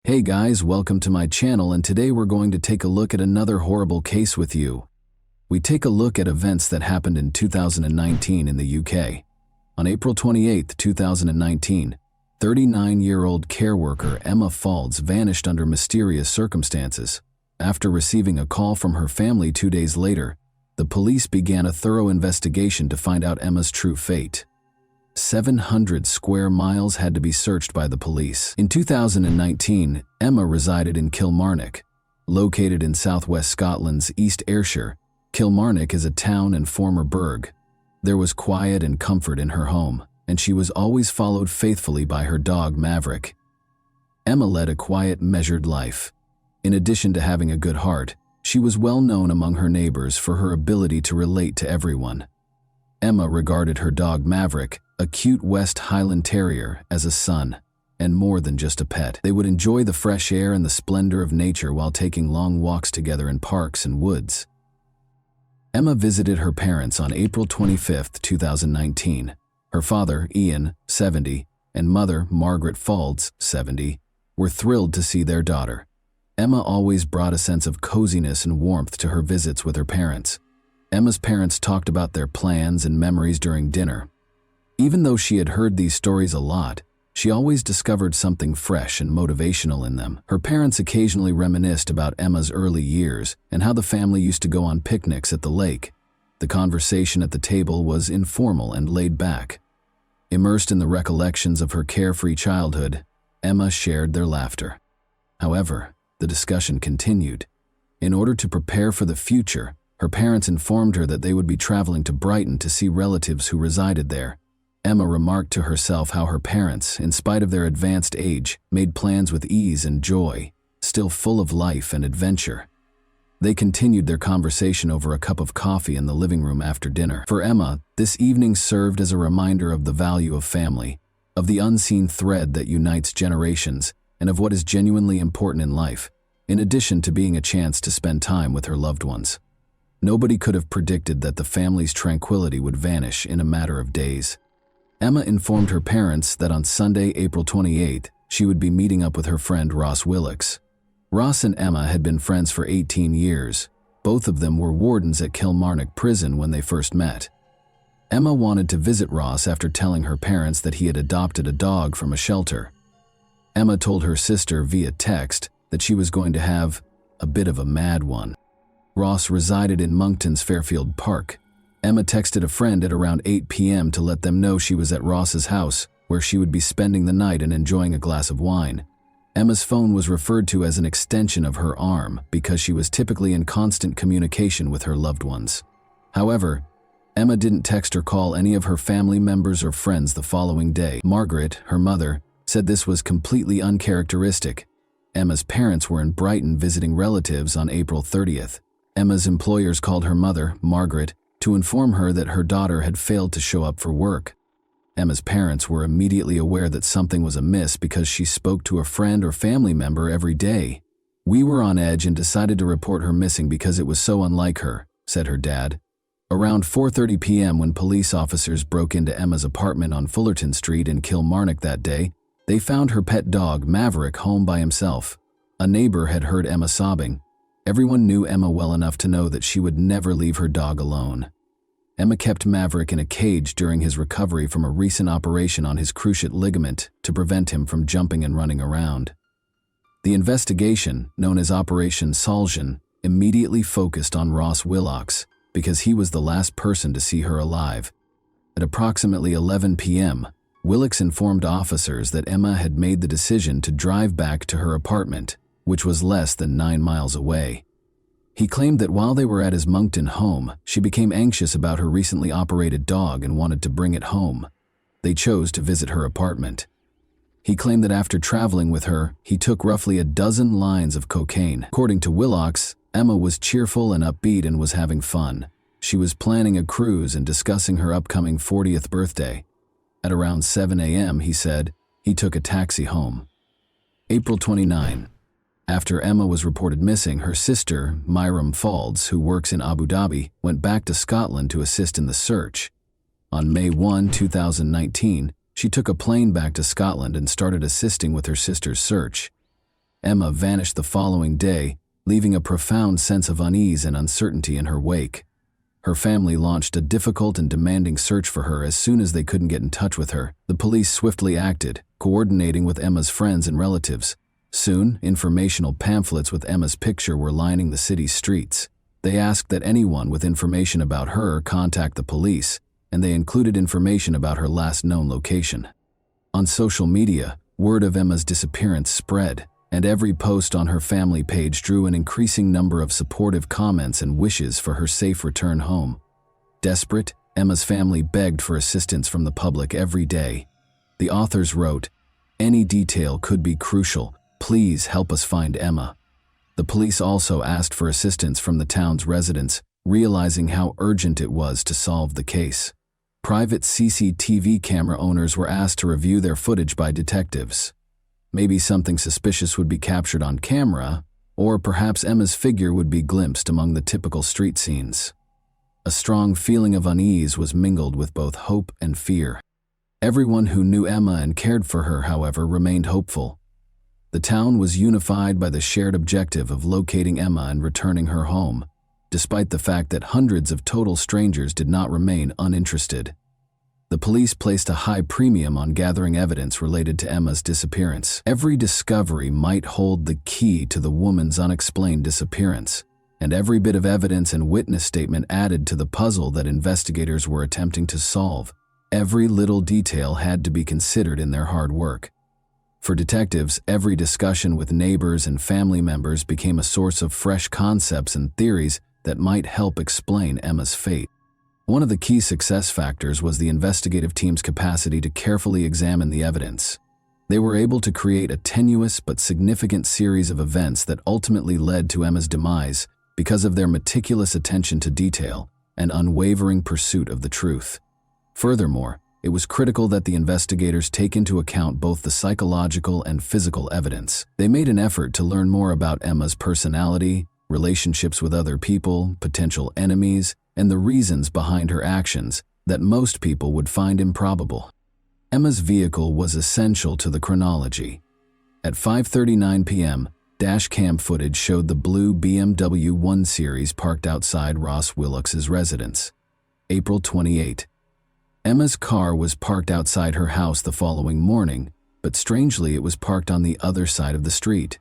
Hey guys, welcome to my channel, and today we're going to take a look at another horrible case with you. We take a look at events that happened in 2019 in the UK. On April 28, 2019, 39-year-old care worker Emma Faulds vanished under mysterious circumstances. After receiving a call from her family 2 days later, the police began a thorough investigation to find out Emma's true fate. 700 square miles had to be searched by the police. In 2019, Emma resided in Kilmarnock. Located in southwest Scotland's East Ayrshire, Kilmarnock is a town and former burgh. There was quiet and comfort in her home, and she was always followed faithfully by her dog Maverick. Emma led a quiet, measured life. In addition to having a good heart, she was well known among her neighbors for her ability to relate to everyone. Emma regarded her dog Maverick, a cute West Highland Terrier, as a son, and more than just a pet. They would enjoy the fresh air and the splendor of nature while taking long walks together in parks and woods. Emma visited her parents on April 25, 2019. Her father, Ian, 70, and mother, Margaret Faulds, 70, were thrilled to see their daughter. Emma always brought a sense of coziness and warmth to her visits with her parents. Emma's parents talked about their plans and memories during dinner. Even though she had heard these stories a lot, she always discovered something fresh and motivational in them. Her parents occasionally reminisced about Emma's early years and how the family used to go on picnics at the lake. The conversation at the table was informal and laid back. Immersed in the recollections of her carefree childhood, Emma shared their laughter. However, the discussion continued. In order to prepare for the future, her parents informed her that they would be traveling to Brighton to see relatives who resided there. Emma remarked to herself how her parents, in spite of their advanced age, made plans with ease and joy, still full of life and adventure. They continued their conversation over a cup of coffee in the living room after dinner. For Emma, this evening served as a reminder of the value of family, of the unseen thread that unites generations, and of what is genuinely important in life, in addition to being a chance to spend time with her loved ones. Nobody could have predicted that the family's tranquility would vanish in a matter of days. Emma informed her parents that on Sunday, April 28th, she would be meeting up with her friend Ross Willicks. Ross and Emma had been friends for 18 years. Both of them were wardens at Kilmarnock Prison when they first met. Emma wanted to visit Ross after telling her parents that he had adopted a dog from a shelter. Emma told her sister via text that she was going to have a bit of a mad one. Ross resided in Monkton's Fairfield Park. Emma texted a friend at around 8 p.m. to let them know she was at Ross's house, where she would be spending the night and enjoying a glass of wine. Emma's phone was referred to as an extension of her arm because she was typically in constant communication with her loved ones. However, Emma didn't text or call any of her family members or friends the following day. Margaret, her mother, said this was completely uncharacteristic. Emma's parents were in Brighton visiting relatives on April 30th. Emma's employers called her mother, Margaret, to inform her that her daughter had failed to show up for work. Emma's parents were immediately aware that something was amiss because she spoke to a friend or family member every day. "We were on edge and decided to report her missing because it was so unlike her," said her dad. Around 4:30 p.m. when police officers broke into Emma's apartment on Fullerton Street in Kilmarnock that day, they found her pet dog, Maverick, home by himself. A neighbor had heard Emma sobbing. Everyone knew Emma well enough to know that she would never leave her dog alone. Emma kept Maverick in a cage during his recovery from a recent operation on his cruciate ligament to prevent him from jumping and running around. The investigation, known as Operation Salsion, immediately focused on Ross Willicks because he was the last person to see her alive. At approximately 11 p.m., Willicks informed officers that Emma had made the decision to drive back to her apartment, which was less than 9 miles away. He claimed that while they were at his Monkton home, she became anxious about her recently operated dog and wanted to bring it home. They chose to visit her apartment. He claimed that after traveling with her, he took roughly a dozen lines of cocaine. According to Willicks, Emma was cheerful and upbeat and was having fun. She was planning a cruise and discussing her upcoming 40th birthday. At around 7 a.m., he said, he took a taxi home. April 29. After Emma was reported missing, her sister, Myram Faulds, who works in Abu Dhabi, went back to Scotland to assist in the search. On May 1, 2019, she took a plane back to Scotland and started assisting with her sister's search. Emma vanished the following day, leaving a profound sense of unease and uncertainty in her wake. Her family launched a difficult and demanding search for her as soon as they couldn't get in touch with her. The police swiftly acted, coordinating with Emma's friends and relatives. Soon, informational pamphlets with Emma's picture were lining the city's streets. They asked that anyone with information about her contact the police, and they included information about her last known location. On social media, word of Emma's disappearance spread, and every post on her family page drew an increasing number of supportive comments and wishes for her safe return home. Desperate, Emma's family begged for assistance from the public every day. The authors wrote, "Any detail could be crucial. Please help us find Emma." The police also asked for assistance from the town's residents, realizing how urgent it was to solve the case. Private CCTV camera owners were asked to review their footage by detectives. Maybe something suspicious would be captured on camera, or perhaps Emma's figure would be glimpsed among the typical street scenes. A strong feeling of unease was mingled with both hope and fear. Everyone who knew Emma and cared for her, however, remained hopeful. The town was unified by the shared objective of locating Emma and returning her home, despite the fact that hundreds of total strangers did not remain uninterested. The police placed a high premium on gathering evidence related to Emma's disappearance. Every discovery might hold the key to the woman's unexplained disappearance, and every bit of evidence and witness statement added to the puzzle that investigators were attempting to solve. Every little detail had to be considered in their hard work. For detectives, every discussion with neighbors and family members became a source of fresh concepts and theories that might help explain Emma's fate. One of the key success factors was the investigative team's capacity to carefully examine the evidence. They were able to create a tenuous but significant series of events that ultimately led to Emma's demise because of their meticulous attention to detail and unwavering pursuit of the truth. Furthermore, it was critical that the investigators take into account both the psychological and physical evidence. They made an effort to learn more about Emma's personality, relationships with other people, potential enemies, and the reasons behind her actions that most people would find improbable. Emma's vehicle was essential to the chronology. At 5:39 p.m., dash cam footage showed the blue BMW 1 Series parked outside Ross Willocks's residence. April 28. Emma's car was parked outside her house the following morning, but strangely it was parked on the other side of the street.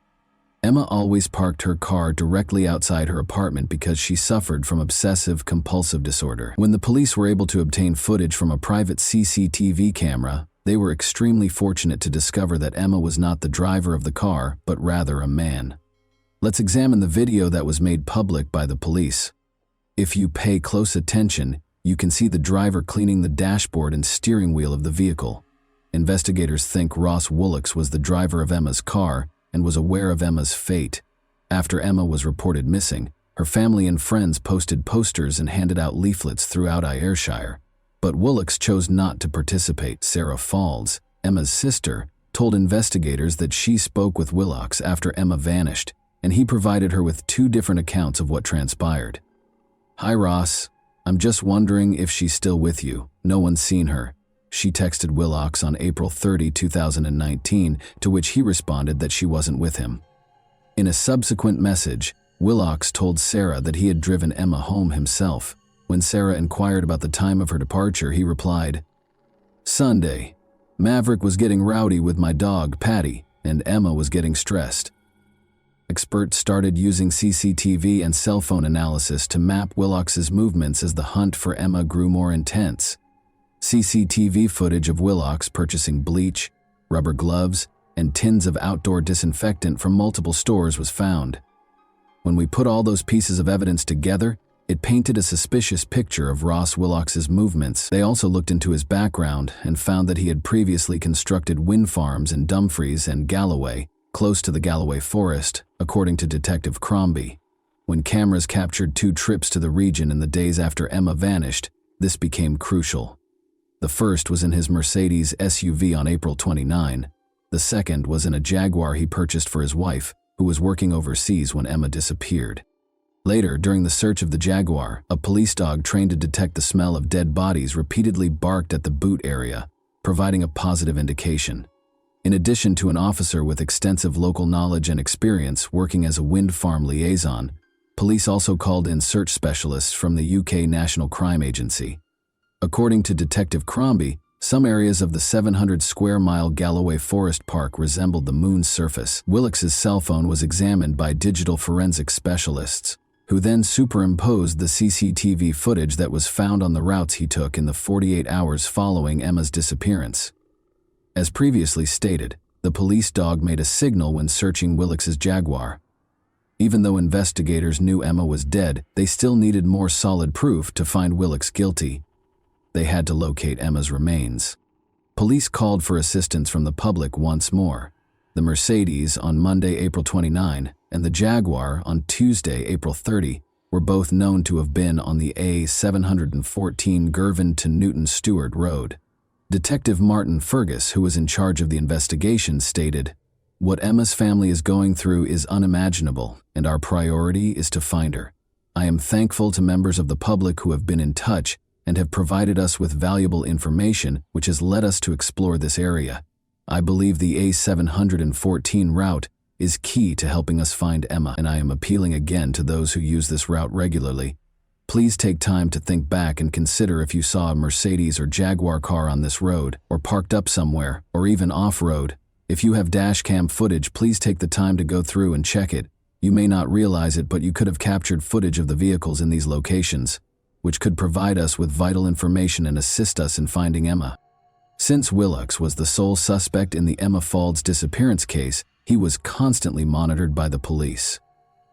Emma always parked her car directly outside her apartment because she suffered from obsessive-compulsive disorder. When the police were able to obtain footage from a private CCTV camera, they were extremely fortunate to discover that Emma was not the driver of the car, but rather a man. Let's examine the video that was made public by the police. If you pay close attention, you can see the driver cleaning the dashboard and steering wheel of the vehicle. Investigators think Ross Willocks was the driver of Emma's car and was aware of Emma's fate. After Emma was reported missing, her family and friends posted posters and handed out leaflets throughout Ayrshire. But Willocks chose not to participate. Sarah Falls, Emma's sister, told investigators that she spoke with Willocks after Emma vanished, and he provided her with 2 different accounts of what transpired. "Hi Ross, I'm just wondering if she's still with you. No one's seen her," she texted Willocks on April 30, 2019, to which he responded that she wasn't with him. In a subsequent message, Willocks told Sarah that he had driven Emma home himself. When Sarah inquired about the time of her departure, he replied, "Sunday. Maverick was getting rowdy with my dog, Patty, and Emma was getting stressed." Experts started using CCTV and cell phone analysis to map Willocks' movements as the hunt for Emma grew more intense. CCTV footage of Willocks purchasing bleach, rubber gloves, and tins of outdoor disinfectant from multiple stores was found. When we put all those pieces of evidence together, it painted a suspicious picture of Ross Willocks' movements. They also looked into his background and found that he had previously constructed wind farms in Dumfries and Galloway, close to the Galloway Forest, according to Detective Crombie. When cameras captured 2 trips to the region in the days after Emma vanished, this became crucial. The first was in his Mercedes SUV on April 29. The second was in a Jaguar he purchased for his wife, who was working overseas when Emma disappeared. Later, during the search of the Jaguar, a police dog trained to detect the smell of dead bodies repeatedly barked at the boot area, providing a positive indication. In addition to an officer with extensive local knowledge and experience working as a wind farm liaison, police also called in search specialists from the UK National Crime Agency. According to Detective Crombie, some areas of the 700-square-mile Galloway Forest Park resembled the moon's surface. Willox's cell phone was examined by digital forensic specialists, who then superimposed the CCTV footage that was found on the routes he took in the 48 hours following Emma's disappearance. As previously stated, the police dog made a signal when searching Willox's Jaguar. Even though investigators knew Emma was dead, they still needed more solid proof to find Willox guilty. They had to locate Emma's remains. Police called for assistance from the public once more. The Mercedes on Monday, April 29, and the Jaguar on Tuesday, April 30, were both known to have been on the A714 Girvan to Newton Stewart Road. Detective Martin Fergus, who was in charge of the investigation, stated, "What Emma's family is going through is unimaginable, and our priority is to find her. I am thankful to members of the public who have been in touch and have provided us with valuable information which has led us to explore this area. I believe the A714 route is key to helping us find Emma, and I am appealing again to those who use this route regularly. Please take time to think back and consider if you saw a Mercedes or Jaguar car on this road, or parked up somewhere, or even off-road. If you have dashcam footage, please take the time to go through and check it. You may not realize it, but you could have captured footage of the vehicles in these locations, which could provide us with vital information and assist us in finding Emma." Since Willox was the sole suspect in the Emma Faulds disappearance case, he was constantly monitored by the police.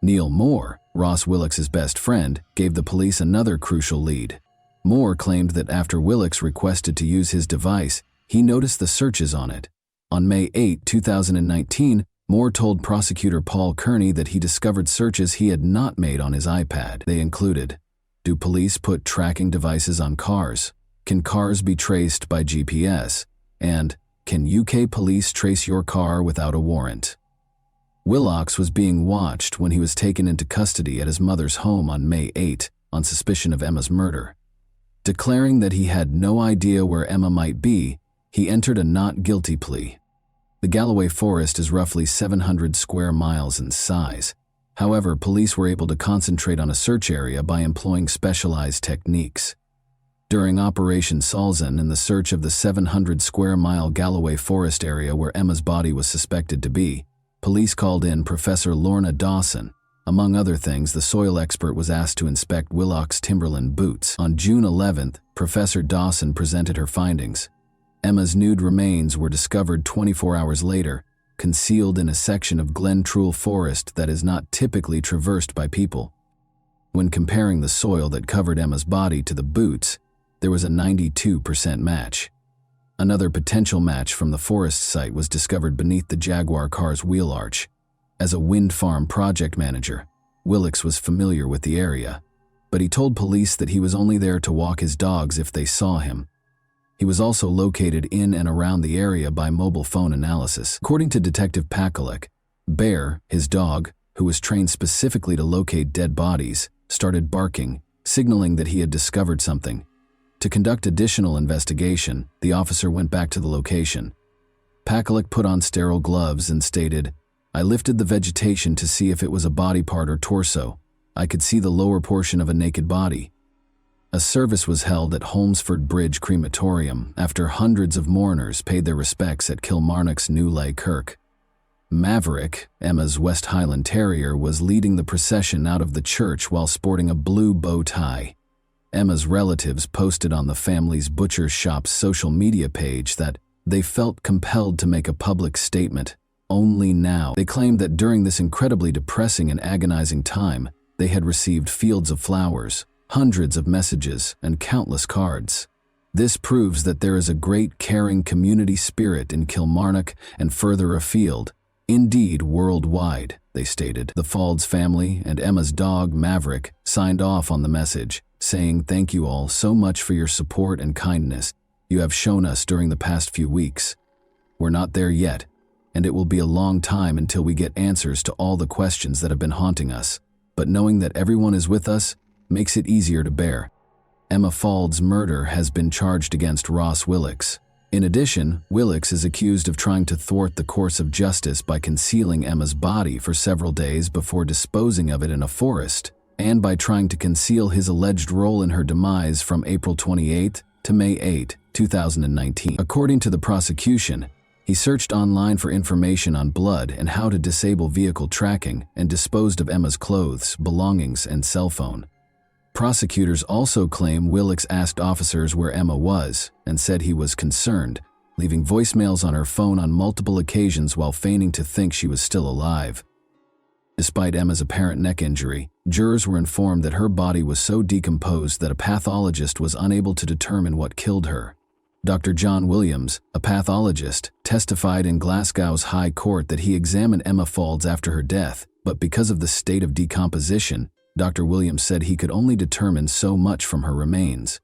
Neil Moore, Ross Willox's best friend, gave the police another crucial lead. Moore claimed that after Willox requested to use his device, he noticed the searches on it. On May 8, 2019, Moore told prosecutor Paul Kearney that he discovered searches he had not made on his iPad. They included: do police put tracking devices on cars? Can cars be traced by GPS? And can UK police trace your car without a warrant? Willox was being watched when he was taken into custody at his mother's home on May 8 on suspicion of Emma's murder. Declaring that he had no idea where Emma might be, he entered a not guilty plea. The Galloway Forest is roughly 700 square miles in size. However, police were able to concentrate on a search area by employing specialized techniques. During Operation Salzan and the search of the 700 square mile Galloway Forest area where Emma's body was suspected to be, police called in Professor Lorna Dawson. Among other things, the soil expert was asked to inspect Willox Timberland boots. On June 11th, Professor Dawson presented her findings. Emma's nude remains were discovered 24 hours later, concealed in a section of Glen Truel Forest that is not typically traversed by people. When comparing the soil that covered Emma's body to the boots, there was a 92% match. Another potential match from the forest site was discovered beneath the Jaguar car's wheel arch. As a wind farm project manager, Willox was familiar with the area, but he told police that he was only there to walk his dogs if they saw him. He was also located in and around the area by mobile phone analysis. According to Detective Pakalek, Bear, his dog, who was trained specifically to locate dead bodies, started barking, signaling that he had discovered something. To conduct additional investigation, the officer went back to the location. Pakalek put on sterile gloves and stated, "I lifted the vegetation to see if it was a body part or torso. I could see the lower portion of a naked body." A service was held at Holmesford Bridge Crematorium after hundreds of mourners paid their respects at Kilmarnock's New Lay Kirk. Maverick, Emma's West Highland Terrier, was leading the procession out of the church while sporting a blue bow tie. Emma's relatives posted on the family's butcher shop's social media page that they felt compelled to make a public statement. Only now. They claimed that during this incredibly depressing and agonizing time, they had received fields of flowers, hundreds of messages, and countless cards. This proves that there is a great caring community spirit in Kilmarnock and further afield, indeed worldwide, they stated. The Faulds family and Emma's dog, Maverick, signed off on the message, saying, "Thank you all so much for your support and kindness you have shown us during the past few weeks. We're not there yet, and it will be a long time until we get answers to all the questions that have been haunting us, but knowing that everyone is with us makes it easier to bear." Emma Faulds' murder has been charged against Ross Willox. In addition, Willix is accused of trying to thwart the course of justice by concealing Emma's body for several days before disposing of it in a forest, and by trying to conceal his alleged role in her demise from April 28 to May 8, 2019. According to the prosecution, he searched online for information on blood and how to disable vehicle tracking and disposed of Emma's clothes, belongings, and cell phone. Prosecutors also claim Willix asked officers where Emma was and said he was concerned, leaving voicemails on her phone on multiple occasions while feigning to think she was still alive. Despite Emma's apparent neck injury, jurors were informed that her body was so decomposed that a pathologist was unable to determine what killed her. Dr. John Williams, a pathologist, testified in Glasgow's High Court that he examined Emma Faulds after her death, but because of the state of decomposition, Dr. Williams said he could only determine so much from her remains.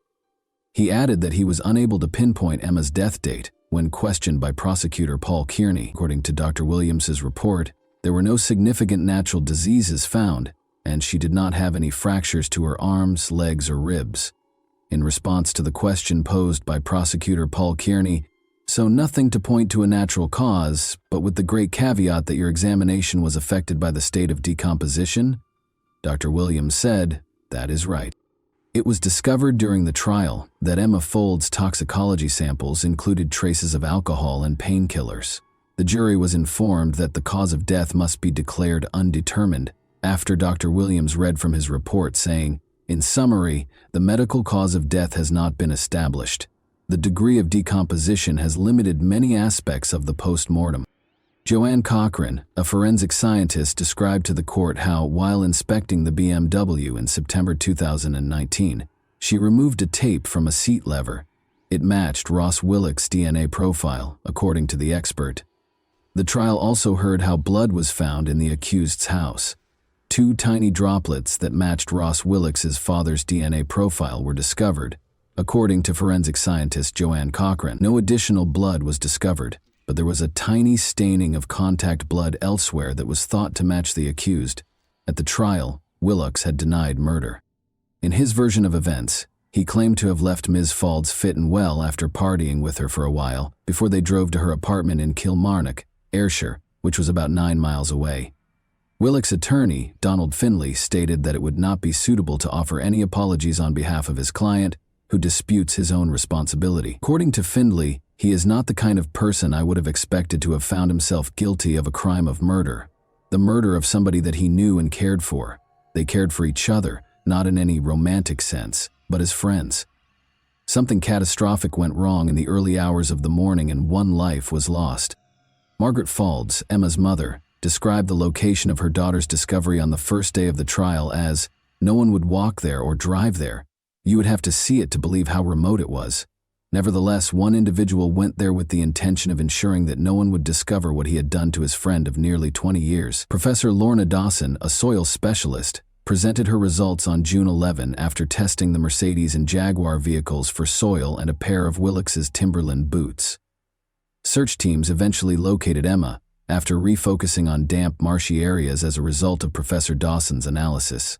He added that he was unable to pinpoint Emma's death date when questioned by prosecutor Paul Kearney. According to Dr. Williams's report, there were no significant natural diseases found, and she did not have any fractures to her arms, legs, or ribs. In response to the question posed by prosecutor Paul Kearney, so nothing to point to a natural cause, but with the great caveat that your examination was affected by the state of decomposition, Dr. Williams said, "That is right." It was discovered during the trial that Emma Faulds' toxicology samples included traces of alcohol and painkillers. The jury was informed that the cause of death must be declared undetermined after Dr. Williams read from his report saying, "In summary, the medical cause of death has not been established. The degree of decomposition has limited many aspects of the post-mortem." Joanne Cochran, a forensic scientist, described to the court how, while inspecting the BMW in September 2019, she removed a tape from a seat lever. It matched Ross Willix's DNA profile, according to the expert. The trial also heard how blood was found in the accused's house. 2 tiny droplets that matched Ross Willix's father's DNA profile were discovered. According to forensic scientist Joanne Cochran, no additional blood was discovered, but there was a tiny staining of contact blood elsewhere that was thought to match the accused. At the trial, Willix had denied murder. In his version of events, he claimed to have left Ms. Faulds fit and well after partying with her for a while before they drove to her apartment in Kilmarnock, Ayrshire, which was about 9 miles away. Willix's attorney, Donald Findlay, stated that it would not be suitable to offer any apologies on behalf of his client, who disputes his own responsibility. According to Findlay, he is not the kind of person I would have expected to have found himself guilty of a crime of murder. The murder of somebody that he knew and cared for. They cared for each other, not in any romantic sense, but as friends. Something catastrophic went wrong in the early hours of the morning and one life was lost. Margaret Faulds, Emma's mother, described the location of her daughter's discovery on the first day of the trial as, "No one would walk there or drive there. You would have to see it to believe how remote it was." Nevertheless, one individual went there with the intention of ensuring that no one would discover what he had done to his friend of nearly 20 years. Professor Lorna Dawson, a soil specialist, presented her results on June 11 after testing the Mercedes and Jaguar vehicles for soil and a pair of Willix's Timberland boots. Search teams eventually located Emma after refocusing on damp, marshy areas as a result of Professor Dawson's analysis.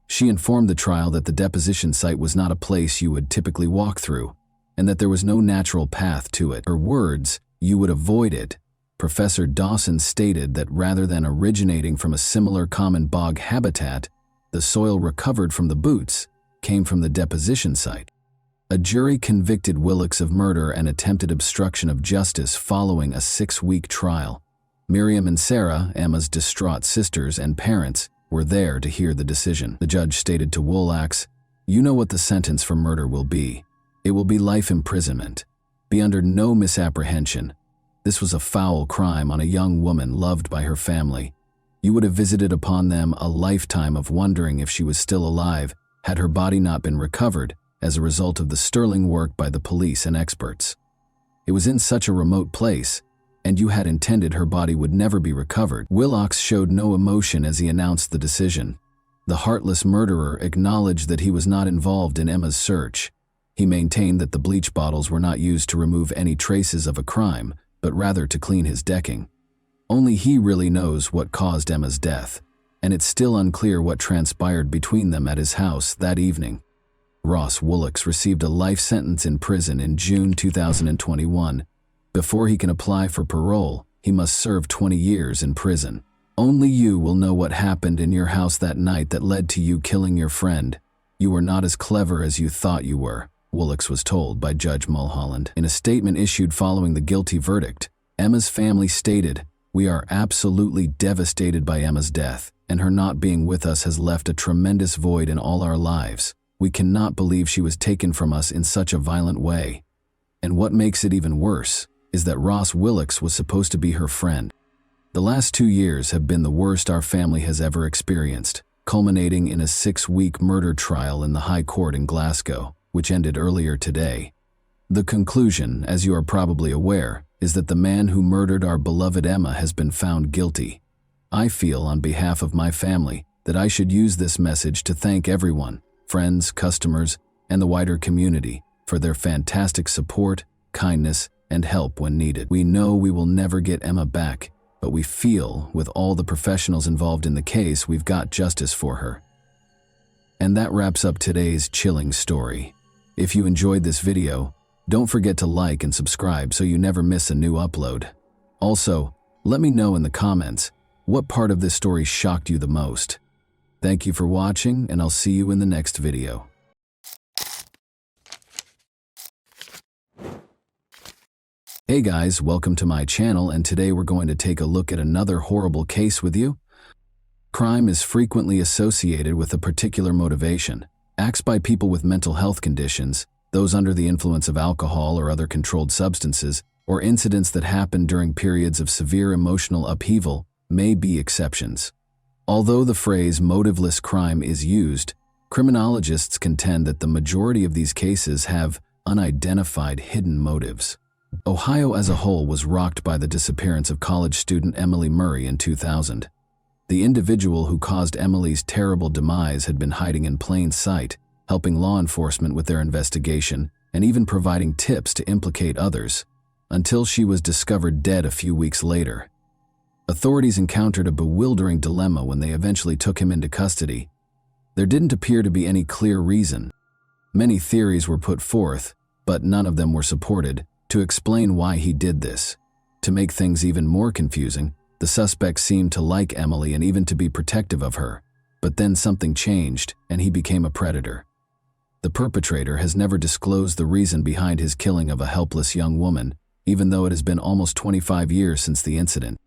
She informed the trial that the deposition site was not a place you would typically walk through, and that there was no natural path to it. Her words, "You would avoid it." Professor Dawson stated that rather than originating from a similar common bog habitat, the soil recovered from the boots came from the deposition site. A jury convicted Willix of murder and attempted obstruction of justice following a 6-week trial. Miriam and Sarah, Emma's distraught sisters and parents, were there to hear the decision. The judge stated to Woolax, "You know what the sentence for murder will be. It will be life imprisonment. Be under no misapprehension. This was a foul crime on a young woman loved by her family. You would have visited upon them a lifetime of wondering if she was still alive had her body not been recovered as a result of the sterling work by the police and experts. It was in such a remote place, and you had intended her body would never be recovered." Willix showed no emotion as he announced the decision. The heartless murderer acknowledged that he was not involved in Emma's search. He maintained that the bleach bottles were not used to remove any traces of a crime, but rather to clean his decking. Only he really knows what caused Emma's death, and it's still unclear what transpired between them at his house that evening. Ross Woolix received a life sentence in prison in June 2021. Before he can apply for parole, he must serve 20 years in prison. Only you will know what happened in your house that night that led to you killing your friend. You were not as clever as you thought you were, Woolix was told by Judge Mulholland. In a statement issued following the guilty verdict, Emma's family stated, "We are absolutely devastated by Emma's death, and her not being with us has left a tremendous void in all our lives. We cannot believe she was taken from us in such a violent way. And what makes it even worse is that Ross Woolix was supposed to be her friend." The last 2 years have been the worst our family has ever experienced, culminating in a 6-week murder trial in the High Court in Glasgow, which ended earlier today. The conclusion, as you are probably aware, is that the man who murdered our beloved Emma has been found guilty. I feel, on behalf of my family, that I should use this message to thank everyone, friends, customers, and the wider community, for their fantastic support, kindness, and help when needed. We know we will never get Emma back, but we feel, with all the professionals involved in the case, we've got justice for her. And that wraps up today's chilling story. If you enjoyed this video, don't forget to like and subscribe so you never miss a new upload. Also, let me know in the comments what part of this story shocked you the most. Thank you for watching, and I'll see you in the next video. Hey guys, welcome to my channel, and today we're going to take a look at another horrible case with you. Crime is frequently associated with a particular motivation. Acts by people with mental health conditions, those under the influence of alcohol or other controlled substances, or incidents that happen during periods of severe emotional upheaval may be exceptions. Although the phrase motiveless crime is used, criminologists contend that the majority of these cases have unidentified hidden motives. Ohio as a whole was rocked by the disappearance of college student Emily Murray in 2000. The individual who caused Emily's terrible demise had been hiding in plain sight, helping law enforcement with their investigation and even providing tips to implicate others, until she was discovered dead a few weeks later. Authorities encountered a bewildering dilemma when they eventually took him into custody. There didn't appear to be any clear reason. Many theories were put forth, but none of them were supported, to explain why he did this. To make things even more confusing, the suspect seemed to like Emily and even to be protective of her, but then something changed and he became a predator. The perpetrator has never disclosed the reason behind his killing of a helpless young woman, even though it has been almost 25 years since the incident.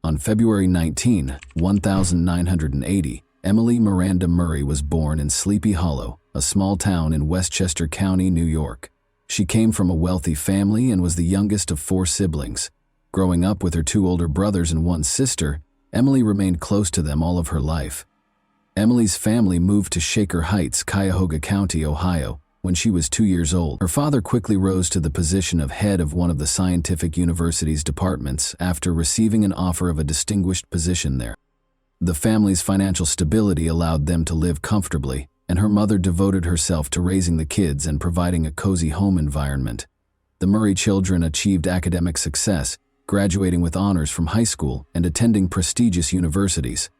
On February 19, 1980, Emily Miranda Murray was born in Sleepy Hollow, a small town in Westchester County, New York. She came from a wealthy family and was the youngest of 4 siblings. Growing up with her 2 older brothers and 1 sister, Emily remained close to them all of her life. Emily's family moved to Shaker Heights, Cuyahoga County, Ohio, when she was 2 years old. Her father quickly rose to the position of head of one of the scientific university's departments after receiving an offer of a distinguished position there. The family's financial stability allowed them to live comfortably, and her mother devoted herself to raising the kids and providing a cozy home environment. The Murray children achieved academic success, graduating with honors from high school and attending prestigious universities.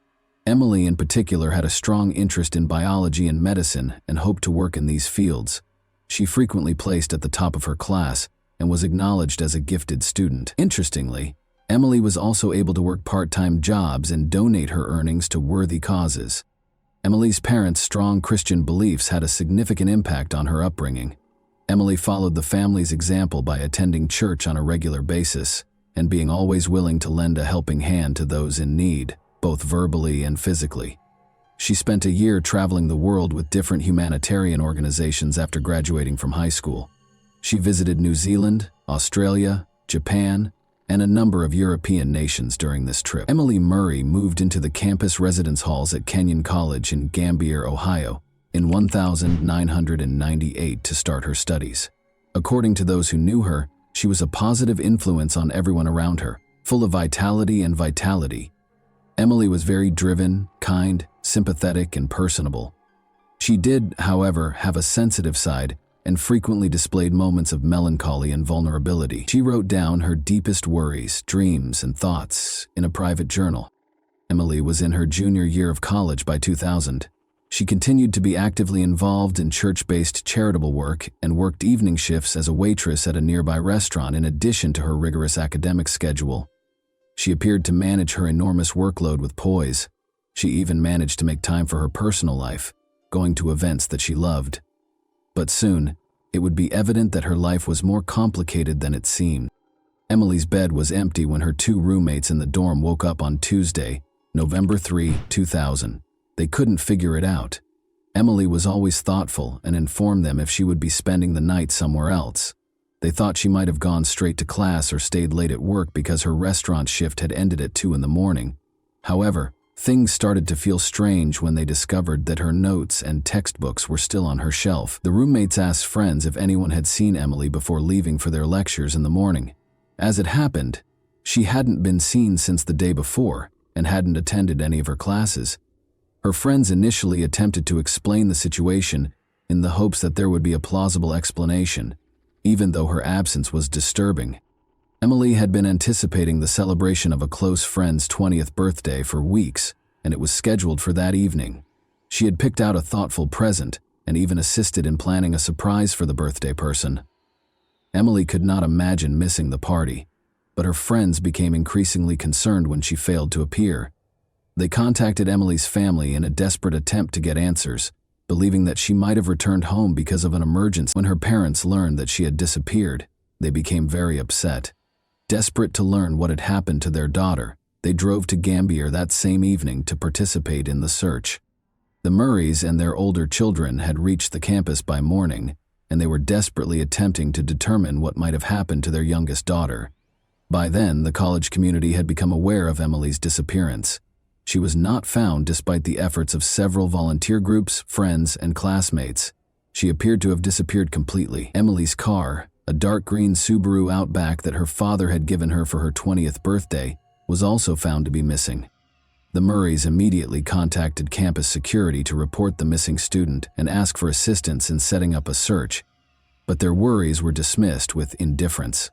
Emily in particular had a strong interest in biology and medicine and hoped to work in these fields. She frequently placed at the top of her class and was acknowledged as a gifted student. Interestingly, Emily was also able to work part-time jobs and donate her earnings to worthy causes. Emily's parents' strong Christian beliefs had a significant impact on her upbringing. Emily followed the family's example by attending church on a regular basis and being always willing to lend a helping hand to those in need, both verbally and physically. She spent a year traveling the world with different humanitarian organizations after graduating from high school. She visited New Zealand, Australia, Japan, and a number of European nations during this trip. Emily Murray moved into the campus residence halls at Kenyon College in Gambier, Ohio, in 1998 to start her studies. According to those who knew her, she was a positive influence on everyone around her, full of vitality. Emily was very driven, kind, sympathetic, and personable. She did, however, have a sensitive side and frequently displayed moments of melancholy and vulnerability. She wrote down her deepest worries, dreams, and thoughts in a private journal. Emily was in her junior year of college by 2000. She continued to be actively involved in church-based charitable work and worked evening shifts as a waitress at a nearby restaurant in addition to her rigorous academic schedule. She appeared to manage her enormous workload with poise. She even managed to make time for her personal life, going to events that she loved. But soon, it would be evident that her life was more complicated than it seemed. Emily's bed was empty when her two roommates in the dorm woke up on Tuesday, November 3, 2000. They couldn't figure it out. Emily was always thoughtful and informed them if she would be spending the night somewhere else. They thought she might have gone straight to class or stayed late at work because her restaurant shift had ended at 2 in the morning. However, things started to feel strange when they discovered that her notes and textbooks were still on her shelf. The roommates asked friends if anyone had seen Emily before leaving for their lectures in the morning. As it happened, she hadn't been seen since the day before and hadn't attended any of her classes. Her friends initially attempted to explain the situation in the hopes that there would be a plausible explanation, even though her absence was disturbing. Emily had been anticipating the celebration of a close friend's 20th birthday for weeks, and it was scheduled for that evening. She had picked out a thoughtful present and even assisted in planning a surprise for the birthday person. Emily could not imagine missing the party, but her friends became increasingly concerned when she failed to appear. They contacted Emily's family in a desperate attempt to get answers, believing that she might have returned home because of an emergency. When her parents learned that she had disappeared, they became very upset. Desperate to learn what had happened to their daughter, they drove to Gambier that same evening to participate in the search. The Murrays and their older children had reached the campus by morning, and they were desperately attempting to determine what might have happened to their youngest daughter. By then, the college community had become aware of Emily's disappearance. She was not found despite the efforts of several volunteer groups, friends, and classmates. She appeared to have disappeared completely. Emily's car, a dark green Subaru Outback that her father had given her for her 20th birthday, was also found to be missing. The Murrays immediately contacted campus security to report the missing student and ask for assistance in setting up a search, but their worries were dismissed with indifference.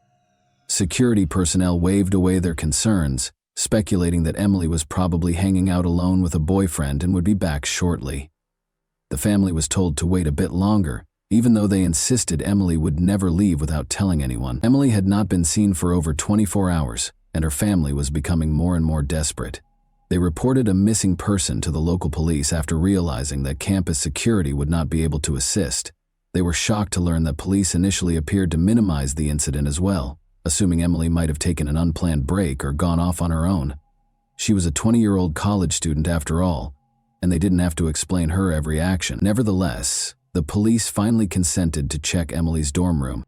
Security personnel waved away their concerns, speculating that Emily was probably hanging out alone with a boyfriend and would be back shortly. The family was told to wait a bit longer, even though they insisted Emily would never leave without telling anyone. Emily had not been seen for over 24 hours, and her family was becoming more and more desperate. They reported a missing person to the local police after realizing that campus security would not be able to assist. They were shocked to learn that police initially appeared to minimize the incident as well, assuming Emily might have taken an unplanned break or gone off on her own. She was a 20-year-old college student after all, and they didn't have to explain her every action. Nevertheless, the police finally consented to check Emily's dorm room.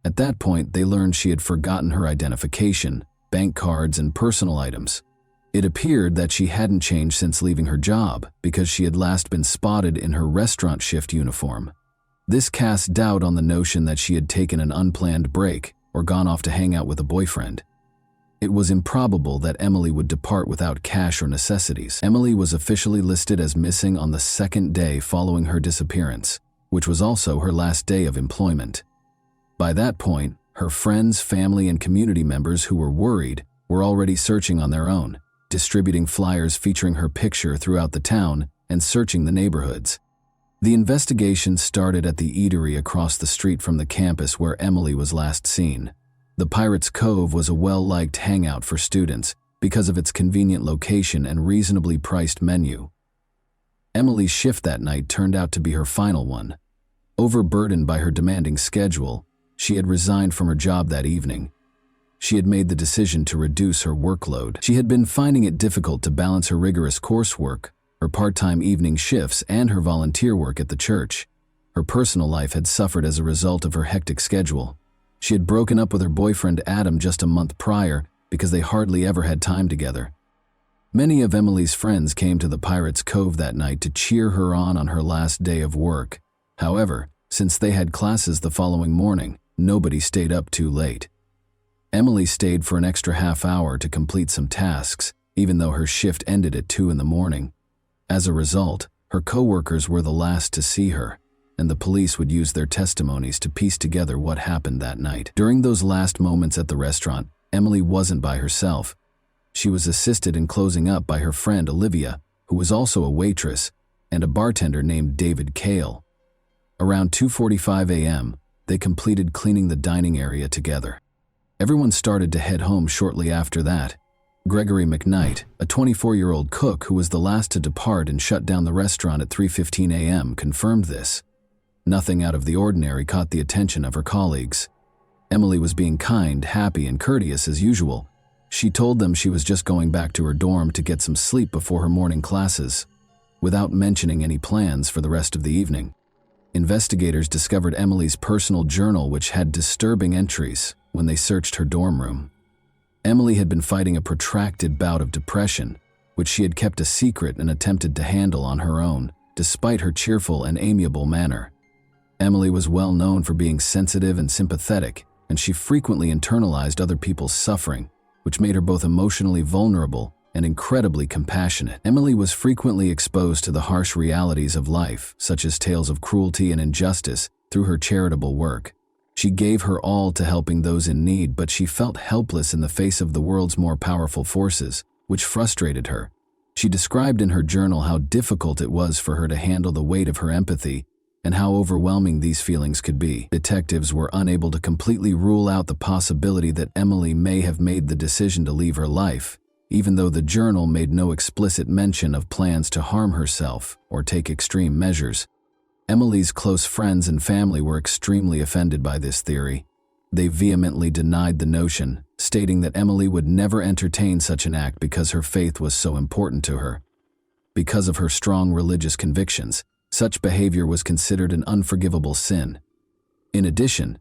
At that point, they learned she had forgotten her identification, bank cards, and personal items. It appeared that she hadn't changed since leaving her job because she had last been spotted in her restaurant shift uniform. This cast doubt on the notion that she had taken an unplanned break or gone off to hang out with a boyfriend. It was improbable that Emily would depart without cash or necessities. Emily was officially listed as missing on the second day following her disappearance, which was also her last day of employment. By that point, her friends, family, and community members who were worried were already searching on their own, distributing flyers featuring her picture throughout the town and searching the neighborhoods. The investigation started at the eatery across the street from the campus where Emily was last seen. The Pirates Cove was a well-liked hangout for students because of its convenient location and reasonably priced menu. Emily's shift that night turned out to be her final one. Overburdened by her demanding schedule, she had resigned from her job that evening. She had made the decision to reduce her workload. She had been finding it difficult to balance her rigorous coursework, her part-time evening shifts, and her volunteer work at the church. Her personal life had suffered as a result of her hectic schedule. She had broken up with her boyfriend Adam just a month prior because they hardly ever had time together. Many of Emily's friends came to the Pirates Cove that night to cheer her on her last day of work. However, since they had classes the following morning, nobody stayed up too late. Emily stayed for an extra half hour to complete some tasks, even though her shift ended at 2 in the morning. As a result, her co-workers were the last to see her, and the police would use their testimonies to piece together what happened that night. During those last moments at the restaurant, Emily wasn't by herself. She was assisted in closing up by her friend Olivia, who was also a waitress, and a bartender named David Kale. Around 2:45 a.m., they completed cleaning the dining area together. Everyone started to head home shortly after that. Gregory McKnight, a 24-year-old cook who was the last to depart and shut down the restaurant at 3:15 a.m., confirmed this. Nothing out of the ordinary caught the attention of her colleagues. Emily was being kind, happy, and courteous as usual. She told them she was just going back to her dorm to get some sleep before her morning classes, without mentioning any plans for the rest of the evening. Investigators discovered Emily's personal journal, which had disturbing entries when they searched her dorm room. Emily had been fighting a protracted bout of depression, which she had kept a secret and attempted to handle on her own, despite her cheerful and amiable manner. Emily was well known for being sensitive and sympathetic, and she frequently internalized other people's suffering, which made her both emotionally vulnerable and incredibly compassionate. Emily was frequently exposed to the harsh realities of life, such as tales of cruelty and injustice, through her charitable work. She gave her all to helping those in need, but she felt helpless in the face of the world's more powerful forces, which frustrated her. She described in her journal how difficult it was for her to handle the weight of her empathy and how overwhelming these feelings could be. Detectives were unable to completely rule out the possibility that Emily may have made the decision to leave her life, even though the journal made no explicit mention of plans to harm herself or take extreme measures. Emily's close friends and family were extremely offended by this theory. They vehemently denied the notion, stating that Emily would never entertain such an act because her faith was so important to her. Because of her strong religious convictions, such behavior was considered an unforgivable sin. In addition,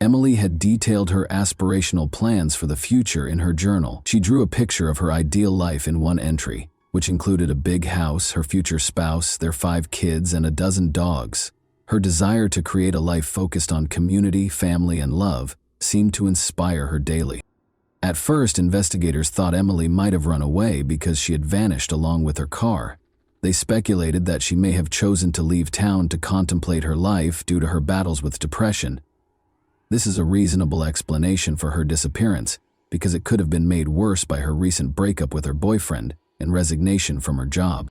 Emily had detailed her aspirational plans for the future in her journal. She drew a picture of her ideal life in one entry, which included a big house, her future spouse, their 5 kids, and a dozen dogs. Her desire to create a life focused on community, family, and love seemed to inspire her daily. At first, investigators thought Emily might have run away because she had vanished along with her car. They speculated that she may have chosen to leave town to contemplate her life due to her battles with depression. This is a reasonable explanation for her disappearance, because it could have been made worse by her recent breakup with her boyfriend and resignation from her job.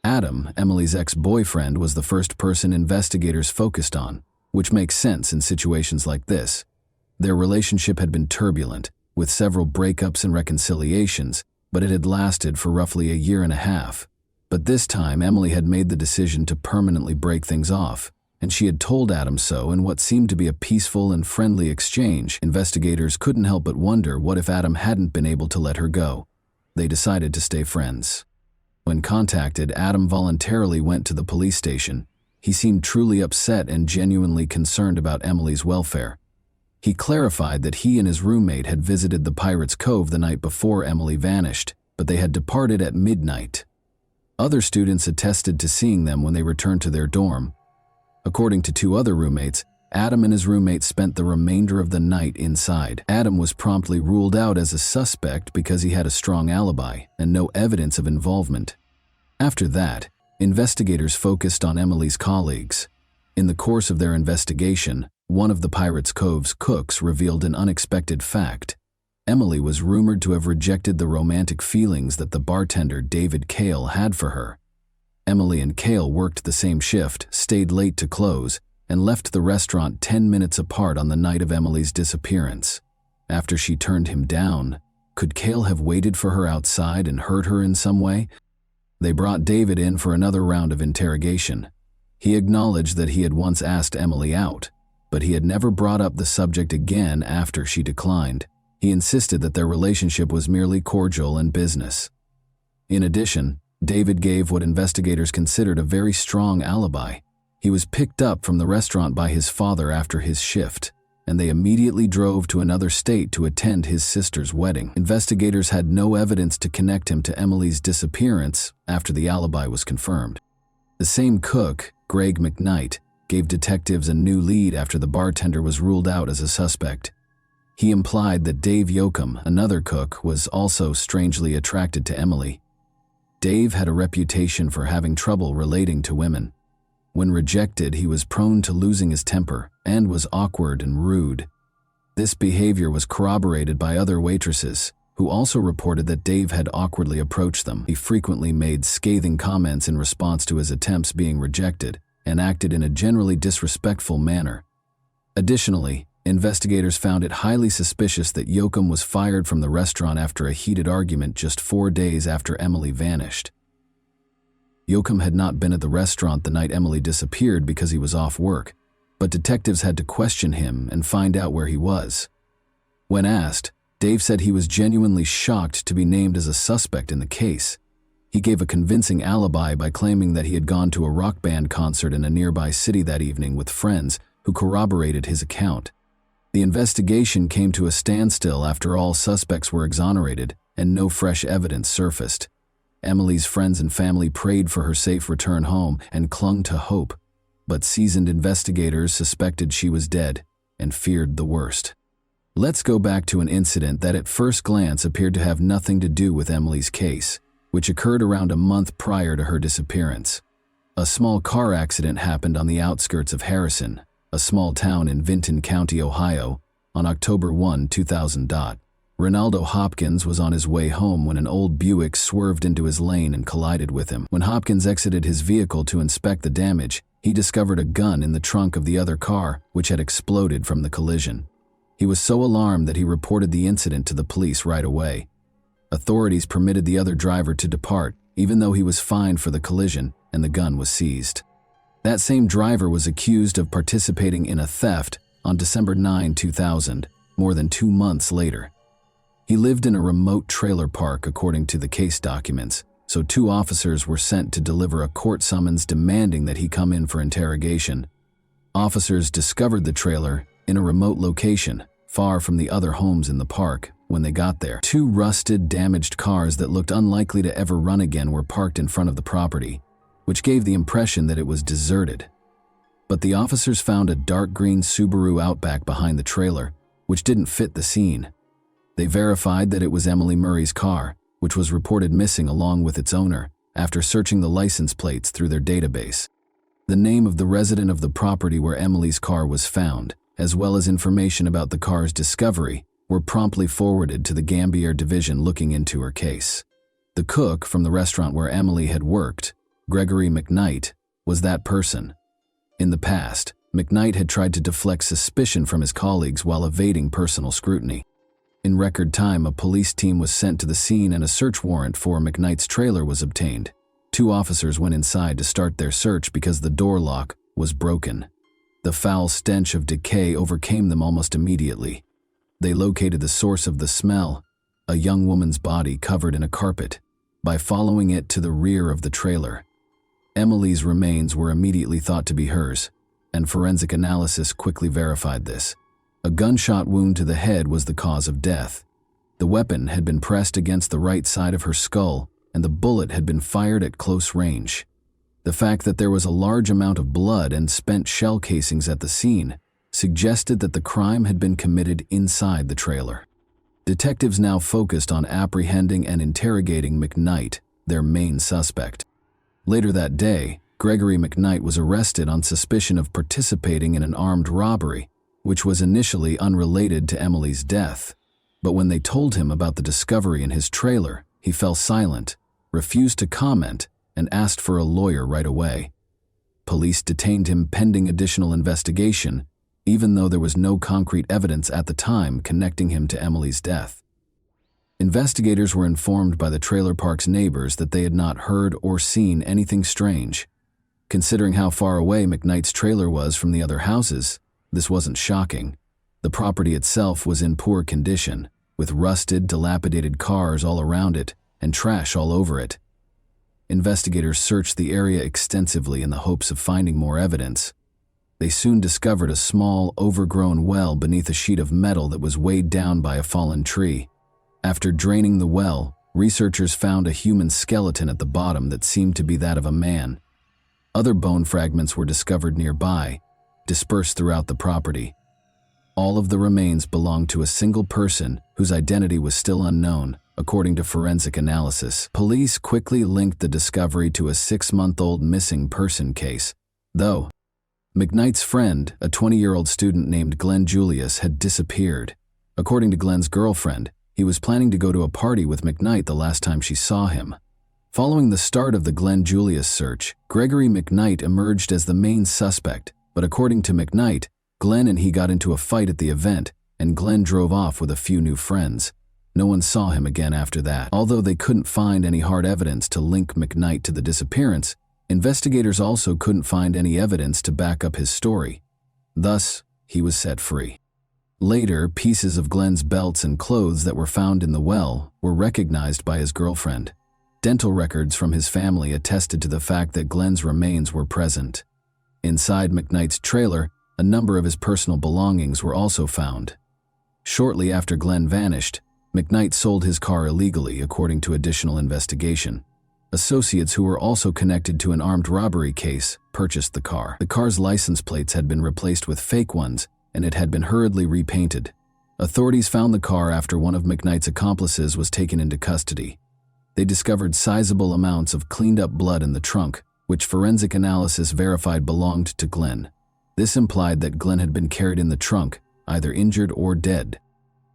Adam, Emily's ex-boyfriend, was the first person investigators focused on, which makes sense in situations like this. Their relationship had been turbulent, with several breakups and reconciliations, but it had lasted for roughly a year and a half. But this time, Emily had made the decision to permanently break things off, and she had told Adam so in what seemed to be a peaceful and friendly exchange. Investigators couldn't help but wonder what if Adam hadn't been able to let her go. They decided to stay friends. When contacted, Adam voluntarily went to the police station. He seemed truly upset and genuinely concerned about Emily's welfare. He clarified that he and his roommate had visited the Pirates Cove the night before Emily vanished, but they had departed at midnight. Other students attested to seeing them when they returned to their dorm. According to 2 other roommates, Adam and his roommate spent the remainder of the night inside. Adam was promptly ruled out as a suspect because he had a strong alibi and no evidence of involvement. After that, investigators focused on Emily's colleagues. In the course of their investigation, one of the Pirates Cove's cooks revealed an unexpected fact. Emily was rumored to have rejected the romantic feelings that the bartender David Kale had for her. Emily and Kale worked the same shift, stayed late to close, and left the restaurant 10 minutes apart on the night of Emily's disappearance. After she turned him down, could Kale have waited for her outside and hurt her in some way? They brought David in for another round of interrogation. He acknowledged that he had once asked Emily out, but he had never brought up the subject again after she declined. He insisted that their relationship was merely cordial and business. In addition, David gave what investigators considered a very strong alibi. He was picked up from the restaurant by his father after his shift, and they immediately drove to another state to attend his sister's wedding. Investigators had no evidence to connect him to Emily's disappearance after the alibi was confirmed. The same cook, Greg McKnight, gave detectives a new lead after the bartender was ruled out as a suspect. He implied that Dave Yoakum, another cook, was also strangely attracted to Emily. Dave had a reputation for having trouble relating to women. When rejected, he was prone to losing his temper and was awkward and rude. This behavior was corroborated by other waitresses, who also reported that Dave had awkwardly approached them. He frequently made scathing comments in response to his attempts being rejected and acted in a generally disrespectful manner. Additionally, investigators found it highly suspicious that Yoakum was fired from the restaurant after a heated argument just 4 days after Emily vanished. Yoakum had not been at the restaurant the night Emily disappeared because he was off work, but detectives had to question him and find out where he was. When asked, Dave said he was genuinely shocked to be named as a suspect in the case. He gave a convincing alibi by claiming that he had gone to a rock band concert in a nearby city that evening with friends who corroborated his account. The investigation came to a standstill after all suspects were exonerated and no fresh evidence surfaced. Emily's friends and family prayed for her safe return home and clung to hope, but seasoned investigators suspected she was dead and feared the worst. Let's go back to an incident that at first glance appeared to have nothing to do with Emily's case, which occurred around a month prior to her disappearance. A small car accident happened on the outskirts of Harrison, a small town in Vinton County, Ohio, on October 1, 2000. Ronaldo Hopkins was on his way home when an old Buick swerved into his lane and collided with him. When Hopkins exited his vehicle to inspect the damage, he discovered a gun in the trunk of the other car, which had exploded from the collision. He was so alarmed that he reported the incident to the police right away. Authorities permitted the other driver to depart, even though he was fined for the collision, and the gun was seized. That same driver was accused of participating in a theft on December 9, 2000, more than 2 months later. He lived in a remote trailer park according to the case documents, so 2 officers were sent to deliver a court summons demanding that he come in for interrogation. Officers discovered the trailer in a remote location, far from the other homes in the park. When they got there, 2 rusted, damaged cars that looked unlikely to ever run again were parked in front of the property, which gave the impression that it was deserted. But the officers found a dark green Subaru Outback behind the trailer, which didn't fit the scene. They verified that it was Emily Murray's car, which was reported missing along with its owner, after searching the license plates through their database. The name of the resident of the property where Emily's car was found, as well as information about the car's discovery, were promptly forwarded to the Gambier division looking into her case. The cook from the restaurant where Emily had worked, Gregory McKnight, was that person. In the past, McKnight had tried to deflect suspicion from his colleagues while evading personal scrutiny. In record time, a police team was sent to the scene and a search warrant for McKnight's trailer was obtained. 2 officers went inside to start their search because the door lock was broken. The foul stench of decay overcame them almost immediately. They located the source of the smell, a young woman's body covered in a carpet, by following it to the rear of the trailer. Emily's remains were immediately thought to be hers, and forensic analysis quickly verified this. A gunshot wound to the head was the cause of death. The weapon had been pressed against the right side of her skull, and the bullet had been fired at close range. The fact that there was a large amount of blood and spent shell casings at the scene suggested that the crime had been committed inside the trailer. Detectives now focused on apprehending and interrogating McKnight, their main suspect. Later that day, Gregory McKnight was arrested on suspicion of participating in an armed robbery, which was initially unrelated to Emily's death. But when they told him about the discovery in his trailer, he fell silent, refused to comment, and asked for a lawyer right away. Police detained him pending additional investigation, even though there was no concrete evidence at the time connecting him to Emily's death. Investigators were informed by the trailer park's neighbors that they had not heard or seen anything strange. Considering how far away McKnight's trailer was from the other houses, this wasn't shocking. The property itself was in poor condition, with rusted, dilapidated cars all around it and trash all over it. Investigators searched the area extensively in the hopes of finding more evidence. They soon discovered a small, overgrown well beneath a sheet of metal that was weighed down by a fallen tree. After draining the well, researchers found a human skeleton at the bottom that seemed to be that of a man. Other bone fragments were discovered nearby, dispersed throughout the property. All of the remains belonged to a single person whose identity was still unknown, according to forensic analysis. Police quickly linked the discovery to a 6-month-old missing person case, though McKnight's friend, a 20-year-old student named Glenn Julius, had disappeared. According to Glenn's girlfriend, He was planning to go to a party with McKnight the last time she saw him. Following the start of the Glenn Julius search, Gregory McKnight emerged as the main suspect, but according to McKnight, Glenn and he got into a fight at the event, and Glenn drove off with a few new friends. No one saw him again after that. Although they couldn't find any hard evidence to link McKnight to the disappearance, investigators also couldn't find any evidence to back up his story. Thus, he was set free. Later, pieces of Glenn's belts and clothes that were found in the well were recognized by his girlfriend. Dental records from his family attested to the fact that Glenn's remains were present. Inside McKnight's trailer, a number of his personal belongings were also found. Shortly after Glenn vanished, McKnight sold his car illegally, according to additional investigation. Associates who were also connected to an armed robbery case purchased the car. The car's license plates had been replaced with fake ones, and it had been hurriedly repainted. Authorities found the car after one of McKnight's accomplices was taken into custody. They discovered sizable amounts of cleaned-up blood in the trunk, which forensic analysis verified belonged to Glenn. This implied that Glenn had been carried in the trunk, either injured or dead.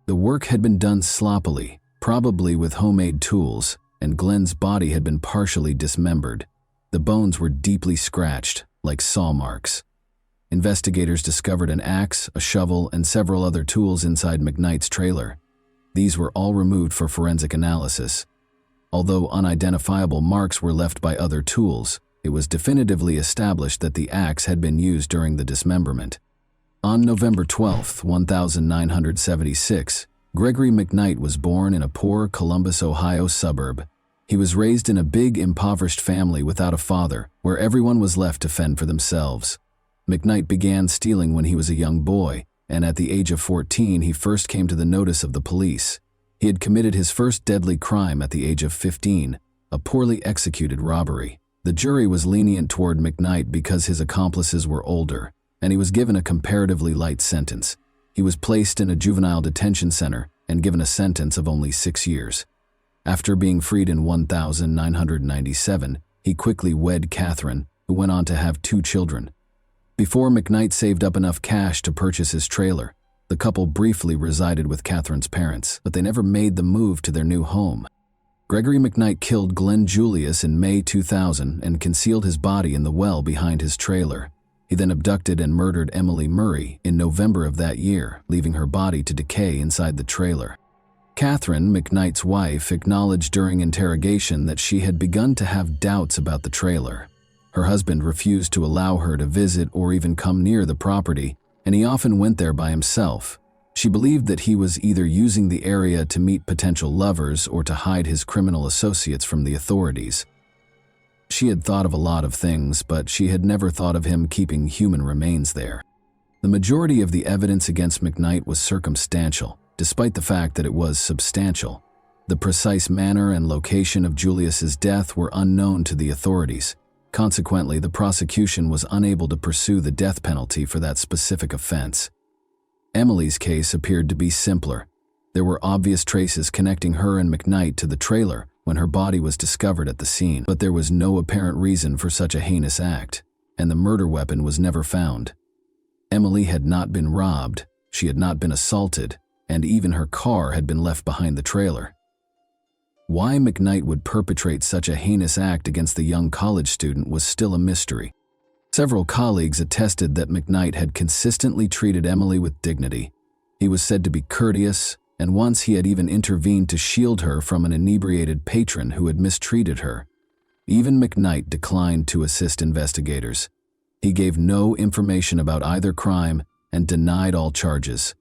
The work had been done sloppily, probably with homemade tools, and Glenn's body had been partially dismembered. The bones were deeply scratched, like saw marks. Investigators discovered an axe, a shovel, and several other tools inside McKnight's trailer. These were all removed for forensic analysis. Although unidentifiable marks were left by other tools, it was definitively established that the axe had been used during the dismemberment. On November 12, 1976, Gregory McKnight was born in a poor Columbus, Ohio suburb. He was raised in a big, impoverished family without a father, where everyone was left to fend for themselves. McKnight began stealing when he was a young boy, and at the age of 14 he first came to the notice of the police. He had committed his first deadly crime at the age of 15, a poorly executed robbery. The jury was lenient toward McKnight because his accomplices were older, and he was given a comparatively light sentence. He was placed in a juvenile detention center and given a sentence of only 6 years. After being freed in 1997, he quickly wed Catherine, who went on to have 2 children. Before McKnight saved up enough cash to purchase his trailer, the couple briefly resided with Catherine's parents, but they never made the move to their new home. Gregory McKnight killed Glenn Julius in May 2000 and concealed his body in the well behind his trailer. He then abducted and murdered Emily Murray in November of that year, leaving her body to decay inside the trailer. Catherine, McKnight's wife, acknowledged during interrogation that she had begun to have doubts about the trailer. Her husband refused to allow her to visit or even come near the property, and he often went there by himself. She believed that he was either using the area to meet potential lovers or to hide his criminal associates from the authorities. She had thought of a lot of things, but she had never thought of him keeping human remains there. The majority of the evidence against McKnight was circumstantial, despite the fact that it was substantial. The precise manner and location of Julius's death were unknown to the authorities. Consequently, the prosecution was unable to pursue the death penalty for that specific offense. Emily's case appeared to be simpler. There were obvious traces connecting her and McKnight to the trailer when her body was discovered at the scene, but there was no apparent reason for such a heinous act, and the murder weapon was never found. Emily had not been robbed, she had not been assaulted, and even her car had been left behind the trailer. Why McKnight would perpetrate such a heinous act against the young college student was still a mystery. Several colleagues attested that McKnight had consistently treated Emily with dignity. He was said to be courteous, and once he had even intervened to shield her from an inebriated patron who had mistreated her. Even McKnight declined to assist investigators. He gave no information about either crime and denied all charges.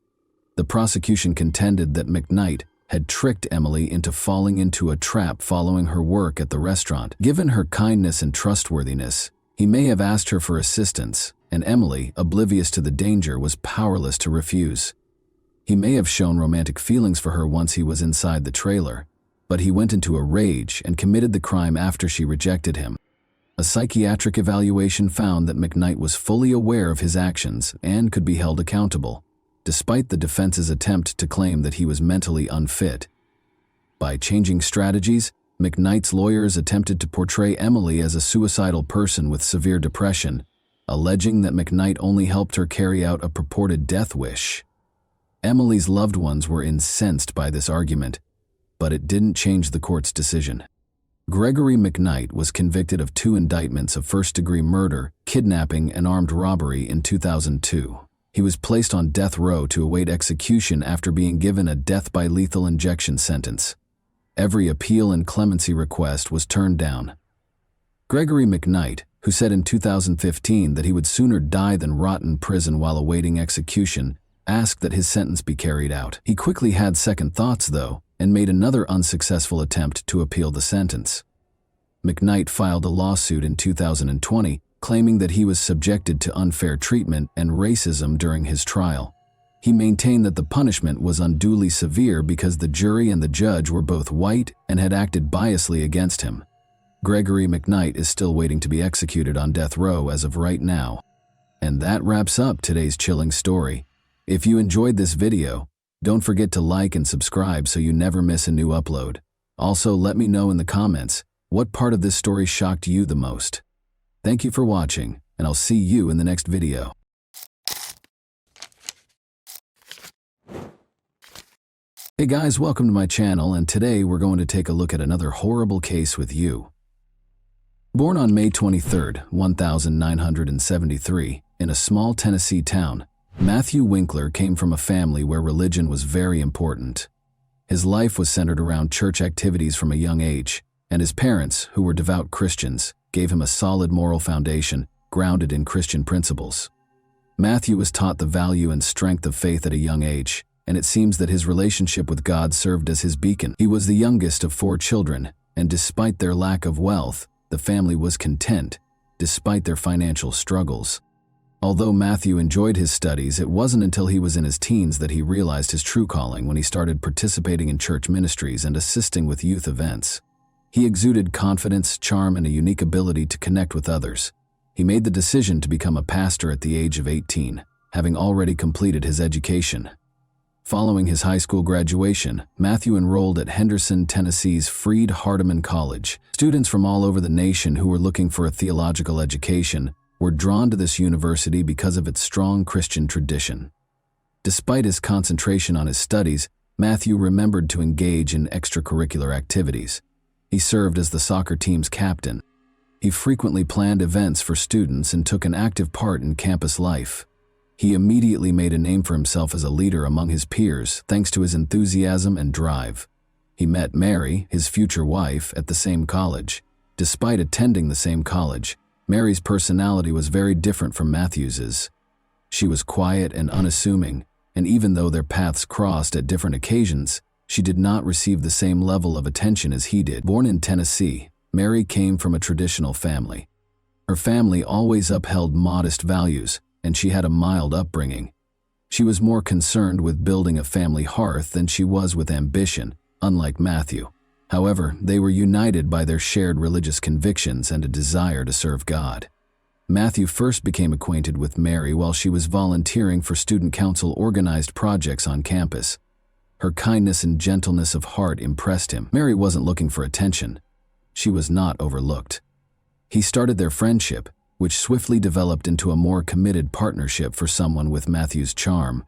The prosecution contended that McKnight had tricked Emily into falling into a trap following her work at the restaurant. Given her kindness and trustworthiness, he may have asked her for assistance, and Emily, oblivious to the danger, was powerless to refuse. He may have shown romantic feelings for her once he was inside the trailer, but he went into a rage and committed the crime after she rejected him. A psychiatric evaluation found that McKnight was fully aware of his actions and could be held accountable, despite the defense's attempt to claim that he was mentally unfit. By changing strategies, McKnight's lawyers attempted to portray Emily as a suicidal person with severe depression, alleging that McKnight only helped her carry out a purported death wish. Emily's loved ones were incensed by this argument, but it didn't change the court's decision. Gregory McKnight was convicted of 2 indictments of first-degree murder, kidnapping, and armed robbery in 2002. He was placed on death row to await execution after being given a death by lethal injection sentence. Every appeal and clemency request was turned down. Gregory McKnight, who said in 2015 that he would sooner die than rot in prison while awaiting execution, asked that his sentence be carried out. He quickly had second thoughts, though, and made another unsuccessful attempt to appeal the sentence. McKnight filed a lawsuit in 2020, claiming that he was subjected to unfair treatment and racism during his trial. He maintained that the punishment was unduly severe because the jury and the judge were both white and had acted biasly against him. Gregory McKnight is still waiting to be executed on death row as of right now. And that wraps up today's chilling story. If you enjoyed this video, don't forget to like and subscribe so you never miss a new upload. Also, let me know in the comments what part of this story shocked you the most. Thank you for watching, and I'll see you in the next video. Hey guys, welcome to my channel, and today we're going to take a look at another horrible case with you. Born on May 23, 1973, in a small Tennessee town, Matthew Winkler came from a family where religion was very important. His life was centered around church activities from a young age, and his parents, who were devout Christians, gave him a solid moral foundation grounded in Christian principles. Matthew was taught the value and strength of faith at a young age, and it seems that his relationship with God served as his beacon. He was the youngest of 4 children, and despite their lack of wealth, the family was content, despite their financial struggles. Although Matthew enjoyed his studies, it wasn't until he was in his teens that he realized his true calling when he started participating in church ministries and assisting with youth events. He exuded confidence, charm, and a unique ability to connect with others. He made the decision to become a pastor at the age of 18, having already completed his education. Following his high school graduation, Matthew enrolled at Henderson, Tennessee's Freed-Hardeman College. Students from all over the nation who were looking for a theological education were drawn to this university because of its strong Christian tradition. Despite his concentration on his studies, Matthew remembered to engage in extracurricular activities. He served as the soccer team's captain. He frequently planned events for students and took an active part in campus life. He immediately made a name for himself as a leader among his peers thanks to his enthusiasm and drive. He met Mary, his future wife, at the same college. Despite attending the same college, Mary's personality was very different from Matthew's. She was quiet and unassuming, and even though their paths crossed at different occasions, she did not receive the same level of attention as he did. Born in Tennessee, Mary came from a traditional family. Her family always upheld modest values, and she had a mild upbringing. She was more concerned with building a family hearth than she was with ambition, unlike Matthew. However, they were united by their shared religious convictions and a desire to serve God. Matthew first became acquainted with Mary while she was volunteering for student council-organized projects on campus. Her kindness and gentleness of heart impressed him. Mary wasn't looking for attention. She was not overlooked. He started their friendship, which swiftly developed into a more committed partnership for someone with Matthew's charm.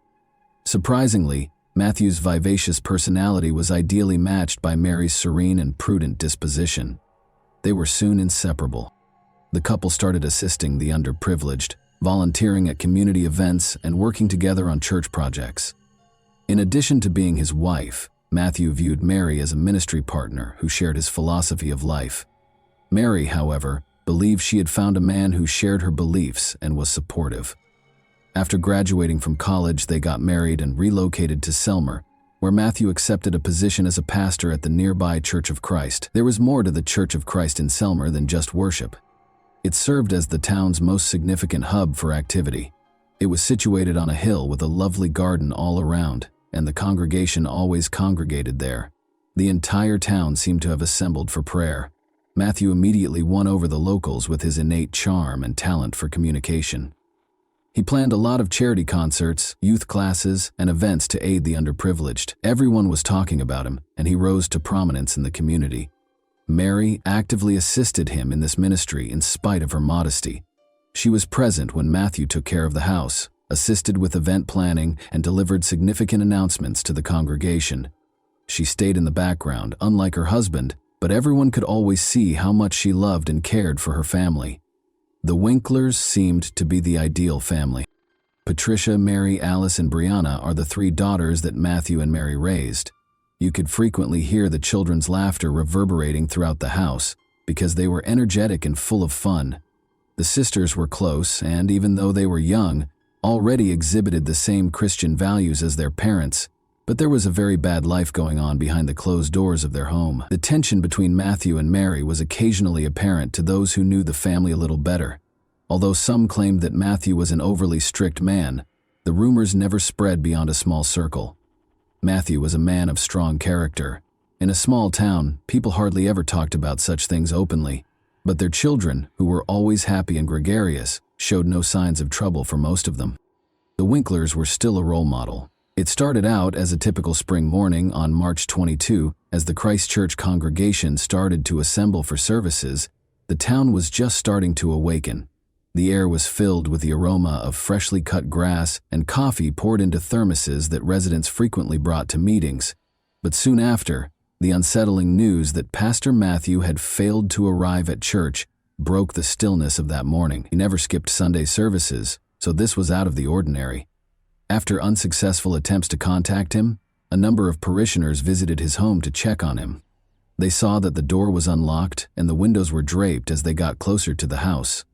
Surprisingly, Matthew's vivacious personality was ideally matched by Mary's serene and prudent disposition. They were soon inseparable. The couple started assisting the underprivileged, volunteering at community events, and working together on church projects. In addition to being his wife, Matthew viewed Mary as a ministry partner who shared his philosophy of life. Mary, however, believed she had found a man who shared her beliefs and was supportive. After graduating from college, they got married and relocated to Selmer, where Matthew accepted a position as a pastor at the nearby Church of Christ. There was more to the Church of Christ in Selmer than just worship. It served as the town's most significant hub for activity. It was situated on a hill with a lovely garden all around, and the congregation always congregated there. The entire town seemed to have assembled for prayer. Matthew immediately won over the locals with his innate charm and talent for communication. He planned a lot of charity concerts, youth classes, and events to aid the underprivileged. Everyone was talking about him, and he rose to prominence in the community. Mary actively assisted him in this ministry in spite of her modesty. She was present when Matthew took care of the house, assisted with event planning, and delivered significant announcements to the congregation. She stayed in the background, unlike her husband, but everyone could always see how much she loved and cared for her family. The Winklers seemed to be the ideal family. Patricia, Mary, Alice, and Brianna are the three daughters that Matthew and Mary raised. You could frequently hear the children's laughter reverberating throughout the house because they were energetic and full of fun. The sisters were close, and even though they were young, already exhibited the same Christian values as their parents, but there was a very bad life going on behind the closed doors of their home. The tension between Matthew and Mary was occasionally apparent to those who knew the family a little better. Although some claimed that Matthew was an overly strict man, the rumors never spread beyond a small circle. Matthew was a man of strong character. In a small town, people hardly ever talked about such things openly, but their children, who were always happy and gregarious, showed no signs of trouble for most of them. The Winklers were still a role model. It started out as a typical spring morning on March 22, as the Christchurch congregation started to assemble for services. The town was just starting to awaken. The air was filled with the aroma of freshly cut grass and coffee poured into thermoses that residents frequently brought to meetings. But soon after, the unsettling news that Pastor Matthew had failed to arrive at church broke the stillness of that morning. He never skipped Sunday services, so this was out of the ordinary. After unsuccessful attempts to contact him, a number of parishioners visited his home to check on him. They saw that the door was unlocked and the windows were draped as they got closer to the house.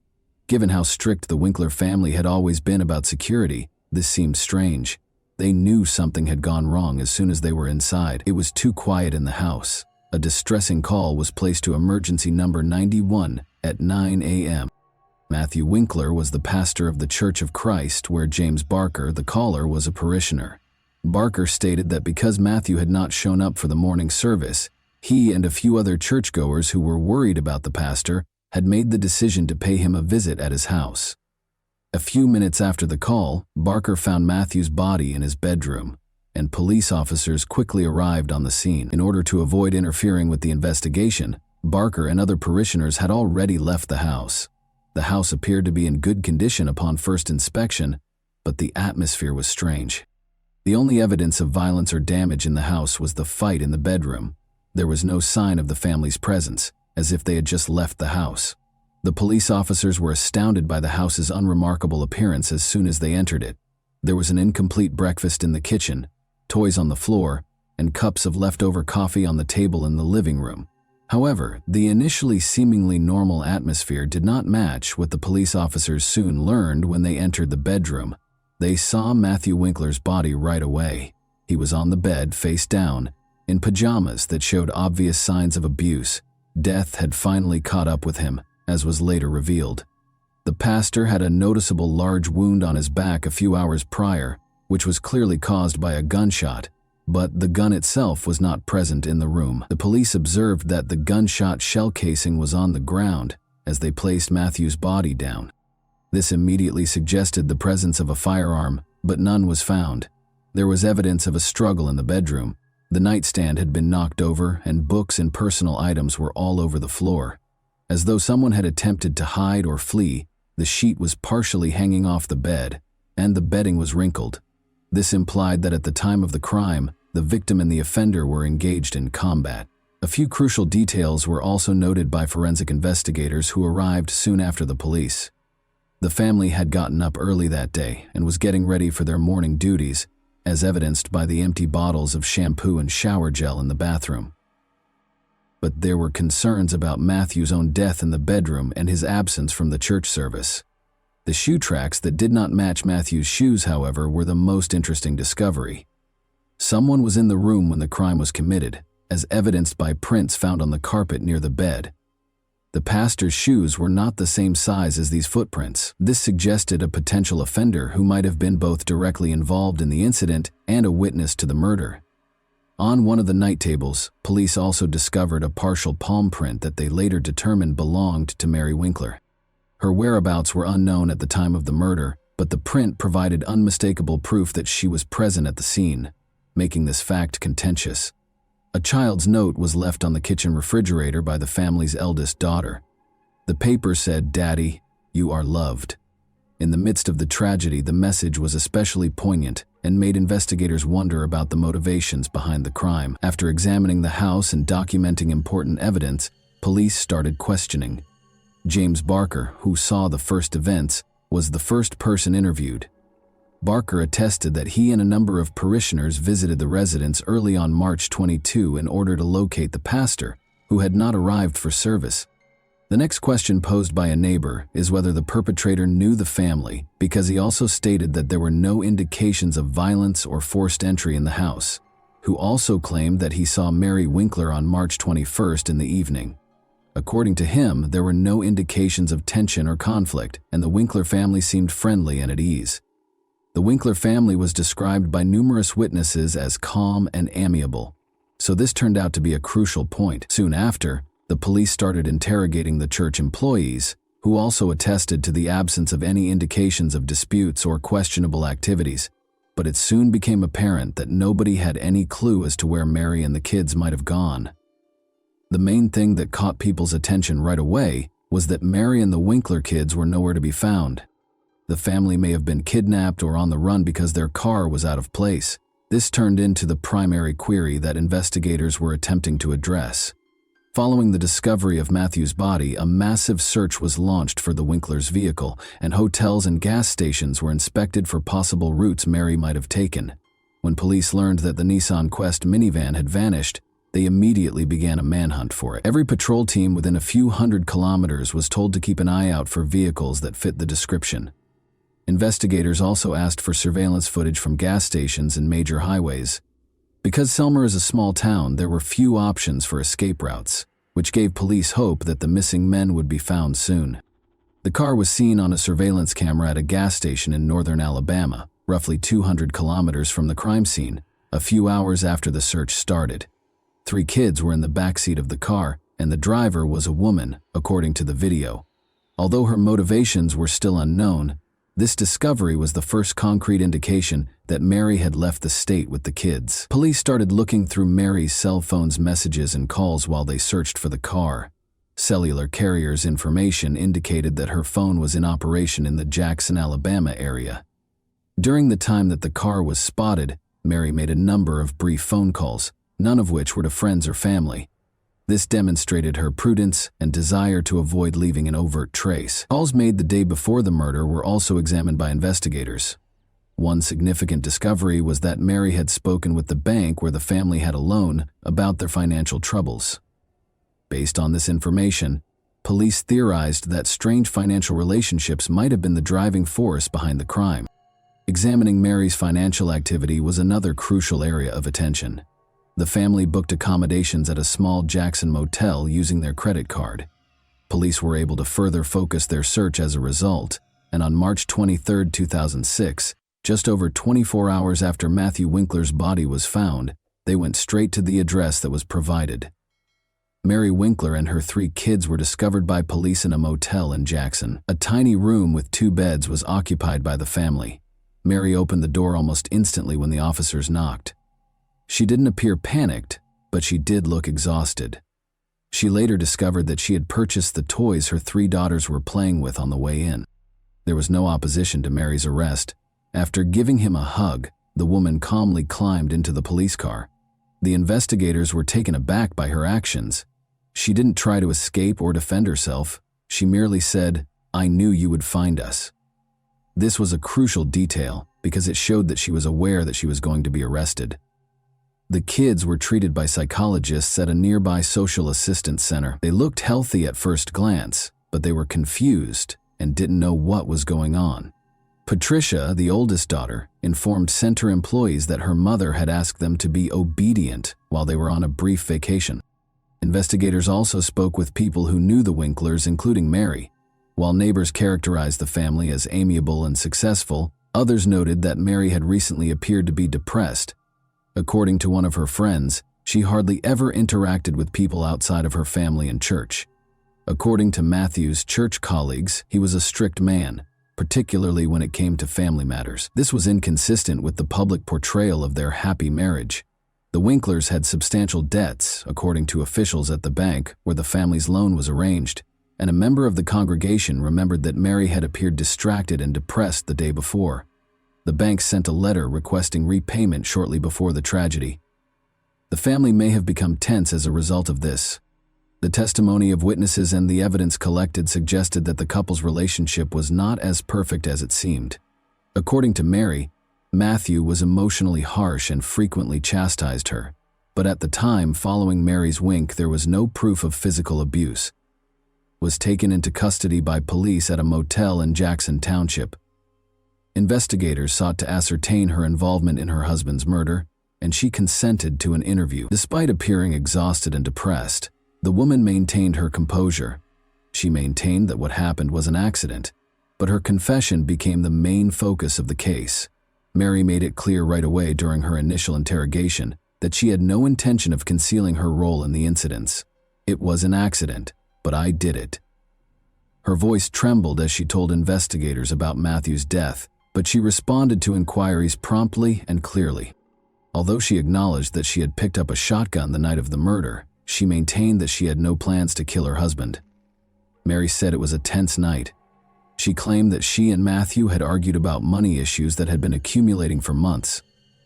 Given how strict the Winkler family had always been about security, this seemed strange. They knew something had gone wrong as soon as they were inside. It was too quiet in the house. A distressing call was placed to emergency number 91 at 9 a.m. Matthew Winkler was the pastor of the Church of Christ, where James Barker, the caller, was a parishioner. Barker stated that because Matthew had not shown up for the morning service, he and a few other churchgoers who were worried about the pastor had made the decision to pay him a visit at his house. A few minutes after the call, Barker found Matthew's body in his bedroom, and police officers quickly arrived on the scene. In order to avoid interfering with the investigation, Barker and other parishioners had already left the house. The house appeared to be in good condition upon first inspection, but the atmosphere was strange. The only evidence of violence or damage in the house was the fight in the bedroom. There was no sign of the family's presence, as if they had just left the house. The police officers were astounded by the house's unremarkable appearance as soon as they entered it. There was an incomplete breakfast in the kitchen, toys on the floor, and cups of leftover coffee on the table in the living room. However, the initially seemingly normal atmosphere did not match what the police officers soon learned when they entered the bedroom. They saw Matthew Winkler's body right away. He was on the bed, face down, in pajamas that showed obvious signs of abuse. Death had finally caught up with him, as was later revealed. The pastor had a noticeable large wound on his back a few hours prior, which was clearly caused by a gunshot, but the gun itself was not present in the room. The police observed that the gunshot shell casing was on the ground as they placed Matthew's body down. This immediately suggested the presence of a firearm, but none was found. There was evidence of a struggle in the bedroom. The nightstand had been knocked over, and books and personal items were all over the floor. As though someone had attempted to hide or flee, the sheet was partially hanging off the bed, and the bedding was wrinkled. This implied that at the time of the crime, the victim and the offender were engaged in combat. A few crucial details were also noted by forensic investigators who arrived soon after the police. The family had gotten up early that day and was getting ready for their morning duties, as evidenced by the empty bottles of shampoo and shower gel in the bathroom. But there were concerns about Matthew's own death in the bedroom and his absence from the church service. The shoe tracks that did not match Matthew's shoes, however, were the most interesting discovery. Someone was in the room when the crime was committed, as evidenced by prints found on the carpet near the bed. The pastor's shoes were not the same size as these footprints. This suggested a potential offender who might have been both directly involved in the incident and a witness to the murder. On one of the night tables, police also discovered a partial palm print that they later determined belonged to Mary Winkler. Her whereabouts were unknown at the time of the murder, but the print provided unmistakable proof that she was present at the scene, making this fact contentious. A child's note was left on the kitchen refrigerator by the family's eldest daughter. The paper said, "Daddy, you are loved." In the midst of the tragedy, the message was especially poignant and made investigators wonder about the motivations behind the crime. After examining the house and documenting important evidence, police started questioning. James Barker, who saw the first events, was the first person interviewed. Barker attested that he and a number of parishioners visited the residence early on March 22 in order to locate the pastor, who had not arrived for service. The next question posed by a neighbor is whether the perpetrator knew the family, because he also stated that there were no indications of violence or forced entry in the house, who also claimed that he saw Mary Winkler on March 21st in the evening. According to him, there were no indications of tension or conflict, and the Winkler family seemed friendly and at ease. The Winkler family was described by numerous witnesses as calm and amiable, so this turned out to be a crucial point. Soon after, the police started interrogating the church employees, who also attested to the absence of any indications of disputes or questionable activities, but it soon became apparent that nobody had any clue as to where Mary and the kids might have gone. The main thing that caught people's attention right away was that Mary and the Winkler kids were nowhere to be found. The family may have been kidnapped or on the run because their car was out of place. This turned into the primary query that investigators were attempting to address. Following the discovery of Matthew's body, a massive search was launched for the Winkler's vehicle, and hotels and gas stations were inspected for possible routes Mary might have taken. When police learned that the Nissan Quest minivan had vanished, they immediately began a manhunt for it. Every patrol team within a few hundred kilometers was told to keep an eye out for vehicles that fit the description. Investigators also asked for surveillance footage from gas stations and major highways. Because Selmer is a small town, there were few options for escape routes, which gave police hope that the missing men would be found soon. The car was seen on a surveillance camera at a gas station in northern Alabama, roughly 200 kilometers from the crime scene, a few hours after the search started. 3 kids were in the backseat of the car, and the driver was a woman, according to the video. Although her motivations were still unknown, this discovery was the first concrete indication that Mary had left the state with the kids. Police started looking through Mary's cell phone's messages and calls while they searched for the car. Cellular carrier's information indicated that her phone was in operation in the Jackson, Alabama area. During the time that the car was spotted, Mary made a number of brief phone calls, none of which were to friends or family. This demonstrated her prudence and desire to avoid leaving an overt trace. Calls made the day before the murder were also examined by investigators. One significant discovery was that Mary had spoken with the bank where the family had a loan about their financial troubles. Based on this information, police theorized that strange financial relationships might have been the driving force behind the crime. Examining Mary's financial activity was another crucial area of attention. The family booked accommodations at a small Jackson motel using their credit card. Police were able to further focus their search as a result, and on March 23, 2006, just over 24 hours after Matthew Winkler's body was found, they went straight to the address that was provided. Mary Winkler and her 3 kids were discovered by police in a motel in Jackson. A tiny room with 2 beds was occupied by the family. Mary opened the door almost instantly when the officers knocked. She didn't appear panicked, but she did look exhausted. She later discovered that she had purchased the toys her 3 daughters were playing with on the way in. There was no opposition to Mary's arrest. After giving him a hug, the woman calmly climbed into the police car. The investigators were taken aback by her actions. She didn't try to escape or defend herself. She merely said, "I knew you would find us." This was a crucial detail because it showed that she was aware that she was going to be arrested. The kids were treated by psychologists at a nearby social assistance center. They looked healthy at first glance, but they were confused and didn't know what was going on. Patricia, the oldest daughter, informed center employees that her mother had asked them to be obedient while they were on a brief vacation. Investigators also spoke with people who knew the Winklers, including Mary. While neighbors characterized the family as amiable and successful, others noted that Mary had recently appeared to be depressed. According to one of her friends, she hardly ever interacted with people outside of her family and church. According to Matthew's church colleagues, he was a strict man, particularly when it came to family matters. This was inconsistent with the public portrayal of their happy marriage. The Winklers had substantial debts, according to officials at the bank where the family's loan was arranged, and a member of the congregation remembered that Mary had appeared distracted and depressed the day before. The bank sent a letter requesting repayment shortly before the tragedy. The family may have become tense as a result of this. The testimony of witnesses and the evidence collected suggested that the couple's relationship was not as perfect as it seemed. According to Mary, Matthew was emotionally harsh and frequently chastised her, but at the time following Mary's wink, there was no proof of physical abuse. Was taken into custody by police at a motel in Jackson Township. Investigators sought to ascertain her involvement in her husband's murder, and she consented to an interview. Despite appearing exhausted and depressed, the woman maintained her composure. She maintained that what happened was an accident, but her confession became the main focus of the case. Mary made it clear right away during her initial interrogation that she had no intention of concealing her role in the incidents. It was an accident, but I did it. Her voice trembled as she told investigators about Matthew's death, but she responded to inquiries promptly and clearly. Although she acknowledged that she had picked up a shotgun the night of the murder, she maintained that she had no plans to kill her husband. Mary said it was a tense night. She claimed that she and Matthew had argued about money issues that had been accumulating for months.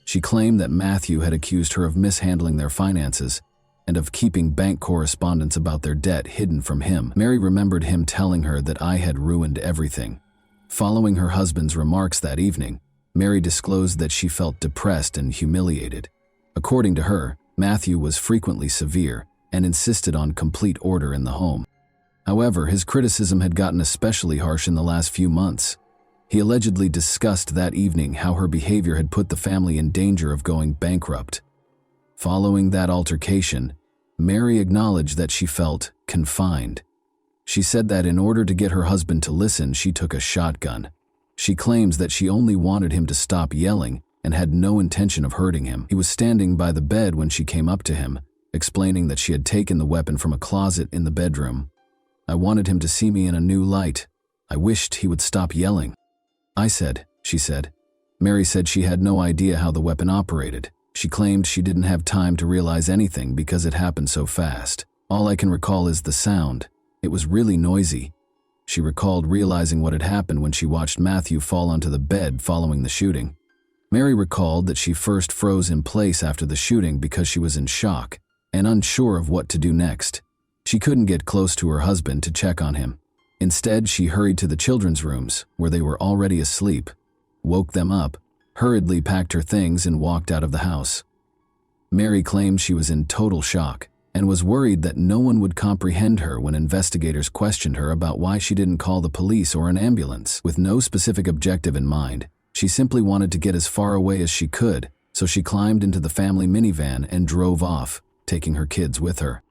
She claimed that Matthew had accused her of mishandling their finances and of keeping bank correspondence about their debt hidden from him. Mary remembered him telling her that I had ruined everything. Following her husband's remarks that evening, Mary disclosed that she felt depressed and humiliated. According to her, Matthew was frequently severe and insisted on complete order in the home. However, his criticism had gotten especially harsh in the last few months. He allegedly discussed that evening how her behavior had put the family in danger of going bankrupt. Following that altercation, Mary acknowledged that she felt confined. She said that in order to get her husband to listen, she took a shotgun. She claims that she only wanted him to stop yelling and had no intention of hurting him. He was standing by the bed when she came up to him, explaining that she had taken the weapon from a closet in the bedroom. I wanted him to see me in a new light. I wished he would stop yelling. I said, she said. Mary said she had no idea how the weapon operated. She claimed she didn't have time to realize anything because it happened so fast. All I can recall is the sound. It was really noisy. She recalled realizing what had happened when she watched Matthew fall onto the bed following the shooting. Mary recalled that she first froze in place after the shooting because she was in shock and unsure of what to do next. She couldn't get close to her husband to check on him. Instead, she hurried to the children's rooms, where they were already asleep, woke them up, hurriedly packed her things and walked out of the house. Mary claimed she was in total shock and was worried that no one would comprehend her when investigators questioned her about why she didn't call the police or an ambulance. With no specific objective in mind, she simply wanted to get as far away as she could, so she climbed into the family minivan and drove off, taking her kids with her.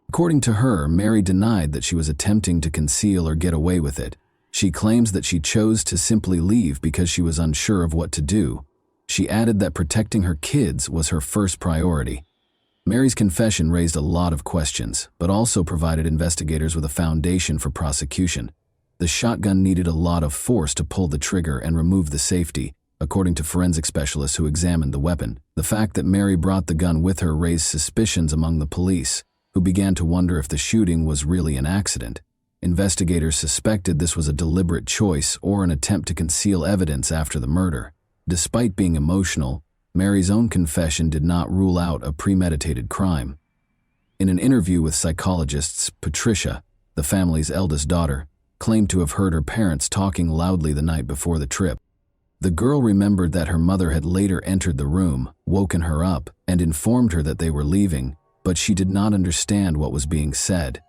According to her, Mary denied that she was attempting to conceal or get away with it. She claims that she chose to simply leave because she was unsure of what to do. She added that protecting her kids was her first priority. Mary's confession raised a lot of questions, but also provided investigators with a foundation for prosecution. The shotgun needed a lot of force to pull the trigger and remove the safety, according to forensic specialists who examined the weapon. The fact that Mary brought the gun with her raised suspicions among the police, who began to wonder if the shooting was really an accident. Investigators suspected this was a deliberate choice or an attempt to conceal evidence after the murder. Despite being emotional, Mary's own confession did not rule out a premeditated crime. In an interview with psychologists, Patricia, the family's eldest daughter, claimed to have heard her parents talking loudly the night before the trip. The girl remembered that her mother had later entered the room, woken her up, and informed her that they were leaving, but she did not understand what was being said.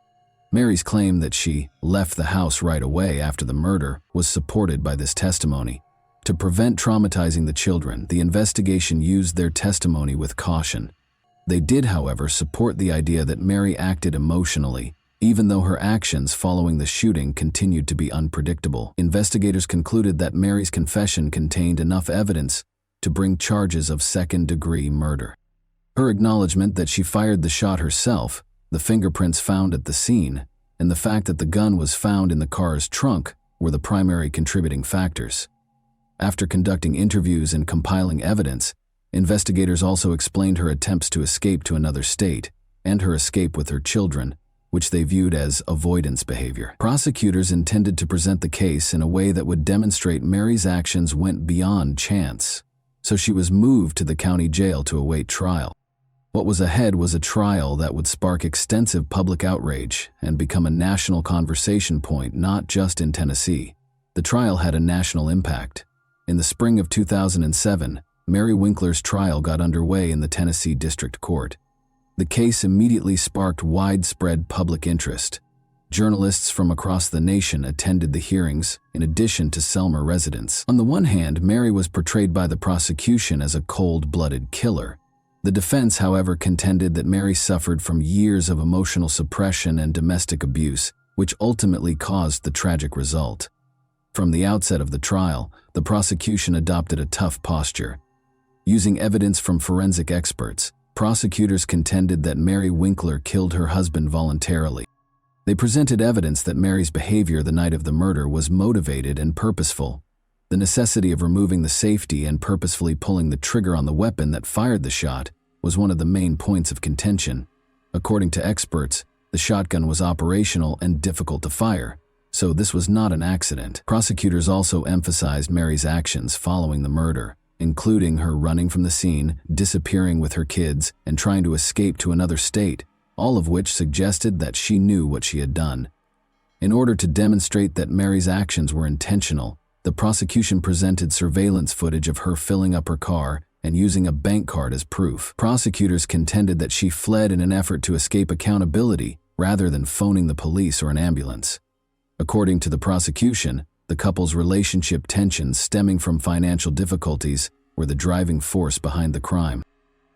Mary's claim that she left the house right away after the murder was supported by this testimony. To prevent traumatizing the children, the investigation used their testimony with caution. They did, however, support the idea that Mary acted emotionally, even though her actions following the shooting continued to be unpredictable. Investigators concluded that Mary's confession contained enough evidence to bring charges of second-degree murder. Her acknowledgement that she fired the shot herself, the fingerprints found at the scene, and the fact that the gun was found in the car's trunk were the primary contributing factors. After conducting interviews and compiling evidence, investigators also explained her attempts to escape to another state and her escape with her children, which they viewed as avoidance behavior. Prosecutors intended to present the case in a way that would demonstrate Mary's actions went beyond chance, so she was moved to the county jail to await trial. What was ahead was a trial that would spark extensive public outrage and become a national conversation point not just in Tennessee. The trial had a national impact. In the spring of 2007, Mary Winkler's trial got underway in the Tennessee District Court. The case immediately sparked widespread public interest. Journalists from across the nation attended the hearings, in addition to Selma residents. On the one hand, Mary was portrayed by the prosecution as a cold-blooded killer. The defense, however, contended that Mary suffered from years of emotional suppression and domestic abuse, which ultimately caused the tragic result. From the outset of the trial, the prosecution adopted a tough posture. Using evidence from forensic experts, prosecutors contended that Mary Winkler killed her husband voluntarily. They presented evidence that Mary's behavior the night of the murder was motivated and purposeful. The necessity of removing the safety and purposefully pulling the trigger on the weapon that fired the shot was one of the main points of contention. According to experts, the shotgun was operational and difficult to fire, so this was not an accident. Prosecutors also emphasized Mary's actions following the murder, including her running from the scene, disappearing with her kids, and trying to escape to another state, all of which suggested that she knew what she had done. In order to demonstrate that Mary's actions were intentional, the prosecution presented surveillance footage of her filling up her car and using a bank card as proof. Prosecutors contended that she fled in an effort to escape accountability rather than phoning the police or an ambulance. According to the prosecution, the couple's relationship tensions stemming from financial difficulties were the driving force behind the crime.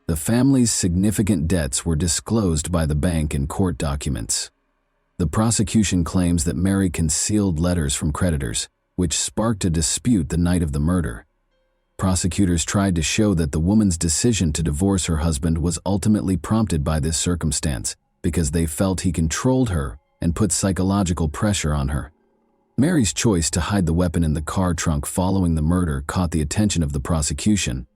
The family's significant debts were disclosed by the bank in court documents. The prosecution claims that Mary concealed letters from creditors, which sparked a dispute the night of the murder. Prosecutors tried to show that the woman's decision to divorce her husband was ultimately prompted by this circumstance because they felt he controlled her and put psychological pressure on her. Mary's choice to hide the weapon in the car trunk following the murder caught the attention of the prosecution.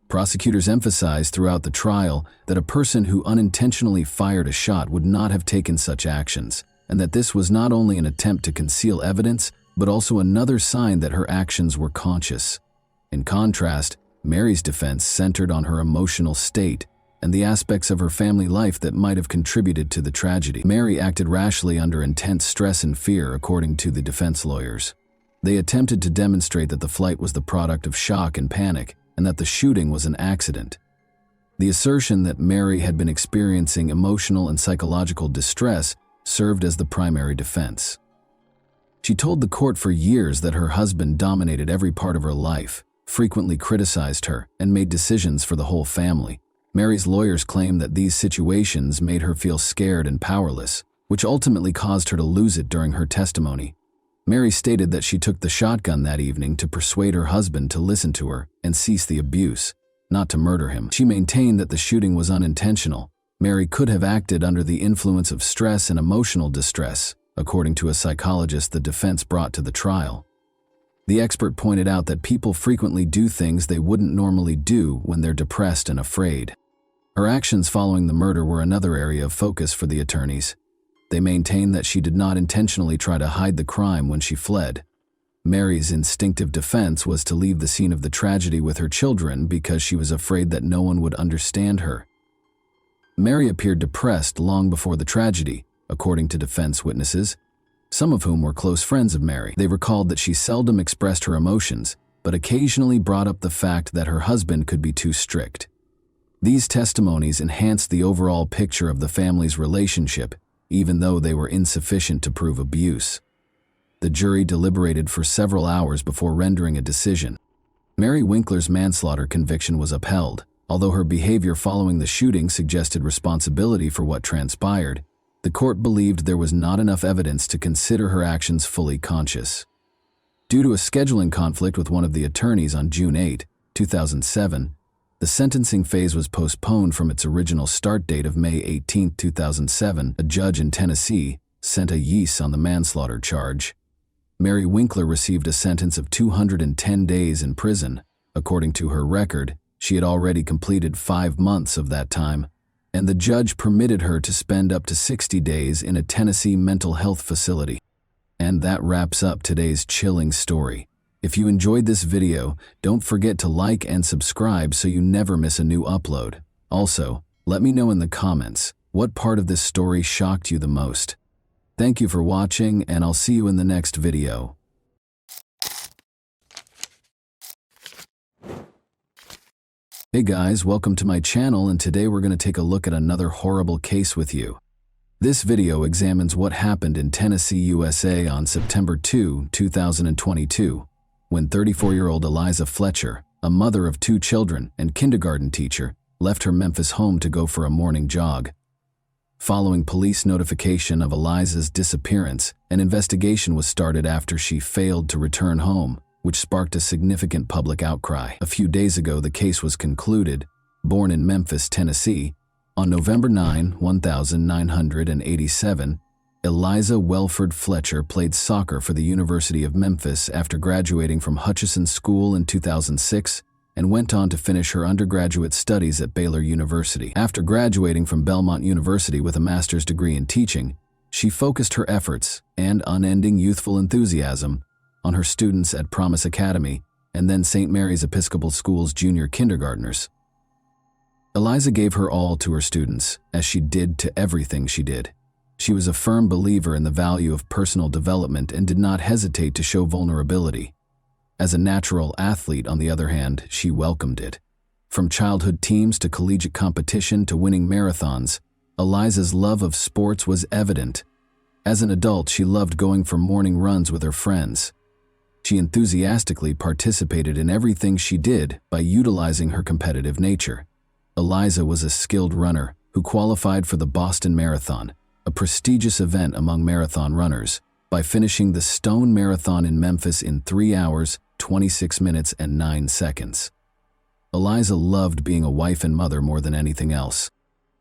Prosecutors emphasized throughout the trial that a person who unintentionally fired a shot would not have taken such actions, and that this was not only an attempt to conceal evidence, but also another sign that her actions were conscious. In contrast, Mary's defense centered on her emotional state and the aspects of her family life that might have contributed to the tragedy. Mary acted rashly under intense stress and fear, according to the defense lawyers. They attempted to demonstrate that the flight was the product of shock and panic, and that the shooting was an accident. The assertion that Mary had been experiencing emotional and psychological distress served as the primary defense. She told the court for years that her husband dominated every part of her life, frequently criticized her, and made decisions for the whole family. Mary's lawyers claimed that these situations made her feel scared and powerless, which ultimately caused her to lose it during her testimony. Mary stated that she took the shotgun that evening to persuade her husband to listen to her and cease the abuse, not to murder him. She maintained that the shooting was unintentional. Mary could have acted under the influence of stress and emotional distress, according to a psychologist the defense brought to the trial. The expert pointed out that people frequently do things they wouldn't normally do when they're depressed and afraid. Her actions following the murder were another area of focus for the attorneys. They maintained that she did not intentionally try to hide the crime when she fled. Mary's instinctive defense was to leave the scene of the tragedy with her children because she was afraid that no one would understand her. Mary appeared depressed long before the tragedy, according to defense witnesses, some of whom were close friends of Mary. They recalled that she seldom expressed her emotions, but occasionally brought up the fact that her husband could be too strict. These testimonies enhanced the overall picture of the family's relationship, even though they were insufficient to prove abuse. The jury deliberated for several hours before rendering a decision. Mary Winkler's manslaughter conviction was upheld. Although her behavior following the shooting suggested responsibility for what transpired, the court believed there was not enough evidence to consider her actions fully conscious. Due to a scheduling conflict with one of the attorneys on June 8, 2007, the sentencing phase was postponed from its original start date of May 18, 2007. A judge in Tennessee sent a yease on the manslaughter charge. Mary Winkler received a sentence of 210 days in prison. According to her record, she had already completed 5 months of that time. and the judge permitted her to spend up to 60 days in a Tennessee mental health facility. And that wraps up today's chilling story. If you enjoyed this video, don't forget to like and subscribe so you never miss a new upload. Also, let me know in the comments what part of this story shocked you the most. Thank you for watching, and I'll see you in the next video. Hey guys, welcome to my channel, and today we're going to take a look at another horrible case with you. This video examines what happened in Tennessee, USA on September 2, 2022, when 34-year-old Eliza Fletcher, a mother of 2 children and kindergarten teacher, left her Memphis home to go for a morning jog. Following police notification of Eliza's disappearance, an investigation was started after she failed to return home, which sparked a significant public outcry. A few days ago, the case was concluded. Born in Memphis, Tennessee, on November 9, 1987, Eliza Welford Fletcher played soccer for the University of Memphis after graduating from Hutchinson School in 2006 and went on to finish her undergraduate studies at Baylor University. After graduating from Belmont University with a master's degree in teaching, she focused her efforts and unending youthful enthusiasm on her students at Promise Academy and then St. Mary's Episcopal School's junior kindergartners. Eliza gave her all to her students, as she did to everything she did. She was a firm believer in the value of personal development and did not hesitate to show vulnerability. As a natural athlete, on the other hand, she welcomed it. From childhood teams to collegiate competition to winning marathons, Eliza's love of sports was evident. As an adult, she loved going for morning runs with her friends. She enthusiastically participated in everything she did by utilizing her competitive nature. Eliza was a skilled runner who qualified for the Boston Marathon, a prestigious event among marathon runners, by finishing the Stone Marathon in Memphis in 3 hours, 26 minutes, and 9 seconds. Eliza loved being a wife and mother more than anything else.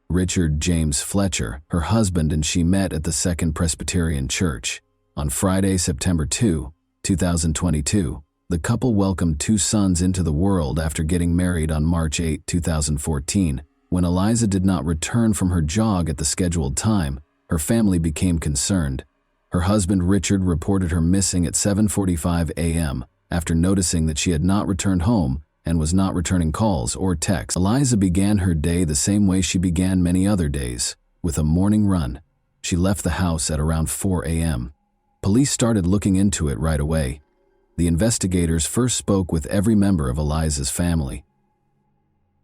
Richard James Fletcher, her husband, and she met at the Second Presbyterian Church. On Friday, September 2, 2022, the couple welcomed 2 sons into the world after getting married on March 8, 2014. When Eliza did not return from her jog at the scheduled time, her family became concerned. Her husband Richard reported her missing at 7:45 a.m. after noticing that she had not returned home and was not returning calls or texts. Eliza began her day the same way she began many other days, with a morning run. She left the house at around 4 a.m. Police started looking into it right away. The investigators first spoke with every member of Eliza's family.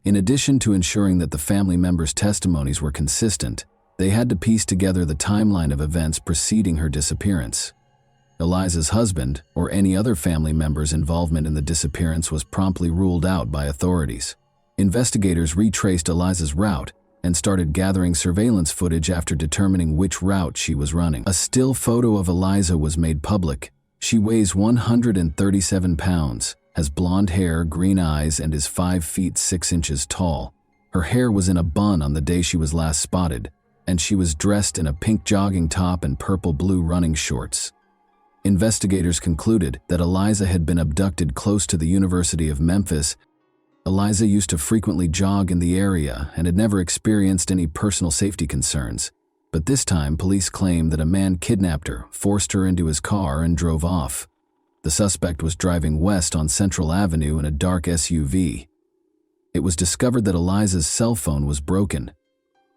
In addition to ensuring that the family members' testimonies were consistent, they had to piece together the timeline of events preceding her disappearance. Eliza's husband, or any other family member's involvement in the disappearance, was promptly ruled out by authorities. Investigators retraced Eliza's route and started gathering surveillance footage after determining which route she was running. A still photo of Eliza was made public. She weighs 137 pounds, has blonde hair, green eyes, and is 5 feet 6 inches tall. Her hair was in a bun on the day she was last spotted, and she was dressed in a pink jogging top and purple-blue running shorts. Investigators concluded that Eliza had been abducted close to the University of Memphis. Eliza used to frequently jog in the area and had never experienced any personal safety concerns. But this time, police claimed that a man kidnapped her, forced her into his car, and drove off. The suspect was driving west on Central Avenue in a dark SUV. It was discovered that Eliza's cell phone was broken.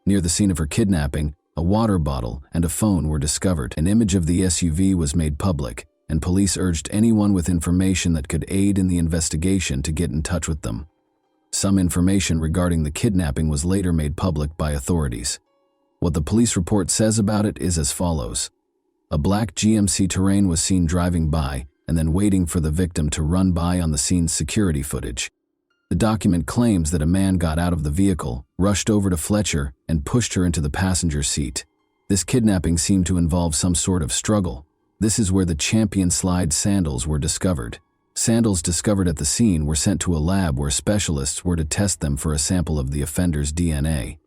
Near the scene of her kidnapping, a water bottle and a phone were discovered. An image of the SUV was made public, and police urged anyone with information that could aid in the investigation to get in touch with them. Some information regarding the kidnapping was later made public by authorities. What the police report says about it is as follows. A black GMC Terrain was seen driving by and then waiting for the victim to run by on the scene's security footage. The document claims that a man got out of the vehicle, rushed over to Fletcher, and pushed her into the passenger seat. This kidnapping seemed to involve some sort of struggle. This is where the Champion Slide sandals were discovered. Sandals discovered at the scene were sent to a lab where specialists were to test them for a sample of the offender's DNA.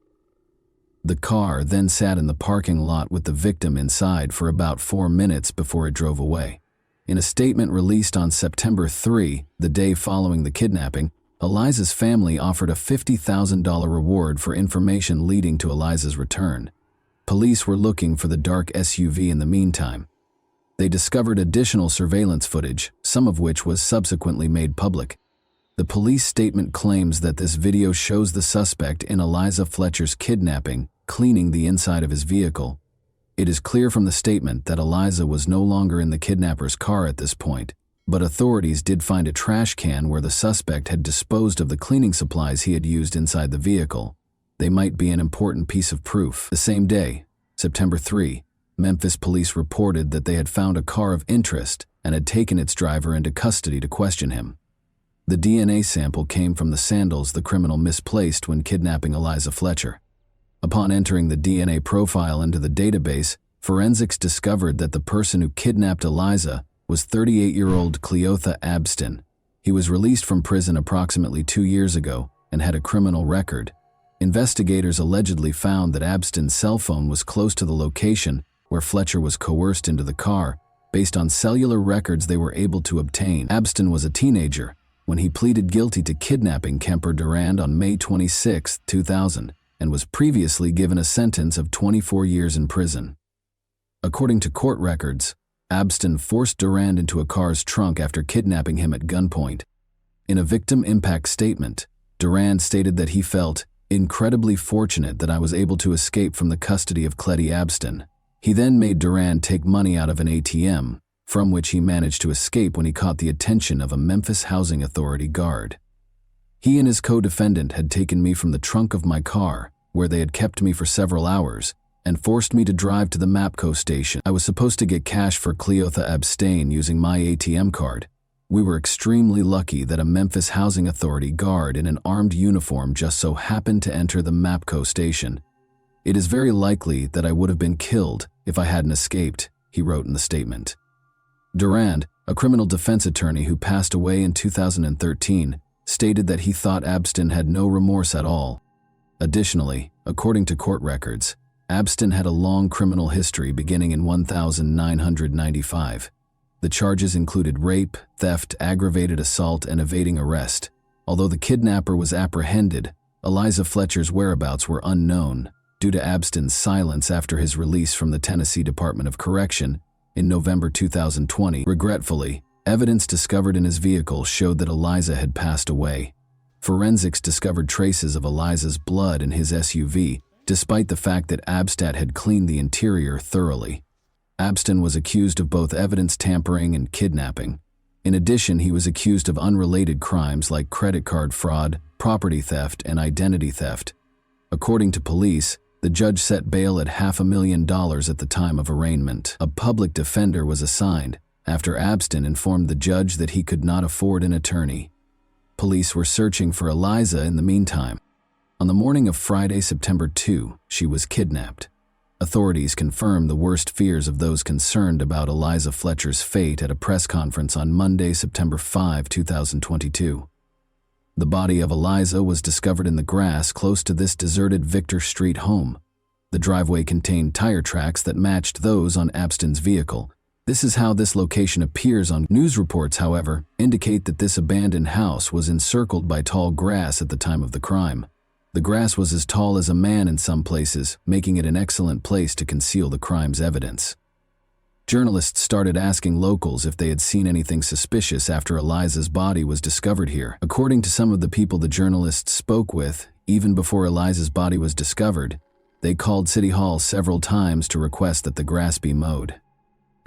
The car then sat in the parking lot with the victim inside for about 4 minutes before it drove away. In a statement released on September 3, the day following the kidnapping, Eliza's family offered a $50,000 reward for information leading to Eliza's return. Police were looking for the dark SUV in the meantime. They discovered additional surveillance footage, some of which was subsequently made public. The police statement claims that this video shows the suspect in Eliza Fletcher's kidnapping cleaning the inside of his vehicle. It is clear from the statement that Eliza was no longer in the kidnapper's car at this point, but authorities did find a trash can where the suspect had disposed of the cleaning supplies he had used inside the vehicle. They might be an important piece of proof. The same day, September 3, Memphis police reported that they had found a car of interest and had taken its driver into custody to question him. The DNA sample came from the sandals the criminal misplaced when kidnapping Eliza Fletcher. Upon entering the DNA profile into the database, forensics discovered that the person who kidnapped Eliza was 38-year-old Cleotha Abston. He was released from prison approximately 2 years ago and had a criminal record. Investigators allegedly found that Abston's cell phone was close to the location where Fletcher was coerced into the car. Based on cellular records they were able to obtain, Abston was a teenager when he pleaded guilty to kidnapping Kemper Durand on May 26, 2000, and was previously given a sentence of 24 years in prison. According to court records, Abston forced Durand into a car's trunk after kidnapping him at gunpoint. In a victim impact statement, Durand stated that he felt incredibly fortunate that I was able to escape from the custody of Cletty Abston. He then made Durand take money out of an ATM, from which he managed to escape when he caught the attention of a Memphis Housing Authority guard. He and his co-defendant had taken me from the trunk of my car, where they had kept me for several hours, and forced me to drive to the MAPCO station. I was supposed to get cash for Cleotha Abstain using my ATM card. We were extremely lucky that a Memphis Housing Authority guard in an armed uniform just so happened to enter the MAPCO station. It is very likely that I would have been killed if I hadn't escaped, he wrote in the statement. Durand, a criminal defense attorney who passed away in 2013, stated that he thought Abston had no remorse at all. Additionally, according to court records, Abston had a long criminal history beginning in 1995. The charges included rape, theft, aggravated assault, and evading arrest. Although the kidnapper was apprehended, Eliza Fletcher's whereabouts were unknown due to Abston's silence after his release from the Tennessee Department of Correction in November 2020. Regretfully, evidence discovered in his vehicle showed that Eliza had passed away. Forensics discovered traces of Eliza's blood in his SUV, despite the fact that Abstat had cleaned the interior thoroughly. Abston was accused of both evidence tampering and kidnapping. In addition, he was accused of unrelated crimes like credit card fraud, property theft, and identity theft. According to police, the judge set bail at $500,000 at the time of arraignment. A public defender was assigned after Abston informed the judge that he could not afford an attorney. Police were searching for Eliza in the meantime. On the morning of Friday, September 2, she was kidnapped. Authorities confirmed the worst fears of those concerned about Eliza Fletcher's fate at a press conference on Monday, September 5, 2022. The body of Eliza was discovered in the grass close to this deserted Victor Street home. The driveway contained tire tracks that matched those on Abston's vehicle. This is how this location appears on news reports, however, indicate that this abandoned house was encircled by tall grass at the time of the crime. The grass was as tall as a man in some places, making it an excellent place to conceal the crime's evidence. Journalists started asking locals if they had seen anything suspicious after Eliza's body was discovered here. According to some of the people the journalists spoke with, even before Eliza's body was discovered, they called City Hall several times to request that the grass be mowed.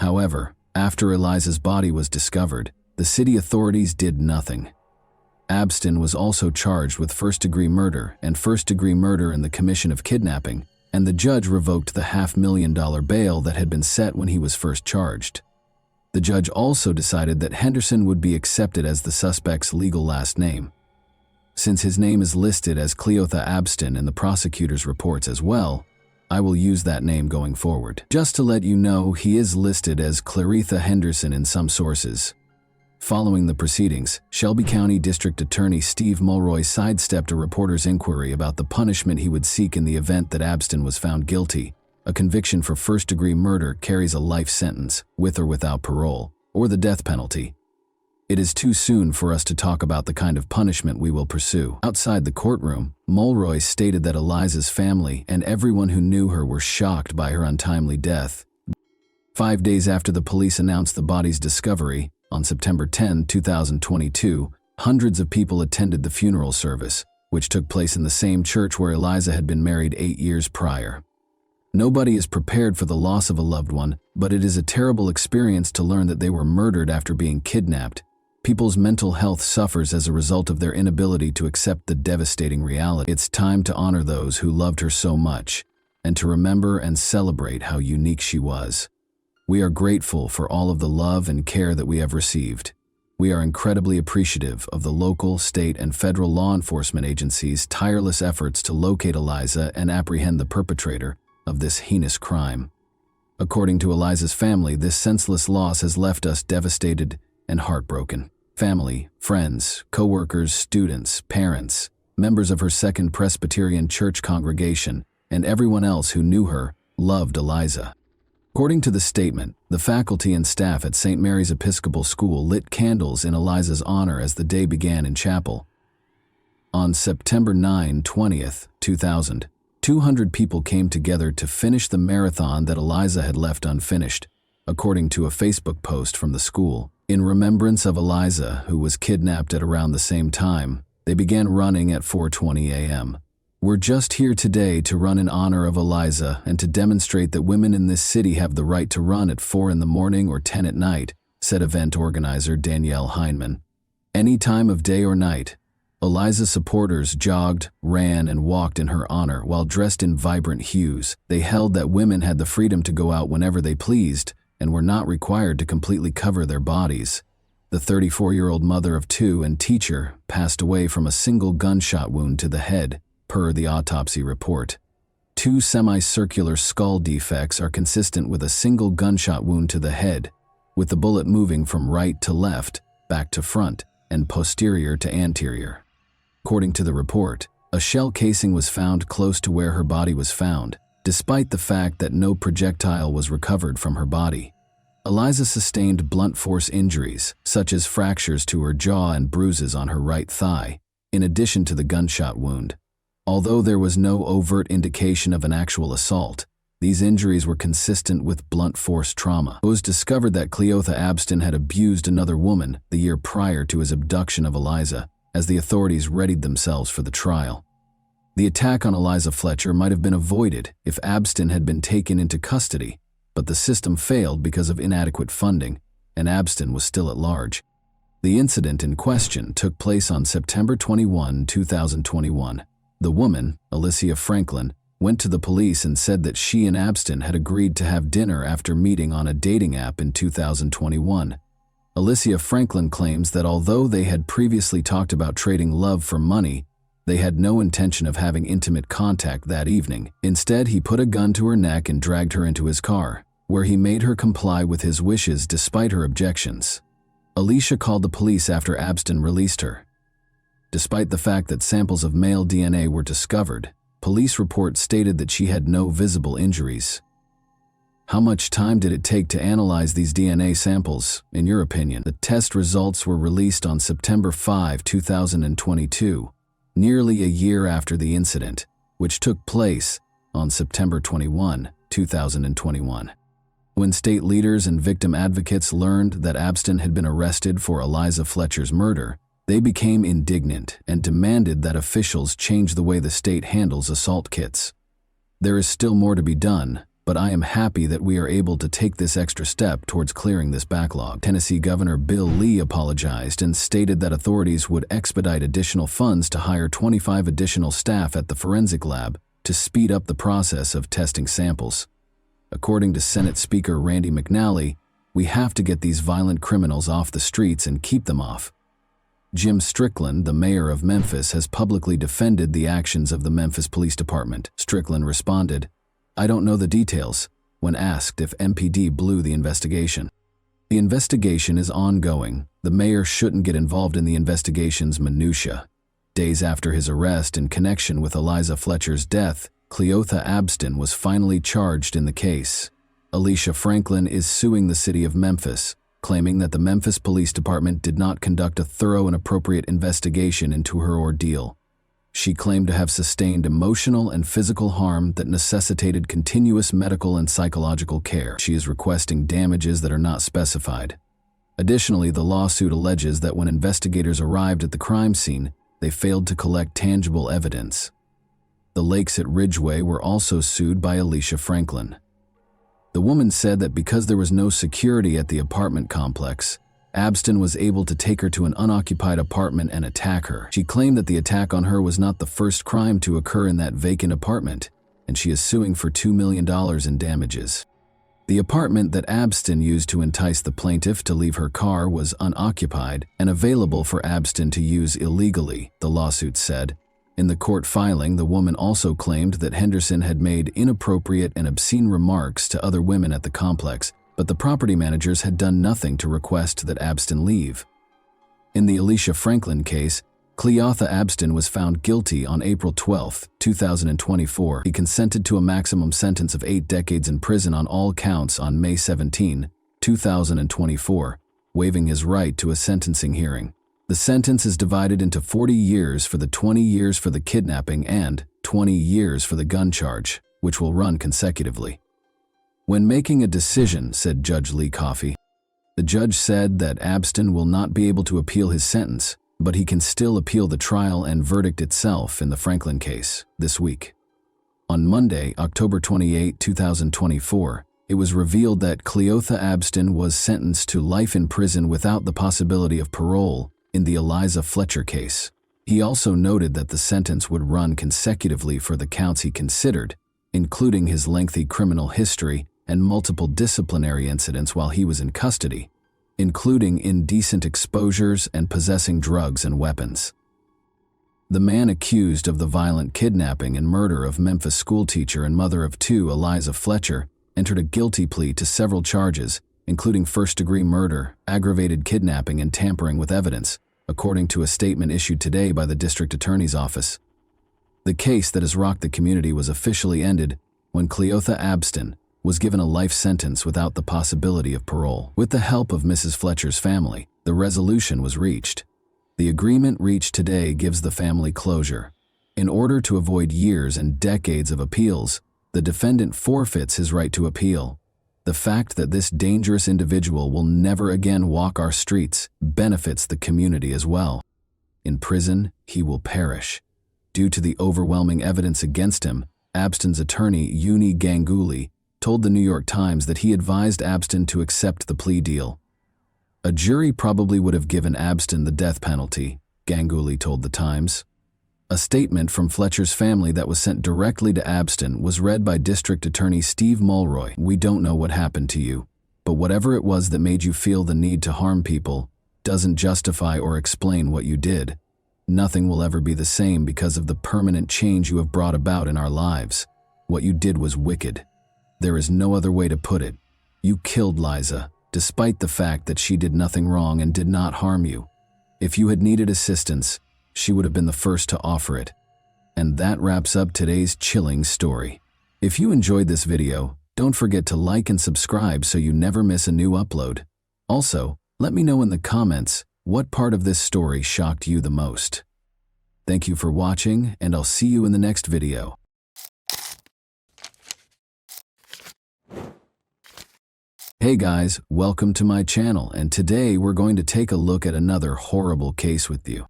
However, after Eliza's body was discovered, the city authorities did nothing. Abston was also charged with first-degree murder and first-degree murder in the commission of kidnapping, and the judge revoked the $500,000 bail that had been set when he was first charged. The judge also decided that Henderson would be accepted as the suspect's legal last name. Since his name is listed as Cleotha Abston in the prosecutor's reports as well, I will use that name going forward. Just to let you know, he is listed as Claretha Henderson in some sources. Following the proceedings, Shelby County District Attorney Steve Mulroy sidestepped a reporter's inquiry about the punishment he would seek in the event that Abston was found guilty. A conviction for first-degree murder carries a life sentence, with or without parole, or the death penalty. It is too soon for us to talk about the kind of punishment we will pursue. Outside the courtroom, Mulroy stated that Eliza's family and everyone who knew her were shocked by her untimely death. 5 days after the police announced the body's discovery, on September 10, 2022, hundreds of people attended the funeral service, which took place in the same church where Eliza had been married 8 years prior. Nobody is prepared for the loss of a loved one, but it is a terrible experience to learn that they were murdered after being kidnapped. People's mental health suffers as a result of their inability to accept the devastating reality. It's time to honor those who loved her so much, and to remember and celebrate how unique she was. We are grateful for all of the love and care that we have received. We are incredibly appreciative of the local, state, and federal law enforcement agencies' tireless efforts to locate Eliza and apprehend the perpetrator of this heinous crime. According to Eliza's family, this senseless loss has left us devastated and heartbroken. Family, friends, co-workers, students, parents, members of her Second Presbyterian Church congregation, and everyone else who knew her loved Eliza. According to the statement, the faculty and staff at St. Mary's Episcopal School lit candles in Eliza's honor as the day began in chapel. On September 9, 20th, 2000, 200 people came together to finish the marathon that Eliza had left unfinished, according to a Facebook post from the school. In remembrance of Eliza, who was kidnapped at around the same time, they began running at 4:20 a.m. We're just here today to run in honor of Eliza and to demonstrate that women in this city have the right to run at 4 in the morning or 10 at night, said event organizer Danielle Heineman. Any time of day or night, Eliza's supporters jogged, ran, and walked in her honor while dressed in vibrant hues. They held that women had the freedom to go out whenever they pleased and were not required to completely cover their bodies. The 34-year-old mother of 2 and teacher passed away from a single gunshot wound to the head, per the autopsy report. 2 semicircular skull defects are consistent with a single gunshot wound to the head, with the bullet moving from right to left, back to front, and posterior to anterior. According to the report, a shell casing was found close to where her body was found, despite the fact that no projectile was recovered from her body. Eliza sustained blunt force injuries, such as fractures to her jaw and bruises on her right thigh, in addition to the gunshot wound. Although there was no overt indication of an actual assault, these injuries were consistent with blunt force trauma. It was discovered that Cleotha Abston had abused another woman the year prior to his abduction of Eliza, as the authorities readied themselves for the trial. The attack on Eliza Fletcher might have been avoided if Abston had been taken into custody, but the system failed because of inadequate funding, and Abston was still at large. The incident in question took place on September 21, 2021. The woman, Alicia Franklin, went to the police and said that she and Abston had agreed to have dinner after meeting on a dating app in 2021. Alicia Franklin claims that although they had previously talked about trading love for money, they had no intention of having intimate contact that evening. Instead, he put a gun to her neck and dragged her into his car, where he made her comply with his wishes despite her objections. Alicia called the police after Abston released her. Despite the fact that samples of male DNA were discovered, police reports stated that she had no visible injuries. How much time did it take to analyze these DNA samples, in your opinion? The test results were released on September 5, 2022, nearly a year after the incident, which took place on September 21, 2021. When state leaders and victim advocates learned that Abston had been arrested for Eliza Fletcher's murder, they became indignant and demanded that officials change the way the state handles assault kits. There is still more to be done, but I am happy that we are able to take this extra step towards clearing this backlog. Tennessee Governor Bill Lee apologized and stated that authorities would expedite additional funds to hire 25 additional staff at the forensic lab to speed up the process of testing samples. According to Senate Speaker Randy McNally, we have to get these violent criminals off the streets and keep them off. Jim Strickland, the mayor of Memphis, has publicly defended the actions of the Memphis Police Department. Strickland responded, "I don't know the details," when asked if MPD blew the investigation. The investigation is ongoing. The mayor shouldn't get involved in the investigation's minutiae. Days after his arrest in connection with Eliza Fletcher's death, Cleotha Abston was finally charged in the case. Alicia Franklin is suing the city of Memphis, claiming that the Memphis Police Department did not conduct a thorough and appropriate investigation into her ordeal. She claimed to have sustained emotional and physical harm that necessitated continuous medical and psychological care. She is requesting damages that are not specified. Additionally, the lawsuit alleges that when investigators arrived at the crime scene, they failed to collect tangible evidence. The Lakes at Ridgeway were also sued by Alicia Franklin. The woman said that because there was no security at the apartment complex, Abston was able to take her to an unoccupied apartment and attack her. She claimed that the attack on her was not the first crime to occur in that vacant apartment, and she is suing for $2 million in damages. The apartment that Abston used to entice the plaintiff to leave her car was unoccupied and available for Abston to use illegally, the lawsuit said. In the court filing, the woman also claimed that Henderson had made inappropriate and obscene remarks to other women at the complex, but the property managers had done nothing to request that Abston leave. In the Alicia Franklin case, Cleotha Abston was found guilty on April 12, 2024. He consented to a maximum sentence of 8 decades in prison on all counts on May 17, 2024, waiving his right to a sentencing hearing. The sentence is divided into 40 years for the 20 years for the kidnapping and 20 years for the gun charge, which will run consecutively. When making a decision, said Judge Lee Coffey, the judge said that Abston will not be able to appeal his sentence, but he can still appeal the trial and verdict itself in the Franklin case this week. On Monday, October 28, 2024, it was revealed that Cleotha Abston was sentenced to life in prison without the possibility of parole in the Eliza Fletcher case. He also noted that the sentence would run consecutively for the counts he considered, including his lengthy criminal history and multiple disciplinary incidents while he was in custody, including indecent exposures and possessing drugs and weapons. The man accused of the violent kidnapping and murder of Memphis schoolteacher and mother of 2, Eliza Fletcher, entered a guilty plea to several charges, including first-degree murder, aggravated kidnapping, and tampering with evidence, according to a statement issued today by the district attorney's office. The case that has rocked the community was officially ended when Cleotha Abston was given a life sentence without the possibility of parole. With the help of Mrs. Fletcher's family, the resolution was reached. The agreement reached today gives the family closure. In order to avoid years and decades of appeals, the defendant forfeits his right to appeal. The fact that this dangerous individual will never again walk our streets benefits the community as well. In prison, he will perish. Due to the overwhelming evidence against him, Abston's attorney, Uni Ganguly, told the New York Times that he advised Abston to accept the plea deal. A jury probably would have given Abston the death penalty, Ganguly told the Times. A statement from Fletcher's family that was sent directly to Abston was read by District Attorney Steve Mulroy. We don't know what happened to you, but whatever it was that made you feel the need to harm people doesn't justify or explain what you did. Nothing will ever be the same because of the permanent change you have brought about in our lives. What you did was wicked. There is no other way to put it. You killed Liza, despite the fact that she did nothing wrong and did not harm you. If you had needed assistance, she would have been the first to offer it. And that wraps up today's chilling story. If you enjoyed this video, don't forget to like and subscribe so you never miss a new upload. Also, let me know in the comments what part of this story shocked you the most. Thank you for watching, and I'll see you in the next video. Hey guys, welcome to my channel, and today we're going to take a look at another horrible case with you.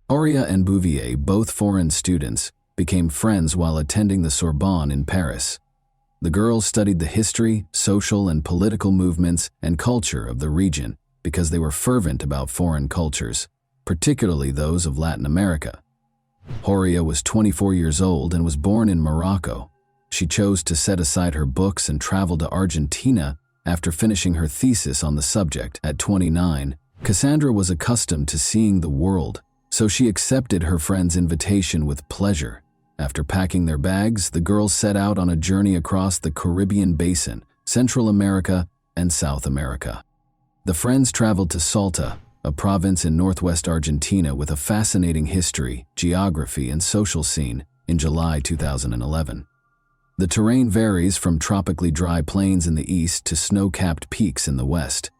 Horia and Bouvier, both foreign students, became friends while attending the Sorbonne in Paris. The girls studied the history, social and political movements and culture of the region because they were fervent about foreign cultures, particularly those of Latin America. Horia was 24 years old and was born in Morocco. She chose to set aside her books and travel to Argentina after finishing her thesis on the subject. At 29, Cassandra was accustomed to seeing the world, so she accepted her friend's invitation with pleasure. After packing their bags, the girls set out on a journey across the Caribbean basin, Central America, and South America. The friends traveled to Salta, a province in northwest Argentina with a fascinating history, geography, and social scene, in July 2011. The terrain varies from tropically dry plains in the east to snow-capped peaks in the west.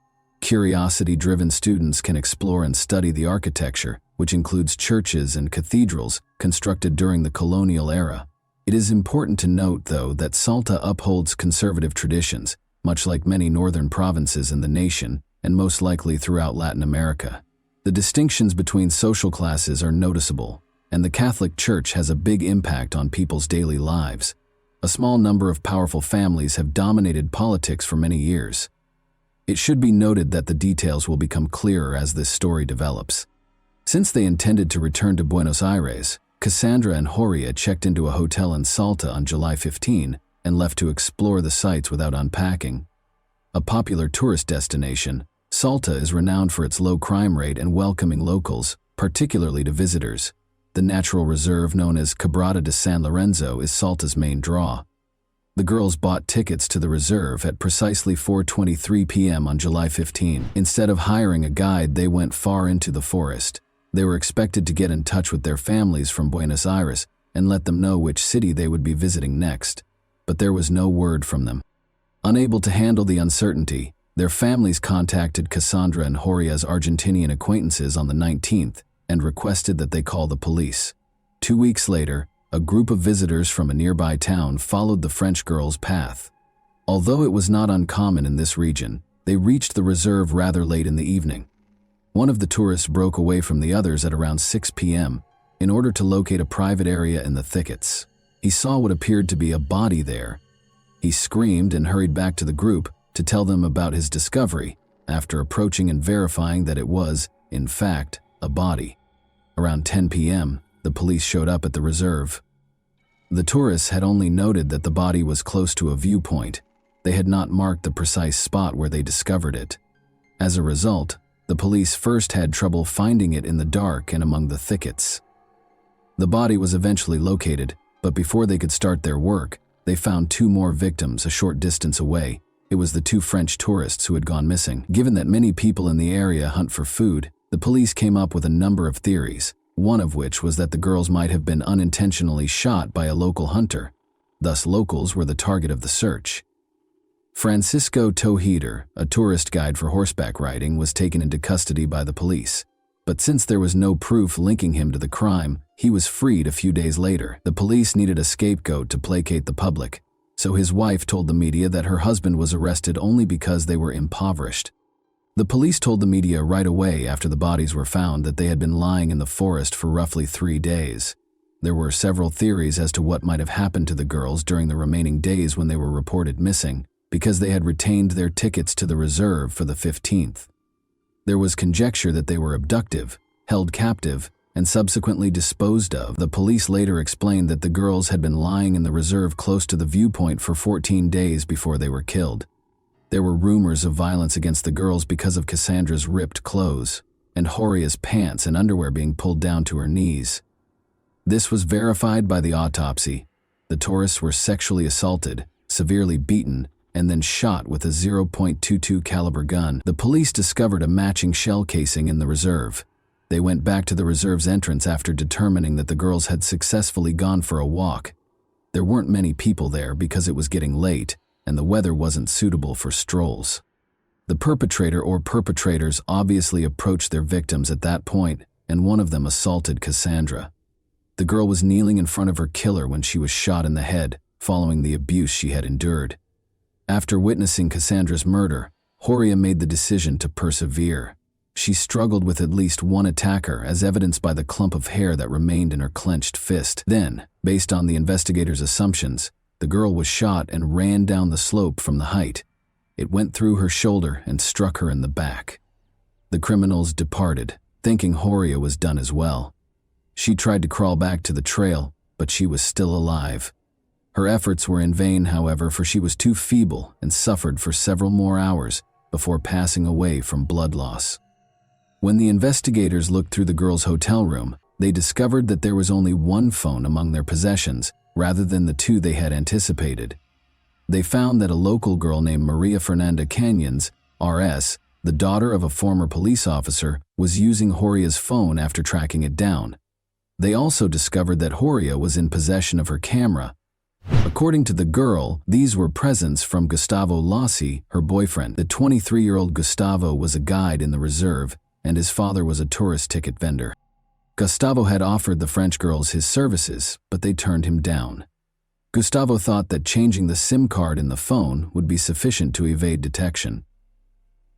Curiosity-driven students can explore and study the architecture, which includes churches and cathedrals constructed during the colonial era. It is important to note, though, that Salta upholds conservative traditions, much like many northern provinces in the nation, and most likely throughout Latin America. The distinctions between social classes are noticeable, and the Catholic Church has a big impact on people's daily lives. A small number of powerful families have dominated politics for many years. It should be noted that the details will become clearer as this story develops. Since they intended to return to Buenos Aires, Cassandra and Horia checked into a hotel in Salta on July 15 and left to explore the sites without unpacking. A popular tourist destination, Salta is renowned for its low crime rate and welcoming locals, particularly to visitors. The natural reserve known as Quebrada de San Lorenzo is Salta's main draw. The girls bought tickets to the reserve at precisely 4:23 p.m. on July 15. Instead of hiring a guide, they went far into the forest. They were expected to get in touch with their families from Buenos Aires and let them know which city they would be visiting next, but there was no word from them. Unable to handle the uncertainty, their families contacted Cassandra and Horia's Argentinian acquaintances on the 19th and requested that they call the police. 2 weeks later, a group of visitors from a nearby town followed the French girl's path. Although it was not uncommon in this region, they reached the reserve rather late in the evening. One of the tourists broke away from the others at around 6 p.m. in order to locate a private area in the thickets. He saw what appeared to be a body there. He screamed and hurried back to the group to tell them about his discovery, after approaching and verifying that it was, in fact, a body. Around 10 p.m., the police showed up at the reserve. The tourists had only noted that the body was close to a viewpoint. They had not marked the precise spot where they discovered it. As a result, the police first had trouble finding it in the dark and among the thickets. The body was eventually located, but before they could start their work, they found 2 more victims a short distance away. It was the 2 French tourists who had gone missing. Given that many people in the area hunt for food, the police came up with a number of theories, one of which was that the girls might have been unintentionally shot by a local hunter. Thus, locals were the target of the search. Francisco Tojeder, a tourist guide for horseback riding, was taken into custody by the police. But since there was no proof linking him to the crime, he was freed a few days later. The police needed a scapegoat to placate the public, so his wife told the media that her husband was arrested only because they were impoverished. The police told the media right away after the bodies were found that they had been lying in the forest for roughly 3 days. There were several theories as to what might have happened to the girls during the remaining days when they were reported missing, because they had retained their tickets to the reserve for the 15th. There was conjecture that they were abducted, held captive, and subsequently disposed of. The police later explained that the girls had been lying in the reserve close to the viewpoint for 14 days before they were killed. There were rumors of violence against the girls because of Cassandra's ripped clothes, and Horia's pants and underwear being pulled down to her knees. This was verified by the autopsy. The tourists were sexually assaulted, severely beaten, and then shot with a .22 caliber gun. The police discovered a matching shell casing in the reserve. They went back to the reserve's entrance after determining that the girls had successfully gone for a walk. There weren't many people there because it was getting late, and the weather wasn't suitable for strolls. The perpetrator or perpetrators obviously approached their victims at that point, and one of them assaulted Cassandra. The girl was kneeling in front of her killer when she was shot in the head, following the abuse she had endured. After witnessing Cassandra's murder, Horia made the decision to persevere. She struggled with at least one attacker, as evidenced by the clump of hair that remained in her clenched fist. Then, based on the investigators' assumptions, the girl was shot and ran down the slope from the height. It went through her shoulder and struck her in the back. The criminals departed, thinking Horia was done as well. She tried to crawl back to the trail, but she was still alive. Her efforts were in vain, however, for she was too feeble and suffered for several more hours before passing away from blood loss. When the investigators looked through the girls' hotel room, they discovered that there was only one phone among their possessions, rather than the 2 they had anticipated. They found that a local girl named Maria Fernanda Canyons, RS, the daughter of a former police officer, was using Horia's phone after tracking it down. They also discovered that Horia was in possession of her camera. According to the girl, these were presents from Gustavo Lossi, her boyfriend. The 23-year-old Gustavo was a guide in the reserve, and his father was a tourist ticket vendor. Gustavo had offered the French girls his services, but they turned him down. Gustavo thought that changing the SIM card in the phone would be sufficient to evade detection.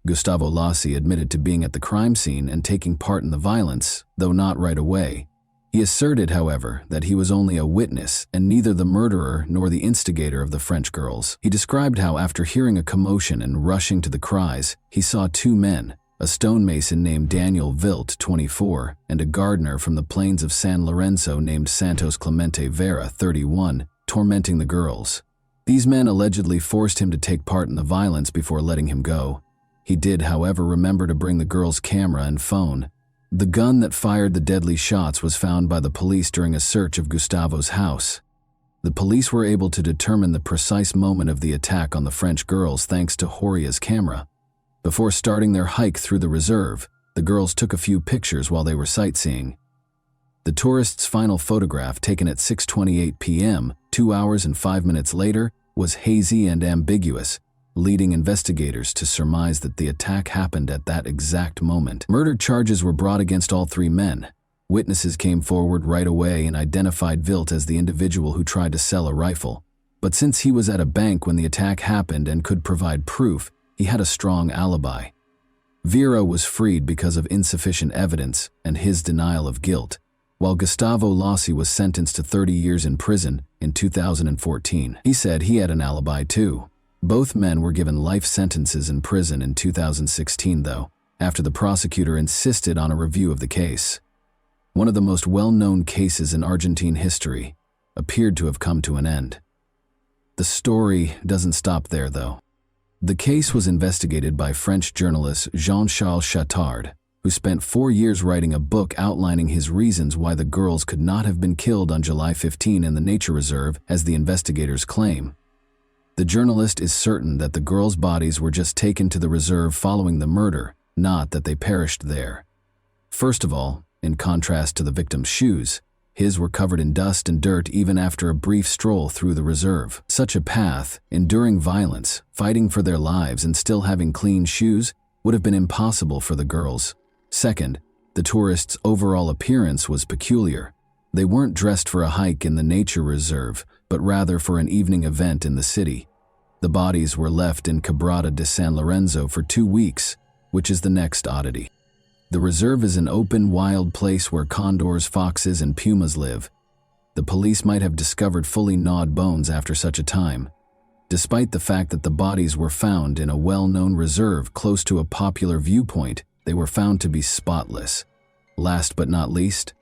Gustavo Lossi admitted to being at the crime scene and taking part in the violence, though not right away. He asserted, however, that he was only a witness and neither the murderer nor the instigator of the French girls. He described how, after hearing a commotion and rushing to the cries, he saw two men, a stonemason named Daniel Vilt, 24, and a gardener from the plains of San Lorenzo named Santos Clemente Vera, 31, tormenting the girls. These men allegedly forced him to take part in the violence before letting him go. He did, however, remember to bring the girls' camera and phone. The gun that fired the deadly shots was found by the police during a search of Gustavo's house. The police were able to determine the precise moment of the attack on the French girls thanks to Horia's camera. Before starting their hike through the reserve, the girls took a few pictures while they were sightseeing. The tourists' final photograph, taken at 6:28 p.m., 2 hours and 5 minutes later, was hazy and ambiguous, leading investigators to surmise that the attack happened at that exact moment. Murder charges were brought against all three men. Witnesses came forward right away and identified Vilt as the individual who tried to sell a rifle. But since he was at a bank when the attack happened and could provide proof, he had a strong alibi. Vera was freed because of insufficient evidence and his denial of guilt, while Gustavo Lossi was sentenced to 30 years in prison in 2014. He said he had an alibi too. Both men were given life sentences in prison in 2016, though, after the prosecutor insisted on a review of the case. One of the most well-known cases in Argentine history appeared to have come to an end. The story doesn't stop there, though. The case was investigated by French journalist Jean-Charles Chattard, who spent 4 years writing a book outlining his reasons why the girls could not have been killed on July 15 in the nature reserve, as the investigators claim. The journalist is certain that the girls' bodies were just taken to the reserve following the murder, not that they perished there. First of all, in contrast to the victim's shoes, his were covered in dust and dirt even after a brief stroll through the reserve. Such a path, enduring violence, fighting for their lives, and still having clean shoes would have been impossible for the girls. Second, the tourists' overall appearance was peculiar. They weren't dressed for a hike in the nature reserve, but rather for an evening event in the city. The bodies were left in Quebrada de San Lorenzo for 2 weeks, which is the next oddity. The reserve is an open, wild place where condors, foxes, and pumas live. The police might have discovered fully gnawed bones after such a time. Despite the fact that the bodies were found in a well-known reserve close to a popular viewpoint, they were found to be spotless. Last but not least,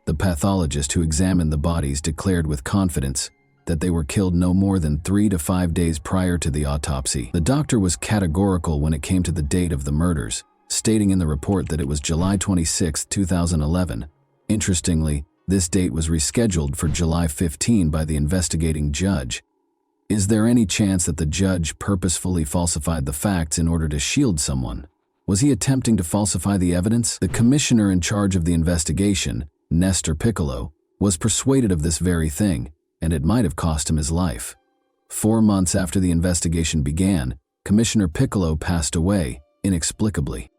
the pathologist who examined the bodies declared with confidence that they were killed no more than 3 to 5 days prior to the autopsy. The doctor was categorical when it came to the date of the murders, stating in the report that it was July 26, 2011. Interestingly, this date was rescheduled for July 15 by the investigating judge. Is there any chance that the judge purposefully falsified the facts in order to shield someone? Was he attempting to falsify the evidence? The commissioner in charge of the investigation, Nestor Piccolo, was persuaded of this very thing, and it might have cost him his life. 4 months after the investigation began, Commissioner Piccolo passed away, inexplicably.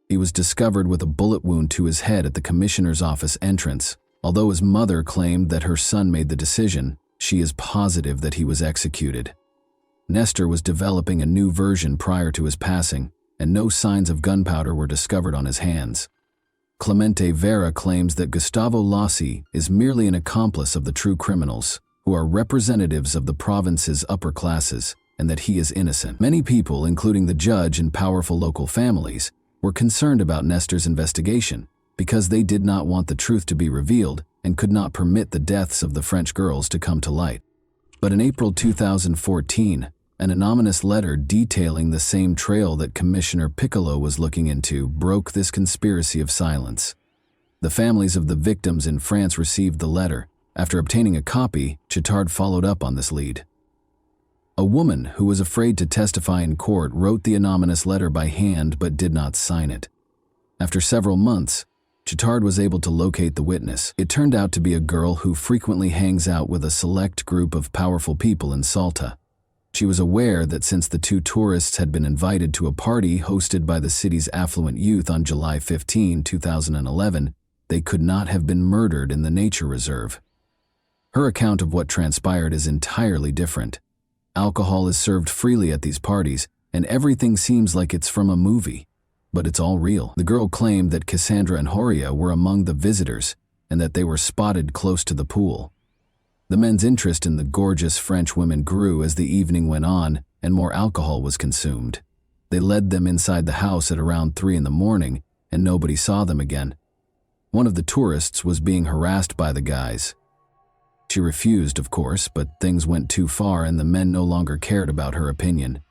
He was discovered with a bullet wound to his head at the commissioner's office entrance. Although his mother claimed that her son made the decision, she is positive that he was executed. Nestor was developing a new version prior to his passing, and no signs of gunpowder were discovered on his hands. Clemente Vera claims that Gustavo Lossi is merely an accomplice of the true criminals, who are representatives of the province's upper classes, and that he is innocent. Many people, including the judge and powerful local families, were concerned about Nestor's investigation because they did not want the truth to be revealed and could not permit the deaths of the French girls to come to light. But in April 2014, an anonymous letter detailing the same trail that Commissioner Piccolo was looking into broke this conspiracy of silence. The families of the victims in France received the letter. After obtaining a copy, Chattard followed up on this lead. A woman who was afraid to testify in court wrote the anonymous letter by hand but did not sign it. After several months, Chittard was able to locate the witness. It turned out to be a girl who frequently hangs out with a select group of powerful people in Salta. She was aware that since the two tourists had been invited to a party hosted by the city's affluent youth on July 15, 2011, they could not have been murdered in the nature reserve. Her account of what transpired is entirely different. Alcohol is served freely at these parties, and everything seems like it's from a movie. But it's all real. The girl claimed that Cassandra and Horia were among the visitors and that they were spotted close to the pool. The men's interest in the gorgeous French women grew as the evening went on and more alcohol was consumed. They led them inside the house at around 3 in the morning and nobody saw them again. One of the tourists was being harassed by the guys. She refused, of course, but things went too far and the men no longer cared about her opinion.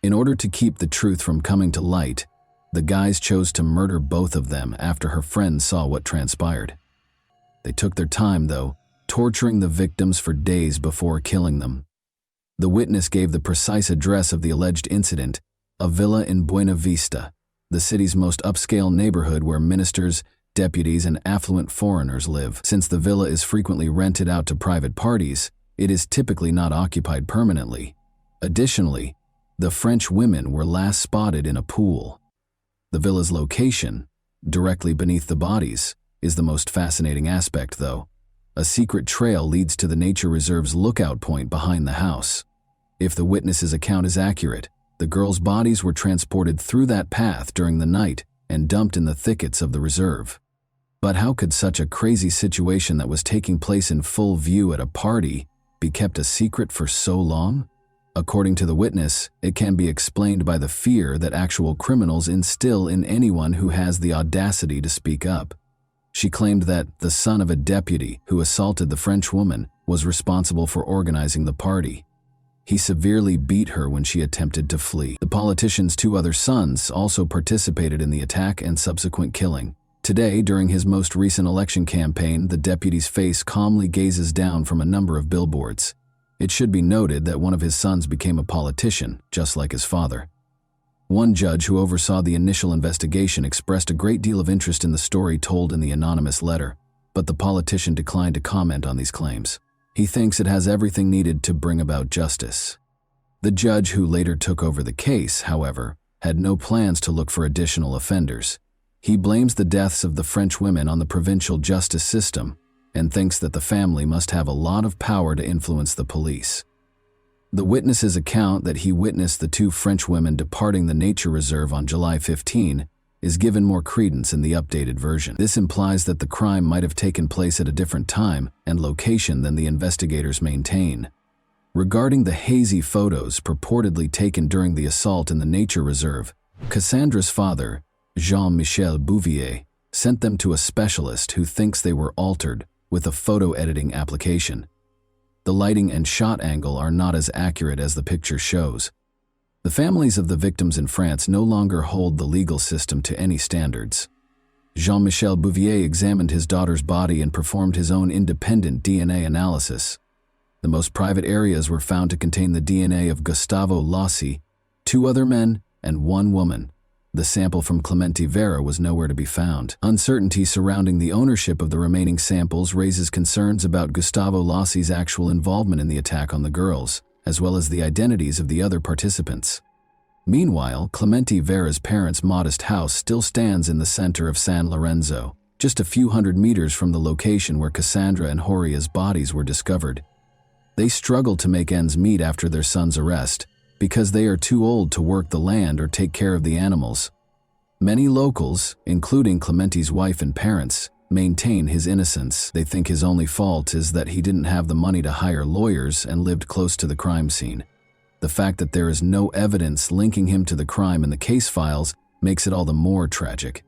In order to keep the truth from coming to light, the guys chose to murder both of them after her friends saw what transpired. They took their time, though, torturing the victims for days before killing them. The witness gave the precise address of the alleged incident, a villa in Buena Vista, the city's most upscale neighborhood where ministers, deputies, and affluent foreigners live. Since the villa is frequently rented out to private parties, it is typically not occupied permanently. Additionally, the French women were last spotted in a pool. The villa's location, directly beneath the bodies, is the most fascinating aspect, though. A secret trail leads to the nature reserve's lookout point behind the house. If the witness's account is accurate, the girls' bodies were transported through that path during the night and dumped in the thickets of the reserve. But how could such a crazy situation that was taking place in full view at a party be kept a secret for so long? According to the witness, it can be explained by the fear that actual criminals instill in anyone who has the audacity to speak up. She claimed that the son of a deputy who assaulted the French woman was responsible for organizing the party. He severely beat her when she attempted to flee. The politician's 2 other sons also participated in the attack and subsequent killing. Today, during his most recent election campaign, the deputy's face calmly gazes down from a number of billboards. It should be noted that one of his sons became a politician, just like his father. One judge who oversaw the initial investigation expressed a great deal of interest in the story told in the anonymous letter, but the politician declined to comment on these claims. He thinks it has everything needed to bring about justice. The judge who later took over the case, however, had no plans to look for additional offenders. He blames the deaths of the French women on the provincial justice system and thinks that the family must have a lot of power to influence the police. The witness's account that he witnessed the 2 French women departing the nature reserve on July 15 is given more credence in the updated version. This implies that the crime might have taken place at a different time and location than the investigators maintain. Regarding the hazy photos purportedly taken during the assault in the nature reserve, Cassandra's father, Jean-Michel Bouvier, sent them to a specialist who thinks they were altered with a photo editing application. The lighting and shot angle are not as accurate as the picture shows. The families of the victims in France no longer hold the legal system to any standards. Jean-Michel Bouvier examined his daughter's body and performed his own independent DNA analysis. The most private areas were found to contain the DNA of Gustavo Lossi, 2 other men, and 1 woman. The sample from Clemente Vera was nowhere to be found. Uncertainty surrounding the ownership of the remaining samples raises concerns about Gustavo Lossi's actual involvement in the attack on the girls, as well as the identities of the other participants. Meanwhile, Clemente Vera's parents' modest house still stands in the center of San Lorenzo, just a few hundred meters from the location where Cassandra and Horia's bodies were discovered. They struggle to make ends meet after their son's arrest, because they are too old to work the land or take care of the animals. Many locals, including Clemente's wife and parents, maintain his innocence. They think his only fault is that he didn't have the money to hire lawyers and lived close to the crime scene. The fact that there is no evidence linking him to the crime in the case files makes it all the more tragic.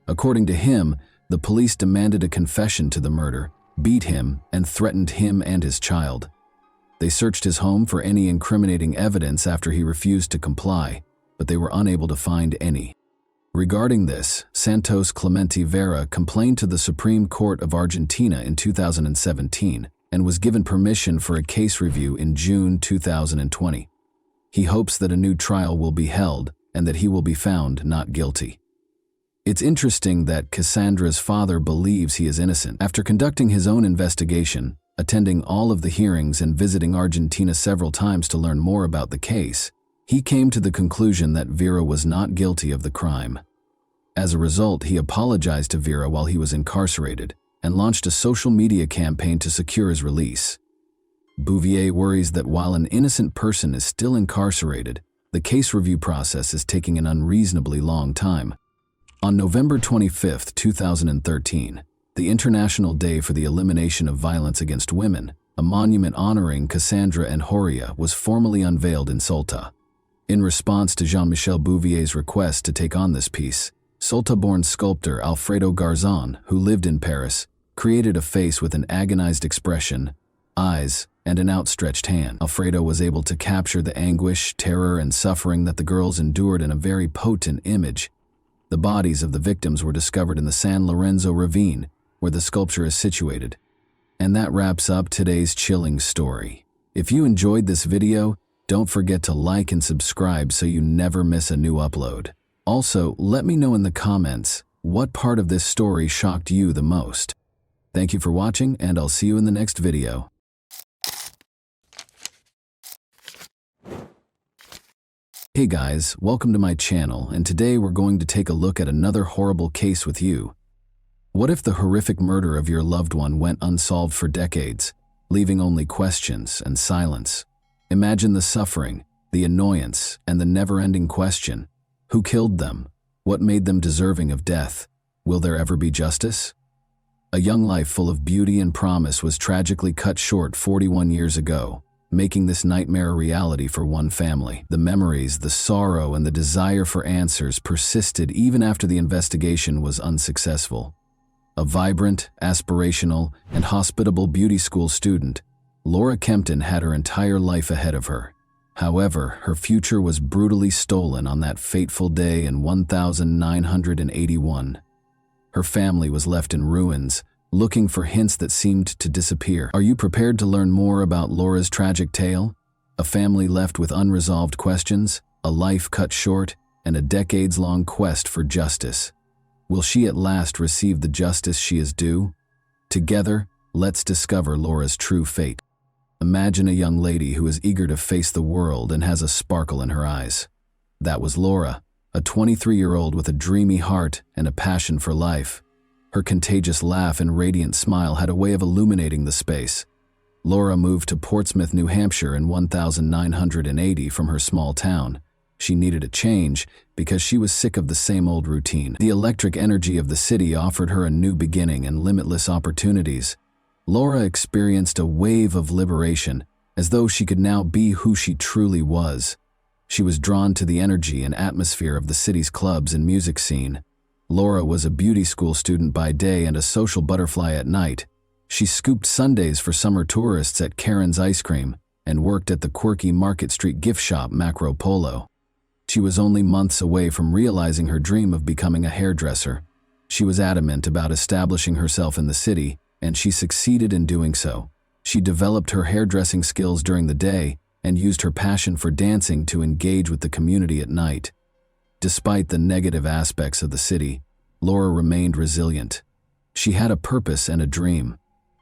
According to him, the police demanded a confession to the murder, beat him, and threatened him and his child. They searched his home for any incriminating evidence after he refused to comply, but they were unable to find any. Regarding this, Santos Clemente Vera complained to the Supreme Court of Argentina in 2017 and was given permission for a case review in June 2020. He hopes that a new trial will be held and that he will be found not guilty. It's interesting that Cassandra's father believes he is innocent. After conducting his own investigation, attending all of the hearings and visiting Argentina several times to learn more about the case, he came to the conclusion that Vera was not guilty of the crime. As a result, he apologized to Vera while he was incarcerated and launched a social media campaign to secure his release. Bouvier worries that while an innocent person is still incarcerated, the case review process is taking an unreasonably long time. On November 25, 2013, the International Day for the Elimination of Violence Against Women, a monument honoring Cassandra and Horia was formally unveiled in Salta. In response to Jean-Michel Bouvier's request to take on this piece, Salta-born sculptor Alfredo Garzon, who lived in Paris, created a face with an agonized expression, eyes, and an outstretched hand. Alfredo was able to capture the anguish, terror, and suffering that the girls endured in a very potent image. The bodies of the victims were discovered in the San Lorenzo ravine, where the sculpture is situated. And that wraps up today's chilling story. If you enjoyed this video, don't forget to like and subscribe so you never miss a new upload. Also, let me know in the comments what part of this story shocked you the most. Thank you for watching, and I'll see you in the next video. Hey guys, welcome to my channel, and today we're going to take a look at another horrible case with you. What if the horrific murder of your loved one went unsolved for decades, leaving only questions and silence? Imagine the suffering, the annoyance, and the never-ending question: who killed them? What made them deserving of death? Will there ever be justice? A young life full of beauty and promise was tragically cut short 41 years ago, making this nightmare a reality for one family. The memories, the sorrow, and the desire for answers persisted even after the investigation was unsuccessful. A vibrant, aspirational, and hospitable beauty school student, Laura Kempton had her entire life ahead of her. However, her future was brutally stolen on that fateful day in 1981. Her family was left in ruins, looking for hints that seemed to disappear. Are you prepared to learn more about Laura's tragic tale? A family left with unresolved questions, a life cut short, and a decades-long quest for justice. Will she at last receive the justice she is due? Together, let's discover Laura's true fate. Imagine a young lady who is eager to face the world and has a sparkle in her eyes. That was Laura, a 23-year-old with a dreamy heart and a passion for life. Her contagious laugh and radiant smile had a way of illuminating the space. Laura moved to Portsmouth, New Hampshire in 1980 from her small town. She needed a change because she was sick of the same old routine. The electric energy of the city offered her a new beginning and limitless opportunities. Laura experienced a wave of liberation, as though she could now be who she truly was. She was drawn to the energy and atmosphere of the city's clubs and music scene. Laura was a beauty school student by day and a social butterfly at night. She scooped sundaes for summer tourists at Karen's Ice Cream and worked at the quirky Market Street gift shop Macro Polo. She was only months away from realizing her dream of becoming a hairdresser. She was adamant about establishing herself in the city, and she succeeded in doing so. She developed her hairdressing skills during the day and used her passion for dancing to engage with the community at night. Despite the negative aspects of the city, Laura remained resilient. She had a purpose and a dream.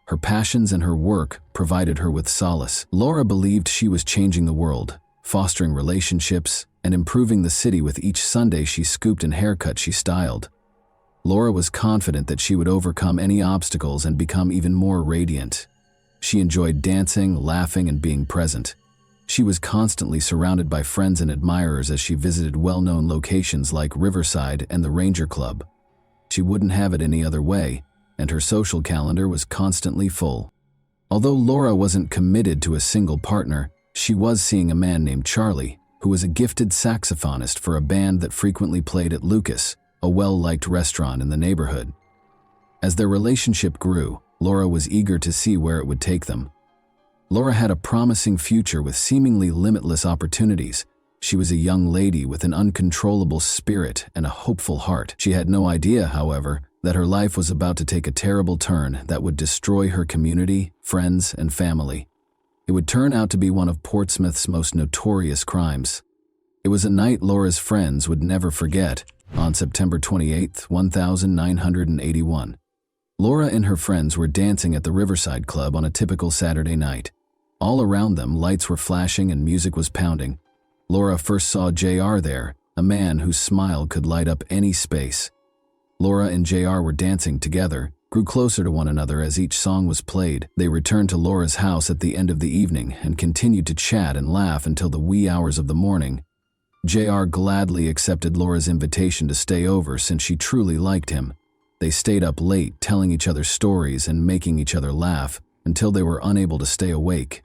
Her passions and her work provided her with solace. Laura believed she was changing the world, fostering relationships, and improving the city with each Sunday she scooped and haircut she styled. Laura was confident that she would overcome any obstacles and become even more radiant. She enjoyed dancing, laughing, and being present. She was constantly surrounded by friends and admirers as she visited well-known locations like Riverside and the Ranger Club. She wouldn't have it any other way, and her social calendar was constantly full. Although Laura wasn't committed to a single partner, she was seeing a man named Charlie, who was a gifted saxophonist for a band that frequently played at Lucas, a well-liked restaurant in the neighborhood. As their relationship grew, Laura was eager to see where it would take them. Laura had a promising future with seemingly limitless opportunities. She was a young lady with an uncontrollable spirit and a hopeful heart. She had no idea, however, that her life was about to take a terrible turn that would destroy her community, friends, and family. It would turn out to be one of Portsmouth's most notorious crimes. It was a night Laura's friends would never forget, On September 28, 1981, Laura and her friends were dancing at the Riverside Club on a typical Saturday night. All around them, lights were flashing and music was pounding. Laura first saw JR there, a man whose smile could light up any space. Laura and JR were dancing together, grew closer to one another as each song was played. They returned to Laura's house at the end of the evening and continued to chat and laugh until the wee hours of the morning. JR gladly accepted Laura's invitation to stay over since she truly liked him. They stayed up late telling each other stories and making each other laugh until they were unable to stay awake.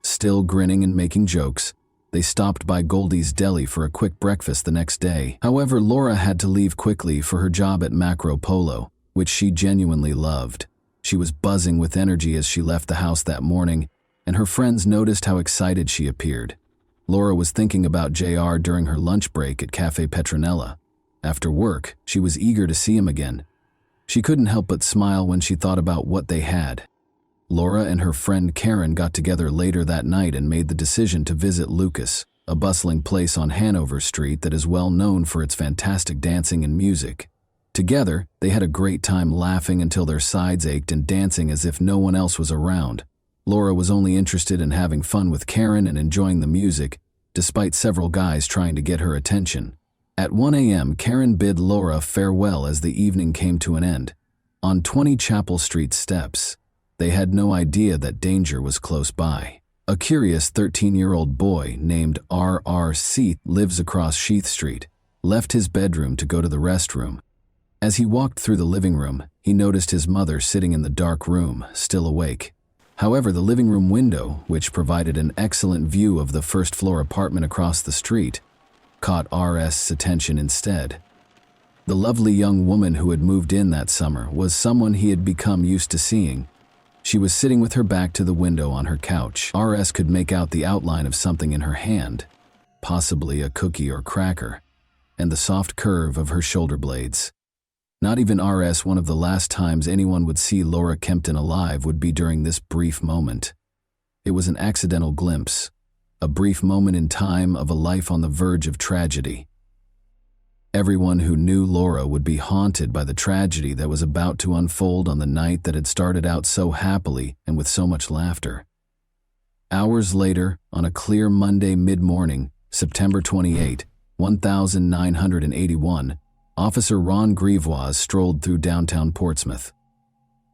Still grinning and making jokes, they stopped by Goldie's Deli for a quick breakfast the next day. However, Laura had to leave quickly for her job at Macro Polo, which she genuinely loved. She was buzzing with energy as she left the house that morning, and her friends noticed how excited she appeared. Laura was thinking about JR during her lunch break at Cafe Petronella. After work, she was eager to see him again. She couldn't help but smile when she thought about what they had. Laura and her friend Karen got together later that night and made the decision to visit Lucas, a bustling place on Hanover Street that is well known for its fantastic dancing and music. Together, they had a great time laughing until their sides ached and dancing as if no one else was around. Laura was only interested in having fun with Karen and enjoying the music, despite several guys trying to get her attention. At 1 a.m., Karen bid Laura farewell as the evening came to an end. On 20 Chapel Street steps, they had no idea that danger was close by. A curious 13-year-old boy named R.R. Seath lives across Sheath Street, left his bedroom to go to the restroom. As he walked through the living room, he noticed his mother sitting in the dark room, still awake. However, the living room window, which provided an excellent view of the first-floor apartment across the street, caught R.S.'s attention instead. The lovely young woman who had moved in that summer was someone he had become used to seeing. She was sitting with her back to the window on her couch. R.S. could make out the outline of something in her hand, possibly a cookie or cracker, and the soft curve of her shoulder blades. Not even R.S. One of the last times anyone would see Laura Kempton alive would be during this brief moment. It was an accidental glimpse, a brief moment in time of a life on the verge of tragedy. Everyone who knew Laura would be haunted by the tragedy that was about to unfold on the night that had started out so happily and with so much laughter. Hours later, on a clear Monday mid-morning, September 28, 1981, Officer Ron Grivois strolled through downtown Portsmouth.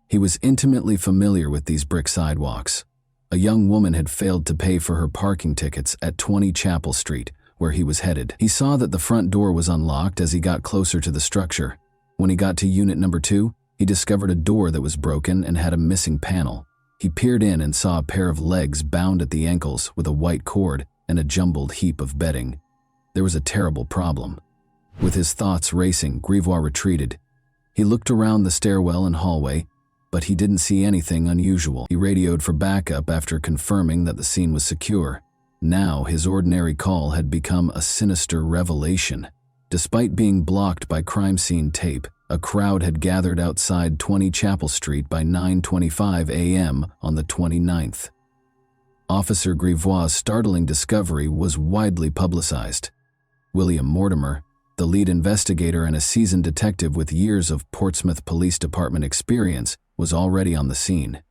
He was intimately familiar with these brick sidewalks. A young woman had failed to pay for her parking tickets at 20 Chapel Street, where he was headed. He saw that the front door was unlocked as he got closer to the structure. When he got to unit number 2, he discovered a door that was broken and had a missing panel. He peered in and saw a pair of legs bound at the ankles with a white cord and a jumbled heap of bedding. There was a terrible problem. With his thoughts racing, Grivois retreated. He looked around the stairwell and hallway, but he didn't see anything unusual. He radioed for backup after confirming that the scene was secure. Now, his ordinary call had become a sinister revelation. Despite being blocked by crime scene tape, a crowd had gathered outside 20 Chapel Street by 9:25 a.m. on the 29th. Officer Grivois' startling discovery was widely publicized. William Mortimer, the lead investigator and a seasoned detective with years of Portsmouth Police Department experience, was already on the scene.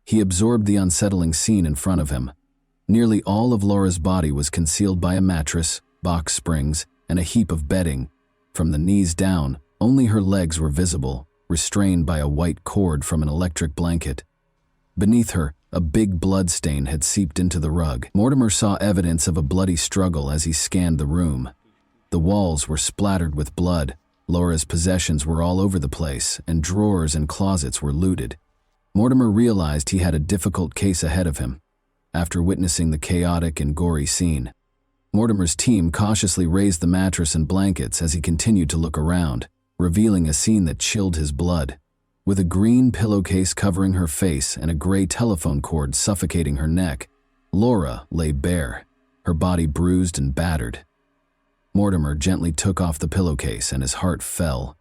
He absorbed the unsettling scene in front of him. Nearly all of Laura's body was concealed by a mattress, box springs, and a heap of bedding. From the knees down, only her legs were visible, restrained by a white cord from an electric blanket. Beneath her, a big blood stain had seeped into the rug. Mortimer saw evidence of a bloody struggle as he scanned the room. The walls were splattered with blood, Laura's possessions were all over the place, and drawers and closets were looted. Mortimer realized he had a difficult case ahead of him. After witnessing the chaotic and gory scene, Mortimer's team cautiously raised the mattress and blankets as he continued to look around, revealing a scene that chilled his blood. With a green pillowcase covering her face and a gray telephone cord suffocating her neck, Laura lay bare, her body bruised and battered. Mortimer gently took off the pillowcase and his heart fell.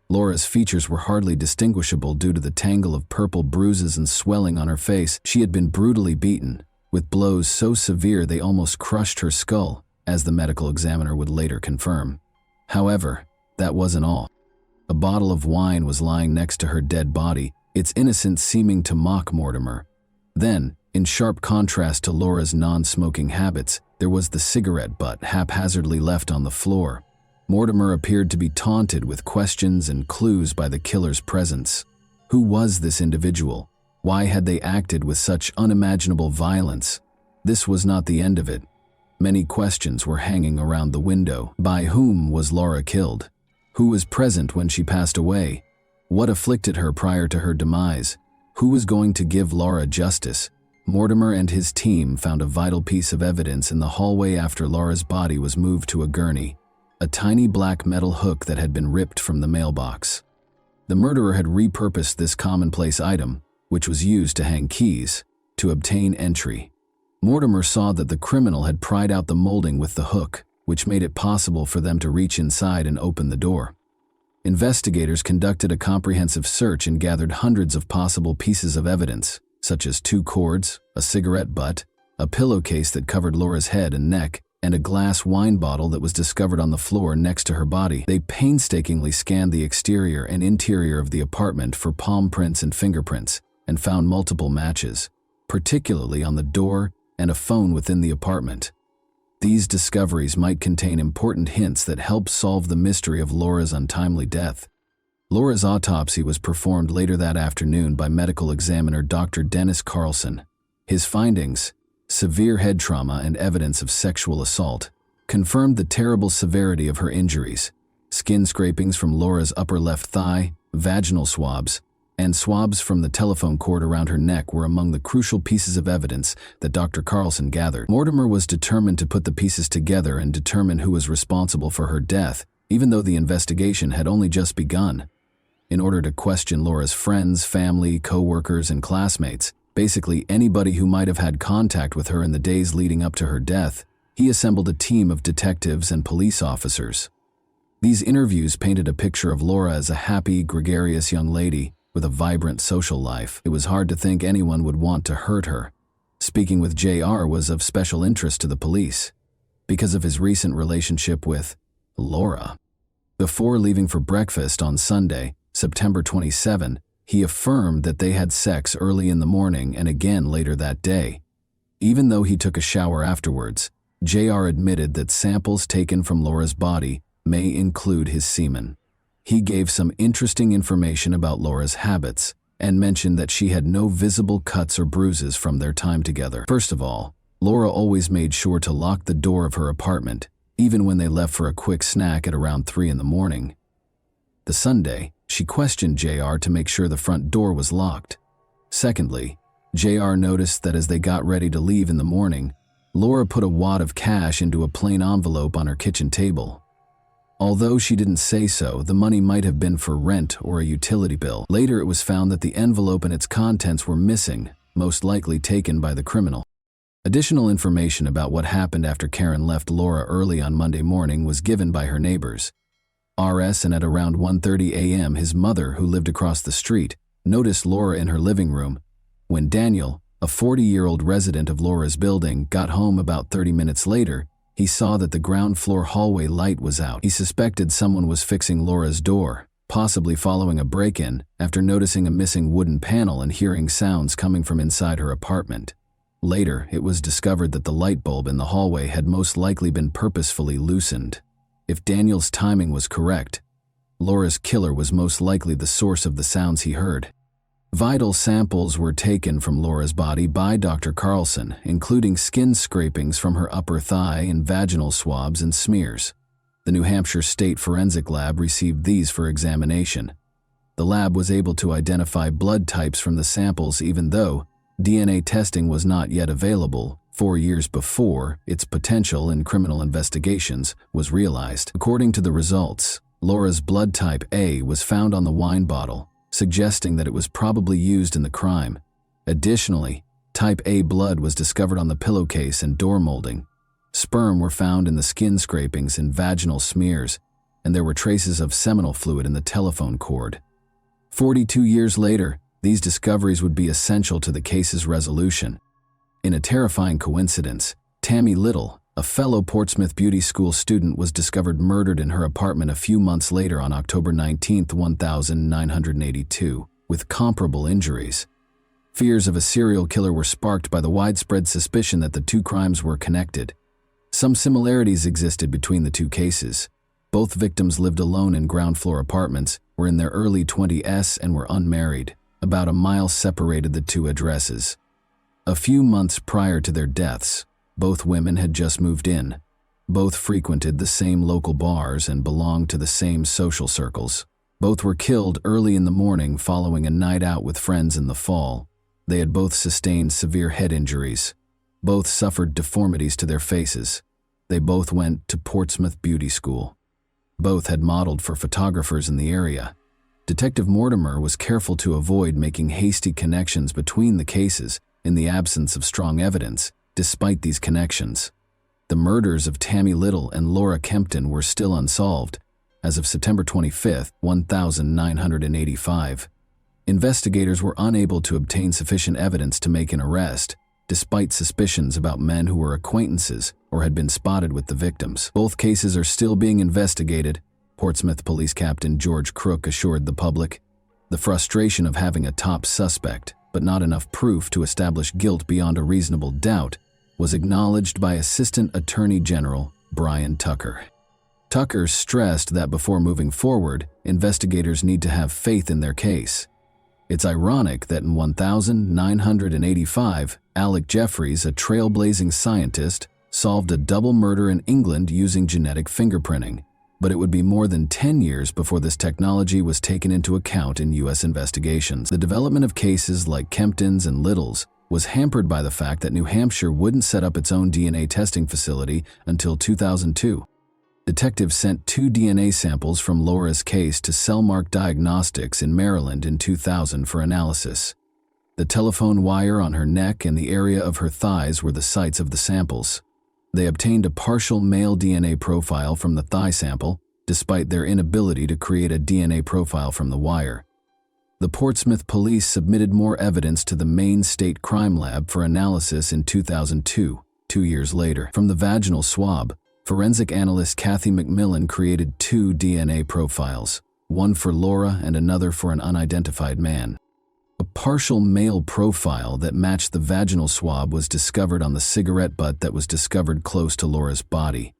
Laura's features were hardly distinguishable due to the tangle of purple bruises and swelling on her face. She had been brutally beaten, with blows so severe they almost crushed her skull, as the medical examiner would later confirm. However, That wasn't all. A bottle of wine was lying next to her dead body, its innocence seeming to mock Mortimer. Then, in sharp contrast to Laura's non-smoking habits, there was the cigarette butt haphazardly left on the floor. Mortimer appeared to be taunted with questions and clues by the killer's presence. Who was this individual? Why had they acted with such unimaginable violence? This was not the end of it. Many questions were hanging around the window. By whom was Laura killed? Who was present when she passed away? What afflicted her prior to her demise? Who was going to give Laura justice? Mortimer and his team found a vital piece of evidence in the hallway after Laura's body was moved to a gurney. A tiny black metal hook that had been ripped from the mailbox. The murderer had repurposed this commonplace item, which was used to hang keys, to obtain entry. Mortimer saw that the criminal had pried out the molding with the hook, which made it possible for them to reach inside and open the door. Investigators conducted a comprehensive search and gathered hundreds of possible pieces of evidence, such as 2 cords, a cigarette butt, a pillowcase that covered Laura's head and neck, and a glass wine bottle that was discovered on the floor next to her body. They painstakingly scanned the exterior and interior of the apartment for palm prints and fingerprints, and found multiple matches, particularly on the door and a phone within the apartment. These discoveries might contain important hints that help solve the mystery of Laura's untimely death. Laura's autopsy was performed later that afternoon by medical examiner Dr. Dennis Carlson. His findings, severe head trauma and evidence of sexual assault, confirmed the terrible severity of her injuries. Skin scrapings from Laura's upper left thigh, vaginal swabs, and swabs from the telephone cord around her neck were among the crucial pieces of evidence that Dr. Carlson gathered. Mortimer was determined to put the pieces together and determine who was responsible for her death, even though the investigation had only just begun. In order to question Laura's friends, family, co-workers, and classmates, basically anybody who might have had contact with her in the days leading up to her death, he assembled a team of detectives and police officers. These interviews painted a picture of Laura as a happy, gregarious young lady with a vibrant social life. It was hard to think anyone would want to hurt her. Speaking with JR was of special interest to the police, because of his recent relationship with Laura. Before leaving for breakfast on Sunday, September 27, he affirmed that they had sex early in the morning and again later that day. Even though he took a shower afterwards, JR admitted that samples taken from Laura's body may include his semen. He gave some interesting information about Laura's habits and mentioned that she had no visible cuts or bruises from their time together. First of all, Laura always made sure to lock the door of her apartment, even when they left for a quick snack at around 3 in the morning. The Sunday, she questioned JR to make sure the front door was locked. Secondly, JR noticed that as they got ready to leave in the morning, Laura put a wad of cash into a plain envelope on her kitchen table. Although she didn't say so, the money might have been for rent or a utility bill. Later, it was found that the envelope and its contents were missing, most likely taken by the criminal. Additional information about what happened after Karen left Laura early on Monday morning was given by her neighbors. RS, and at around 1:30 a.m., his mother, who lived across the street, noticed Laura in her living room. When Daniel, a 40-year-old resident of Laura's building, got home about 30 minutes later, he saw that the ground floor hallway light was out. He suspected someone was fixing Laura's door, possibly following a break-in, after noticing a missing wooden panel and hearing sounds coming from inside her apartment. Later, it was discovered that the light bulb in the hallway had most likely been purposefully loosened. If Daniel's timing was correct, Laura's killer was most likely the source of the sounds he heard. Vital samples were taken from Laura's body by Dr. Carlson, including skin scrapings from her upper thigh and vaginal swabs and smears. The New Hampshire State Forensic Lab received these for examination. The lab was able to identify blood types from the samples even though DNA testing was not yet available 4 years before its potential in criminal investigations was realized. According to the results, Laura's blood type A was found on the wine bottle, suggesting that it was probably used in the crime. Additionally, type A blood was discovered on the pillowcase and door molding. Sperm were found in the skin scrapings and vaginal smears, and there were traces of seminal fluid in the telephone cord. 42 years later, these discoveries would be essential to the case's resolution. In a terrifying coincidence, Tammy Little, A fellow Portsmouth Beauty School student was discovered murdered in her apartment a few months later on October 19, 1982, with comparable injuries. Fears of a serial killer were sparked by the widespread suspicion that the two crimes were connected. Some similarities existed between the two cases. Both victims lived alone in ground-floor apartments, were in their early 20s, and were unmarried. About a mile separated the two addresses. A few months prior to their deaths, both women had just moved in. Both frequented the same local bars and belonged to the same social circles. Both were killed early in the morning following a night out with friends in the fall. They had both sustained severe head injuries. Both suffered deformities to their faces. They both went to Portsmouth Beauty School. Both had modeled for photographers in the area. Detective Mortimer was careful to avoid making hasty connections between the cases in the absence of strong evidence. Despite these connections, the murders of Tammy Little and Laura Kempton were still unsolved. As of September 25, 1985, investigators were unable to obtain sufficient evidence to make an arrest, despite suspicions about men who were acquaintances or had been spotted with the victims. Both cases are still being investigated, Portsmouth Police Captain George Crook assured the public. The frustration of having a top suspect, but not enough proof to establish guilt beyond a reasonable doubt, was acknowledged by Assistant Attorney General Brian Tucker. Tucker stressed that before moving forward, investigators need to have faith in their case. It's ironic that in 1985, Alec Jeffreys, a trailblazing scientist, solved a double murder in England using genetic fingerprinting, but it would be more than 10 years before this technology was taken into account in U.S. investigations. The development of cases like Kempton's and Little's was hampered by the fact that New Hampshire wouldn't set up its own DNA testing facility until 2002. Detectives sent 2 DNA samples from Laura's case to Cellmark Diagnostics in Maryland in 2000 for analysis. The telephone wire on her neck and the area of her thighs were the sites of the samples. They obtained a partial male DNA profile from the thigh sample, despite their inability to create a DNA profile from the wire. The Portsmouth police submitted more evidence to the Maine State Crime Lab for analysis in 2002, 2 years later. From the vaginal swab, forensic analyst Kathy McMillan created 2 DNA profiles, one for Laura and another for an unidentified man. A partial male profile that matched the vaginal swab was discovered on the cigarette butt that was discovered close to Laura's body.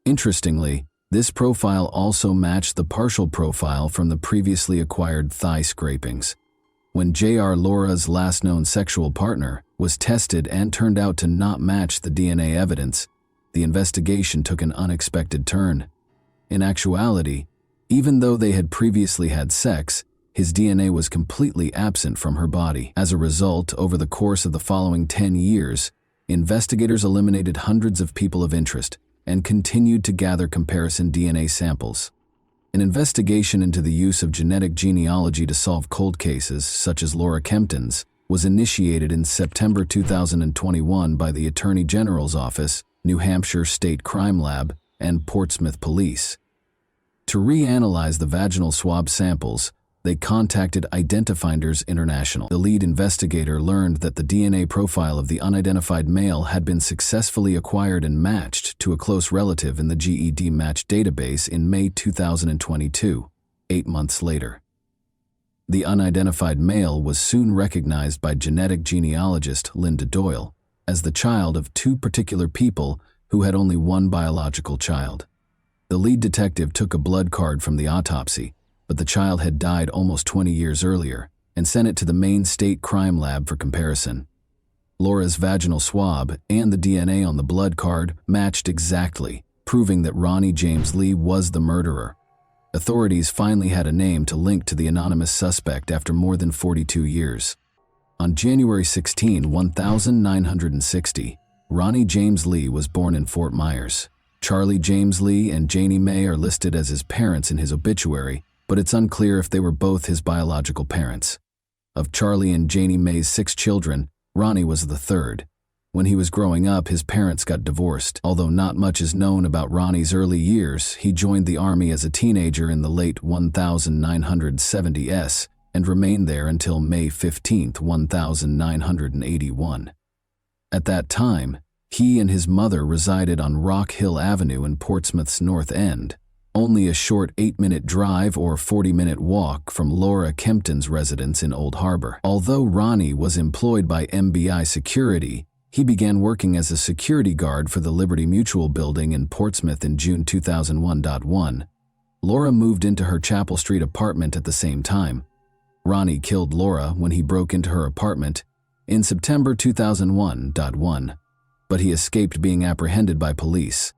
Interestingly, this profile also matched the partial profile from the previously acquired thigh scrapings. When J.R. Laura's last known sexual partner was tested and turned out to not match the DNA evidence, the investigation took an unexpected turn. In actuality, even though they had previously had sex, his DNA was completely absent from her body. As a result, over the course of the following 10 years, investigators eliminated hundreds of people of interest and continued to gather comparison DNA samples. An investigation into the use of genetic genealogy to solve cold cases, such as Laura Kempton's, was initiated in September 2021 by the Attorney General's Office, New Hampshire State Crime Lab, and Portsmouth Police. To reanalyze the vaginal swab samples, they contacted Identifinders International. The lead investigator learned that the DNA profile of the unidentified male had been successfully acquired and matched to a close relative in the GED Match database in May 2022, 8 months later. The unidentified male was soon recognized by genetic genealogist Linda Doyle as the child of 2 particular people who had only one biological child. The lead detective took a blood card from the autopsy, but the child had died almost 20 years earlier, and sent it to the Maine State Crime Lab for comparison. Laura's vaginal swab and the DNA on the blood card matched exactly, proving that Ronnie James Lee was the murderer. Authorities finally had a name to link to the anonymous suspect after more than 42 years. On January 16, 1960, Ronnie James Lee was born in Fort Myers. Charlie James Lee and Janie Mae are listed as his parents in his obituary, but it's unclear if they were both his biological parents. Of Charlie and Janie Mae's 6 children, Ronnie was the third. When he was growing up, his parents got divorced. Although not much is known about Ronnie's early years, he joined the Army as a teenager in the late 1970s and remained there until May 15, 1981. At that time, He and his mother resided on Rock Hill Avenue in Portsmouth's North End, only a short 8-minute drive or 40-minute walk from Laura Kempton's residence in Old Harbor. Although Ronnie was employed by MBI Security, he began working as a security guard for the Liberty Mutual building in Portsmouth in June 2001. Laura moved into her Chapel Street apartment at the same time. Ronnie killed Laura when he broke into her apartment in September 2001. But he escaped being apprehended by police.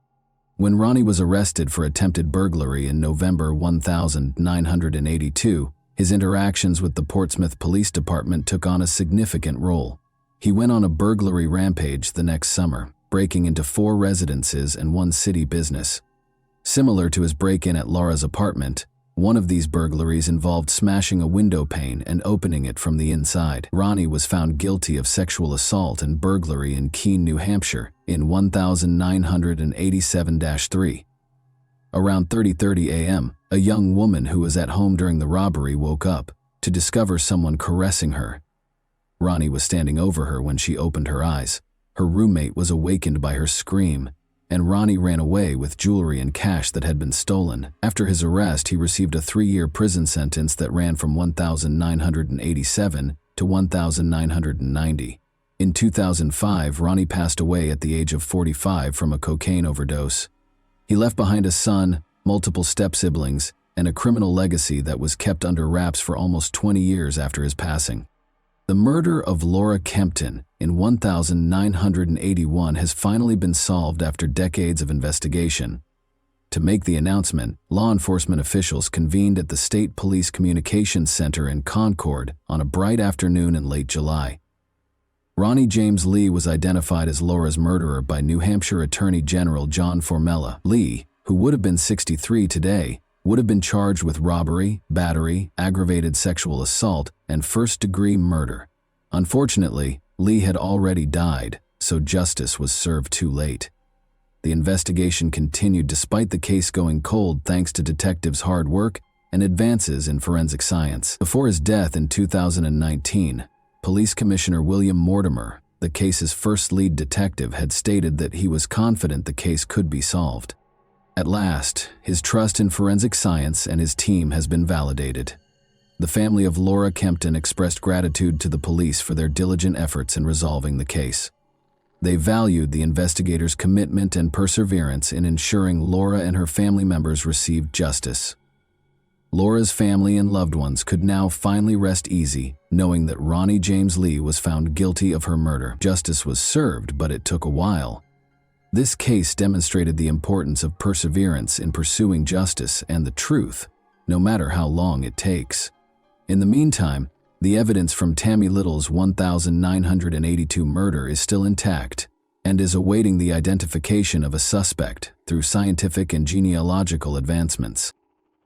When Ronnie was arrested for attempted burglary in November 1982, his interactions with the Portsmouth Police Department took on a significant role. He went on a burglary rampage the next summer, breaking into 4 residences and 1 city business. Similar to his break-in at Laura's apartment, one of these burglaries involved smashing a window pane and opening it from the inside. Ronnie was found guilty of sexual assault and burglary in Keene, New Hampshire, in 1987-3. Around 30:30 a.m., a young woman who was at home during the robbery woke up to discover someone caressing her. Ronnie was standing over her when she opened her eyes. Her roommate was awakened by her scream, and Ronnie ran away with jewelry and cash that had been stolen. After his arrest, he received a 3-year prison sentence that ran from 1987 to 1990. In 2005, Ronnie passed away at the age of 45 from a cocaine overdose. He left behind a son, multiple step-siblings, and a criminal legacy that was kept under wraps for almost 20 years after his passing. The murder of Laura Kempton in 1981 has finally been solved after decades of investigation. To make the announcement, law enforcement officials convened at the State Police Communications Center in Concord on a bright afternoon in late July. Ronnie James Lee was identified as Laura's murderer by New Hampshire Attorney General John Formella. Lee, who would have been 63 today, would have been charged with robbery, battery, aggravated sexual assault, and first-degree murder. Unfortunately, Lee had already died, so justice was served too late. The investigation continued despite the case going cold thanks to detectives' hard work and advances in forensic science. Before his death in 2019, Police Commissioner William Mortimer, the case's first lead detective, had stated that he was confident the case could be solved. At last, his trust in forensic science and his team has been validated. The family of Laura Kempton expressed gratitude to the police for their diligent efforts in resolving the case. They valued the investigators' commitment and perseverance in ensuring Laura and her family members received justice. Laura's family and loved ones could now finally rest easy, knowing that Ronnie James Lee was found guilty of her murder. Justice was served, but it took a while. This case demonstrated the importance of perseverance in pursuing justice and the truth, no matter how long it takes. In the meantime, the evidence from Tammy Little's 1982 murder is still intact and is awaiting the identification of a suspect through scientific and genealogical advancements.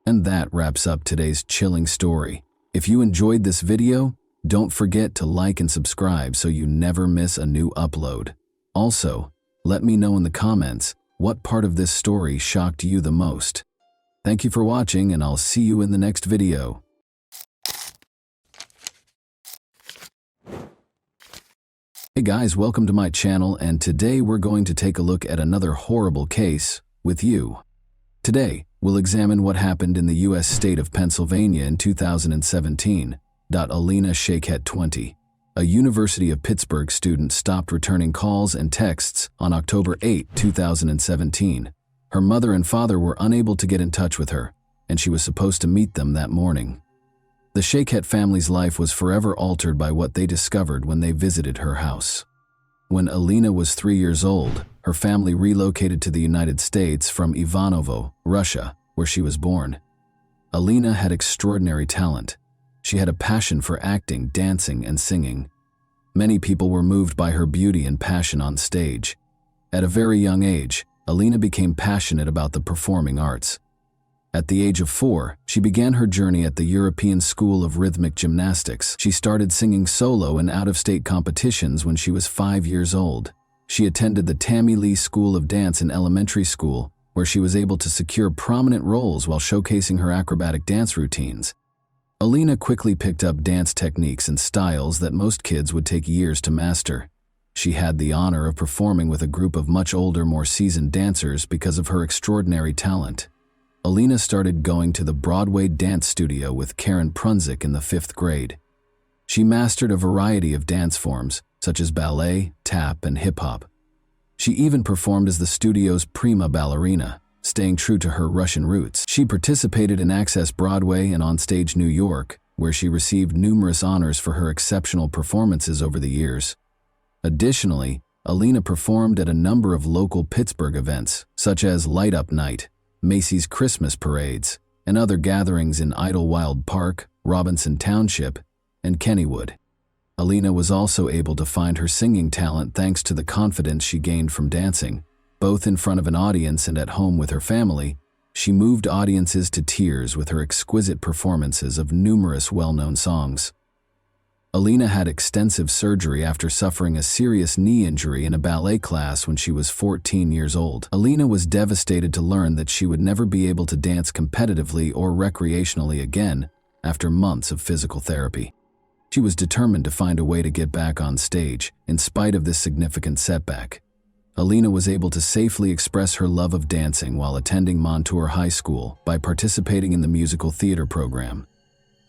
And that wraps up today's chilling story. If you enjoyed this video, don't forget to like and subscribe so you never miss a new upload. Also, let me know in the comments what part of this story shocked you the most. Thank you for watching, and I'll see you in the next video. Hey guys, welcome to my channel, and today we're going to take a look at another horrible case with you. Today, we'll examine what happened in the U.S. state of Pennsylvania in 2017. Alina Shaykhet, 20. A University of Pittsburgh student stopped returning calls and texts on October 8, 2017. Her mother and father were unable to get in touch with her, and she was supposed to meet them that morning. The Shaykhet family's life was forever altered by what they discovered when they visited her house. When Alina was 3 years old, her family relocated to the United States from Ivanovo, Russia, where she was born. Alina had extraordinary talent. She had a passion for acting, dancing, and singing. Many people were moved by her beauty and passion on stage. At a very young age, Alina became passionate about the performing arts. At the age of 4, she began her journey at the European School of Rhythmic Gymnastics. She started singing solo in out-of-state competitions when she was 5 years old. She attended the Tammy Lee School of Dance in elementary school, where she was able to secure prominent roles while showcasing her acrobatic dance routines. Alina quickly picked up dance techniques and styles that most kids would take years to master. She had the honor of performing with a group of much older, more seasoned dancers because of her extraordinary talent. Alina started going to the Broadway dance studio with Karen Prunzik in the 5th grade. She mastered a variety of dance forms, such as ballet, tap, and hip-hop. She even performed as the studio's prima ballerina, staying true to her Russian roots. She participated in Access Broadway and Onstage New York, where she received numerous honors for her exceptional performances over the years. Additionally, Alina performed at a number of local Pittsburgh events, such as Light Up Night, Macy's Christmas parades, and other gatherings in Idlewild Park, Robinson Township, and Kennywood. Alina was also able to find her singing talent thanks to the confidence she gained from dancing. Both in front of an audience and at home with her family, she moved audiences to tears with her exquisite performances of numerous well-known songs. Alina had extensive surgery after suffering a serious knee injury in a ballet class when she was 14 years old. Alina was devastated to learn that she would never be able to dance competitively or recreationally again after months of physical therapy. She was determined to find a way to get back on stage, in spite of this significant setback. Alina was able to safely express her love of dancing while attending Montour High School by participating in the musical theater program.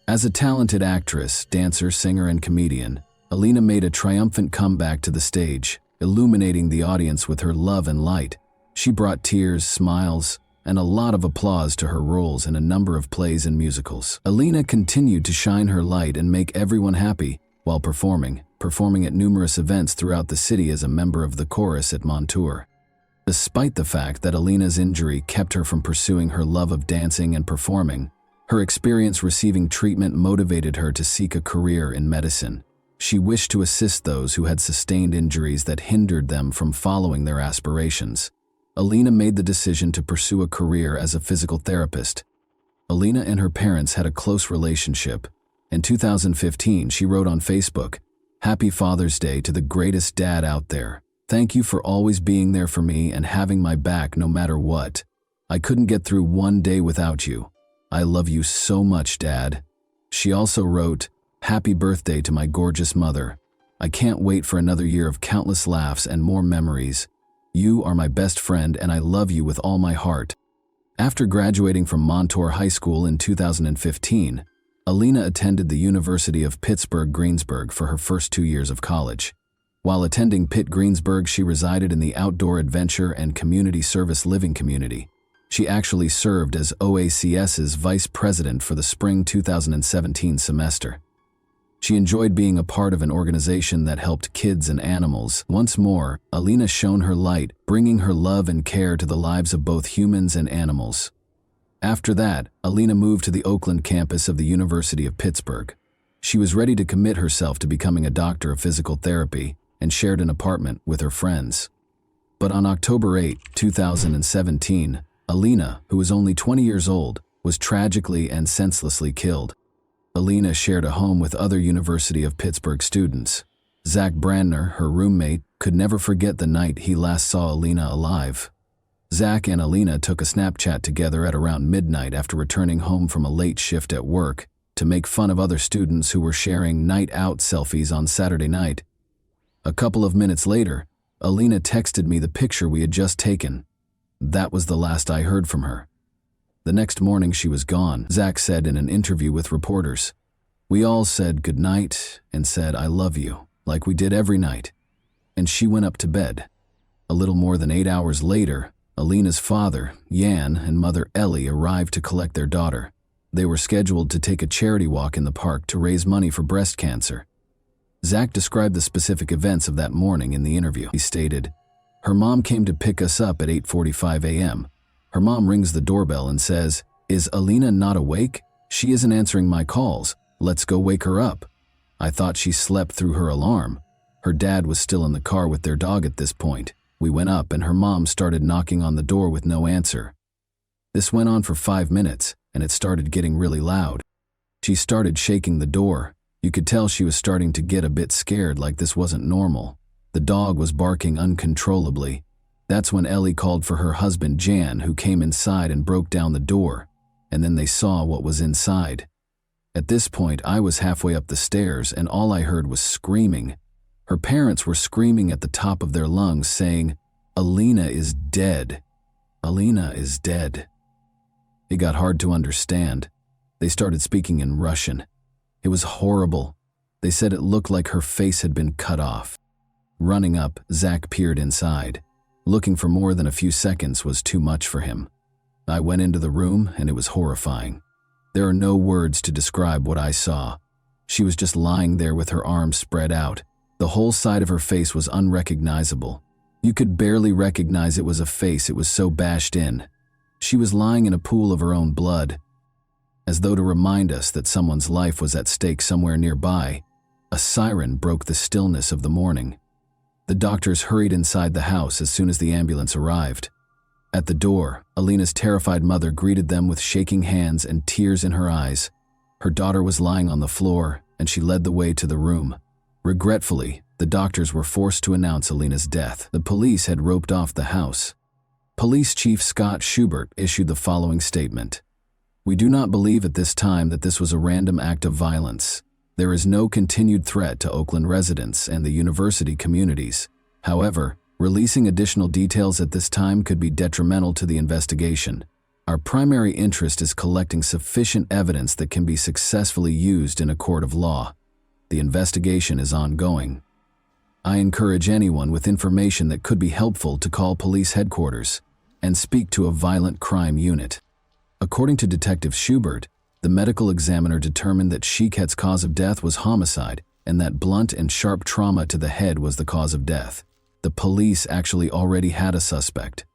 As a talented actress, dancer, singer, and comedian, Alina made a triumphant comeback to the stage, illuminating the audience with her love and light. She brought tears, smiles, and a lot of applause to her roles in a number of plays and musicals. Alina continued to shine her light and make everyone happy while performing at numerous events throughout the city as a member of the chorus at Montour. Despite the fact that Alina's injury kept her from pursuing her love of dancing and performing, her experience receiving treatment motivated her to seek a career in medicine. She wished to assist those who had sustained injuries that hindered them from following their aspirations. Alina made the decision to pursue a career as a physical therapist. Alina and her parents had a close relationship. In 2015, she wrote on Facebook, "Happy Father's Day to the greatest dad out there. Thank you for always being there for me and having my back no matter what. I couldn't get through one day without you. I love you so much, Dad." She also wrote, "Happy birthday to my gorgeous mother. I can't wait for another year of countless laughs and more memories. You are my best friend and I love you with all my heart." After graduating from Montour High School in 2015, Alina attended the University of Pittsburgh-Greensburg for her first 2 years of college. While attending Pitt-Greensburg, she resided in the Outdoor Adventure and Community Service Living community. She actually served as OACS's vice president for the spring 2017 semester. She enjoyed being a part of an organization that helped kids and animals. Once more, Alina shone her light, bringing her love and care to the lives of both humans and animals. After that, Alina moved to the Oakland campus of the University of Pittsburgh. She was ready to commit herself to becoming a doctor of physical therapy and shared an apartment with her friends. But on October 8, 2017, Alina, who was only 20 years old, was tragically and senselessly killed. Alina shared a home with other University of Pittsburgh students. Zach Brandner, her roommate, could never forget the night he last saw Alina alive. Zach and Alina took a Snapchat together at around midnight after returning home from a late shift at work to make fun of other students who were sharing night out selfies on Saturday night. A couple of minutes later, Alina texted me the picture we had just taken. That was the last I heard from her. The next morning she was gone, Zach said in an interview with reporters. "We all said goodnight and said I love you, like we did every night. And she went up to bed." A little more than 8 hours later, Alina's father, Jan, and mother Ellie arrived to collect their daughter. They were scheduled to take a charity walk in the park to raise money for breast cancer. Zach described the specific events of that morning in the interview. He stated, "Her mom came to pick us up at 8:45 a.m. Her mom rings the doorbell and says, 'Is Alina not awake? She isn't answering my calls. Let's go wake her up.' I thought she slept through her alarm. Her dad was still in the car with their dog at this point. We went up and her mom started knocking on the door with no answer. This went on for 5 minutes and it started getting really loud. She started shaking the door. You could tell she was starting to get a bit scared, like this wasn't normal. The dog was barking uncontrollably. That's when Ellie called for her husband Jan, who came inside and broke down the door, and then they saw what was inside. At this point, I was halfway up the stairs and all I heard was screaming. Her parents were screaming at the top of their lungs, saying, "Alina is dead. Alina is dead." It got hard to understand. They started speaking in Russian. It was horrible. They said it looked like her face had been cut off. Running up, Zach peered inside. Looking for more than a few seconds was too much for him. I went into the room, and it was horrifying. There are no words to describe what I saw. She was just lying there with her arms spread out. The whole side of her face was unrecognizable. You could barely recognize it was a face, it was so bashed in. She was lying in a pool of her own blood. As though to remind us that someone's life was at stake somewhere nearby, a siren broke the stillness of the morning. The doctors hurried inside the house as soon as the ambulance arrived. At the door, Alina's terrified mother greeted them with shaking hands and tears in her eyes. Her daughter was lying on the floor, and she led the way to the room. Regretfully, the doctors were forced to announce Alina's death. The police had roped off the house. Police Chief Scott Schubert issued the following statement. "We do not believe at this time that this was a random act of violence. There is no continued threat to Oakland residents and the university communities. However, releasing additional details at this time could be detrimental to the investigation. Our primary interest is collecting sufficient evidence that can be successfully used in a court of law. The investigation is ongoing. I encourage anyone with information that could be helpful to call police headquarters and speak to a violent crime unit." According to Detective Schubert, the medical examiner determined that Shiket's cause of death was homicide and that blunt and sharp trauma to the head was the cause of death. The police actually already had a suspect.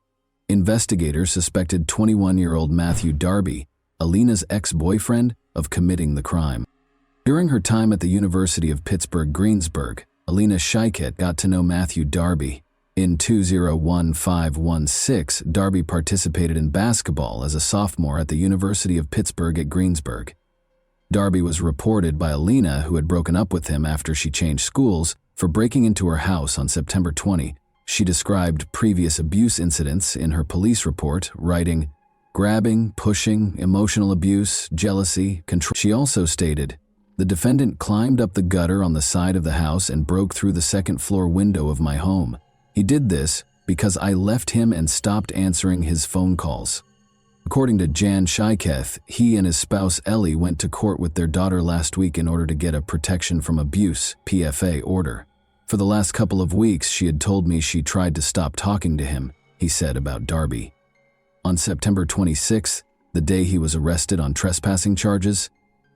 Investigators suspected 21-year-old Matthew Darby, Alina's ex-boyfriend, of committing the crime. During her time at the University of Pittsburgh-Greensburg, Alina Shiket got to know Matthew Darby. In 2015-16, Darby participated in basketball as a sophomore at the University of Pittsburgh at Greensburg. Darby was reported by Alina, who had broken up with him after she changed schools, for breaking into her house on September 20. She described previous abuse incidents in her police report, writing, "Grabbing, pushing, emotional abuse, jealousy, control." She also stated, "The defendant climbed up the gutter on the side of the house and broke through the second-floor window of my home. He did this because I left him and stopped answering his phone calls." According to Jan Shiketh, he and his spouse Ellie went to court with their daughter last week in order to get a protection from abuse (PFA) order. "For the last couple of weeks, she had told me she tried to stop talking to him," he said about Darby. On September 26th, the day he was arrested on trespassing charges,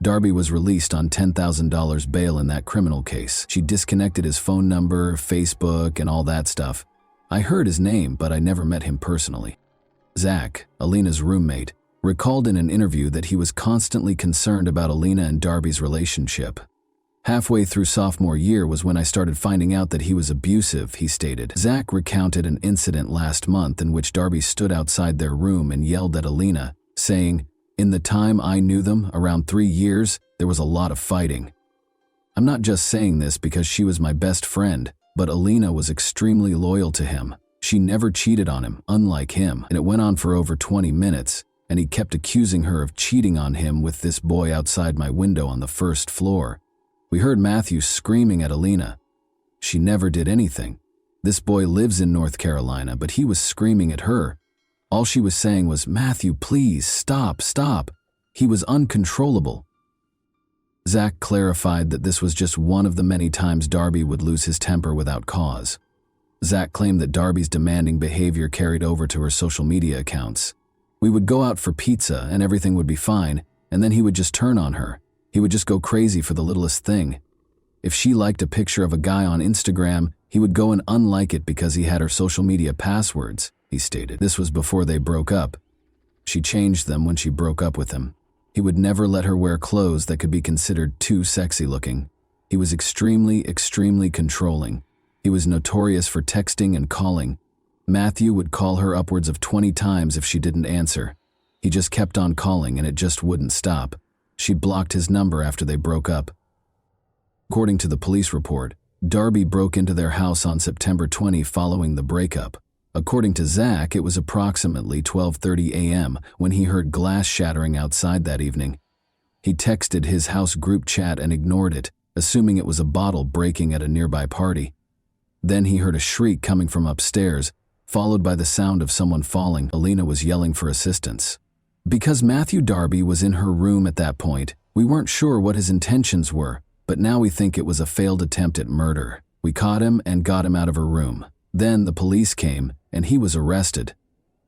Darby was released on $10,000 bail in that criminal case. She disconnected his phone number, Facebook, and all that stuff. I heard his name, but I never met him personally. Zach, Alina's roommate, recalled in an interview that he was constantly concerned about Alina and Darby's relationship. "Halfway through sophomore year was when I started finding out that he was abusive," he stated. Zach recounted an incident last month in which Darby stood outside their room and yelled at Alina, saying, "In the time I knew them, around 3 years, there was a lot of fighting. I'm not just saying this because she was my best friend, but Alina was extremely loyal to him. She never cheated on him, unlike him, and it went on for over 20 minutes, and he kept accusing her of cheating on him with this boy outside my window on the first floor. We heard Matthew screaming at Alina. She never did anything. This boy lives in North Carolina, but he was screaming at her. All she was saying was, 'Matthew, please, stop, stop.' He was uncontrollable." Zach clarified that this was just one of the many times Darby would lose his temper without cause. Zach claimed that Darby's demanding behavior carried over to her social media accounts. "We would go out for pizza and everything would be fine, and then he would just turn on her. He would just go crazy for the littlest thing. If she liked a picture of a guy on Instagram, he would go and unlike it because he had her social media passwords," he stated. This was before they broke up. She changed them when she broke up with him. He would never let her wear clothes that could be considered too sexy looking. He was extremely, extremely controlling. He was notorious for texting and calling. Matthew would call her upwards of 20 times if she didn't answer. He just kept on calling and it just wouldn't stop. She blocked his number after they broke up. According to the police report, Darby broke into their house on September 20 following the breakup. According to Zach, it was approximately 12:30 a.m. when he heard glass shattering outside that evening. He texted his house group chat and ignored it, assuming it was a bottle breaking at a nearby party. Then he heard a shriek coming from upstairs, followed by the sound of someone falling. Alina was yelling for assistance. Because Matthew Darby was in her room at that point, we weren't sure what his intentions were, but now we think it was a failed attempt at murder. We caught him and got him out of her room. Then the police came, and he was arrested.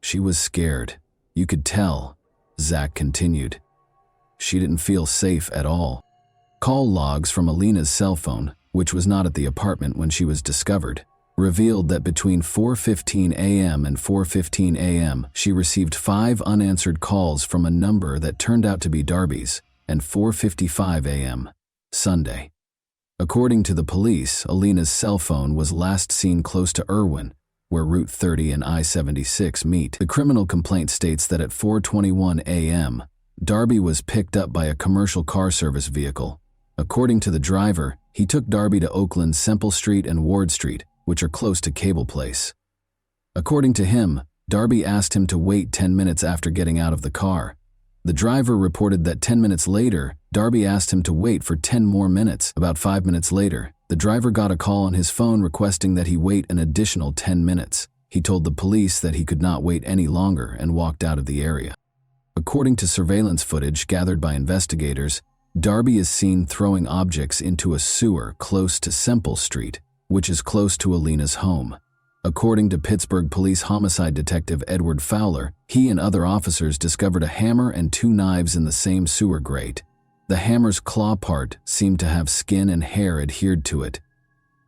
She was scared. You could tell, Zach continued. She didn't feel safe at all. Call logs from Alina's cell phone, which was not at the apartment when she was discovered, revealed that between 4:15 a.m. and 4:15 a.m., she received 5 unanswered calls from a number that turned out to be Darby's, and 4:55 a.m., Sunday. According to the police, Alina's cell phone was last seen close to Irwin, where Route 30 and I-76 meet. The criminal complaint states that at 4:21 a.m., Darby was picked up by a commercial car service vehicle. According to the driver, he took Darby to Oakland's Semple Street and Ward Street, which are close to Cable Place. According to him, Darby asked him to wait 10 minutes after getting out of the car. The driver reported that 10 minutes later, Darby asked him to wait for 10 more minutes. About 5 minutes later, the driver got a call on his phone requesting that he wait an additional 10 minutes. He told the police that he could not wait any longer and walked out of the area. According to surveillance footage gathered by investigators, Darby is seen throwing objects into a sewer close to Semple Street, which is close to Alina's home. According to Pittsburgh Police Homicide Detective Edward Fowler, he and other officers discovered a hammer and 2 knives in the same sewer grate. The hammer's claw part seemed to have skin and hair adhered to it.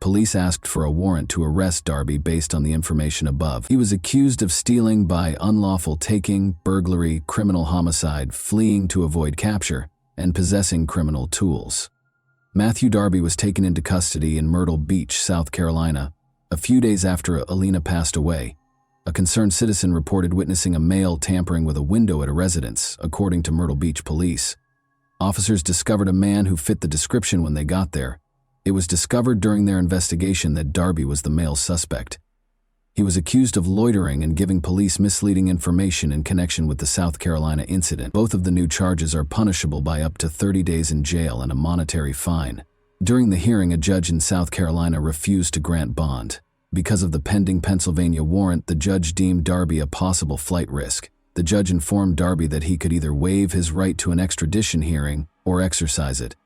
Police asked for a warrant to arrest Darby based on the information above. He was accused of stealing by unlawful taking, burglary, criminal homicide, fleeing to avoid capture, and possessing criminal tools. Matthew Darby was taken into custody in Myrtle Beach, South Carolina, a few days after Alina passed away. A concerned citizen reported witnessing a male tampering with a window at a residence, according to Myrtle Beach police. Officers discovered a man who fit the description when they got there. It was discovered during their investigation that Darby was the male suspect. He was accused of loitering and giving police misleading information in connection with the South Carolina incident. Both of the new charges are punishable by up to 30 days in jail and a monetary fine. During the hearing, a judge in South Carolina refused to grant bond. Because of the pending Pennsylvania warrant, the judge deemed Darby a possible flight risk. The judge informed Darby that he could either waive his right to an extradition hearing or exercise it.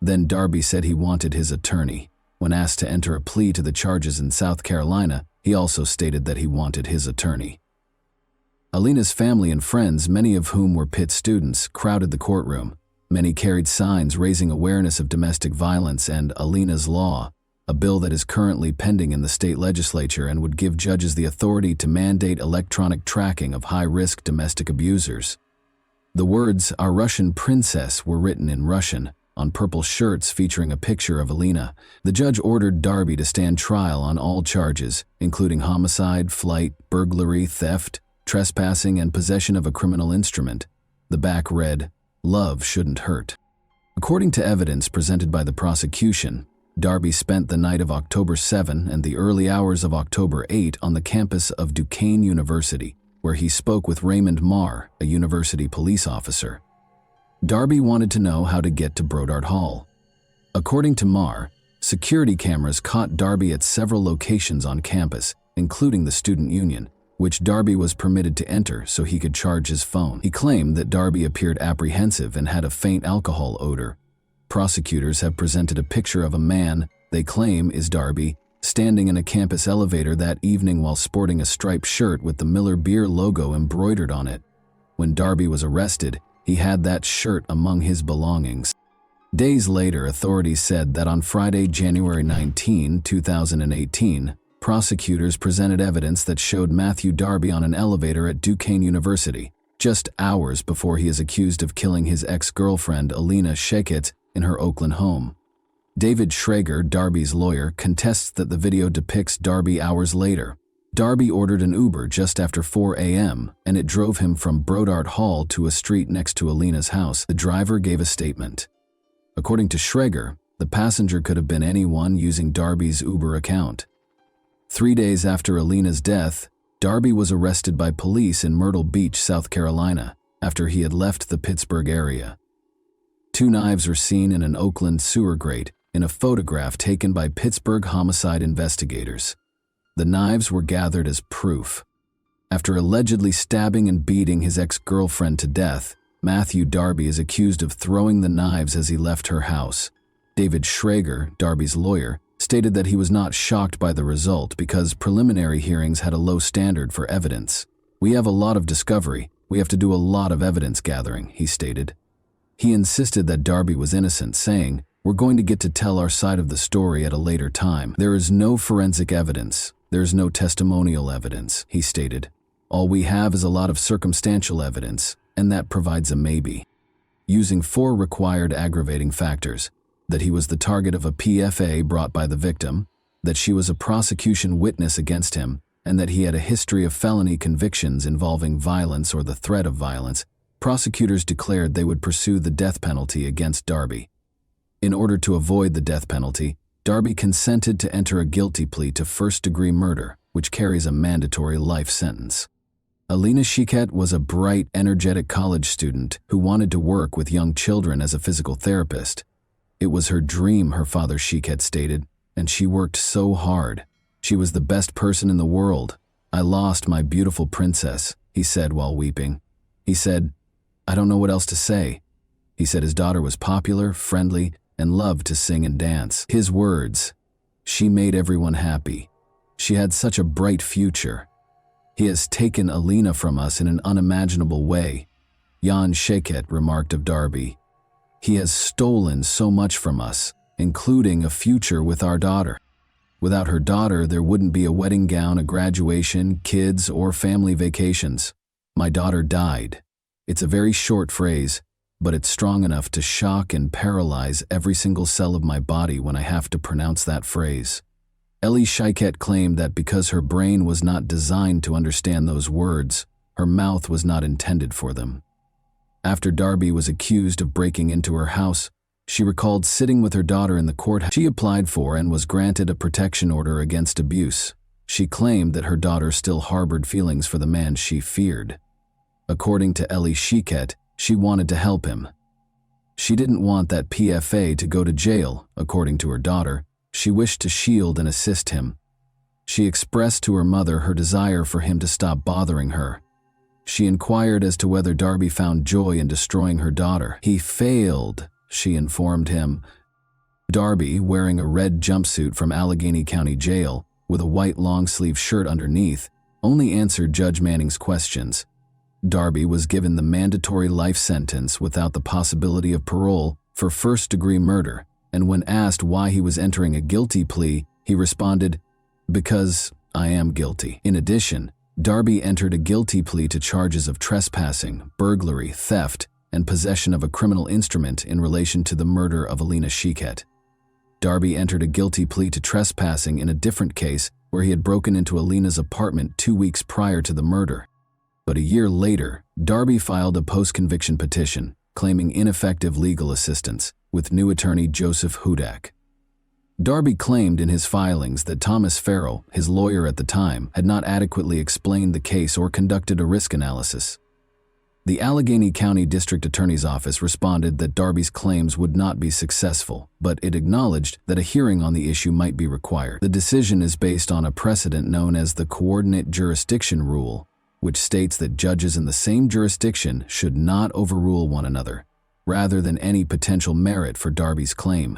Then Darby said he wanted his attorney. When asked to enter a plea to the charges in South Carolina, he also stated that he wanted his attorney. Alina's family and friends, many of whom were Pitt students, crowded the courtroom. Many carried signs raising awareness of domestic violence and Alina's Law, a bill that is currently pending in the state legislature and would give judges the authority to mandate electronic tracking of high-risk domestic abusers. The words, "Our Russian Princess," were written in Russian on purple shirts featuring a picture of Alina. The judge ordered Darby to stand trial on all charges, including homicide, flight, burglary, theft, trespassing, and possession of a criminal instrument. The back read, "Love shouldn't hurt." According to evidence presented by the prosecution, Darby spent the night of October 7 and the early hours of October 8 on the campus of Duquesne University, where he spoke with Raymond Marr, a university police officer. Darby wanted to know how to get to Brodart Hall. According to Marr, security cameras caught Darby at several locations on campus, including the student union, which Darby was permitted to enter so he could charge his phone. He claimed that Darby appeared apprehensive and had a faint alcohol odor. Prosecutors have presented a picture of a man they claim is Darby standing in a campus elevator that evening while sporting a striped shirt with the Miller Beer logo embroidered on it. When Darby was arrested, he had that shirt among his belongings. Days later, authorities said that on Friday, January 19, 2018, prosecutors presented evidence that showed Matthew Darby on an elevator at Duquesne University, just hours before he is accused of killing his ex-girlfriend Alina Shekhet in her Oakland home. David Schrager, Darby's lawyer, contests that the video depicts Darby hours later. Darby ordered an Uber just after 4 a.m., and it drove him from Brodart Hall to a street next to Alina's house. The driver gave a statement. According to Schrager, the passenger could have been anyone using Darby's Uber account. 3 days after Alina's death, Darby was arrested by police in Myrtle Beach, South Carolina, after he had left the Pittsburgh area. 2 knives were seen in an Oakland sewer grate, in a photograph taken by Pittsburgh homicide investigators. The knives were gathered as proof. After allegedly stabbing and beating his ex-girlfriend to death, Matthew Darby is accused of throwing the knives as he left her house. David Schrager, Darby's lawyer, stated that he was not shocked by the result because preliminary hearings had a low standard for evidence. "We have a lot of discovery. We have to do a lot of evidence gathering," he stated. He insisted that Darby was innocent, saying, "We're going to get to tell our side of the story at a later time. There is no forensic evidence. There is no testimonial evidence," he stated. "All we have is a lot of circumstantial evidence, and that provides a maybe." Using 4 required aggravating factors: that he was the target of a PFA brought by the victim, that she was a prosecution witness against him, and that he had a history of felony convictions involving violence or the threat of violence, prosecutors declared they would pursue the death penalty against Darby. In order to avoid the death penalty, Darby consented to enter a guilty plea to first-degree murder, which carries a mandatory life sentence. Alina Shiket was a bright, energetic college student who wanted to work with young children as a physical therapist. "It was her dream," her father Shiket stated, "and she worked so hard. She was the best person in the world. I lost my beautiful princess," he said while weeping. He said, "I don't know what else to say." He said his daughter was popular, friendly, and loved to sing and dance. His words, "She made everyone happy. She had such a bright future. He has taken Alina from us in an unimaginable way," Jan Shiket remarked of Darby. "He has stolen so much from us, including a future with our daughter. Without her daughter, there wouldn't be a wedding gown, a graduation, kids, or family vacations. My daughter died." It's a very short phrase, but it's strong enough to shock and paralyze every single cell of my body when I have to pronounce that phrase. Ellie Shiket claimed that because her brain was not designed to understand those words, her mouth was not intended for them. After Darby was accused of breaking into her house, she recalled sitting with her daughter in the courthouse. She applied for and was granted a protection order against abuse. She claimed that her daughter still harbored feelings for the man she feared. According to Ellie Shiket, she wanted to help him. She didn't want that PFA to go to jail, according to her daughter. She wished to shield and assist him. She expressed to her mother her desire for him to stop bothering her. She inquired as to whether Darby found joy in destroying her daughter. "He failed," she informed him. Darby, wearing a red jumpsuit from Allegheny County Jail, with a white long-sleeve shirt underneath, only answered Judge Manning's questions. Darby was given the mandatory life sentence without the possibility of parole for first-degree murder, and when asked why he was entering a guilty plea, he responded, "Because I am guilty." In addition, Darby entered a guilty plea to charges of trespassing, burglary, theft, and possession of a criminal instrument in relation to the murder of Alina Shiket. Darby entered a guilty plea to trespassing in a different case where he had broken into Alina's apartment 2 weeks prior to the murder. But a year later, Darby filed a post-conviction petition claiming ineffective legal assistance with new attorney Joseph Hudak. Darby claimed in his filings that Thomas Farrell, his lawyer at the time, had not adequately explained the case or conducted a risk analysis. The Allegheny County District Attorney's Office responded that Darby's claims would not be successful, but it acknowledged that a hearing on the issue might be required. The decision is based on a precedent known as the Coordinate Jurisdiction Rule, which states that judges in the same jurisdiction should not overrule one another, rather than any potential merit for Darby's claim.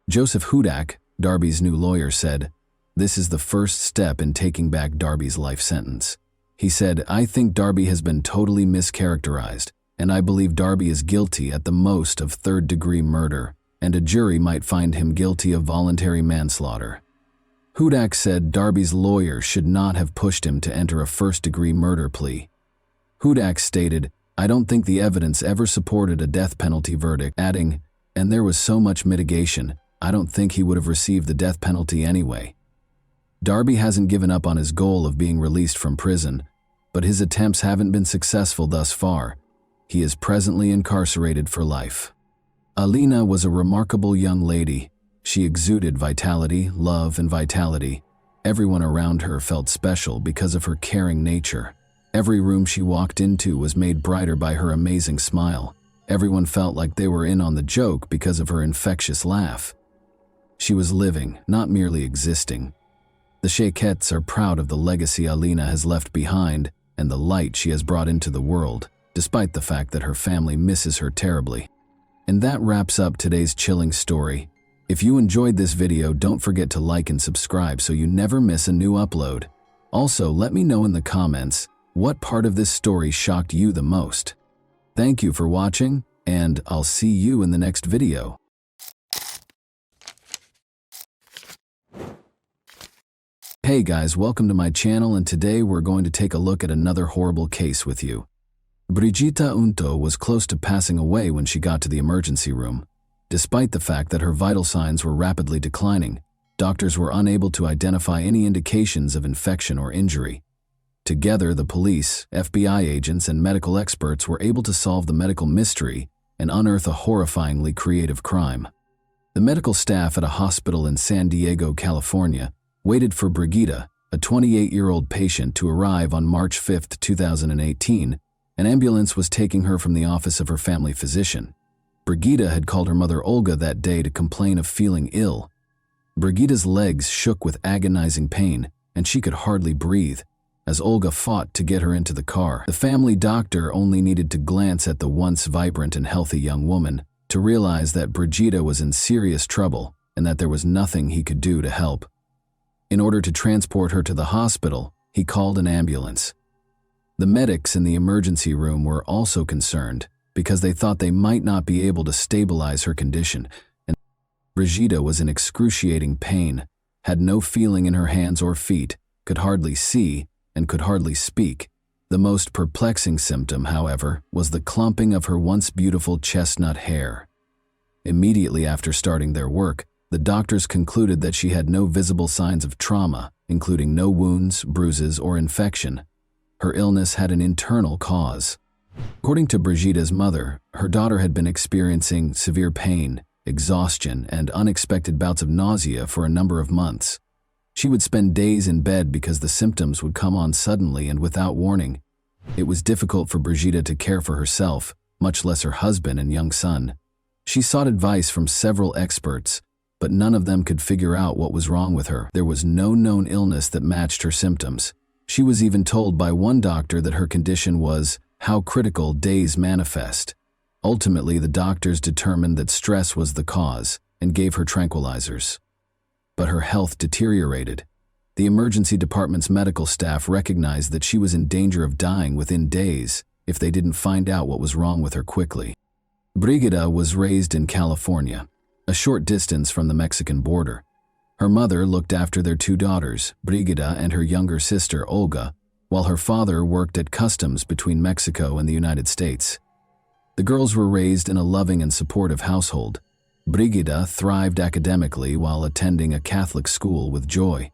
Joseph Hudak, Darby's new lawyer, said, "This is the first step in taking back Darby's life sentence." He said, "I think Darby has been totally mischaracterized, and I believe Darby is guilty at the most of third-degree murder, and a jury might find him guilty of voluntary manslaughter." Hudak said Darby's lawyer should not have pushed him to enter a first-degree murder plea. Hudak stated, "I don't think the evidence ever supported a death penalty verdict," adding, "And there was so much mitigation, I don't think he would have received the death penalty anyway." Darby hasn't given up on his goal of being released from prison, but his attempts haven't been successful thus far. He is presently incarcerated for life. Alina was a remarkable young lady. She exuded vitality, love, and vitality. Everyone around her felt special because of her caring nature. Every room she walked into was made brighter by her amazing smile. Everyone felt like they were in on the joke because of her infectious laugh. She was living, not merely existing. The Shaykettes are proud of the legacy Alina has left behind and the light she has brought into the world, despite the fact that her family misses her terribly. And that wraps up today's chilling story. If you enjoyed this video, don't forget to like and subscribe so you never miss a new upload. Also, let me know in the comments what part of this story shocked you the most. Thank you for watching, and I'll see you in the next video. Hey guys, welcome to my channel, and today we're going to take a look at another horrible case with you. Brigitta Unto was close to passing away when she got to the emergency room. Despite the fact that her vital signs were rapidly declining, doctors were unable to identify any indications of infection or injury. Together, the police, FBI agents, and medical experts were able to solve the medical mystery and unearth a horrifyingly creative crime. The medical staff at a hospital in San Diego, California, waited for Brigitta, a 28-year-old patient, to arrive on March 5, 2018. An ambulance was taking her from the office of her family physician. Brigitta had called her mother Olga that day to complain of feeling ill. Brigitta's legs shook with agonizing pain, and she could hardly breathe. As Olga fought to get her into the car, the family doctor only needed to glance at the once vibrant and healthy young woman to realize that Brigitta was in serious trouble and that there was nothing he could do to help. In order to transport her to the hospital, he called an ambulance. The medics in the emergency room were also concerned because they thought they might not be able to stabilize her condition, and Brigitta was in excruciating pain, had no feeling in her hands or feet, could hardly see, and could hardly speak. The most perplexing symptom, however, was the clumping of her once beautiful chestnut hair. Immediately after starting their work, the doctors concluded that she had no visible signs of trauma, including no wounds, bruises, or infection. Her illness had an internal cause. According to Brigitta's mother, her daughter had been experiencing severe pain, exhaustion, and unexpected bouts of nausea for a number of months. She would spend days in bed because the symptoms would come on suddenly and without warning. It was difficult for Brigitta to care for herself, much less her husband and young son. She sought advice from several experts, but none of them could figure out what was wrong with her. There was no known illness that matched her symptoms. She was even told by one doctor that her condition was how critical days manifest. Ultimately, the doctors determined that stress was the cause and gave her tranquilizers. But her health deteriorated. The emergency department's medical staff recognized that she was in danger of dying within days if they didn't find out what was wrong with her quickly. Brigitta was raised in California, a short distance from the Mexican border. Her mother looked after their two daughters, Brigitta and her younger sister, Olga, while her father worked at customs between Mexico and the United States. The girls were raised in a loving and supportive household. Brigitta thrived academically while attending a Catholic school with joy.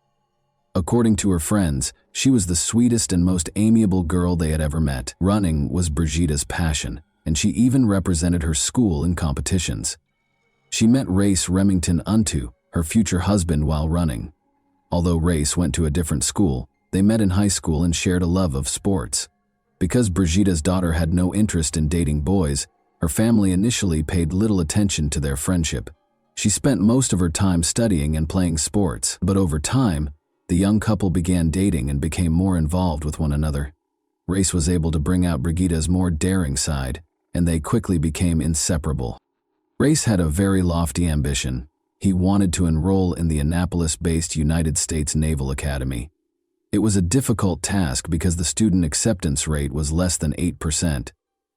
According to her friends, she was the sweetest and most amiable girl they had ever met. Running was Brigitta's passion, and she even represented her school in competitions. She met Race Remington Unto, her future husband, while running. Although Race went to a different school, they met in high school and shared a love of sports. Because Brigitta's daughter had no interest in dating boys, her family initially paid little attention to their friendship. She spent most of her time studying and playing sports, but over time, the young couple began dating and became more involved with one another. Race was able to bring out Brigitta's more daring side, and they quickly became inseparable. Race had a very lofty ambition. He wanted to enroll in the Annapolis-based United States Naval Academy. It was a difficult task because the student acceptance rate was less than 8%.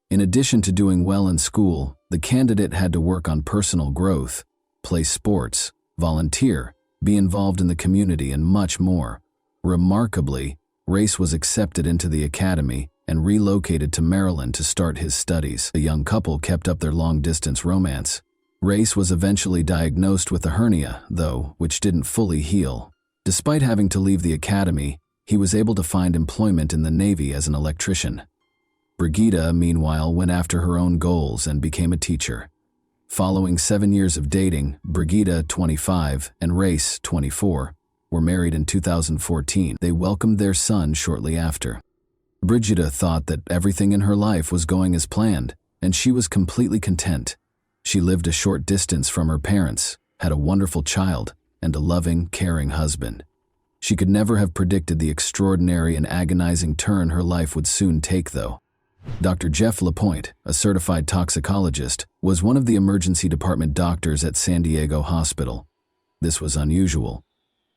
In addition to doing well in school, the candidate had to work on personal growth, play sports, volunteer, be involved in the community, and much more. Remarkably, Race was accepted into the academy and relocated to Maryland to start his studies. The young couple kept up their long-distance romance. Race was eventually diagnosed with a hernia, though, which didn't fully heal. Despite having to leave the academy, he was able to find employment in the Navy as an electrician. Brigitta, meanwhile, went after her own goals and became a teacher. Following 7 years of dating, Brigitta, 25, and Race, 24, were married in 2014. They welcomed their son shortly after. Brigitta thought that everything in her life was going as planned, and she was completely content. She lived a short distance from her parents, had a wonderful child, and a loving, caring husband. She could never have predicted the extraordinary and agonizing turn her life would soon take, though. Dr. Jeff Lapointe, a certified toxicologist, was one of the emergency department doctors at San Diego Hospital. This was unusual.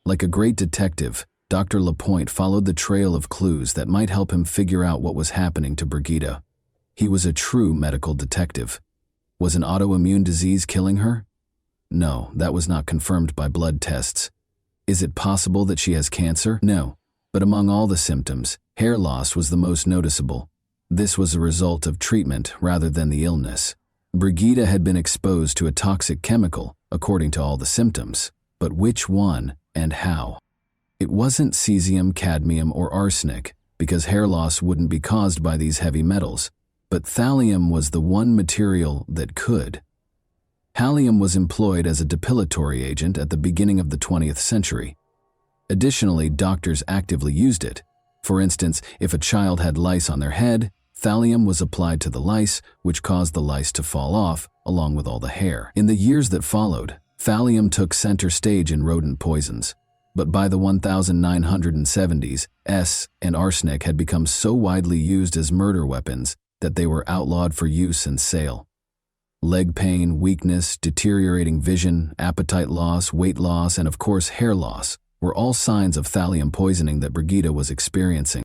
Like a great detective, Dr. Lapointe followed the trail of clues that might help him figure out what was happening to Brigida. He was a true medical detective. Was an autoimmune disease killing her? No, that was not confirmed by blood tests. Is it possible that she has cancer? No. But among all the symptoms, hair loss was the most noticeable. This was a result of treatment rather than the illness. Brigida had been exposed to a toxic chemical, according to all the symptoms. But which one and how? It wasn't cesium, cadmium, or arsenic, because hair loss wouldn't be caused by these heavy metals. But thallium was the one material that could. Thallium was employed as a depilatory agent at the beginning of the 20th century. Additionally, doctors actively used it. For instance, if a child had lice on their head, thallium was applied to the lice, which caused the lice to fall off, along with all the hair. In the years that followed, thallium took center stage in rodent poisons. But by the 1970s, S and arsenic had become so widely used as murder weapons that they were outlawed for use and sale. Leg pain, weakness, deteriorating vision, appetite loss, weight loss, and of course hair loss were all signs of thallium poisoning that Brigida was experiencing.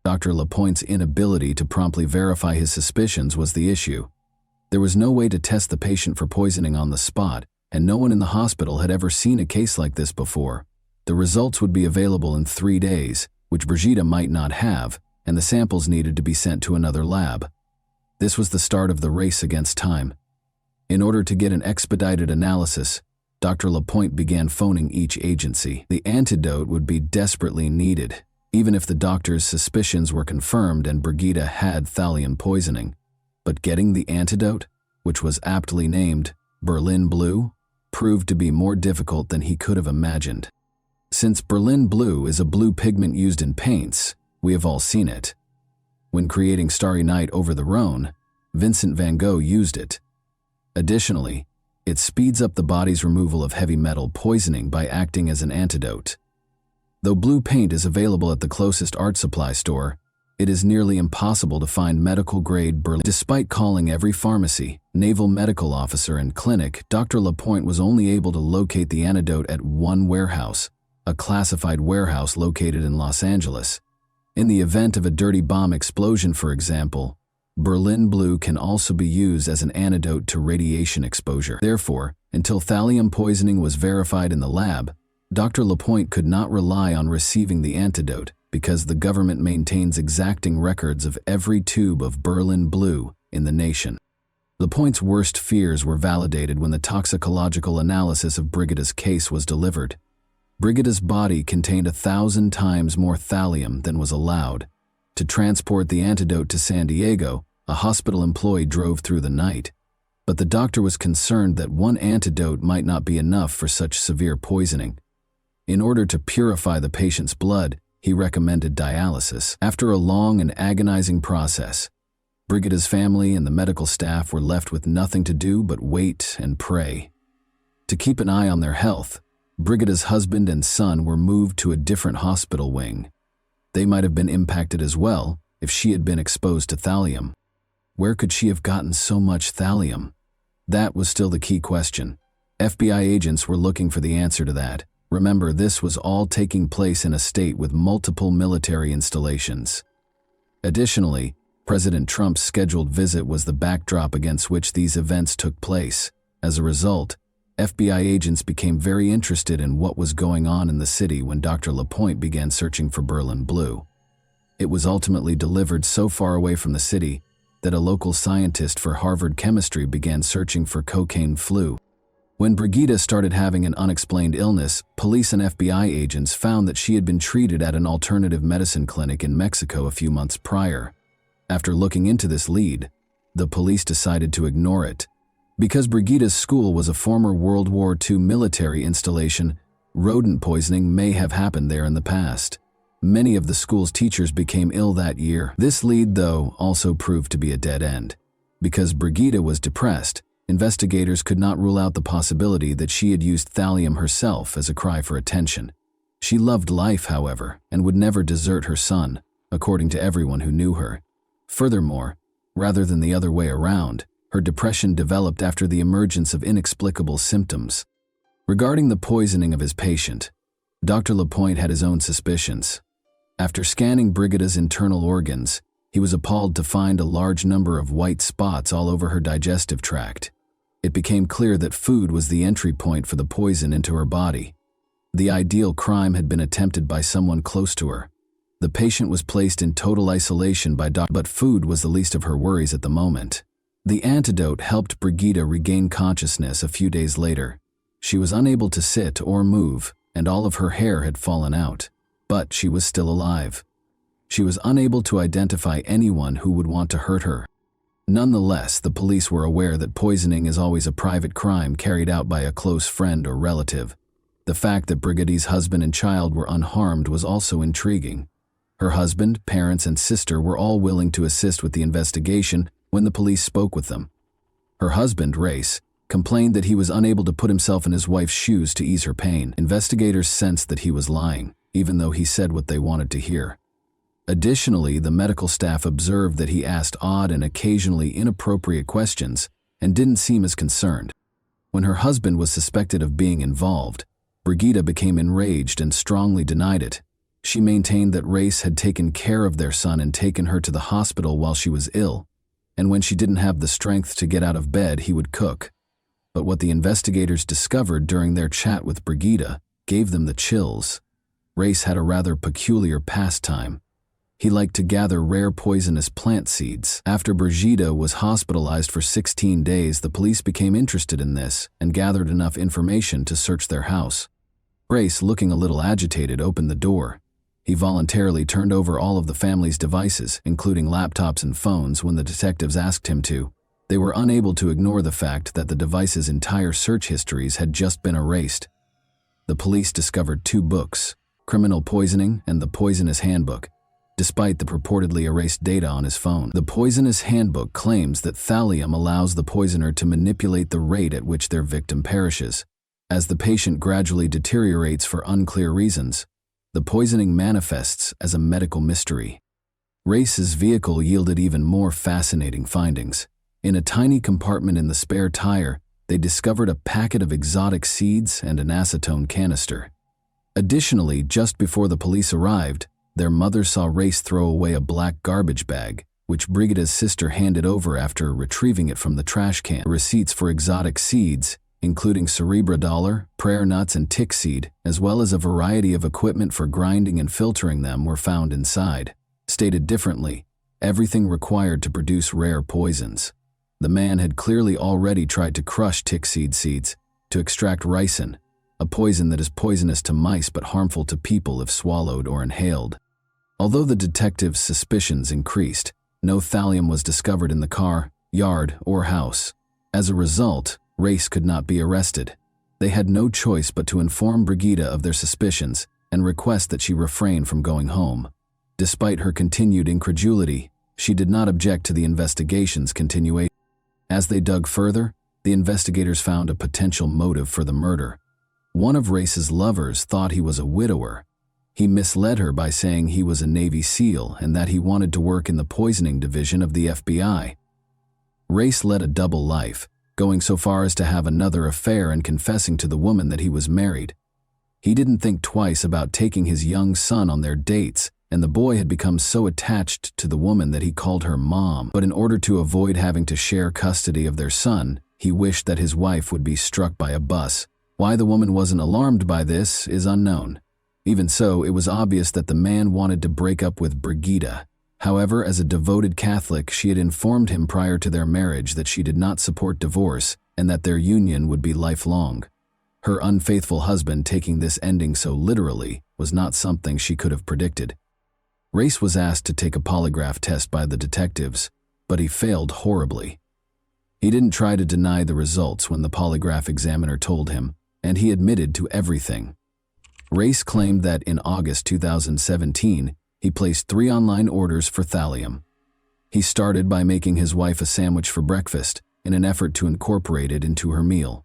Dr. Lapointe's inability to promptly verify his suspicions was the issue. There was no way to test the patient for poisoning on the spot, and no one in the hospital had ever seen a case like this before. The results would be available in 3 days, which Brigida might not have, and the samples needed to be sent to another lab. This was the start of the race against time. In order to get an expedited analysis, Dr. Lapointe began phoning each agency. The antidote would be desperately needed, even if the doctor's suspicions were confirmed and Brigida had thallium poisoning. But getting the antidote, which was aptly named Berlin Blue, proved to be more difficult than he could have imagined. Since Berlin Blue is a blue pigment used in paints, we have all seen it. When creating Starry Night over the Rhone, Vincent van Gogh used it. Additionally, it speeds up the body's removal of heavy metal poisoning by acting as an antidote. Though blue paint is available at the closest art supply store, it is nearly impossible to find medical-grade Berlin. Despite calling every pharmacy, naval medical officer, and clinic, Dr. Lapointe was only able to locate the antidote at one warehouse, a classified warehouse located in Los Angeles. In the event of a dirty bomb explosion, for example, Berlin Blue can also be used as an antidote to radiation exposure. Therefore, until thallium poisoning was verified in the lab, Dr. Lapointe could not rely on receiving the antidote because the government maintains exacting records of every tube of Berlin Blue in the nation. Lapointe's worst fears were validated when the toxicological analysis of Brigida's case was delivered. Brigida's body contained 1,000 times more thallium than was allowed. To transport the antidote to San Diego, a hospital employee drove through the night. But the doctor was concerned that one antidote might not be enough for such severe poisoning. In order to purify the patient's blood, he recommended dialysis. After a long and agonizing process, Brigida's family and the medical staff were left with nothing to do but wait and pray. To keep an eye on their health, Brigida's husband and son were moved to a different hospital wing. They might have been impacted as well if she had been exposed to thallium. Where could she have gotten so much thallium? That was still the key question. FBI agents were looking for the answer to that. Remember, this was all taking place in a state with multiple military installations. Additionally, President Trump's scheduled visit was the backdrop against which these events took place. As a result, FBI agents became very interested in what was going on in the city when Dr. Lapointe began searching for Berlin Blue. It was ultimately delivered so far away from the city that a local scientist for Harvard chemistry began searching for cocaine flu. When Brigida started having an unexplained illness, police and FBI agents found that she had been treated at an alternative medicine clinic in Mexico a few months prior. After looking into this lead, the police decided to ignore it. Because Brigida's school was a former World War II military installation, rodent poisoning may have happened there in the past. Many of the school's teachers became ill that year. This lead, though, also proved to be a dead end. Because Brigida was depressed, Investigators could not rule out the possibility that she had used thallium herself as a cry for attention. She loved life, however, and would never desert her son, according to everyone who knew her. Furthermore, rather than the other way around, her depression developed after the emergence of inexplicable symptoms. Regarding the poisoning of his patient, Dr. Lapointe had his own suspicions. After scanning Brigida's internal organs, he was appalled to find a large number of white spots all over her digestive tract. It became clear that food was the entry point for the poison into her body. The ideal crime had been attempted by someone close to her. The patient was placed in total isolation by doctors, but food was the least of her worries at the moment. The antidote helped Brigida regain consciousness a few days later. She was unable to sit or move, and all of her hair had fallen out, but she was still alive. She was unable to identify anyone who would want to hurt her. Nonetheless, the police were aware that poisoning is always a private crime carried out by a close friend or relative. The fact that Brigida's husband and child were unharmed was also intriguing. Her husband, parents, and sister were all willing to assist with the investigation when the police spoke with them. Her husband, Race, complained that he was unable to put himself in his wife's shoes to ease her pain. Investigators sensed that he was lying, even though he said what they wanted to hear. Additionally, the medical staff observed that he asked odd and occasionally inappropriate questions and didn't seem as concerned. When her husband was suspected of being involved, Brigida became enraged and strongly denied it. She maintained that Race had taken care of their son and taken her to the hospital while she was ill, and when she didn't have the strength to get out of bed, he would cook. But what the investigators discovered during their chat with Brigida gave them the chills. Race had a rather peculiar pastime. He liked to gather rare poisonous plant seeds. After Brigida was hospitalized for 16 days, the police became interested in this and gathered enough information to search their house. Race, looking a little agitated, opened the door. He voluntarily turned over all of the family's devices, including laptops and phones, when the detectives asked him to. They were unable to ignore the fact that the device's entire search histories had just been erased. The police discovered 2 books, Criminal Poisoning and The Poisonous Handbook, despite the purportedly erased data on his phone. The Poisonous Handbook claims that thallium allows the poisoner to manipulate the rate at which their victim perishes. As the patient gradually deteriorates for unclear reasons, the poisoning manifests as a medical mystery. Race's vehicle yielded even more fascinating findings. In a tiny compartment in the spare tire, they discovered a packet of exotic seeds and an acetone canister. Additionally, just before the police arrived, their mother saw Race throw away a black garbage bag, which Brigida's sister handed over after retrieving it from the trash can. Receipts for exotic seeds, including cerebrodollar, prayer nuts, and tick seed, as well as a variety of equipment for grinding and filtering them, were found inside. Stated differently, everything required to produce rare poisons. The man had clearly already tried to crush tick seeds to extract ricin, a poison that is poisonous to mice but harmful to people if swallowed or inhaled. Although the detectives' suspicions increased, no thallium was discovered in the car, yard, or house. As a result, Race could not be arrested. They had no choice but to inform Brigida of their suspicions and request that she refrain from going home. Despite her continued incredulity, she did not object to the investigation's continuation. As they dug further, the investigators found a potential motive for the murder. One of Race's lovers thought he was a widower. He misled her by saying he was a Navy SEAL and that he wanted to work in the poisoning division of the FBI. Race led a double life, going so far as to have another affair and confessing to the woman that he was married. He didn't think twice about taking his young son on their dates, and the boy had become so attached to the woman that he called her mom. But in order to avoid having to share custody of their son, he wished that his wife would be struck by a bus. Why the woman wasn't alarmed by this is unknown. Even so, it was obvious that the man wanted to break up with Brigida. However, as a devoted Catholic, she had informed him prior to their marriage that she did not support divorce and that their union would be lifelong. Her unfaithful husband taking this ending so literally was not something she could have predicted. Race was asked to take a polygraph test by the detectives, but he failed horribly. He didn't try to deny the results when the polygraph examiner told him, and he admitted to everything. Race claimed that in August 2017, he placed 3 online orders for thallium. He started by making his wife a sandwich for breakfast, in an effort to incorporate it into her meal.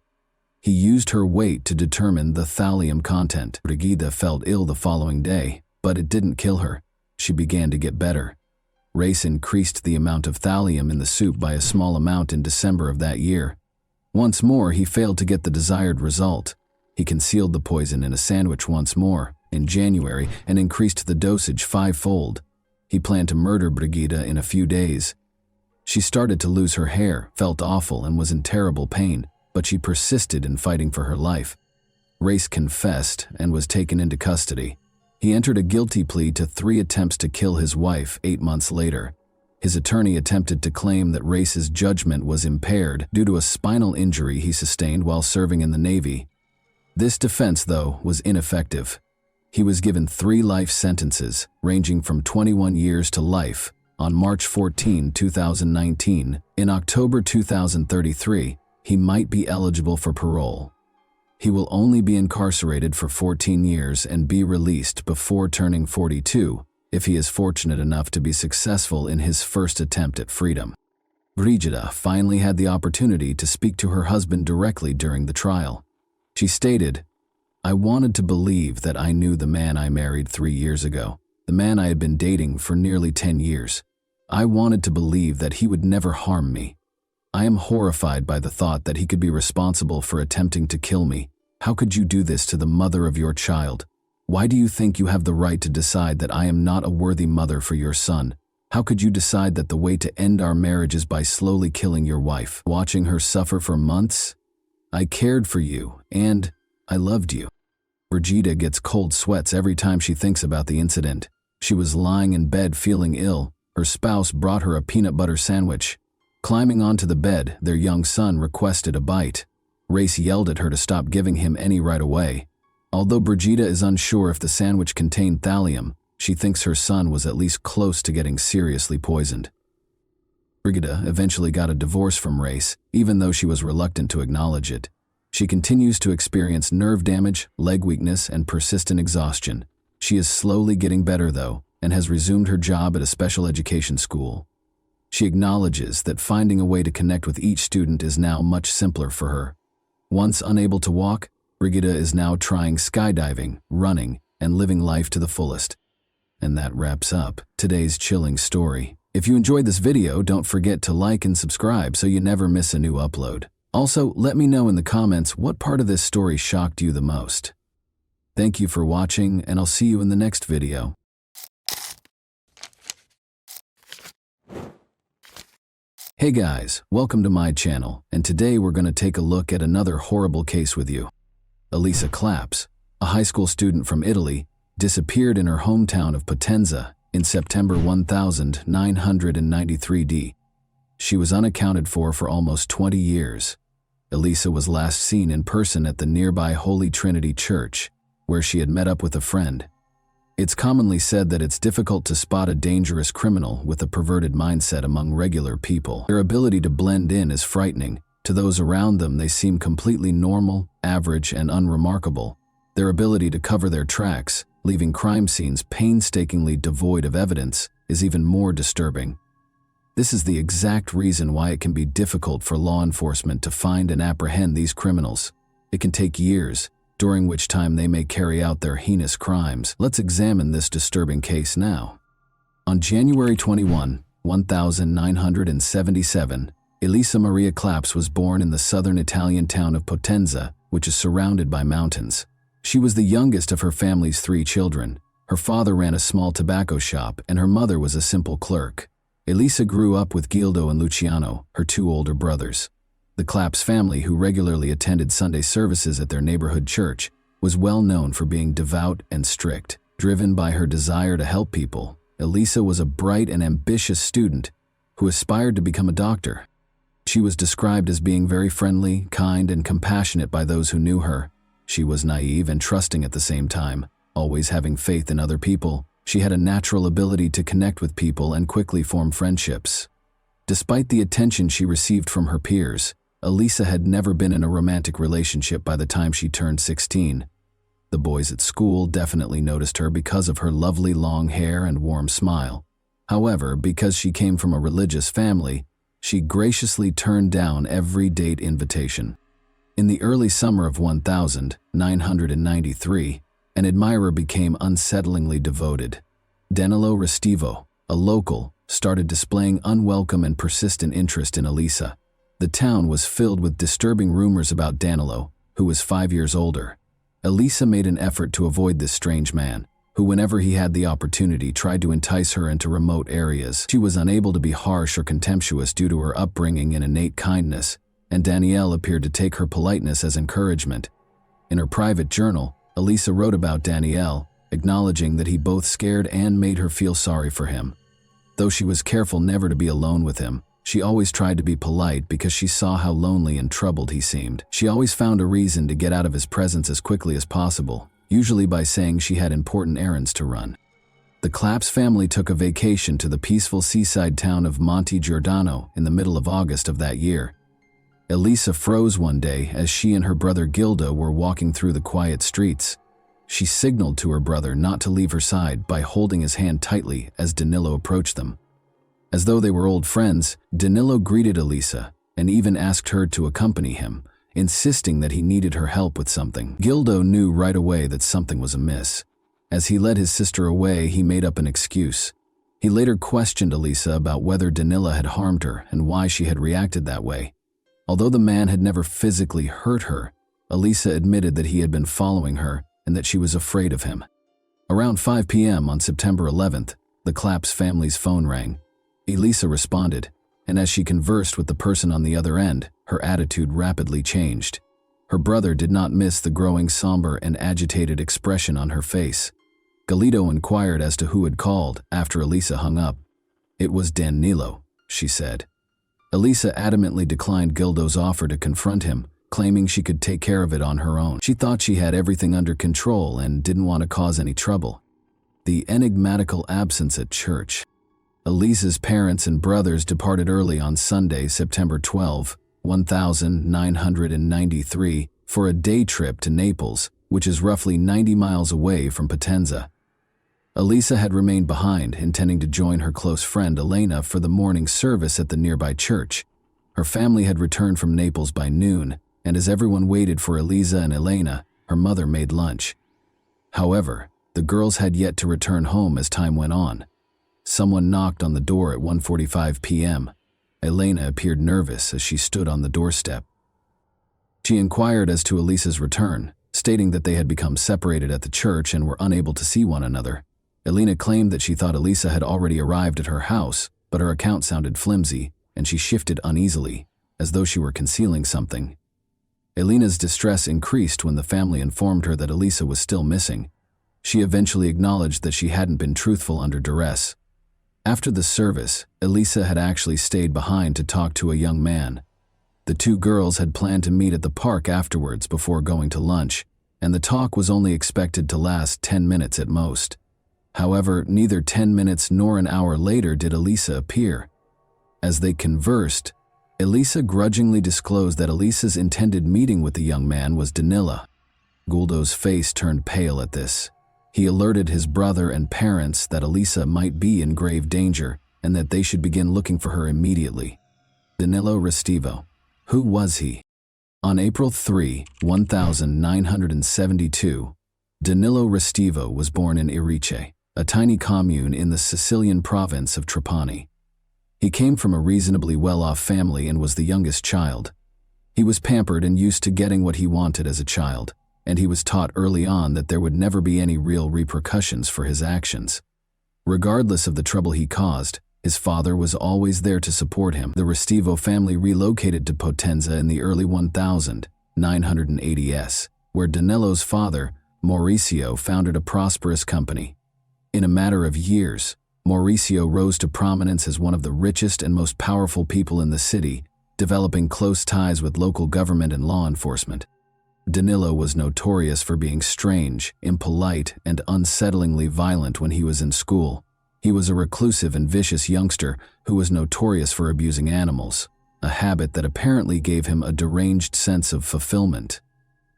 He used her weight to determine the thallium content. Brigida felt ill the following day, but it didn't kill her. She began to get better. Race increased the amount of thallium in the soup by a small amount in December of that year. Once more, he failed to get the desired result. He concealed the poison in a sandwich once more, in January, and increased the dosage 5-fold. He planned to murder Brigida in a few days. She started to lose her hair, felt awful, and was in terrible pain, but she persisted in fighting for her life. Race confessed and was taken into custody. He entered a guilty plea to 3 attempts to kill his wife 8 months later. His attorney attempted to claim that Race's judgment was impaired due to a spinal injury he sustained while serving in the Navy. This defense, though, was ineffective. He was given 3 life sentences, ranging from 21 years to life, on March 14, 2019. In October 2033, he might be eligible for parole. He will only be incarcerated for 14 years and be released before turning 42, if he is fortunate enough to be successful in his first attempt at freedom. Brigida finally had the opportunity to speak to her husband directly during the trial. She stated, "I wanted to believe that I knew the man I married 3 years ago, the man I had been dating for nearly 10 years. I wanted to believe that he would never harm me. I am horrified by the thought that he could be responsible for attempting to kill me. How could you do this to the mother of your child? Why do you think you have the right to decide that I am not a worthy mother for your son? How could you decide that the way to end our marriage is by slowly killing your wife, watching her suffer for months? I cared for you, and I loved you." Brigida gets cold sweats every time she thinks about the incident. She was lying in bed feeling ill. Her spouse brought her a peanut butter sandwich. Climbing onto the bed, their young son requested a bite. Race yelled at her to stop giving him any right away. Although Brigida is unsure if the sandwich contained thallium, she thinks her son was at least close to getting seriously poisoned. Brigida eventually got a divorce from Race, even though she was reluctant to acknowledge it. She continues to experience nerve damage, leg weakness, and persistent exhaustion. She is slowly getting better, though, and has resumed her job at a special education school. She acknowledges that finding a way to connect with each student is now much simpler for her. Once unable to walk, Brigida is now trying skydiving, running, and living life to the fullest. And that wraps up today's chilling story. If you enjoyed this video, don't forget to like and subscribe so you never miss a new upload. Also, let me know in the comments what part of this story shocked you the most. Thank you for watching, and I'll see you in the next video. Hey guys, welcome to my channel, and today we're going to take a look at another horrible case with you. Elisa Claps, a high school student from Italy, disappeared in her hometown of Potenza in September 1993 D. She was unaccounted for almost 20 years. Elisa was last seen in person at the nearby Holy Trinity Church, where she had met up with a friend. It's commonly said that it's difficult to spot a dangerous criminal with a perverted mindset among regular people. Their ability to blend in is frightening. To those around them, they seem completely normal, average, and unremarkable. Their ability to cover their tracks, leaving crime scenes painstakingly devoid of evidence, is even more disturbing. This is the exact reason why it can be difficult for law enforcement to find and apprehend these criminals. It can take years, during which time they may carry out their heinous crimes. Let's examine this disturbing case now. On January 21, 1977, Elisa Maria Claps was born in the southern Italian town of Potenza, which is surrounded by mountains. She was the youngest of her family's 3 children. Her father ran a small tobacco shop, and her mother was a simple clerk. Elisa grew up with Gildo and Luciano, her 2 older brothers. The Claps family, who regularly attended Sunday services at their neighborhood church, was well known for being devout and strict. Driven by her desire to help people, Elisa was a bright and ambitious student who aspired to become a doctor. She was described as being very friendly, kind, and compassionate by those who knew her. She was naive and trusting at the same time, always having faith in other people. She had a natural ability to connect with people and quickly form friendships. Despite the attention she received from her peers, Elisa had never been in a romantic relationship by the time she turned 16. The boys at school definitely noticed her because of her lovely long hair and warm smile. However, because she came from a religious family, she graciously turned down every date invitation. In the early summer of 1993, an admirer became unsettlingly devoted. Danilo Restivo, a local, started displaying unwelcome and persistent interest in Elisa. The town was filled with disturbing rumors about Danilo, who was 5 years older. Elisa made an effort to avoid this strange man, who whenever he had the opportunity tried to entice her into remote areas. She was unable to be harsh or contemptuous due to her upbringing and innate kindness, and Danielle appeared to take her politeness as encouragement. In her private journal, Elisa wrote about Danielle, acknowledging that he both scared and made her feel sorry for him. Though she was careful never to be alone with him, she always tried to be polite because she saw how lonely and troubled he seemed. She always found a reason to get out of his presence as quickly as possible, usually by saying she had important errands to run. The Claps family took a vacation to the peaceful seaside town of Monte Giordano in the middle of August of that year. Elisa froze one day as she and her brother Gildo were walking through the quiet streets. She signaled to her brother not to leave her side by holding his hand tightly as Danilo approached them. As though they were old friends, Danilo greeted Elisa and even asked her to accompany him, insisting that he needed her help with something. Gildo knew right away that something was amiss. As he led his sister away, he made up an excuse. He later questioned Elisa about whether Danilo had harmed her and why she had reacted that way. Although the man had never physically hurt her, Elisa admitted that he had been following her and that she was afraid of him. Around 5 p.m. on September 11th, the Claps family's phone rang. Elisa responded, and as she conversed with the person on the other end, her attitude rapidly changed. Her brother did not miss the growing somber and agitated expression on her face. Galito inquired as to who had called after Elisa hung up. "It was Danilo," she said. Elisa adamantly declined Gildo's offer to confront him, claiming she could take care of it on her own. She thought she had everything under control and didn't want to cause any trouble. The enigmatical absence at church. Elisa's parents and brothers departed early on Sunday, September 12, 1993, for a day trip to Naples, which is roughly 90 miles away from Potenza. Elisa had remained behind, intending to join her close friend Elena for the morning service at the nearby church. Her family had returned from Naples by noon, and as everyone waited for Elisa and Elena, her mother made lunch. However, the girls had yet to return home as time went on. Someone knocked on the door at 1:45 p.m. Elena appeared nervous as she stood on the doorstep. She inquired as to Elisa's return, stating that they had become separated at the church and were unable to see one another. Elena claimed that she thought Elisa had already arrived at her house, but her account sounded flimsy, and she shifted uneasily, as though she were concealing something. Elena's distress increased when the family informed her that Elisa was still missing. She eventually acknowledged that she hadn't been truthful under duress. After the service, Elisa had actually stayed behind to talk to a young man. The two girls had planned to meet at the park afterwards before going to lunch, and the talk was only expected to last 10 minutes at most. However, neither 10 minutes nor an hour later did Elisa appear. As they conversed, Elisa grudgingly disclosed that Elisa's intended meeting with the young man was Danilo. Guldo's face turned pale at this. He alerted his brother and parents that Elisa might be in grave danger and that they should begin looking for her immediately. Danilo Restivo. Who was he? On April 3, 1972, Danilo Restivo was born in Irice, a tiny commune in the Sicilian province of Trapani. He came from a reasonably well-off family and was the youngest child. He was pampered and used to getting what he wanted as a child, and he was taught early on that there would never be any real repercussions for his actions. Regardless of the trouble he caused, his father was always there to support him. The Restivo family relocated to Potenza in the early 1980s, where Danilo's father, Mauricio, founded a prosperous company. In a matter of years, Mauricio rose to prominence as one of the richest and most powerful people in the city, developing close ties with local government and law enforcement. Danilo was notorious for being strange, impolite, and unsettlingly violent when he was in school. He was a reclusive and vicious youngster who was notorious for abusing animals, a habit that apparently gave him a deranged sense of fulfillment.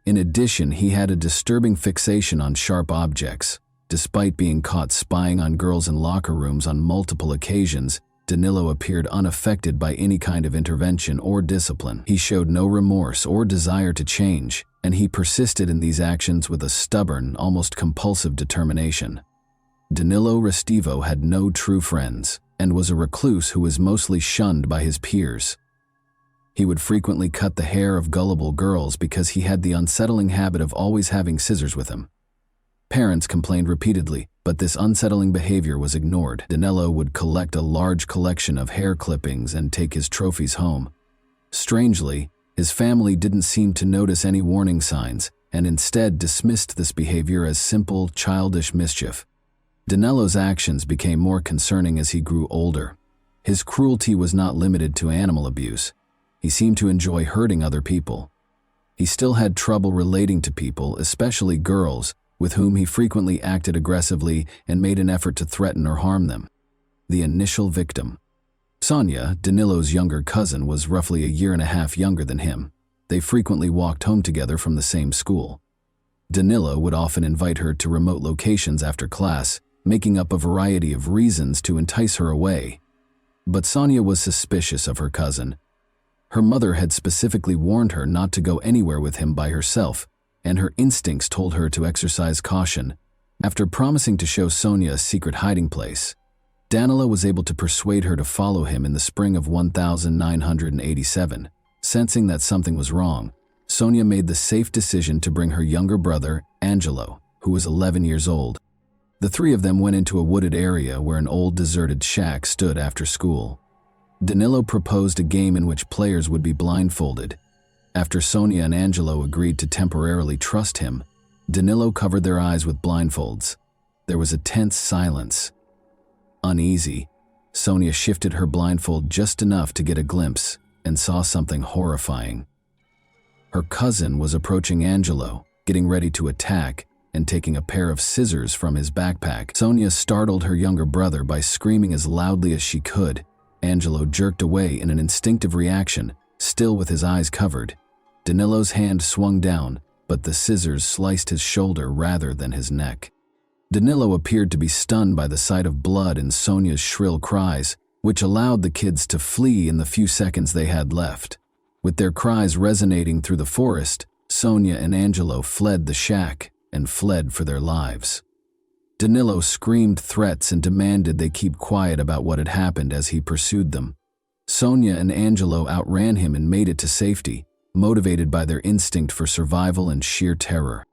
In addition, he had a disturbing fixation on sharp objects. Despite being caught spying on girls in locker rooms on multiple occasions, Danilo appeared unaffected by any kind of intervention or discipline. He showed no remorse or desire to change, and he persisted in these actions with a stubborn, almost compulsive determination. Danilo Restivo had no true friends and was a recluse who was mostly shunned by his peers. He would frequently cut the hair of gullible girls because he had the unsettling habit of always having scissors with him. Parents complained repeatedly, but this unsettling behavior was ignored. Danilo would collect a large collection of hair clippings and take his trophies home. Strangely, his family didn't seem to notice any warning signs and instead dismissed this behavior as simple, childish mischief. Danilo's actions became more concerning as he grew older. His cruelty was not limited to animal abuse. He seemed to enjoy hurting other people. He still had trouble relating to people, especially girls, with whom he frequently acted aggressively and made an effort to threaten or harm them. The initial victim. Sonia, Danilo's younger cousin, was roughly a year and a half younger than him. They frequently walked home together from the same school. Danilo would often invite her to remote locations after class, making up a variety of reasons to entice her away. But Sonia was suspicious of her cousin. Her mother had specifically warned her not to go anywhere with him by herself, and her instincts told her to exercise caution. After promising to show Sonia a secret hiding place, Danilo was able to persuade her to follow him in the spring of 1987. Sensing that something was wrong, Sonia made the safe decision to bring her younger brother, Angelo, who was 11 years old. The three of them went into a wooded area where an old deserted shack stood after school. Danilo proposed a game in which players would be blindfolded. After Sonia and Angelo agreed to temporarily trust him, Danilo covered their eyes with blindfolds. There was a tense silence. Uneasy, Sonia shifted her blindfold just enough to get a glimpse and saw something horrifying. Her cousin was approaching Angelo, getting ready to attack and taking a pair of scissors from his backpack. Sonia startled her younger brother by screaming as loudly as she could. Angelo jerked away in an instinctive reaction, still with his eyes covered. Danilo's hand swung down, but the scissors sliced his shoulder rather than his neck. Danilo appeared to be stunned by the sight of blood and Sonia's shrill cries, which allowed the kids to flee in the few seconds they had left. With their cries resonating through the forest, Sonia and Angelo fled the shack and fled for their lives. Danilo screamed threats and demanded they keep quiet about what had happened as he pursued them. Sonia and Angelo outran him and made it to safety, motivated by their instinct for survival and sheer terror.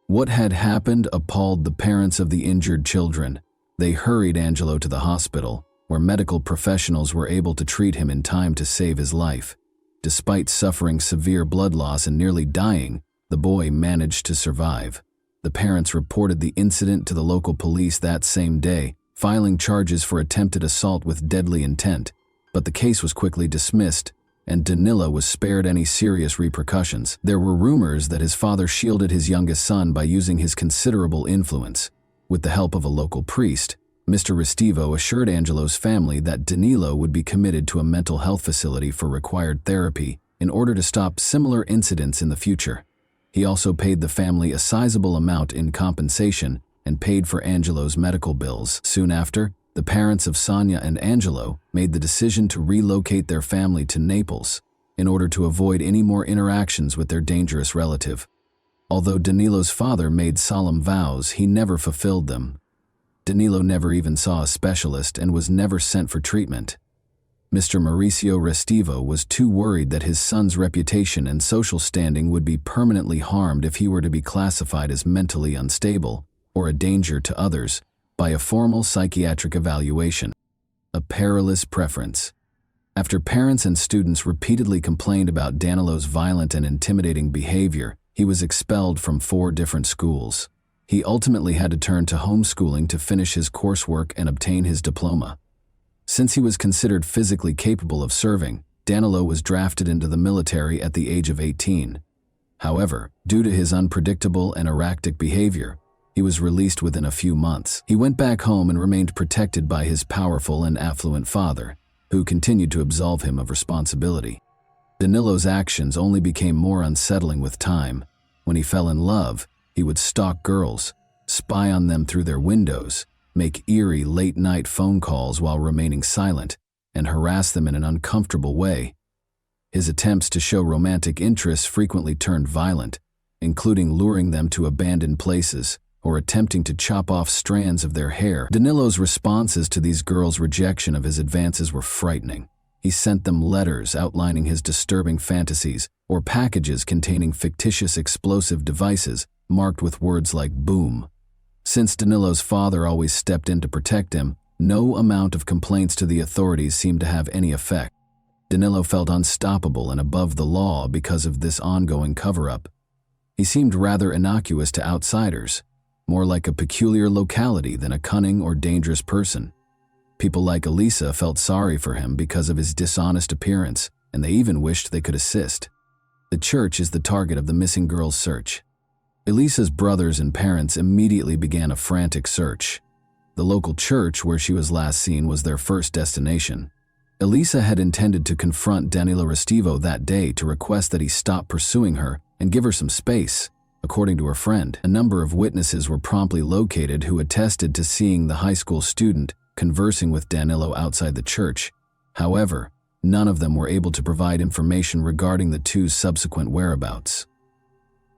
What had happened appalled the parents of the injured children. They hurried Angelo to the hospital, where medical professionals were able to treat him in time to save his life. Despite suffering severe blood loss and nearly dying, the boy managed to survive. The parents reported the incident to the local police that same day, filing charges for attempted assault with deadly intent, but the case was quickly dismissed, and Danilo was spared any serious repercussions. There were rumors that his father shielded his youngest son by using his considerable influence. With the help of a local priest, Mr. Restivo assured Angelo's family that Danilo would be committed to a mental health facility for required therapy in order to stop similar incidents in the future. He also paid the family a sizable amount in compensation and paid for Angelo's medical bills. Soon after, the parents of Sonia and Angelo made the decision to relocate their family to Naples in order to avoid any more interactions with their dangerous relative. Although Danilo's father made solemn vows, he never fulfilled them. Danilo never even saw a specialist and was never sent for treatment. Mr. Mauricio Restivo was too worried that his son's reputation and social standing would be permanently harmed if he were to be classified as mentally unstable or a danger to others by a formal psychiatric evaluation. A perilous preference. After parents and students repeatedly complained about Danilo's violent and intimidating behavior, he was expelled from 4 different schools. He ultimately had to turn to homeschooling to finish his coursework and obtain his diploma. Since he was considered physically capable of serving, Danilo was drafted into the military at the age of 18. However, due to his unpredictable and erratic behavior, he was released within a few months. He went back home and remained protected by his powerful and affluent father, who continued to absolve him of responsibility. Danilo's actions only became more unsettling with time. When he fell in love, he would stalk girls, spy on them through their windows, make eerie late-night phone calls while remaining silent, and harass them in an uncomfortable way. His attempts to show romantic interest frequently turned violent, including luring them to abandoned places or attempting to chop off strands of their hair. Danilo's responses to these girls' rejection of his advances were frightening. He sent them letters outlining his disturbing fantasies or packages containing fictitious explosive devices marked with words like boom. Since Danilo's father always stepped in to protect him, no amount of complaints to the authorities seemed to have any effect. Danilo felt unstoppable and above the law because of this ongoing cover-up. He seemed rather innocuous to outsiders, more like a peculiar locality than a cunning or dangerous person. People like Elisa felt sorry for him because of his dishonest appearance, and they even wished they could assist. The church is the target of the missing girl's search. Elisa's brothers and parents immediately began a frantic search. The local church where she was last seen was their first destination. Elisa had intended to confront Danilo Restivo that day to request that he stop pursuing her and give her some space. According to her friend, a number of witnesses were promptly located who attested to seeing the high school student conversing with Danilo outside the church. However, none of them were able to provide information regarding the two's subsequent whereabouts.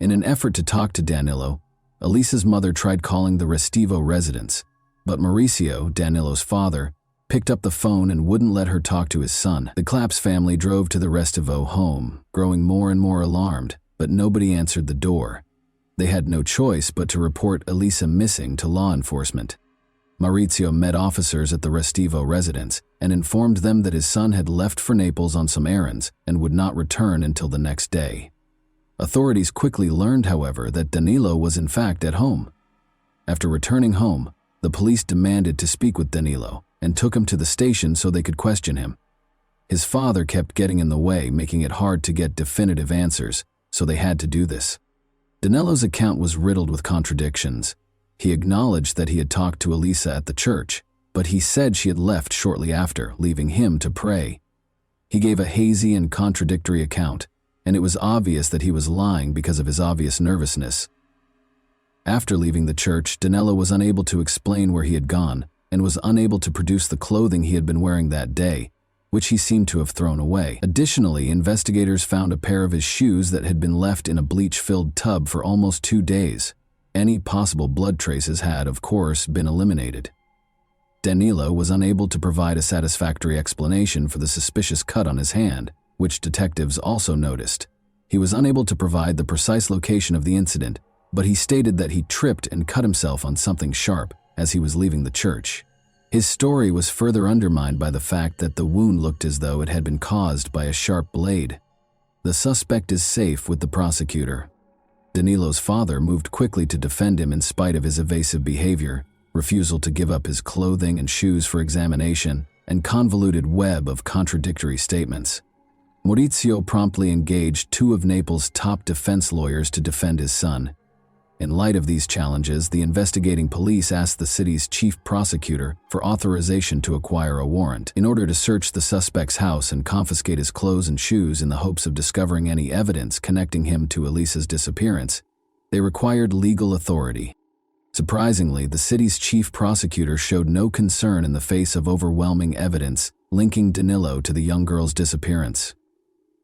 In an effort to talk to Danilo, Elisa's mother tried calling the Restivo residence, but Mauricio, Danilo's father, picked up the phone and wouldn't let her talk to his son. The Claps family drove to the Restivo home, growing more and more alarmed, but nobody answered the door. They had no choice but to report Elisa missing to law enforcement. Maurizio met officers at the Restivo residence and informed them that his son had left for Naples on some errands and would not return until the next day. Authorities quickly learned, however, that Danilo was in fact at home. After returning home, the police demanded to speak with Danilo and took him to the station so they could question him. His father kept getting in the way, making it hard to get definitive answers, so they had to do this. Danilo's account was riddled with contradictions. He acknowledged that he had talked to Elisa at the church, but he said she had left shortly after, leaving him to pray. He gave a hazy and contradictory account, and it was obvious that he was lying because of his obvious nervousness. After leaving the church, Danilo was unable to explain where he had gone and was unable to produce the clothing he had been wearing that day, which he seemed to have thrown away. Additionally, investigators found a pair of his shoes that had been left in a bleach-filled tub for almost 2 days. Any possible blood traces had, of course, been eliminated. Danilo was unable to provide a satisfactory explanation for the suspicious cut on his hand, which detectives also noticed. He was unable to provide the precise location of the incident, but he stated that he tripped and cut himself on something sharp as he was leaving the church. His story was further undermined by the fact that the wound looked as though it had been caused by a sharp blade. The suspect is safe with the prosecutor. Danilo's father moved quickly to defend him in spite of his evasive behavior, refusal to give up his clothing and shoes for examination, and convoluted web of contradictory statements. Maurizio promptly engaged 2 of Naples' top defense lawyers to defend his son. In light of these challenges, the investigating police asked the city's chief prosecutor for authorization to acquire a warrant in order to search the suspect's house and confiscate his clothes and shoes in the hopes of discovering any evidence connecting him to Elisa's disappearance. They required legal authority. Surprisingly, the city's chief prosecutor showed no concern in the face of overwhelming evidence linking Danilo to the young girl's disappearance.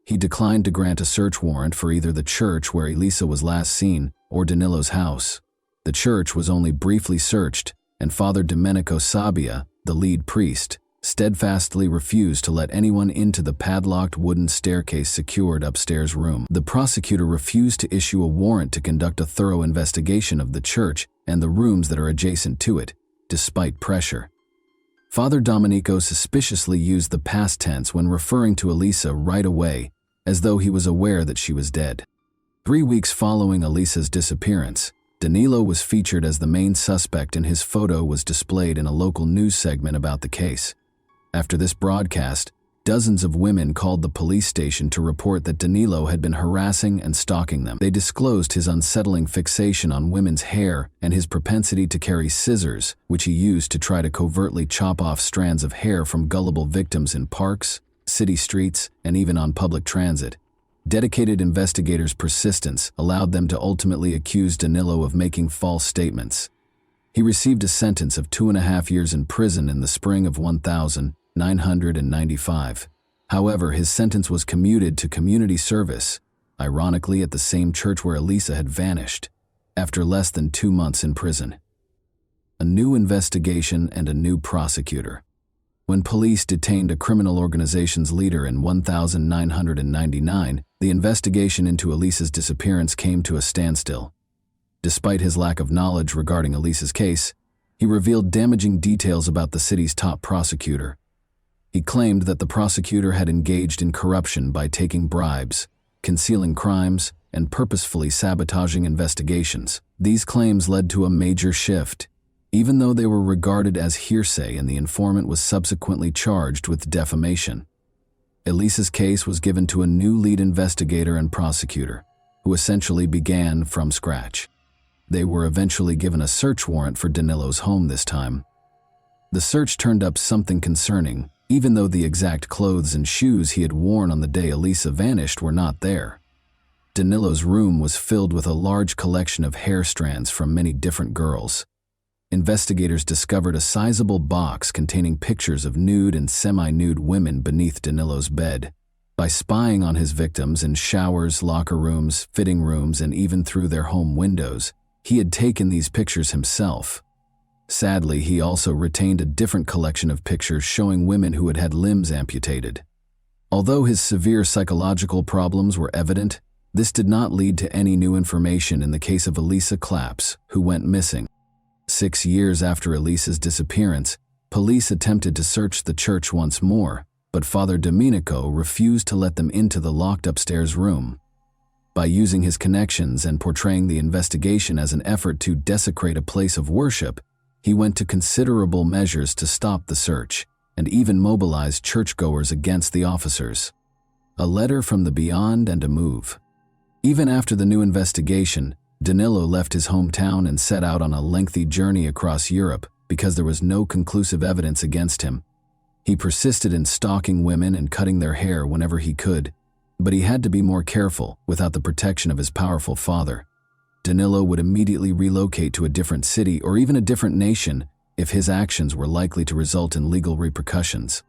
He declined to grant a search warrant for either the church where Elisa was last seen or Danilo's house. The church was only briefly searched, and Father Domenico Sabbia, the lead priest, steadfastly refused to let anyone into the padlocked wooden staircase secured upstairs room. The prosecutor refused to issue a warrant to conduct a thorough investigation of the church and the rooms that are adjacent to it, despite pressure. Father Domenico suspiciously used the past tense when referring to Elisa right away, as though he was aware that she was dead. 3 weeks following Elisa's disappearance, Danilo was featured as the main suspect and his photo was displayed in a local news segment about the case. After this broadcast, dozens of women called the police station to report that Danilo had been harassing and stalking them. They disclosed his unsettling fixation on women's hair and his propensity to carry scissors, which he used to try to covertly chop off strands of hair from gullible victims in parks, city streets, and even on public transit. Dedicated investigators' persistence allowed them to ultimately accuse Danilo of making false statements. He received a sentence of 2.5 years in prison in the spring of 1000, 995. However, his sentence was commuted to community service, ironically at the same church where Elisa had vanished, after less than 2 months in prison. A new investigation and a new prosecutor. When police detained a criminal organization's leader in 1999, the investigation into Elisa's disappearance came to a standstill. Despite his lack of knowledge regarding Elisa's case, he revealed damaging details about the city's top prosecutor. He claimed that the prosecutor had engaged in corruption by taking bribes, concealing crimes, and purposefully sabotaging investigations. These claims led to a major shift, even though they were regarded as hearsay and the informant was subsequently charged with defamation. Elisa's case was given to a new lead investigator and prosecutor, who essentially began from scratch. They were eventually given a search warrant for Danilo's home this time. The search turned up something concerning, even though the exact clothes and shoes he had worn on the day Elisa vanished were not there. Danilo's room was filled with a large collection of hair strands from many different girls. Investigators discovered a sizable box containing pictures of nude and semi-nude women beneath Danilo's bed. By spying on his victims in showers, locker rooms, fitting rooms, and even through their home windows, he had taken these pictures himself. Sadly, he also retained a different collection of pictures showing women who had had limbs amputated. Although his severe psychological problems were evident, this did not lead to any new information in the case of Elisa Claps, who went missing. 6 years after Elisa's disappearance, police attempted to search the church once more, but Father Domenico refused to let them into the locked upstairs room. By using his connections and portraying the investigation as an effort to desecrate a place of worship, he went to considerable measures to stop the search, and even mobilized churchgoers against the officers. A letter from the beyond and a move. Even after the new investigation, Danilo left his hometown and set out on a lengthy journey across Europe because there was no conclusive evidence against him. He persisted in stalking women and cutting their hair whenever he could, but he had to be more careful without the protection of his powerful father. Danilo would immediately relocate to a different city or even a different nation if his actions were likely to result in legal repercussions.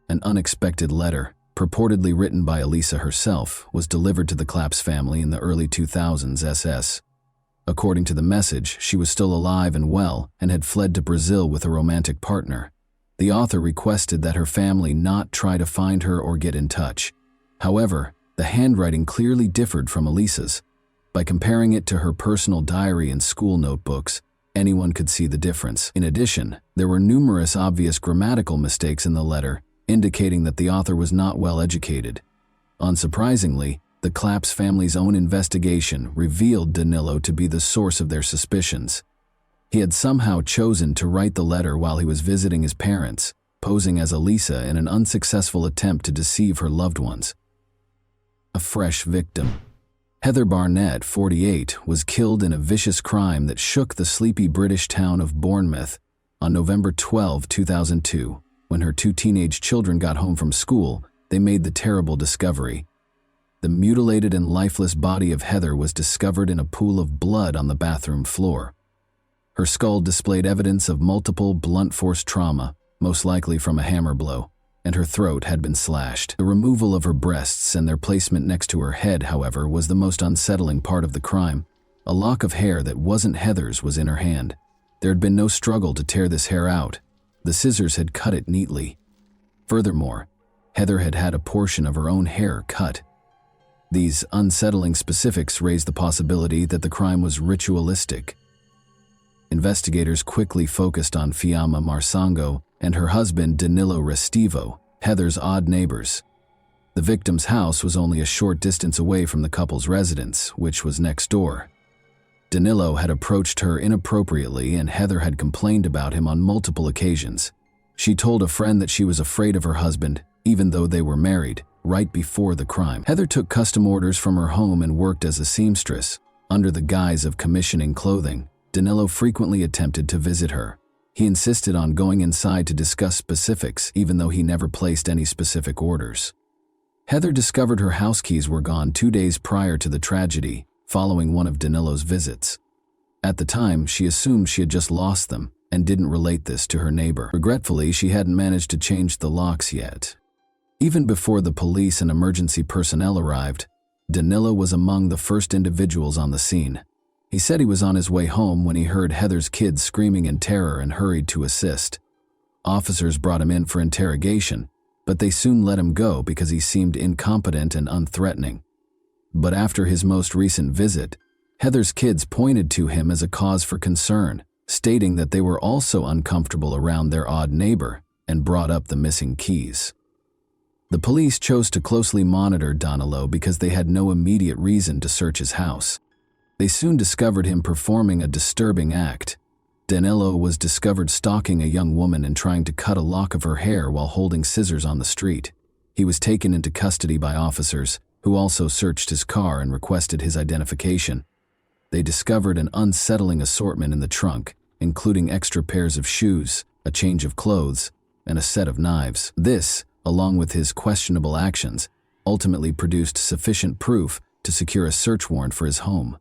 An unexpected letter, purportedly written by Elisa herself, was delivered to the Claps family in the early 2000s SS. According to the message, she was still alive and well and had fled to Brazil with a romantic partner. The author requested that her family not try to find her or get in touch. However, the handwriting clearly differed from Elisa's. By comparing it to her personal diary and school notebooks, anyone could see the difference. In addition, there were numerous obvious grammatical mistakes in the letter, indicating that the author was not well educated. Unsurprisingly, the Claps family's own investigation revealed Danilo to be the source of their suspicions. He had somehow chosen to write the letter while he was visiting his parents, posing as Elisa in an unsuccessful attempt to deceive her loved ones. A fresh victim. Heather Barnett, 48, was killed in a vicious crime that shook the sleepy British town of Bournemouth on November 12, 2002. When her 2 teenage children got home from school, they made the terrible discovery. The mutilated and lifeless body of Heather was discovered in a pool of blood on the bathroom floor. Her skull displayed evidence of multiple blunt force trauma, most likely from a hammer blow, and her throat had been slashed. The removal of her breasts and their placement next to her head, however, was the most unsettling part of the crime. A lock of hair that wasn't Heather's was in her hand. There had been no struggle to tear this hair out. The scissors had cut it neatly. Furthermore, Heather had had a portion of her own hair cut. These unsettling specifics raised the possibility that the crime was ritualistic. Investigators quickly focused on Fiamma Marsango and her husband Danilo Restivo, Heather's odd neighbors. The victim's house was only a short distance away from the couple's residence, which was next door. Danilo had approached her inappropriately and Heather had complained about him on multiple occasions. She told a friend that she was afraid of her husband, even though they were married, right before the crime. Heather took custom orders from her home and worked as a seamstress. Under the guise of commissioning clothing, Danilo frequently attempted to visit her. He insisted on going inside to discuss specifics, even though he never placed any specific orders. Heather discovered her house keys were gone 2 days prior to the tragedy, following one of Danilo's visits. At the time, she assumed she had just lost them and didn't relate this to her neighbor. Regretfully, she hadn't managed to change the locks yet. Even before the police and emergency personnel arrived, Danilo was among the first individuals on the scene. He said he was on his way home when he heard Heather's kids screaming in terror and hurried to assist. Officers brought him in for interrogation, but they soon let him go because he seemed incompetent and unthreatening. But after his most recent visit, Heather's kids pointed to him as a cause for concern, stating that they were also uncomfortable around their odd neighbor and brought up the missing keys. The police chose to closely monitor Danilo because they had no immediate reason to search his house. They soon discovered him performing a disturbing act. Danilo was discovered stalking a young woman and trying to cut a lock of her hair while holding scissors on the street. He was taken into custody by officers, who also searched his car and requested his identification. They discovered an unsettling assortment in the trunk, including extra pairs of shoes, a change of clothes, and a set of knives. This, along with his questionable actions, ultimately produced sufficient proof to secure a search warrant for his home.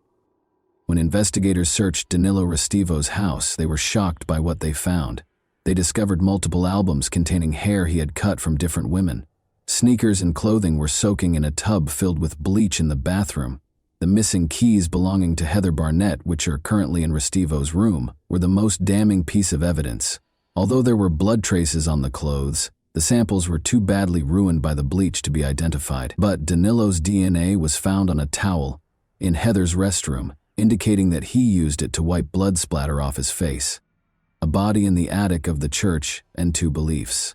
When investigators searched Danilo Restivo's house, they were shocked by what they found. They discovered multiple albums containing hair he had cut from different women. Sneakers and clothing were soaking in a tub filled with bleach in the bathroom. The missing keys belonging to Heather Barnett, which are currently in Restivo's room, were the most damning piece of evidence. Although there were blood traces on the clothes, the samples were too badly ruined by the bleach to be identified. But Danilo's DNA was found on a towel in Heather's restroom, indicating that he used it to wipe blood splatter off his face. A body in the attic of the church, and two beliefs.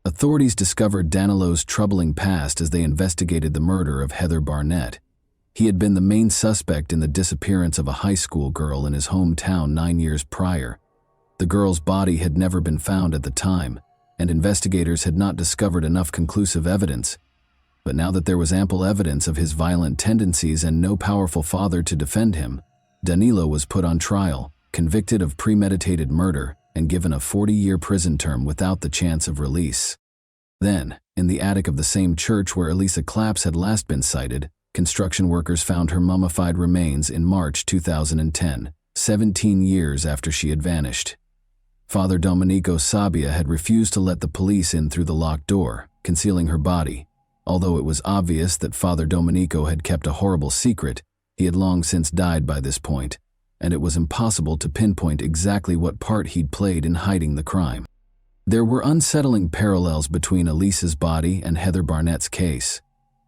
Authorities discovered Danilo's troubling past as they investigated the murder of Heather Barnett. He had been the main suspect in the disappearance of a high school girl in his hometown 9 years prior. The girl's body had never been found at the time, and investigators had not discovered enough conclusive evidence. But now that there was ample evidence of his violent tendencies and no powerful father to defend him, Danilo was put on trial, convicted of premeditated murder, and given a 40-year prison term without the chance of release. Then, in the attic of the same church where Elisa Claps had last been sighted, construction workers found her mummified remains in March 2010, 17 years after she had vanished. Father Domenico Sabbia had refused to let the police in through the locked door, concealing her body. Although it was obvious that Father Domenico had kept a horrible secret, he had long since died by this point, and it was impossible to pinpoint exactly what part he'd played in hiding the crime. There were unsettling parallels between Elisa's body and Heather Barnett's case.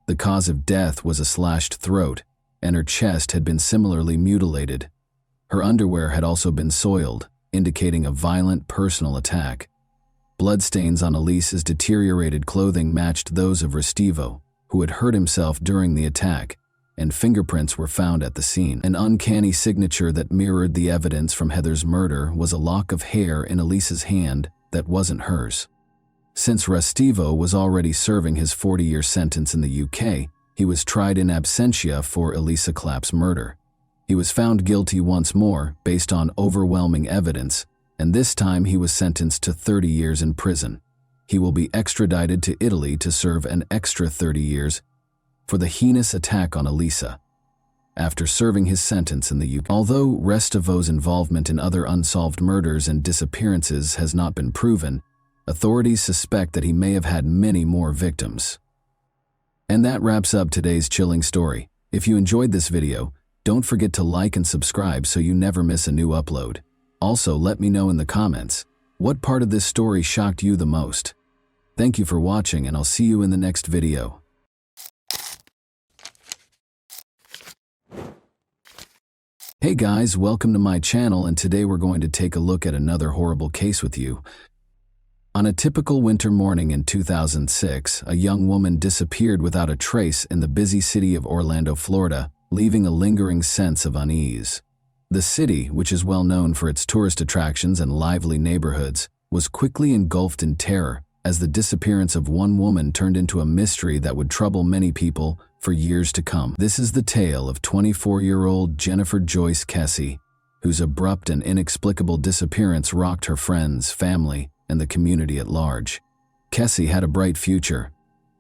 The cause of death was a slashed throat, and her chest had been similarly mutilated. Her underwear had also been soiled, indicating a violent personal attack. Bloodstains on Elisa's deteriorated clothing matched those of Restivo, who had hurt himself during the attack, and fingerprints were found at the scene. An uncanny signature that mirrored the evidence from Heather's murder was a lock of hair in Elisa's hand that wasn't hers. Since Restivo was already serving his 40-year sentence in the UK, he was tried in absentia for Elisa Clap's murder. He was found guilty once more based on overwhelming evidence, and this time he was sentenced to 30 years in prison. He will be extradited to Italy to serve an extra 30 years for the heinous attack on Elisa. After serving his sentence in the UK, although Restivo's involvement in other unsolved murders and disappearances has not been proven, authorities suspect that he may have had many more victims. And that wraps up today's chilling story. If you enjoyed this video, don't forget to like and subscribe so you never miss a new upload. Also, let me know in the comments, what part of this story shocked you the most? Thank you for watching, and I'll see you in the next video. Hey guys, welcome to my channel, and today we're going to take a look at another horrible case with you. On a typical winter morning in 2006, a young woman disappeared without a trace in the busy city of Orlando, Florida, leaving a lingering sense of unease. The city, which is well known for its tourist attractions and lively neighborhoods, was quickly engulfed in terror as the disappearance of one woman turned into a mystery that would trouble many people for years to come. This is the tale of 24-year-old Jennifer Joyce Kessie, whose abrupt and inexplicable disappearance rocked her friends, family, and the community at large. Kessie had a bright future.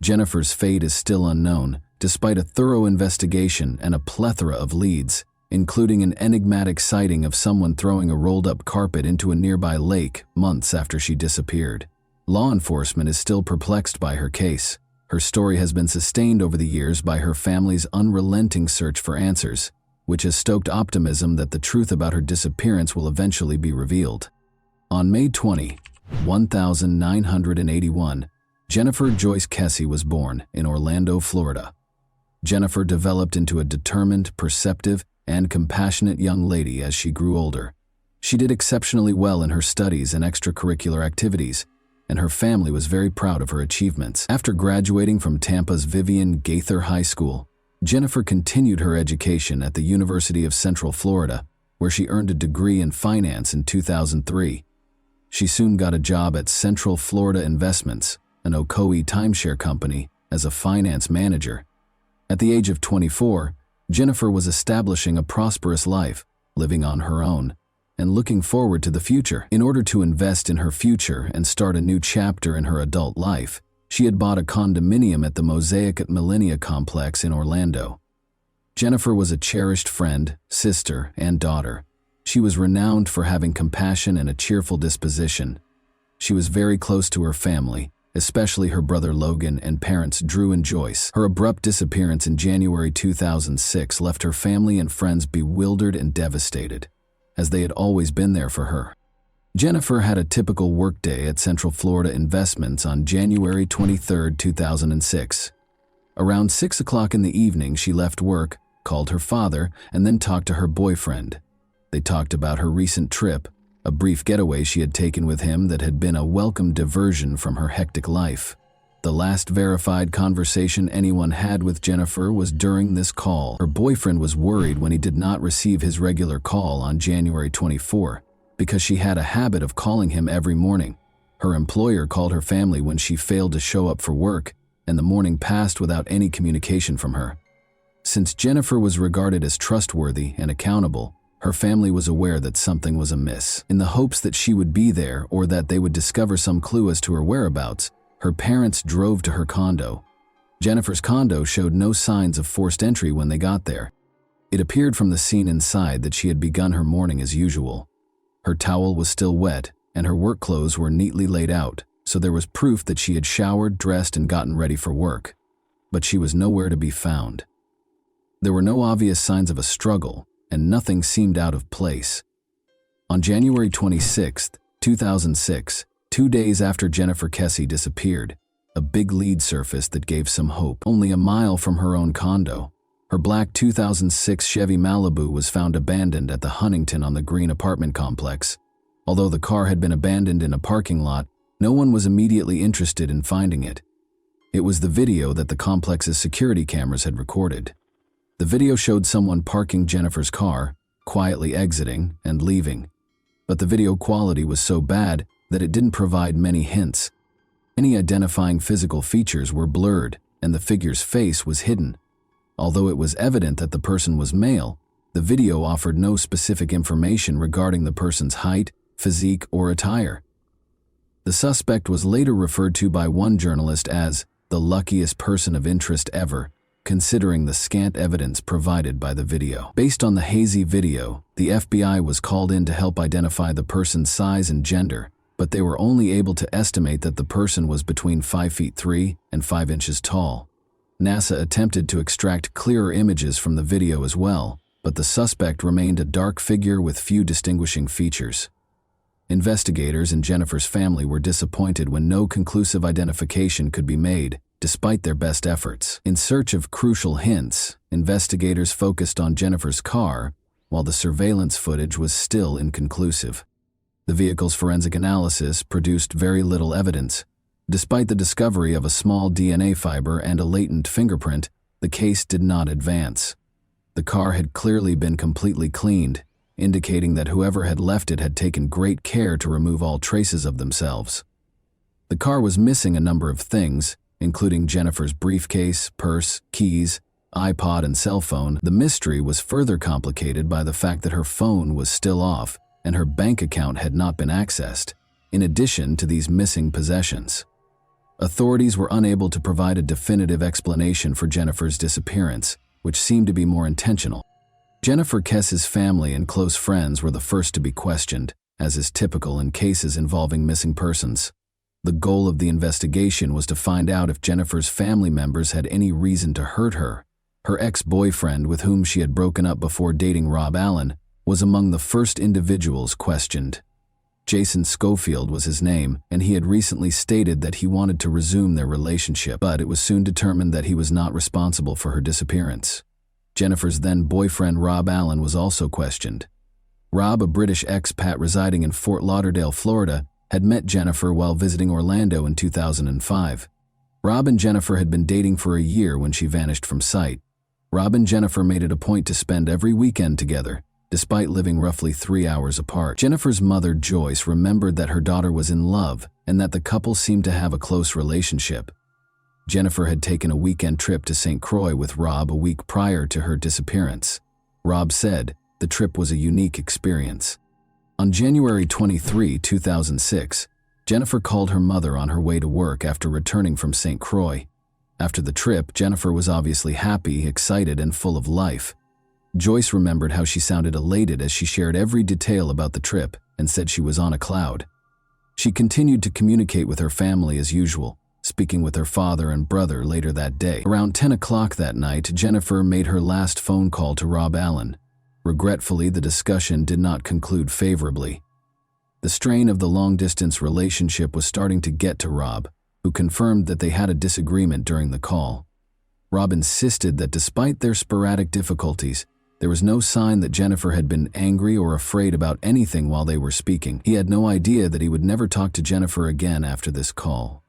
Jennifer's fate is still unknown, despite a thorough investigation and a plethora of leads, including an enigmatic sighting of someone throwing a rolled-up carpet into a nearby lake months after she disappeared. Law enforcement is still perplexed by her case. Her story has been sustained over the years by her family's unrelenting search for answers, which has stoked optimism that the truth about her disappearance will eventually be revealed. On May 20, 1981, Jennifer Joyce Kesey was born in Orlando, Florida. Jennifer developed into a determined, perceptive, and compassionate young lady as she grew older. She did exceptionally well in her studies and extracurricular activities, and her family was very proud of her achievements. After graduating from Tampa's Vivian Gaither High School, Jennifer continued her education at the University of Central Florida, where she earned a degree in finance in 2003. She soon got a job at Central Florida Investments, an Ocoee timeshare company, as a finance manager. At the age of 24, Jennifer was establishing a prosperous life, living on her own, and looking forward to the future. In order to invest in her future and start a new chapter in her adult life, she had bought a condominium at the Mosaic at Millennia complex in Orlando. Jennifer was a cherished friend, sister, and daughter. She was renowned for having compassion and a cheerful disposition. She was very close to her family, especially her brother Logan and parents Drew and Joyce. Her abrupt disappearance in January 2006 left her family and friends bewildered and devastated, as they had always been there for her. Jennifer had a typical workday at Central Florida Investments on January 23, 2006. Around 6 o'clock in the evening, she left work, called her father, and then talked to her boyfriend. They talked about her recent trip, a brief getaway she had taken with him that had been a welcome diversion from her hectic life. The last verified conversation anyone had with Jennifer was during this call. Her boyfriend was worried when he did not receive his regular call on January 24, because she had a habit of calling him every morning. Her employer called her family when she failed to show up for work, and the morning passed without any communication from her. Since Jennifer was regarded as trustworthy and accountable, her family was aware that something was amiss. In the hopes that she would be there or that they would discover some clue as to her whereabouts, her parents drove to her condo. Jennifer's condo showed no signs of forced entry when they got there. It appeared from the scene inside that she had begun her morning as usual. Her towel was still wet, and her work clothes were neatly laid out, so there was proof that she had showered, dressed, and gotten ready for work. But she was nowhere to be found. There were no obvious signs of a struggle, and nothing seemed out of place. On January 26, 2006, 2 days after Jennifer Kesey disappeared, a big lead surfaced that gave some hope. Only a mile from her own condo, her black 2006 Chevy Malibu was found abandoned at the Huntington on the Green apartment complex. Although the car had been abandoned in a parking lot, no one was immediately interested in finding it. It was the video that the complex's security cameras had recorded. The video showed someone parking Jennifer's car, quietly exiting and leaving. But the video quality was so bad that it didn't provide many hints. Any identifying physical features were blurred, and the figure's face was hidden. Although it was evident that the person was male, the video offered no specific information regarding the person's height, physique, or attire. The suspect was later referred to by one journalist as the luckiest person of interest ever, considering the scant evidence provided by the video. Based on the hazy video, the FBI was called in to help identify the person's size and gender, but they were only able to estimate that the person was between 5 feet 3 and 5 inches tall. NASA attempted to extract clearer images from the video as well, but the suspect remained a dark figure with few distinguishing features. Investigators and Jennifer's family were disappointed when no conclusive identification could be made, despite their best efforts. In search of crucial hints, investigators focused on Jennifer's car, while the surveillance footage was still inconclusive. The vehicle's forensic analysis produced very little evidence. Despite the discovery of a small DNA fiber and a latent fingerprint, the case did not advance. The car had clearly been completely cleaned, indicating that whoever had left it had taken great care to remove all traces of themselves. The car was missing a number of things, including Jennifer's briefcase, purse, keys, iPod, and cell phone. The mystery was further complicated by the fact that her phone was still off and her bank account had not been accessed, in addition to these missing possessions. Authorities were unable to provide a definitive explanation for Jennifer's disappearance, which seemed to be more intentional. Jennifer Kess's family and close friends were the first to be questioned, as is typical in cases involving missing persons. The goal of the investigation was to find out if Jennifer's family members had any reason to hurt her. Her ex-boyfriend, with whom she had broken up before dating Rob Allen, was among the first individuals questioned. Jason Schofield was his name, and he had recently stated that he wanted to resume their relationship, but it was soon determined that he was not responsible for her disappearance. Jennifer's then-boyfriend Rob Allen was also questioned. Rob, a British expat residing in Fort Lauderdale, Florida, had met Jennifer while visiting Orlando in 2005. Rob and Jennifer had been dating for a year when she vanished from sight. Rob and Jennifer made it a point to spend every weekend together, despite living roughly 3 hours apart. Jennifer's mother, Joyce, remembered that her daughter was in love and that the couple seemed to have a close relationship. Jennifer had taken a weekend trip to St. Croix with Rob a week prior to her disappearance. Rob said the trip was a unique experience. On January 23, 2006, Jennifer called her mother on her way to work after returning from St. Croix. After the trip, Jennifer was obviously happy, excited, and full of life. Joyce remembered how she sounded elated as she shared every detail about the trip and said she was on a cloud. She continued to communicate with her family as usual, speaking with her father and brother later that day. Around 10 o'clock that night, Jennifer made her last phone call to Rob Allen. Regretfully, the discussion did not conclude favorably. The strain of the long-distance relationship was starting to get to Rob, who confirmed that they had a disagreement during the call. Rob insisted that despite their sporadic difficulties, there was no sign that Jennifer had been angry or afraid about anything while they were speaking. He had no idea that he would never talk to Jennifer again after this call.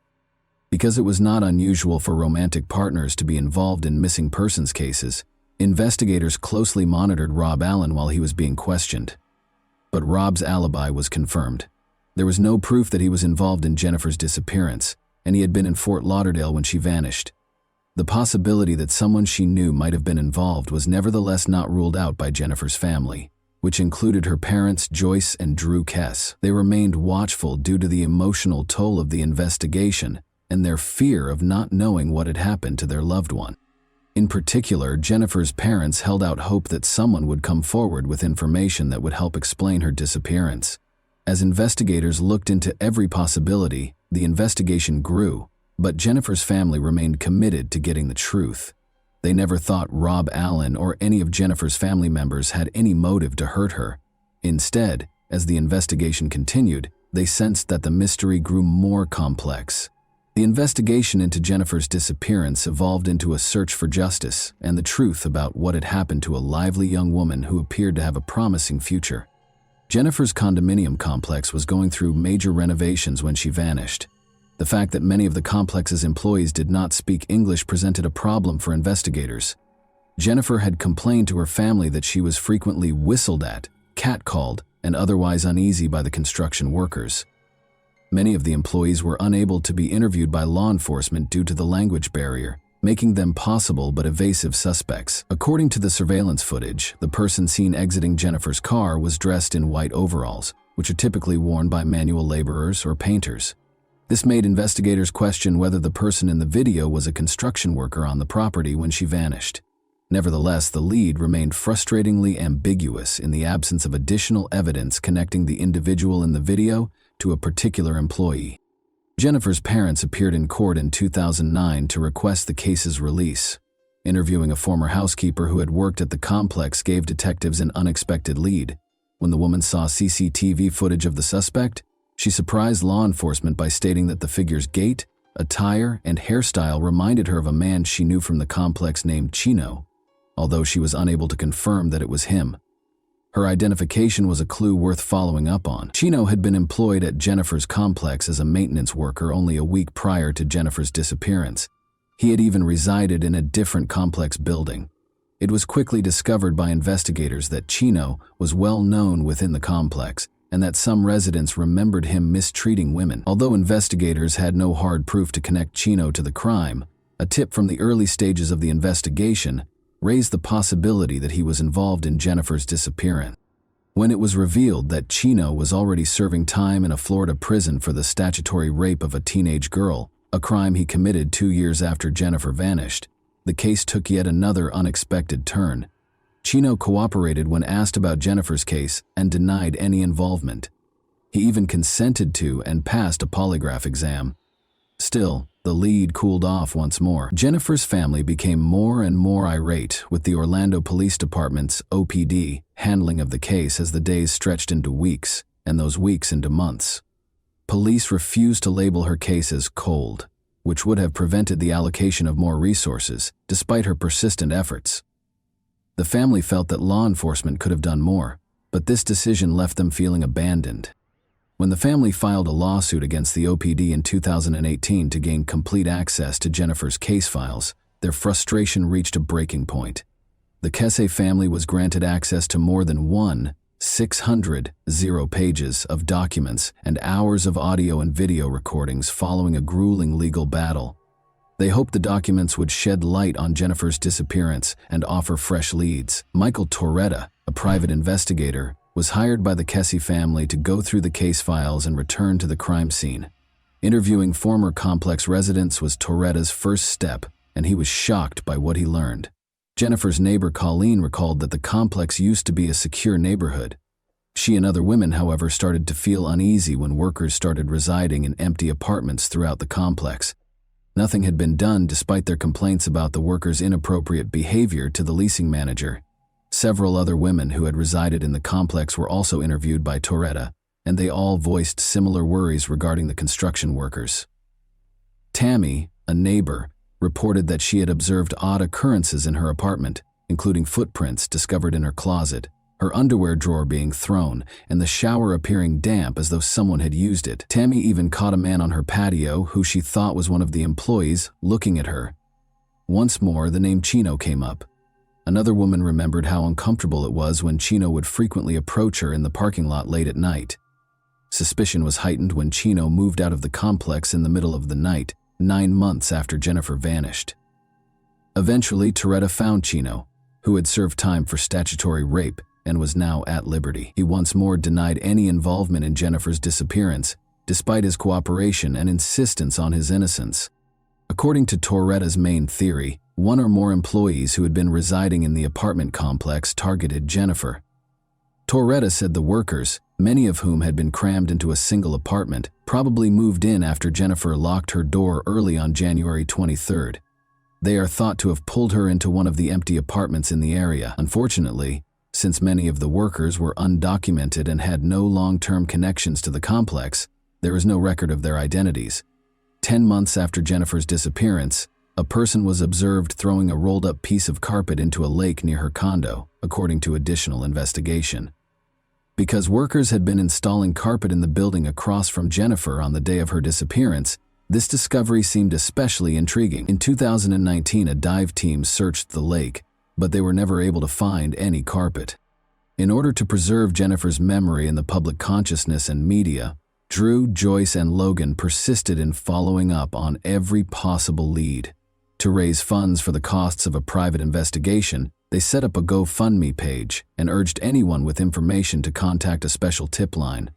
Because it was not unusual for romantic partners to be involved in missing persons cases, investigators closely monitored Rob Allen while he was being questioned. But Rob's alibi was confirmed. There was no proof that he was involved in Jennifer's disappearance, and he had been in Fort Lauderdale when she vanished. The possibility that someone she knew might have been involved was nevertheless not ruled out by Jennifer's family, which included her parents, Joyce and Drew Kess. They remained watchful due to the emotional toll of the investigation and their fear of not knowing what had happened to their loved one. In particular, Jennifer's parents held out hope that someone would come forward with information that would help explain her disappearance. As investigators looked into every possibility, the investigation grew, but Jennifer's family remained committed to getting the truth. They never thought Rob Allen or any of Jennifer's family members had any motive to hurt her. Instead, as the investigation continued, they sensed that the mystery grew more complex. The investigation into Jennifer's disappearance evolved into a search for justice and the truth about what had happened to a lively young woman who appeared to have a promising future. Jennifer's condominium complex was going through major renovations when she vanished. The fact that many of the complex's employees did not speak English presented a problem for investigators. Jennifer had complained to her family that she was frequently whistled at, catcalled, and otherwise uneasy by the construction workers. Many of the employees were unable to be interviewed by law enforcement due to the language barrier, making them possible but evasive suspects. According to the surveillance footage, the person seen exiting Jennifer's car was dressed in white overalls, which are typically worn by manual laborers or painters. This made investigators question whether the person in the video was a construction worker on the property when she vanished. Nevertheless, the lead remained frustratingly ambiguous in the absence of additional evidence connecting the individual in the video to a particular employee. Jennifer's parents appeared in court in 2009 to request the case's release. Interviewing a former housekeeper who had worked at the complex gave detectives an unexpected lead. When the woman saw CCTV footage of the suspect, she surprised law enforcement by stating that the figure's gait, attire, and hairstyle reminded her of a man she knew from the complex named Chino, although she was unable to confirm that it was him. Her identification was a clue worth following up on. Chino had been employed at Jennifer's complex as a maintenance worker only a week prior to Jennifer's disappearance. He had even resided in a different complex building. It was quickly discovered by investigators that Chino was well known within the complex and that some residents remembered him mistreating women. Although investigators had no hard proof to connect Chino to the crime, a tip from the early stages of the investigation raised the possibility that he was involved in Jennifer's disappearance. When it was revealed that Chino was already serving time in a Florida prison for the statutory rape of a teenage girl, a crime he committed 2 years after Jennifer vanished, the case took yet another unexpected turn. Chino cooperated when asked about Jennifer's case and denied any involvement. He even consented to and passed a polygraph exam. Still, the lead cooled off once more. Jennifer's family became more and more irate with the Orlando Police Department's OPD handling of the case as the days stretched into weeks, and those weeks into months. Police refused to label her case as cold, which would have prevented the allocation of more resources, despite her persistent efforts. The family felt that law enforcement could have done more, but this decision left them feeling abandoned. When the family filed a lawsuit against the OPD in 2018 to gain complete access to Jennifer's case files, their frustration reached a breaking point. The Kesse family was granted access to more than 600 pages of documents and hours of audio and video recordings following a grueling legal battle. They hoped the documents would shed light on Jennifer's disappearance and offer fresh leads. Michael Torretta, a private investigator, was hired by the Kesse family to go through the case files and return to the crime scene. Interviewing former complex residents was Torretta's first step, and he was shocked by what he learned. Jennifer's neighbor Colleen recalled that the complex used to be a secure neighborhood. She and other women, however, started to feel uneasy when workers started residing in empty apartments throughout the complex. Nothing had been done despite their complaints about the workers' inappropriate behavior to the leasing manager. Several other women who had resided in the complex were also interviewed by Torretta, and they all voiced similar worries regarding the construction workers. Tammy, a neighbor, reported that she had observed odd occurrences in her apartment, including footprints discovered in her closet, her underwear drawer being thrown, and the shower appearing damp as though someone had used it. Tammy even caught a man on her patio who she thought was one of the employees looking at her. Once more, the name Chino came up. Another woman remembered how uncomfortable it was when Chino would frequently approach her in the parking lot late at night. Suspicion was heightened when Chino moved out of the complex in the middle of the night, 9 months after Jennifer vanished. Eventually, Torretta found Chino, who had served time for statutory rape and was now at liberty. He once more denied any involvement in Jennifer's disappearance, despite his cooperation and insistence on his innocence. According to Torretta's main theory, one or more employees who had been residing in the apartment complex targeted Jennifer. Torretta said the workers, many of whom had been crammed into a single apartment, probably moved in after Jennifer locked her door early on January 23rd. They are thought to have pulled her into one of the empty apartments in the area. Unfortunately, since many of the workers were undocumented and had no long-term connections to the complex, there is no record of their identities. 10 months after Jennifer's disappearance, a person was observed throwing a rolled-up piece of carpet into a lake near her condo, according to additional investigation. Because workers had been installing carpet in the building across from Jennifer on the day of her disappearance, this discovery seemed especially intriguing. In 2019, a dive team searched the lake, but they were never able to find any carpet. In order to preserve Jennifer's memory in the public consciousness and media, Drew, Joyce, and Logan persisted in following up on every possible lead. To raise funds for the costs of a private investigation, they set up a GoFundMe page and urged anyone with information to contact a special tip line.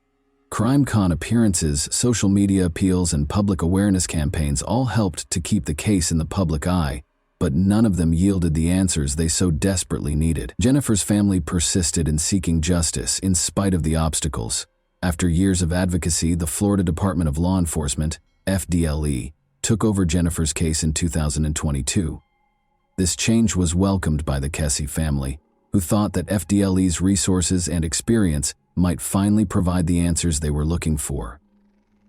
CrimeCon appearances, social media appeals, and public awareness campaigns all helped to keep the case in the public eye, but none of them yielded the answers they so desperately needed. Jennifer's family persisted in seeking justice in spite of the obstacles. After years of advocacy, the Florida Department of Law Enforcement, FDLE, took over Jennifer's case in 2022. This change was welcomed by the Kesse family, who thought that FDLE's resources and experience might finally provide the answers they were looking for.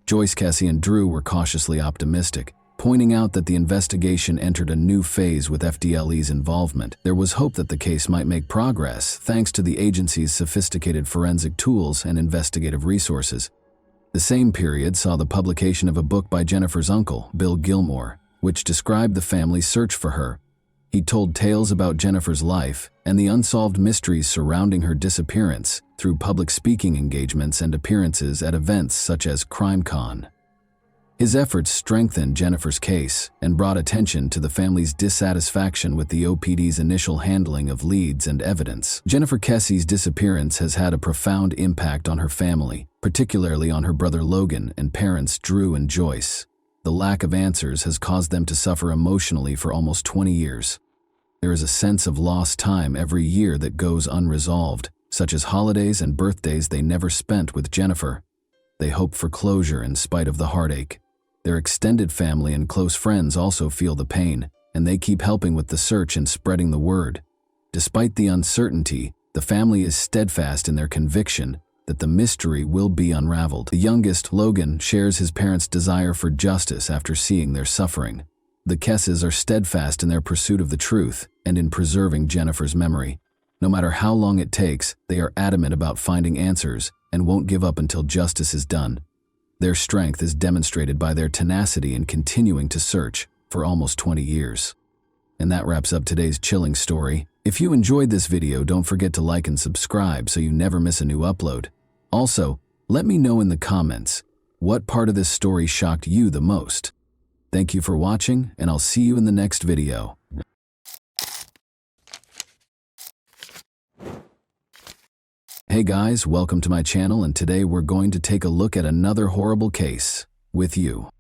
Joyce, Kesse, and Drew were cautiously optimistic, pointing out that the investigation entered a new phase with FDLE's involvement. There was hope that the case might make progress thanks to the agency's sophisticated forensic tools and investigative resources. The same period saw the publication of a book by Jennifer's uncle, Bill Gilmore, which described the family's search for her. He told tales about Jennifer's life and the unsolved mysteries surrounding her disappearance through public speaking engagements and appearances at events such as CrimeCon. His efforts strengthened Jennifer's case and brought attention to the family's dissatisfaction with the OPD's initial handling of leads and evidence. Jennifer Kesse's disappearance has had a profound impact on her family, particularly on her brother Logan and parents Drew and Joyce. The lack of answers has caused them to suffer emotionally for almost 20 years. There is a sense of lost time every year that goes unresolved, such as holidays and birthdays they never spent with Jennifer. They hope for closure in spite of the heartache. Their extended family and close friends also feel the pain, and they keep helping with the search and spreading the word. Despite the uncertainty, the family is steadfast in their conviction that the mystery will be unraveled. The youngest, Logan, shares his parents' desire for justice after seeing their suffering. The Kesses are steadfast in their pursuit of the truth and in preserving Jennifer's memory. No matter how long it takes, they are adamant about finding answers and won't give up until justice is done. Their strength is demonstrated by their tenacity in continuing to search for almost 20 years. And that wraps up today's chilling story. If you enjoyed this video, don't forget to like and subscribe so you never miss a new upload. Also, let me know in the comments, what part of this story shocked you the most? Thank you for watching, and I'll see you in the next video. Hey guys, welcome to my channel, and today we're going to take a look at another horrible case with you.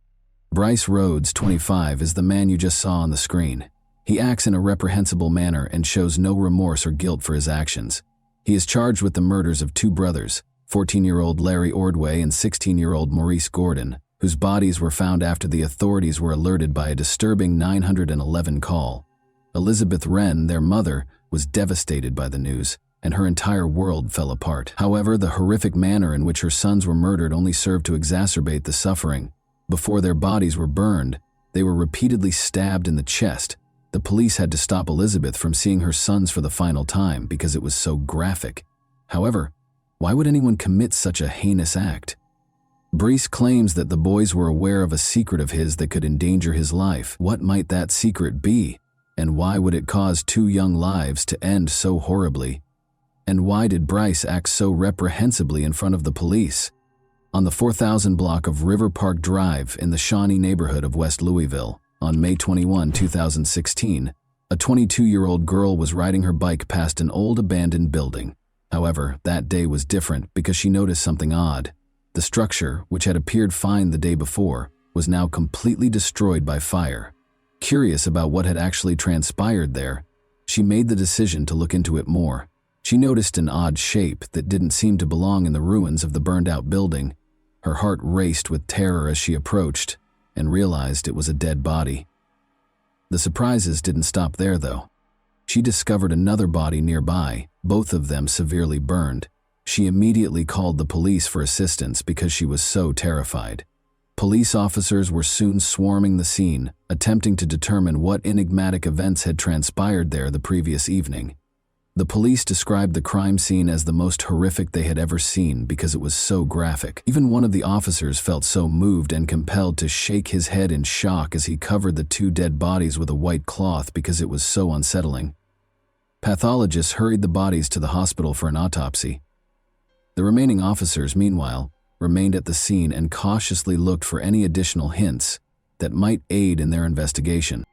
Bryce Rhodes, 25, is the man you just saw on the screen. He acts in a reprehensible manner and shows no remorse or guilt for his actions. He is charged with the murders of two brothers, 14-year-old Larry Ordway and 16-year-old Maurice Gordon, whose bodies were found after the authorities were alerted by a disturbing 911 call. Elizabeth Wren, their mother, was devastated by the news, and her entire world fell apart. However, the horrific manner in which her sons were murdered only served to exacerbate the suffering. Before their bodies were burned, they were repeatedly stabbed in the chest. The police had to stop Elizabeth from seeing her sons for the final time because it was so graphic. However, why would anyone commit such a heinous act? Bryce claims that the boys were aware of a secret of his that could endanger his life. What might that secret be? And why would it cause two young lives to end so horribly? And why did Bryce act so reprehensibly in front of the police? On the 4000 block of River Park Drive in the Shawnee neighborhood of West Louisville, on May 21, 2016, a 22-year-old girl was riding her bike past an old abandoned building. However, that day was different because she noticed something odd. The structure, which had appeared fine the day before, was now completely destroyed by fire. Curious about what had actually transpired there, she made the decision to look into it more. She noticed an odd shape that didn't seem to belong in the ruins of the burned-out building. Her heart raced with terror as she approached and realized it was a dead body. The surprises didn't stop there, though. She discovered another body nearby, both of them severely burned. She immediately called the police for assistance because she was so terrified. Police officers were soon swarming the scene, attempting to determine what enigmatic events had transpired there the previous evening. The police described the crime scene as the most horrific they had ever seen because it was so graphic. Even one of the officers felt so moved and compelled to shake his head in shock as he covered the two dead bodies with a white cloth because it was so unsettling. Pathologists hurried the bodies to the hospital for an autopsy. The remaining officers, meanwhile, remained at the scene and cautiously looked for any additional hints that might aid in their investigation.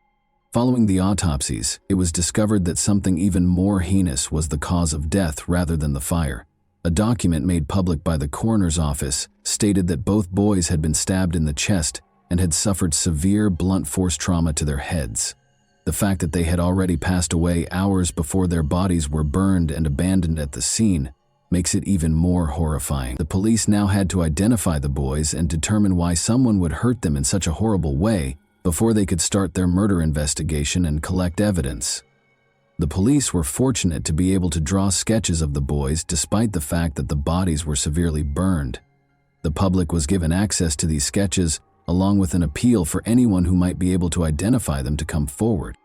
Following the autopsies, it was discovered that something even more heinous was the cause of death rather than the fire. A document made public by the coroner's office stated that both boys had been stabbed in the chest and had suffered severe blunt force trauma to their heads. The fact that they had already passed away hours before their bodies were burned and abandoned at the scene makes it even more horrifying. The police now had to identify the boys and determine why someone would hurt them in such a horrible way before they could start their murder investigation and collect evidence. The police were fortunate to be able to draw sketches of the boys despite the fact that the bodies were severely burned. The public was given access to these sketches along with an appeal for anyone who might be able to identify them to come forward.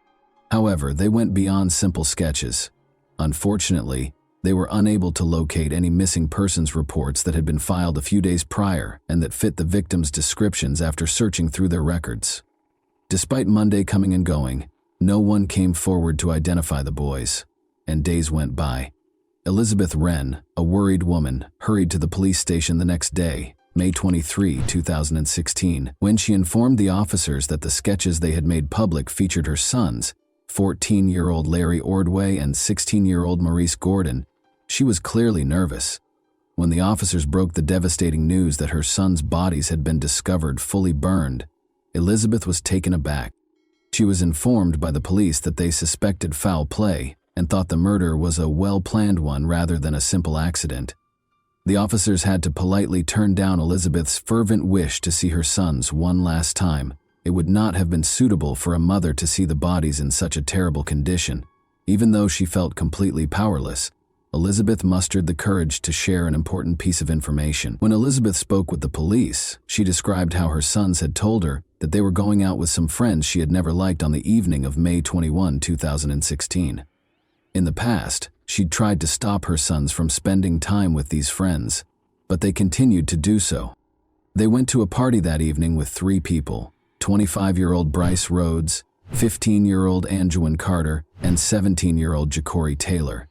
However, they went beyond simple sketches. Unfortunately, they were unable to locate any missing persons reports that had been filed a few days prior and that fit the victims' descriptions after searching through their records. Despite Monday coming and going, no one came forward to identify the boys, and days went by. Elizabeth Wren, a worried woman, hurried to the police station the next day, May 23, 2016, when she informed the officers that the sketches they had made public featured her sons, 14-year-old Larry Ordway and 16-year-old Maurice Gordon. She was clearly nervous. When the officers broke the devastating news that her sons' bodies had been discovered fully burned, Elizabeth was taken aback. She was informed by the police that they suspected foul play and thought the murder was a well-planned one rather than a simple accident. The officers had to politely turn down Elizabeth's fervent wish to see her sons one last time. It would not have been suitable for a mother to see the bodies in such a terrible condition. Even though she felt completely powerless, Elizabeth mustered the courage to share an important piece of information. When Elizabeth spoke with the police, she described how her sons had told her that they were going out with some friends she had never liked on the evening of May 21, 2016. In the past, she'd tried to stop her sons from spending time with these friends, but they continued to do so. They went to a party that evening with 3 people: 25-year-old Bryce Rhodes, 15-year-old Anjuan Carter, and 17-year-old Ja'Cory Taylor.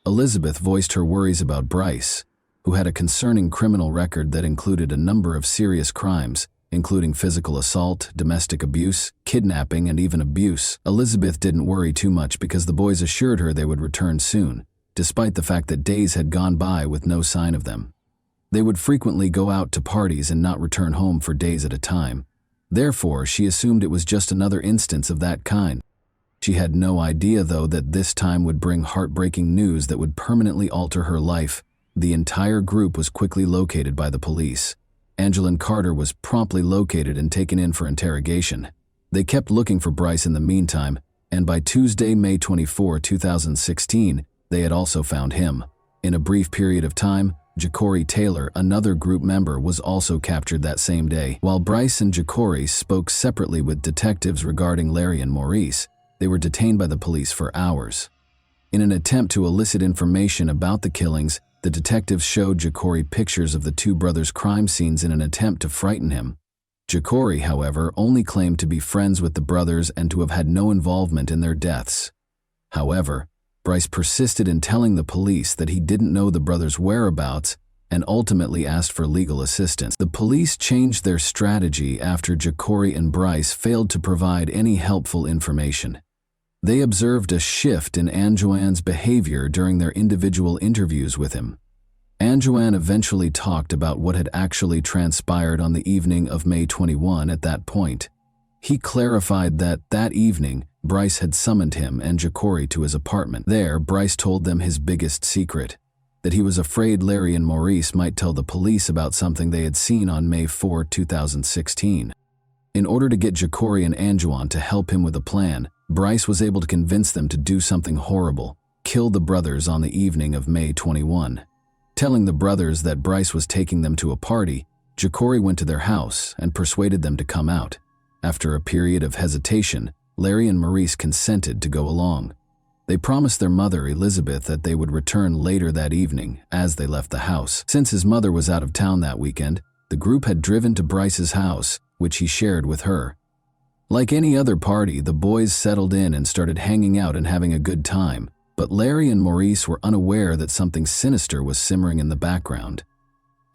Elizabeth voiced her worries about Bryce, who had a concerning criminal record that included a number of serious crimes, including physical assault, domestic abuse, kidnapping, and even abuse. Elizabeth didn't worry too much because the boys assured her they would return soon, despite the fact that days had gone by with no sign of them. They would frequently go out to parties and not return home for days at a time. Therefore, she assumed it was just another instance of that kind. She had no idea, though, that this time would bring heartbreaking news that would permanently alter her life. The entire group was quickly located by the police. Anjuan Carter was promptly located and taken in for interrogation. They kept looking for Bryce in the meantime, and by Tuesday, May 24, 2016, they had also found him. In a brief period of time, Ja'Cory Taylor, another group member, was also captured that same day. While Bryce and Ja'Cory spoke separately with detectives regarding Larry and Maurice, they were detained by the police for hours. In an attempt to elicit information about the killings, the detectives showed Ja'Cory pictures of the 2 brothers' crime scenes in an attempt to frighten him. Ja'Cory, however, only claimed to be friends with the brothers and to have had no involvement in their deaths. However, Bryce persisted in telling the police that he didn't know the brothers' whereabouts and ultimately asked for legal assistance. The police changed their strategy after Ja'Cory and Bryce failed to provide any helpful information. They observed a shift in Anjuan's behavior during their individual interviews with him. Anjuan eventually talked about what had actually transpired on the evening of May 21 at that point. He clarified that evening, Bryce had summoned him and Ja'Cory to his apartment. There, Bryce told them his biggest secret, that he was afraid Larry and Maurice might tell the police about something they had seen on May 4, 2016. In order to get Ja'Cory and Anjuan to help him with a plan, Bryce was able to convince them to do something horrible, kill the brothers on the evening of May 21. Telling the brothers that Bryce was taking them to a party, Ja'Cory went to their house and persuaded them to come out. After a period of hesitation, Larry and Maurice consented to go along. They promised their mother, Elizabeth, that they would return later that evening as they left the house. Since his mother was out of town that weekend, the group had driven to Bryce's house, which he shared with her. Like any other party, the boys settled in and started hanging out and having a good time, but Larry and Maurice were unaware that something sinister was simmering in the background.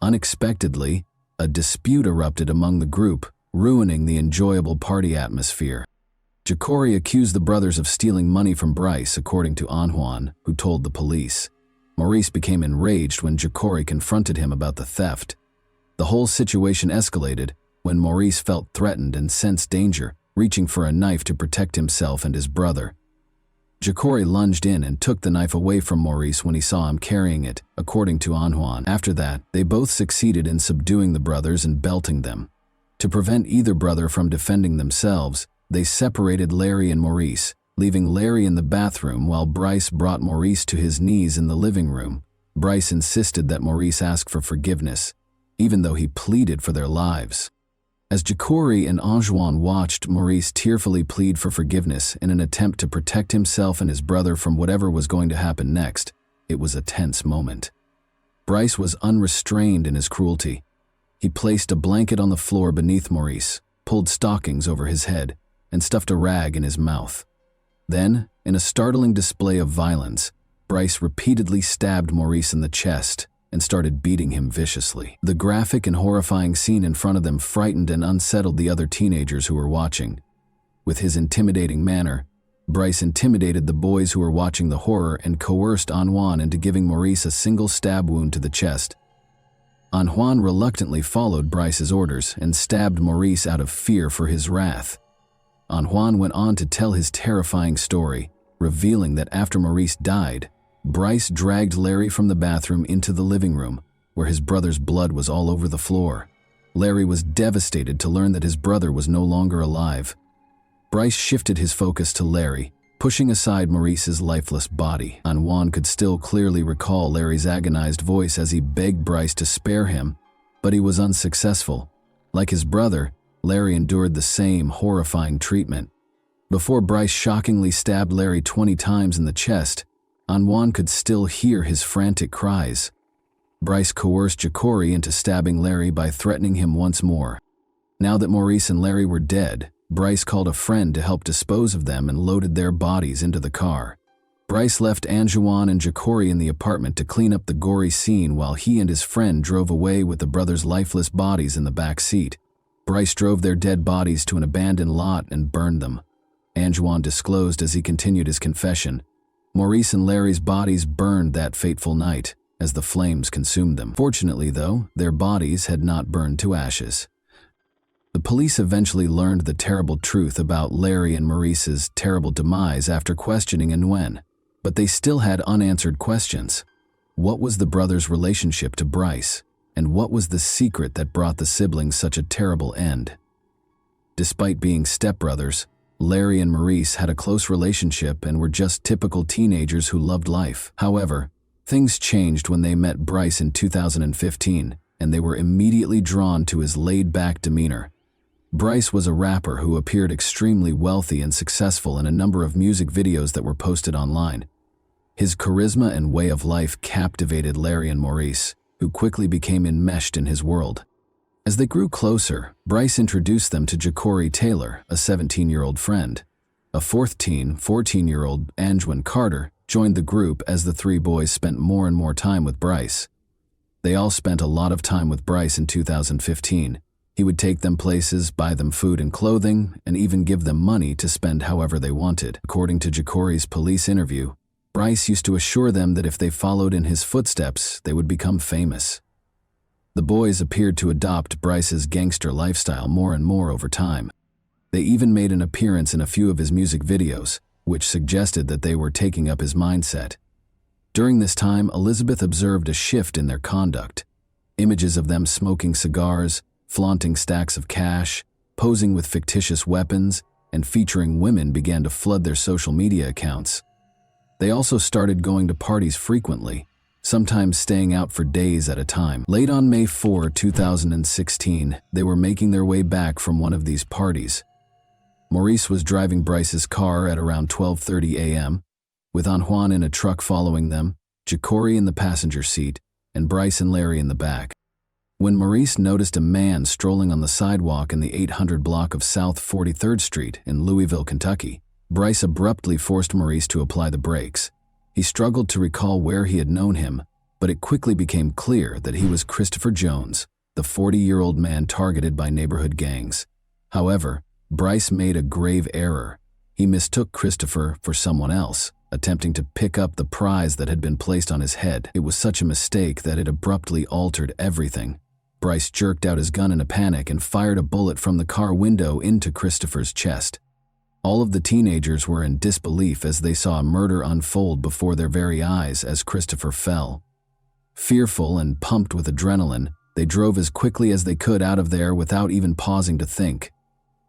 Unexpectedly, a dispute erupted among the group, ruining the enjoyable party atmosphere. Ja'Cory accused the brothers of stealing money from Bryce, according to Anjuan, who told the police. Maurice became enraged when Ja'Cory confronted him about the theft. The whole situation escalated when Maurice felt threatened and sensed danger, reaching for a knife to protect himself and his brother. Ja'Cory lunged in and took the knife away from Maurice when he saw him carrying it, according to Anjuan. After that, they both succeeded in subduing the brothers and belting them. To prevent either brother from defending themselves, they separated Larry and Maurice, leaving Larry in the bathroom while Bryce brought Maurice to his knees in the living room. Bryce insisted that Maurice ask for forgiveness, even though he pleaded for their lives. As Ja'Cory and Anjuan watched Maurice tearfully plead for forgiveness in an attempt to protect himself and his brother from whatever was going to happen next, it was a tense moment. Bryce was unrestrained in his cruelty. He placed a blanket on the floor beneath Maurice, pulled stockings over his head, and stuffed a rag in his mouth. Then, in a startling display of violence, Bryce repeatedly stabbed Maurice in the chest and started beating him viciously. The graphic and horrifying scene in front of them frightened and unsettled the other teenagers who were watching. With his intimidating manner, Bryce intimidated the boys who were watching the horror and coerced Anjuan into giving Maurice a single stab wound to the chest. Anjuan reluctantly followed Bryce's orders and stabbed Maurice out of fear for his wrath. Juan went on to tell his terrifying story, revealing that after Maurice died, Bryce dragged Larry from the bathroom into the living room, where his brother's blood was all over the floor. Larry was devastated to learn that his brother was no longer alive. Bryce shifted his focus to Larry, pushing aside Maurice's lifeless body. Juan could still clearly recall Larry's agonized voice as he begged Bryce to spare him, but he was unsuccessful. Like his brother, Larry endured the same horrifying treatment. Before Bryce shockingly stabbed Larry 20 times in the chest, Juan could still hear his frantic cries. Bryce coerced Jacory into stabbing Larry by threatening him once more. Now that Maurice and Larry were dead, Bryce called a friend to help dispose of them and loaded their bodies into the car. Bryce left Juan and Jacory in the apartment to clean up the gory scene while he and his friend drove away with the brothers' lifeless bodies in the back seat. Bryce drove their dead bodies to an abandoned lot and burned them. Juan disclosed as he continued his confession. Maurice and Larry's bodies burned that fateful night as the flames consumed them. Fortunately, though, their bodies had not burned to ashes. The police eventually learned the terrible truth about Larry and Maurice's terrible demise after questioning Nguyen, but they still had unanswered questions. What was the brothers' relationship to Bryce, and what was the secret that brought the siblings such a terrible end? Despite being stepbrothers, Larry and Maurice had a close relationship and were just typical teenagers who loved life. However, things changed when they met Bryce in 2015, and they were immediately drawn to his laid-back demeanor. Bryce was a rapper who appeared extremely wealthy and successful in a number of music videos that were posted online. His charisma and way of life captivated Larry and Maurice, who quickly became enmeshed in his world. As they grew closer, Bryce introduced them to Jacory Taylor, a 17-year-old friend. A fourth teen, 14-year-old Anjuan Carter, joined the group as the three boys spent more and more time with Bryce. They all spent a lot of time with Bryce in 2015. He would take them places, buy them food and clothing, and even give them money to spend however they wanted. According to Jacory's police interview, Bryce used to assure them that if they followed in his footsteps, they would become famous. The boys appeared to adopt Bryce's gangster lifestyle more and more over time. They even made an appearance in a few of his music videos, which suggested that they were taking up his mindset. During this time, Elizabeth observed a shift in their conduct. Images of them smoking cigars, flaunting stacks of cash, posing with fictitious weapons, and featuring women began to flood their social media accounts. They also started going to parties frequently, sometimes staying out for days at a time. Late on May 4, 2016, they were making their way back from one of these parties. Maurice was driving Bryce's car at around 12:30 a.m., with Juan in a truck following them, Jacory in the passenger seat, and Bryce and Larry in the back. When Maurice noticed a man strolling on the sidewalk in the 800 block of South 43rd Street in Louisville, Kentucky, Bryce abruptly forced Maurice to apply the brakes. He struggled to recall where he had known him, but it quickly became clear that he was Christopher Jones, the 40-year-old man targeted by neighborhood gangs. However, Bryce made a grave error. He mistook Christopher for someone else, attempting to pick up the prize that had been placed on his head. It was such a mistake that it abruptly altered everything. Bryce jerked out his gun in a panic and fired a bullet from the car window into Christopher's chest. All of the teenagers were in disbelief as they saw a murder unfold before their very eyes as Christopher fell. Fearful and pumped with adrenaline, they drove as quickly as they could out of there without even pausing to think.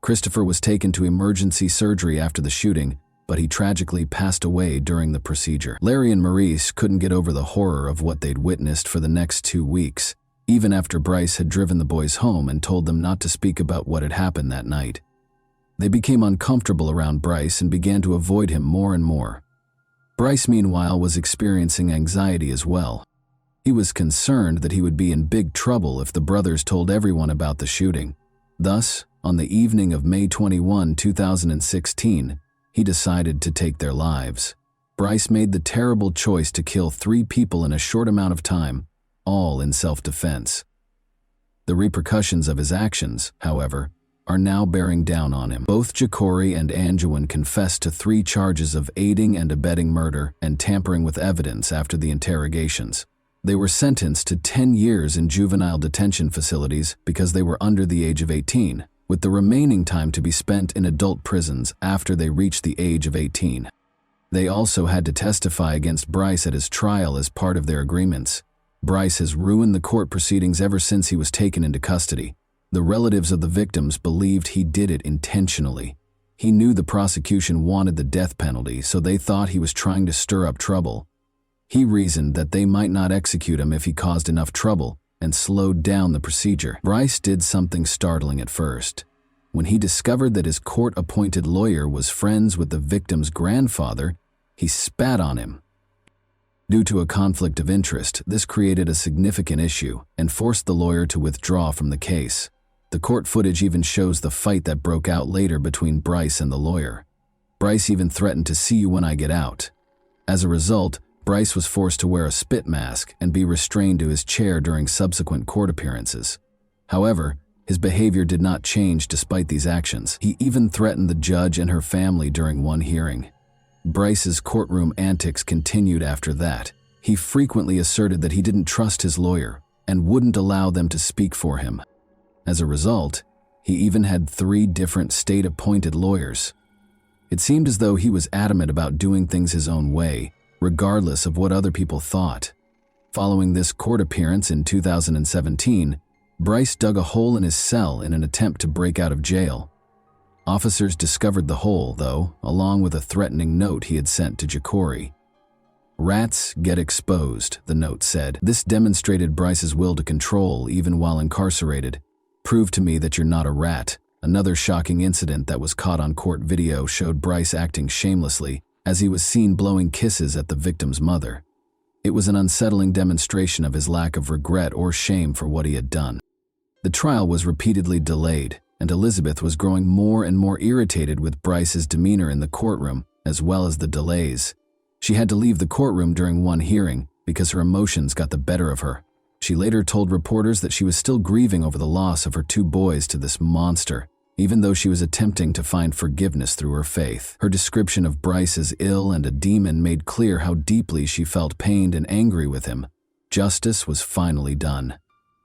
Christopher was taken to emergency surgery after the shooting, but he tragically passed away during the procedure. Larry and Maurice couldn't get over the horror of what they'd witnessed for the next 2 weeks, even after Bryce had driven the boys home and told them not to speak about what had happened that night. They became uncomfortable around Bryce and began to avoid him more and more. Bryce, meanwhile, was experiencing anxiety as well. He was concerned that he would be in big trouble if the brothers told everyone about the shooting. Thus, on the evening of May 21, 2016, he decided to take their lives. Bryce made the terrible choice to kill 3 people in a short amount of time, all in self-defense. The repercussions of his actions, however, are now bearing down on him. Both Jacory and Anjuan confessed to 3 charges of aiding and abetting murder and tampering with evidence after the interrogations. They were sentenced to 10 years in juvenile detention facilities because they were under the age of 18, with the remaining time to be spent in adult prisons after they reached the age of 18. They also had to testify against Bryce at his trial as part of their agreements. Bryce has ruined the court proceedings ever since he was taken into custody. The relatives of the victims believed he did it intentionally. He knew the prosecution wanted the death penalty, so they thought he was trying to stir up trouble. He reasoned that they might not execute him if he caused enough trouble and slowed down the procedure. Bryce did something startling at first. When he discovered that his court-appointed lawyer was friends with the victim's grandfather, he spat on him. Due to a conflict of interest, this created a significant issue and forced the lawyer to withdraw from the case. The court footage even shows the fight that broke out later between Bryce and the lawyer. Bryce even threatened to "see you when I get out." As a result, Bryce was forced to wear a spit mask and be restrained to his chair during subsequent court appearances. However, his behavior did not change despite these actions. He even threatened the judge and her family during one hearing. Bryce's courtroom antics continued after that. He frequently asserted that he didn't trust his lawyer and wouldn't allow them to speak for him. As a result, he even had 3 different state-appointed lawyers. It seemed as though he was adamant about doing things his own way, regardless of what other people thought. Following this court appearance in 2017, Bryce dug a hole in his cell in an attempt to break out of jail. Officers discovered the hole, though, along with a threatening note he had sent to Ja'Cory. "Rats get exposed," the note said. "This demonstrated Bryce's will to control even while incarcerated. Prove to me that you're not a rat." Another shocking incident that was caught on court video showed Bryce acting shamelessly as he was seen blowing kisses at the victim's mother. It was an unsettling demonstration of his lack of regret or shame for what he had done. The trial was repeatedly delayed, and Elizabeth was growing more and more irritated with Bryce's demeanor in the courtroom, as well as the delays. She had to leave the courtroom during one hearing because her emotions got the better of her. She later told reporters that she was still grieving over the loss of her 2 boys to this monster, even though she was attempting to find forgiveness through her faith. Her description of Bryce as ill and a demon made clear how deeply she felt pained and angry with him. Justice was finally done.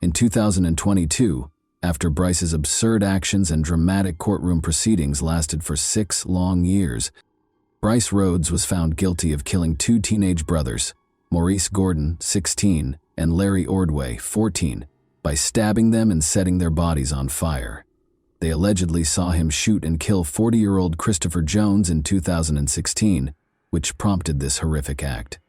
In 2022, after Bryce's absurd actions and dramatic courtroom proceedings lasted for 6 long years, Bryce Rhodes was found guilty of killing 2 teenage brothers, Maurice Gordon, 16, and Larry Ordway, 14, by stabbing them and setting their bodies on fire. They allegedly saw him shoot and kill 40-year-old Christopher Jones in 2016, which prompted this horrific act.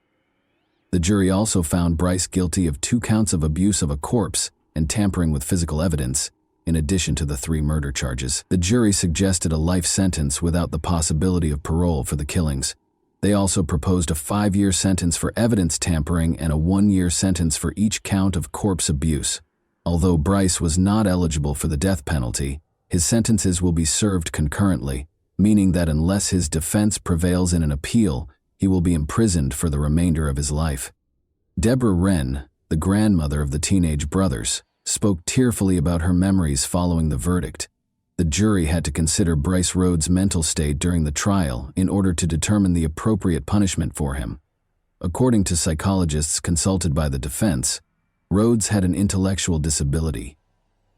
The jury also found Bryce guilty of 2 counts of abuse of a corpse and tampering with physical evidence, in addition to the 3 murder charges. The jury suggested a life sentence without the possibility of parole for the killings. They also proposed a 5-year sentence for evidence tampering and a 1-year sentence for each count of corpse abuse. Although Bryce was not eligible for the death penalty, his sentences will be served concurrently, meaning that unless his defense prevails in an appeal, he will be imprisoned for the remainder of his life. Deborah Wren, the grandmother of the teenage brothers, spoke tearfully about her memories following the verdict. The jury had to consider Bryce Rhodes' mental state during the trial in order to determine the appropriate punishment for him. According to psychologists consulted by the defense, Rhodes had an intellectual disability.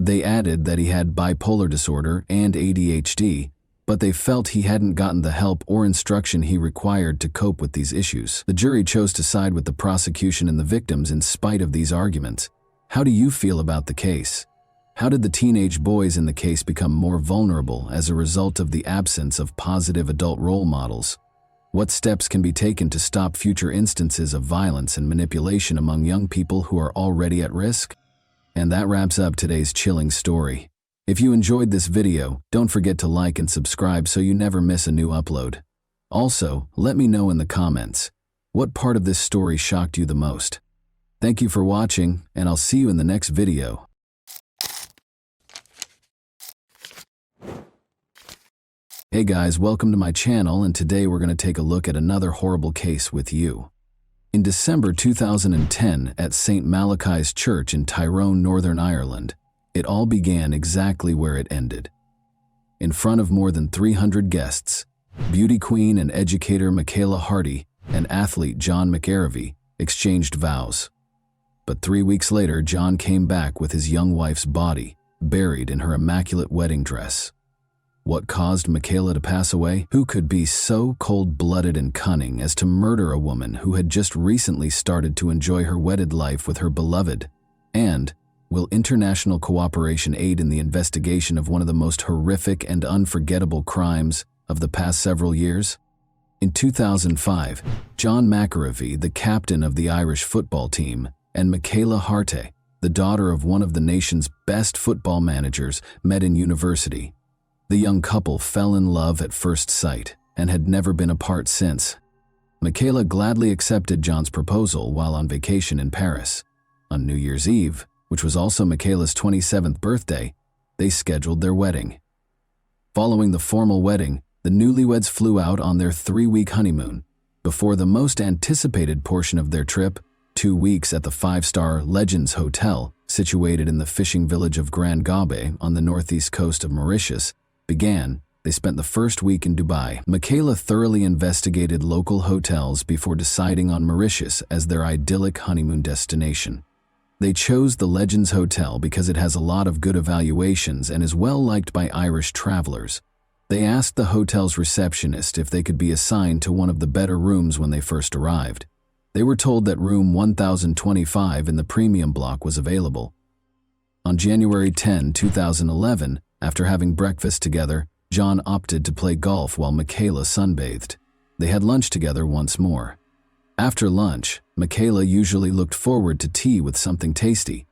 They added that he had bipolar disorder and ADHD, but they felt he hadn't gotten the help or instruction he required to cope with these issues. The jury chose to side with the prosecution and the victims in spite of these arguments. How do you feel about the case? How did the teenage boys in the case become more vulnerable as a result of the absence of positive adult role models? What steps can be taken to stop future instances of violence and manipulation among young people who are already at risk? And that wraps up today's chilling story. If you enjoyed this video, don't forget to like and subscribe so you never miss a new upload. Also, let me know in the comments, what part of this story shocked you the most? Thank you for watching, and I'll see you in the next video. Hey guys, welcome to my channel, and today we're going to take a look at another horrible case with you. In December 2010, at St. Malachi's Church in Tyrone, Northern Ireland, it all began exactly where it ended. In front of more than 300 guests, beauty queen and educator Michaela Hardy and athlete John McArevey exchanged vows. But 3 weeks later, John came back with his young wife's body, buried in her immaculate wedding dress. What caused Michaela to pass away? Who could be so cold-blooded and cunning as to murder a woman who had just recently started to enjoy her wedded life with her beloved? And will international cooperation aid in the investigation of one of the most horrific and unforgettable crimes of the past several years? In 2005, John McArevey, the captain of the Irish football team, and Michaela Harte, the daughter of one of the nation's best football managers, met in university. The young couple fell in love at first sight and had never been apart since. Michaela gladly accepted John's proposal while on vacation in Paris. On New Year's Eve, which was also Michaela's 27th birthday, they scheduled their wedding. Following the formal wedding, the newlyweds flew out on their 3-week honeymoon. Before the most anticipated portion of their trip, 2 weeks at the 5-star Legends Hotel, situated in the fishing village of Grand Gabe on the northeast coast of Mauritius, began, they spent the first week in Dubai. Michaela thoroughly investigated local hotels before deciding on Mauritius as their idyllic honeymoon destination. They chose the Legends Hotel because it has a lot of good evaluations and is well liked by Irish travelers. They asked the hotel's receptionist if they could be assigned to one of the better rooms when they first arrived. They were told that room 1025 in the premium block was available. On January 10, 2011, after having breakfast together, John opted to play golf while Michaela sunbathed. They had lunch together once more. After lunch, Michaela usually looked forward to tea with something tasty.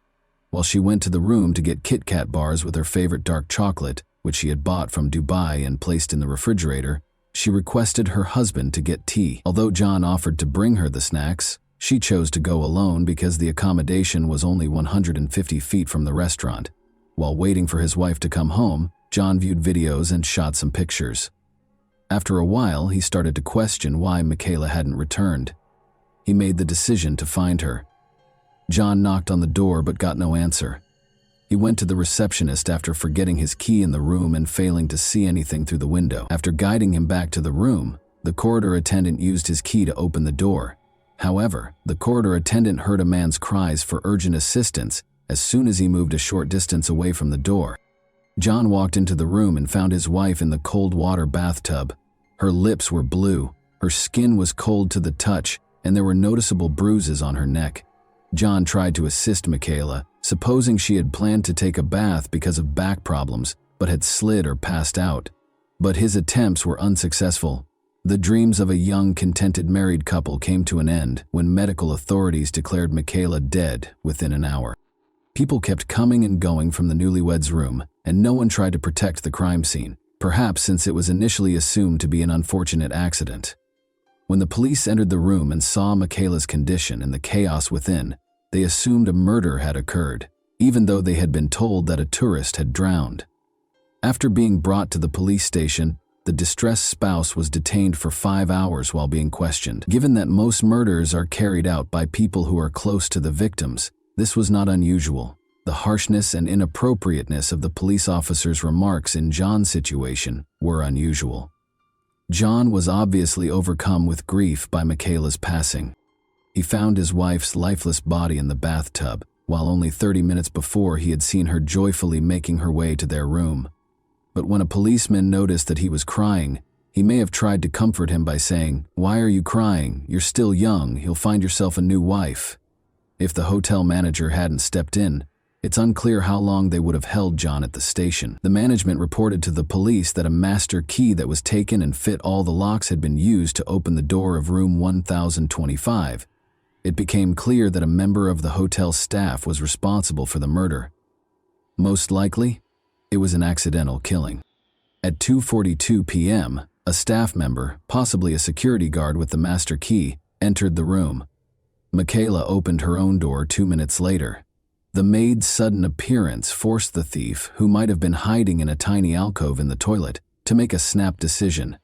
While she went to the room to get Kit Kat bars with her favorite dark chocolate, which she had bought from Dubai and placed in the refrigerator, she requested her husband to get tea. Although John offered to bring her the snacks, she chose to go alone because the accommodation was only 150 feet from the restaurant. While waiting for his wife to come home, John viewed videos and shot some pictures. After a while, he started to question why Michaela hadn't returned. He made the decision to find her. John knocked on the door but got no answer. He went to the receptionist after forgetting his key in the room and failing to see anything through the window. After guiding him back to the room, the corridor attendant used his key to open the door. However, the corridor attendant heard a man's cries for urgent assistance as soon as he moved a short distance away from the door. John walked into the room and found his wife in the cold water bathtub. Her lips were blue, her skin was cold to the touch, and there were noticeable bruises on her neck. John tried to assist Michaela, supposing she had planned to take a bath because of back problems, but had slid or passed out. But his attempts were unsuccessful. The dreams of a young, contented married couple came to an end when medical authorities declared Michaela dead within an hour. People kept coming and going from the newlyweds' room, and no one tried to protect the crime scene, perhaps since it was initially assumed to be an unfortunate accident. When the police entered the room and saw Michaela's condition and the chaos within, they assumed a murder had occurred, even though they had been told that a tourist had drowned. After being brought to the police station, the distressed spouse was detained for 5 hours while being questioned. Given that most murders are carried out by people who are close to the victims, this was not unusual. The harshness and inappropriateness of the police officer's remarks in John's situation were unusual. John was obviously overcome with grief by Michaela's passing. He found his wife's lifeless body in the bathtub, while only 30 minutes before he had seen her joyfully making her way to their room. But when a policeman noticed that he was crying, he may have tried to comfort him by saying, "Why are you crying? You're still young, you'll find yourself a new wife." If the hotel manager hadn't stepped in, it's unclear how long they would have held John at the station. The management reported to the police that a master key that was taken and fit all the locks had been used to open the door of room 1025. It became clear that a member of the hotel staff was responsible for the murder. Most likely, it was an accidental killing. At 2:42 p.m., a staff member, possibly a security guard with the master key, entered the room. Michaela opened her own door 2 minutes later. The maid's sudden appearance forced the thief, who might have been hiding in a tiny alcove in the toilet, to make a snap decision.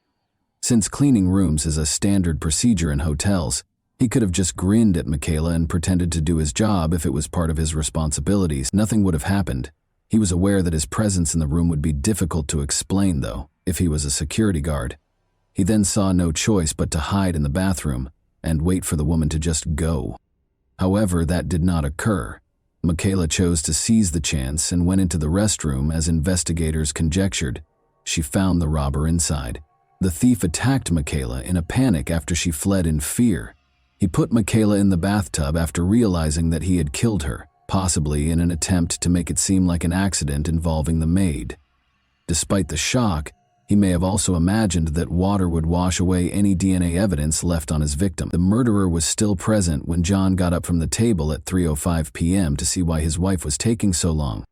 Since cleaning rooms is a standard procedure in hotels, he could have just grinned at Michaela and pretended to do his job if it was part of his responsibilities. Nothing would have happened. He was aware that his presence in the room would be difficult to explain, though, if he was a security guard. He then saw no choice but to hide in the bathroom and wait for the woman to just go. However, that did not occur. Michaela chose to seize the chance and went into the restroom as investigators conjectured. She found the robber inside. The thief attacked Michaela in a panic after she fled in fear. He put Michaela in the bathtub after realizing that he had killed her, possibly in an attempt to make it seem like an accident involving the maid. Despite the shock, he may have also imagined that water would wash away any DNA evidence left on his victim. The murderer was still present when John got up from the table at 3:05 p.m. to see why his wife was taking so long.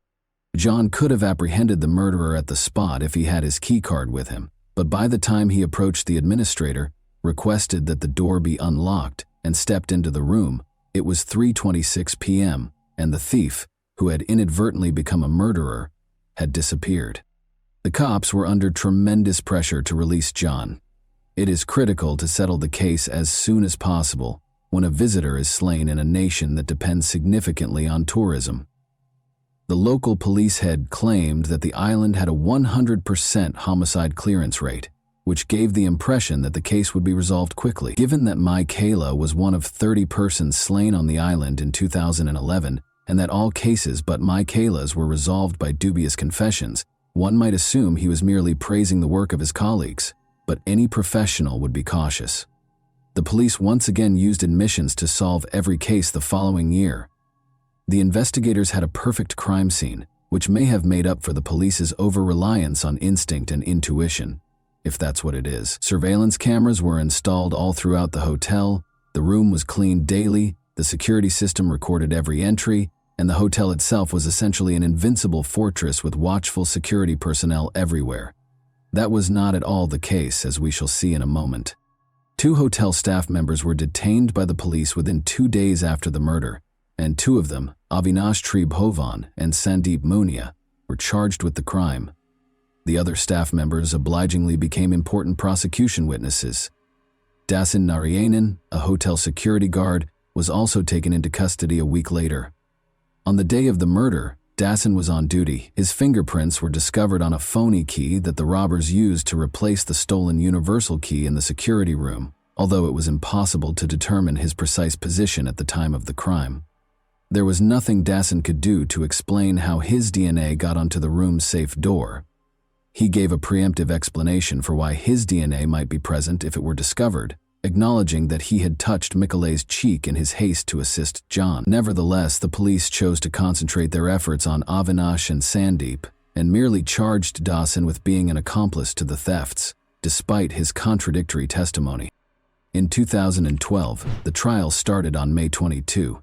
John could have apprehended the murderer at the spot if he had his keycard with him, but by the time he approached the administrator, requested that the door be unlocked, and stepped into the room, it was 3:26 p.m., and the thief, who had inadvertently become a murderer, had disappeared. The cops were under tremendous pressure to release John. It is critical to settle the case as soon as possible when a visitor is slain in a nation that depends significantly on tourism. The local police head claimed that the island had a 100% homicide clearance rate, which gave the impression that the case would be resolved quickly. Given that Michaela was one of 30 persons slain on the island in 2011, and that all cases but Michaela's were resolved by dubious confessions, one might assume he was merely praising the work of his colleagues, but any professional would be cautious. The police once again used admissions to solve every case the following year. The investigators had a perfect crime scene, which may have made up for the police's over-reliance on instinct and intuition, if that's what it is. Surveillance cameras were installed all throughout the hotel, the room was cleaned daily, the security system recorded every entry, and the hotel itself was essentially an invincible fortress with watchful security personnel everywhere. That was not at all the case, as we shall see in a moment. 2 hotel staff members were detained by the police within 2 days after the murder, and 2 of them, Avinash Tribhovan and Sandeep Munia, were charged with the crime. The other staff members obligingly became important prosecution witnesses. Dasan Narayanan, a hotel security guard, was also taken into custody a week later. On the day of the murder, Dasan was on duty. His fingerprints were discovered on a phony key that the robbers used to replace the stolen universal key in the security room, although it was impossible to determine his precise position at the time of the crime. There was nothing Dasan could do to explain how his DNA got onto the room's safe door. He gave a preemptive explanation for why his DNA might be present if it were discovered, acknowledging that he had touched Michaela's cheek in his haste to assist John. Nevertheless, the police chose to concentrate their efforts on Avinash and Sandeep and merely charged Dasan with being an accomplice to the thefts, despite his contradictory testimony. In 2012, the trial started on May 22.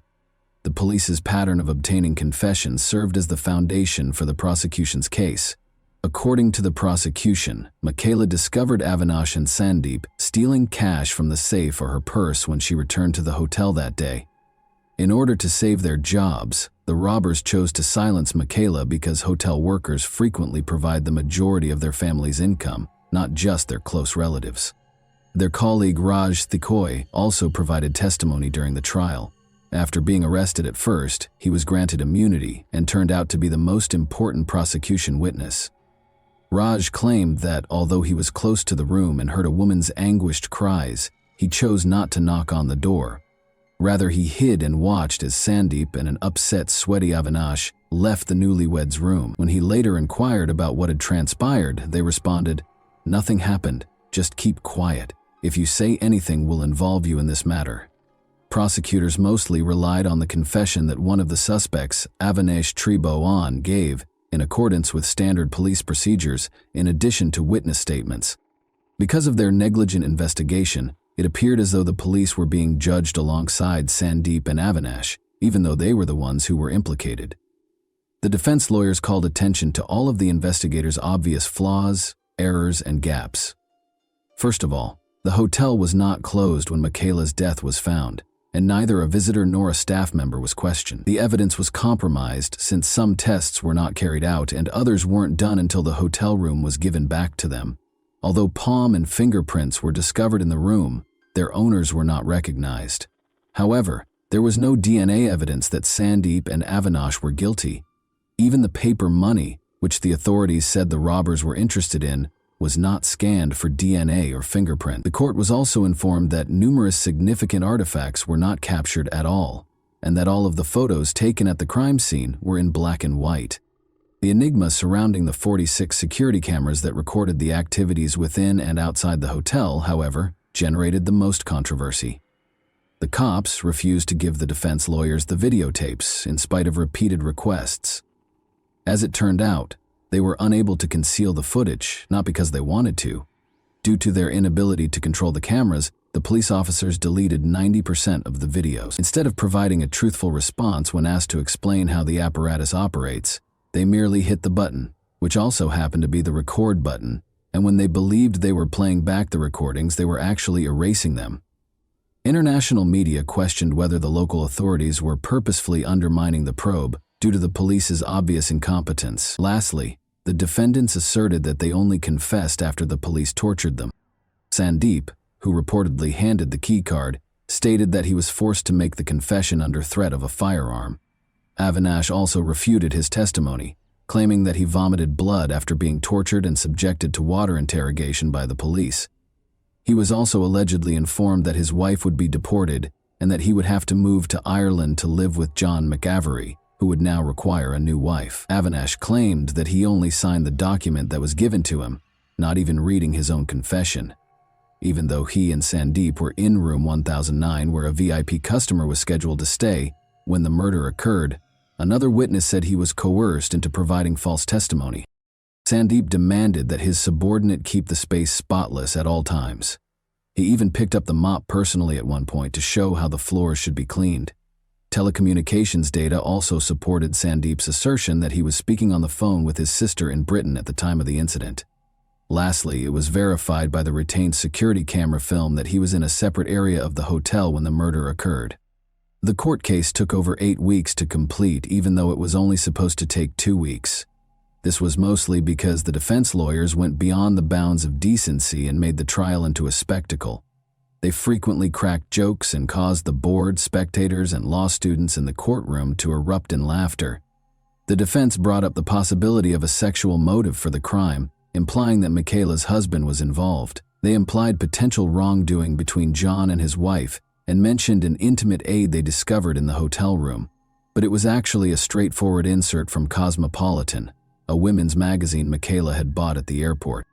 The police's pattern of obtaining confessions served as the foundation for the prosecution's case. According to the prosecution, Michaela discovered Avinash and Sandeep stealing cash from the safe or her purse when she returned to the hotel that day. In order to save their jobs, the robbers chose to silence Michaela because hotel workers frequently provide the majority of their family's income, not just their close relatives. Their colleague Raj Thikoi also provided testimony during the trial. After being arrested at first, he was granted immunity and turned out to be the most important prosecution witness. Raj claimed that although he was close to the room and heard a woman's anguished cries, he chose not to knock on the door. Rather, he hid and watched as Sandeep and an upset, sweaty Avinash left the newlyweds' room. When he later inquired about what had transpired, they responded, "Nothing happened, just keep quiet. If you say anything, we'll involve you in this matter." Prosecutors mostly relied on the confession that one of the suspects, Avinash Tribhovan, gave, in accordance with standard police procedures, in addition to witness statements. Because of their negligent investigation, it appeared as though the police were being judged alongside Sandeep and Avinash, even though they were the ones who were implicated. The defense lawyers called attention to all of the investigators' obvious flaws, errors, and gaps. First of all, the hotel was not closed when Michaela's death was found, and neither a visitor nor a staff member was questioned. The evidence was compromised since some tests were not carried out and others weren't done until the hotel room was given back to them. Although palm and fingerprints were discovered in the room, their owners were not recognized. However, there was no DNA evidence that Sandeep and Avinash were guilty. Even the paper money, which the authorities said the robbers were interested in, was not scanned for DNA or fingerprint. The court was also informed that numerous significant artifacts were not captured at all, and that all of the photos taken at the crime scene were in black and white. The enigma surrounding the 46 security cameras that recorded the activities within and outside the hotel, however, generated the most controversy. The cops refused to give the defense lawyers the videotapes in spite of repeated requests. As it turned out, they were unable to conceal the footage, not because they wanted to. Due to their inability to control the cameras, the police officers deleted 90% of the videos. Instead of providing a truthful response when asked to explain how the apparatus operates, they merely hit the button, which also happened to be the record button, and when they believed they were playing back the recordings, they were actually erasing them. International media questioned whether the local authorities were purposefully undermining the probe due to the police's obvious incompetence. Lastly, the defendants asserted that they only confessed after the police tortured them. Sandeep, who reportedly handed the keycard, stated that he was forced to make the confession under threat of a firearm. Avinash also refuted his testimony, claiming that he vomited blood after being tortured and subjected to water interrogation by the police. He was also allegedly informed that his wife would be deported and that he would have to move to Ireland to live with John McAvery, who would now require a new wife. Avinash claimed that he only signed the document that was given to him, not even reading his own confession. Even though he and Sandeep were in room 1009 where a VIP customer was scheduled to stay when the murder occurred, another witness said he was coerced into providing false testimony. Sandeep demanded that his subordinate keep the space spotless at all times. He even picked up the mop personally at one point to show how the floors should be cleaned. Telecommunications data also supported Sandeep's assertion that he was speaking on the phone with his sister in Britain at the time of the incident. Lastly, it was verified by the retained security camera film that he was in a separate area of the hotel when the murder occurred. The court case took over 8 weeks to complete, even though it was only supposed to take 2 weeks. This was mostly because the defense lawyers went beyond the bounds of decency and made the trial into a spectacle. They frequently cracked jokes and caused the board, spectators, and law students in the courtroom to erupt in laughter. The defense brought up the possibility of a sexual motive for the crime, implying that Michaela's husband was involved. They implied potential wrongdoing between John and his wife and mentioned an intimate aid they discovered in the hotel room. But it was actually a straightforward insert from Cosmopolitan, a women's magazine Michaela had bought at the airport.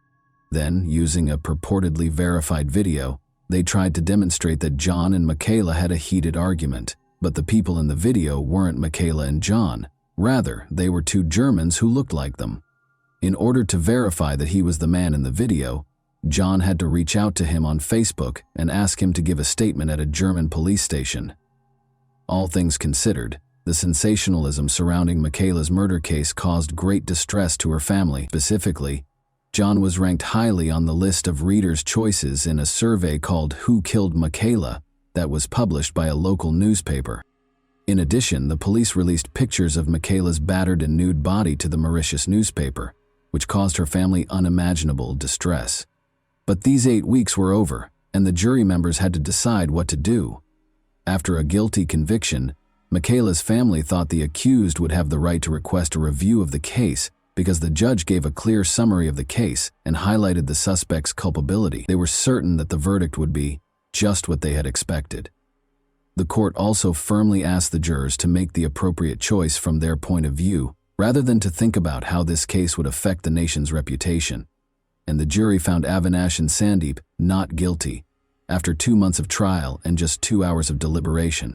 Then, using a purportedly verified video, they tried to demonstrate that John and Michaela had a heated argument, but the people in the video weren't Michaela and John. Rather, they were two Germans who looked like them. In order to verify that he was the man in the video, John had to reach out to him on Facebook and ask him to give a statement at a German police station. All things considered, the sensationalism surrounding Michaela's murder case caused great distress to her family. Specifically, John was ranked highly on the list of readers' choices in a survey called Who Killed Michaela that was published by a local newspaper. In addition, the police released pictures of Michaela's battered and nude body to the Mauritius newspaper, which caused her family unimaginable distress. But these 8 weeks were over, and the jury members had to decide what to do. After a guilty conviction, Michaela's family thought the accused would have the right to request a review of the case because the judge gave a clear summary of the case and highlighted the suspect's culpability. They were certain that the verdict would be just what they had expected. The court also firmly asked the jurors to make the appropriate choice from their point of view, rather than to think about how this case would affect the nation's reputation. And the jury found Avinash and Sandeep not guilty, after 2 months of trial and just 2 hours of deliberation.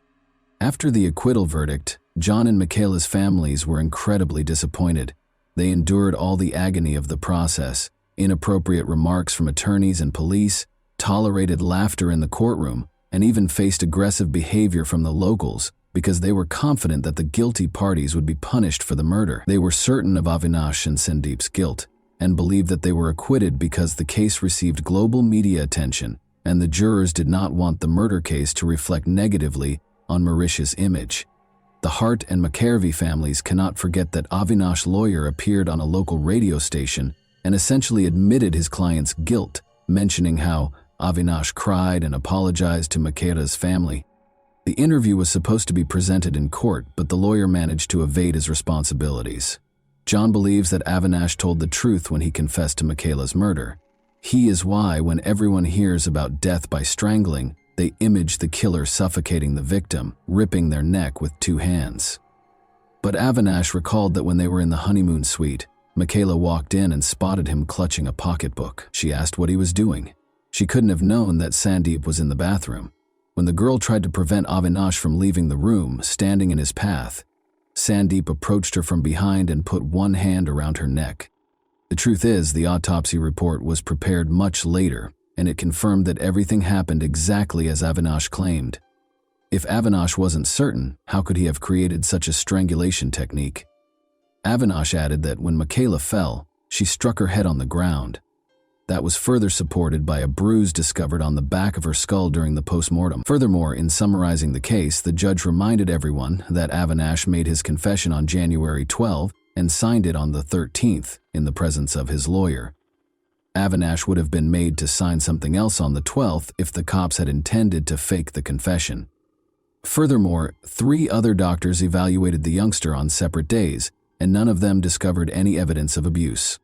After the acquittal verdict, John and Michaela's families were incredibly disappointed. They endured all the agony of the process, inappropriate remarks from attorneys and police, tolerated laughter in the courtroom, and even faced aggressive behavior from the locals because they were confident that the guilty parties would be punished for the murder. They were certain of Avinash and Sandeep's guilt and believed that they were acquitted because the case received global media attention, and the jurors did not want the murder case to reflect negatively on Mauritius' image. The Hart and McCarvey families cannot forget that Avinash's lawyer appeared on a local radio station and essentially admitted his client's guilt, mentioning how Avinash cried and apologized to Michaela's family. The interview was supposed to be presented in court, but the lawyer managed to evade his responsibilities. John believes that Avinash told the truth when he confessed to Michaela's murder. He is why, when everyone hears about death by strangling, They imaged the killer suffocating the victim, ripping their neck with 2 hands. But Avinash recalled that when they were in the honeymoon suite, Michaela walked in and spotted him clutching a pocketbook. She asked what he was doing. She couldn't have known that Sandeep was in the bathroom. When the girl tried to prevent Avinash from leaving the room, standing in his path, Sandeep approached her from behind and put one hand around her neck. The truth is, the autopsy report was prepared much later, and it confirmed that everything happened exactly as Avinash claimed. If Avinash wasn't certain, how could he have created such a strangulation technique? Avinash added that when Michaela fell, she struck her head on the ground. That was further supported by a bruise discovered on the back of her skull during the postmortem. Furthermore, in summarizing the case, the judge reminded everyone that Avinash made his confession on January 12 and signed it on the 13th in the presence of his lawyer. Avinash would have been made to sign something else on the 12th if the cops had intended to fake the confession. Furthermore, 3 other doctors evaluated the youngster on separate days, and none of them discovered any evidence of abuse.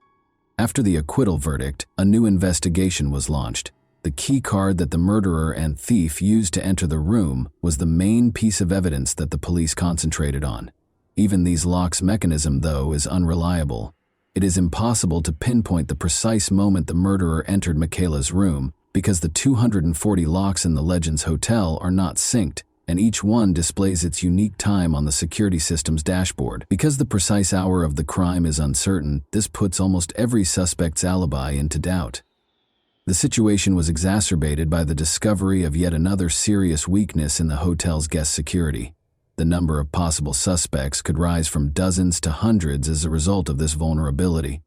After the acquittal verdict, a new investigation was launched. The key card that the murderer and thief used to enter the room was the main piece of evidence that the police concentrated on. Even these locks' mechanism, though, is unreliable. It is impossible to pinpoint the precise moment the murderer entered Michaela's room because the 240 locks in the Legends Hotel are not synced, and each one displays its unique time on the security system's dashboard. Because the precise hour of the crime is uncertain, this puts almost every suspect's alibi into doubt. The situation was exacerbated by the discovery of yet another serious weakness in the hotel's guest security. The number of possible suspects could rise from dozens to hundreds as a result of this vulnerability.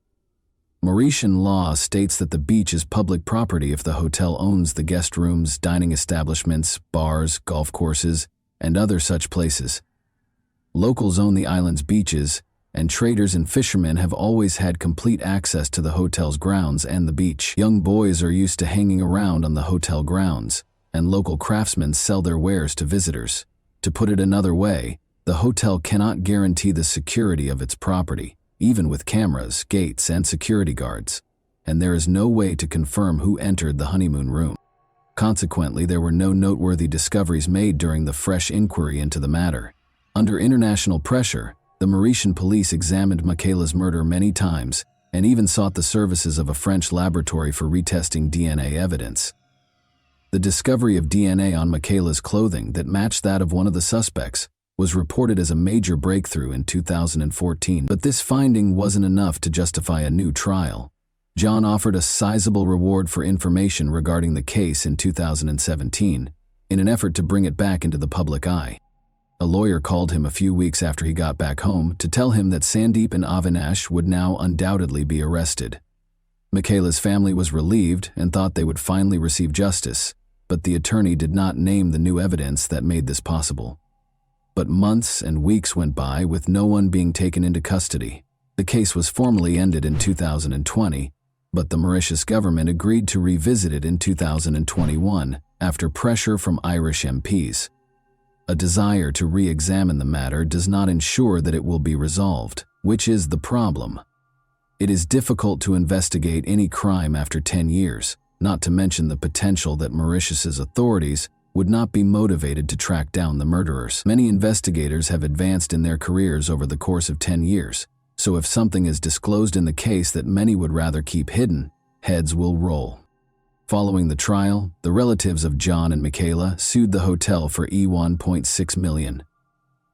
Mauritian law states that the beach is public property if the hotel owns the guest rooms, dining establishments, bars, golf courses, and other such places. Locals own the island's beaches, and traders and fishermen have always had complete access to the hotel's grounds and the beach. Young boys are used to hanging around on the hotel grounds, and local craftsmen sell their wares to visitors. To put it another way, the hotel cannot guarantee the security of its property, even with cameras, gates, and security guards, and there is no way to confirm who entered the honeymoon room. Consequently, there were no noteworthy discoveries made during the fresh inquiry into the matter. Under international pressure, the Mauritian police examined Michaela's murder many times and even sought the services of a French laboratory for retesting DNA evidence. The discovery of DNA on Michaela's clothing that matched that of one of the suspects was reported as a major breakthrough in 2014, but this finding wasn't enough to justify a new trial. John offered a sizable reward for information regarding the case in 2017, in an effort to bring it back into the public eye. A lawyer called him a few weeks after he got back home to tell him that Sandeep and Avinash would now undoubtedly be arrested. Michaela's family was relieved and thought they would finally receive justice, but the attorney did not name the new evidence that made this possible. But months and weeks went by with no one being taken into custody. The case was formally ended in 2020, but the Mauritius government agreed to revisit it in 2021 after pressure from Irish MPs. A desire to re-examine the matter does not ensure that it will be resolved, which is the problem. It is difficult to investigate any crime after 10 years, not to mention the potential that Mauritius's authorities would not be motivated to track down the murderers. Many investigators have advanced in their careers over the course of 10 years, so if something is disclosed in the case that many would rather keep hidden, heads will roll. Following the trial, the relatives of John and Michaela sued the hotel for $1.6 million.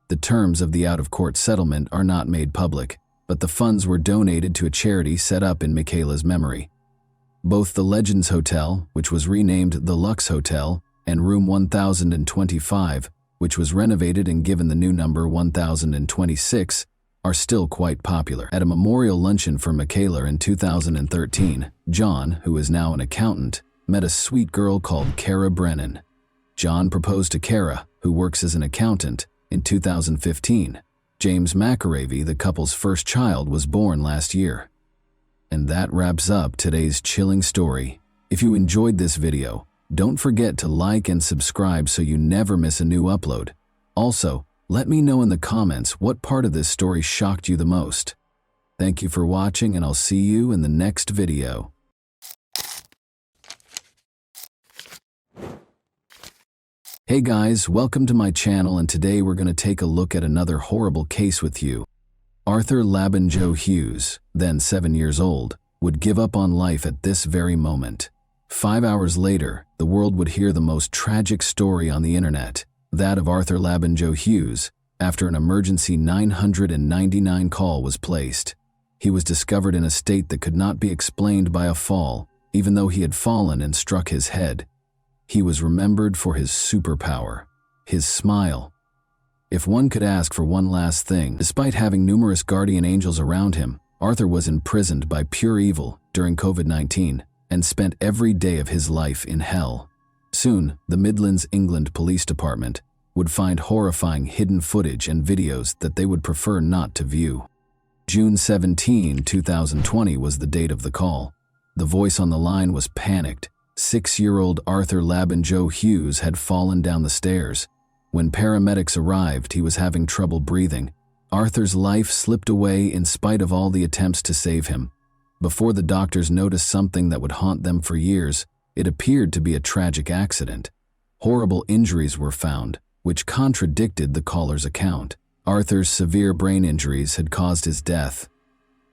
The terms of the out-of-court settlement are not made public, but the funds were donated to a charity set up in Michaela's memory. Both the Legends Hotel, which was renamed the Lux Hotel, and Room 1025, which was renovated and given the new number 1026, are still quite popular. At a memorial luncheon for Michaela in 2013, John, who is now an accountant, met a sweet girl called Cara Brennan. John proposed to Cara, who works as an accountant, in 2015. James McAravey, the couple's first child, was born last year. And that wraps up today's chilling story. If you enjoyed this video, don't forget to like and subscribe so you never miss a new upload. Also, let me know in the comments what part of this story shocked you the most. Thank you for watching, and I'll see you in the next video. Hey guys, welcome to my channel, and today we're going to take a look at another horrible case with you. Arthur Labanjo Hughes, then 7 years old, would give up on life at this very moment. 5 hours later, the world would hear the most tragic story on the internet, that of Arthur Labanjo Hughes, after an emergency 999 call was placed. He was discovered in a state that could not be explained by a fall, even though he had fallen and struck his head. He was remembered for his superpower, his smile. If one could ask for one last thing, despite having numerous guardian angels around him, Arthur was imprisoned by pure evil during COVID-19 and spent every day of his life in hell. Soon, the Midlands, England Police Department would find horrifying hidden footage and videos that they would prefer not to view. June 17, 2020 was the date of the call. The voice on the line was panicked. 6-year-old Arthur Labanjo Hughes had fallen down the stairs. When paramedics arrived, he was having trouble breathing. Arthur's life slipped away in spite of all the attempts to save him. Before the doctors noticed something that would haunt them for years, it appeared to be a tragic accident. Horrible injuries were found, which contradicted the caller's account. Arthur's severe brain injuries had caused his death.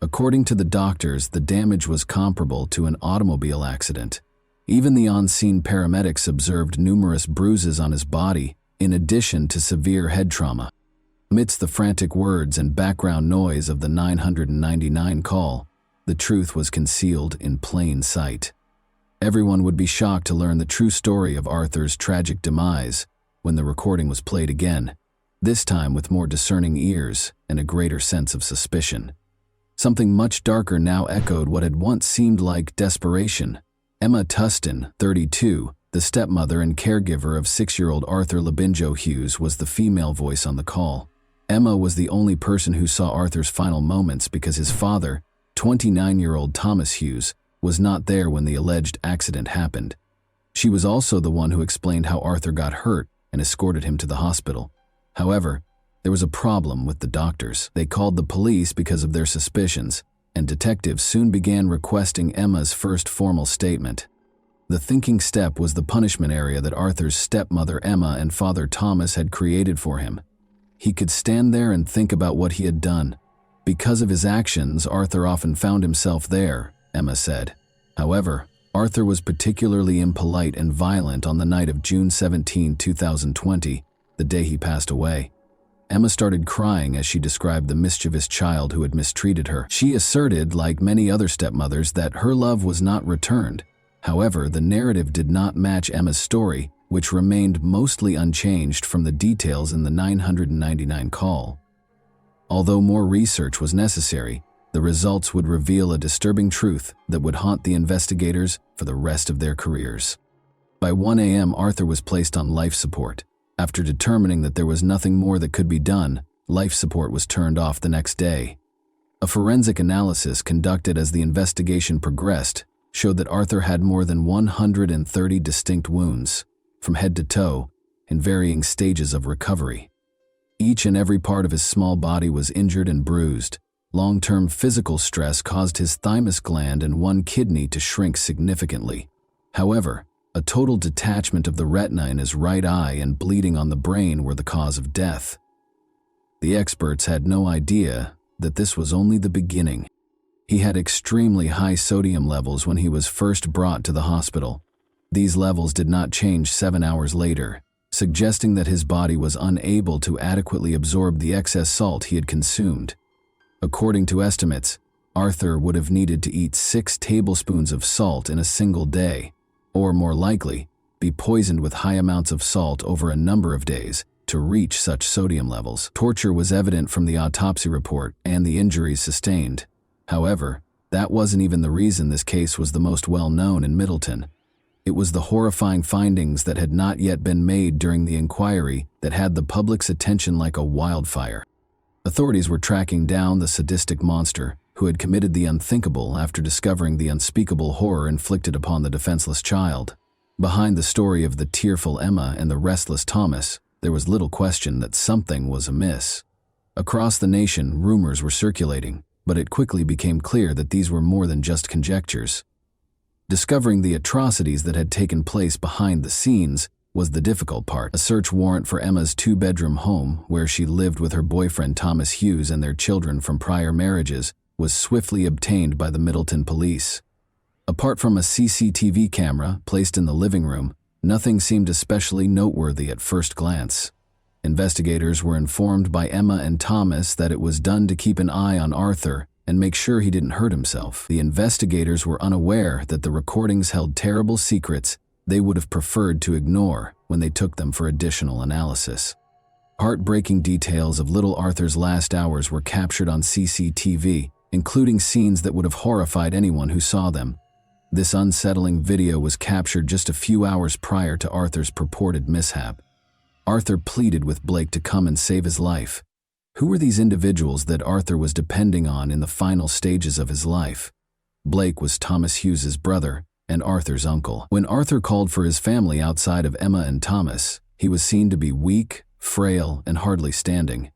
According to the doctors, the damage was comparable to an automobile accident. Even the on-scene paramedics observed numerous bruises on his body, in addition to severe head trauma. Amidst the frantic words and background noise of the 999 call, the truth was concealed in plain sight. Everyone would be shocked to learn the true story of Arthur's tragic demise when the recording was played again, this time with more discerning ears and a greater sense of suspicion. Something much darker now echoed what had once seemed like desperation. Emma Tustin, 32, the stepmother and caregiver of 6-year-old Arthur Labanjo Hughes, was the female voice on the call. Emma was the only person who saw Arthur's final moments because his father, 29-year-old Thomas Hughes, was not there when the alleged accident happened. She was also the one who explained how Arthur got hurt and escorted him to the hospital. However, there was a problem with the doctors. They called the police because of their suspicions, and detectives soon began requesting Emma's first formal statement. The thinking step was the punishment area that Arthur's stepmother Emma and father Thomas had created for him. He could stand there and think about what he had done. Because of his actions, Arthur often found himself there, Emma said. However, Arthur was particularly impolite and violent on the night of June 17, 2020, the day he passed away. Emma started crying as she described the mischievous child who had mistreated her. She asserted, like many other stepmothers, that her love was not returned. However, the narrative did not match Emma's story, which remained mostly unchanged from the details in the 999 call. Although more research was necessary, the results would reveal a disturbing truth that would haunt the investigators for the rest of their careers. By 1 a.m., Arthur was placed on life support. After determining that there was nothing more that could be done, life support was turned off the next day. A forensic analysis conducted as the investigation progressed showed that Arthur had more than 130 distinct wounds, from head to toe, in varying stages of recovery. Each and every part of his small body was injured and bruised. Long-term physical stress caused his thymus gland and one kidney to shrink significantly. However, a total detachment of the retina in his right eye and bleeding on the brain were the cause of death. The experts had no idea that this was only the beginning. He had extremely high sodium levels when he was first brought to the hospital. These levels did not change 7 hours later, suggesting that his body was unable to adequately absorb the excess salt he had consumed. According to estimates, Arthur would have needed to eat 6 tablespoons of salt in a single day, or more likely, be poisoned with high amounts of salt over a number of days to reach such sodium levels. Torture was evident from the autopsy report and the injuries sustained. However, that wasn't even the reason this case was the most well-known in Middleton. It was the horrifying findings that had not yet been made during the inquiry that had the public's attention like a wildfire. Authorities were tracking down the sadistic monster who had committed the unthinkable after discovering the unspeakable horror inflicted upon the defenseless child. Behind the story of the tearful Emma and the restless Thomas, there was little question that something was amiss. Across the nation, rumors were circulating, but it quickly became clear that these were more than just conjectures. Discovering the atrocities that had taken place behind the scenes was the difficult part. A search warrant for Emma's two-bedroom home, where she lived with her boyfriend Thomas Hughes and their children from prior marriages, was swiftly obtained by the Middleton police. Apart from a CCTV camera placed in the living room, nothing seemed especially noteworthy at first glance. Investigators were informed by Emma and Thomas that it was done to keep an eye on Arthur and make sure he didn't hurt himself. The investigators were unaware that the recordings held terrible secrets they would have preferred to ignore when they took them for additional analysis. Heartbreaking details of little Arthur's last hours were captured on CCTV, including scenes that would have horrified anyone who saw them. This unsettling video was captured just a few hours prior to Arthur's purported mishap. Arthur pleaded with Blake to come and save his life. Who were these individuals that Arthur was depending on in the final stages of his life? Blake was Thomas Hughes's brother and Arthur's uncle. When Arthur called for his family outside of Emma and Thomas, he was seen to be weak, frail, and hardly standing.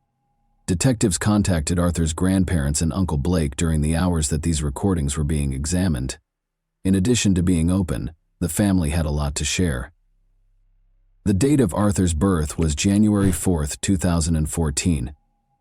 Detectives contacted Arthur's grandparents and Uncle Blake during the hours that these recordings were being examined. In addition to being open, the family had a lot to share. The date of Arthur's birth was January 4, 2014.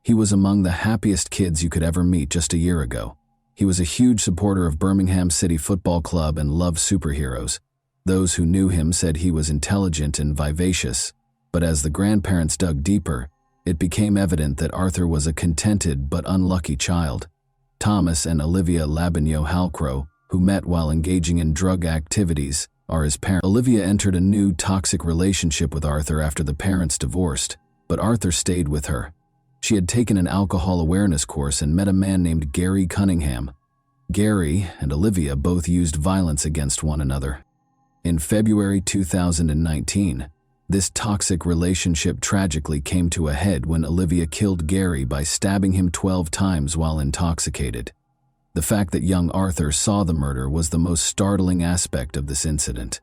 He was among the happiest kids you could ever meet just a year ago. He was a huge supporter of Birmingham City Football Club and loved superheroes. Those who knew him said he was intelligent and vivacious, but as the grandparents dug deeper, it became evident that Arthur was a contented but unlucky child. Thomas and Olivia Labagno-Halcrow, who met while engaging in drug activities, are his parents. Olivia entered a new toxic relationship with Arthur after the parents divorced, but Arthur stayed with her. She had taken an alcohol awareness course and met a man named Gary Cunningham. Gary and Olivia both used violence against one another. In February 2019, this toxic relationship tragically came to a head when Olivia killed Gary by stabbing him 12 times while intoxicated. The fact that young Arthur saw the murder was the most startling aspect of this incident.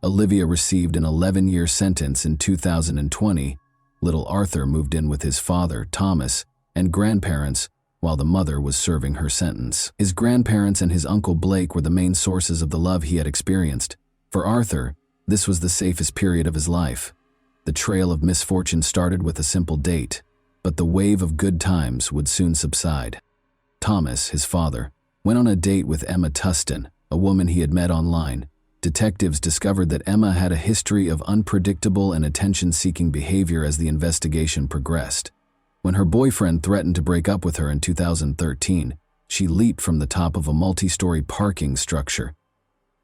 Olivia received an 11-year sentence in 2020. Little Arthur moved in with his father, Thomas, and grandparents, while the mother was serving her sentence. His grandparents and his Uncle Blake were the main sources of the love he had experienced. For Arthur, this was the safest period of his life. The trail of misfortune started with a simple date, but the wave of good times would soon subside. Thomas, his father, went on a date with Emma Tustin, a woman he had met online. Detectives discovered that Emma had a history of unpredictable and attention-seeking behavior as the investigation progressed. When her boyfriend threatened to break up with her in 2013, she leaped from the top of a multi-story parking structure.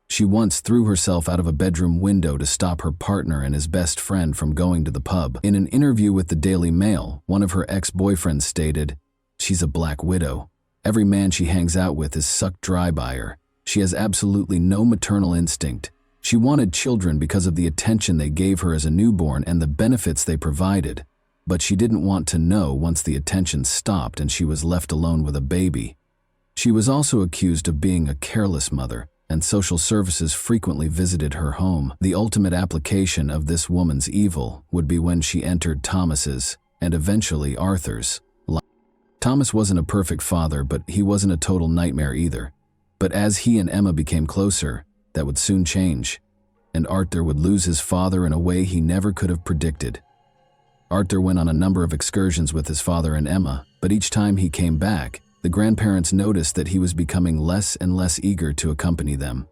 She once threw herself out of a bedroom window to stop her partner and his best friend from going to the pub. In an interview with the Daily Mail, one of her ex-boyfriends stated, "She's a black widow. Every man she hangs out with is sucked dry by her. She has absolutely no maternal instinct. She wanted children because of the attention they gave her as a newborn and the benefits they provided. But she didn't want to know once the attention stopped and she was left alone with a baby." She was also accused of being a careless mother, and social services frequently visited her home. The ultimate application of this woman's evil would be when she entered Thomas's, and eventually Arthur's, life. Thomas wasn't a perfect father, but he wasn't a total nightmare either. But as he and Emma became closer, that would soon change, and Arthur would lose his father in a way he never could have predicted. Arthur went on a number of excursions with his father and Emma, but each time he came back, the grandparents noticed that he was becoming less and less eager to accompany them.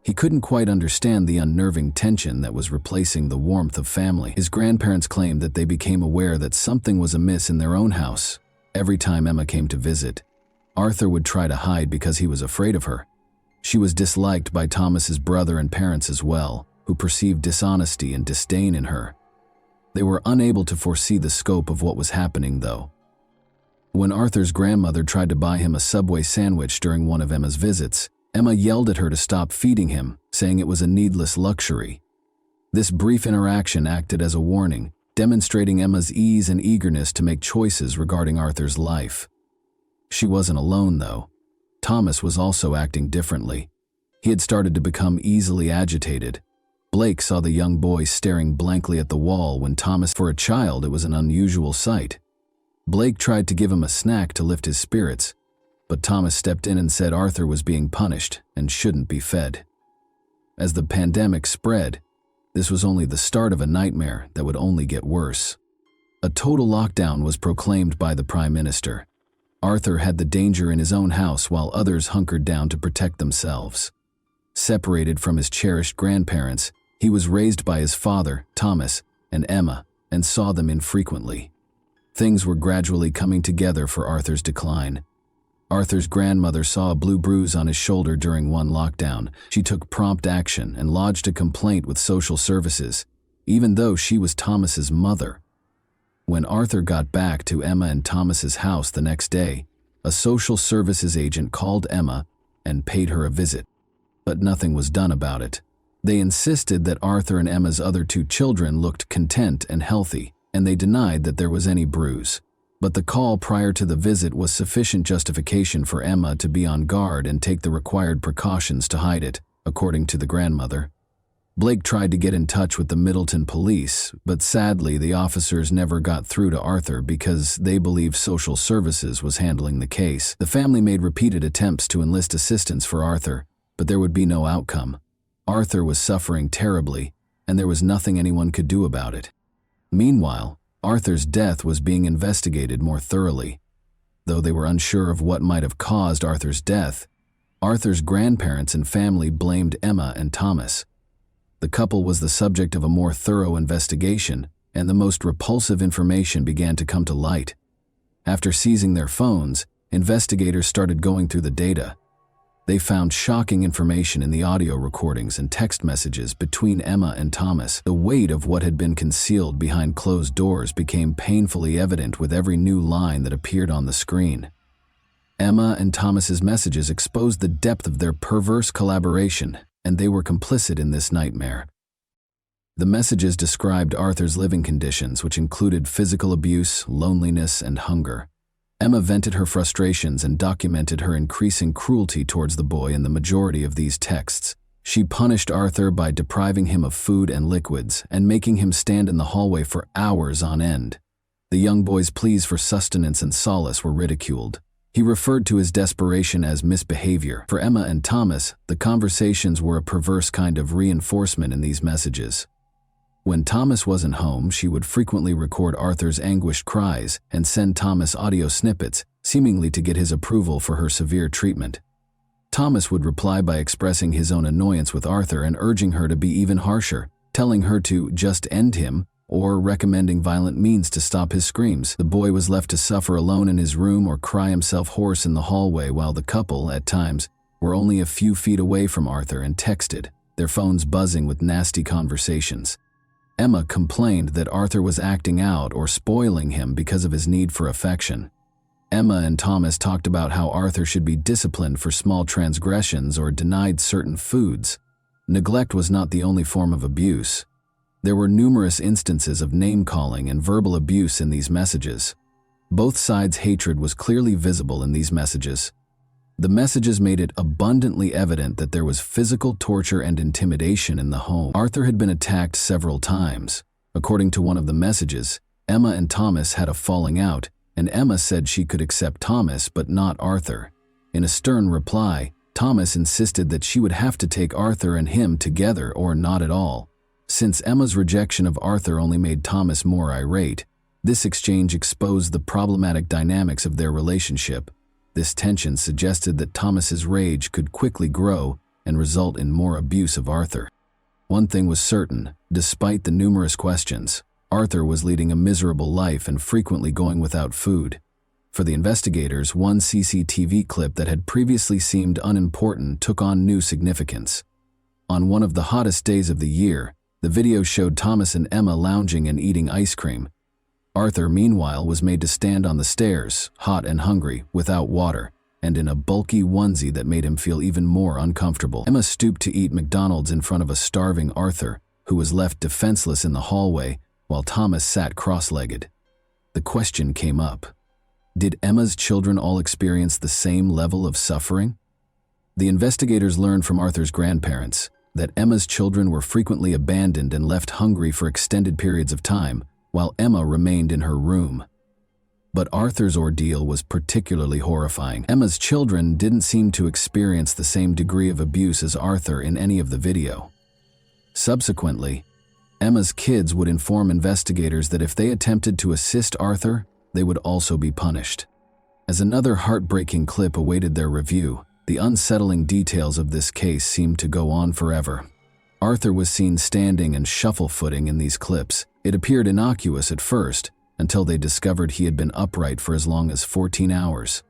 He couldn't quite understand the unnerving tension that was replacing the warmth of family. His grandparents claimed that they became aware that something was amiss in their own house. Every time Emma came to visit, Arthur would try to hide because he was afraid of her. She was disliked by Thomas's brother and parents as well, who perceived dishonesty and disdain in her. They were unable to foresee the scope of what was happening, though. When Arthur's grandmother tried to buy him a Subway sandwich during one of Emma's visits, Emma yelled at her to stop feeding him, saying it was a needless luxury. This brief interaction acted as a warning, demonstrating Emma's ease and eagerness to make choices regarding Arthur's life. She wasn't alone, though. Thomas was also acting differently. He had started to become easily agitated. Blake saw the young boy staring blankly at the wall when Thomas, for a child, it was an unusual sight. Blake tried to give him a snack to lift his spirits, but Thomas stepped in and said Arthur was being punished and shouldn't be fed. As the pandemic spread, This was only the start of a nightmare that would only get worse. A total lockdown was proclaimed by the Prime Minister. Arthur had the danger in his own house while others hunkered down to protect themselves. Separated from his cherished grandparents, he was raised by his father, Thomas, and Emma, and saw them infrequently. Things were gradually coming together for Arthur's decline. Arthur's grandmother saw a blue bruise on his shoulder during one lockdown. She took prompt action and lodged a complaint with social services, even though she was Thomas's mother. When Arthur got back to Emma and Thomas's house the next day, a social services agent called Emma and paid her a visit. But nothing was done about it. They insisted that Arthur and Emma's other 2 children looked content and healthy, and they denied that there was any bruise. But the call prior to the visit was sufficient justification for Emma to be on guard and take the required precautions to hide it, according to the grandmother. Blake tried to get in touch with the Middleton police, but sadly the officers never got through to Arthur because they believed social services was handling the case. The family made repeated attempts to enlist assistance for Arthur, but there would be no outcome. Arthur was suffering terribly, and there was nothing anyone could do about it. Meanwhile, Arthur's death was being investigated more thoroughly. Though they were unsure of what might have caused Arthur's death, Arthur's grandparents and family blamed Emma and Thomas. The couple was the subject of a more thorough investigation, and the most repulsive information began to come to light. After seizing their phones, investigators started going through the data. They found shocking information in the audio recordings and text messages between Emma and Thomas. The weight of what had been concealed behind closed doors became painfully evident with every new line that appeared on the screen. Emma and Thomas's messages exposed the depth of their perverse collaboration, and they were complicit in this nightmare. The messages described Arthur's living conditions, which included physical abuse, loneliness, and hunger. Emma vented her frustrations and documented her increasing cruelty towards the boy in the majority of these texts. She punished Arthur by depriving him of food and liquids and making him stand in the hallway for hours on end. The young boy's pleas for sustenance and solace were ridiculed. He referred to his desperation as misbehavior. For Emma and Thomas, the conversations were a perverse kind of reinforcement in these messages. When Thomas wasn't home, she would frequently record Arthur's anguished cries and send Thomas audio snippets, seemingly to get his approval for her severe treatment. Thomas would reply by expressing his own annoyance with Arthur and urging her to be even harsher, telling her to just end him or recommending violent means to stop his screams. The boy was left to suffer alone in his room or cry himself hoarse in the hallway while the couple, at times, were only a few feet away from Arthur and texted, their phones buzzing with nasty conversations. Emma complained that Arthur was acting out or spoiling him because of his need for affection. Emma and Thomas talked about how Arthur should be disciplined for small transgressions or denied certain foods. Neglect was not the only form of abuse. There were numerous instances of name-calling and verbal abuse in these messages. Both sides' hatred was clearly visible in these messages. The messages made it abundantly evident that there was physical torture and intimidation in the home. Arthur had been attacked several times. According to one of the messages, Emma and Thomas had a falling out, and Emma said she could accept Thomas but not Arthur. In a stern reply, Thomas insisted that she would have to take Arthur and him together or not at all. Since Emma's rejection of Arthur only made Thomas more irate, this exchange exposed the problematic dynamics of their relationship. This tension suggested that Thomas's rage could quickly grow and result in more abuse of Arthur. One thing was certain, despite the numerous questions, Arthur was leading a miserable life and frequently going without food. For the investigators, one CCTV clip that had previously seemed unimportant took on new significance. On one of the hottest days of the year, the video showed Thomas and Emma lounging and eating ice cream. Arthur, meanwhile, was made to stand on the stairs, hot and hungry, without water, and in a bulky onesie that made him feel even more uncomfortable. Emma stooped to eat McDonald's in front of a starving Arthur, who was left defenseless in the hallway, while Thomas sat cross-legged. The question came up: did Emma's children all experience the same level of suffering? The investigators learned from Arthur's grandparents that Emma's children were frequently abandoned and left hungry for extended periods of time, while Emma remained in her room. But Arthur's ordeal was particularly horrifying. Emma's children didn't seem to experience the same degree of abuse as Arthur in any of the video. Subsequently, Emma's kids would inform investigators that if they attempted to assist Arthur, they would also be punished. As another heartbreaking clip awaited their review, the unsettling details of this case seemed to go on forever. Arthur was seen standing and shuffle-footing in these clips. It appeared innocuous at first, until they discovered he had been upright for as long as 14 hours.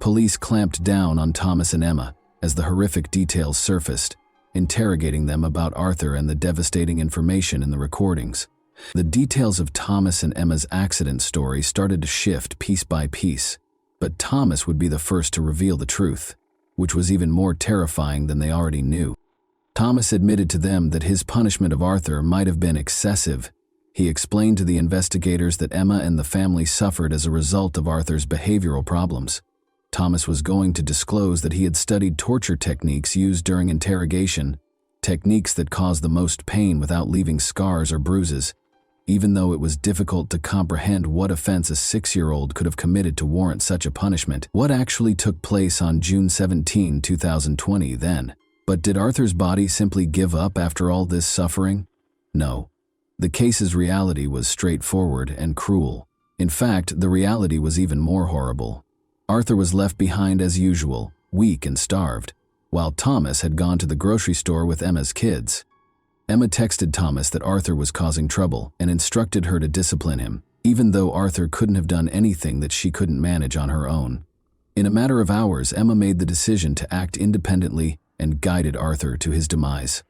Police clamped down on Thomas and Emma as the horrific details surfaced, interrogating them about Arthur and the devastating information in the recordings. The details of Thomas and Emma's accident story started to shift piece by piece, but Thomas would be the first to reveal the truth, which was even more terrifying than they already knew. Thomas admitted to them that his punishment of Arthur might have been excessive. He explained to the investigators that Emma and the family suffered as a result of Arthur's behavioral problems. Thomas was going to disclose that he had studied torture techniques used during interrogation, techniques that cause the most pain without leaving scars or bruises, even though it was difficult to comprehend what offense a 6-year-old could have committed to warrant such a punishment. What actually took place on June 17, 2020 then? But did Arthur's body simply give up after all this suffering? No. The case's reality was straightforward and cruel. In fact, the reality was even more horrible. Arthur was left behind as usual, weak and starved, while Thomas had gone to the grocery store with Emma's kids. Emma texted Thomas that Arthur was causing trouble and instructed her to discipline him, even though Arthur couldn't have done anything that she couldn't manage on her own. In a matter of hours, Emma made the decision to act independently and guided Arthur to his demise.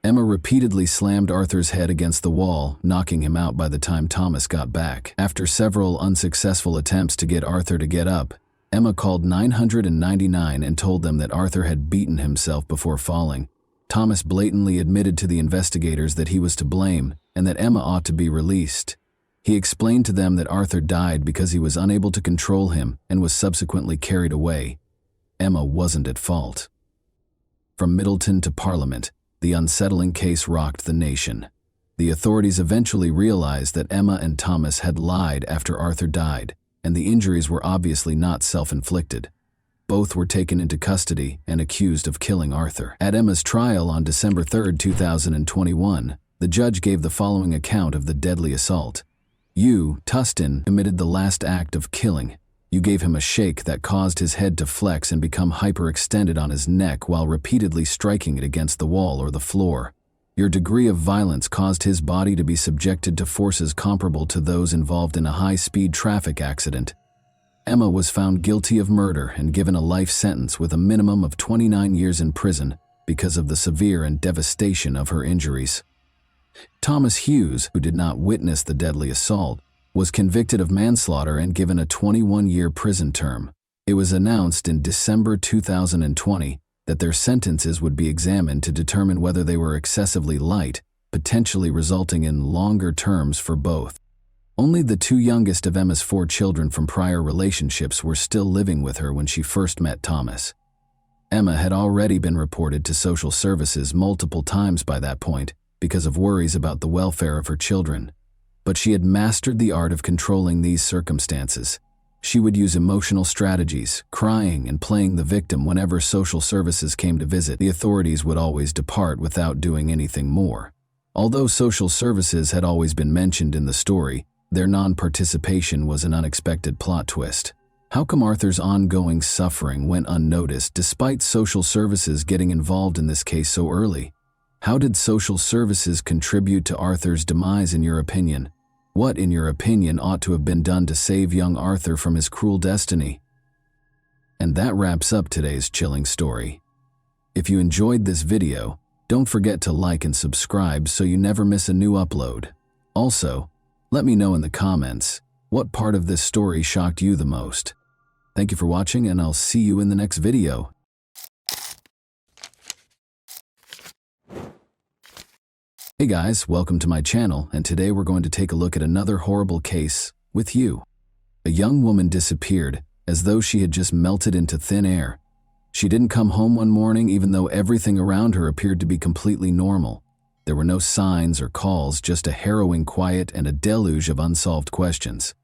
Emma repeatedly slammed Arthur's head against the wall, knocking him out by the time Thomas got back. After several unsuccessful attempts to get Arthur to get up, Emma called 999 and told them that Arthur had beaten himself before falling. Thomas blatantly admitted to the investigators that he was to blame and that Emma ought to be released. He explained to them that Arthur died because he was unable to control him and was subsequently carried away. Emma wasn't at fault. From Middleton to Parliament, the unsettling case rocked the nation. The authorities eventually realized that Emma and Thomas had lied after Arthur died, and the injuries were obviously not self-inflicted. Both were taken into custody and accused of killing Arthur. At Emma's trial on December 3, 2021, the judge gave the following account of the deadly assault. You, Tustin, committed the last act of killing. You gave him a shake that caused his head to flex and become hyperextended on his neck while repeatedly striking it against the wall or the floor. Your degree of violence caused his body to be subjected to forces comparable to those involved in a high-speed traffic accident. Emma was found guilty of murder and given a life sentence with a minimum of 29 years in prison because of the severe and devastation of her injuries. Thomas Hughes, who did not witness the deadly assault, was convicted of manslaughter and given a 21-year prison term. It was announced in December 2020 that their sentences would be examined to determine whether they were excessively light, potentially resulting in longer terms for both. Only the two youngest of Emma's 4 children from prior relationships were still living with her when she first met Thomas. Emma had already been reported to social services multiple times by that point because of worries about the welfare of her children. But she had mastered the art of controlling these circumstances. She would use emotional strategies, crying and playing the victim whenever social services came to visit. The authorities would always depart without doing anything more. Although social services had always been mentioned in the story, their non-participation was an unexpected plot twist. How come Arthur's ongoing suffering went unnoticed despite social services getting involved in this case so early? How did social services contribute to Arthur's demise in your opinion? What, in your opinion, ought to have been done to save young Arthur from his cruel destiny? And that wraps up today's chilling story. If you enjoyed this video, don't forget to like and subscribe so you never miss a new upload. Also, let me know in the comments, what part of this story shocked you the most? Thank you for watching, and I'll see you in the next video. Hey guys, welcome to my channel, and today we're going to take a look at another horrible case with you. A young woman disappeared as though she had just melted into thin air. She didn't come home one morning even though everything around her appeared to be completely normal. There were no signs or calls, just a harrowing quiet and a deluge of unsolved questions.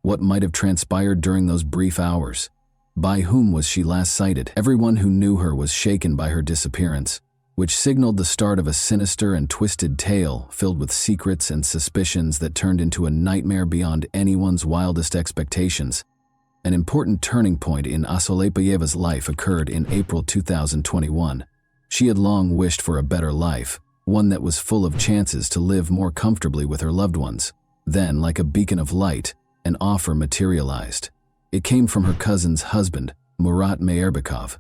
What might have transpired during those brief hours? By whom was she last sighted? Everyone who knew her was shaken by her disappearance. which signaled the start of a sinister and twisted tale filled with secrets and suspicions that turned into a nightmare beyond anyone's wildest expectations. An important turning point in Asolepayeva's life occurred in April 2021. She had long wished for a better life, one that was full of chances to live more comfortably with her loved ones. Then, like a beacon of light, an offer materialized. It came from her cousin's husband, Murat Meyerbekov.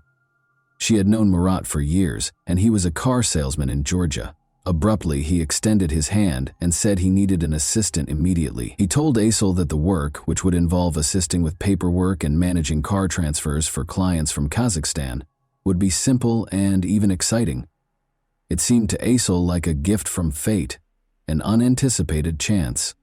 She had known Murat for years, and he was a car salesman in Georgia. Abruptly, he extended his hand and said he needed an assistant immediately. He told Asel that the work, which would involve assisting with paperwork and managing car transfers for clients from Kazakhstan, would be simple and even exciting. It seemed to Asel like a gift from fate, an unanticipated chance.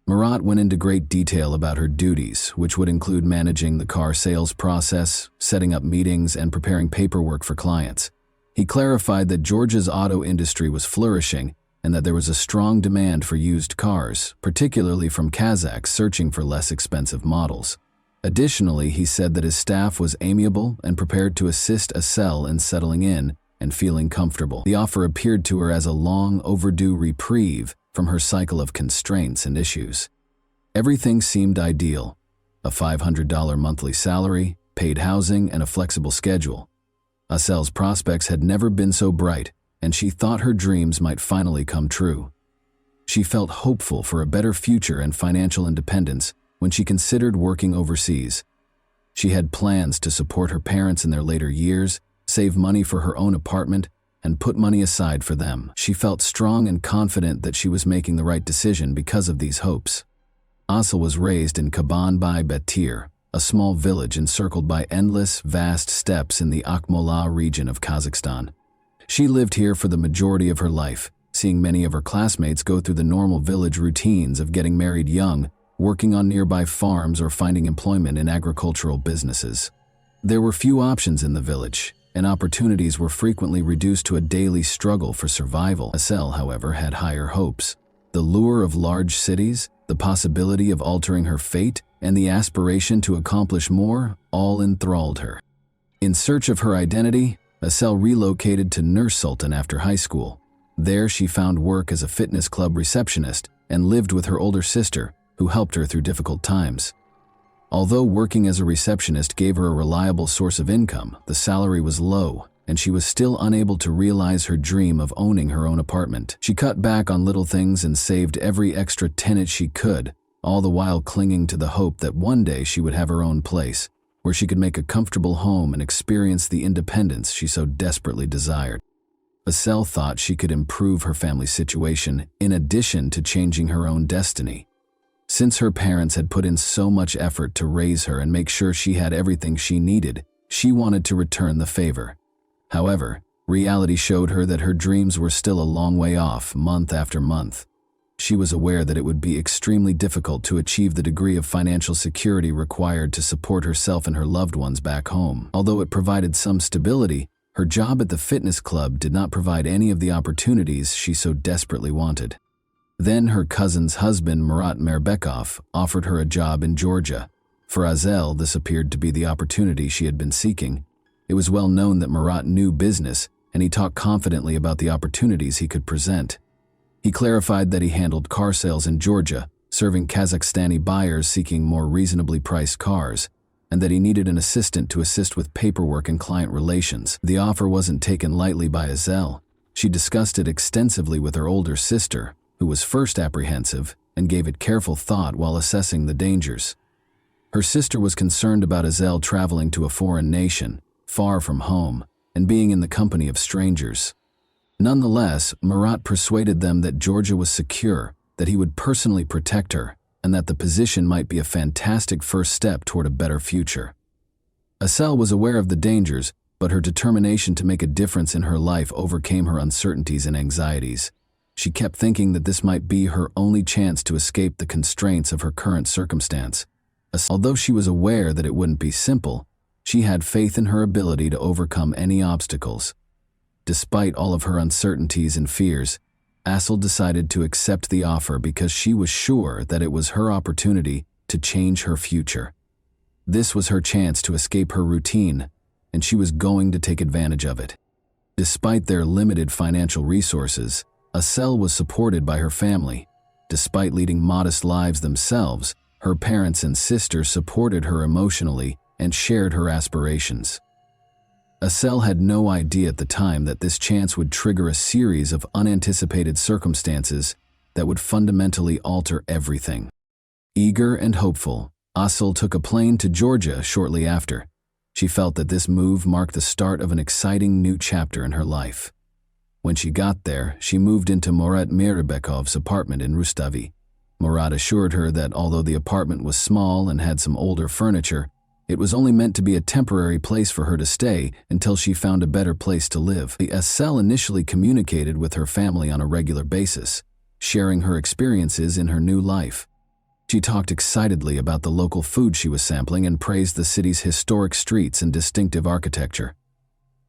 Murat went into great detail about her duties, which would include managing the car sales process, setting up meetings, and preparing paperwork for clients. He clarified that Georgia's auto industry was flourishing and that there was a strong demand for used cars, particularly from Kazakhs searching for less expensive models. Additionally, he said that his staff was amiable and prepared to assist Asel in settling in and feeling comfortable. The offer appeared to her as a long overdue reprieve from her cycle of constraints and issues. Everything seemed ideal: a $500 monthly salary, paid housing, and a flexible schedule. Asel's prospects had never been so bright, and she thought her dreams might finally come true. She felt hopeful for a better future and financial independence when she considered working overseas. She had plans to support her parents in their later years, save money for her own apartment, and put money aside for them. She felt strong and confident that she was making the right decision because of these hopes. Asel was raised in Kaban-Bay Betir, a small village encircled by endless, vast steppes in the Akmola region of Kazakhstan. She lived here for the majority of her life, seeing many of her classmates go through the normal village routines of getting married young, working on nearby farms, or finding employment in agricultural businesses. There were few options in the village, and opportunities were frequently reduced to a daily struggle for survival. Asel, however, had higher hopes. The lure of large cities, the possibility of altering her fate, and the aspiration to accomplish more all enthralled her. In search of her identity, Asel relocated to Nur Sultan after high school. There she found work as a fitness club receptionist and lived with her older sister, who helped her through difficult times. Although working as a receptionist gave her a reliable source of income, the salary was low, and she was still unable to realize her dream of owning her own apartment. She cut back on little things and saved every extra tennet she could, all the while clinging to the hope that one day she would have her own place, where she could make a comfortable home and experience the independence she so desperately desired. Asel thought she could improve her family's situation in addition to changing her own destiny. Since her parents had put in so much effort to raise her and make sure she had everything she needed, she wanted to return the favor. However, reality showed her that her dreams were still a long way off, month after month. She was aware that it would be extremely difficult to achieve the degree of financial security required to support herself and her loved ones back home. Although it provided some stability, her job at the fitness club did not provide any of the opportunities she so desperately wanted. Then her cousin's husband, Murat Meyerbekov, offered her a job in Georgia. For Asel, this appeared to be the opportunity she had been seeking. It was well known that Murat knew business, and he talked confidently about the opportunities he could present. He clarified that he handled car sales in Georgia, serving Kazakhstani buyers seeking more reasonably priced cars, and that he needed an assistant to assist with paperwork and client relations. The offer wasn't taken lightly by Asel. She discussed it extensively with her older sister, who was first apprehensive and gave it careful thought while assessing the dangers. Her sister was concerned about Asel traveling to a foreign nation, far from home, and being in the company of strangers. Nonetheless, Murat persuaded them that Georgia was secure, that he would personally protect her, and that the position might be a fantastic first step toward a better future. Asel was aware of the dangers, but her determination to make a difference in her life overcame her uncertainties and anxieties. She kept thinking that this might be her only chance to escape the constraints of her current circumstance. Although she was aware that it wouldn't be simple, she had faith in her ability to overcome any obstacles. Despite all of her uncertainties and fears, Asel decided to accept the offer because she was sure that it was her opportunity to change her future. This was her chance to escape her routine, and she was going to take advantage of it. Despite their limited financial resources, Asel was supported by her family. Despite leading modest lives themselves, her parents and sisters supported her emotionally and shared her aspirations. Asel had no idea at the time that this chance would trigger a series of unanticipated circumstances that would fundamentally alter everything. Eager and hopeful, Asel took a plane to Georgia shortly after. She felt that this move marked the start of an exciting new chapter in her life. When she got there, she moved into Murat Mirabekov's apartment in Rustavi. Murat assured her that although the apartment was small and had some older furniture, it was only meant to be a temporary place for her to stay until she found a better place to live. Asel initially communicated with her family on a regular basis, sharing her experiences in her new life. She talked excitedly about the local food she was sampling and praised the city's historic streets and distinctive architecture.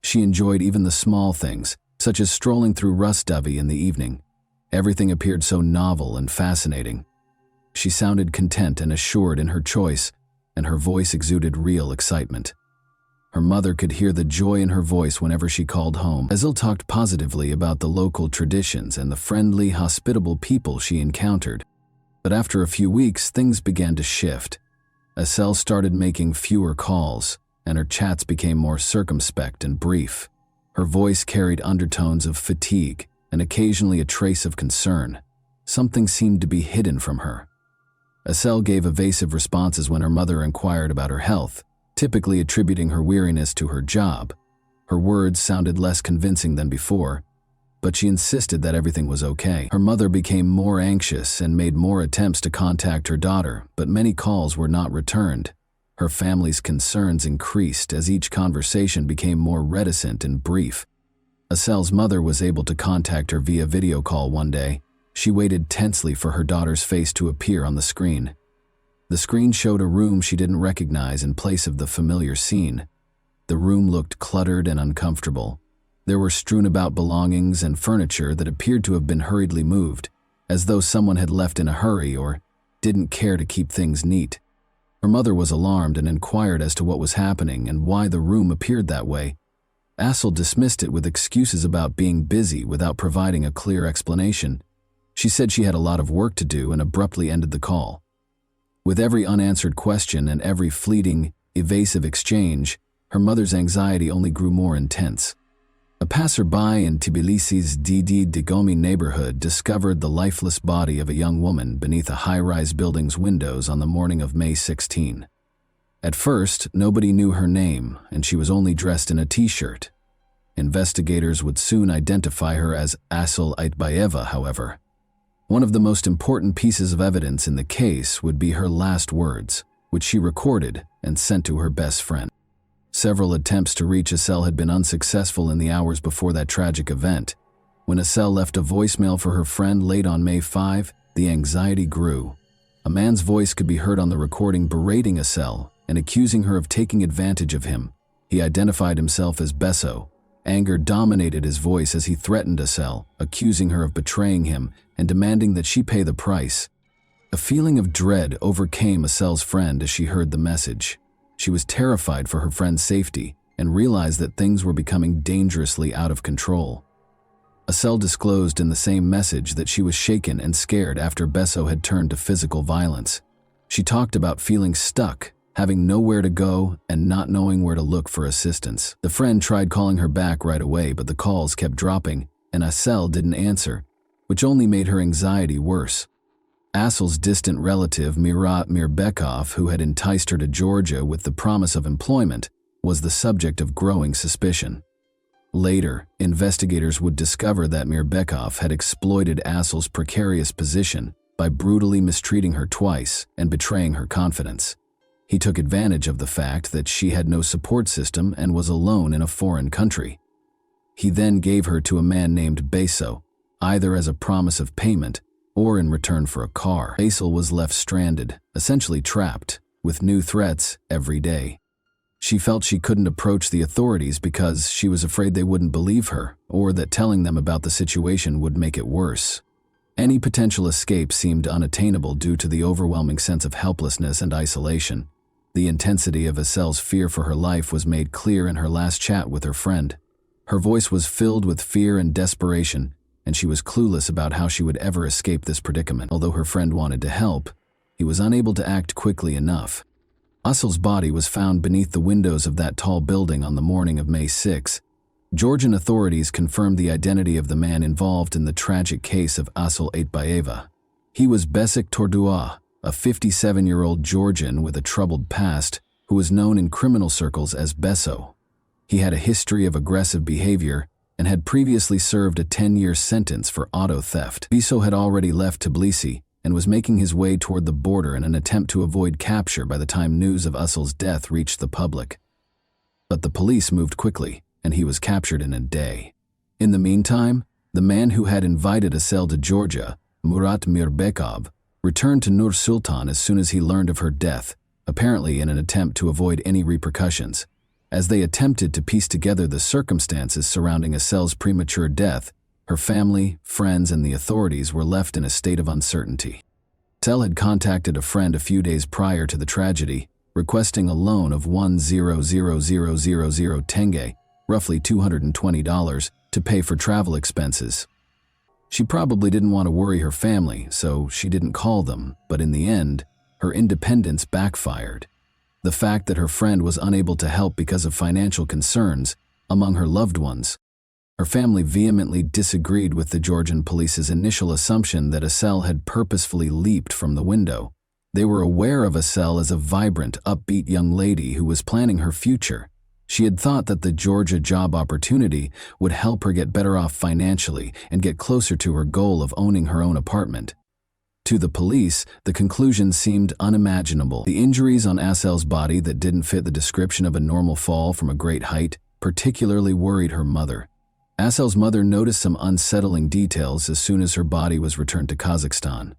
She enjoyed even the small things, such as strolling through Rustavi in the evening. Everything appeared so novel and fascinating. She sounded content and assured in her choice, and her voice exuded real excitement. Her mother could hear the joy in her voice whenever she called home. Asel talked positively about the local traditions and the friendly, hospitable people she encountered. But after a few weeks, things began to shift. Asel started making fewer calls, and her chats became more circumspect and brief. Her voice carried undertones of fatigue and occasionally a trace of concern. Something seemed to be hidden from her. Asel gave evasive responses when her mother inquired about her health, typically attributing her weariness to her job. Her words sounded less convincing than before, but she insisted that everything was okay. Her mother became more anxious and made more attempts to contact her daughter, but many calls were not returned. Her family's concerns increased as each conversation became more reticent and brief. Asel's mother was able to contact her via video call one day. She waited tensely for her daughter's face to appear on the screen. The screen showed a room she didn't recognize in place of the familiar scene. The room looked cluttered and uncomfortable. There were strewn about belongings and furniture that appeared to have been hurriedly moved, as though someone had left in a hurry or didn't care to keep things neat. Her mother was alarmed and inquired as to what was happening and why the room appeared that way. Asel dismissed it with excuses about being busy without providing a clear explanation. She said she had a lot of work to do and abruptly ended the call. With every unanswered question and every fleeting, evasive exchange, her mother's anxiety only grew more intense. A passerby in Tbilisi's Didi Digomi neighborhood discovered the lifeless body of a young woman beneath a high-rise building's windows on the morning of May 16. At first, nobody knew her name, and she was only dressed in a t-shirt. Investigators would soon identify her as Asel Aitbayeva, however. One of the most important pieces of evidence in the case would be her last words, which she recorded and sent to her best friend. Several attempts to reach Asel had been unsuccessful in the hours before that tragic event. When Asel left a voicemail for her friend late on May 5, the anxiety grew. A man's voice could be heard on the recording berating Asel and accusing her of taking advantage of him. He identified himself as Besso. Anger dominated his voice as he threatened Asel, accusing her of betraying him and demanding that she pay the price. A feeling of dread overcame Asel's friend as she heard the message. She was terrified for her friend's safety and realized that things were becoming dangerously out of control. Asel disclosed in the same message that she was shaken and scared after Besso had turned to physical violence. She talked about feeling stuck, having nowhere to go, and not knowing where to look for assistance. The friend tried calling her back right away, but the calls kept dropping, and Asel didn't answer, which only made her anxiety worse. Asel's distant relative, Murat Mirbekov, who had enticed her to Georgia with the promise of employment, was the subject of growing suspicion. Later, investigators would discover that Mirbekov had exploited Asel's precarious position by brutally mistreating her twice and betraying her confidence. He took advantage of the fact that she had no support system and was alone in a foreign country. He then gave her to a man named Besso, either as a promise of payment or in return for a car. Asel was left stranded, essentially trapped, with new threats every day. She felt she couldn't approach the authorities because she was afraid they wouldn't believe her, or that telling them about the situation would make it worse. Any potential escape seemed unattainable due to the overwhelming sense of helplessness and isolation. The intensity of Asel's fear for her life was made clear in her last chat with her friend. Her voice was filled with fear and desperation, and she was clueless about how she would ever escape this predicament. Although her friend wanted to help, he was unable to act quickly enough. Asıl's body was found beneath the windows of that tall building on the morning of May 6. Georgian authorities confirmed the identity of the man involved in the tragic case of Asıl Aytbayeva. He was Besik Tordua, a 57-year-old Georgian with a troubled past who was known in criminal circles as Beso. He had a history of aggressive behavior and had previously served a 10-year sentence for auto theft. Beso had already left Tbilisi and was making his way toward the border in an attempt to avoid capture by the time news of Asıl's death reached the public. But the police moved quickly, and he was captured in a day. In the meantime, the man who had invited Asıl to Georgia, Murat Mirbekov, returned to Nur Sultan as soon as he learned of her death, apparently in an attempt to avoid any repercussions. As they attempted to piece together the circumstances surrounding Asıl's premature death, her family, friends, and the authorities were left in a state of uncertainty. Asıl had contacted a friend a few days prior to the tragedy, requesting a loan of 1,000,000 tenge, roughly $220, to pay for travel expenses. She probably didn't want to worry her family, so she didn't call them, but in the end, her independence backfired. The fact that her friend was unable to help because of financial concerns among her loved ones. Her family vehemently disagreed with the Georgian police's initial assumption that Asıl had purposefully leaped from the window. They were aware of Asıl as a vibrant, upbeat young lady who was planning her future. She had thought that the Georgia job opportunity would help her get better off financially and get closer to her goal of owning her own apartment. To the police, the conclusion seemed unimaginable. The injuries on Asıl's body that didn't fit the description of a normal fall from a great height particularly worried her mother. Asıl's mother noticed some unsettling details as soon as her body was returned to Kazakhstan.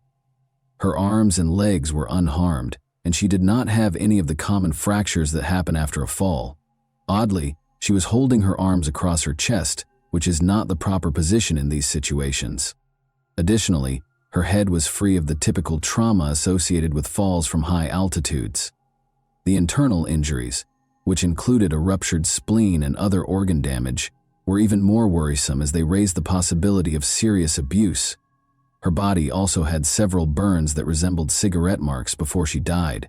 Her arms and legs were unharmed, and she did not have any of the common fractures that happen after a fall. Oddly, she was holding her arms across her chest, which is not the proper position in these situations. Additionally, her head was free of the typical trauma associated with falls from high altitudes. The internal injuries, which included a ruptured spleen and other organ damage, were even more worrisome as they raised the possibility of serious abuse. Her body also had several burns that resembled cigarette marks before she died,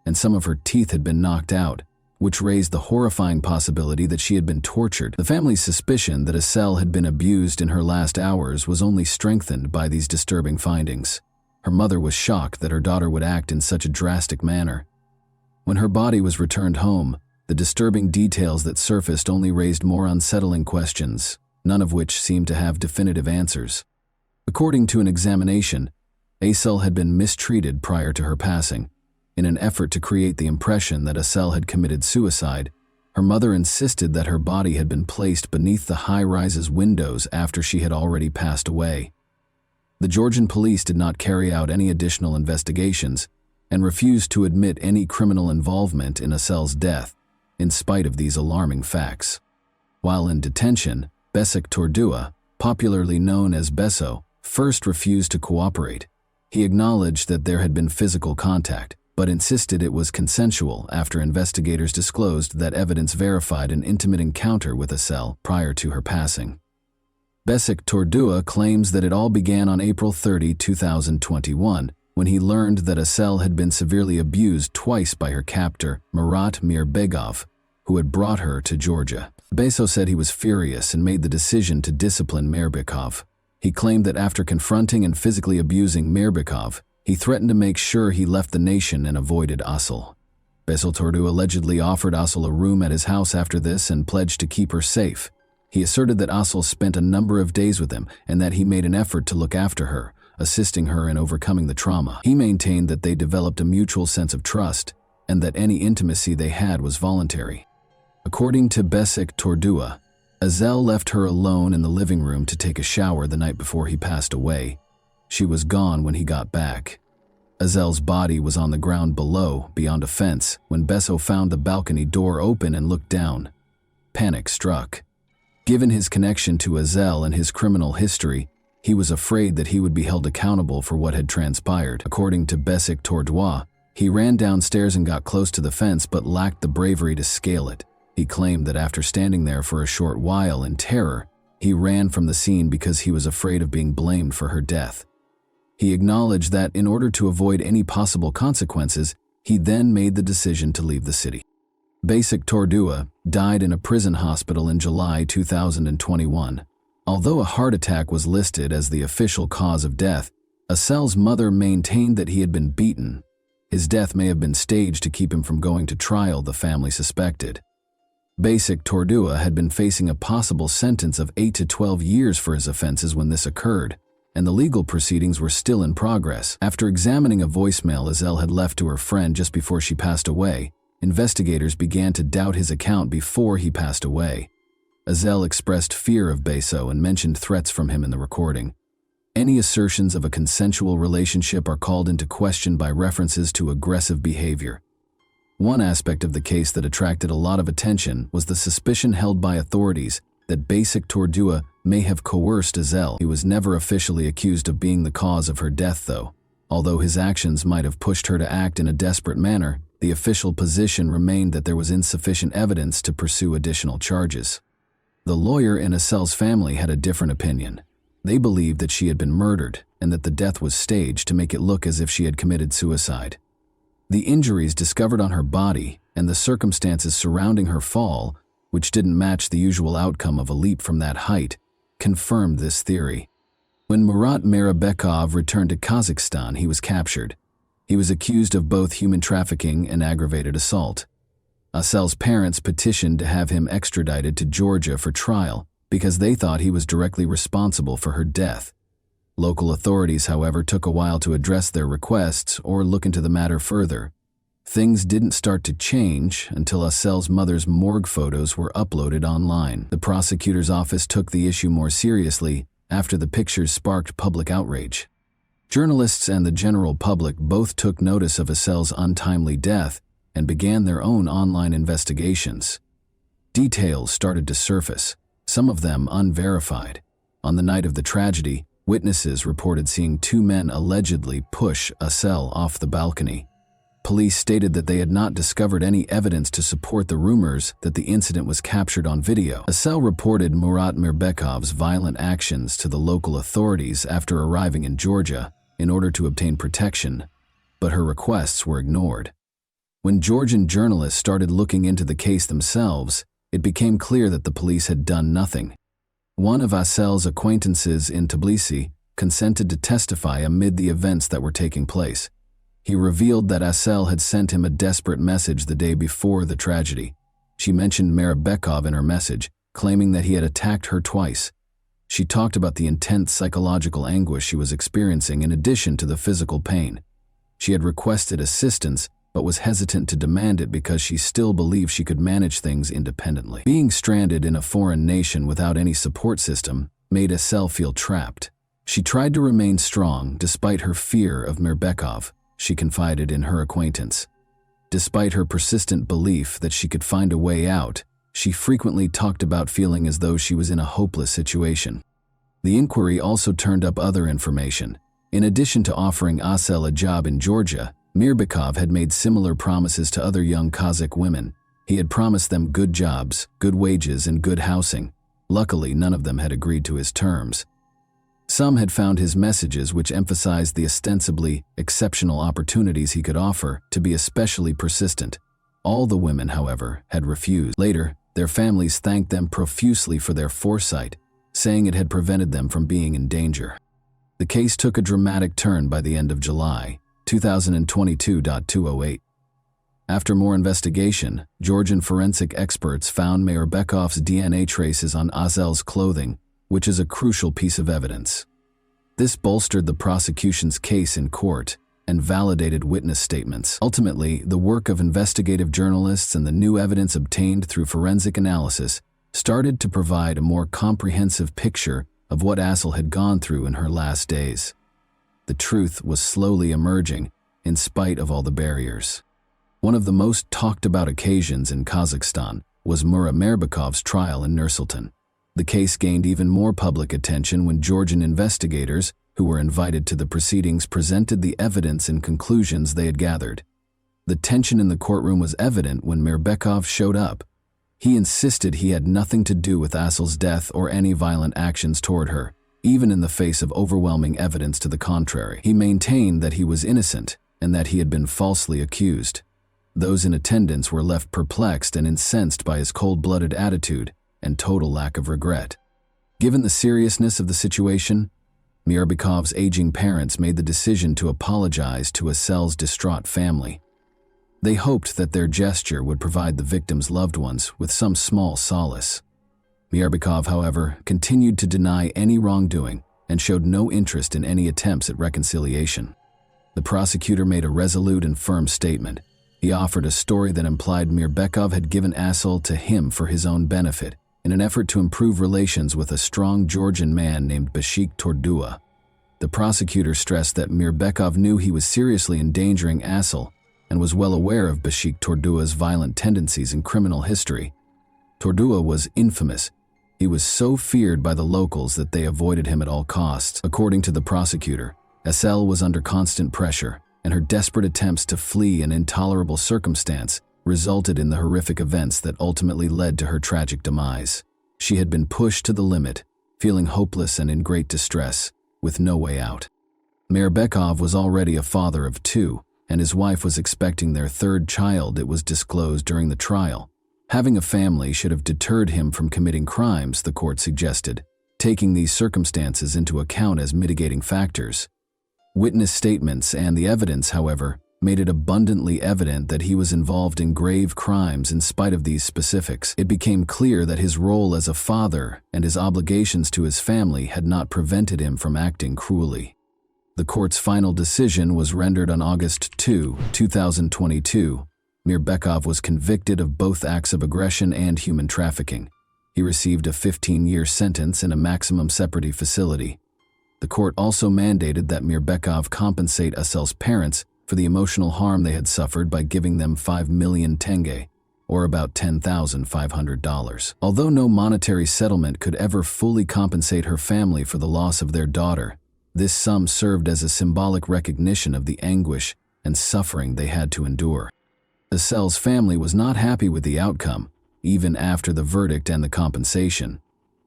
and some of her teeth had been knocked out, which raised the horrifying possibility that she had been tortured. The family's suspicion that Asıl had been abused in her last hours was only strengthened by these disturbing findings. Her mother was shocked that her daughter would act in such a drastic manner. When her body was returned home, the disturbing details that surfaced only raised more unsettling questions, none of which seemed to have definitive answers. According to an examination, Asıl had been mistreated prior to her passing. In an effort to create the impression that Asıl had committed suicide, her mother insisted that her body had been placed beneath the high-rise's windows after she had already passed away. The Georgian police did not carry out any additional investigations and refused to admit any criminal involvement in Asıl's death, in spite of these alarming facts. While in detention, Besik Tordua, popularly known as Beso, first refused to cooperate. He acknowledged that there had been physical contact, but insisted it was consensual after investigators disclosed that evidence verified an intimate encounter with Asıl prior to her passing. Besik Tordua claims that it all began on April 30, 2021, when he learned that Asıl had been severely abused twice by her captor, Murat Mirbekov, who had brought her to Georgia. Beso said he was furious and made the decision to discipline Mirbekov. He claimed that after confronting and physically abusing Mirbekov, he threatened to make sure he left the nation and avoided Asıl. Beso Tordua allegedly offered Asıl a room at his house after this and pledged to keep her safe. He asserted that Asıl spent a number of days with him and that he made an effort to look after her, assisting her in overcoming the trauma. He maintained that they developed a mutual sense of trust and that any intimacy they had was voluntary. According to Besik Tordua, Asıl left her alone in the living room to take a shower the night before he passed away. She was gone when he got back. Asıl's body was on the ground below, beyond a fence, when Beso found the balcony door open and looked down. Panic struck. Given his connection to Asıl and his criminal history, he was afraid that he would be held accountable for what had transpired. According to Besik Tordua, he ran downstairs and got close to the fence but lacked the bravery to scale it. He claimed that after standing there for a short while in terror, he ran from the scene because he was afraid of being blamed for her death. He acknowledged that in order to avoid any possible consequences, he then made the decision to leave the city. Basic Tordua died in a prison hospital in July 2021. Although a heart attack was listed as the official cause of death, Asel's mother maintained that he had been beaten. His death may have been staged to keep him from going to trial, the family suspected. Basic Tordua had been facing a possible sentence of 8 to 12 years for his offenses when this occurred, and the legal proceedings were still in progress. After examining a voicemail Asel had left to her friend just before she passed away, investigators began to doubt his account before he passed away. Asel expressed fear of Beso and mentioned threats from him in the recording. Any assertions of a consensual relationship are called into question by references to aggressive behavior. One aspect of the case that attracted a lot of attention was the suspicion held by authorities that Basic Tordua may have coerced Asel. He was never officially accused of being the cause of her death, though. Although his actions might have pushed her to act in a desperate manner, the official position remained that there was insufficient evidence to pursue additional charges. The lawyer in Asel's family had a different opinion. They believed that she had been murdered and that the death was staged to make it look as if she had committed suicide. The injuries discovered on her body and the circumstances surrounding her fall, which didn't match the usual outcome of a leap from that height, confirmed this theory. When Murat Mirabekov returned to Kazakhstan, he was captured. He was accused of both human trafficking and aggravated assault. Asel's parents petitioned to have him extradited to Georgia for trial because they thought he was directly responsible for her death. Local authorities, however, took a while to address their requests or look into the matter further. Things didn't start to change until Asel's mother's morgue photos were uploaded online. The prosecutor's office took the issue more seriously after the pictures sparked public outrage. Journalists and the general public both took notice of Asel's untimely death and began their own online investigations. Details started to surface, some of them unverified. On the night of the tragedy, witnesses reported seeing two men allegedly push Asel off the balcony. Police stated that they had not discovered any evidence to support the rumors that the incident was captured on video. Asel reported Murat Mirbekov's violent actions to the local authorities after arriving in Georgia in order to obtain protection, but her requests were ignored. When Georgian journalists started looking into the case themselves, it became clear that the police had done nothing. One of Asel's acquaintances in Tbilisi consented to testify amid the events that were taking place. He revealed that Asel had sent him a desperate message the day before the tragedy. She mentioned Mirabekov in her message, claiming that he had attacked her twice. She talked about the intense psychological anguish she was experiencing in addition to the physical pain. She had requested assistance, but was hesitant to demand it because she still believed she could manage things independently. Being stranded in a foreign nation without any support system made Asel feel trapped. She tried to remain strong despite her fear of Mirbekov, she confided in her acquaintance. Despite her persistent belief that she could find a way out, she frequently talked about feeling as though she was in a hopeless situation. The inquiry also turned up other information. In addition to offering Asel a job in Georgia, Mirbekov had made similar promises to other young Kazakh women. He had promised them good jobs, good wages, and good housing. Luckily, none of them had agreed to his terms. Some had found his messages, which emphasized the ostensibly exceptional opportunities he could offer, to be especially persistent. All the women, however, had refused. Later, their families thanked them profusely for their foresight, saying it had prevented them from being in danger. The case took a dramatic turn by the end of July 2022-208. After more investigation, Georgian forensic experts found Mirbekov's DNA traces on Asel's clothing, which is a crucial piece of evidence. This bolstered the prosecution's case in court and validated witness statements. Ultimately, the work of investigative journalists and the new evidence obtained through forensic analysis started to provide a more comprehensive picture of what Asel had gone through in her last days. The truth was slowly emerging in spite of all the barriers. One of the most talked about occasions in Kazakhstan was Murat Mirbekov's trial in Nur-Sultan. The case gained even more public attention when Georgian investigators, who were invited to the proceedings, presented the evidence and conclusions they had gathered. The tension in the courtroom was evident when Mirbekov showed up. He insisted he had nothing to do with Assel's death or any violent actions toward her, even in the face of overwhelming evidence to the contrary. He maintained that he was innocent and that he had been falsely accused. Those in attendance were left perplexed and incensed by his cold-blooded attitude and total lack of regret. Given the seriousness of the situation, Myrbekov's aging parents made the decision to apologize to Assel's distraught family. They hoped that their gesture would provide the victim's loved ones with some small solace. Myrbekov, however, continued to deny any wrongdoing and showed no interest in any attempts at reconciliation. The prosecutor made a resolute and firm statement. He offered a story that implied Myrbekov had given Assel to him for his own benefit, in an effort to improve relations with a strong Georgian man named Bashik Tordua. The prosecutor stressed that Myrbekov knew he was seriously endangering Assel and was well aware of Bashik Tordua's violent tendencies and criminal history. Tordua was infamous. He was so feared by the locals that they avoided him at all costs. According to the prosecutor, Assel was under constant pressure, and her desperate attempts to flee an intolerable circumstance resulted in the horrific events that ultimately led to her tragic demise. She had been pushed to the limit, feeling hopeless and in great distress, with no way out. Myrbekov was already a father of 2, and his wife was expecting their 3rd child. It was disclosed during the trial. Having a family should have deterred him from committing crimes, the court suggested, taking these circumstances into account as mitigating factors. Witness statements and the evidence, however, made it abundantly evident that he was involved in grave crimes in spite of these specifics. It became clear that his role as a father and his obligations to his family had not prevented him from acting cruelly. The court's final decision was rendered on August 2, 2022. Myrbekov was convicted of both acts of aggression and human trafficking. He received a 15-year sentence in a maximum security facility. The court also mandated that Myrbekov compensate Assel's parents for the emotional harm they had suffered by giving them 5 million tenge, or about $10,500. Although no monetary settlement could ever fully compensate her family for the loss of their daughter, this sum served as a symbolic recognition of the anguish and suffering they had to endure. Assel's family was not happy with the outcome, even after the verdict and the compensation.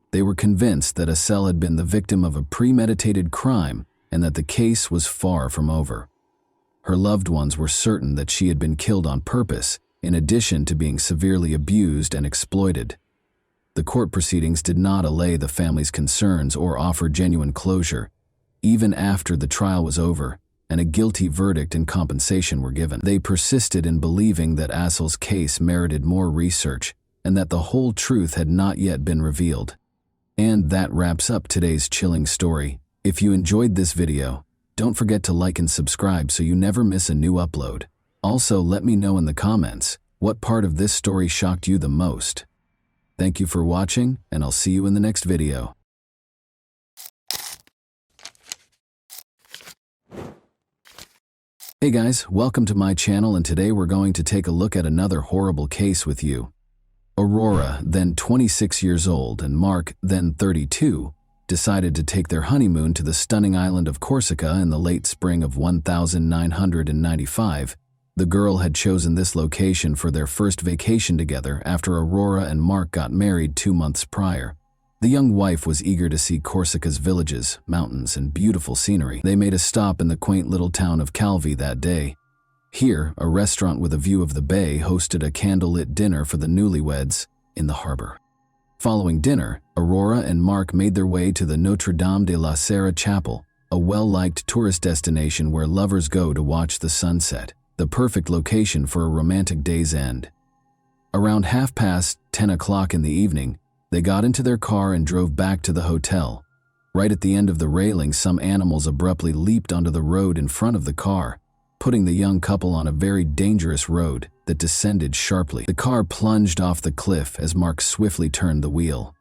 They were convinced that Assel had been the victim of a premeditated crime and that the case was far from over. Her loved ones were certain that she had been killed on purpose, in addition to being severely abused and exploited. The court proceedings did not allay the family's concerns or offer genuine closure, even after the trial was over and a guilty verdict and compensation were given. They persisted in believing that Assel's case merited more research and that the whole truth had not yet been revealed. And that wraps up today's chilling story. If you enjoyed this video, don't forget to like and subscribe so you never miss a new upload. Also, let me know in the comments what part of this story shocked you the most. Thank you for watching, and I'll see you in the next video. Hey guys, welcome to my channel, and today we're going to take a look at another horrible case with you. Aurora, then 26 years old, and Mark, then 32, decided to take their honeymoon to the stunning island of Corsica in the late spring of 1995. The girl had chosen this location for their first vacation together after Aurora and Mark got married 2 months prior. The young wife was eager to see Corsica's villages, mountains, and beautiful scenery. They made a stop in the quaint little town of Calvi that day. Here, a restaurant with a view of the bay hosted a candlelit dinner for the newlyweds in the harbor. Following dinner, Aurora and Mark made their way to the Notre Dame de la Serra Chapel, a well-liked tourist destination where lovers go to watch the sunset, the perfect location for a romantic day's end. Around 10:30 in the evening, they got into their car and drove back to the hotel. Right at the end of the railing, some animals abruptly leaped onto the road in front of the car, putting the young couple on a very dangerous road that descended sharply. The car plunged off the cliff as Mark swiftly turned the wheel.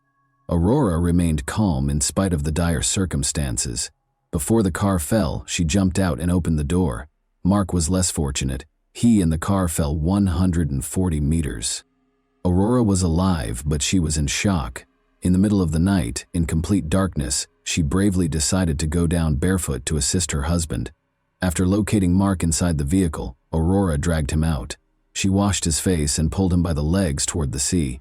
Aurora remained calm in spite of the dire circumstances. Before the car fell, she jumped out and opened the door. Mark was less fortunate. He and the car fell 140 meters. Aurora was alive, but she was in shock. In the middle of the night, in complete darkness, she bravely decided to go down barefoot to assist her husband. After locating Mark inside the vehicle, Aurora dragged him out. She washed his face and pulled him by the legs toward the sea.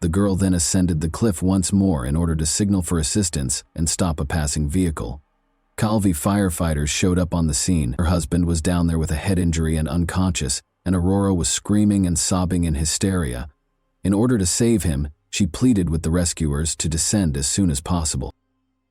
The girl then ascended the cliff once more in order to signal for assistance and stop a passing vehicle. Calvi firefighters showed up on the scene. Her husband was down there with a head injury and unconscious, and Aurora was screaming and sobbing in hysteria. In order to save him, she pleaded with the rescuers to descend as soon as possible.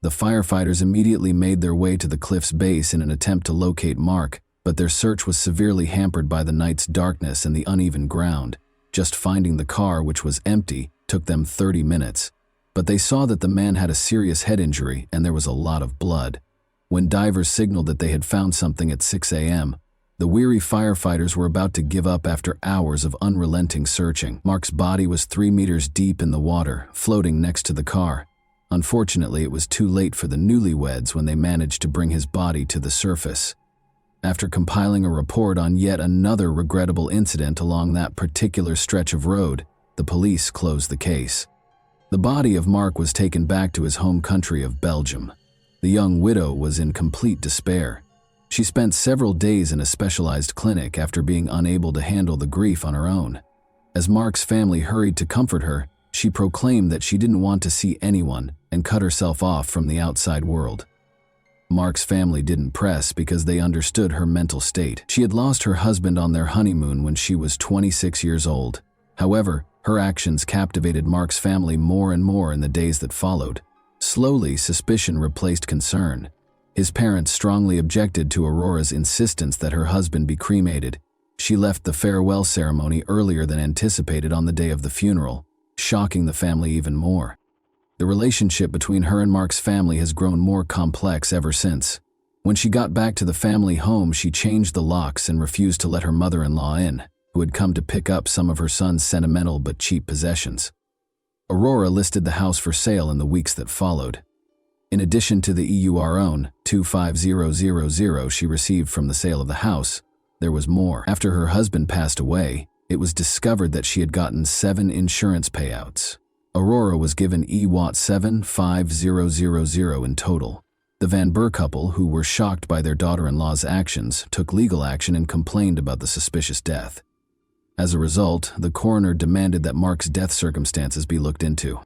The firefighters immediately made their way to the cliff's base in an attempt to locate Mark, but their search was severely hampered by the night's darkness and the uneven ground. Just finding the car, which was empty, took them 30 minutes. But they saw that the man had a serious head injury and there was a lot of blood. When divers signaled that they had found something at 6 a.m., the weary firefighters were about to give up after hours of unrelenting searching. Mark's body was 3 meters deep in the water, floating next to the car. Unfortunately, it was too late for the newlyweds when they managed to bring his body to the surface. After compiling a report on yet another regrettable incident along that particular stretch of road, the police closed the case. The body of Mark was taken back to his home country of Belgium. The young widow was in complete despair. She spent several days in a specialized clinic after being unable to handle the grief on her own. As Mark's family hurried to comfort her, she proclaimed that she didn't want to see anyone and cut herself off from the outside world. Mark's family didn't press because they understood her mental state. She had lost her husband on their honeymoon when she was 26 years old. However, her actions captivated Mark's family more and more in the days that followed. Slowly, suspicion replaced concern. His parents strongly objected to Aurora's insistence that her husband be cremated. She left the farewell ceremony earlier than anticipated on the day of the funeral, shocking the family even more. The relationship between her and Mark's family has grown more complex ever since. When she got back to the family home, she changed the locks and refused to let her mother-in-law in, who had come to pick up some of her son's sentimental but cheap possessions. Aurora listed the house for sale in the weeks that followed. In addition to the EUR 25000 she received from the sale of the house, there was more. After her husband passed away, it was discovered that she had gotten 7 insurance payouts. Aurora was given EWAT 75000 in total. The Van Burr couple, who were shocked by their daughter-in-law's actions, took legal action and complained about the suspicious death. As a result, the coroner demanded that Mark's death circumstances be looked into.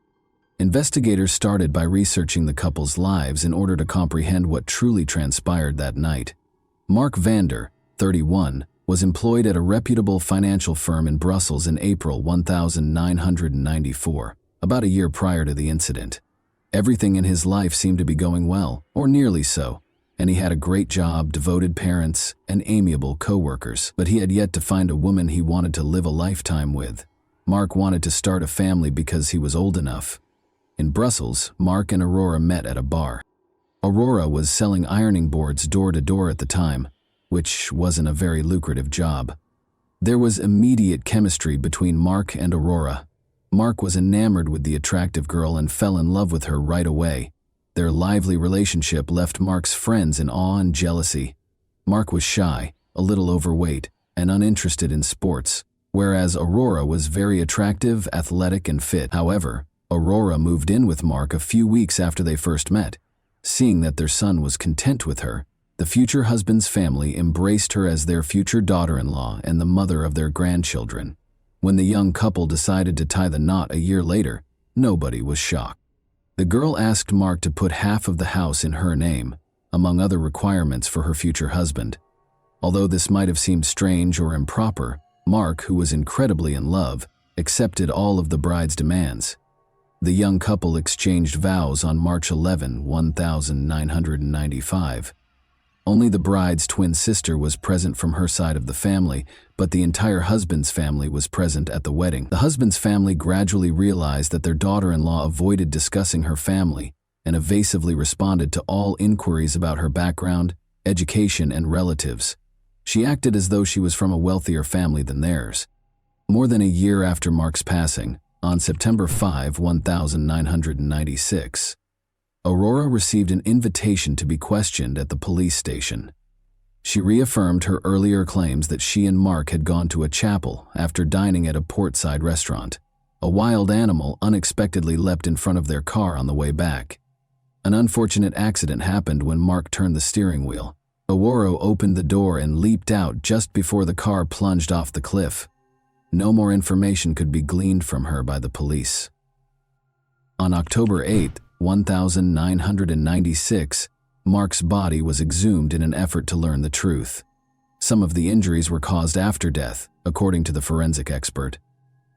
Investigators started by researching the couple's lives in order to comprehend what truly transpired that night. Mark Vander, 31, was employed at a reputable financial firm in Brussels in April 1994, about a year prior to the incident. Everything in his life seemed to be going well, or nearly so, and he had a great job, devoted parents, and amiable co-workers. But he had yet to find a woman he wanted to live a lifetime with. Mark wanted to start a family because he was old enough. In Brussels, Mark and Aurora met at a bar. Aurora was selling ironing boards door to door at the time, which wasn't a very lucrative job. There was immediate chemistry between Mark and Aurora. Mark was enamored with the attractive girl and fell in love with her right away. Their lively relationship left Mark's friends in awe and jealousy. Mark was shy, a little overweight, and uninterested in sports, whereas Aurora was very attractive, athletic, and fit. However, Aurora moved in with Mark a few weeks after they first met. Seeing that their son was content with her, the future husband's family embraced her as their future daughter-in-law and the mother of their grandchildren. When the young couple decided to tie the knot a year later, nobody was shocked. The girl asked Mark to put half of the house in her name, among other requirements for her future husband. Although this might have seemed strange or improper, Mark, who was incredibly in love, accepted all of the bride's demands. The young couple exchanged vows on March 11, 1995. Only the bride's twin sister was present from her side of the family, but the entire husband's family was present at the wedding. The husband's family gradually realized that their daughter-in-law avoided discussing her family and evasively responded to all inquiries about her background, education, and relatives. She acted as though she was from a wealthier family than theirs. More than a year after Mark's passing, on September 5, 1996, Aurora received an invitation to be questioned at the police station. She reaffirmed her earlier claims that she and Mark had gone to a chapel after dining at a portside restaurant. A wild animal unexpectedly leapt in front of their car on the way back. An unfortunate accident happened when Mark turned the steering wheel. Aurora opened the door and leaped out just before the car plunged off the cliff. No more information could be gleaned from her by the police. On October 8, 1996, Mark's body was exhumed in an effort to learn the truth. Some of the injuries were caused after death, according to the forensic expert.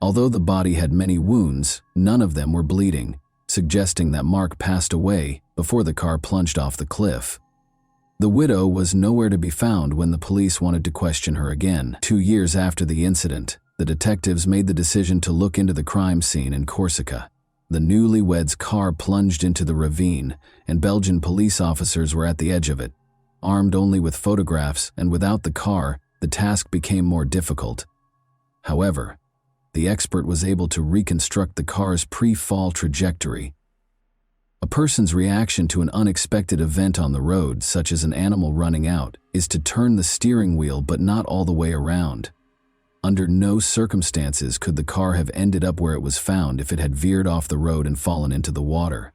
Although the body had many wounds, none of them were bleeding, suggesting that Mark passed away before the car plunged off the cliff. The widow was nowhere to be found when the police wanted to question her again. 2 years after the incident, the detectives made the decision to look into the crime scene in Corsica. The newlyweds' car plunged into the ravine, and Belgian police officers were at the edge of it. Armed only with photographs and without the car, the task became more difficult. However, the expert was able to reconstruct the car's pre-fall trajectory. A person's reaction to an unexpected event on the road, such as an animal running out, is to turn the steering wheel but not all the way around. Under no circumstances could the car have ended up where it was found if it had veered off the road and fallen into the water.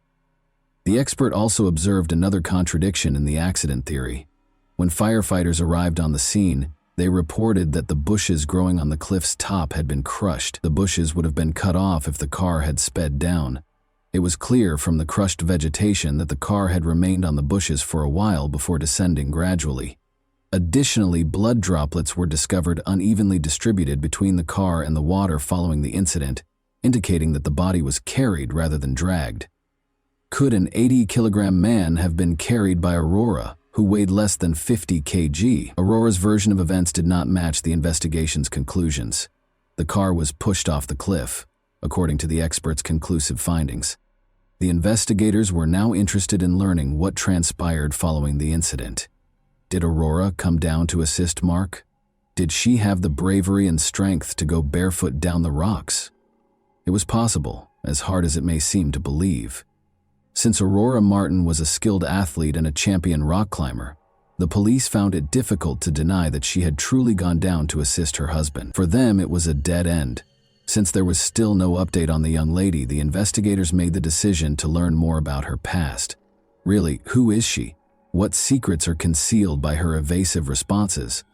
The expert also observed another contradiction in the accident theory. When firefighters arrived on the scene, they reported that the bushes growing on the cliff's top had been crushed. The bushes would have been cut off if the car had sped down. It was clear from the crushed vegetation that the car had remained on the bushes for a while before descending gradually. Additionally, blood droplets were discovered unevenly distributed between the car and the water following the incident, indicating that the body was carried rather than dragged. Could an 80-kilogram man have been carried by Aurora, who weighed less than 50 kg? Aurora's version of events did not match the investigation's conclusions. The car was pushed off the cliff, according to the experts' conclusive findings. The investigators were now interested in learning what transpired following the incident. Did Aurora come down to assist Mark? Did she have the bravery and strength to go barefoot down the rocks? It was possible, as hard as it may seem to believe. Since Aurora Martin was a skilled athlete and a champion rock climber, the police found it difficult to deny that she had truly gone down to assist her husband. For them, it was a dead end. Since there was still no update on the young lady, the investigators made the decision to learn more about her past. Really, who is she? What secrets are concealed by her evasive responses?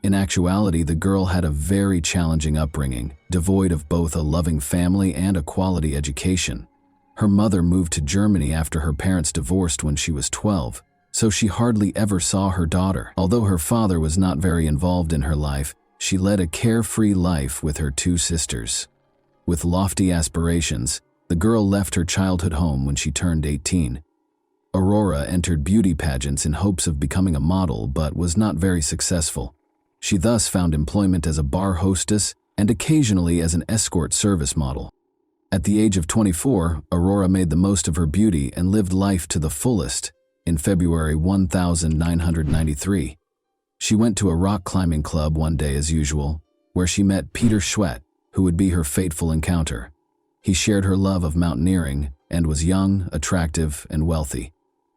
In actuality, the girl had a very challenging upbringing, devoid of both a loving family and a quality education. Her mother moved to Germany after her parents divorced when she was 12, so she hardly ever saw her daughter. Although her father was not very involved in her life, she led a carefree life with her 2 sisters. With lofty aspirations, the girl left her childhood home when she turned 18. Aurora entered beauty pageants in hopes of becoming a model, but was not very successful. She thus found employment as a bar hostess and occasionally as an escort service model. At the age of 24, Aurora made the most of her beauty and lived life to the fullest. In February 1993, she went to a rock climbing club one day as usual, where she met Peter Schwett, who would be her fateful encounter. He shared her love of mountaineering and was young, attractive, and wealthy.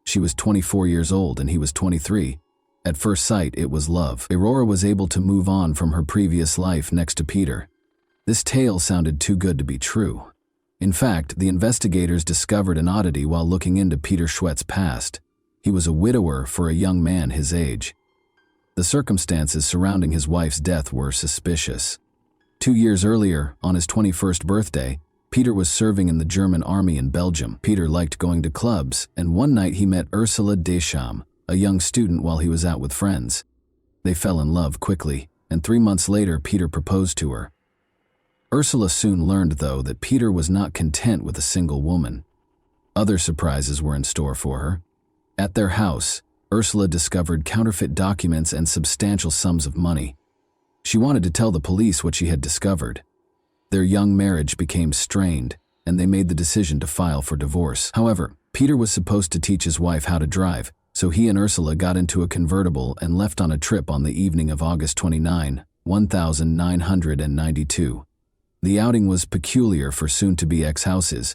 She was 24 years old and he was 23. At first sight, it was love. Aurora was able to move on from her previous life next to Peter. This tale sounded too good to be true. In fact, the investigators discovered an oddity while looking into Peter Schwett's past. He was a widower for a young man his age. The circumstances surrounding his wife's death were suspicious. 2 years earlier, on his 21st birthday, Peter was serving in the German army in Belgium. Peter liked going to clubs, and one night he met Ursula Deschamps, a young student, while he was out with friends. They fell in love quickly, and 3 months later Peter proposed to her. Ursula soon learned, though, that Peter was not content with a single woman. Other surprises were in store for her. At their house, Ursula discovered counterfeit documents and substantial sums of money. She wanted to tell the police what she had discovered. Their young marriage became strained, and they made the decision to file for divorce. However, Peter was supposed to teach his wife how to drive, so he and Ursula got into a convertible and left on a trip on the evening of August 29, 1992. The outing was peculiar for soon-to-be ex-houses.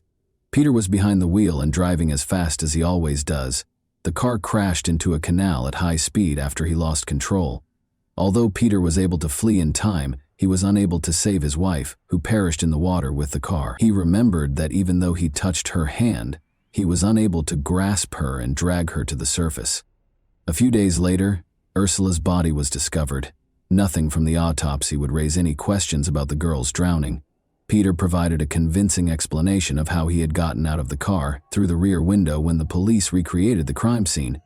Peter was behind the wheel and driving as fast as he always does. The car crashed into a canal at high speed after he lost control. Although Peter was able to flee in time, he was unable to save his wife, who perished in the water with the car. He remembered that even though he touched her hand, he was unable to grasp her and drag her to the surface. A few days later, Ursula's body was discovered. Nothing from the autopsy would raise any questions about the girl's drowning. Peter provided a convincing explanation of how he had gotten out of the car through the rear window when the police recreated the crime scene.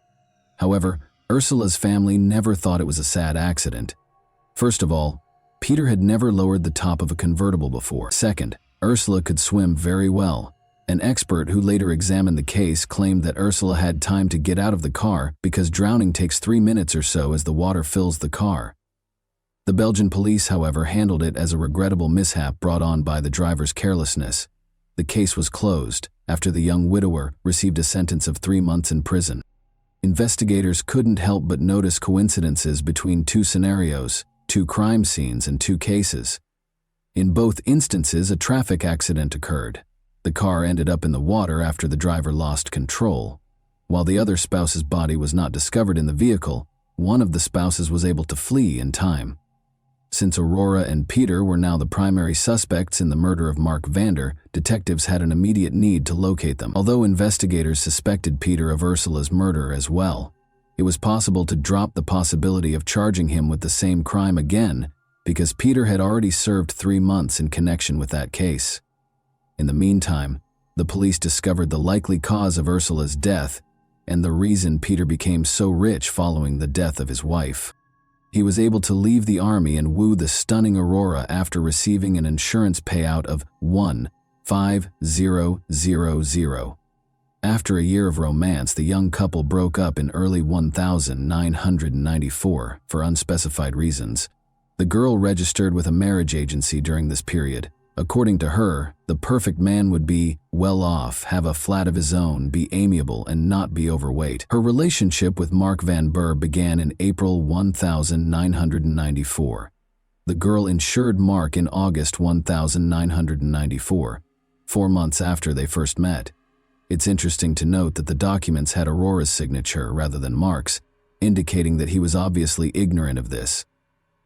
However, Ursula's family never thought it was a sad accident. First of all, Peter had never lowered the top of a convertible before. Second, Ursula could swim very well. An expert who later examined the case claimed that Ursula had time to get out of the car because drowning takes 3 minutes or so as the water fills the car. The Belgian police, however, handled it as a regrettable mishap brought on by the driver's carelessness. The case was closed after the young widower received a sentence of 3 months in prison. Investigators couldn't help but notice coincidences between two scenarios, two crime scenes, and two cases. In both instances, a traffic accident occurred. The car ended up in the water after the driver lost control. While the other spouse's body was not discovered in the vehicle, one of the spouses was able to flee in time. Since Aurora and Peter were now the primary suspects in the murder of Mark Vander, detectives had an immediate need to locate them. Although investigators suspected Peter of Ursula's murder as well, it was possible to drop the possibility of charging him with the same crime again because Peter had already served 3 months in connection with that case. In the meantime, the police discovered the likely cause of Ursula's death and the reason Peter became so rich following the death of his wife. He was able to leave the army and woo the stunning Aurora after receiving an insurance payout of $1,500. After a year of romance, the young couple broke up in early 1994 for unspecified reasons. The girl registered with a marriage agency during this period. According to her, the perfect man would be well off, have a flat of his own, be amiable, and not be overweight. Her relationship with Mark Van Burr began in April 1994. The girl insured Mark in August 1994, 4 months after they first met. It's interesting to note that the documents had Aurora's signature rather than Mark's, indicating that he was obviously ignorant of this.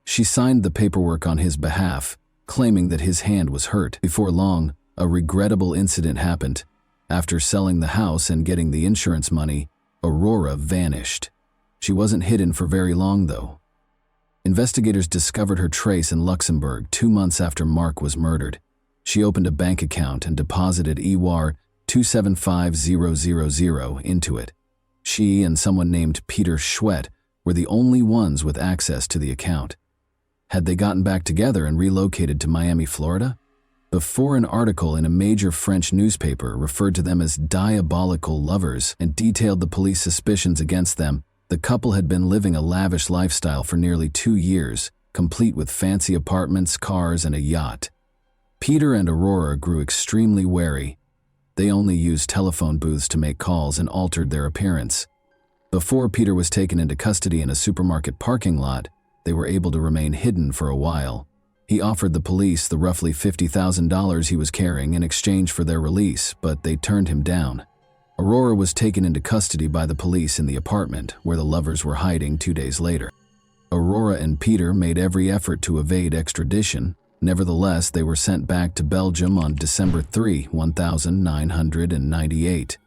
She signed the paperwork on his behalf, claiming that his hand was hurt. Before long, a regrettable incident happened. After selling the house and getting the insurance money, Aurora vanished. She wasn't hidden for very long, though. Investigators discovered her trace in Luxembourg 2 months after Mark was murdered. She opened a bank account and deposited EWAR 275000 into it. She and someone named Peter Schwett were the only ones with access to the account. Had they gotten back together and relocated to Miami, Florida? Before, an article in a major French newspaper referred to them as diabolical lovers and detailed the police suspicions against them. The couple had been living a lavish lifestyle for nearly 2 years, complete with fancy apartments, cars, and a yacht. Peter and Aurora grew extremely wary. They only used telephone booths to make calls and altered their appearance. Before Peter was taken into custody in a supermarket parking lot, they were able to remain hidden for a while. He offered the police the roughly $50,000 he was carrying in exchange for their release, but they turned him down. Aurora was taken into custody by the police in the apartment where the lovers were hiding 2 days later. Aurora and Peter made every effort to evade extradition. Nevertheless, they were sent back to Belgium on December 3, 1998.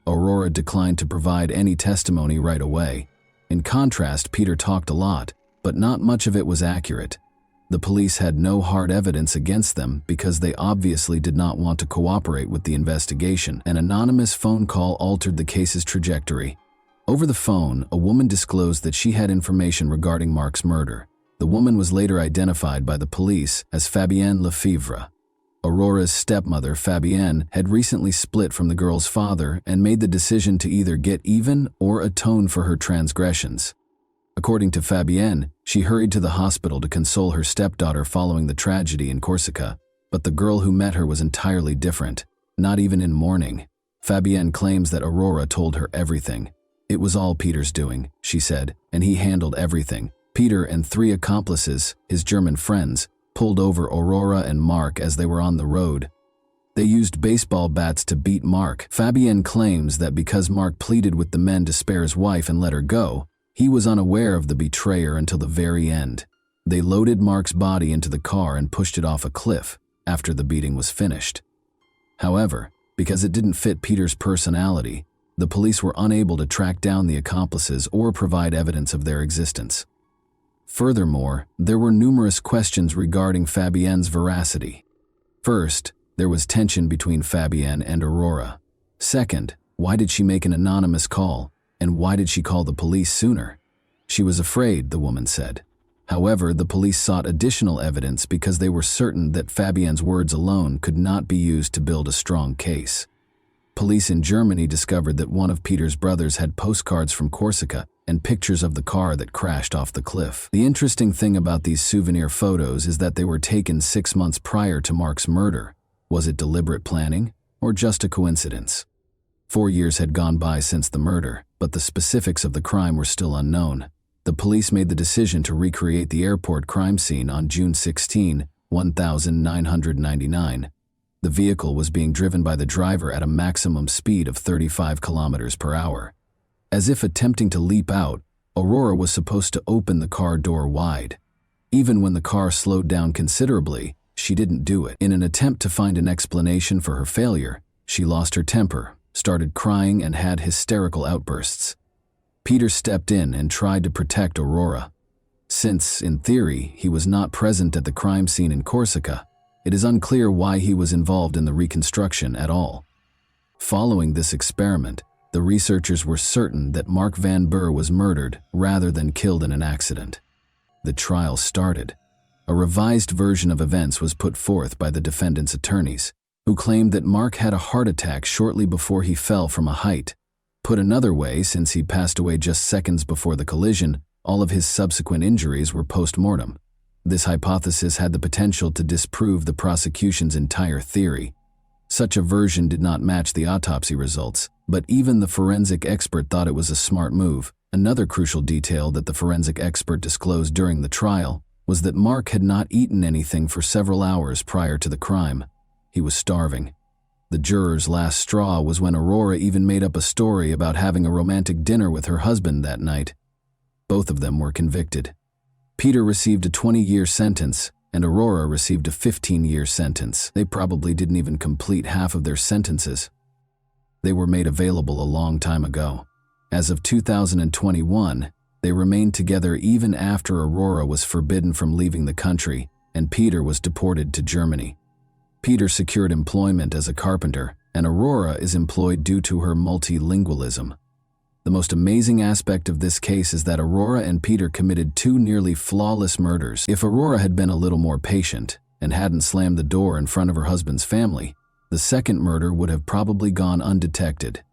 Aurora declined to provide any testimony right away. In contrast, Peter talked a lot, but not much of it was accurate. The police had no hard evidence against them because they obviously did not want to cooperate with the investigation. An anonymous phone call altered the case's trajectory. Over the phone, a woman disclosed that she had information regarding Mark's murder. The woman was later identified by the police as Fabienne Lefevre. Aurora's stepmother, Fabienne, had recently split from the girl's father and made the decision to either get even or atone for her transgressions. According to Fabienne, she hurried to the hospital to console her stepdaughter following the tragedy in Corsica, but the girl who met her was entirely different, not even in mourning. Fabienne claims that Aurora told her everything. It was all Peter's doing, she said, and he handled everything. Peter and 3 accomplices, his German friends, pulled over Aurora and Mark as they were on the road. They used baseball bats to beat Mark. Fabienne claims that because Mark pleaded with the men to spare his wife and let her go, he was unaware of the betrayer until the very end. They loaded Mark's body into the car and pushed it off a cliff after the beating was finished. However, because it didn't fit Peter's personality, the police were unable to track down the accomplices or provide evidence of their existence. Furthermore, there were numerous questions regarding Fabienne's veracity. First, there was tension between Fabienne and Aurora. Second, why did she make an anonymous call, and why did she call the police sooner? She was afraid, the woman said. However, the police sought additional evidence because they were certain that Fabienne's words alone could not be used to build a strong case. Police in Germany discovered that one of Peter's brothers had postcards from Corsica and pictures of the car that crashed off the cliff. The interesting thing about these souvenir photos is that they were taken 6 months prior to Mark's murder. Was it deliberate planning, or just a coincidence? 4 years had gone by since the murder, but the specifics of the crime were still unknown. The police made the decision to recreate the airport crime scene on June 16, 1999. The vehicle was being driven by the driver at a maximum speed of 35 kilometers per hour. As if attempting to leap out, Aurora was supposed to open the car door wide. Even when the car slowed down considerably, she didn't do it. In an attempt to find an explanation for her failure, she lost her temper, started crying, and had hysterical outbursts. Peter stepped in and tried to protect Aurora. Since, in theory, he was not present at the crime scene in Corsica, it is unclear why he was involved in the reconstruction at all. Following this experiment, the researchers were certain that Mark Van Burr was murdered rather than killed in an accident. The trial started. A revised version of events was put forth by the defendant's attorneys, who claimed that Mark had a heart attack shortly before he fell from a height. Put another way, since he passed away just seconds before the collision, all of his subsequent injuries were post-mortem. This hypothesis had the potential to disprove the prosecution's entire theory. Such a version did not match the autopsy results, but even the forensic expert thought it was a smart move. Another crucial detail that the forensic expert disclosed during the trial was that Mark had not eaten anything for several hours prior to the crime. He was starving. The juror's last straw was when Aurora even made up a story about having a romantic dinner with her husband that night. Both of them were convicted. Peter received a 20-year sentence, and Aurora received a 15-year sentence. They probably didn't even complete half of their sentences. They were made available a long time ago. As of 2021, they remained together even after Aurora was forbidden from leaving the country, and Peter was deported to Germany. Peter secured employment as a carpenter, and Aurora is employed due to her multilingualism. The most amazing aspect of this case is that Aurora and Peter committed 2 nearly flawless murders. If Aurora had been a little more patient and hadn't slammed the door in front of her husband's family, the second murder would have probably gone undetected.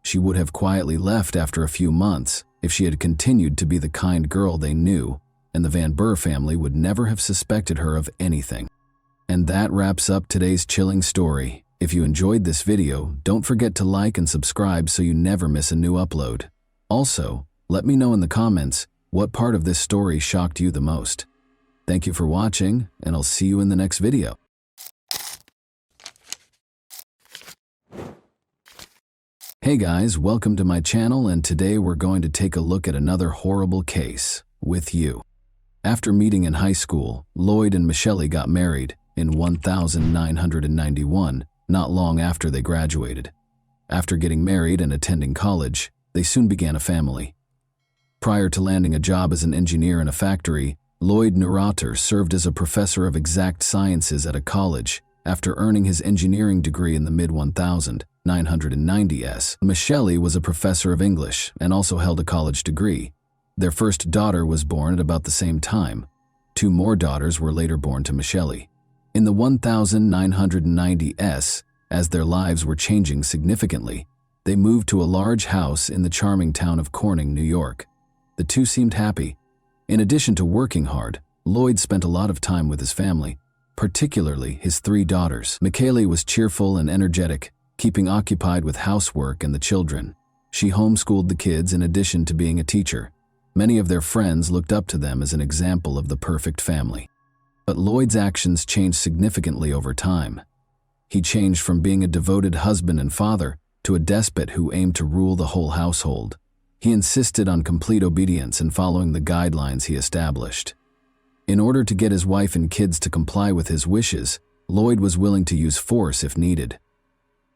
She would have quietly left after a few months if she had continued to be the kind girl they knew, and the Van Burr family would never have suspected her of anything. And that wraps up today's chilling story. If you enjoyed this video, don't forget to like and subscribe so you never miss a new upload. Also, let me know in the comments what part of this story shocked you the most. Thank you for watching, and I'll see you in the next video. Hey guys, welcome to my channel, and today we're going to take a look at another horrible case with you. After meeting in high school, Lloyd and Michelle got married in 1991, not long after they graduated. After getting married and attending college, they soon began a family. Prior to landing a job as an engineer in a factory, Lloyd Neurotter served as a professor of exact sciences at a college after earning his engineering degree in the mid-1990s. Michelle was a professor of English and also held a college degree. Their first daughter was born at about the same time. 2 more daughters were later born to Michelle. In the 1990s, as their lives were changing significantly, they moved to a large house in the charming town of Corning, New York. The two seemed happy. In addition to working hard, Lloyd spent a lot of time with his family, particularly his 3 daughters. Michelle was cheerful and energetic, keeping occupied with housework and the children. She homeschooled the kids in addition to being a teacher. Many of their friends looked up to them as an example of the perfect family. But Lloyd's actions changed significantly over time. He changed from being a devoted husband and father to a despot who aimed to rule the whole household. He insisted on complete obedience and following the guidelines he established. In order to get his wife and kids to comply with his wishes, Lloyd was willing to use force if needed.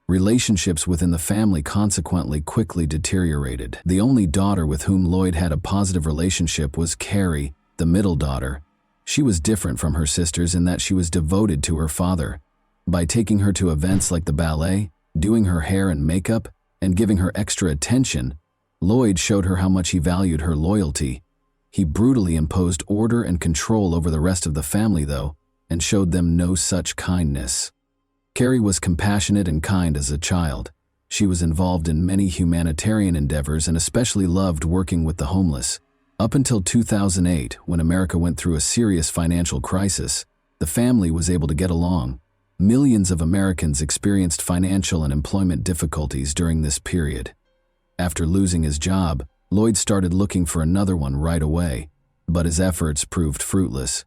Relationships within the family consequently quickly deteriorated. The only daughter with whom Lloyd had a positive relationship was Carrie, the middle daughter. She was different from her sisters in that she was devoted to her father. By taking her to events like the ballet, doing her hair and makeup, and giving her extra attention, Lloyd showed her how much he valued her loyalty. He brutally imposed order and control over the rest of the family, though, and showed them no such kindness. Carrie was compassionate and kind as a child. She was involved in many humanitarian endeavors and especially loved working with the homeless. Up until 2008, when America went through a serious financial crisis, the family was able to get along. Millions of Americans experienced financial and employment difficulties during this period. After losing his job, Lloyd started looking for another one right away, but his efforts proved fruitless.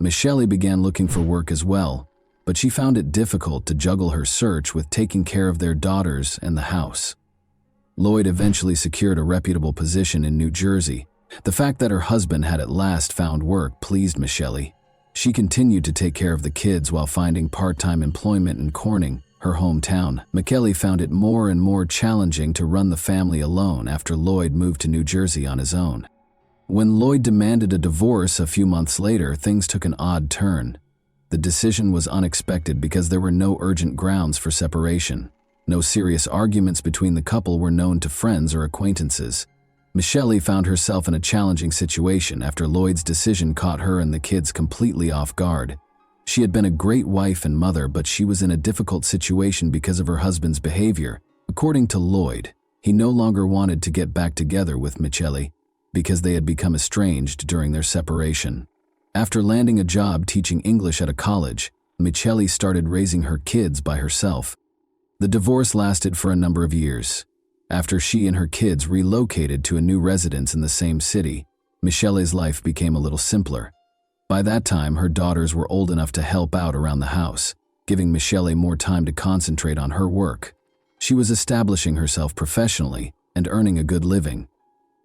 Michelle began looking for work as well, but she found it difficult to juggle her search with taking care of their daughters and the house. Lloyd eventually secured a reputable position in New Jersey. The fact that her husband had at last found work pleased Michelle. She continued to take care of the kids while finding part-time employment in Corning, her hometown. Michelle found it more and more challenging to run the family alone after Lloyd moved to New Jersey on his own. When Lloyd demanded a divorce a few months later, things took an odd turn. The decision was unexpected because there were no urgent grounds for separation. No serious arguments between the couple were known to friends or acquaintances. Michelle found herself in a challenging situation after Lloyd's decision caught her and the kids completely off guard. She had been a great wife and mother, but she was in a difficult situation because of her husband's behavior. According to Lloyd, he no longer wanted to get back together with Michelle because they had become estranged during their separation. After landing a job teaching English at a college, Michelle started raising her kids by herself. The divorce lasted for a number of years. After she and her kids relocated to a new residence in the same city, Michelle's life became a little simpler. By that time, her daughters were old enough to help out around the house, giving Michelle more time to concentrate on her work. She was establishing herself professionally and earning a good living.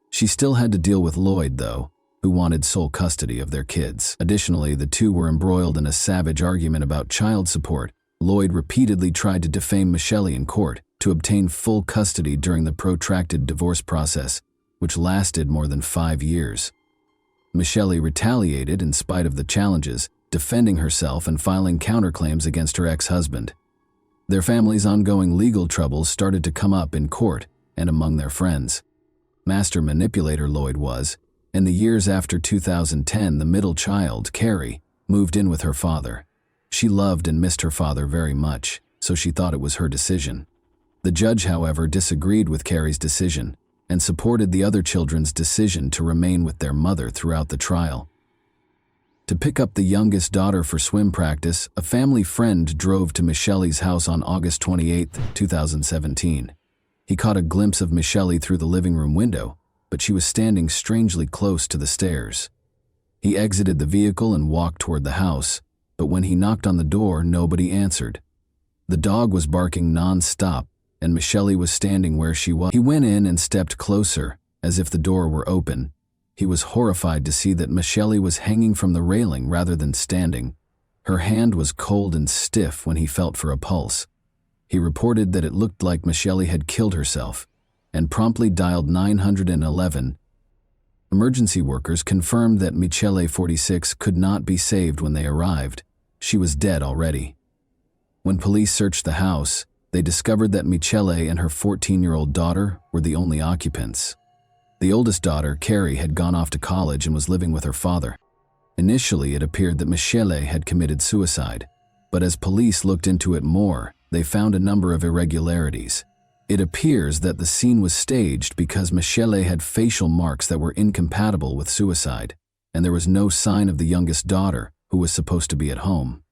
She still had to deal with Lloyd, though, who wanted sole custody of their kids. Additionally, the two were embroiled in a savage argument about child support. Lloyd repeatedly tried to defame Michelle in court to obtain full custody during the protracted divorce process, which lasted more than 5 years. Michelle retaliated in spite of the challenges, defending herself and filing counterclaims against her ex-husband. Their family's ongoing legal troubles started to come up in court and among their friends. Master manipulator Lloyd was. In the years after 2010, the middle child, Carrie, moved in with her father. She loved and missed her father very much, so she thought it was her decision. The judge, however, disagreed with Carrie's decision and supported the other children's decision to remain with their mother throughout the trial. To pick up the youngest daughter for swim practice, a family friend drove to Michelle's house on August 28, 2017. He caught a glimpse of Michelle through the living room window, but she was standing strangely close to the stairs. He exited the vehicle and walked toward the house, but when he knocked on the door, nobody answered. The dog was barking non-stop, and Michelle was standing where she was. He went in and stepped closer, as if the door were open. He was horrified to see that Michelle was hanging from the railing rather than standing. Her hand was cold and stiff when he felt for a pulse. He reported that it looked like Michelle had killed herself, and promptly dialed 911. Emergency workers confirmed that Michelle, 46, could not be saved when they arrived. She was dead already. When police searched the house, they discovered that Michelle and her 14-year-old daughter were the only occupants. The oldest daughter, Carrie, had gone off to college and was living with her father. Initially, it appeared that Michelle had committed suicide, but as police looked into it more, they found a number of irregularities. It appears that the scene was staged because Michelle had facial marks that were incompatible with suicide, and there was no sign of the youngest daughter, who was supposed to be at home.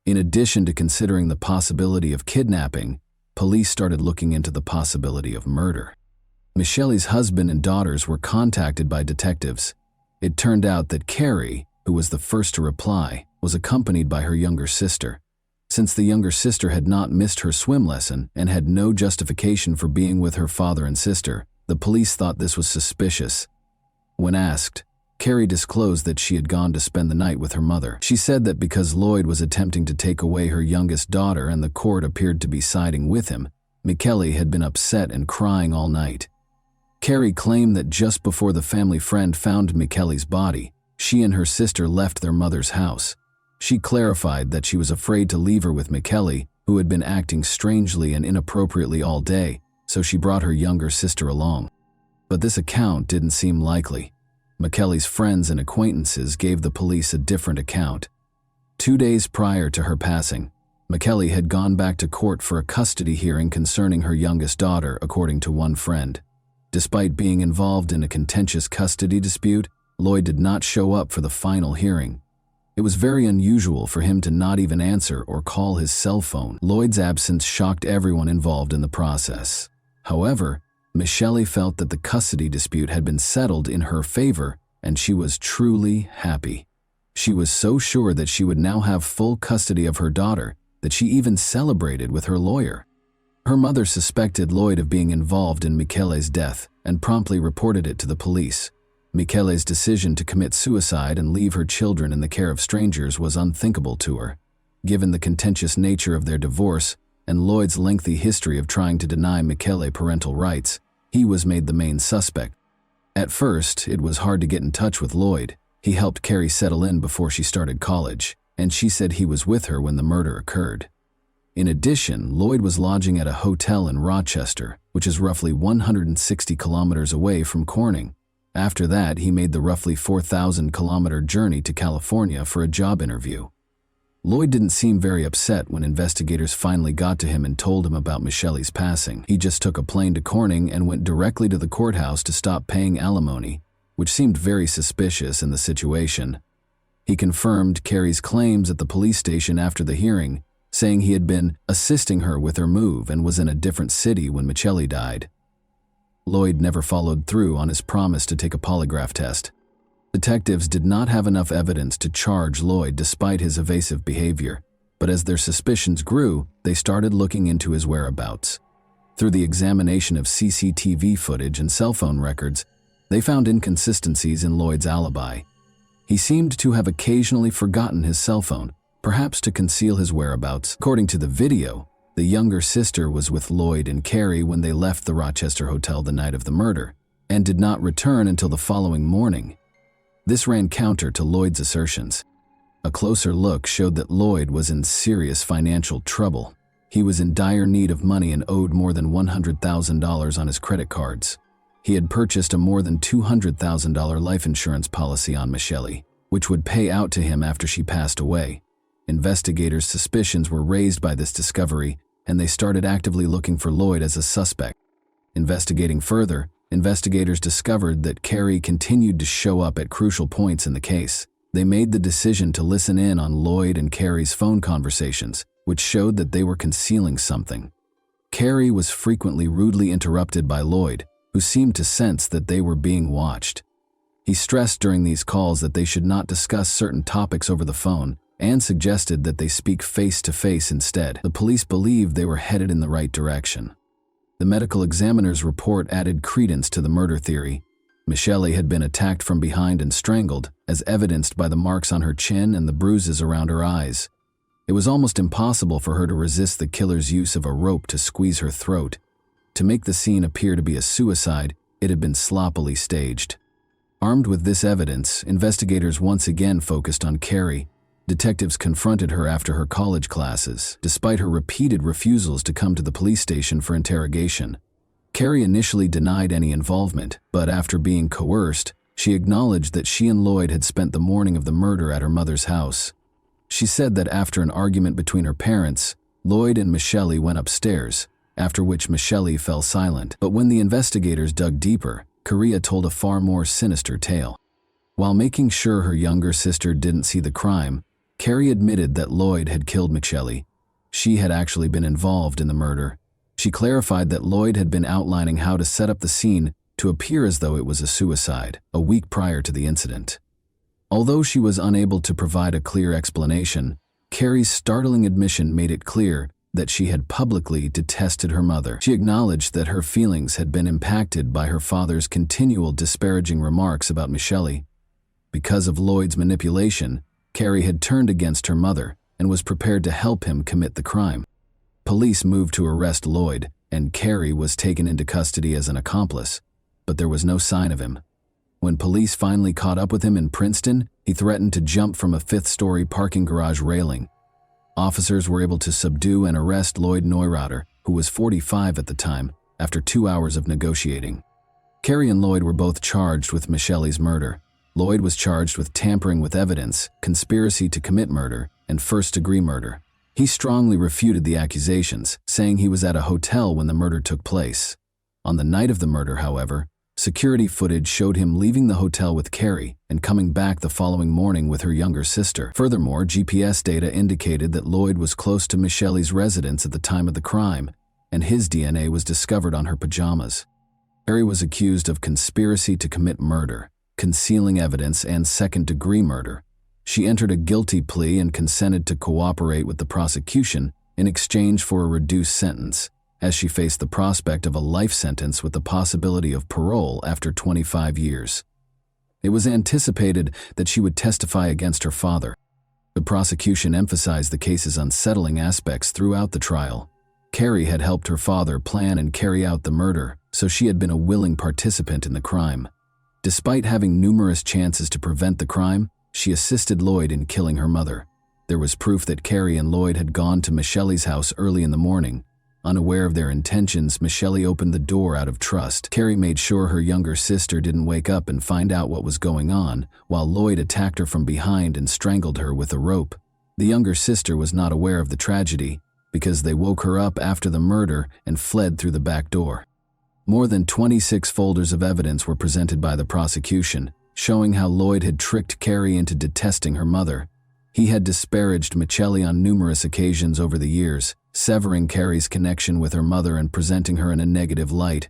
In addition to considering the possibility of kidnapping, police started looking into the possibility of murder. Michelle's husband and daughters were contacted by detectives. It turned out that Carrie, who was the first to reply, was accompanied by her younger sister. Since the younger sister had not missed her swim lesson and had no justification for being with her father and sister, the police thought this was suspicious. When asked, Carrie disclosed that she had gone to spend the night with her mother. She said that because Lloyd was attempting to take away her youngest daughter and the court appeared to be siding with him, Michelle had been upset and crying all night. Carrie claimed that just before the family friend found Michelle's body, she and her sister left their mother's house. She clarified that she was afraid to leave her with Michele, who had been acting strangely and inappropriately all day, so she brought her younger sister along. But this account didn't seem likely. Michele's friends and acquaintances gave the police a different account. 2 days prior to her passing, Michele had gone back to court for a custody hearing concerning her youngest daughter, according to one friend. Despite being involved in a contentious custody dispute, Lloyd did not show up for the final hearing. It was very unusual for him to not even answer or call his cell phone. Lloyd's absence shocked everyone involved in the process. However, Michele felt that the custody dispute had been settled in her favor, and she was truly happy. She was so sure that she would now have full custody of her daughter that she even celebrated with her lawyer. Her mother suspected Lloyd of being involved in Michele's death and promptly reported it to the police. Michele's decision to commit suicide and leave her children in the care of strangers was unthinkable to her. Given the contentious nature of their divorce and Lloyd's lengthy history of trying to deny Michele parental rights, he was made the main suspect. At first, it was hard to get in touch with Lloyd. He helped Carrie settle in before she started college, and she said he was with her when the murder occurred. In addition, Lloyd was lodging at a hotel in Rochester, which is roughly 160 kilometers away from Corning. After that, he made the roughly 4,000-kilometer journey to California for a job interview. Lloyd didn't seem very upset when investigators finally got to him and told him about Michele's passing. He just took a plane to Corning and went directly to the courthouse to stop paying alimony, which seemed very suspicious in the situation. He confirmed Carrie's claims at the police station after the hearing, saying he had been assisting her with her move and was in a different city when Michele died. Lloyd never followed through on his promise to take a polygraph test. Detectives did not have enough evidence to charge Lloyd despite his evasive behavior, but as their suspicions grew, they started looking into his whereabouts. Through the examination of CCTV footage and cell phone records, they found inconsistencies in Lloyd's alibi. He seemed to have occasionally forgotten his cell phone, perhaps to conceal his whereabouts. According to the video, the younger sister was with Lloyd and Carrie when they left the Rochester hotel the night of the murder, and did not return until the following morning. This ran counter to Lloyd's assertions. A closer look showed that Lloyd was in serious financial trouble. He was in dire need of money and owed more than $100,000 on his credit cards. He had purchased a more than $200,000 life insurance policy on Michele, which would pay out to him after she passed away. Investigators' suspicions were raised by this discovery, and they started actively looking for Lloyd as a suspect. Investigating further, investigators discovered that Carrie continued to show up at crucial points in the case. They made the decision to listen in on Lloyd and Carrie's phone conversations, which showed that they were concealing something. Carrie was frequently rudely interrupted by Lloyd, who seemed to sense that they were being watched. He stressed during these calls that they should not discuss certain topics over the phone and suggested that they speak face-to-face instead. The police believed they were headed in the right direction. The medical examiner's report added credence to the murder theory. Michele had been attacked from behind and strangled, as evidenced by the marks on her chin and the bruises around her eyes. It was almost impossible for her to resist the killer's use of a rope to squeeze her throat. To make the scene appear to be a suicide, it had been sloppily staged. Armed with this evidence, investigators once again focused on Carrie. Detectives confronted her after her college classes, despite her repeated refusals to come to the police station for interrogation. Carrie initially denied any involvement, but after being coerced, she acknowledged that she and Lloyd had spent the morning of the murder at her mother's house. She said that after an argument between her parents, Lloyd and Michele went upstairs, after which Michele fell silent. But when the investigators dug deeper, Carrie told a far more sinister tale. While making sure her younger sister didn't see the crime, Carrie admitted that Lloyd had killed Michele. She had actually been involved in the murder. She clarified that Lloyd had been outlining how to set up the scene to appear as though it was a suicide, a week prior to the incident. Although she was unable to provide a clear explanation, Carrie's startling admission made it clear that she had publicly detested her mother. She acknowledged that her feelings had been impacted by her father's continual disparaging remarks about Michele. Because of Lloyd's manipulation, Carrie had turned against her mother and was prepared to help him commit the crime. Police moved to arrest Lloyd, and Carrie was taken into custody as an accomplice, but there was no sign of him. When police finally caught up with him in Princeton, he threatened to jump from a fifth-story parking garage railing. Officers were able to subdue and arrest Lloyd Neureuther, who was 45 at the time, after 2 hours of negotiating. Carrie and Lloyd were both charged with Michelle's murder. Lloyd was charged with tampering with evidence, conspiracy to commit murder, and first-degree murder. He strongly refuted the accusations, saying he was at a hotel when the murder took place. On the night of the murder, however, security footage showed him leaving the hotel with Carrie and coming back the following morning with her younger sister. Furthermore, GPS data indicated that Lloyd was close to Michelle's residence at the time of the crime, and his DNA was discovered on her pajamas. Carrie was accused of conspiracy to commit murder, concealing evidence, and second-degree murder. She entered a guilty plea and consented to cooperate with the prosecution in exchange for a reduced sentence, as she faced the prospect of a life sentence with the possibility of parole after 25 years. It was anticipated that she would testify against her father. The prosecution emphasized the case's unsettling aspects throughout the trial. Carrie had helped her father plan and carry out the murder, so she had been a willing participant in the crime. Despite having numerous chances to prevent the crime, she assisted Lloyd in killing her mother. There was proof that Carrie and Lloyd had gone to Michelle's house early in the morning. Unaware of their intentions, Michelle opened the door out of trust. Carrie made sure her younger sister didn't wake up and find out what was going on, while Lloyd attacked her from behind and strangled her with a rope. The younger sister was not aware of the tragedy, because they woke her up after the murder and fled through the back door. More than 26 folders of evidence were presented by the prosecution, showing how Lloyd had tricked Carrie into detesting her mother. He had disparaged Michelle on numerous occasions over the years, severing Carrie's connection with her mother and presenting her in a negative light.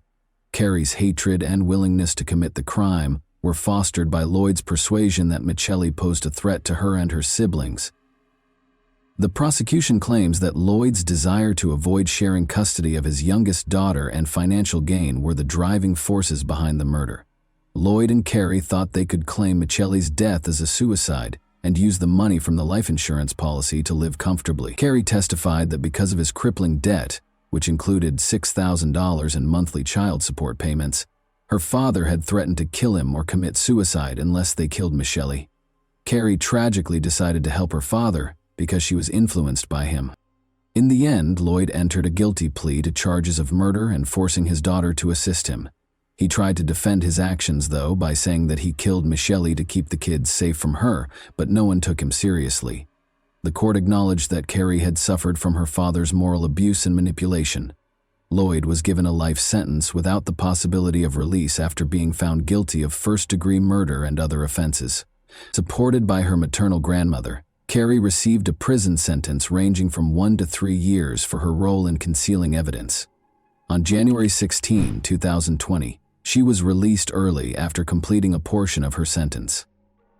Carrie's hatred and willingness to commit the crime were fostered by Lloyd's persuasion that Michelle posed a threat to her and her siblings. The prosecution claims that Lloyd's desire to avoid sharing custody of his youngest daughter and financial gain were the driving forces behind the murder. Lloyd and Carrie thought they could claim Michelle's death as a suicide and use the money from the life insurance policy to live comfortably. Carrie testified that because of his crippling debt, which included $6,000 in monthly child support payments, her father had threatened to kill him or commit suicide unless they killed Michelle. Carrie tragically decided to help her father because she was influenced by him. In the end, Lloyd entered a guilty plea to charges of murder and forcing his daughter to assist him. He tried to defend his actions, though, by saying that he killed Michelle to keep the kids safe from her, but no one took him seriously. The court acknowledged that Carrie had suffered from her father's moral abuse and manipulation. Lloyd was given a life sentence without the possibility of release after being found guilty of first-degree murder and other offenses. Supported by her maternal grandmother, Carrie received a prison sentence ranging from 1 to 3 years for her role in concealing evidence. On January 16, 2020, she was released early after completing a portion of her sentence.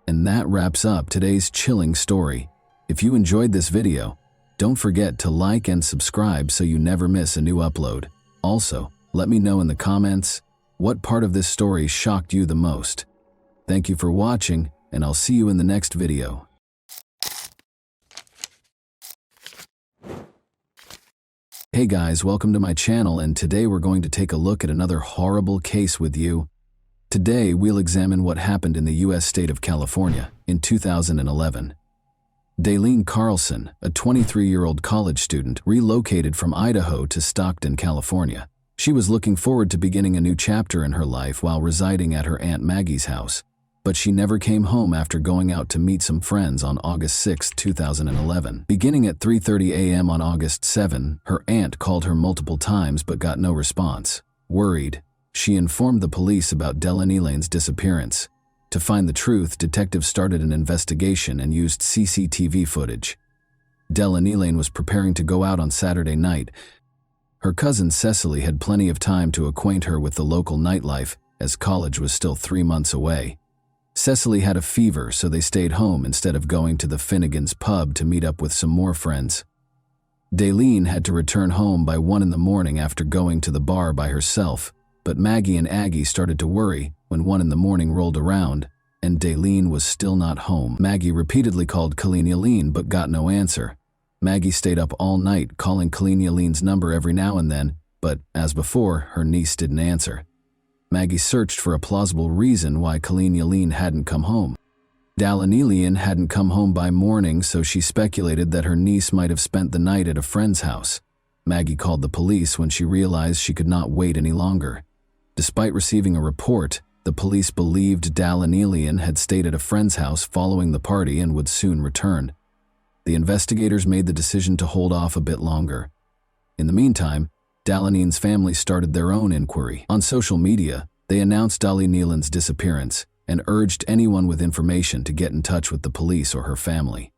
And that wraps up today's chilling story. If you enjoyed this video, don't forget to like and subscribe so you never miss a new upload. Also, let me know in the comments what part of this story shocked you the most. Thank you for watching, and I'll see you in the next video. Hey guys, welcome to my channel, and today we're going to take a look at another horrible case with you. Today we'll examine what happened in the U.S. state of California in 2011. Daylene Carlson, a 23-year-old college student, relocated from Idaho to Stockton, California. She was looking forward to beginning a new chapter in her life while residing at her Aunt Maggie's house, but she never came home after going out to meet some friends on August 6, 2011. Beginning at 3:30 a.m. on August 7, her aunt called her multiple times but got no response. Worried, she informed the police about Daylene disappearance. To find the truth, detectives started an investigation and used CCTV footage. Daylene was preparing to go out on Saturday night. Her cousin Cecily had plenty of time to acquaint her with the local nightlife, as college was still 3 months away. Cecily had a fever, so they stayed home instead of going to the Finnegan's pub to meet up with some more friends. Daylene had to return home by 1 in the morning after going to the bar by herself, but Maggie and Aggie started to worry when 1 in the morning rolled around and Daylene was still not home. Maggie repeatedly called Colleen but got no answer. Maggie stayed up all night calling Colleen's number every now and then, but, as before, her niece didn't answer. Maggie searched for a plausible reason why Colleen Yelene hadn't come home. Dalanilian hadn't come home by morning, so she speculated that her niece might have spent the night at a friend's house. Maggie called the police when she realized she could not wait any longer. Despite receiving a report, the police believed Dalanilian had stayed at a friend's house following the party and would soon return. The investigators made the decision to hold off a bit longer. In the meantime, Dalanilian's family started their own inquiry. On social media, they announced Dalanilian's disappearance and urged anyone with information to get in touch with the police or her family.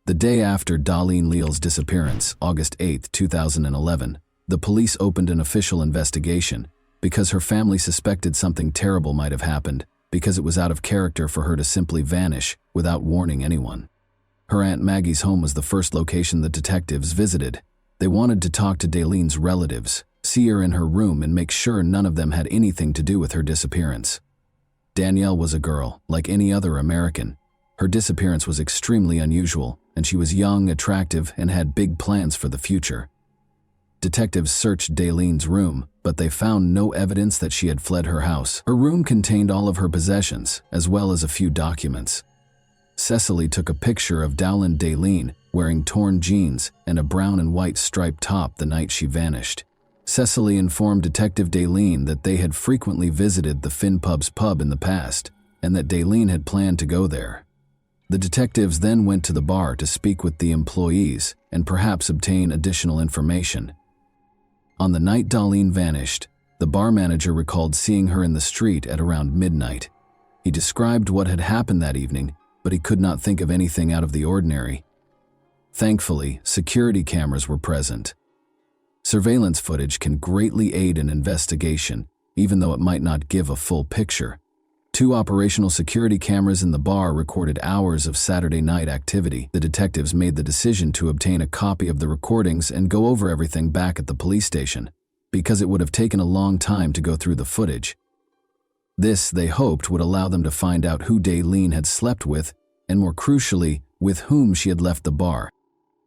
The day after Dalanilian's disappearance, August 8, 2011, the police opened an official investigation because her family suspected something terrible might have happened because it was out of character for her to simply vanish without warning anyone. Her Aunt Maggie's home was the first location the detectives visited. They wanted to talk to Daline's relatives, see her in her room, and make sure none of them had anything to do with her disappearance. Danielle was a girl, like any other American. Her disappearance was extremely unusual, and she was young, attractive, and had big plans for the future. Detectives searched Daline's room, but they found no evidence that she had fled her house. Her room contained all of her possessions, as well as a few documents. Cecily took a picture of Daline wearing torn jeans and a brown and white striped top the night she vanished. Cecily informed Detective Daline that they had frequently visited the Finn Pub's pub in the past, and that Daline had planned to go there. The detectives then went to the bar to speak with the employees and perhaps obtain additional information. On the night Daline vanished, the bar manager recalled seeing her in the street at around midnight. He described what had happened that evening, but he could not think of anything out of the ordinary. Thankfully, security cameras were present. Surveillance footage can greatly aid an investigation, even though it might not give a full picture. 2 operational security cameras in the bar recorded hours of Saturday night activity. The detectives made the decision to obtain a copy of the recordings and go over everything back at the police station, because it would have taken a long time to go through the footage. This, they hoped, would allow them to find out who Daline had slept with, and more crucially, with whom she had left the bar.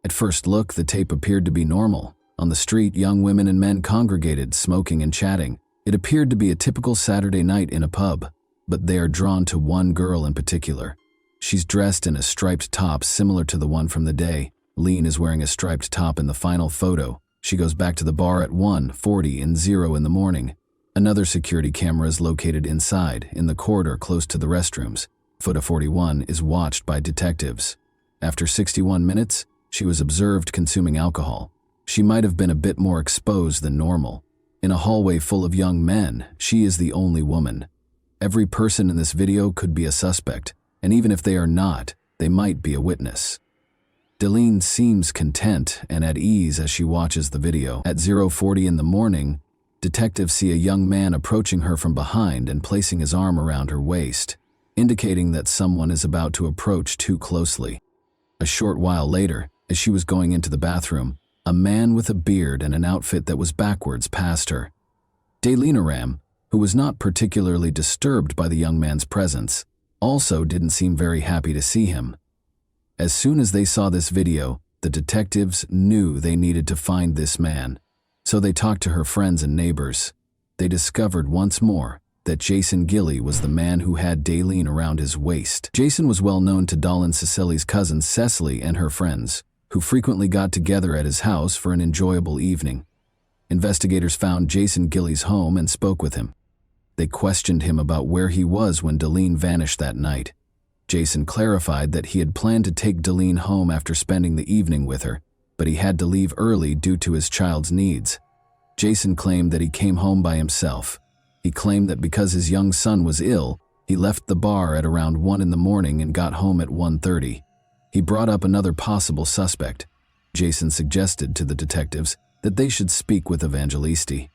At first look, the tape appeared to be normal. On the street, young women and men congregated, smoking and chatting. It appeared to be a typical Saturday night in a pub, but they are drawn to one girl in particular. She's dressed in a striped top similar to the one from the day. Lean is wearing a striped top in the final photo. She goes back to the bar at 1:40 and 0 in the morning. Another security camera is located inside, in the corridor close to the restrooms. Photo 41 is watched by detectives. After 61 minutes, she was observed consuming alcohol. She might have been a bit more exposed than normal. In a hallway full of young men, she is the only woman. Every person in this video could be a suspect, and even if they are not, they might be a witness. Daline seems content and at ease as she watches the video. At 0:40 in the morning, detectives see a young man approaching her from behind and placing his arm around her waist, indicating that someone is about to approach too closely. A short while later, as she was going into the bathroom, a man with a beard and an outfit that was backwards passed her. Daline, who was not particularly disturbed by the young man's presence, also didn't seem very happy to see him. As soon as they saw this video, the detectives knew they needed to find this man. So they talked to her friends and neighbors. They discovered once more that Jason Gilly was the man who had Daline around his waist. Jason was well known to Daline Cecily's cousin Cecily and her friends, who frequently got together at his house for an enjoyable evening. Investigators found Jason Gilly's home and spoke with him. They questioned him about where he was when Daline vanished that night. Jason clarified that he had planned to take Daline home after spending the evening with her, but he had to leave early due to his child's needs. Jason claimed that he came home by himself. He claimed that because his young son was ill, he left the bar at around 1 in the morning and got home at 1:30. He brought up another possible suspect. Jason suggested to the detectives that they should speak with Evangelisti.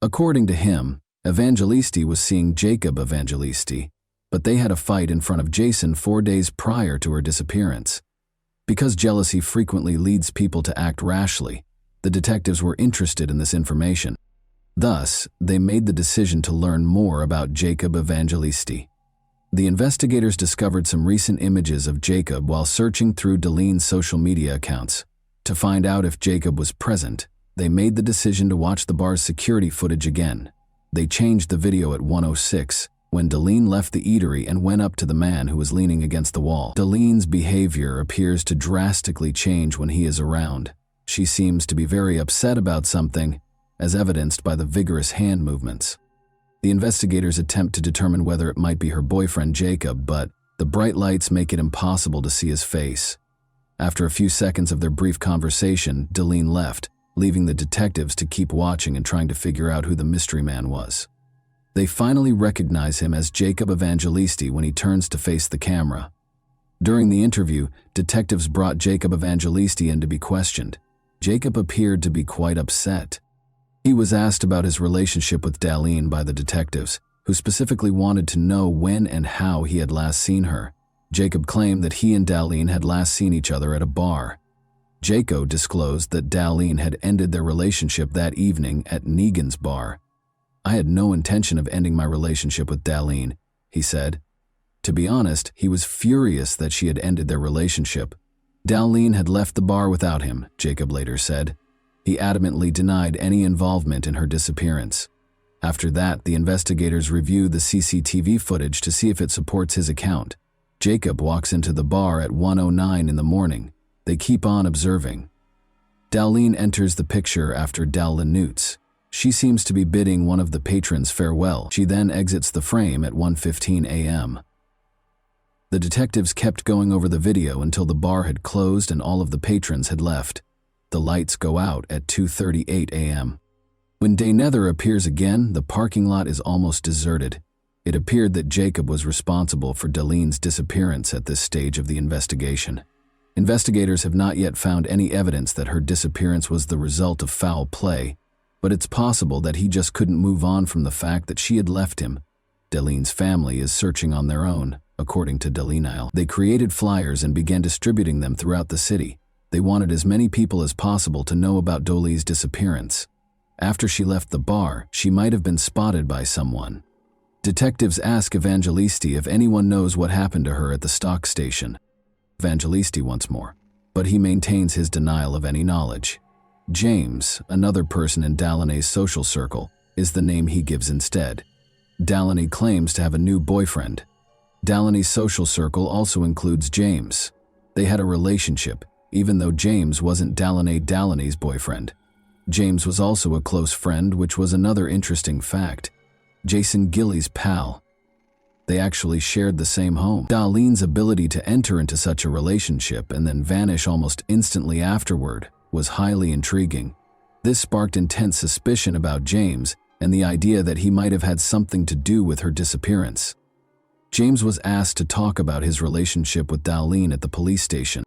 According to him, Evangelisti was seeing Jacob Evangelisti, but they had a fight in front of Jason 4 days prior to her disappearance. Because jealousy frequently leads people to act rashly, the detectives were interested in this information. Thus, they made the decision to learn more about Jacob Evangelisti. The investigators discovered some recent images of Jacob while searching through Daline's social media accounts. To find out if Jacob was present, they made the decision to watch the bar's security footage again. They changed the video at 1:06, when Darlene left the eatery and went up to the man who was leaning against the wall. Darlene's behavior appears to drastically change when he is around. She seems to be very upset about something, as evidenced by the vigorous hand movements. The investigators attempt to determine whether it might be her boyfriend Jacob, but the bright lights make it impossible to see his face. After a few seconds of their brief conversation, Darlene left, leaving the detectives to keep watching and trying to figure out who the mystery man was. They finally recognize him as Jacob Evangelisti when he turns to face the camera. During the interview, detectives brought Jacob Evangelisti in to be questioned. Jacob appeared to be quite upset. He was asked about his relationship with Darlene by the detectives, who specifically wanted to know when and how he had last seen her. Jacob claimed that he and Darlene had last seen each other at a bar. Jacob disclosed that Darlene had ended their relationship that evening at Negan's bar. "I had no intention of ending my relationship with Darlene," he said. To be honest, he was furious that she had ended their relationship. Darlene had left the bar without him, Jacob later said. He adamantly denied any involvement in her disappearance. After that, the investigators reviewed the CCTV footage to see if it supports his account. Jacob walks into the bar at 1:09 in the morning. They keep on observing. Darlene enters the picture after Darlene Newts. She seems to be bidding one of the patrons farewell. She then exits the frame at 1:15 a.m. The detectives kept going over the video until the bar had closed and all of the patrons had left. The lights go out at 2:38 a.m. When Day Nether appears again, the parking lot is almost deserted. It appeared that Jacob was responsible for Darlene's disappearance at this stage of the investigation. Investigators have not yet found any evidence that her disappearance was the result of foul play, but it's possible that he just couldn't move on from the fact that she had left him. Darlene's family is searching on their own, according to Darlene. They created flyers and began distributing them throughout the city. They wanted as many people as possible to know about Darlene's disappearance. After she left the bar, she might have been spotted by someone. Detectives ask Evangelisti if anyone knows what happened to her at the stock station. Evangelisti wants more, but he maintains his denial of any knowledge. James, another person in Darlene's social circle, is the name he gives instead. Darlene claims to have a new boyfriend. Darlene's social circle also includes James. They had a relationship, even though James wasn't Darlene's boyfriend. James was also a close friend, which was another interesting fact. Jason Gilly's pal. They actually shared the same home. Darlene's ability to enter into such a relationship and then vanish almost instantly afterward was highly intriguing. This sparked intense suspicion about James and the idea that he might have had something to do with her disappearance. James was asked to talk about his relationship with Darlene at the police station.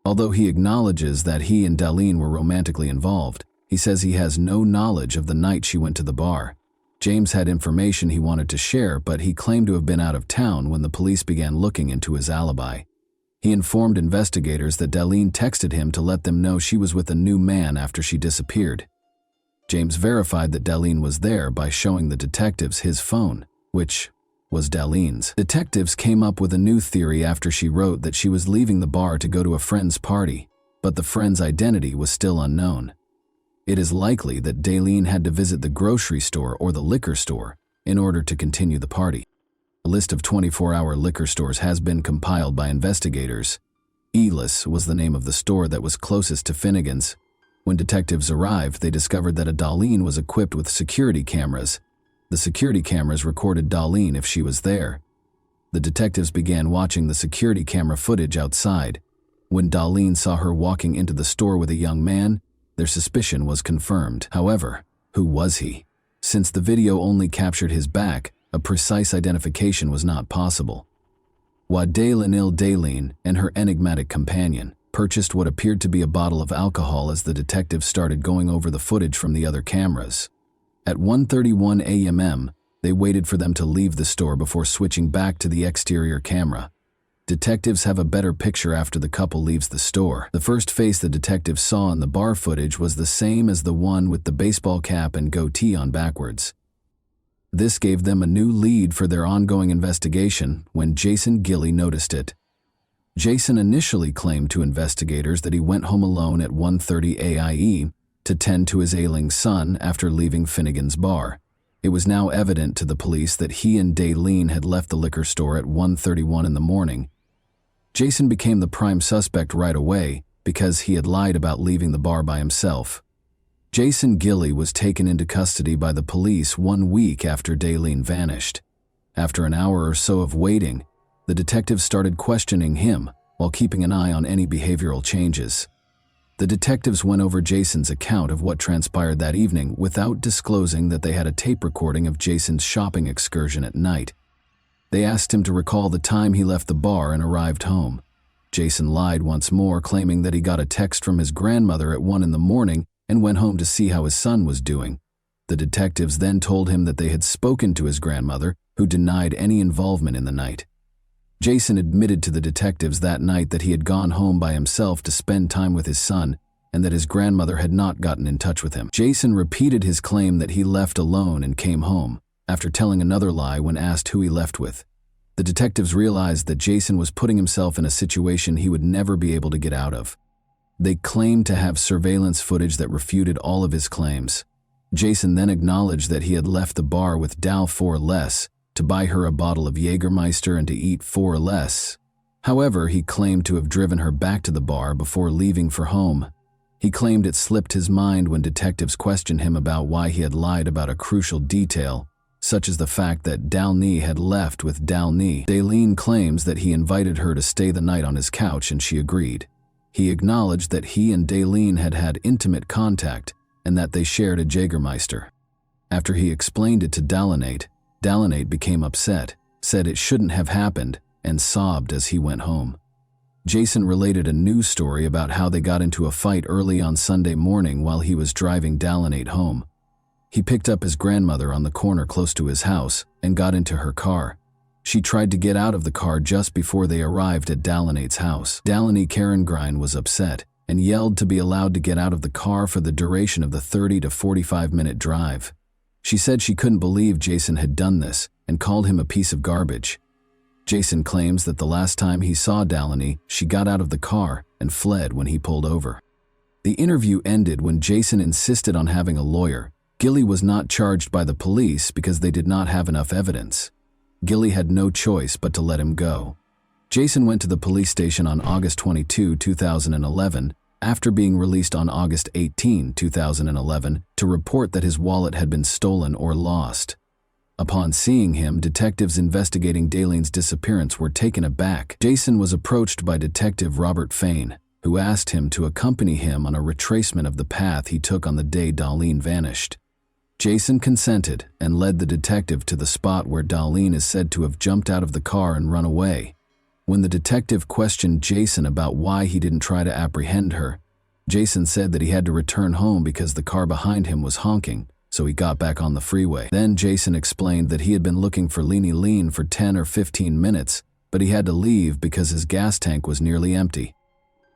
Although he acknowledges that he and Darlene were romantically involved, he says he has no knowledge of the night she went to the bar. James had information he wanted to share, but he claimed to have been out of town when the police began looking into his alibi. He informed investigators that Darlene texted him to let them know she was with a new man after she disappeared. James verified that Darlene was there by showing the detectives his phone, which was Darlene's. Detectives came up with a new theory after she wrote that she was leaving the bar to go to a friend's party, but the friend's identity was still unknown. It is likely that Darlene had to visit the grocery store or the liquor store in order to continue the party. A list of 24-hour liquor stores has been compiled by investigators. Elis was the name of the store that was closest to Finnegan's. When detectives arrived, they discovered that a Darlene was equipped with security cameras. The security cameras recorded Darlene if she was there. The detectives began watching the security camera footage outside. When Darlene saw her walking into the store with a young man, their suspicion was confirmed. However, who was he? Since the video only captured his back, a precise identification was not possible. Darlene and her enigmatic companion purchased what appeared to be a bottle of alcohol as the detectives started going over the footage from the other cameras. At 1:31 a.m., they waited for them to leave the store before switching back to the exterior camera. Detectives have a better picture after the couple leaves the store. The first face the detectives saw in the bar footage was the same as the one with the baseball cap and goatee on backwards. This gave them a new lead for their ongoing investigation when Jason Gilly noticed it. Jason initially claimed to investigators that he went home alone at 1:30 a.m. to tend to his ailing son after leaving Finnegan's bar. It was now evident to the police that he and Daleen had left the liquor store at 1:31 in the morning. Jason became the prime suspect right away because he had lied about leaving the bar by himself. Jason Gilley was taken into custody by the police 1 week after Daleen vanished. After an hour or so of waiting, the detectives started questioning him while keeping an eye on any behavioral changes. The detectives went over Jason's account of what transpired that evening without disclosing that they had a tape recording of Jason's shopping excursion at night. They asked him to recall the time he left the bar and arrived home. Jason lied once more, claiming that he got a text from his grandmother at 1 in the morning and went home to see how his son was doing. The detectives then told him that they had spoken to his grandmother, who denied any involvement in the night. Jason admitted to the detectives that night that he had gone home by himself to spend time with his son and that his grandmother had not gotten in touch with him. Jason repeated his claim that he left alone and came home, after telling another lie when asked who he left with. The detectives realized that Jason was putting himself in a situation he would never be able to get out of. They claimed to have surveillance footage that refuted all of his claims. Jason then acknowledged that he had left the bar with Dal for less, to buy her a bottle of Jägermeister and to eat for less. However, he claimed to have driven her back to the bar before leaving for home. He claimed it slipped his mind when detectives questioned him about why he had lied about a crucial detail, such as the fact that Dalny had left with Dalny. Daleen claims that he invited her to stay the night on his couch and she agreed. He acknowledged that he and Daleen had had intimate contact and that they shared a Jägermeister. After he explained it to Dalinate became upset, said it shouldn't have happened, and sobbed as he went home. Jason related a news story about how they got into a fight early on Sunday morning while he was driving Dalinate home. He picked up his grandmother on the corner close to his house and got into her car. She tried to get out of the car just before they arrived at Dalinate's house. Daliny Karengrein was upset and yelled to be allowed to get out of the car for the duration of the 30 to 45-minute drive. She said she couldn't believe Jason had done this and called him a piece of garbage. Jason claims that the last time he saw Daliny, she got out of the car and fled when he pulled over. The interview ended when Jason insisted on having a lawyer. Gilley was not charged by the police because they did not have enough evidence. Gilley had no choice but to let him go. Jason went to the police station on August 22, 2011, after being released on August 18, 2011, to report that his wallet had been stolen or lost. Upon seeing him, detectives investigating Daleen's disappearance were taken aback. Jason was approached by Detective Robert Fain, who asked him to accompany him on a retracement of the path he took on the day Daleen vanished. Jason consented and led the detective to the spot where Daleen is said to have jumped out of the car and run away. When the detective questioned Jason about why he didn't try to apprehend her, Jason said that he had to return home because the car behind him was honking, so he got back on the freeway. Then Jason explained that he had been looking for Leanie Lean for 10 or 15 minutes, but he had to leave because his gas tank was nearly empty.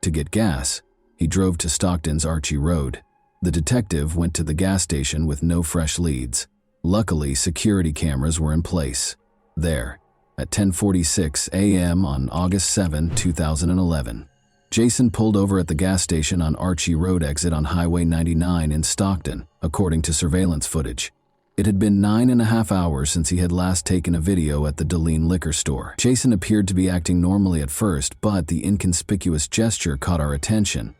To get gas, he drove to Stockton's Archie Road. The detective went to the gas station with no fresh leads. Luckily, security cameras were in place. There, at 10:46 a.m. on August 7, 2011, Jason pulled over at the gas station on Archie Road exit on Highway 99 in Stockton, according to surveillance footage. It had been 9.5 hours since he had last taken a video at the Daleen liquor store. Jason appeared to be acting normally at first, but the inconspicuous gesture caught our attention.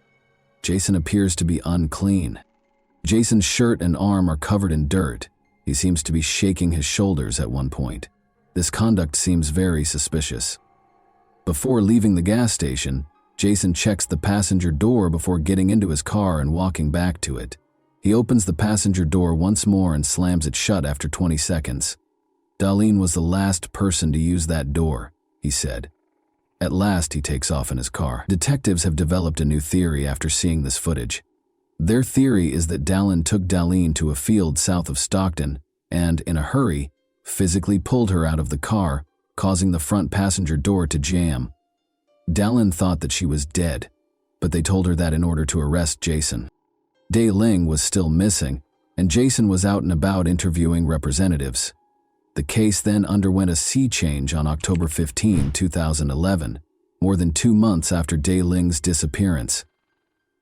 Jason appears to be unclean. Jason's shirt and arm are covered in dirt. He seems to be shaking his shoulders at one point. This conduct seems very suspicious. Before leaving the gas station, Jason checks the passenger door before getting into his car and walking back to it. He opens the passenger door once more and slams it shut after 20 seconds. Daleen was the last person to use that door, he said. At last, he takes off in his car. Detectives have developed a new theory after seeing this footage. Their theory is that Dallin took Daleen to a field south of Stockton and, in a hurry, physically pulled her out of the car, causing the front passenger door to jam. Dallin thought that she was dead, but they told her that in order to arrest Jason. Dai Ling was still missing, and Jason was out and about interviewing representatives. The case then underwent a sea change on October 15, 2011, more than 2 months after Dai Ling's disappearance.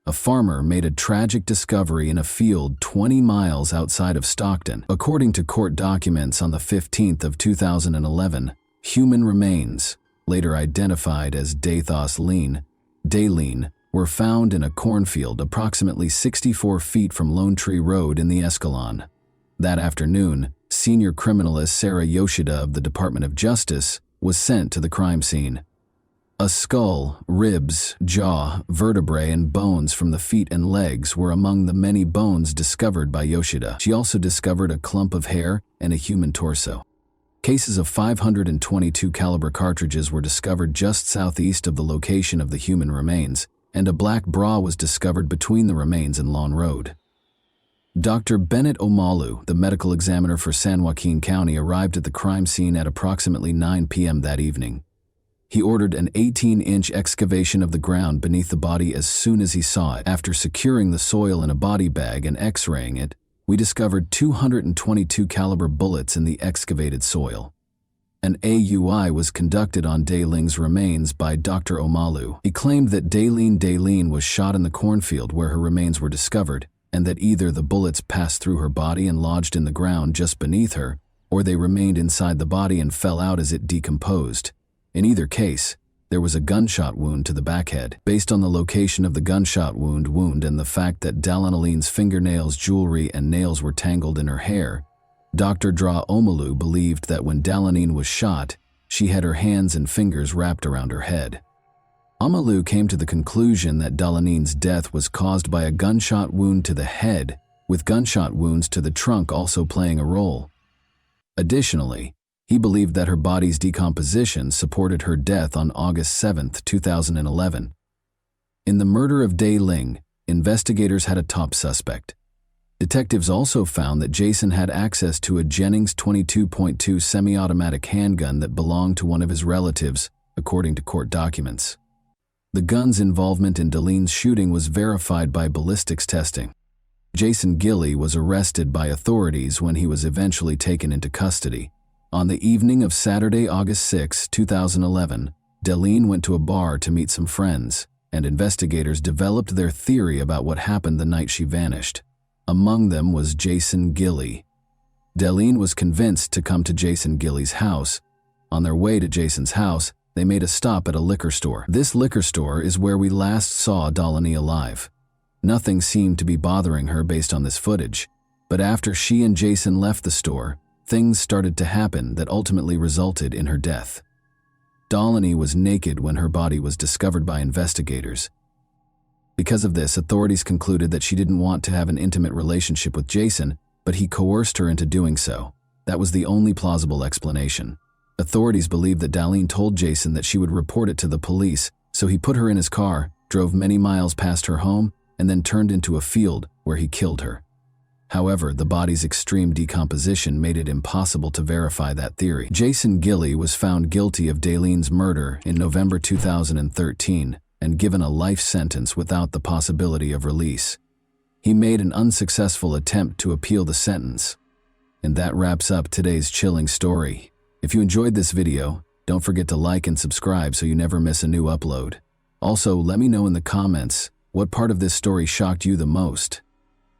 a farmer made a tragic discovery in a field 20 miles outside of Stockton. According to court documents on the 15th of 2011, human remains, later identified as Daleen, were found in a cornfield approximately 64 feet from Lone Tree Road in the Escalon. That afternoon, senior criminalist Sarah Yoshida of the Department of Justice was sent to the crime scene. A skull, ribs, jaw, vertebrae, and bones from the feet and legs were among the many bones discovered by Yoshida. She also discovered a clump of hair and a human torso. Cases of 522 caliber cartridges were discovered just southeast of the location of the human remains, and a black bra was discovered between the remains and Lawn Road. Dr. Bennett Omalu, the medical examiner for San Joaquin County, arrived at the crime scene at approximately 9 p.m. that evening. He ordered an 18-inch excavation of the ground beneath the body as soon as he saw it. After securing the soil in a body bag and x-raying it, we discovered 222 caliber bullets in the excavated soil. An AUI was conducted on Daleen's remains by Dr. Omalu. He claimed that Daleen was shot in the cornfield where her remains were discovered, and that either the bullets passed through her body and lodged in the ground just beneath her, or they remained inside the body and fell out as it decomposed. In either case, there was a gunshot wound to the backhead. Based on the location of the gunshot wound and the fact that Dalen's fingernails, jewelry, and nails were tangled in her hair, Dr. Dra Omalu believed that when Dalen was shot, she had her hands and fingers wrapped around her head. Omalu came to the conclusion that Dalen's death was caused by a gunshot wound to the head, with gunshot wounds to the trunk also playing a role. Additionally, he believed that her body's decomposition supported her death on August 7, 2011. In the murder of Daleen, investigators had a top suspect. Detectives also found that Jason had access to a Jennings 22.2 semi-automatic handgun that belonged to one of his relatives, according to court documents. The gun's involvement in Daleen's shooting was verified by ballistics testing. Jason Gilley was arrested by authorities when he was eventually taken into custody. On the evening of Saturday, August 6, 2011, Daleen went to a bar to meet some friends, and investigators developed their theory about what happened the night she vanished. Among them was Jason Gilley. Daleen was convinced to come to Jason Gilley's house. On their way to Jason's house, they made a stop at a liquor store. This liquor store is where we last saw Daleen alive. Nothing seemed to be bothering her based on this footage, but after she and Jason left the store, things started to happen that ultimately resulted in her death. Daleen was naked when her body was discovered by investigators. Because of this, authorities concluded that she didn't want to have an intimate relationship with Jason, but he coerced her into doing so. That was the only plausible explanation. Authorities believe that Daleen told Jason that she would report it to the police, so he put her in his car, drove many miles past her home, and then turned into a field where he killed her. However, the body's extreme decomposition made it impossible to verify that theory. Jason Gilley was found guilty of Daleen's murder in November 2013 and given a life sentence without the possibility of release. He made an unsuccessful attempt to appeal the sentence. And that wraps up today's chilling story. If you enjoyed this video, don't forget to like and subscribe so you never miss a new upload. Also, let me know in the comments what part of this story shocked you the most.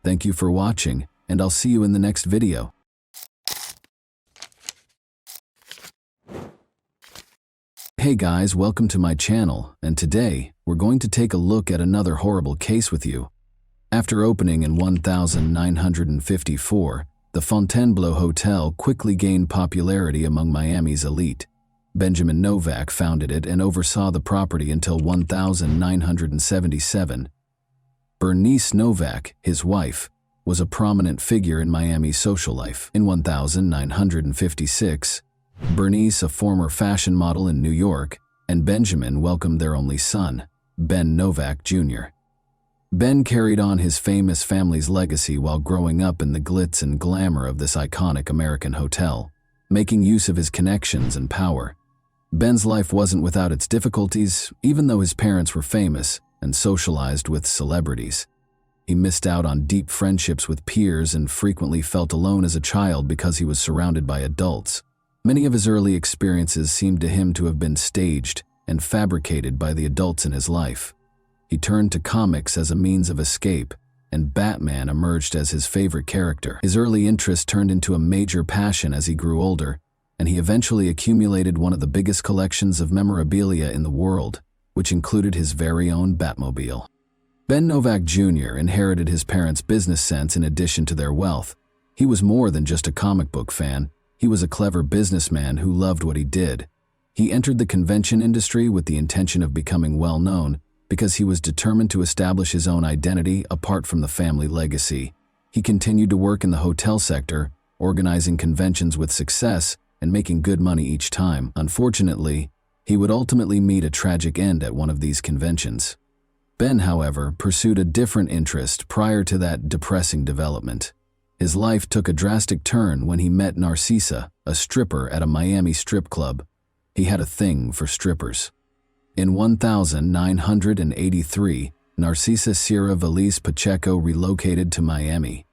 Thank you for watching, and I'll see you in the next video. Hey guys, welcome to my channel, and today we're going to take a look at another horrible case with you. After opening in 1954, the Fontainebleau Hotel quickly gained popularity among Miami's elite. Benjamin Novak founded it and oversaw the property until 1977. Bernice Novak, his wife, was a prominent figure in Miami's social life. In 1956, Bernice, a former fashion model in New York, and Benjamin welcomed their only son, Ben Novak Jr. Ben carried on his famous family's legacy while growing up in the glitz and glamour of this iconic American hotel, making use of his connections and power. Ben's life wasn't without its difficulties, even though his parents were famous and socialized with celebrities. He missed out on deep friendships with peers and frequently felt alone as a child because he was surrounded by adults. Many of his early experiences seemed to him to have been staged and fabricated by the adults in his life. He turned to comics as a means of escape, and Batman emerged as his favorite character. His early interest turned into a major passion as he grew older, and he eventually accumulated one of the biggest collections of memorabilia in the world, which included his very own Batmobile. Ben Novak Jr. inherited his parents' business sense in addition to their wealth. He was more than just a comic book fan. He was a clever businessman who loved what he did. He entered the convention industry with the intention of becoming well-known because he was determined to establish his own identity apart from the family legacy. He continued to work in the hotel sector, organizing conventions with success and making good money each time. Unfortunately, he would ultimately meet a tragic end at one of these conventions. Ben, however, pursued a different interest prior to that depressing development. His life took a drastic turn when he met Narcissa, a stripper at a Miami strip club. He had a thing for strippers. In 1983, Narcissa Sierra Valise Pacheco relocated to Miami.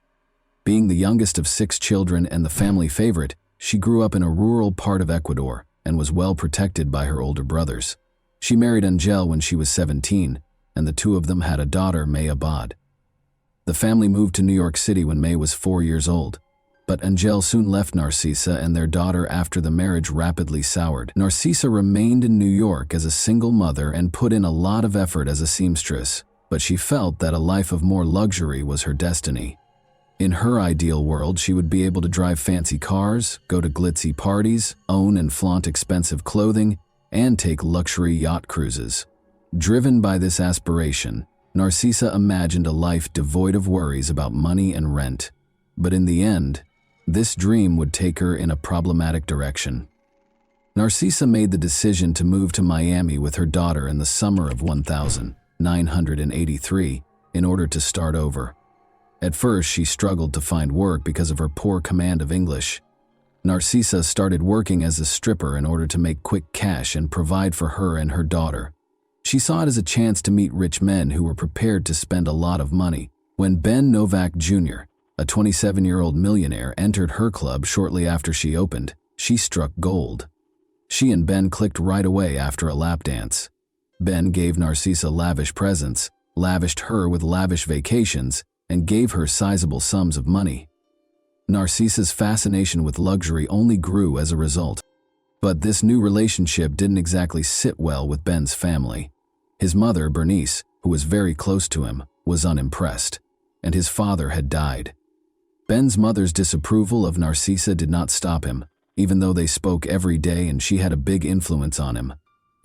Being the youngest of 6 children and the family favorite, she grew up in a rural part of Ecuador and was well protected by her older brothers. She married Angel when she was 17, and the two of them had a daughter, May Abad. The family moved to New York City when May was 4 years old, but Angel soon left Narcissa and their daughter after the marriage rapidly soured. Narcissa remained in New York as a single mother and put in a lot of effort as a seamstress, but she felt that a life of more luxury was her destiny. In her ideal world, she would be able to drive fancy cars, go to glitzy parties, own and flaunt expensive clothing, and take luxury yacht cruises. Driven by this aspiration, Narcissa imagined a life devoid of worries about money and rent. But in the end, this dream would take her in a problematic direction. Narcissa made the decision to move to Miami with her daughter in the summer of 1983 in order to start over. At first, she struggled to find work because of her poor command of English. Narcissa started working as a stripper in order to make quick cash and provide for her and her daughter. She saw it as a chance to meet rich men who were prepared to spend a lot of money. When Ben Novak Jr., a 27-year-old millionaire, entered her club shortly after she opened, she struck gold. She and Ben clicked right away after a lap dance. Ben gave Narcissa lavish presents, lavished her with lavish vacations, and gave her sizable sums of money. Narcissa's fascination with luxury only grew as a result. But this new relationship didn't exactly sit well with Ben's family. His mother, Bernice, who was very close to him, was unimpressed, and his father had died. Ben's mother's disapproval of Narcissa did not stop him, even though they spoke every day and she had a big influence on him.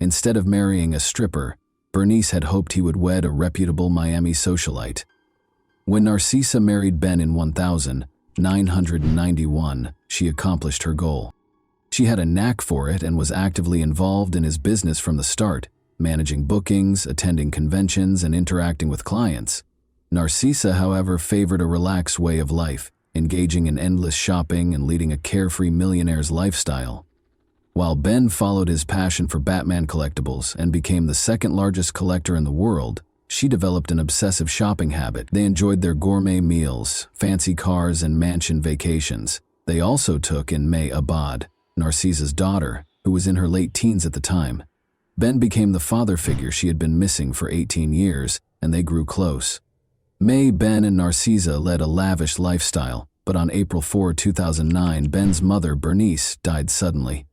Instead of marrying a stripper, Bernice had hoped he would wed a reputable Miami socialite. When Narcissa married Ben in 1991, she accomplished her goal. She had a knack for it and was actively involved in his business from the start, managing bookings, attending conventions, and interacting with clients. Narcissa, however, favored a relaxed way of life, engaging in endless shopping and leading a carefree millionaire's lifestyle. While Ben followed his passion for Batman collectibles and became the second-largest collector in the world, she developed an obsessive shopping habit. They enjoyed their gourmet meals, fancy cars, and mansion vacations. They also took in May Abad, Narcissa's daughter, who was in her late teens at the time. Ben became the father figure she had been missing for 18 years, and they grew close. May, Ben, and Narcissa led a lavish lifestyle, but on April 4, 2009, Ben's mother, Bernice, died suddenly,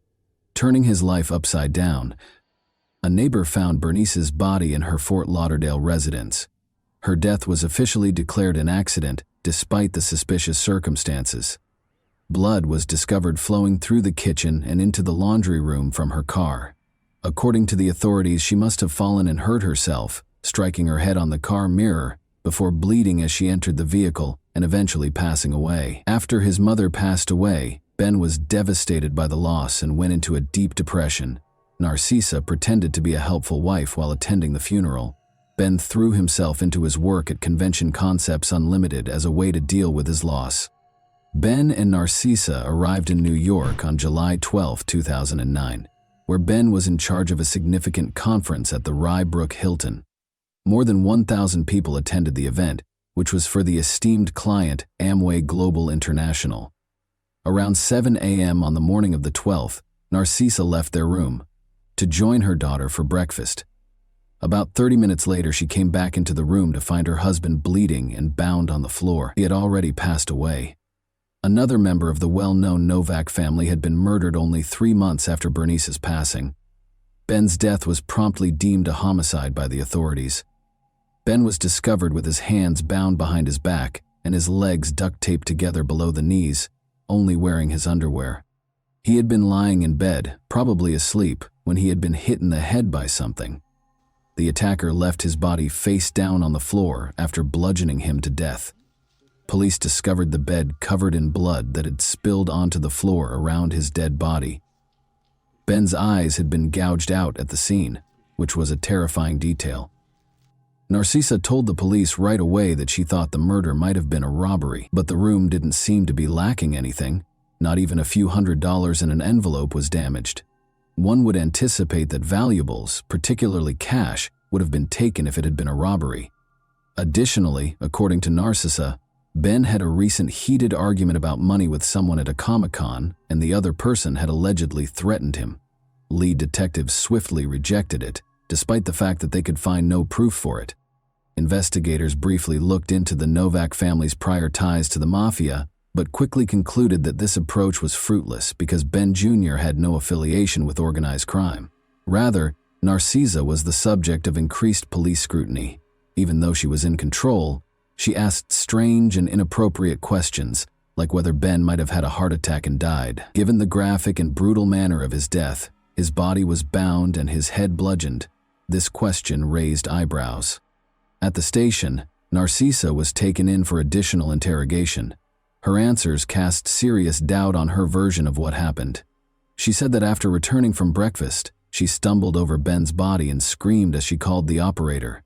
turning his life upside down. A neighbor found Bernice's body in her Fort Lauderdale residence. Her death was officially declared an accident, despite the suspicious circumstances. Blood was discovered flowing through the kitchen and into the laundry room from her car. According to the authorities, she must have fallen and hurt herself, striking her head on the car mirror, before bleeding as she entered the vehicle and eventually passing away. After his mother passed away, Ben was devastated by the loss and went into a deep depression. Narcissa pretended to be a helpful wife while attending the funeral. Ben threw himself into his work at Convention Concepts Unlimited as a way to deal with his loss. Ben and Narcissa arrived in New York on July 12, 2009, where Ben was in charge of a significant conference at the Rye Brook Hilton. More than 1,000 people attended the event, which was for the esteemed client Amway Global International. Around 7 a.m. on the morning of the 12th, Narcissa left their room to join her daughter for breakfast. About 30 minutes later, she came back into the room to find her husband bleeding and bound on the floor. He had already passed away. Another member of the well-known Novak family had been murdered only 3 months after Bernice's passing. Ben's death was promptly deemed a homicide by the authorities. Ben was discovered with his hands bound behind his back and his legs duct taped together below the knees, only wearing his underwear. He had been lying in bed, probably asleep, when he had been hit in the head by something. The attacker left his body face down on the floor after bludgeoning him to death. Police discovered the bed covered in blood that had spilled onto the floor around his dead body. Ben's eyes had been gouged out at the scene, which was a terrifying detail. Narcisa told the police right away that she thought the murder might have been a robbery, but the room didn't seem to be lacking anything. Not even a few $100s in an envelope was damaged. One would anticipate that valuables, particularly cash, would have been taken if it had been a robbery. Additionally, according to Narcisa, Ben had a recent heated argument about money with someone at a Comic-Con, and the other person had allegedly threatened him. Lead detectives swiftly rejected it, despite the fact that they could find no proof for it. Investigators briefly looked into the Novak family's prior ties to the mafia, but quickly concluded that this approach was fruitless because Ben Jr. had no affiliation with organized crime. Rather, Narcisa was the subject of increased police scrutiny. Even though she was in control, she asked strange and inappropriate questions, like whether Ben might have had a heart attack and died. Given the graphic and brutal manner of his death, his body was bound and his head bludgeoned. This question raised eyebrows. At the station, Narcisa was taken in for additional interrogation. Her answers cast serious doubt on her version of what happened. She said that after returning from breakfast, she stumbled over Ben's body and screamed as she called the operator.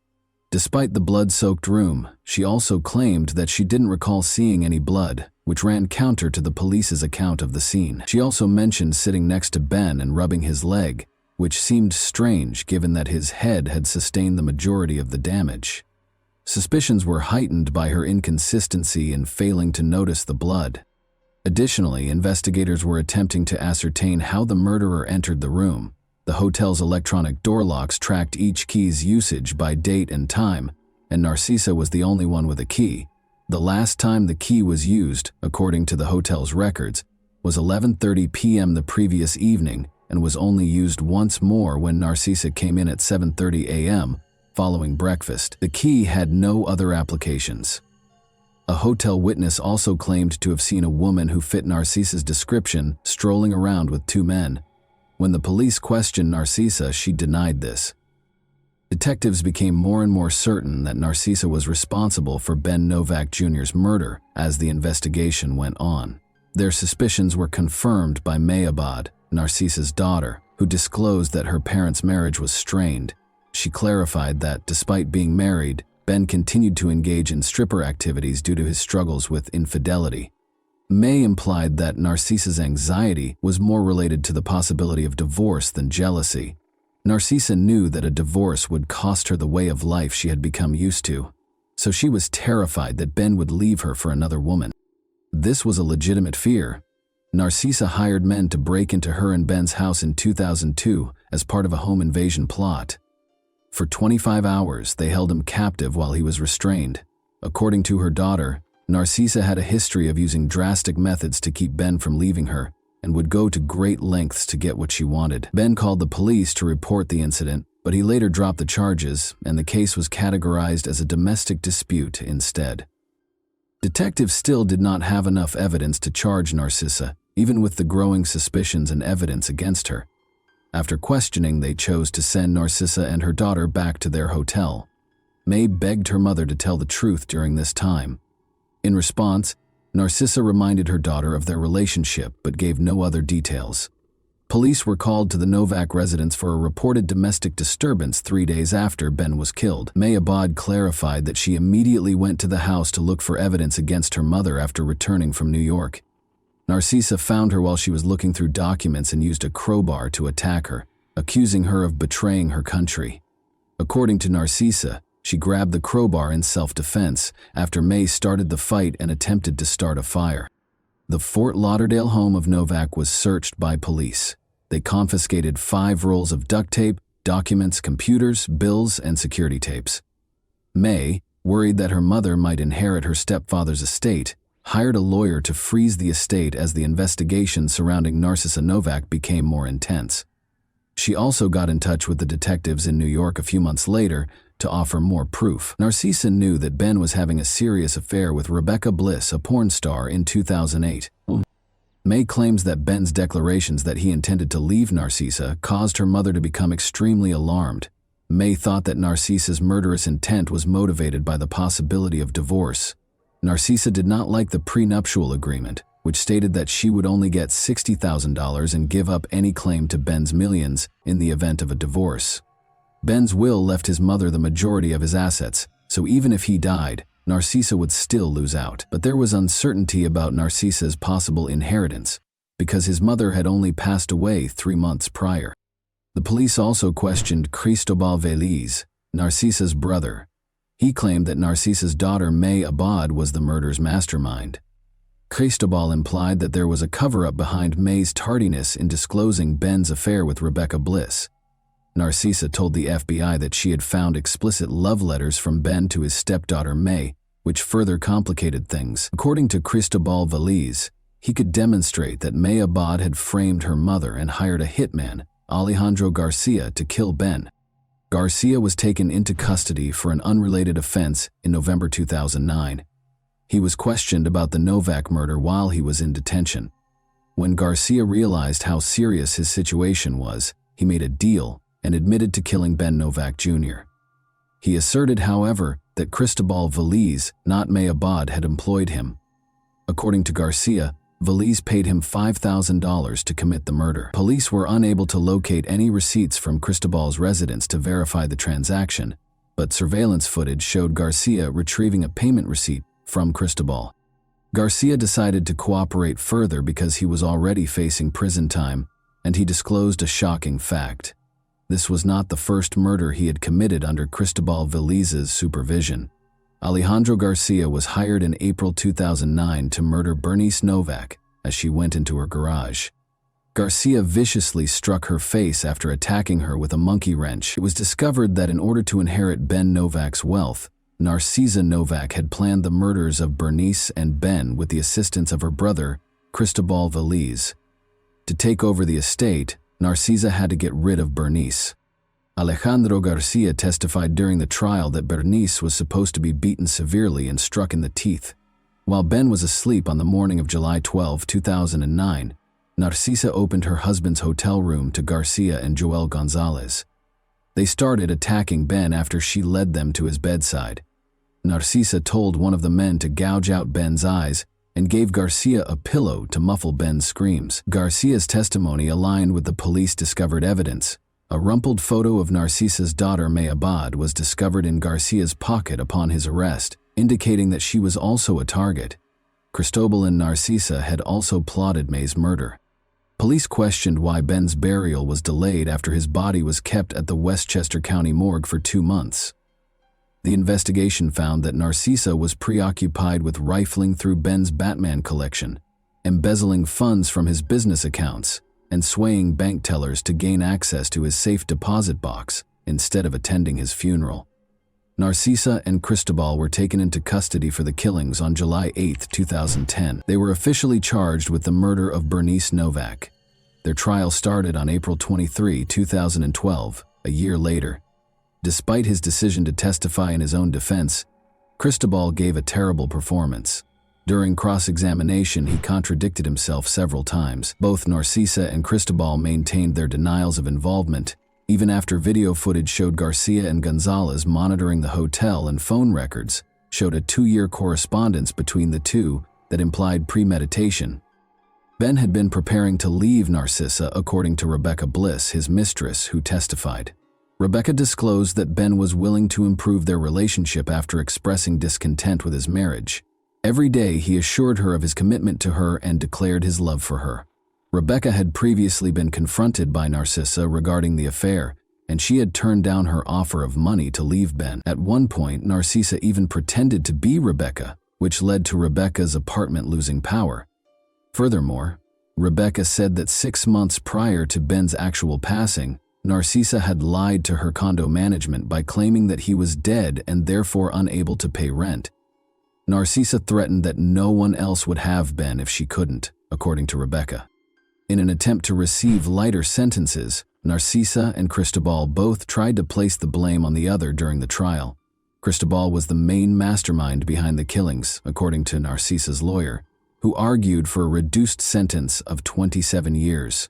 Despite the blood-soaked room, she also claimed that she didn't recall seeing any blood, which ran counter to the police's account of the scene. She also mentioned sitting next to Ben and rubbing his leg, which seemed strange given that his head had sustained the majority of the damage. Suspicions were heightened by her inconsistency in failing to notice the blood. Additionally, investigators were attempting to ascertain how the murderer entered the room. The hotel's electronic door locks tracked each key's usage by date and time, and Narcisa was the only one with a key. The last time the key was used, according to the hotel's records, was 11:30 p.m. the previous evening and was only used once more when Narcisa came in at 7:30 a.m. following breakfast. The key had no other applications. A hotel witness also claimed to have seen a woman who fit Narcisa's description strolling around with 2 men. When the police questioned Narcisa, she denied this. Detectives became more and more certain that Narcisa was responsible for Ben Novak Jr.'s murder as the investigation went on. Their suspicions were confirmed by Mayabad, Narcisa's daughter, who disclosed that her parents' marriage was strained. She clarified that, despite being married, Ben continued to engage in stripper activities due to his struggles with infidelity. May implied that Narcisa's anxiety was more related to the possibility of divorce than jealousy. Narcisa knew that a divorce would cost her the way of life she had become used to, so she was terrified that Ben would leave her for another woman. This was a legitimate fear. Narcisa hired men to break into her and Ben's house in 2002 as part of a home invasion plot. For 25 hours, they held him captive while he was restrained. According to her daughter, Narcisa had a history of using drastic methods to keep Ben from leaving her and would go to great lengths to get what she wanted. Ben called the police to report the incident, but he later dropped the charges and the case was categorized as a domestic dispute instead. Detectives still did not have enough evidence to charge Narcisa, even with the growing suspicions and evidence against her. After questioning, they chose to send Narcisa and her daughter back to their hotel. May begged her mother to tell the truth during this time. In response, Narcisa reminded her daughter of their relationship but gave no other details. Police were called to the Novak residence for a reported domestic disturbance 3 days after Ben was killed. Mayabad clarified that she immediately went to the house to look for evidence against her mother after returning from New York. Narcisa found her while she was looking through documents and used a crowbar to attack her, accusing her of betraying her country. According to Narcisa, she grabbed the crowbar in self-defense after May started the fight and attempted to start a fire. The Fort Lauderdale home of Novak was searched by police. They confiscated 5 rolls of duct tape, documents, computers, bills, and security tapes. May, worried that her mother might inherit her stepfather's estate, hired a lawyer to freeze the estate as the investigation surrounding Narcissa Novak became more intense. She also got in touch with the detectives in New York a few months later to offer more proof. Narcissa knew that Ben was having a serious affair with Rebecca Bliss, a porn star, in 2008. May claims that Ben's declarations that he intended to leave Narcissa caused her mother to become extremely alarmed. May thought that Narcissa's murderous intent was motivated by the possibility of divorce. Narcissa did not like the prenuptial agreement, which stated that she would only get $60,000 and give up any claim to Ben's millions in the event of a divorce. Ben's will left his mother the majority of his assets, so even if he died, Narcissa would still lose out. But there was uncertainty about Narcissa's possible inheritance, because his mother had only passed away 3 months prior. The police also questioned Cristobal Veliz, Narcissa's brother. He claimed that Narcissa's daughter May Abad was the murder's mastermind. Cristobal implied that there was a cover-up behind May's tardiness in disclosing Ben's affair with Rebecca Bliss. Narcissa told the FBI that she had found explicit love letters from Ben to his stepdaughter May, which further complicated things. According to Cristobal Veliz, he could demonstrate that May Abad had framed her mother and hired a hitman, Alejandro Garcia, to kill Ben. Garcia was taken into custody for an unrelated offense in November 2009. He was questioned about the Novak murder while he was in detention. When Garcia realized how serious his situation was, he made a deal and admitted to killing Ben Novak Jr. He asserted, however, that Cristobal Veliz, not May Abad, had employed him. According to Garcia, Veliz paid him $5,000 to commit the murder. Police were unable to locate any receipts from Cristobal's residence to verify the transaction, but surveillance footage showed Garcia retrieving a payment receipt from Cristobal. Garcia decided to cooperate further because he was already facing prison time, and he disclosed a shocking fact. This was not the first murder he had committed under Cristobal Veliz's supervision. Alejandro Garcia was hired in April 2009 to murder Bernice Novak as she went into her garage. Garcia viciously struck her face after attacking her with a monkey wrench. It was discovered that in order to inherit Ben Novak's wealth, Narcissa Novak had planned the murders of Bernice and Ben with the assistance of her brother, Cristobal Veliz. To take over the estate, Narcissa had to get rid of Bernice. Alejandro Garcia testified during the trial that Bernice was supposed to be beaten severely and struck in the teeth. While Ben was asleep on the morning of July 12, 2009, Narcissa opened her husband's hotel room to Garcia and Joel Gonzalez. They started attacking Ben after she led them to his bedside. Narcissa told one of the men to gouge out Ben's eyes and gave Garcia a pillow to muffle Ben's screams. Garcia's testimony aligned with the police-discovered evidence. A rumpled photo of Narcissa's daughter May Abad was discovered in Garcia's pocket upon his arrest, indicating that she was also a target. Cristobal and Narcissa had also plotted May's murder. Police questioned why Ben's burial was delayed after his body was kept at the Westchester County morgue for 2 months. The investigation found that Narcissa was preoccupied with rifling through Ben's Batman collection, embezzling funds from his business accounts, and swaying bank tellers to gain access to his safe deposit box instead of attending his funeral. Narcissa and Cristobal were taken into custody for the killings on July 8, 2010. They were officially charged with the murder of Bernice Novak. Their trial started on April 23, 2012, a year later. Despite his decision to testify in his own defense, Cristobal gave a terrible performance. During cross-examination, he contradicted himself several times. Both Narcissa and Cristobal maintained their denials of involvement, even after video footage showed Garcia and Gonzalez monitoring the hotel, and phone records showed a 2-year correspondence between the two that implied premeditation. Ben had been preparing to leave Narcissa, according to Rebecca Bliss, his mistress, who testified. Rebecca disclosed that Ben was willing to improve their relationship after expressing discontent with his marriage. Every day he assured her of his commitment to her and declared his love for her. Rebecca had previously been confronted by Narcissa regarding the affair, and she had turned down her offer of money to leave Ben. At one point, Narcissa even pretended to be Rebecca, which led to Rebecca's apartment losing power. Furthermore, Rebecca said that 6 months prior to Ben's actual passing, Narcisa had lied to her condo management by claiming that he was dead and therefore unable to pay rent. Narcisa threatened that no one else would have Ben if she couldn't, according to Rebecca. In an attempt to receive lighter sentences, Narcisa and Cristobal both tried to place the blame on the other during the trial. Cristobal was the main mastermind behind the killings, according to Narcisa's lawyer, who argued for a reduced sentence of 27 years.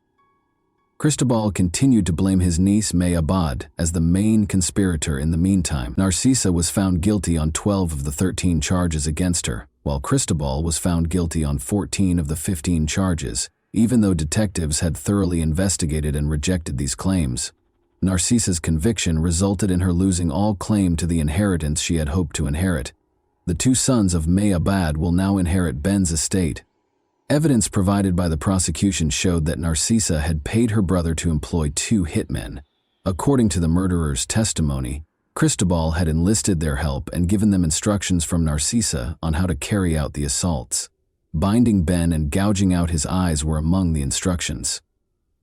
Cristobal continued to blame his niece May Abad as the main conspirator in the meantime. Narcisa was found guilty on 12 of the 13 charges against her, while Cristobal was found guilty on 14 of the 15 charges, even though detectives had thoroughly investigated and rejected these claims. Narcisa's conviction resulted in her losing all claim to the inheritance she had hoped to inherit. The two sons of May Abad will now inherit Ben's estate. Evidence provided by the prosecution showed that Narcisa had paid her brother to employ 2 hitmen. According to the murderer's testimony, Cristobal had enlisted their help and given them instructions from Narcisa on how to carry out the assaults. Binding Ben and gouging out his eyes were among the instructions.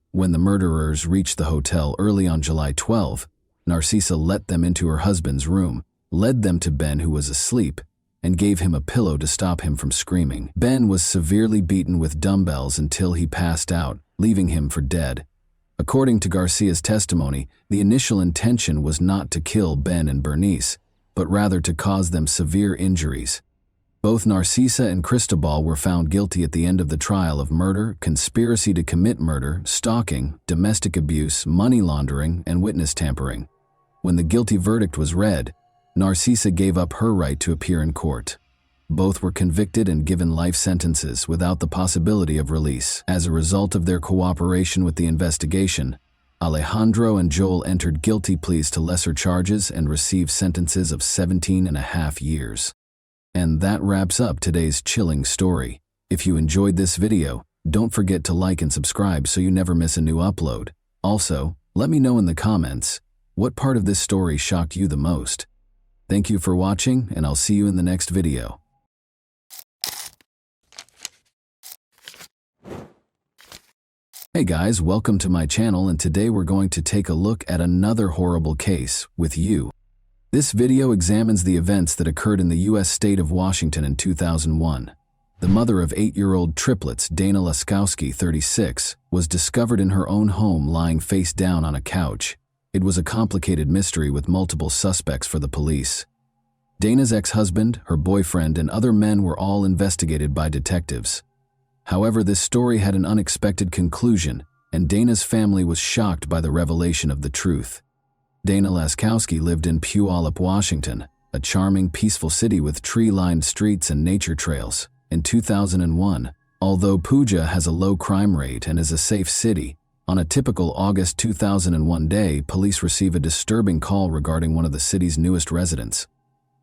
When the murderers reached the hotel early on July 12, Narcisa let them into her husband's room, led them to Ben, who was asleep, and gave him a pillow to stop him from screaming. Ben was severely beaten with dumbbells until he passed out, leaving him for dead. According to Garcia's testimony, the initial intention was not to kill Ben and Bernice, but rather to cause them severe injuries. Both Narcisa and Cristobal were found guilty at the end of the trial of murder, conspiracy to commit murder, stalking, domestic abuse, money laundering, and witness tampering. When the guilty verdict was read, Narcisa gave up her right to appear in court. Both were convicted and given life sentences without the possibility of release. As a result of their cooperation with the investigation, Alejandro and Joel entered guilty pleas to lesser charges and received sentences of 17.5 years. And that wraps up today's chilling story. If you enjoyed this video, don't forget to like and subscribe so you never miss a new upload. Also, let me know in the comments, what part of this story shocked you the most? Thank you for watching, and I'll see you in the next video. Hey guys, welcome to my channel, and today we're going to take a look at another horrible case with you. This video examines the events that occurred in the U.S. state of Washington in 2001. The mother of 8-year-old triplets, Dana Laskowski, 36, was discovered in her own home lying face down on a couch. It was a complicated mystery with multiple suspects for the police. Dana's ex-husband, her boyfriend, and other men were all investigated by detectives. However, this story had an unexpected conclusion, and Dana's family was shocked by the revelation of the truth. Dana Laskowski lived in Puyallup, Washington, a charming, peaceful city with tree-lined streets and nature trails. In 2001, although Puja has a low crime rate and is a safe city, on a typical August 2001 day, police receive a disturbing call regarding one of the city's newest residents.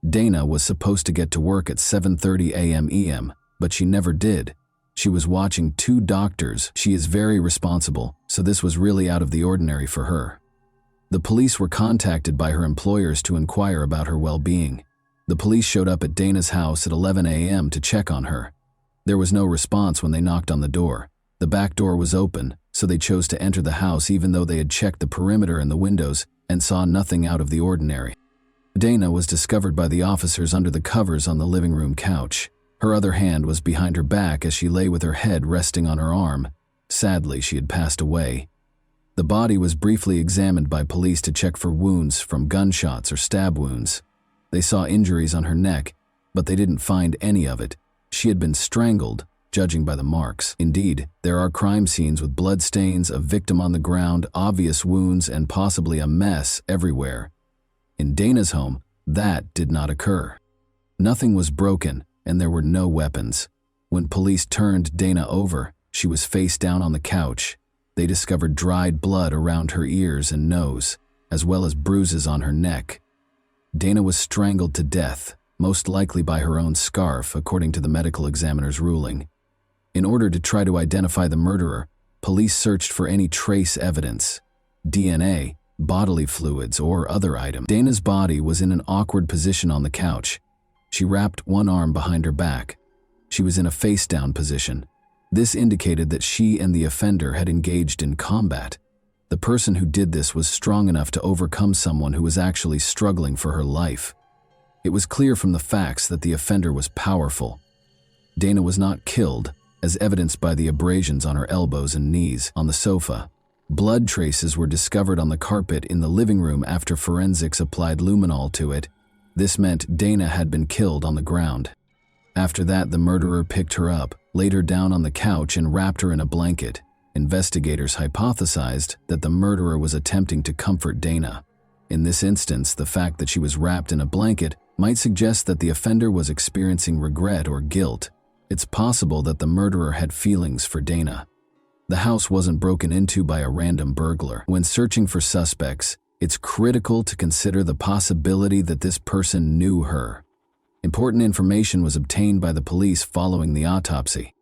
Dana was supposed to get to work at 7:30 a.m. but she never did. She was watching 2 doctors. She is very responsible, so this was really out of the ordinary for her. The police were contacted by her employers to inquire about her well-being. The police showed up at Dana's house at 11 a.m. to check on her. There was no response when they knocked on the door. The back door was open, so they chose to enter the house even though they had checked the perimeter and the windows and saw nothing out of the ordinary. Dana was discovered by the officers under the covers on the living room couch. Her other hand was behind her back as she lay with her head resting on her arm. Sadly, she had passed away. The body was briefly examined by police to check for wounds from gunshots or stab wounds. They saw injuries on her neck, but they didn't find any of it. She had been strangled, judging by the marks. Indeed, there are crime scenes with blood stains, a victim on the ground, obvious wounds, and possibly a mess everywhere. In Dana's home, that did not occur. Nothing was broken, and there were no weapons. When police turned Dana over, she was face down on the couch. They discovered dried blood around her ears and nose, as well as bruises on her neck. Dana was strangled to death, most likely by her own scarf, according to the medical examiner's ruling. In order to try to identify the murderer, police searched for any trace evidence, DNA, bodily fluids, or other items. Dana's body was in an awkward position on the couch. She wrapped one arm behind her back. She was in a face-down position. This indicated that she and the offender had engaged in combat. The person who did this was strong enough to overcome someone who was actually struggling for her life. It was clear from the facts that the offender was powerful. Dana was not killed, as evidenced by the abrasions on her elbows and knees on the sofa. Blood traces were discovered on the carpet in the living room after forensics applied luminol to it. This meant Dana had been killed on the ground. After that, the murderer picked her up, laid her down on the couch, and wrapped her in a blanket. Investigators hypothesized that the murderer was attempting to comfort Dana. In this instance, the fact that she was wrapped in a blanket might suggest that the offender was experiencing regret or guilt. It's possible that the murderer had feelings for Dana. The house wasn't broken into by a random burglar. When searching for suspects, it's critical to consider the possibility that this person knew her. Important information was obtained by the police following the autopsy.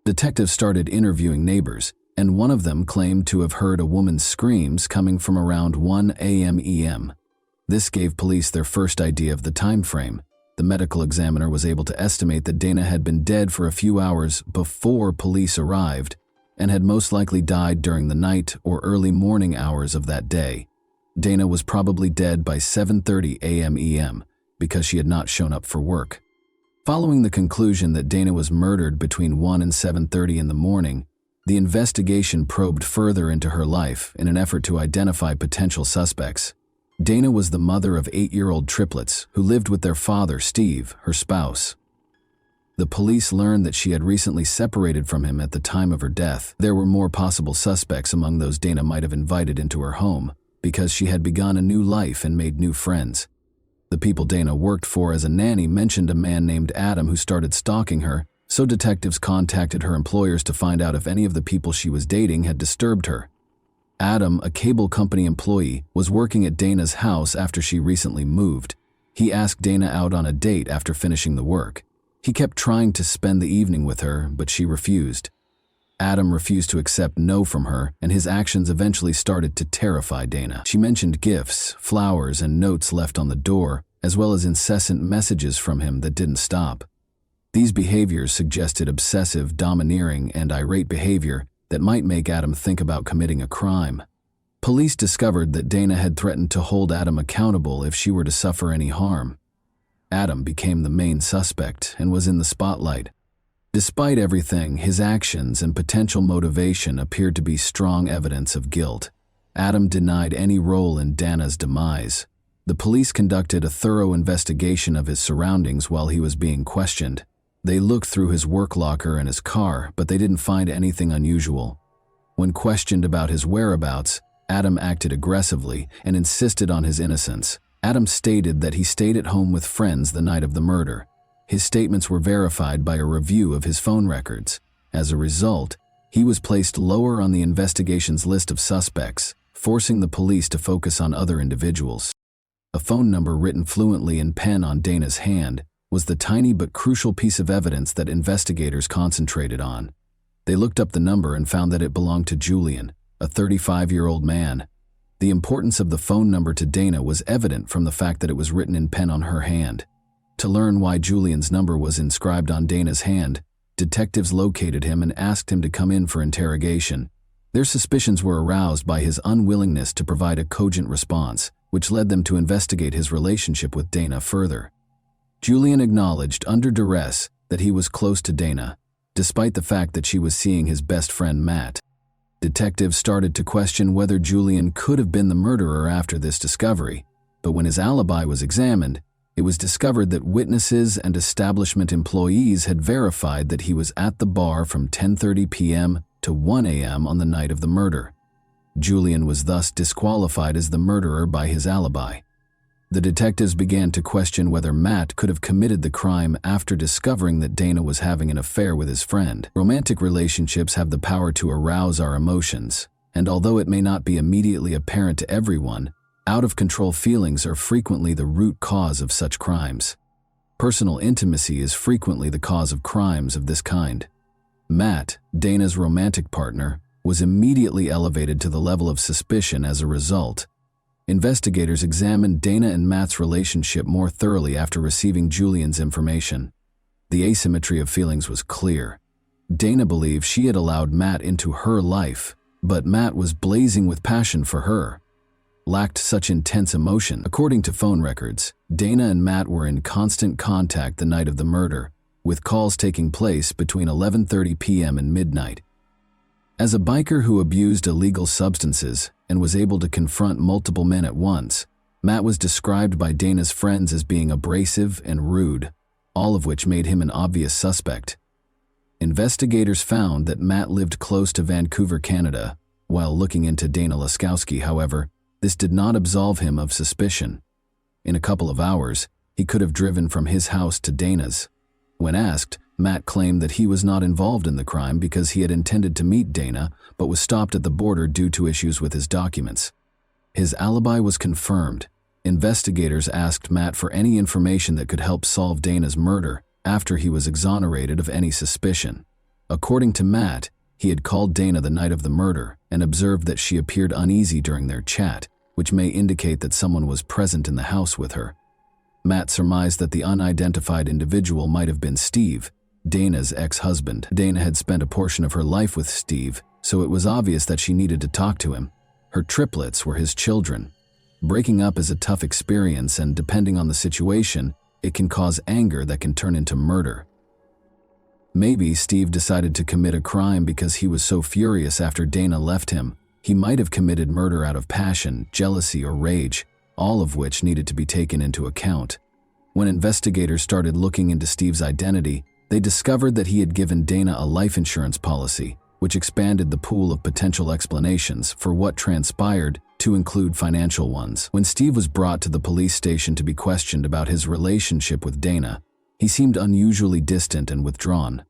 Detectives started interviewing neighbors, and one of them claimed to have heard a woman's screams coming from around 1 a.m. This gave police their first idea of the time frame. The medical examiner was able to estimate that Dana had been dead for a few hours before police arrived and had most likely died during the night or early morning hours of that day. Dana was probably dead by 7:30 a.m. because she had not shown up for work. Following the conclusion that Dana was murdered between 1 and 7:30 in the morning, the investigation probed further into her life in an effort to identify potential suspects. Dana was the mother of 8-year-old triplets who lived with their father, Steve, her spouse. The police learned that she had recently separated from him at the time of her death. There were more possible suspects among those Dana might have invited into her home because she had begun a new life and made new friends. The people Dana worked for as a nanny mentioned a man named Adam who started stalking her, so detectives contacted her employers to find out if any of the people she was dating had disturbed her. Adam, a cable company employee, was working at Dana's house after she recently moved. He asked Dana out on a date after finishing the work. He kept trying to spend the evening with her, but she refused. Adam refused to accept no from her, and his actions eventually started to terrify Dana. She mentioned gifts, flowers, and notes left on the door, as well as incessant messages from him that didn't stop. These behaviors suggested obsessive, domineering, and irate behavior that might make Adam think about committing a crime. Police discovered that Dana had threatened to hold Adam accountable if she were to suffer any harm. Adam became the main suspect and was in the spotlight. Despite everything, his actions and potential motivation appeared to be strong evidence of guilt. Adam denied any role in Dana's demise. The police conducted a thorough investigation of his surroundings while he was being questioned. They looked through his work locker and his car, but they didn't find anything unusual. When questioned about his whereabouts, Adam acted aggressively and insisted on his innocence. Adam stated that he stayed at home with friends the night of the murder. His statements were verified by a review of his phone records. As a result, he was placed lower on the investigation's list of suspects, forcing the police to focus on other individuals. A phone number written fluently in pen on Dana's hand was the tiny but crucial piece of evidence that investigators concentrated on. They looked up the number and found that it belonged to Julian, a 35-year-old man. The importance of the phone number to Dana was evident from the fact that it was written in pen on her hand. To learn why Julian's number was inscribed on Dana's hand, detectives located him and asked him to come in for interrogation. Their suspicions were aroused by his unwillingness to provide a cogent response, which led them to investigate his relationship with Dana further. Julian acknowledged under duress that he was close to Dana, despite the fact that she was seeing his best friend Matt. Detectives started to question whether Julian could have been the murderer after this discovery, but when his alibi was examined, it was discovered that witnesses and establishment employees had verified that he was at the bar from 10:30 p.m. to 1 a.m. on the night of the murder. Julian was thus disqualified as the murderer by his alibi. The detectives began to question whether Matt could have committed the crime after discovering that Dana was having an affair with his friend. Romantic relationships have the power to arouse our emotions, and although it may not be immediately apparent to everyone, out-of-control feelings are frequently the root cause of such crimes. Personal intimacy is frequently the cause of crimes of this kind. Matt, Dana's romantic partner, was immediately elevated to the level of suspicion as a result. Investigators examined Dana and Matt's relationship more thoroughly after receiving Julian's information. The asymmetry of feelings was clear. Dana believed she had allowed Matt into her life, But Matt was blazing with passion for her, lacked such intense emotion. According to phone records, Dana and Matt were in constant contact the night of the murder, with calls taking place between 11:30 p.m. and midnight. As a biker who abused illegal substances and was able to confront multiple men at once, Matt was described by Dana's friends as being abrasive and rude, all of which made him an obvious suspect. Investigators found that Matt lived close to Vancouver, Canada. While looking into Dana Laskowski, however, this did not absolve him of suspicion. In a couple of hours, he could have driven from his house to Dana's. When asked, Matt claimed that he was not involved in the crime because he had intended to meet Dana but was stopped at the border due to issues with his documents. His alibi was confirmed. Investigators asked Matt for any information that could help solve Dana's murder after he was exonerated of any suspicion. According to Matt, he had called Dana the night of the murder and observed that she appeared uneasy during their chat, which may indicate that someone was present in the house with her. Matt surmised that the unidentified individual might have been Steve, Dana's ex-husband. Dana had spent a portion of her life with Steve, so it was obvious that she needed to talk to him. Her triplets were his children. Breaking up is a tough experience, and depending on the situation, it can cause anger that can turn into murder. Maybe Steve decided to commit a crime because he was so furious after Dana left him. He might have committed murder out of passion, jealousy, or rage, all of which needed to be taken into account. When investigators started looking into Steve's identity, they discovered that he had given Dana a life insurance policy, which expanded the pool of potential explanations for what transpired to include financial ones. When Steve was brought to the police station to be questioned about his relationship with Dana, he seemed unusually distant and withdrawn,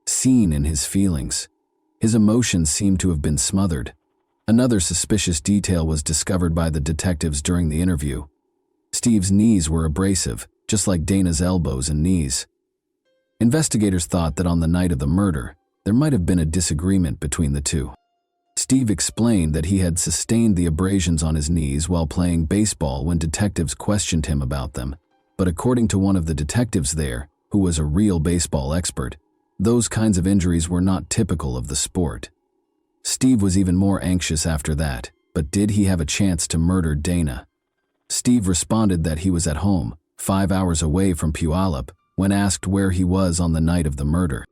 seen in his feelings. His emotions seemed to have been smothered. Another suspicious detail was discovered by the detectives during the interview. Steve's knees were abrasive, just like Dana's elbows and knees. Investigators thought that on the night of the murder, there might have been a disagreement between the two. Steve explained that he had sustained the abrasions on his knees while playing baseball when detectives questioned him about them. But according to one of the detectives there, who was a real baseball expert, those kinds of injuries were not typical of the sport. Steve was even more anxious after that, but did he have a chance to murder Dana? Steve responded that he was at home, 5 hours away from Puyallup, when asked where he was on the night of the murder.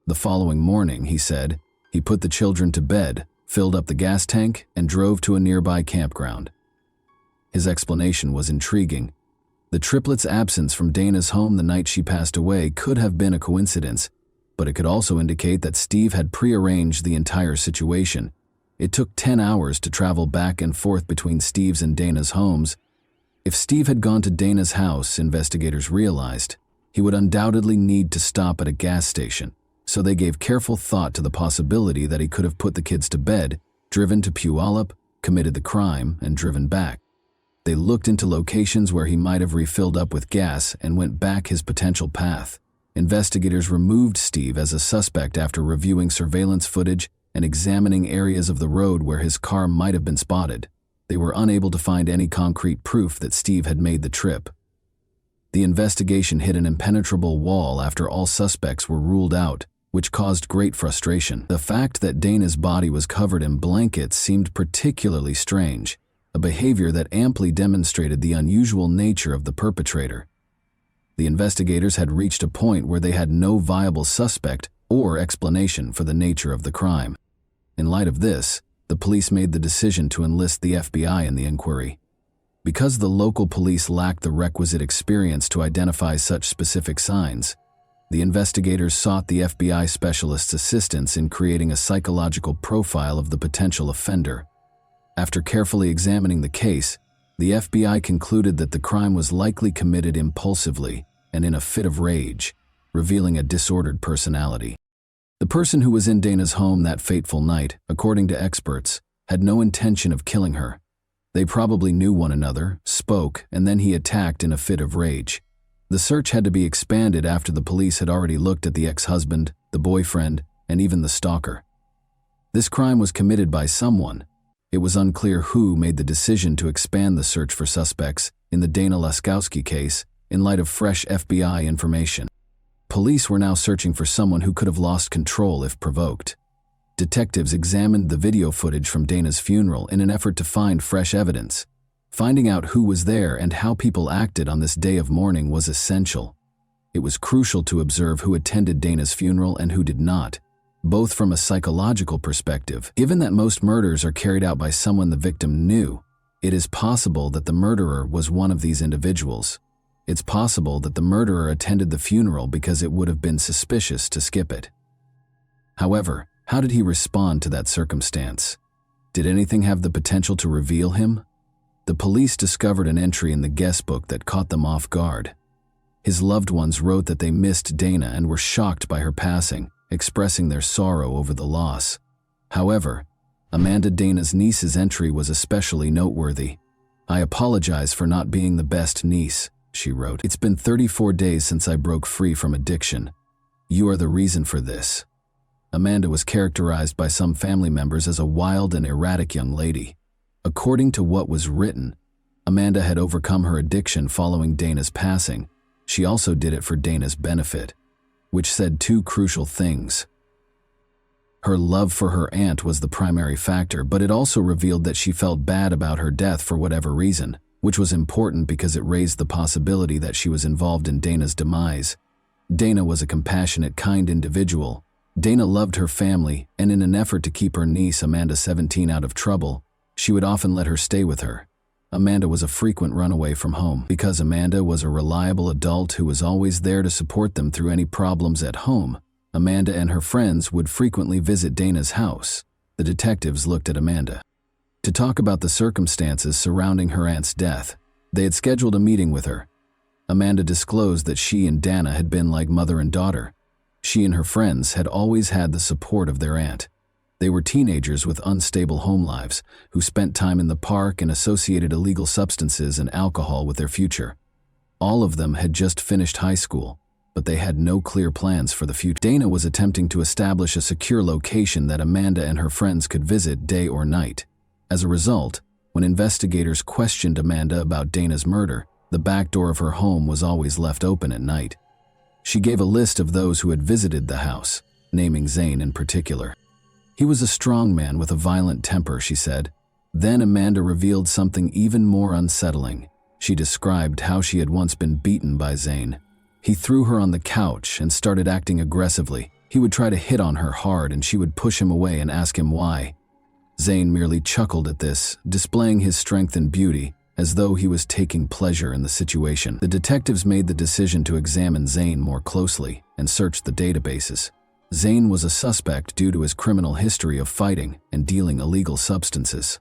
The following morning, he said, he put the children to bed, filled up the gas tank, and drove to a nearby campground. His explanation was intriguing. The triplets' absence from Dana's home the night she passed away could have been a coincidence, but it could also indicate that Steve had prearranged the entire situation. It took 10 hours to travel back and forth between Steve's and Dana's homes. If Steve had gone to Dana's house, investigators realized, he would undoubtedly need to stop at a gas station, so they gave careful thought to the possibility that he could have put the kids to bed, driven to Puyallup, committed the crime, and driven back. They looked into locations where he might have refilled up with gas and went back his potential path. Investigators removed Steve as a suspect after reviewing surveillance footage and examining areas of the road where his car might have been spotted. They were unable to find any concrete proof that Steve had made the trip. The investigation hit an impenetrable wall after all suspects were ruled out, which caused great frustration. The fact that Dana's body was covered in blankets seemed particularly strange, a behavior that amply demonstrated the unusual nature of the perpetrator. The investigators had reached a point where they had no viable suspect or explanation for the nature of the crime. In light of this, the police made the decision to enlist the FBI in the inquiry. Because the local police lacked the requisite experience to identify such specific signs, the investigators sought the FBI specialist's assistance in creating a psychological profile of the potential offender. After carefully examining the case, the FBI concluded that the crime was likely committed impulsively and in a fit of rage, revealing a disordered personality. The person who was in Dana's home that fateful night, according to experts, had no intention of killing her. They probably knew one another, spoke, and then he attacked in a fit of rage. The search had to be expanded after the police had already looked at the ex-husband, the boyfriend, and even the stalker. This crime was committed by someone. It was unclear who made the decision to expand the search for suspects in the Dana Laskowski case in light of fresh FBI information. Police were now searching for someone who could have lost control if provoked. Detectives examined the video footage from Dana's funeral in an effort to find fresh evidence. Finding out who was there and how people acted on this day of mourning was essential. It was crucial to observe who attended Dana's funeral and who did not, both from a psychological perspective. Given that most murders are carried out by someone the victim knew, it is possible that the murderer was one of these individuals. It's possible that the murderer attended the funeral because it would have been suspicious to skip it. However, how did he respond to that circumstance? Did anything have the potential to reveal him? The police discovered an entry in the guest book that caught them off guard. His loved ones wrote that they missed Dana and were shocked by her passing, expressing their sorrow over the loss. However, Amanda, Dana's niece's entry was especially noteworthy. "I apologize for not being the best niece," she wrote. "It's been 34 days since I broke free from addiction. You are the reason for this." Amanda was characterized by some family members as a wild and erratic young lady. According to what was written, Amanda had overcome her addiction following Dana's passing. She also did it for Dana's benefit, which said two crucial things. Her love for her aunt was the primary factor, but it also revealed that she felt bad about her death for whatever reason, which was important because it raised the possibility that she was involved in Dana's demise. Dana was a compassionate, kind individual. Dana loved her family, and in an effort to keep her niece, Amanda 17, out of trouble, she would often let her stay with her. Amanda was a frequent runaway from home. Because Amanda was a reliable adult who was always there to support them through any problems at home, Amanda and her friends would frequently visit Dana's house. The detectives looked at Amanda to talk about the circumstances surrounding her aunt's death. They had scheduled a meeting with her. Amanda disclosed that she and Dana had been like mother and daughter. She and her friends had always had the support of their aunt. They were teenagers with unstable home lives who spent time in the park and associated illegal substances and alcohol with their future. All of them had just finished high school, but they had no clear plans for the future. Dana was attempting to establish a secure location that Amanda and her friends could visit day or night. As a result, when investigators questioned Amanda about Dana's murder, the back door of her home was always left open at night. She gave a list of those who had visited the house, naming Zane in particular. "He was a strong man with a violent temper," she said. Then Amanda revealed something even more unsettling. She described how she had once been beaten by Zane. He threw her on the couch and started acting aggressively. He would try to hit on her hard and she would push him away and ask him why. Zane merely chuckled at this, displaying his strength and beauty, as though he was taking pleasure in the situation. The detectives made the decision to examine Zane more closely and search the databases. Zane was a suspect due to his criminal history of fighting and dealing illegal substances.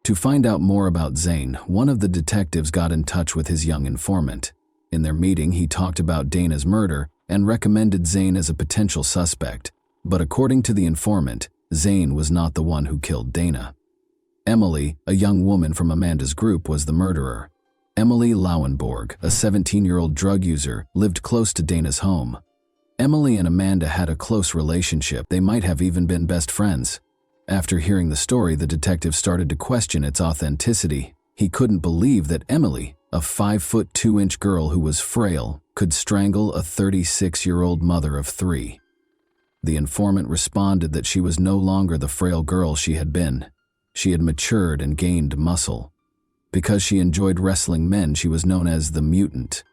To find out more about Zane, one of the detectives got in touch with his young informant. In their meeting, he talked about Dana's murder and recommended Zane as a potential suspect. But according to the informant, Zane was not the one who killed Dana. Emily, a young woman from Amanda's group, was the murderer. Emily Lauenborg, a 17-year-old drug user, lived close to Dana's home. Emily and Amanda had a close relationship. They might have even been best friends. After hearing the story, the detective started to question its authenticity. He couldn't believe that Emily, a 5'2" girl who was frail, could strangle a 36-year-old mother of 3. The informant responded that she was no longer the frail girl she had been. She had matured and gained muscle. Because she enjoyed wrestling men, she was known as the mutant.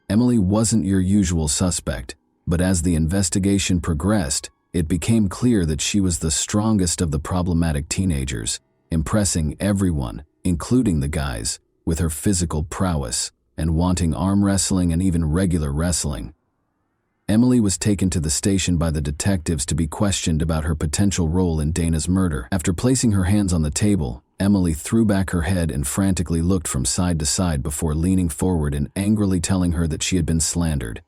Emily wasn't your usual suspect, but as the investigation progressed, it became clear that she was the strongest of the problematic teenagers, impressing everyone, including the guys, with her physical prowess and wanting arm wrestling and even regular wrestling. Emily was taken to the station by the detectives to be questioned about her potential role in Dana's murder. After placing her hands on the table, Emily threw back her head and frantically looked from side to side before leaning forward and angrily telling her that she had been slandered.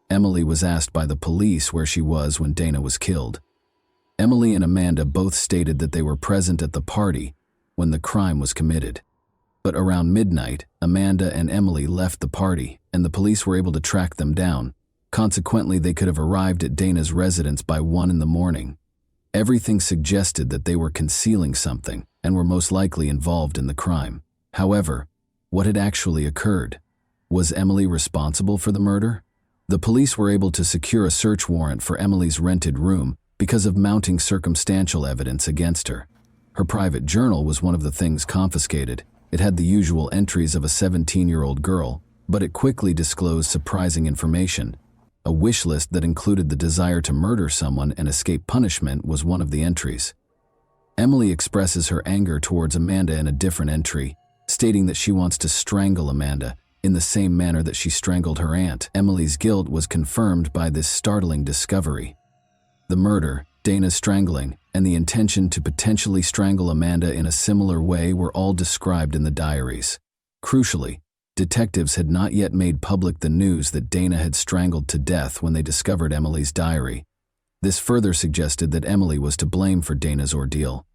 Emily was asked by the police where she was when Dana was killed. Emily and Amanda both stated that they were present at the party when the crime was committed. But around midnight, Amanda and Emily left the party, and the police were able to track them down. Consequently, they could have arrived at Dana's residence by 1 in the morning. Everything suggested that they were concealing something and were most likely involved in the crime. However, what had actually occurred? Was Emily responsible for the murder? The police were able to secure a search warrant for Emily's rented room because of mounting circumstantial evidence against her. Her private journal was one of the things confiscated. It had the usual entries of a 17-year-old girl, but it quickly disclosed surprising information. A wish list that included the desire to murder someone and escape punishment was one of the entries. Emily expresses her anger towards Amanda in a different entry, stating that she wants to strangle Amanda in the same manner that she strangled her aunt. Emily's guilt was confirmed by this startling discovery. The murder, Dana's strangling, and the intention to potentially strangle Amanda in a similar way were all described in the diaries. Crucially, detectives had not yet made public the news that Dana had strangled to death when they discovered Emily's diary. This further suggested that Emily was to blame for Dana's ordeal.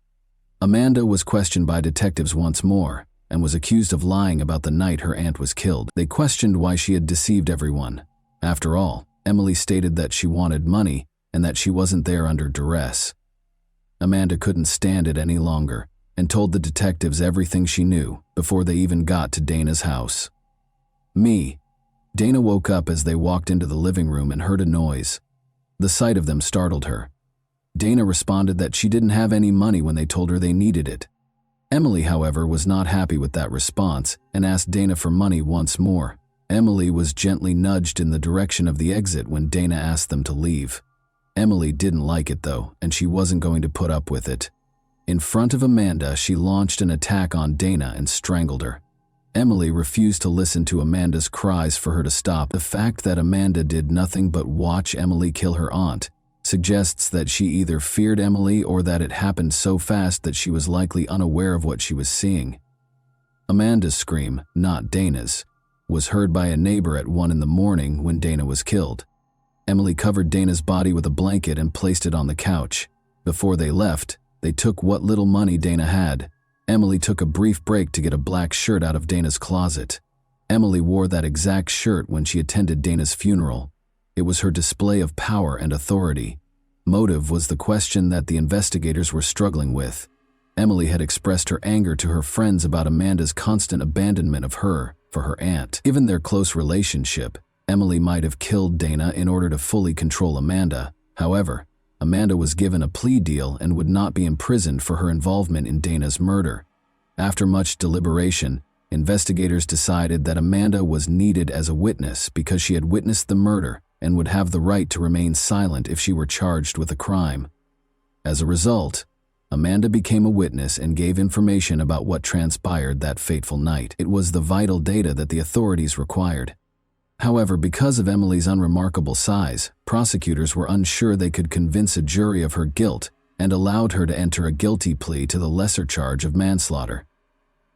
Amanda was questioned by detectives once more and was accused of lying about the night her aunt was killed. They questioned why she had deceived everyone. After all, Emily stated that she wanted money and that she wasn't there under duress. Amanda couldn't stand it any longer and told the detectives everything she knew before they even got to Dana's house. Dana woke up as they walked into the living room and heard a noise. The sight of them startled her. Dana responded that she didn't have any money when they told her they needed it. Emily, however, was not happy with that response and asked Dana for money once more. Emily was gently nudged in the direction of the exit when Dana asked them to leave. Emily didn't like it though, and she wasn't going to put up with it. In front of Amanda, she launched an attack on Dana and strangled her. Emily refused to listen to Amanda's cries for her to stop. The fact that Amanda did nothing but watch Emily kill her aunt suggests that she either feared Emily or that it happened so fast that she was likely unaware of what she was seeing. Amanda's scream, not Dana's, was heard by a neighbor at 1 a.m. when Dana was killed. Emily covered Dana's body with a blanket and placed it on the couch. Before they left, they took what little money Dana had. Emily took a brief break to get a black shirt out of Dana's closet. Emily wore that exact shirt when she attended Dana's funeral. It was her display of power and authority. Motive was the question that the investigators were struggling with. Emily had expressed her anger to her friends about Amanda's constant abandonment of her for her aunt. Given their close relationship, Emily might have killed Dana in order to fully control Amanda. However, Amanda was given a plea deal and would not be imprisoned for her involvement in Dana's murder. After much deliberation, investigators decided that Amanda was needed as a witness because she had witnessed the murder and would have the right to remain silent if she were charged with a crime. As a result, Amanda became a witness and gave information about what transpired that fateful night. It was the vital data that the authorities required. However, because of Emily's unremarkable size, prosecutors were unsure they could convince a jury of her guilt and allowed her to enter a guilty plea to the lesser charge of manslaughter.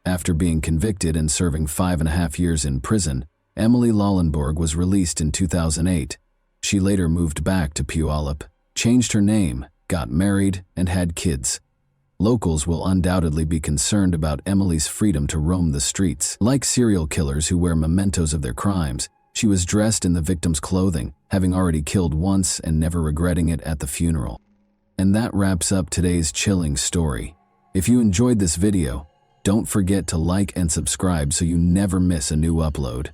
After being convicted and serving 5.5 years in prison, Emily Lollenborg was released in 2008. She later moved back to Puyallup, changed her name, got married, and had kids. Locals will undoubtedly be concerned about Emily's freedom to roam the streets. Like serial killers who wear mementos of their crimes, she was dressed in the victim's clothing, having already killed once and never regretting it at the funeral. And that wraps up today's chilling story. If you enjoyed this video, don't forget to like and subscribe so you never miss a new upload.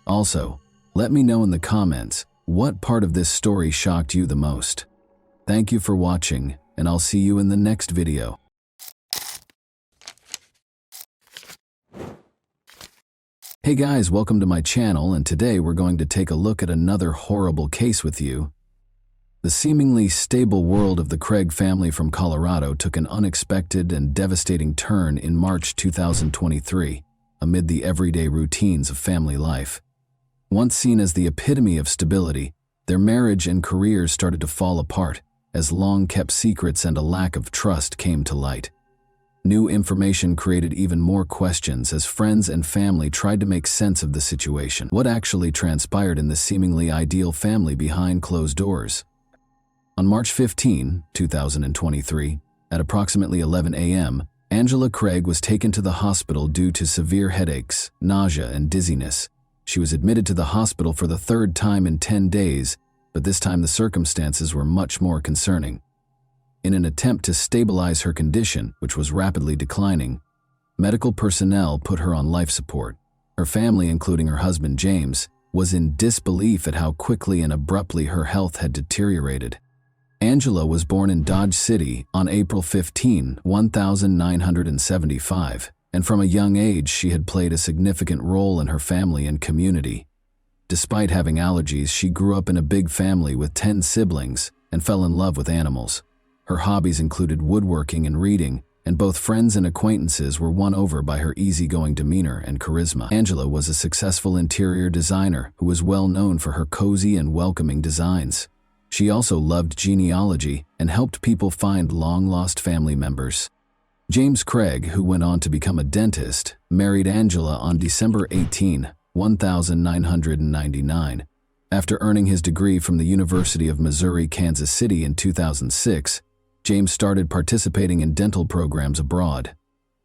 Also, let me know in the comments what part of this story shocked you the most. Thank you for watching, and I'll see you in the next video. Hey guys, welcome to my channel, and today we're going to take a look at another horrible case with you. The seemingly stable world of the Craig family from Colorado took an unexpected and devastating turn in March 2023, amid the everyday routines of family life. Once seen as the epitome of stability, their marriage and careers started to fall apart as long-kept secrets and a lack of trust came to light. New information created even more questions as friends and family tried to make sense of the situation. What actually transpired in the seemingly ideal family behind closed doors? On March 15, 2023, at approximately 11 a.m., Angela Craig was taken to the hospital due to severe headaches, nausea, and dizziness. She was admitted to the hospital for the third time in 10 days, but this time the circumstances were much more concerning. In an attempt to stabilize her condition, which was rapidly declining, medical personnel put her on life support. Her family, including her husband James, was in disbelief at how quickly and abruptly her health had deteriorated. Angela was born in Dodge City on April 15, 1975, and from a young age she had played a significant role in her family and community. Despite having allergies, she grew up in a big family with 10 siblings and fell in love with animals. Her hobbies included woodworking and reading, and both friends and acquaintances were won over by her easygoing demeanor and charisma. Angela was a successful interior designer who was well known for her cozy and welcoming designs. She also loved genealogy and helped people find long-lost family members. James Craig, who went on to become a dentist, married Angela on December 18, 1999. After earning his degree from the University of Missouri, Kansas City in 2006, James started participating in dental programs abroad.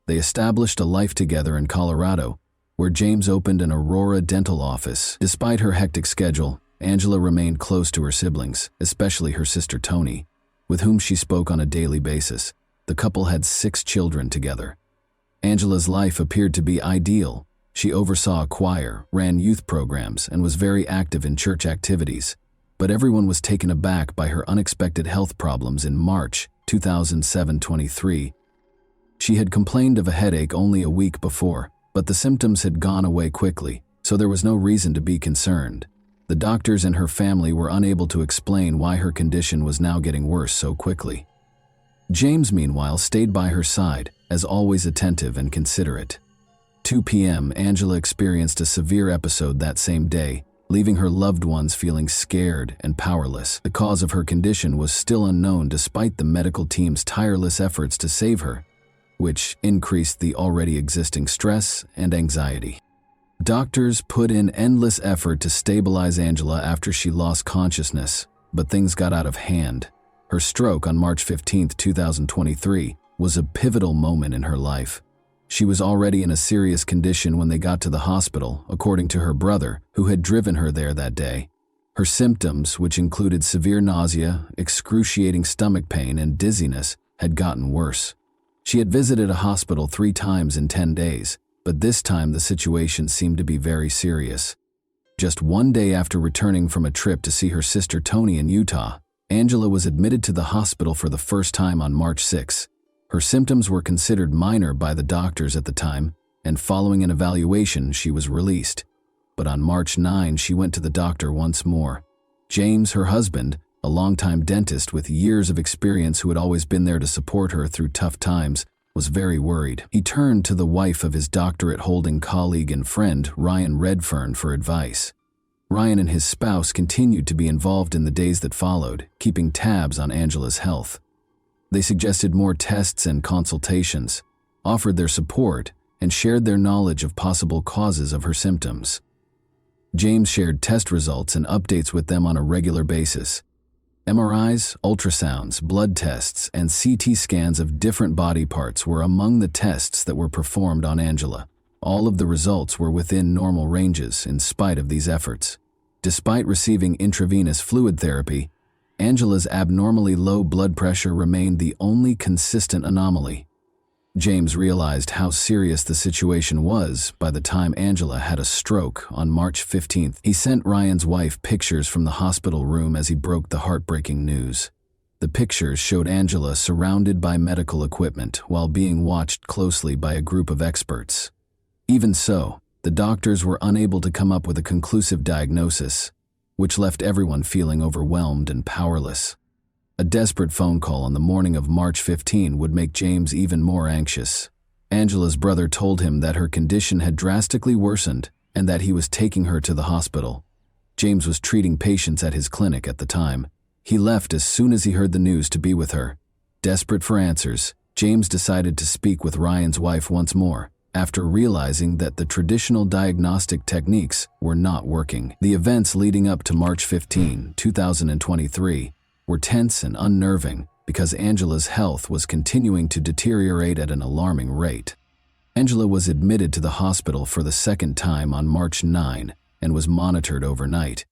They established a life together in Colorado, where James opened an Aurora dental office. Despite her hectic schedule, Angela remained close to her siblings, especially her sister Toni, with whom she spoke on a daily basis. The couple had 6 children together. Angela's life appeared to be ideal. She oversaw a choir, ran youth programs, and was very active in church activities. But everyone was taken aback by her unexpected health problems in March 2007-23. She had complained of a headache only a week before, but the symptoms had gone away quickly, so there was no reason to be concerned. The doctors and her family were unable to explain why her condition was now getting worse so quickly. James, meanwhile, stayed by her side, as always attentive and considerate. 2 p.m., Angela experienced a severe episode that same day, leaving her loved ones feeling scared and powerless. The cause of her condition was still unknown despite the medical team's tireless efforts to save her, which increased the already existing stress and anxiety. Doctors put in endless effort to stabilize Angela after she lost consciousness, but things got out of hand. Her stroke on March 15, 2023, was a pivotal moment in her life. She was already in a serious condition when they got to the hospital, according to her brother, who had driven her there that day. Her symptoms, which included severe nausea, excruciating stomach pain, and dizziness, had gotten worse. She had visited a hospital 3 times in 10 days, but this time the situation seemed to be very serious. Just 1 day after returning from a trip to see her sister Toni in Utah, Angela was admitted to the hospital for the first time on March 6. Her symptoms were considered minor by the doctors at the time, and following an evaluation, she was released. But on March 9, she went to the doctor once more. James, her husband, a longtime dentist with years of experience who had always been there to support her through tough times, was very worried. He turned to the wife of his doctorate-holding colleague and friend, Ryan Redfern, for advice. Ryan and his spouse continued to be involved in the days that followed, keeping tabs on Angela's health. They suggested more tests and consultations, offered their support, and shared their knowledge of possible causes of her symptoms. James shared test results and updates with them on a regular basis. MRIs, ultrasounds, blood tests, and CT scans of different body parts were among the tests that were performed on Angela. All of the results were within normal ranges in spite of these efforts. Despite receiving intravenous fluid therapy, Angela's abnormally low blood pressure remained the only consistent anomaly. James realized how serious the situation was by the time Angela had a stroke on March 15th. He sent Ryan's wife pictures from the hospital room as he broke the heartbreaking news. The pictures showed Angela surrounded by medical equipment while being watched closely by a group of experts. Even so, the doctors were unable to come up with a conclusive diagnosis, which left everyone feeling overwhelmed and powerless. A desperate phone call on the morning of March 15 would make James even more anxious. Angela's brother told him that her condition had drastically worsened and that he was taking her to the hospital. James was treating patients at his clinic at the time. He left as soon as he heard the news to be with her. Desperate for answers, James decided to speak with Ryan's wife once more, after realizing that the traditional diagnostic techniques were not working. The events leading up to March 15, 2023, were tense and unnerving because Angela's health was continuing to deteriorate at an alarming rate. Angela was admitted to the hospital for the second time on March 9 and was monitored overnight.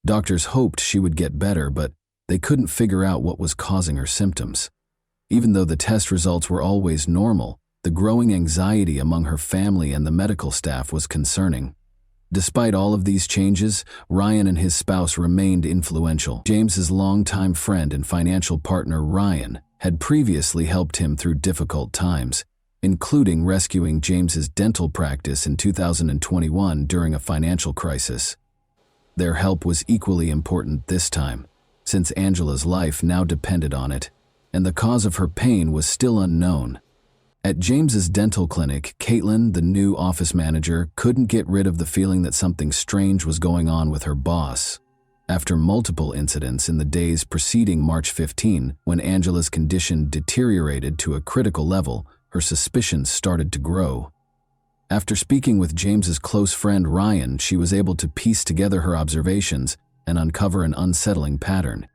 Doctors hoped she would get better, but they couldn't figure out what was causing her symptoms. Even though the test results were always normal, the growing anxiety among her family and the medical staff was concerning. Despite all of these changes, Ryan and his spouse remained influential. James's longtime friend and financial partner Ryan had previously helped him through difficult times, including rescuing James's dental practice in 2021 during a financial crisis. Their help was equally important this time, since Angela's life now depended on it, and the cause of her pain was still unknown. At James's dental clinic, Caitlin, the new office manager, couldn't get rid of the feeling that something strange was going on with her boss. After multiple incidents in the days preceding March 15, when Angela's condition deteriorated to a critical level, her suspicions started to grow. After speaking with James's close friend Ryan, she was able to piece together her observations and uncover an unsettling pattern.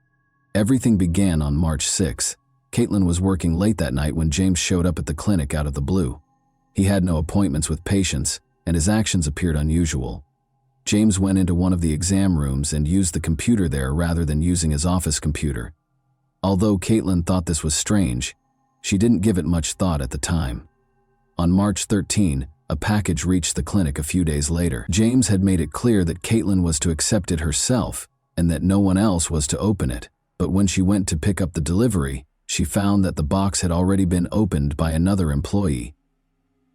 Everything began on March 6. Caitlin was working late that night when James showed up at the clinic out of the blue. He had no appointments with patients, and his actions appeared unusual. James went into one of the exam rooms and used the computer there rather than using his office computer. Although Caitlin thought this was strange, she didn't give it much thought at the time. On March 13, a package reached the clinic a few days later. James had made it clear that Caitlin was to accept it herself and that no one else was to open it, but when she went to pick up the delivery, she found that the box had already been opened by another employee.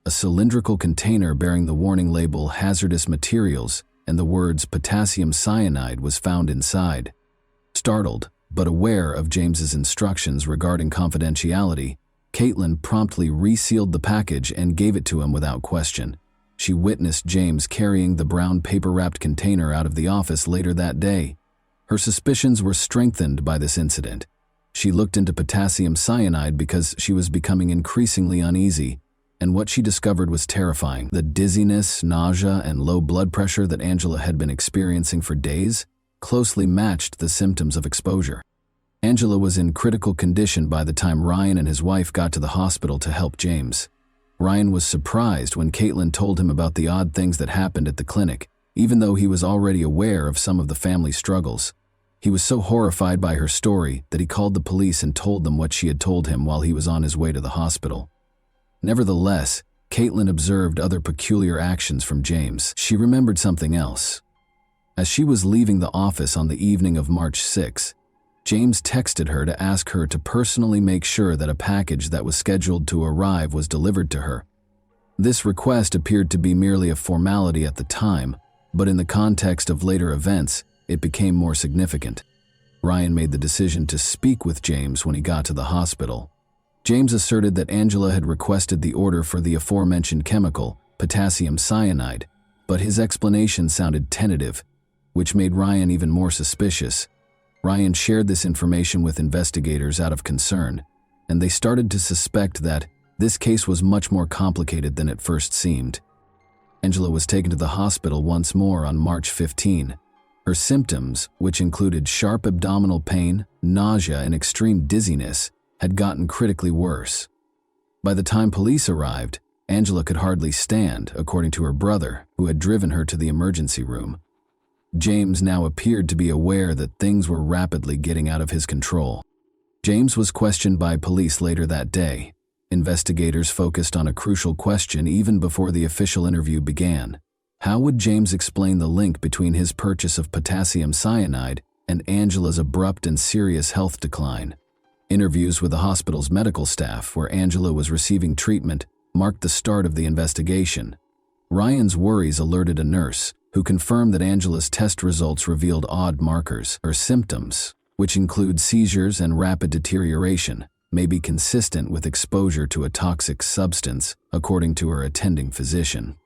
A cylindrical container bearing the warning label "Hazardous Materials" and the words "Potassium cyanide" was found inside. Startled, but aware of James's instructions regarding confidentiality, Caitlin promptly resealed the package and gave it to him without question. She witnessed James carrying the brown paper-wrapped container out of the office later that day. Her suspicions were strengthened by this incident. She looked into potassium cyanide because she was becoming increasingly uneasy, and what she discovered was terrifying. The dizziness, nausea, and low blood pressure that Angela had been experiencing for days closely matched the symptoms of exposure. Angela was in critical condition by the time Ryan and his wife got to the hospital to help James. Ryan was surprised when Caitlin told him about the odd things that happened at the clinic, even though he was already aware of some of the family struggles. He was so horrified by her story that he called the police and told them what she had told him while he was on his way to the hospital. Nevertheless, Caitlin observed other peculiar actions from James. She remembered something else. As she was leaving the office on the evening of March 6, James texted her to ask her to personally make sure that a package that was scheduled to arrive was delivered to her. This request appeared to be merely a formality at the time, but in the context of later events, it became more significant. Ryan made the decision to speak with James when he got to the hospital. James asserted that Angela had requested the order for the aforementioned chemical, potassium cyanide, but his explanation sounded tentative, which made Ryan even more suspicious. Ryan shared this information with investigators out of concern, and they started to suspect that this case was much more complicated than it first seemed. Angela was taken to the hospital once more on March 15. Her symptoms, which included sharp abdominal pain, nausea, and extreme dizziness, had gotten critically worse. By the time police arrived, Angela could hardly stand, according to her brother, who had driven her to the emergency room. James now appeared to be aware that things were rapidly getting out of his control. James was questioned by police later that day. Investigators focused on a crucial question even before the official interview began. How would James explain the link between his purchase of potassium cyanide and Angela's abrupt and serious health decline? Interviews with the hospital's medical staff, where Angela was receiving treatment, marked the start of the investigation. Ryan's worries alerted a nurse, who confirmed that Angela's test results revealed odd markers. Her symptoms, which include seizures and rapid deterioration, may be consistent with exposure to a toxic substance, according to her attending physician.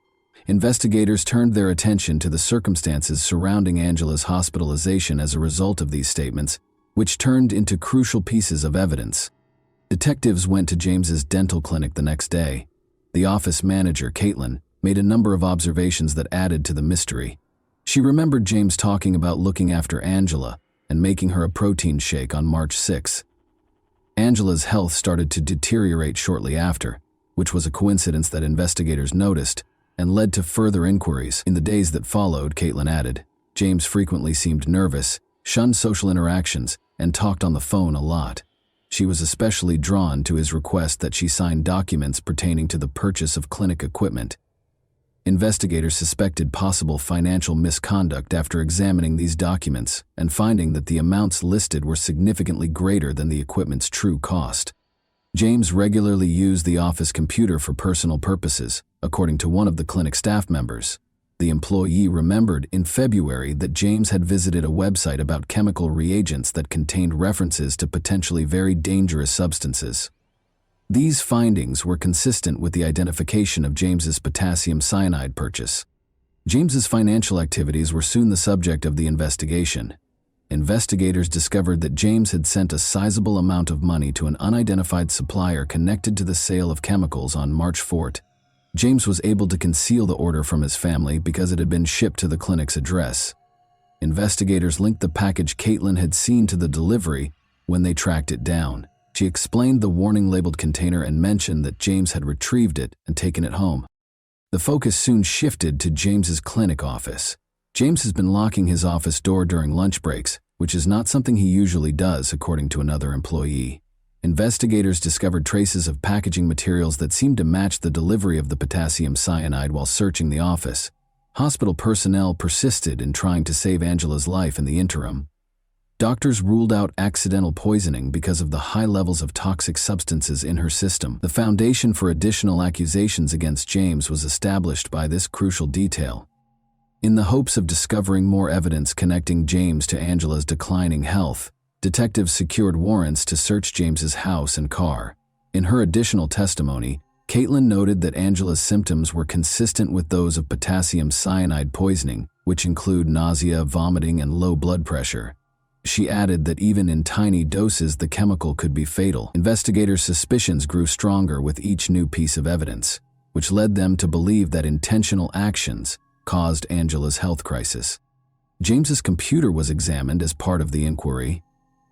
Investigators turned their attention to the circumstances surrounding Angela's hospitalization as a result of these statements, which turned into crucial pieces of evidence. Detectives went to James's dental clinic the next day. The office manager, Caitlin, made a number of observations that added to the mystery. She remembered James talking about looking after Angela and making her a protein shake on March 6. Angela's health started to deteriorate shortly after, which was a coincidence that investigators noticed and led to further inquiries. In the days that followed, Caitlin added, James frequently seemed nervous, shunned social interactions, and talked on the phone a lot. She was especially drawn to his request that she sign documents pertaining to the purchase of clinic equipment. Investigators suspected possible financial misconduct after examining these documents and finding that the amounts listed were significantly greater than the equipment's true cost. James regularly used the office computer for personal purposes, according to one of the clinic staff members. The employee remembered in February that James had visited a website about chemical reagents that contained references to potentially very dangerous substances. These findings were consistent with the identification of James's potassium cyanide purchase. James's financial activities were soon the subject of the investigation. Investigators discovered that James had sent a sizable amount of money to an unidentified supplier connected to the sale of chemicals on March 4th. James was able to conceal the order from his family because it had been shipped to the clinic's address. Investigators linked the package Caitlin had seen to the delivery when they tracked it down. She explained the warning-labeled container and mentioned that James had retrieved it and taken it home. The focus soon shifted to James's clinic office. James has been locking his office door during lunch breaks, which is not something he usually does, according to another employee. Investigators discovered traces of packaging materials that seemed to match the delivery of the potassium cyanide while searching the office. Hospital personnel persisted in trying to save Angela's life in the interim. Doctors ruled out accidental poisoning because of the high levels of toxic substances in her system. The foundation for additional accusations against James was established by this crucial detail. In the hopes of discovering more evidence connecting James to Angela's declining health, detectives secured warrants to search James's house and car. In her additional testimony, Caitlin noted that Angela's symptoms were consistent with those of potassium cyanide poisoning, which include nausea, vomiting, and low blood pressure. She added that even in tiny doses the chemical could be fatal. Investigators' suspicions grew stronger with each new piece of evidence, which led them to believe that intentional actions caused Angela's health crisis. James's computer was examined as part of the inquiry.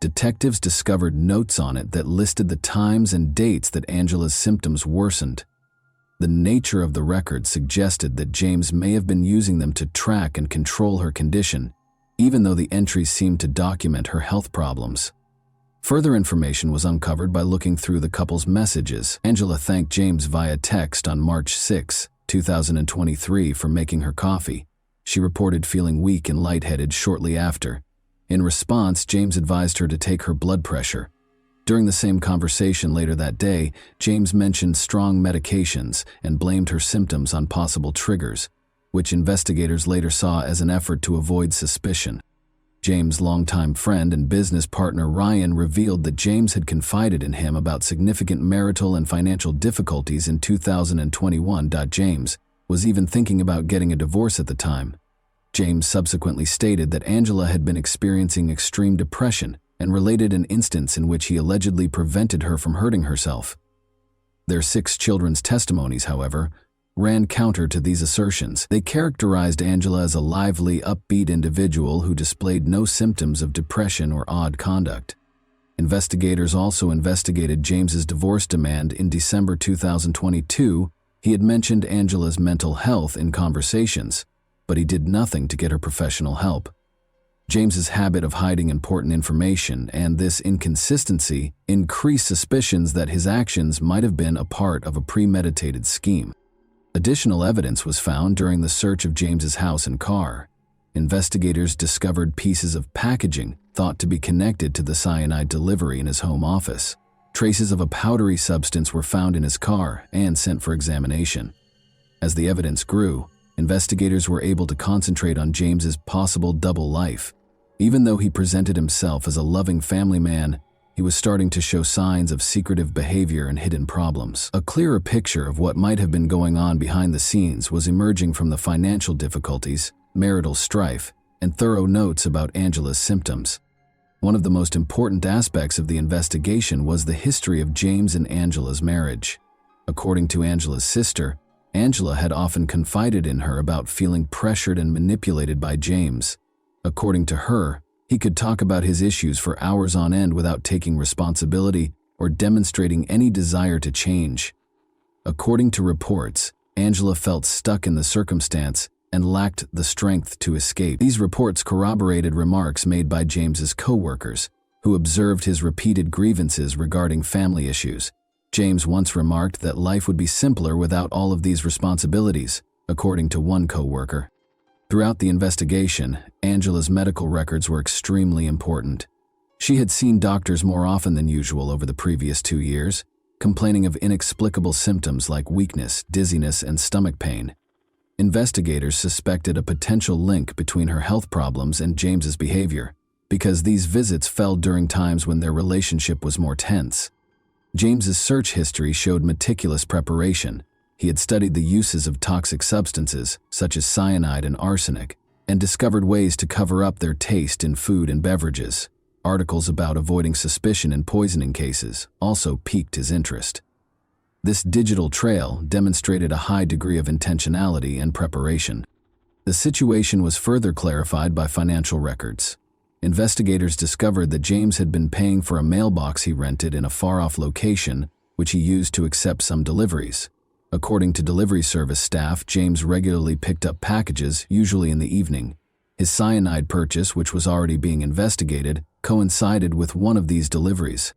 Detectives discovered notes on it that listed the times and dates that Angela's symptoms worsened. The nature of the record suggested that James may have been using them to track and control her condition, even though the entries seemed to document her health problems. Further information was uncovered by looking through the couple's messages. Angela thanked James via text on March 6, 2023 for making her coffee. She reported feeling weak and lightheaded shortly after. In response, James advised her to take her blood pressure. During the same conversation later that day, James mentioned strong medications and blamed her symptoms on possible triggers, which investigators later saw as an effort to avoid suspicion. James' longtime friend and business partner Ryan revealed that James had confided in him about significant marital and financial difficulties in 2021. James was even thinking about getting a divorce at the time. James subsequently stated that Angela had been experiencing extreme depression and related an instance in which he allegedly prevented her from hurting herself. Their 6 children's testimonies, however, ran counter to these assertions. They characterized Angela as a lively, upbeat individual who displayed no symptoms of depression or odd conduct. Investigators also investigated James's divorce demand in December 2022. He had mentioned Angela's mental health in conversations, but he did nothing to get her professional help. James's habit of hiding important information and this inconsistency increased suspicions that his actions might have been a part of a premeditated scheme. Additional evidence was found during the search of James's house and car. Investigators discovered pieces of packaging thought to be connected to the cyanide delivery in his home office. Traces of a powdery substance were found in his car and sent for examination. As the evidence grew, investigators were able to concentrate on James's possible double life. Even though he presented himself as a loving family man, he was starting to show signs of secretive behavior and hidden problems. A clearer picture of what might have been going on behind the scenes was emerging from the financial difficulties, marital strife, and thorough notes about Angela's symptoms. One of the most important aspects of the investigation was the history of James and Angela's marriage. According to Angela's sister, Angela had often confided in her about feeling pressured and manipulated by James. According to her, he could talk about his issues for hours on end without taking responsibility or demonstrating any desire to change. According to reports, Angela felt stuck in the circumstance and lacked the strength to escape. These reports corroborated remarks made by James's co-workers, who observed his repeated grievances regarding family issues. James once remarked that life would be simpler without all of these responsibilities. according to one coworker. Throughout the investigation, Angela's medical records were extremely important. She had seen doctors more often than usual over the previous 2 years, complaining of inexplicable symptoms like weakness, dizziness, and stomach pain. Investigators suspected a potential link between her health problems and James's behavior, because these visits fell during times when their relationship was more tense. James's search history showed meticulous preparation. He had studied the uses of toxic substances, such as cyanide and arsenic, and discovered ways to cover up their taste in food and beverages. Articles about avoiding suspicion in poisoning cases also piqued his interest. This digital trail demonstrated a high degree of intentionality and preparation. The situation was further clarified by financial records. Investigators discovered that James had been paying for a mailbox he rented in a far-off location, which he used to accept some deliveries. According to delivery service staff, James regularly picked up packages, usually in the evening. His cyanide purchase, which was already being investigated, coincided with one of these deliveries.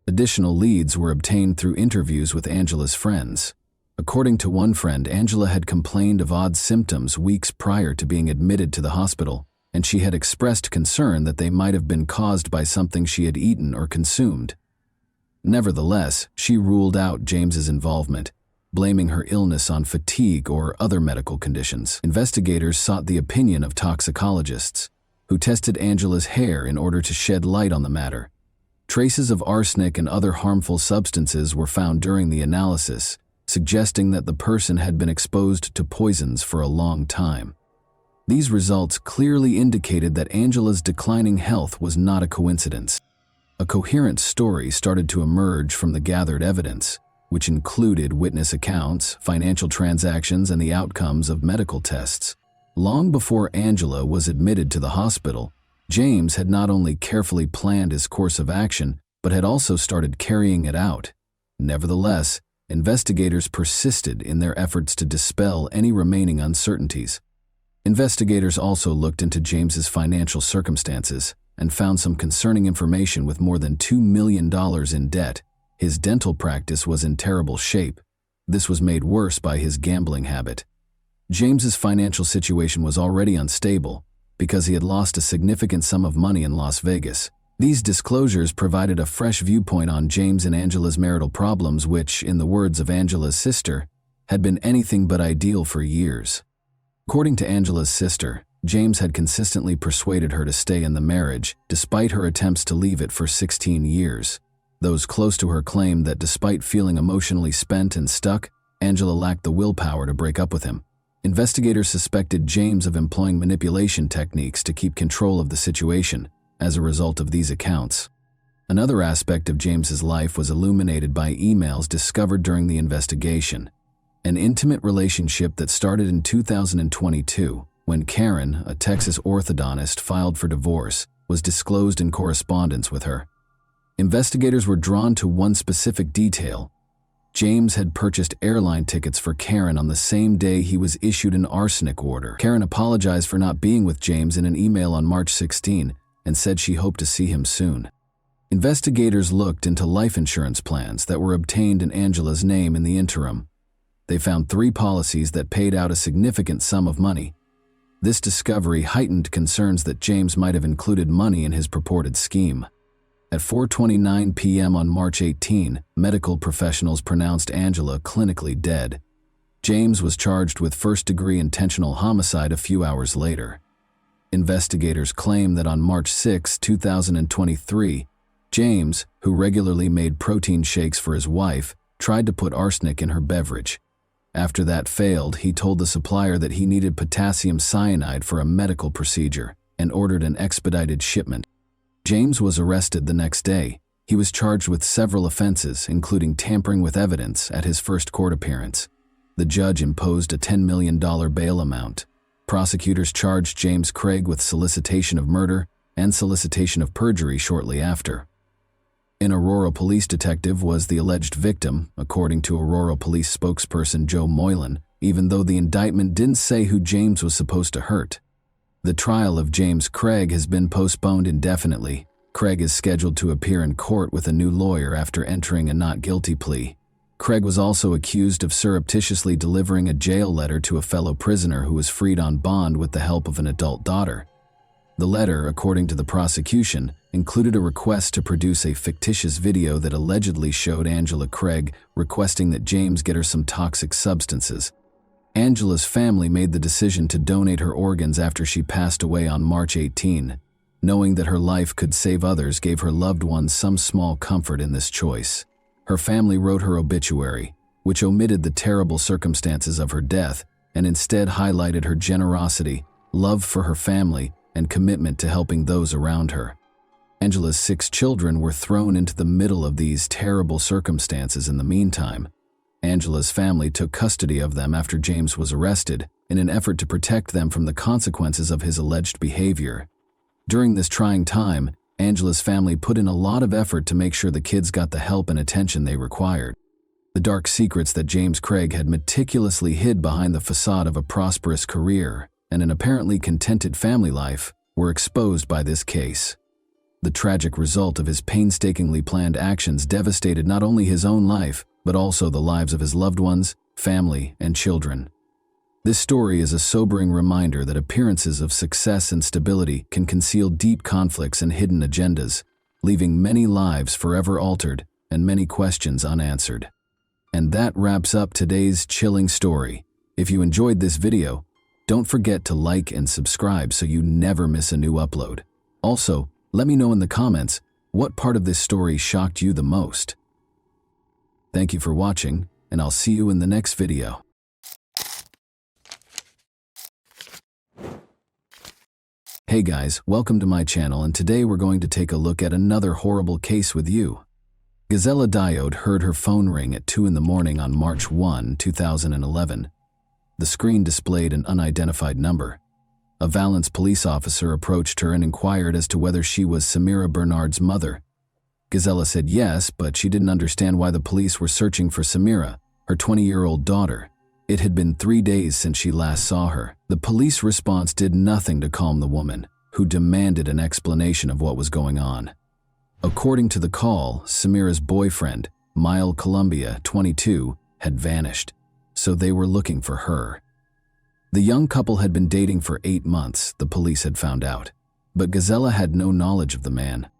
Additional leads were obtained through interviews with Angela's friends. According to one friend, Angela had complained of odd symptoms weeks prior to being admitted to the hospital, and she had expressed concern that they might have been caused by something she had eaten or consumed. Nevertheless, she ruled out James's involvement, blaming her illness on fatigue or other medical conditions. Investigators sought the opinion of toxicologists, who tested Angela's hair in order to shed light on the matter. Traces of arsenic and other harmful substances were found during the analysis, suggesting that the person had been exposed to poisons for a long time. These results clearly indicated that Angela's declining health was not a coincidence. A coherent story started to emerge from the gathered evidence, which included witness accounts, financial transactions, and the outcomes of medical tests. Long before Angela was admitted to the hospital, James had not only carefully planned his course of action, but had also started carrying it out. Nevertheless, investigators persisted in their efforts to dispel any remaining uncertainties. Investigators also looked into James's financial circumstances and found some concerning information. With more than $2 million in debt, his dental practice was in terrible shape. This was made worse by his gambling habit. James's financial situation was already unstable because he had lost a significant sum of money in Las Vegas. These disclosures provided a fresh viewpoint on James and Angela's marital problems, which, in the words of Angela's sister, had been anything but ideal for years. According to Angela's sister, James had consistently persuaded her to stay in the marriage, despite her attempts to leave it for 16 years. Those close to her claimed that despite feeling emotionally spent and stuck, Angela lacked the willpower to break up with him. Investigators suspected James of employing manipulation techniques to keep control of the situation as a result of these accounts. Another aspect of James's life was illuminated by emails discovered during the investigation. An intimate relationship that started in 2022, when Karen, a Texas orthodontist, filed for divorce, was disclosed in correspondence with her. Investigators were drawn to one specific detail. James had purchased airline tickets for Karen on the same day he was issued an arsenic order. Karen apologized for not being with James in an email on March 16 and said she hoped to see him soon. Investigators looked into life insurance plans that were obtained in Angela's name in the interim. They found 3 policies that paid out a significant sum of money. This discovery heightened concerns that James might have included money in his purported scheme. At 4:29 p.m. on March 18, medical professionals pronounced Angela clinically dead. James was charged with first-degree intentional homicide a few hours later. Investigators claim that on March 6, 2023, James, who regularly made protein shakes for his wife, tried to put arsenic in her beverage. After that failed, he told the supplier that he needed potassium cyanide for a medical procedure and ordered an expedited shipment. James was arrested the next day. He was charged with several offenses, including tampering with evidence, at his first court appearance. The judge imposed a $10 million bail amount. Prosecutors charged James Craig with solicitation of murder and solicitation of perjury shortly after. An Aurora police detective was the alleged victim, according to Aurora police spokesperson Joe Moylan, even though the indictment didn't say who James was supposed to hurt. The trial of James Craig has been postponed indefinitely. Craig is scheduled to appear in court with a new lawyer after entering a not guilty plea. Craig was also accused of surreptitiously delivering a jail letter to a fellow prisoner who was freed on bond with the help of an adult daughter. The letter, according to the prosecution, included a request to produce a fictitious video that allegedly showed Angela Craig requesting that James get her some toxic substances. Angela's family made the decision to donate her organs after she passed away on March 18. Knowing that her life could save others gave her loved ones some small comfort in this choice. Her family wrote her obituary, which omitted the terrible circumstances of her death and instead highlighted her generosity, love for her family, and commitment to helping those around her. Angela's 6 children were thrown into the middle of these terrible circumstances in the meantime. Angela's family took custody of them after James was arrested in an effort to protect them from the consequences of his alleged behavior. During this trying time, Angela's family put in a lot of effort to make sure the kids got the help and attention they required. The dark secrets that James Craig had meticulously hid behind the facade of a prosperous career and an apparently contented family life were exposed by this case. The tragic result of his painstakingly planned actions devastated not only his own life, but also the lives of his loved ones, family, and children. This story is a sobering reminder that appearances of success and stability can conceal deep conflicts and hidden agendas, leaving many lives forever altered and many questions unanswered. And that wraps up today's chilling story. If you enjoyed this video, don't forget to like and subscribe so you never miss a new upload. Also, let me know in the comments what part of this story shocked you the most. Thank you for watching, and I'll see you in the next video. Hey guys, welcome to my channel, and today we're going to take a look at another horrible case with you. Gazella Diode heard her phone ring at 2 in the morning on March 1, 2011. The screen displayed an unidentified number. A Valence police officer approached her and inquired as to whether she was Samira Bernard's mother. Gazella said yes, but she didn't understand why the police were searching for Samira, her 20-year-old daughter. It had been 3 days since she last saw her. The police response did nothing to calm the woman, who demanded an explanation of what was going on. According to the call, Samira's boyfriend, Mile Columbia, 22, had vanished, so they were looking for her. The young couple had been dating for 8 months, the police had found out, but Gazella had no knowledge of the man.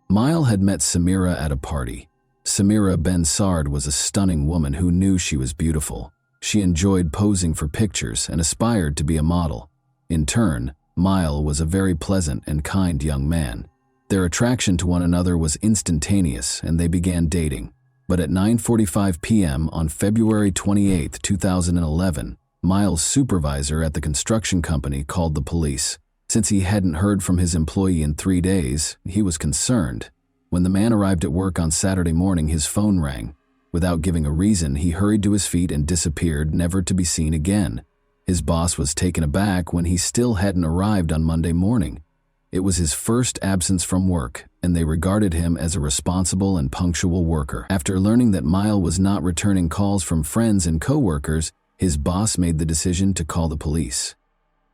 Mile had met Samira at a party. Samira Ben-Sard was a stunning woman who knew she was beautiful. She enjoyed posing for pictures and aspired to be a model. In turn, Mile was a very pleasant and kind young man. Their attraction to one another was instantaneous, and they began dating. But at 9:45 p.m. on February 28, 2011, Mile's supervisor at the construction company called the police. Since he hadn't heard from his employee in 3 days, he was concerned. When the man arrived at work on Saturday morning, his phone rang. Without giving a reason, he hurried to his feet and disappeared, never to be seen again. His boss was taken aback when he still hadn't arrived on Monday morning. It was his first absence from work, and they regarded him as a responsible and punctual worker. After learning that Mile was not returning calls from friends and co-workers, his boss made the decision to call the police.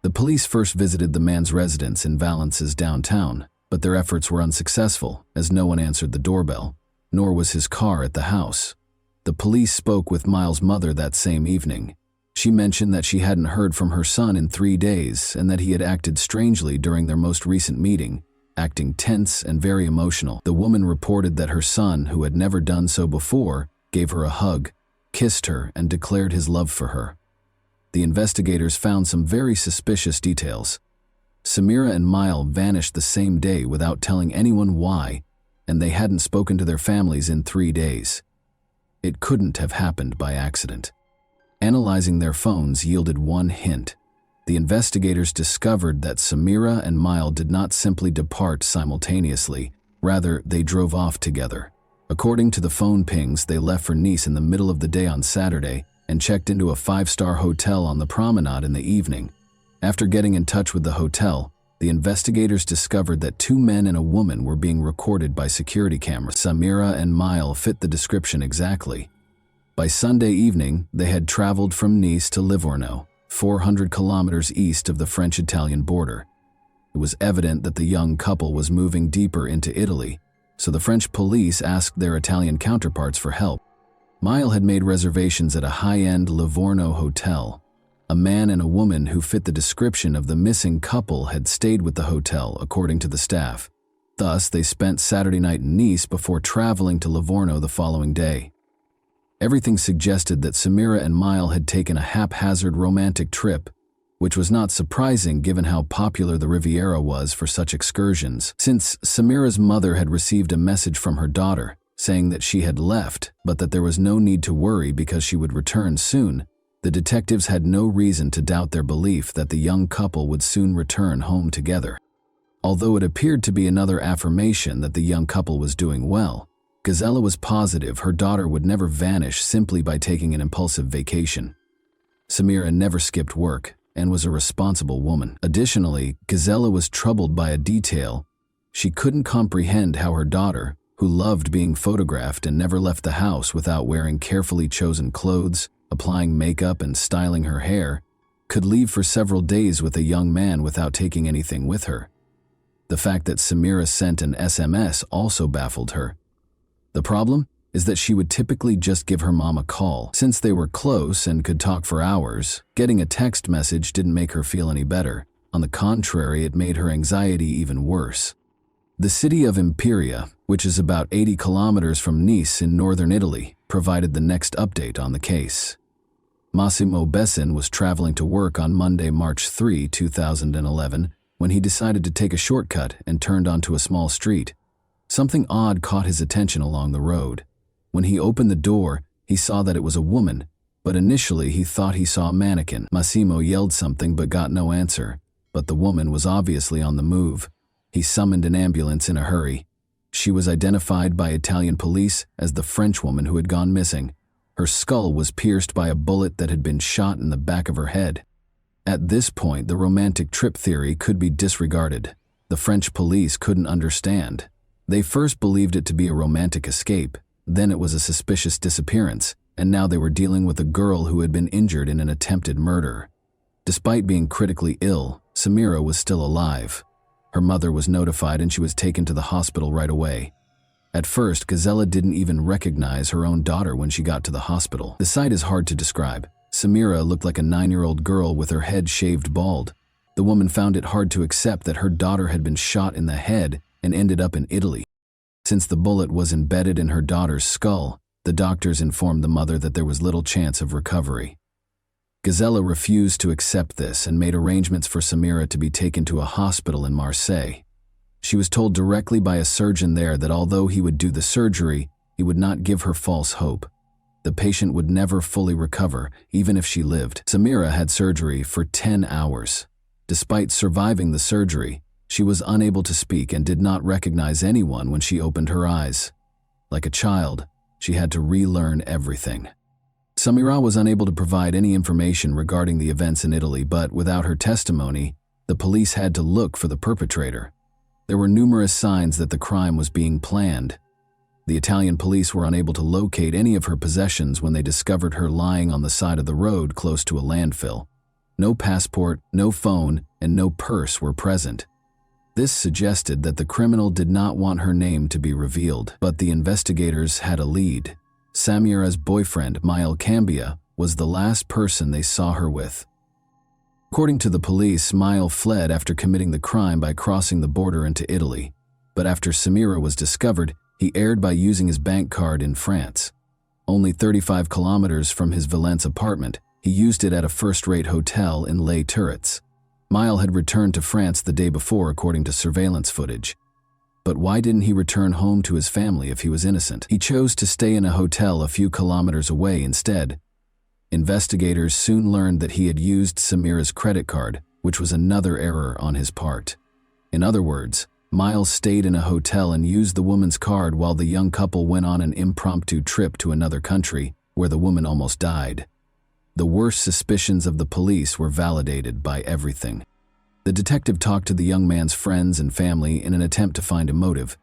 The police first visited the man's residence in Valence's downtown, but their efforts were unsuccessful, as no one answered the doorbell, nor was his car at the house. The police spoke with Mile's mother that same evening. She mentioned that she hadn't heard from her son in 3 days and that he had acted strangely during their most recent meeting, acting tense and very emotional. The woman reported that her son, who had never done so before, gave her a hug, kissed her, and declared his love for her. The investigators found some very suspicious details. Samira and Mile vanished the same day without telling anyone why, and they hadn't spoken to their families in 3 days. It couldn't have happened by accident. Analyzing their phones yielded one hint. The investigators discovered that Samira and Mile did not simply depart simultaneously, rather they drove off together. According to the phone pings, they left for Nice in the middle of the day on Saturday and checked into a 5-star hotel on the promenade in the evening. After getting in touch with the hotel, the investigators discovered that 2 men and a woman were being recorded by security cameras. Samira and Mile fit the description exactly. By Sunday evening, they had traveled from Nice to Livorno, 400 kilometers east of the French-Italian border. It was evident that the young couple was moving deeper into Italy, so the French police asked their Italian counterparts for help. Mile had made reservations at a high-end Livorno hotel. A man and a woman who fit the description of the missing couple had stayed with the hotel, according to the staff. Thus, they spent Saturday night in Nice before traveling to Livorno the following day. Everything suggested that Samira and Mile had taken a haphazard romantic trip, which was not surprising given how popular the Riviera was for such excursions, since Samira's mother had received a message from her daughter saying that she had left, but that there was no need to worry because she would return soon. The detectives had no reason to doubt their belief that the young couple would soon return home together. Although it appeared to be another affirmation that the young couple was doing well, Gazella was positive her daughter would never vanish simply by taking an impulsive vacation. Samira never skipped work and was a responsible woman. Additionally, Gazella was troubled by a detail. She couldn't comprehend how her daughter, who loved being photographed and never left the house without wearing carefully chosen clothes, applying makeup and styling her hair, could leave for several days with a young man without taking anything with her. The fact that Samira sent an SMS also baffled her. The problem is that she would typically just give her mom a call. Since they were close and could talk for hours, getting a text message didn't make her feel any better. On the contrary, it made her anxiety even worse. The city of Imperia, which is about 80 kilometers from Nice in northern Italy, provided the next update on the case. Massimo Bessin was traveling to work on Monday, March 3, 2011, when he decided to take a shortcut and turned onto a small street. Something odd caught his attention along the road. When he opened the door, he saw that it was a woman, but initially he thought he saw a mannequin. Massimo yelled something but got no answer, but the woman was obviously on the move. He summoned an ambulance in a hurry. She was identified by Italian police as the French woman who had gone missing. Her skull was pierced by a bullet that had been shot in the back of her head. At this point, the romantic trip theory could be disregarded. The French police couldn't understand. They first believed it to be a romantic escape, then it was a suspicious disappearance, and now they were dealing with a girl who had been injured in an attempted murder. Despite being critically ill, Samira was still alive. Her mother was notified and she was taken to the hospital right away. At first, Gazella didn't even recognize her own daughter when she got to the hospital. The sight is hard to describe. Samira looked like a 9-year-old girl with her head shaved bald. The woman found it hard to accept that her daughter had been shot in the head and ended up in Italy. Since the bullet was embedded in her daughter's skull, the doctors informed the mother that there was little chance of recovery. Gazella refused to accept this and made arrangements for Samira to be taken to a hospital in Marseille. She was told directly by a surgeon there that although he would do the surgery, he would not give her false hope. The patient would never fully recover, even if she lived. Samira had surgery for 10 hours. Despite surviving the surgery, she was unable to speak and did not recognize anyone when she opened her eyes. Like a child, she had to relearn everything. Samira was unable to provide any information regarding the events in Italy, but without her testimony, the police had to look for the perpetrator. There were numerous signs that the crime was being planned. The Italian police were unable to locate any of her possessions when they discovered her lying on the side of the road close to a landfill. No passport, no phone, and no purse were present. This suggested that the criminal did not want her name to be revealed, but the investigators had a lead. Samira's boyfriend, Mile Cambia, was the last person they saw her with. According to the police, Mile fled after committing the crime by crossing the border into Italy, but after Samira was discovered, he erred by using his bank card in France. Only 35 kilometers from his Valence apartment, he used it at a first-rate hotel in Les Turrets. Mile had returned to France the day before according to surveillance footage. But why didn't he return home to his family if he was innocent? He chose to stay in a hotel a few kilometers away instead. Investigators soon learned that he had used Samira's credit card, which was another error on his part. In other words, Miles stayed in a hotel and used the woman's card while the young couple went on an impromptu trip to another country, where the woman almost died. The worst suspicions of the police were validated by everything. The detective talked to the young man's friends and family in an attempt to find a motive.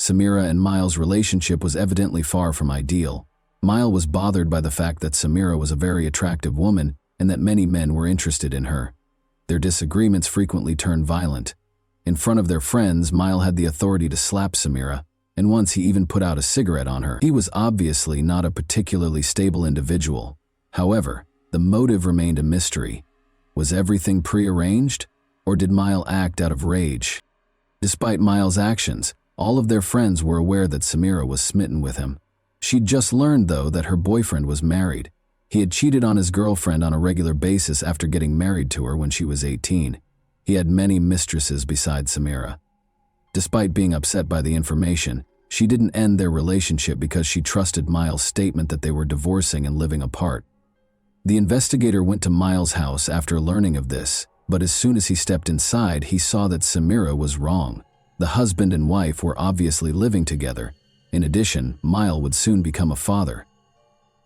Samira and Miles' relationship was evidently far from ideal. Mile was bothered by the fact that Samira was a very attractive woman and that many men were interested in her. Their disagreements frequently turned violent. In front of their friends, Mile had the authority to slap Samira. and once he even put out a cigarette on her. He was obviously not a particularly stable individual. However, the motive remained a mystery. Was everything prearranged, or did Mile act out of rage? Despite Mile's actions, all of their friends were aware that Samira was smitten with him. She'd just learned, though, that her boyfriend was married. He had cheated on his girlfriend on a regular basis after getting married to her when she was 18. He had many mistresses besides Samira. Despite being upset by the information, she didn't end their relationship because she trusted Miles' statement that they were divorcing and living apart. The investigator went to Miles' house after learning of this, but as soon as he stepped inside, he saw that Samira was wrong. The husband and wife were obviously living together. In addition, Mile would soon become a father.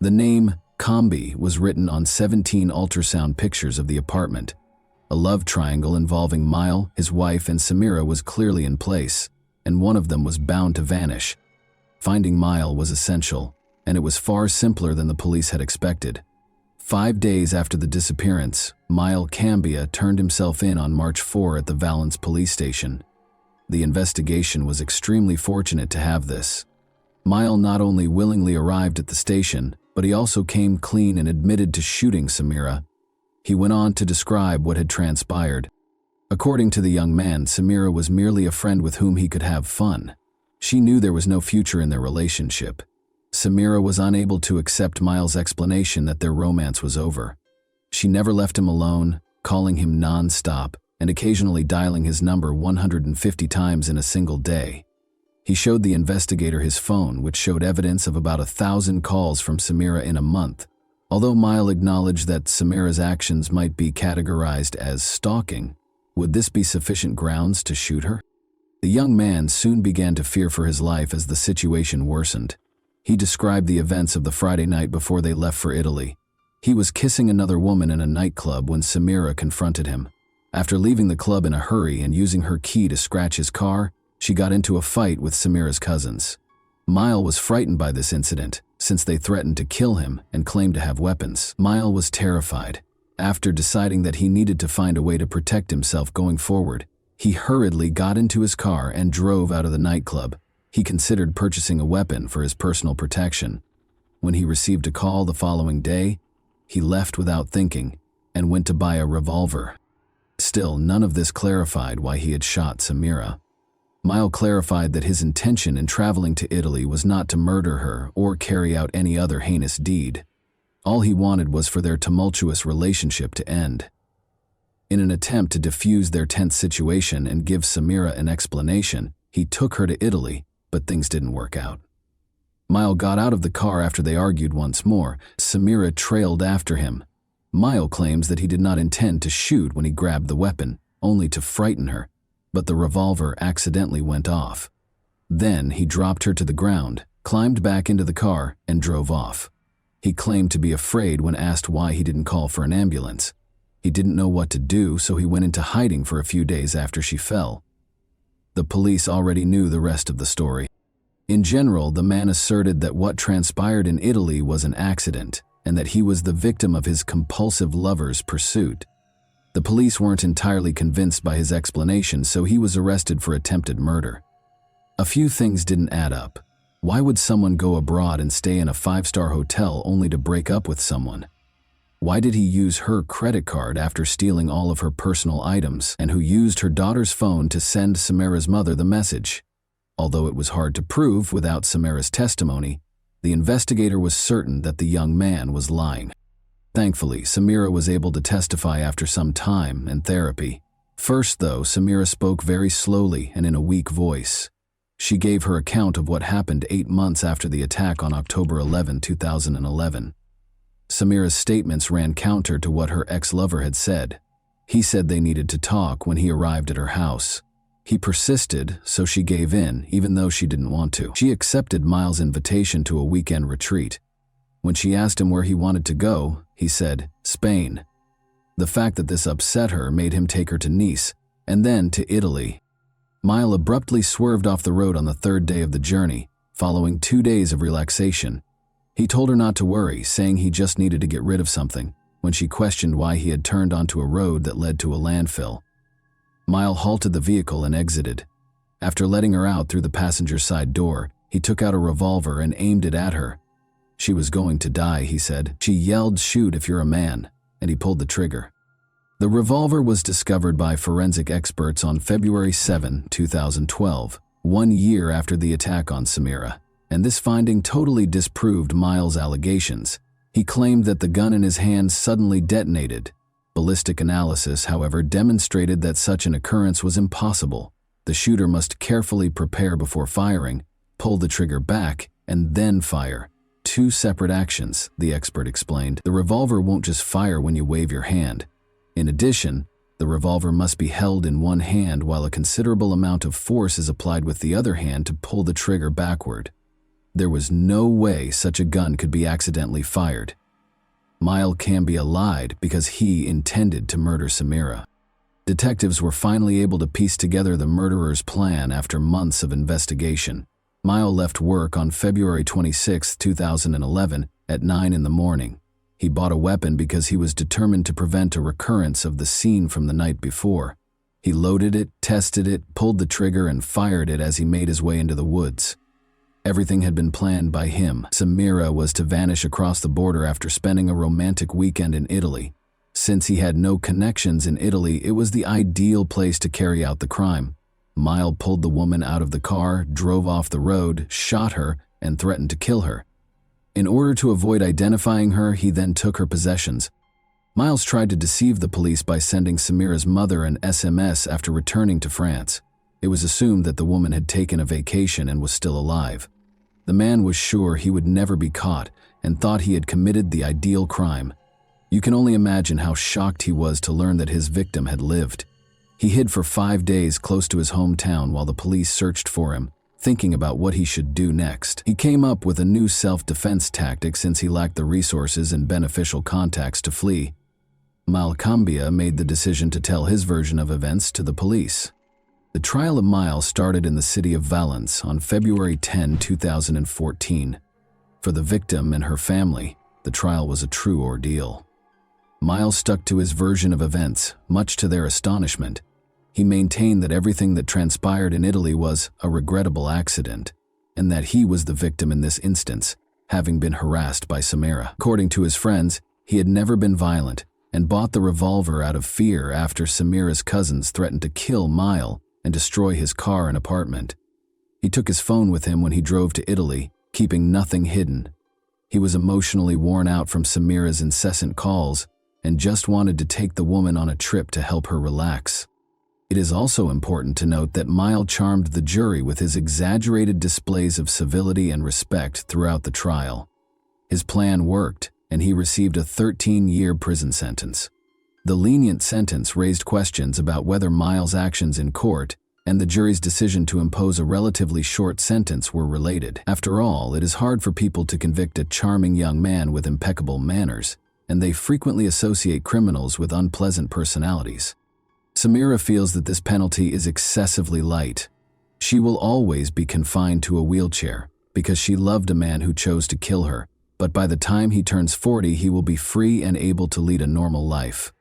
The name Combi was written on 17 ultrasound pictures of the apartment. A love triangle involving Mile, his wife, and Samira was clearly in place, and one of them was bound to vanish. Finding Mile was essential, and it was far simpler than the police had expected. 5 days after the disappearance, Mile Cambia turned himself in on March 4 at the Valence police station. The investigation was extremely fortunate to have this. Mile not only willingly arrived at the station, but he also came clean and admitted to shooting Samira. He went on to describe what had transpired. According to the young man, Samira was merely a friend with whom he could have fun. She knew there was no future in their relationship. Samira was unable to accept Miles' explanation that their romance was over. She never left him alone, calling him non-stop and occasionally dialing his number 150 times in a single day. He showed the investigator his phone, which showed evidence of about 1,000 calls from Samira in a month. Although Mile acknowledged that Samira's actions might be categorized as stalking, would this be sufficient grounds to shoot her? The young man soon began to fear for his life as the situation worsened. He described the events of the Friday night before they left for Italy. He was kissing another woman in a nightclub when Samira confronted him. After leaving the club in a hurry and using her key to scratch his car, she got into a fight with Samira's cousins. Mile was frightened by this incident, since they threatened to kill him and claimed to have weapons. Mile was terrified. After deciding that he needed to find a way to protect himself going forward, he hurriedly got into his car and drove out of the nightclub. He considered purchasing a weapon for his personal protection. When he received a call the following day, he left without thinking and went to buy a revolver. Still, none of this clarified why he had shot Samira. Mile clarified that his intention in traveling to Italy was not to murder her or carry out any other heinous deed. All he wanted was for their tumultuous relationship to end. In an attempt to defuse their tense situation and give Samira an explanation, he took her to Italy, but things didn't work out. Mile got out of the car after they argued once more. Samira trailed after him. Mile claims that he did not intend to shoot when he grabbed the weapon, only to frighten her, but the revolver accidentally went off. Then he dropped her to the ground, climbed back into the car, and drove off. He claimed to be afraid when asked why he didn't call for an ambulance. He didn't know what to do, so he went into hiding for a few days after she fell. The police already knew the rest of the story. In general, the man asserted that what transpired in Italy was an accident, and that he was the victim of his compulsive lover's pursuit. The police weren't entirely convinced by his explanation, so he was arrested for attempted murder. A few things didn't add up. Why would someone go abroad and stay in a 5-star hotel only to break up with someone? Why did he use her credit card after stealing all of her personal items, and who used her daughter's phone to send Samira's mother the message? Although it was hard to prove without Samira's testimony, the investigator was certain that the young man was lying. Thankfully, Samira was able to testify after some time and therapy. First, though, Samira spoke very slowly and in a weak voice. She gave her account of what happened 8 months after the attack on October 11, 2011. Samira's statements ran counter to what her ex-lover had said. He said they needed to talk when he arrived at her house. He persisted, so she gave in, even though she didn't want to. She accepted Miles' invitation to a weekend retreat. When she asked him where he wanted to go, he said, Spain. The fact that this upset her made him take her to Nice, and then to Italy. Mile abruptly swerved off the road on the 3rd day of the journey, following 2 days of relaxation. He told her not to worry, saying he just needed to get rid of something, when she questioned why he had turned onto a road that led to a landfill. Mile halted the vehicle and exited. After letting her out through the passenger side door, he took out a revolver and aimed it at her. She was going to die, he said. She yelled, "Shoot if you're a man," and he pulled the trigger. The revolver was discovered by forensic experts on February 7, 2012, 1 year after the attack on Samira, and this finding totally disproved Miles' allegations. He claimed that the gun in his hand suddenly detonated. Ballistic analysis, however, demonstrated that such an occurrence was impossible. The shooter must carefully prepare before firing, pull the trigger back, and then fire. 2 separate actions, the expert explained. The revolver won't just fire when you wave your hand. In addition, the revolver must be held in one hand while a considerable amount of force is applied with the other hand to pull the trigger backward. There was no way such a gun could be accidentally fired. Miles Cambia lied because he intended to murder Samira. Detectives were finally able to piece together the murderer's plan after months of investigation. Miles left work on February 26, 2011 at 9 in the morning. He bought a weapon because he was determined to prevent a recurrence of the scene from the night before. He loaded it, tested it, pulled the trigger, and fired it as he made his way into the woods. Everything had been planned by him. Samira was to vanish across the border after spending a romantic weekend in Italy. Since he had no connections in Italy, it was the ideal place to carry out the crime. Miles pulled the woman out of the car, drove off the road, shot her, and threatened to kill her. In order to avoid identifying her, he then took her possessions. Miles tried to deceive the police by sending Samira's mother an SMS after returning to France. It was assumed that the woman had taken a vacation and was still alive. The man was sure he would never be caught and thought he had committed the ideal crime. You can only imagine how shocked he was to learn that his victim had lived. He hid for 5 days close to his hometown while the police searched for him, thinking about what he should do next. He came up with a new self-defense tactic since he lacked the resources and beneficial contacts to flee. Miles Cambia made the decision to tell his version of events to the police. The trial of Miles started in the city of Valence on February 10, 2014. For the victim and her family, the trial was a true ordeal. Miles stuck to his version of events, much to their astonishment. He maintained that everything that transpired in Italy was a regrettable accident, and that he was the victim in this instance, having been harassed by Samira. According to his friends, he had never been violent and bought the revolver out of fear after Samira's cousins threatened to kill Miles and destroy his car and apartment. He took his phone with him when he drove to Italy, keeping nothing hidden. He was emotionally worn out from Samira's incessant calls and just wanted to take the woman on a trip to help her relax. It is also important to note that Miles charmed the jury with his exaggerated displays of civility and respect throughout the trial. His plan worked, and he received a 13-year prison sentence. The lenient sentence raised questions about whether Miles' actions in court and the jury's decision to impose a relatively short sentence were related. After all, it is hard for people to convict a charming young man with impeccable manners, and they frequently associate criminals with unpleasant personalities. Samira feels that this penalty is excessively light. She will always be confined to a wheelchair because she loved a man who chose to kill her, but by the time he turns 40, he will be free and able to lead a normal life.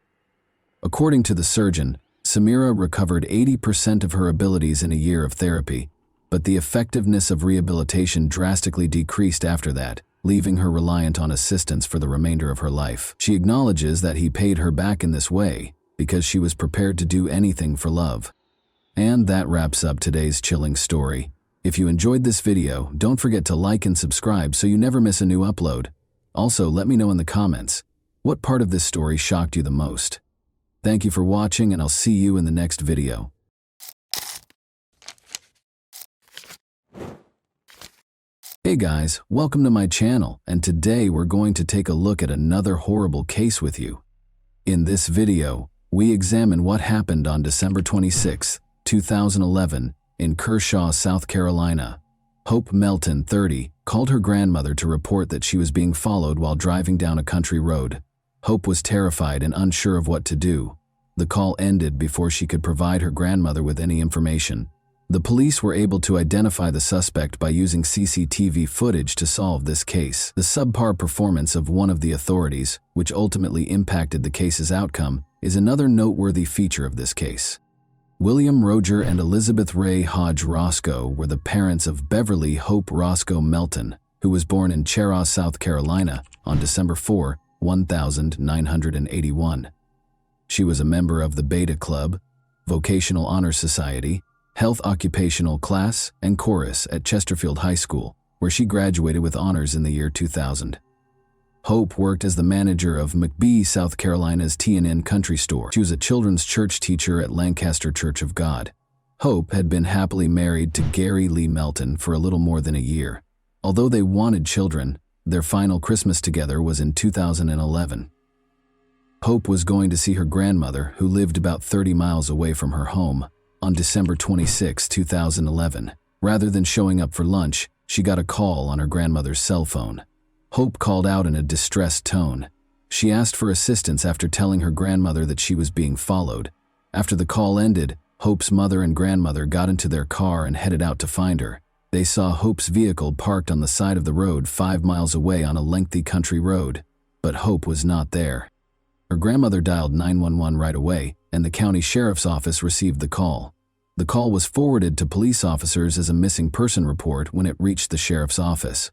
According to the surgeon, Samira recovered 80% of her abilities in a year of therapy, but the effectiveness of rehabilitation drastically decreased after that, leaving her reliant on assistance for the remainder of her life. She acknowledges that he paid her back in this way because she was prepared to do anything for love. And that wraps up today's chilling story. If you enjoyed this video, don't forget to like and subscribe so you never miss a new upload. Also, let me know in the comments, what part of this story shocked you the most? Thank you for watching, and I'll see you in the next video. Hey guys, welcome to my channel, and today we're going to take a look at another horrible case with you. In this video, we examine what happened on December 26, 2011, in Kershaw, South Carolina. Hope Melton, 30, called her grandmother to report that she was being followed while driving down a country road. Hope was terrified and unsure of what to do. The call ended before she could provide her grandmother with any information. The police were able to identify the suspect by using CCTV footage to solve this case. The subpar performance of one of the authorities, which ultimately impacted the case's outcome, is another noteworthy feature of this case. William Roger and Elizabeth Ray Hodge Roscoe were the parents of Beverly Hope Roscoe Melton, who was born in Cheraw, South Carolina on December 4, 1981. She was a member of the Beta Club, Vocational Honor Society, Health Occupational Class, and Chorus at Chesterfield High School, where she graduated with honors in the year 2000. Hope worked as the manager of McBee, South Carolina's T&N Country Store. She was a children's church teacher at Lancaster Church of God. Hope had been happily married to Gary Lee Melton for a little more than a year. Although they wanted children, their final Christmas together was in 2011. Hope was going to see her grandmother, who lived about 30 miles away from her home, on December 26, 2011. Rather than showing up for lunch, she got a call on her grandmother's cell phone. Hope called out in a distressed tone. She asked for assistance after telling her grandmother that she was being followed. After the call ended, Hope's mother and grandmother got into their car and headed out to find her. They saw Hope's vehicle parked on the side of the road 5 miles away on a lengthy country road, but Hope was not there. Her grandmother dialed 911 right away, and the county sheriff's office received the call. The call was forwarded to police officers as a missing person report when it reached the sheriff's office.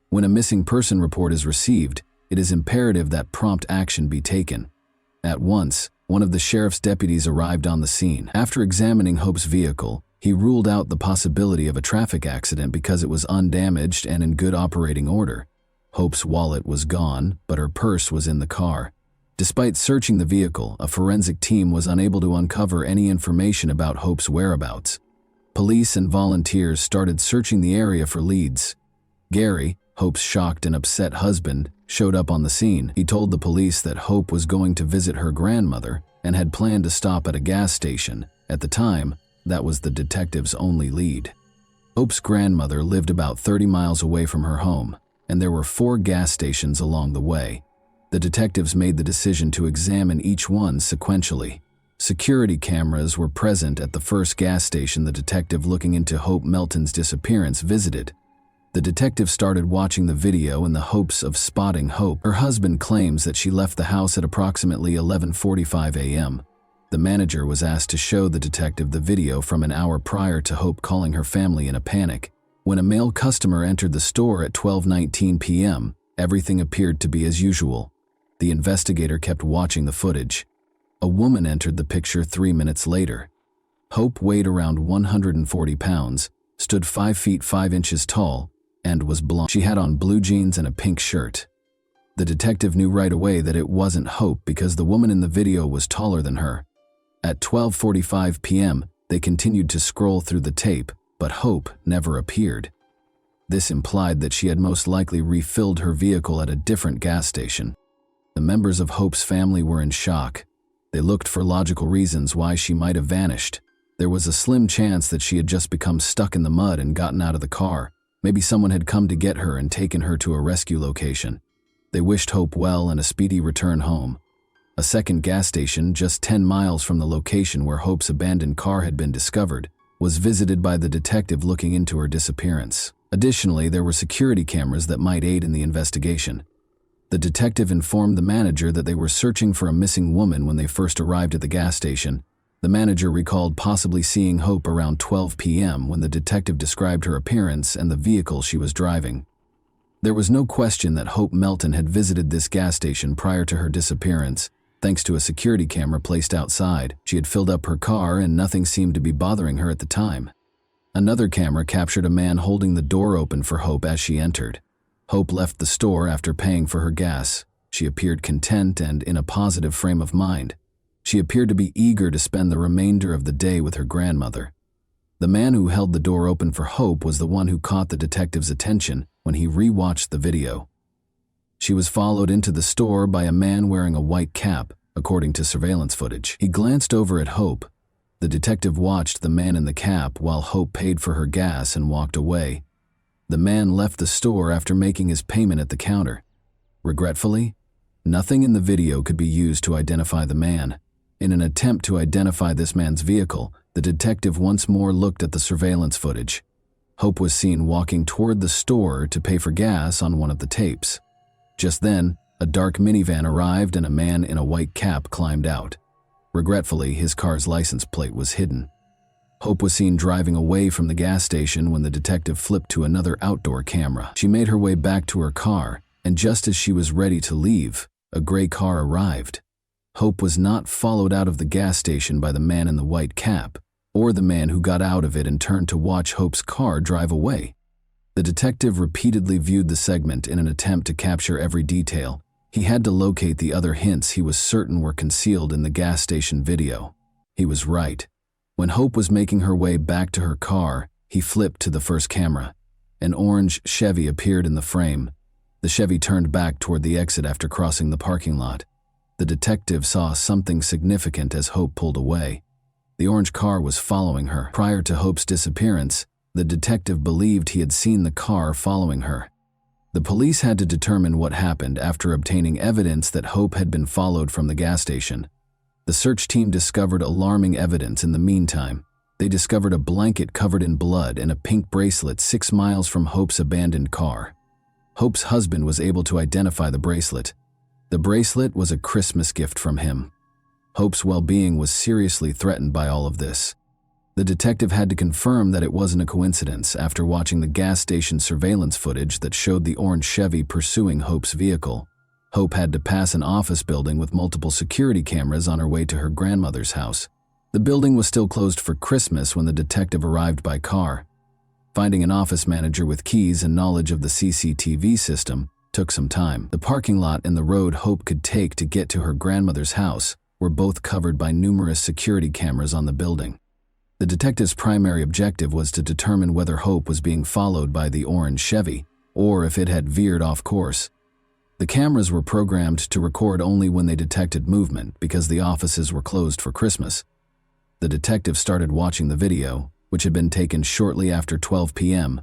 When a missing person report is received, it is imperative that prompt action be taken. At once, one of the sheriff's deputies arrived on the scene. After examining Hope's vehicle, he ruled out the possibility of a traffic accident because it was undamaged and in good operating order. Hope's wallet was gone, but her purse was in the car. Despite searching the vehicle, a forensic team was unable to uncover any information about Hope's whereabouts. Police and volunteers started searching the area for leads. Gary, Hope's shocked and upset husband, showed up on the scene. He told the police that Hope was going to visit her grandmother and had planned to stop at a gas station. At the time, that was the detective's only lead. Hope's grandmother lived about 30 miles away from her home, and there were 4 gas stations along the way. The detectives made the decision to examine each one sequentially. Security cameras were present at the first gas station the detective looking into Hope Melton's disappearance visited. The detective started watching the video in the hopes of spotting Hope. Her husband claims that she left the house at approximately 11:45 a.m. The manager was asked to show the detective the video from an hour prior to Hope calling her family in a panic. When a male customer entered the store at 12:19 p.m., everything appeared to be as usual. The investigator kept watching the footage. A woman entered the picture 3 minutes later. Hope weighed around 140 pounds, stood 5 feet 5 inches tall, and was blonde. She had on blue jeans and a pink shirt. The detective knew right away that it wasn't Hope because the woman in the video was taller than her. At 12:45 p.m., they continued to scroll through the tape, but Hope never appeared. This implied that she had most likely refilled her vehicle at a different gas station. The members of Hope's family were in shock. They looked for logical reasons why she might have vanished. There was a slim chance that she had just become stuck in the mud and gotten out of the car. Maybe someone had come to get her and taken her to a rescue location. They wished Hope well and a speedy return home. A second gas station, just 10 miles from the location where Hope's abandoned car had been discovered, was visited by the detective looking into her disappearance. Additionally, there were security cameras that might aid in the investigation. The detective informed the manager that they were searching for a missing woman when they first arrived at the gas station. The manager recalled possibly seeing Hope around 12 p.m. when the detective described her appearance and the vehicle she was driving. There was no question that Hope Melton had visited this gas station prior to her disappearance. Thanks to a security camera placed outside, she had filled up her car and nothing seemed to be bothering her at the time. Another camera captured a man holding the door open for Hope as she entered. Hope left the store after paying for her gas. She appeared content and in a positive frame of mind. She appeared to be eager to spend the remainder of the day with her grandmother. The man who held the door open for Hope was the one who caught the detective's attention when he re-watched the video. She was followed into the store by a man wearing a white cap, according to surveillance footage. He glanced over at Hope. The detective watched the man in the cap while Hope paid for her gas and walked away. The man left the store after making his payment at the counter. Regretfully, nothing in the video could be used to identify the man. In an attempt to identify this man's vehicle, the detective once more looked at the surveillance footage. Hope was seen walking toward the store to pay for gas on one of the tapes. Just then, a dark minivan arrived and a man in a white cap climbed out. Regretfully, his car's license plate was hidden. Hope was seen driving away from the gas station when the detective flipped to another outdoor camera. She made her way back to her car, and just as she was ready to leave, a gray car arrived. Hope was not followed out of the gas station by the man in the white cap, or the man who got out of it and turned to watch Hope's car drive away. The detective repeatedly viewed the segment in an attempt to capture every detail. He had to locate the other hints he was certain were concealed in the gas station video. He was right. When Hope was making her way back to her car, he flipped to the first camera. An orange Chevy appeared in the frame. The Chevy turned back toward the exit after crossing the parking lot. The detective saw something significant as Hope pulled away. The orange car was following her. Prior to Hope's disappearance, the detective believed he had seen the car following her. The police had to determine what happened after obtaining evidence that Hope had been followed from the gas station. The search team discovered alarming evidence in the meantime. They discovered a blanket covered in blood and a pink bracelet 6 miles from Hope's abandoned car. Hope's husband was able to identify the bracelet. The bracelet was a Christmas gift from him. Hope's well-being was seriously threatened by all of this. The detective had to confirm that it wasn't a coincidence after watching the gas station surveillance footage that showed the orange Chevy pursuing Hope's vehicle. Hope had to pass an office building with multiple security cameras on her way to her grandmother's house. The building was still closed for Christmas when the detective arrived by car. Finding an office manager with keys and knowledge of the CCTV system took some time. The parking lot and the road Hope could take to get to her grandmother's house were both covered by numerous security cameras on the building. The detective's primary objective was to determine whether Hope was being followed by the orange Chevy, or if it had veered off course. The cameras were programmed to record only when they detected movement because the offices were closed for Christmas. The detective started watching the video, which had been taken shortly after 12 p.m.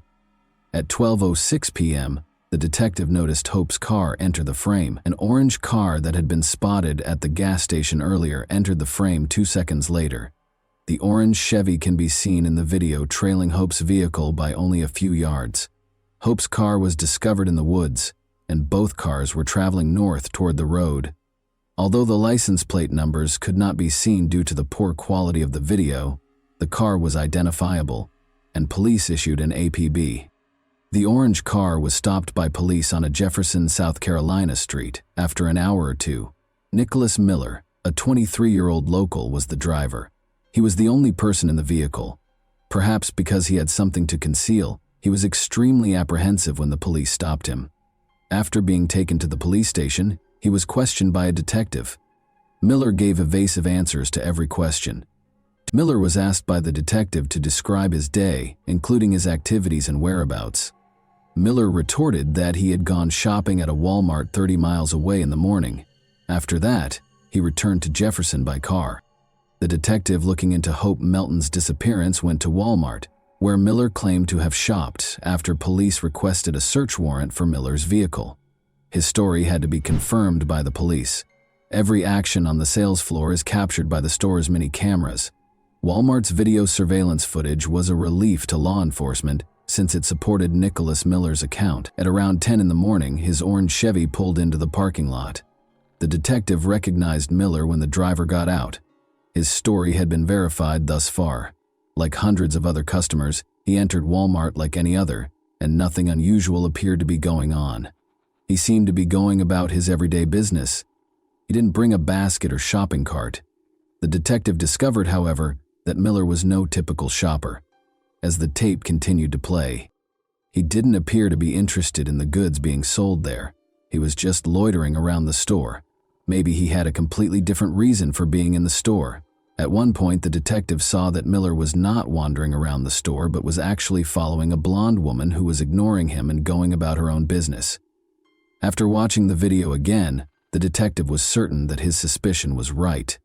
At 12:06 p.m., the detective noticed Hope's car enter the frame. An orange car that had been spotted at the gas station earlier entered the frame 2 seconds later. The orange Chevy can be seen in the video trailing Hope's vehicle by only a few yards. Hope's car was discovered in the woods, and both cars were traveling north toward the road. Although the license plate numbers could not be seen due to the poor quality of the video, the car was identifiable, and police issued an APB. The orange car was stopped by police on a Jefferson, South Carolina street after an hour or two. Nicholas Miller, a 23-year-old local, was the driver. He was the only person in the vehicle. Perhaps because he had something to conceal, he was extremely apprehensive when the police stopped him. After being taken to the police station, he was questioned by a detective. Miller gave evasive answers to every question. Miller was asked by the detective to describe his day, including his activities and whereabouts. Miller retorted that he had gone shopping at a Walmart 30 miles away in the morning. After that, he returned to Jefferson by car. The detective looking into Hope Melton's disappearance went to Walmart, where Miller claimed to have shopped after police requested a search warrant for Miller's vehicle. His story had to be confirmed by the police. Every action on the sales floor is captured by the store's many cameras. Walmart's video surveillance footage was a relief to law enforcement since it supported Nicholas Miller's account. At around 10 in the morning, his orange Chevy pulled into the parking lot. The detective recognized Miller when the driver got out. His story had been verified thus far. Like hundreds of other customers, he entered Walmart like any other, and nothing unusual appeared to be going on. He seemed to be going about his everyday business. He didn't bring a basket or shopping cart. The detective discovered, however, that Miller was no typical shopper. As the tape continued to play, he didn't appear to be interested in the goods being sold there. He was just loitering around the store. Maybe he had a completely different reason for being in the store. At one point, the detective saw that Miller was not wandering around the store but was actually following a blonde woman who was ignoring him and going about her own business. After watching the video again, the detective was certain that his suspicion was right.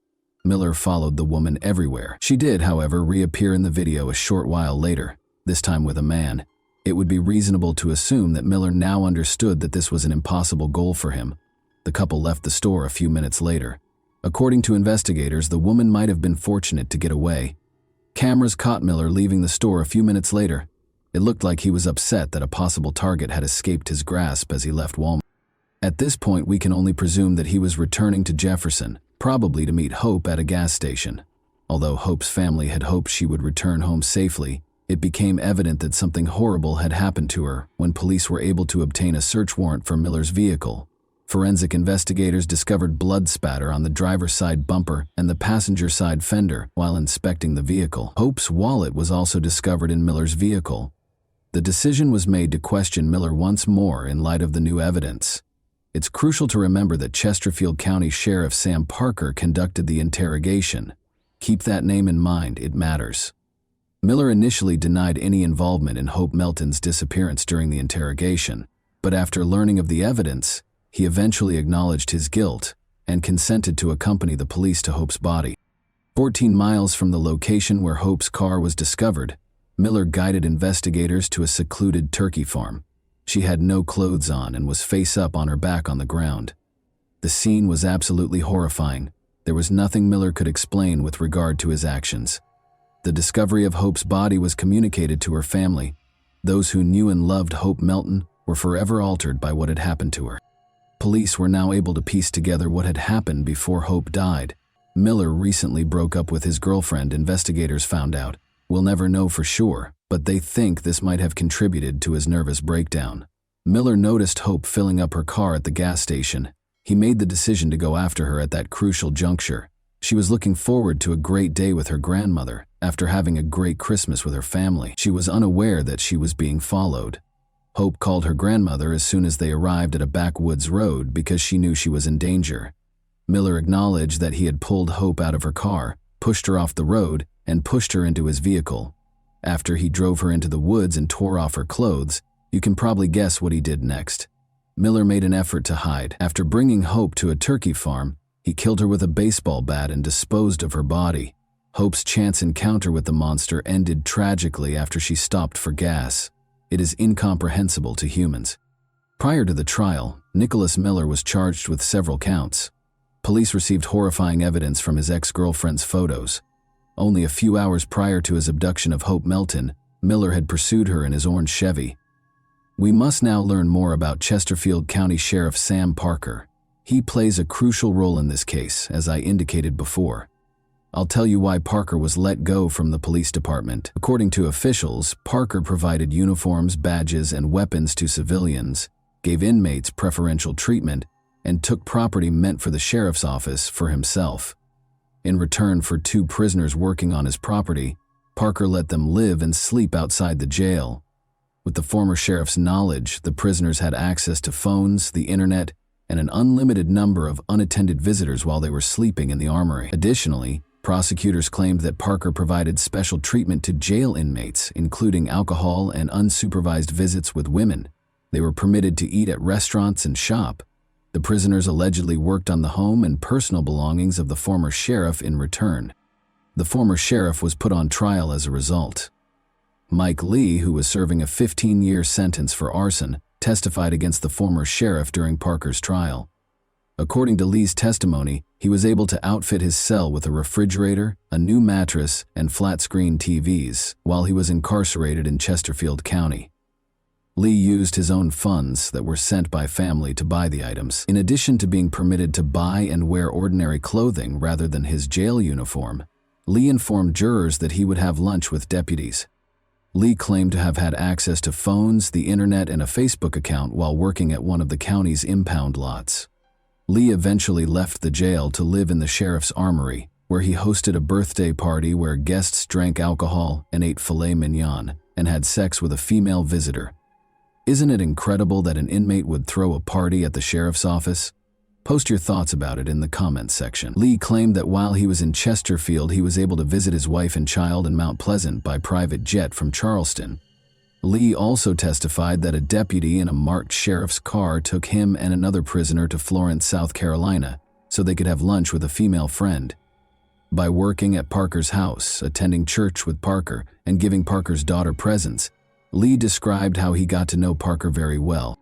Miller followed the woman everywhere. She did, however, reappear in the video a short while later, this time with a man. It would be reasonable to assume that Miller now understood that this was an impossible goal for him. The couple left the store a few minutes later. According to investigators, the woman might have been fortunate to get away. Cameras caught Miller leaving the store a few minutes later. It looked like he was upset that a possible target had escaped his grasp as he left Walmart. At this point, we can only presume that he was returning to Jefferson, probably to meet Hope at a gas station. Although Hope's family had hoped she would return home safely, it became evident that something horrible had happened to her when police were able to obtain a search warrant for Miller's vehicle. Forensic investigators discovered blood spatter on the driver's side bumper and the passenger side fender while inspecting the vehicle. Hope's wallet was also discovered in Miller's vehicle. The decision was made to question Miller once more in light of the new evidence. It's crucial to remember that Chesterfield County Sheriff Sam Parker conducted the interrogation. Keep that name in mind, it matters. Miller initially denied any involvement in Hope Melton's disappearance during the interrogation, but after learning of the evidence, he eventually acknowledged his guilt and consented to accompany the police to Hope's body. 14 miles from the location where Hope's car was discovered, Miller guided investigators to a secluded turkey farm. She had no clothes on and was face up on her back on the ground. The scene was absolutely horrifying. There was nothing Miller could explain with regard to his actions. The discovery of Hope's body was communicated to her family. Those who knew and loved Hope Melton were forever altered by what had happened to her. Police were now able to piece together what had happened before Hope died. Miller recently broke up with his girlfriend, investigators found out. We'll never know for sure, but they think this might have contributed to his nervous breakdown. Miller noticed Hope filling up her car at the gas station. He made the decision to go after her at that crucial juncture. She was looking forward to a great day with her grandmother after having a great Christmas with her family. She was unaware that she was being followed. Hope called her grandmother as soon as they arrived at a backwoods road because she knew she was in danger. Miller acknowledged that he had pulled Hope out of her car, pushed her off the road, and pushed her into his vehicle. After he drove her into the woods and tore off her clothes, you can probably guess what he did next. Miller made an effort to hide. After bringing Hope to a turkey farm, he killed her with a baseball bat and disposed of her body. Hope's chance encounter with the monster ended tragically after she stopped for gas. It is incomprehensible to humans. Prior to the trial, Nicholas Miller was charged with several counts. Police received horrifying evidence from his ex-girlfriend's photos. Only a few hours prior to his abduction of Hope Melton, Miller had pursued her in his orange Chevy. We must now learn more about Chesterfield County Sheriff Sam Parker. He plays a crucial role in this case, as I indicated before. I'll tell you why Parker was let go from the police department. According to officials, Parker provided uniforms, badges, and weapons to civilians, gave inmates preferential treatment, and took property meant for the sheriff's office for himself. In return for 2 prisoners working on his property, Parker let them live and sleep outside the jail. With the former sheriff's knowledge, the prisoners had access to phones, the internet, and an unlimited number of unattended visitors while they were sleeping in the armory. Additionally, prosecutors claimed that Parker provided special treatment to jail inmates, including alcohol and unsupervised visits with women. They were permitted to eat at restaurants and shop. The prisoners allegedly worked on the home and personal belongings of the former sheriff in return. The former sheriff was put on trial as a result. Mike Lee, who was serving a 15-year sentence for arson, testified against the former sheriff during Parker's trial. According to Lee's testimony, he was able to outfit his cell with a refrigerator, a new mattress, and flat-screen TVs while he was incarcerated in Chesterfield County. Lee used his own funds that were sent by family to buy the items. In addition to being permitted to buy and wear ordinary clothing rather than his jail uniform, Lee informed jurors that he would have lunch with deputies. Lee claimed to have had access to phones, the internet, and a Facebook account while working at one of the county's impound lots. Lee eventually left the jail to live in the sheriff's armory, where he hosted a birthday party where guests drank alcohol and ate filet mignon and had sex with a female visitor. Isn't it incredible that an inmate would throw a party at the sheriff's office? Post your thoughts about it in the comments section. Lee claimed that while he was in Chesterfield, he was able to visit his wife and child in Mount Pleasant by private jet from Charleston. Lee also testified that a deputy in a marked sheriff's car took him and another prisoner to Florence, South Carolina, so they could have lunch with a female friend. By working at Parker's house, attending church with Parker, and giving Parker's daughter presents, Lee described how he got to know Parker very well.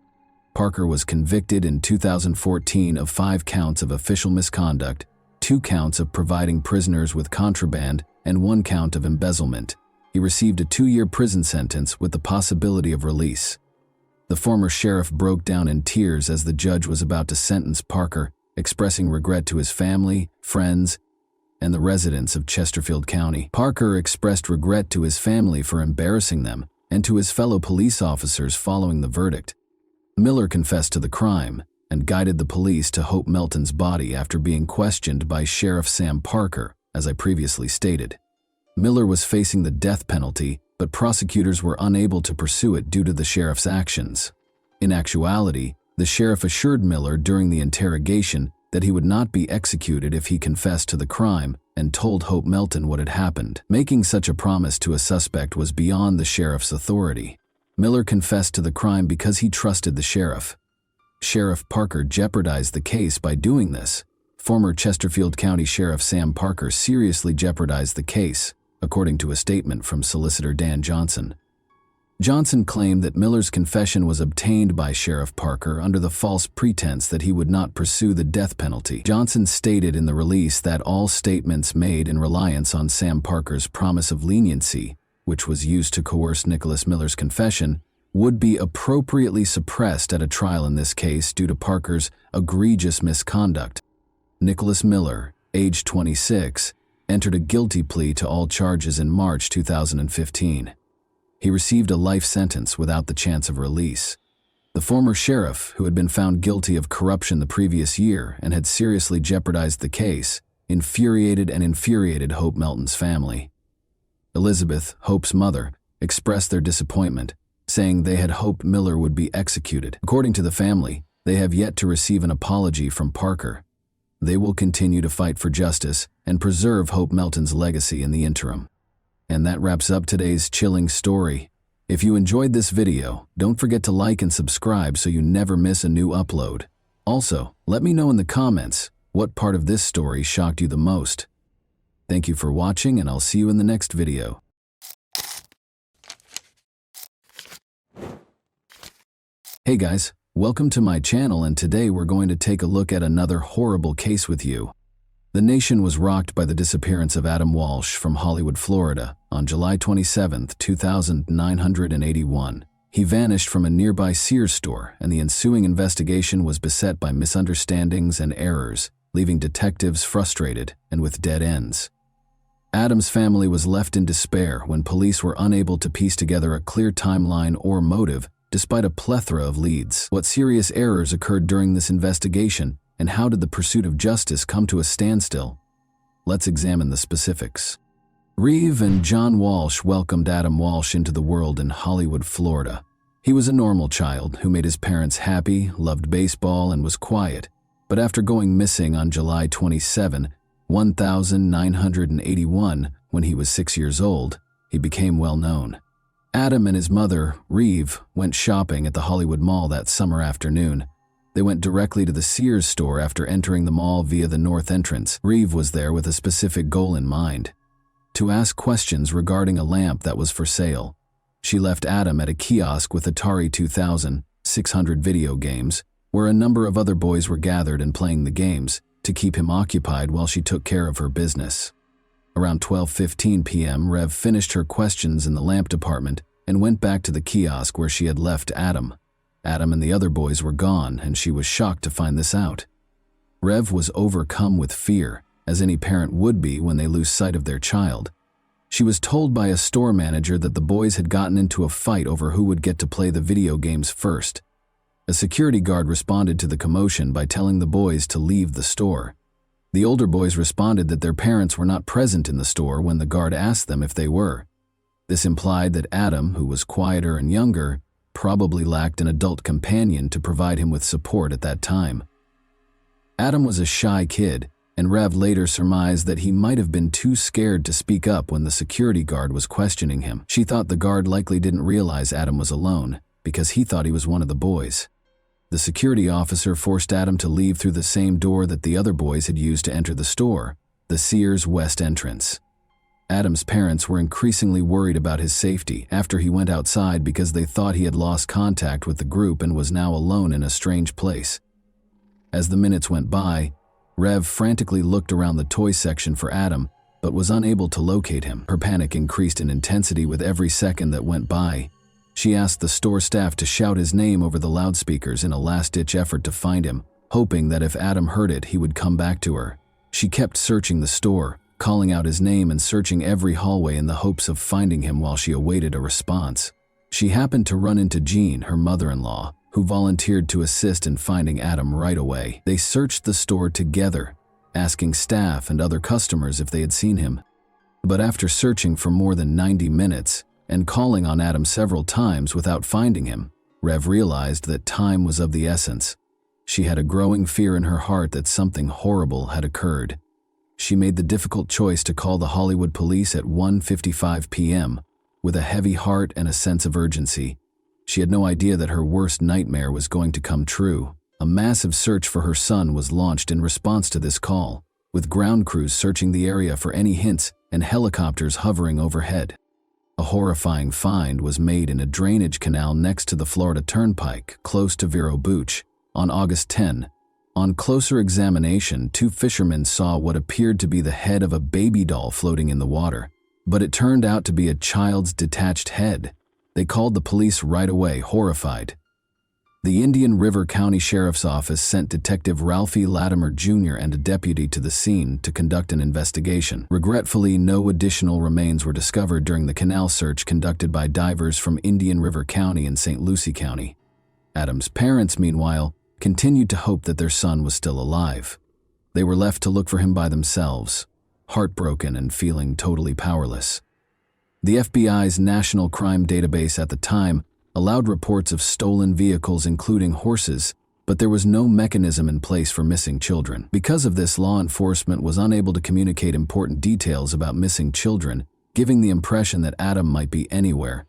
Parker was convicted in 2014 of 5 counts of official misconduct, 2 counts of providing prisoners with contraband, and 1 count of embezzlement. He received a 2-year prison sentence with the possibility of release. The former sheriff broke down in tears as the judge was about to sentence Parker, expressing regret to his family, friends, and the residents of Chesterfield County. Parker expressed regret to his family for embarrassing them and to his fellow police officers following the verdict. Miller confessed to the crime and guided the police to Hope Melton's body after being questioned by Sheriff Sam Parker, as I previously stated. Miller was facing the death penalty, but prosecutors were unable to pursue it due to the sheriff's actions. In actuality, the sheriff assured Miller during the interrogation that he would not be executed if he confessed to the crime and told Hope Melton what had happened. Making such a promise to a suspect was beyond the sheriff's authority. Miller confessed to the crime because he trusted the sheriff. Sheriff Parker jeopardized the case by doing this. Former Chesterfield County Sheriff Sam Parker seriously jeopardized the case, according to a statement from Solicitor Dan Johnson. Johnson claimed that Miller's confession was obtained by Sheriff Parker under the false pretense that he would not pursue the death penalty. Johnson stated in the release that all statements made in reliance on Sam Parker's promise of leniency, which was used to coerce Nicholas Miller's confession, would be appropriately suppressed at a trial in this case due to Parker's egregious misconduct. Nicholas Miller, age 26, entered a guilty plea to all charges in March 2015. He received a life sentence without the chance of release. The former sheriff, who had been found guilty of corruption the previous year and had seriously jeopardized the case, infuriated Hope Melton's family. Elizabeth, Hope's mother, expressed their disappointment, saying they had hoped Miller would be executed. According to the family, they have yet to receive an apology from Parker. They will continue to fight for justice and preserve Hope Melton's legacy in the interim. And that wraps up today's chilling story. If you enjoyed this video, don't forget to like and subscribe so you never miss a new upload. Also, let me know in the comments what part of this story shocked you the most. Thank you for watching, and I'll see you in the next video. Hey guys, welcome to my channel, and today we're going to take a look at another horrible case with you. The nation was rocked by the disappearance of Adam Walsh from Hollywood, Florida, on July 27, 2981. He vanished from a nearby Sears store, and the ensuing investigation was beset by misunderstandings and errors, leaving detectives frustrated and with dead ends. Adam's family was left in despair when police were unable to piece together a clear timeline or motive, despite a plethora of leads. What serious errors occurred during this investigation, and how did the pursuit of justice come to a standstill? Let's examine the specifics. Reeve and John Walsh welcomed Adam Walsh into the world in Hollywood, Florida. He was a normal child who made his parents happy, loved baseball, and was quiet. But after going missing on July 27, 1981, when he was 6 years old, he became well known. Adam and his mother, Reeve, went shopping at the Hollywood Mall that summer afternoon. They went directly to the Sears store after entering the mall via the north entrance. Reeve was there with a specific goal in mind: to ask questions regarding a lamp that was for sale. She left Adam at a kiosk with Atari 2600 video games, where a number of other boys were gathered and playing the games, to keep him occupied while she took care of her business. Around 12:15 p.m., Rev finished her questions in the lamp department and went back to the kiosk where she had left Adam. Adam and the other boys were gone, and she was shocked to find this out. Rev was overcome with fear, as any parent would be when they lose sight of their child. She was told by a store manager that the boys had gotten into a fight over who would get to play the video games first. A security guard responded to the commotion by telling the boys to leave the store. The older boys responded that their parents were not present in the store when the guard asked them if they were. This implied that Adam, who was quieter and younger, probably lacked an adult companion to provide him with support at that time. Adam was a shy kid, and Rev later surmised that he might have been too scared to speak up when the security guard was questioning him. She thought the guard likely didn't realize Adam was alone, because he thought he was one of the boys. The security officer forced Adam to leave through the same door that the other boys had used to enter the store, the Sears West entrance. Adam's parents were increasingly worried about his safety after he went outside because they thought he had lost contact with the group and was now alone in a strange place. As the minutes went by, Rev frantically looked around the toy section for Adam, but was unable to locate him. Her panic increased in intensity with every second that went by. She asked the store staff to shout his name over the loudspeakers in a last-ditch effort to find him, hoping that if Adam heard it, he would come back to her. She kept searching the store, calling out his name and searching every hallway in the hopes of finding him while she awaited a response. She happened to run into Jean, her mother-in-law, who volunteered to assist in finding Adam right away. They searched the store together, asking staff and other customers if they had seen him. But after searching for more than 90 minutes and calling on Adam several times without finding him, Rev realized that time was of the essence. She had a growing fear in her heart that something horrible had occurred. She made the difficult choice to call the Hollywood police at 1:55 p.m. with a heavy heart and a sense of urgency. She had no idea that her worst nightmare was going to come true. A massive search for her son was launched in response to this call, with ground crews searching the area for any hints and helicopters hovering overhead. A horrifying find was made in a drainage canal next to the Florida Turnpike, close to Vero Beach, on August 10. On closer examination, two fishermen saw what appeared to be the head of a baby doll floating in the water, but it turned out to be a child's detached head. They called the police right away, horrified. The Indian River County Sheriff's Office sent Detective Ralphie Latimer Jr. and a deputy to the scene to conduct an investigation. Regretfully, no additional remains were discovered during the canal search conducted by divers from Indian River County and St. Lucie County. Adam's parents, meanwhile, continued to hope that their son was still alive. They were left to look for him by themselves, heartbroken and feeling totally powerless. The FBI's National Crime Database at the time allowed reports of stolen vehicles including horses, but there was no mechanism in place for missing children. Because of this, law enforcement was unable to communicate important details about missing children, giving the impression that Adam might be anywhere.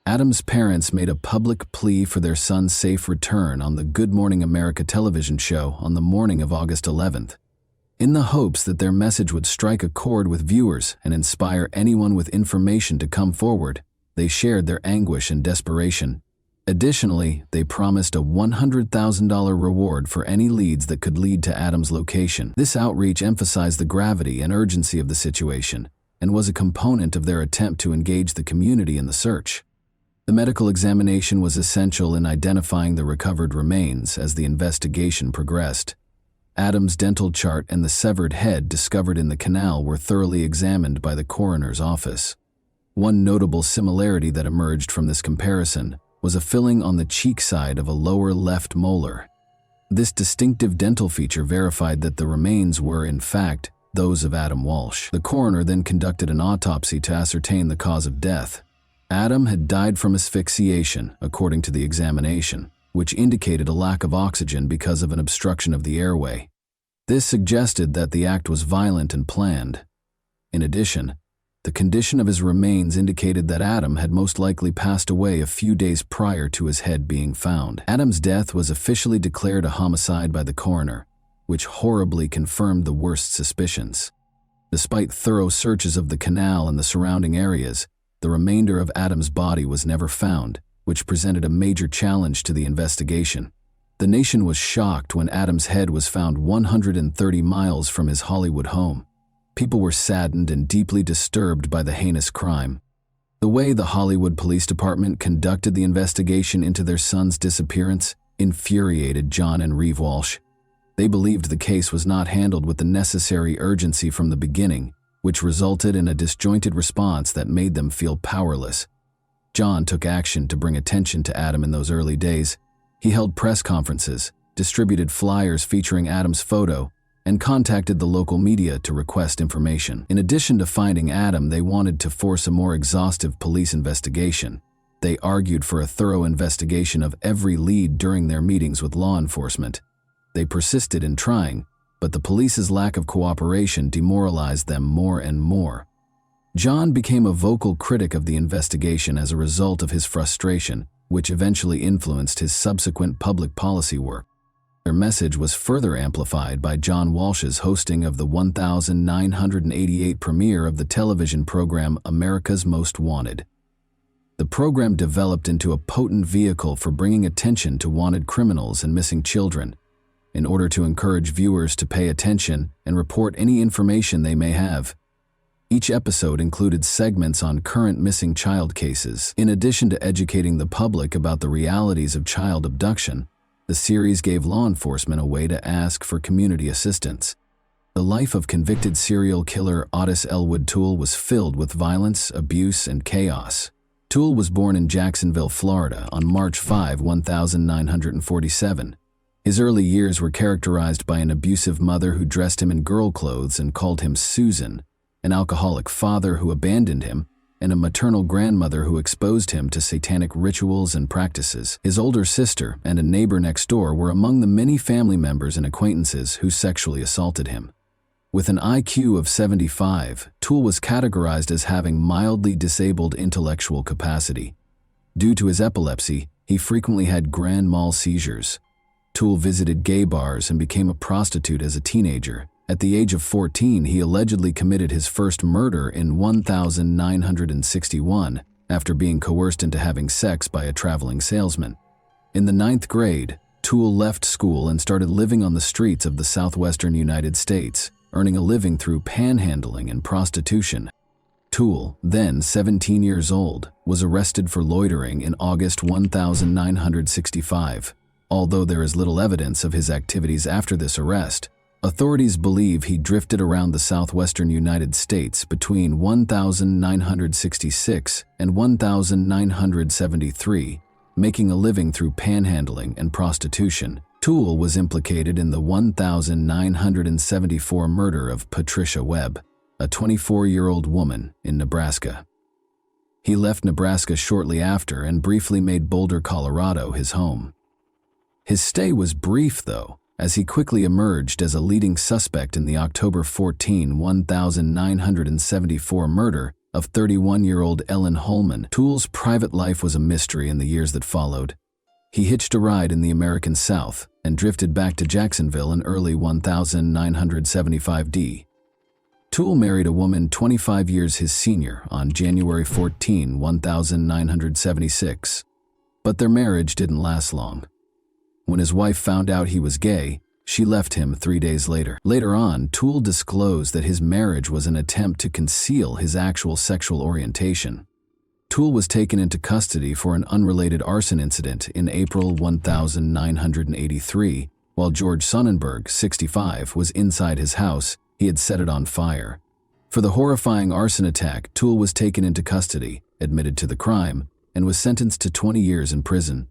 Adam's parents made a public plea for their son's safe return on the Good Morning America television show on the morning of August 11th. In the hopes that their message would strike a chord with viewers and inspire anyone with information to come forward, they shared their anguish and desperation. Additionally, they promised a $100,000 reward for any leads that could lead to Adam's location. This outreach emphasized the gravity and urgency of the situation and was a component of their attempt to engage the community in the search. The medical examination was essential in identifying the recovered remains as the investigation progressed. Adam's dental chart and the severed head discovered in the canal were thoroughly examined by the coroner's office. One notable similarity that emerged from this comparison was a filling on the cheek side of a lower left molar. This distinctive dental feature verified that the remains were, in fact, those of Adam Walsh. The coroner then conducted an autopsy to ascertain the cause of death. Adam had died from asphyxiation, according to the examination, which indicated a lack of oxygen because of an obstruction of the airway. This suggested that the act was violent and planned. In addition, the condition of his remains indicated that Adam had most likely passed away a few days prior to his head being found. Adam's death was officially declared a homicide by the coroner, which horribly confirmed the worst suspicions. Despite thorough searches of the canal and the surrounding areas, the remainder of Adam's body was never found, which presented a major challenge to the investigation. The nation was shocked when Adam's head was found 130 miles from his Hollywood home. People were saddened and deeply disturbed by the heinous crime. The way the Hollywood Police Department conducted the investigation into their son's disappearance infuriated John and Reeve Walsh. They believed the case was not handled with the necessary urgency from the beginning, which resulted in a disjointed response that made them feel powerless. John took action to bring attention to Adam in those early days. He held press conferences, distributed flyers featuring Adam's photo, and contacted the local media to request information. In addition to finding Adam, they wanted to force a more exhaustive police investigation. They argued for a thorough investigation of every lead during their meetings with law enforcement. They persisted in trying, but the police's lack of cooperation demoralized them more and more. John became a vocal critic of the investigation as a result of his frustration, which eventually influenced his subsequent public policy work. Their message was further amplified by John Walsh's hosting of the 1988 premiere of the television program America's Most Wanted. The program developed into a potent vehicle for bringing attention to wanted criminals and missing children, in order to encourage viewers to pay attention and report any information they may have. Each episode included segments on current missing child cases. In addition to educating the public about the realities of child abduction, The series gave law enforcement a way to ask for community assistance. The life of convicted serial killer Otis Elwood Toole was filled with violence, abuse, and chaos. Toole was born in Jacksonville, Florida, on March 5, 1947. His early years were characterized by an abusive mother who dressed him in girl clothes and called him Susan, an alcoholic father who abandoned him, and a maternal grandmother who exposed him to satanic rituals and practices. His older sister and a neighbor next door were among the many family members and acquaintances who sexually assaulted him. With an IQ of 75, Toole was categorized as having mildly disabled intellectual capacity. Due to his epilepsy, he frequently had grand mal seizures. Toole visited gay bars and became a prostitute as a teenager. At the age of 14, he allegedly committed his first murder in 1961 after being coerced into having sex by a traveling salesman. In the 9th grade, Toole left school and started living on the streets of the southwestern United States, earning a living through panhandling and prostitution. Toole, then 17 years old, was arrested for loitering in August 1965. Although there is little evidence of his activities after this arrest, authorities believe he drifted around the southwestern United States between 1966 and 1973, making a living through panhandling and prostitution. Toole was implicated in the 1974 murder of Patricia Webb, a 24-year-old woman in Nebraska. He left Nebraska shortly after and briefly made Boulder, Colorado, his home. His stay was brief, though, as he quickly emerged as a leading suspect in the October 14, 1974 murder of 31-year-old Ellen Holman. Toole's private life was a mystery in the years that followed. He hitched a ride in the American South and drifted back to Jacksonville in early 1975 D. Toole married a woman 25 years his senior on January 14, 1976. But their marriage didn't last long. When his wife found out he was gay, she left him 3 days later. Later on, Toole disclosed that his marriage was an attempt to conceal his actual sexual orientation. Toole was taken into custody for an unrelated arson incident in April 1983, while George Sonnenberg, 65, was inside his house. He had set it on fire. For the horrifying arson attack, Toole was taken into custody, admitted to the crime, and was sentenced to 20 years in prison.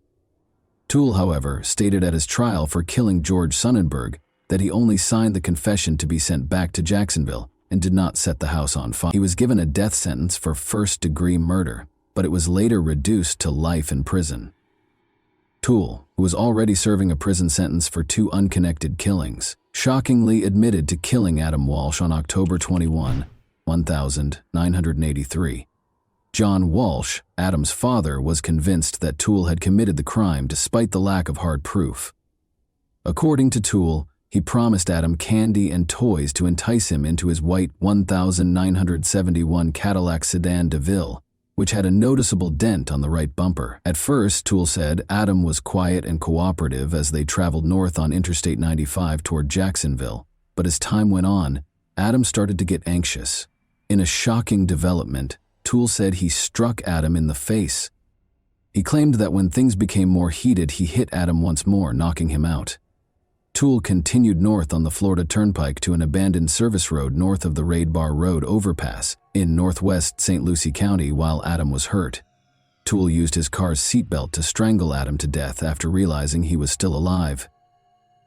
Toole, however, stated at his trial for killing George Sonnenberg that he only signed the confession to be sent back to Jacksonville and did not set the house on fire. He was given a death sentence for first-degree murder, but it was later reduced to life in prison. Toole, who was already serving a prison sentence for 2 unconnected killings, shockingly admitted to killing Adam Walsh on October 21, 1983. John Walsh, Adam's father, was convinced that Toole had committed the crime despite the lack of hard proof. According to Toole, he promised Adam candy and toys to entice him into his white 1971 Cadillac sedan DeVille, which had a noticeable dent on the right bumper. At first, Toole said Adam was quiet and cooperative as they traveled north on Interstate 95 toward Jacksonville, but as time went on, Adam started to get anxious. In a shocking development, Toole said he struck Adam in the face. He claimed that when things became more heated, he hit Adam once more, knocking him out. Toole continued north on the Florida Turnpike to an abandoned service road north of the Raid Bar Road overpass in northwest St. Lucie County while Adam was hurt. Toole used his car's seatbelt to strangle Adam to death after realizing he was still alive.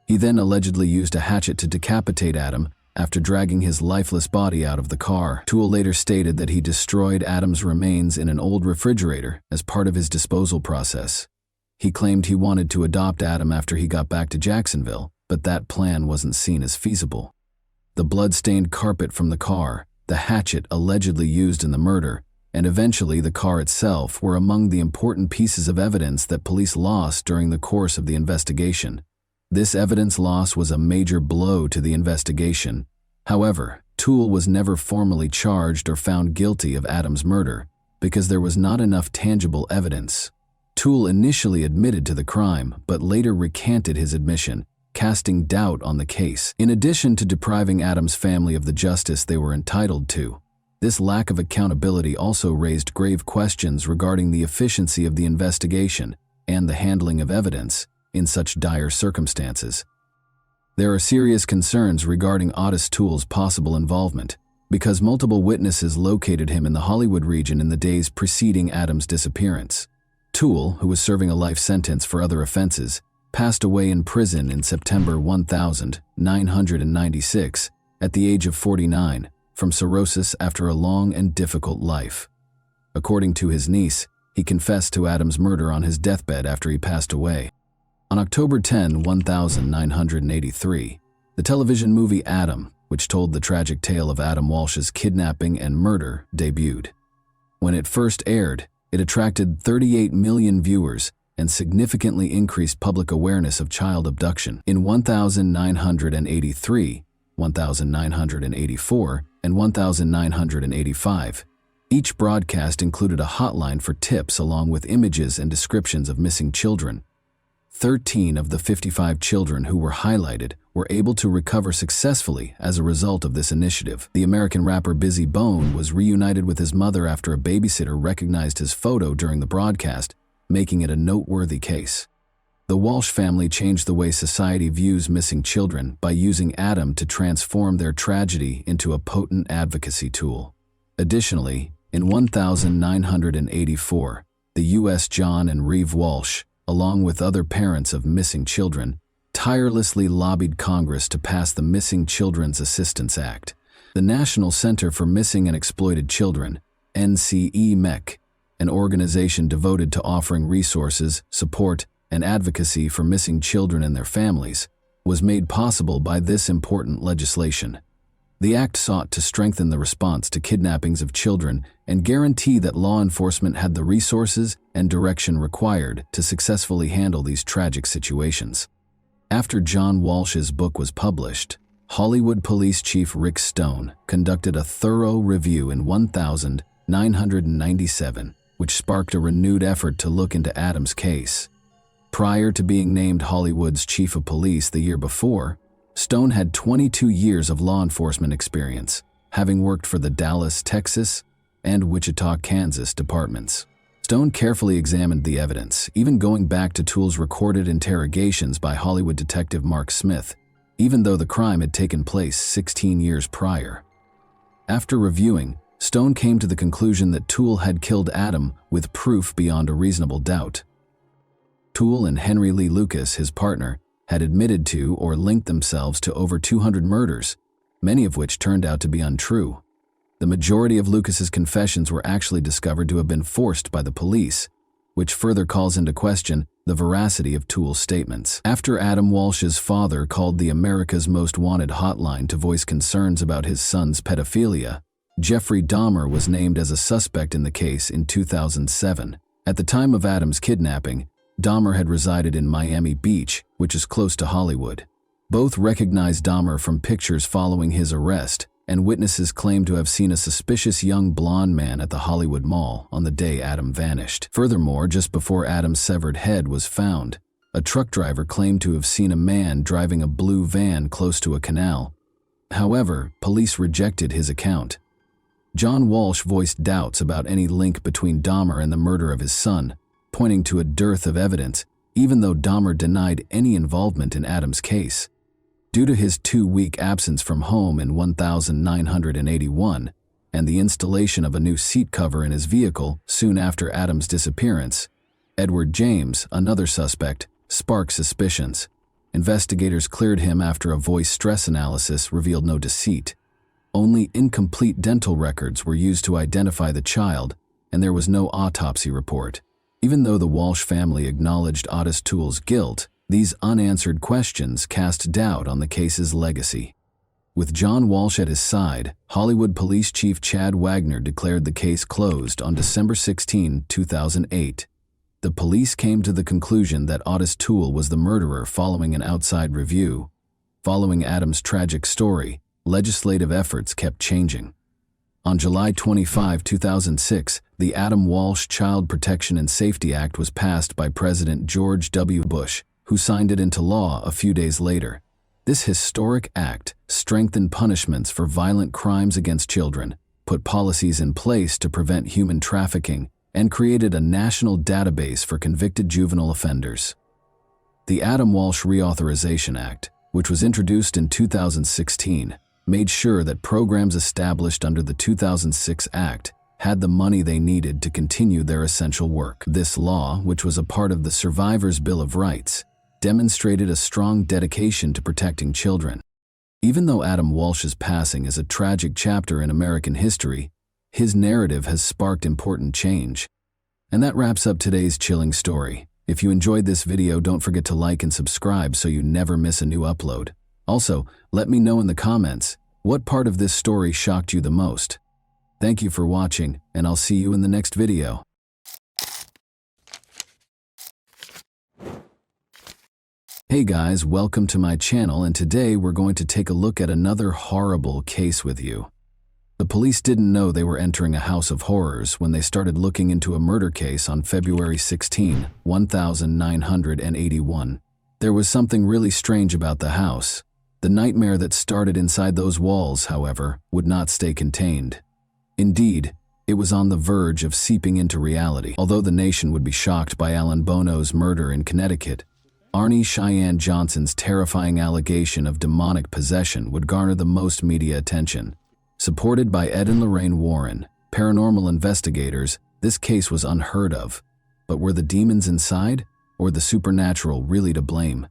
He then allegedly used a hatchet to decapitate Adam after dragging his lifeless body out of the car. Toole later stated that he destroyed Adam's remains in an old refrigerator as part of his disposal process. He claimed he wanted to adopt Adam after he got back to Jacksonville, but that plan wasn't seen as feasible. The blood-stained carpet from the car, the hatchet allegedly used in the murder, and eventually the car itself were among the important pieces of evidence that police lost during the course of the investigation. This evidence loss was a major blow to the investigation. However, Toole was never formally charged or found guilty of Adam's murder because there was not enough tangible evidence. Toole initially admitted to the crime, but later recanted his admission, casting doubt on the case. In addition to depriving Adam's family of the justice they were entitled to, this lack of accountability also raised grave questions regarding the efficiency of the investigation and the handling of evidence. in such dire circumstances. There are serious concerns regarding Otis Toole's possible involvement, because multiple witnesses located him in the Hollywood region in the days preceding Adam's disappearance. Toole, who was serving a life sentence for other offenses, passed away in prison in September 1996 at the age of 49 from cirrhosis after a long and difficult life. According to his niece, he confessed to Adam's murder on his deathbed after he passed away. On October 10, 1983, the television movie Adam, which told the tragic tale of Adam Walsh's kidnapping and murder, debuted. When it first aired, it attracted 38 million viewers and significantly increased public awareness of child abduction. In 1983, 1984, and 1985, each broadcast included a hotline for tips along with images and descriptions of missing children. 13 of the 55 children who were highlighted were able to recover successfully as a result of this initiative. The American rapper Busy Bone was reunited with his mother after a babysitter recognized his photo during the broadcast, making it a noteworthy case. The Walsh family changed the way society views missing children by using Adam to transform their tragedy into a potent advocacy tool. Additionally, in 1984, the U.S. John and Reeve Walsh, along with other parents of missing children, tirelessly lobbied Congress to pass the Missing Children's Assistance Act. The National Center for Missing and Exploited Children, NCEMEC, an organization devoted to offering resources, support, and advocacy for missing children and their families, was made possible by this important legislation. The act sought to strengthen the response to kidnappings of children and guarantee that law enforcement had the resources and direction required to successfully handle these tragic situations. After John Walsh's book was published, Hollywood Police Chief Rick Stone conducted a thorough review in 1997, which sparked a renewed effort to look into Adam's case. Prior to being named Hollywood's Chief of Police the year before, Stone had 22 years of law enforcement experience, having worked for the Dallas, Texas, and Wichita, Kansas departments. Stone carefully examined the evidence, even going back to Toole's recorded interrogations by Hollywood detective Mark Smith, even though the crime had taken place 16 years prior. After reviewing, Stone came to the conclusion that Toole had killed Adam with proof beyond a reasonable doubt. Toole and Henry Lee Lucas, his partner, had admitted to or linked themselves to over 200 murders, many of which turned out to be untrue. The majority of Lucas's confessions were actually discovered to have been forced by the police, which further calls into question the veracity of Toole's statements. After Adam Walsh's father called the America's Most Wanted hotline to voice concerns about his son's pedophilia, Jeffrey Dahmer was named as a suspect in the case in 2007. At the time of Adam's kidnapping, Dahmer had resided in Miami Beach, which is close to Hollywood. Both recognized Dahmer from pictures following his arrest, and witnesses claimed to have seen a suspicious young blonde man at the Hollywood Mall on the day Adam vanished. Furthermore, just before Adam's severed head was found, a truck driver claimed to have seen a man driving a blue van close to a canal. However, police rejected his account. John Walsh voiced doubts about any link between Dahmer and the murder of his son, pointing to a dearth of evidence, even though Dahmer denied any involvement in Adam's case. Due to his 2-week absence from home in 1981 and the installation of a new seat cover in his vehicle soon after Adam's disappearance, Edward James, another suspect, sparked suspicions. Investigators cleared him after a voice stress analysis revealed no deceit. Only incomplete dental records were used to identify the child, and there was no autopsy report. Even though the Walsh family acknowledged Otis Toole's guilt, these unanswered questions cast doubt on the case's legacy. With John Walsh at his side, Hollywood Police Chief Chad Wagner declared the case closed on December 16, 2008. The police came to the conclusion that Otis Toole was the murderer following an outside review. Following Adam's tragic story, legislative efforts kept changing. On July 25, 2006, the Adam Walsh Child Protection and Safety Act was passed by President George W. Bush, who signed it into law a few days later. This historic act strengthened punishments for violent crimes against children, put policies in place to prevent human trafficking, and created a national database for convicted juvenile offenders. The Adam Walsh Reauthorization Act, which was introduced in 2016, made sure that programs established under the 2006 Act had the money they needed to continue their essential work. This law, which was a part of the Survivors' Bill of Rights, demonstrated a strong dedication to protecting children. Even though Adam Walsh's passing is a tragic chapter in American history, his narrative has sparked important change. And that wraps up today's chilling story. If you enjoyed this video, don't forget to like and subscribe so you never miss a new upload. Also, let me know in the comments, what part of this story shocked you the most? Thank you for watching, and I'll see you in the next video. Hey guys, welcome to my channel, and today we're going to take a look at another horrible case with you. The police didn't know they were entering a house of horrors when they started looking into a murder case on February 16, 1981. There was something really strange about the house. The nightmare that started inside those walls, however, would not stay contained. Indeed, it was on the verge of seeping into reality. Although the nation would be shocked by Alan Bono's murder in Connecticut, Arnie Cheyenne Johnson's terrifying allegation of demonic possession would garner the most media attention. Supported by Ed and Lorraine Warren, paranormal investigators, this case was unheard of. But were the demons inside, or the supernatural really to blame?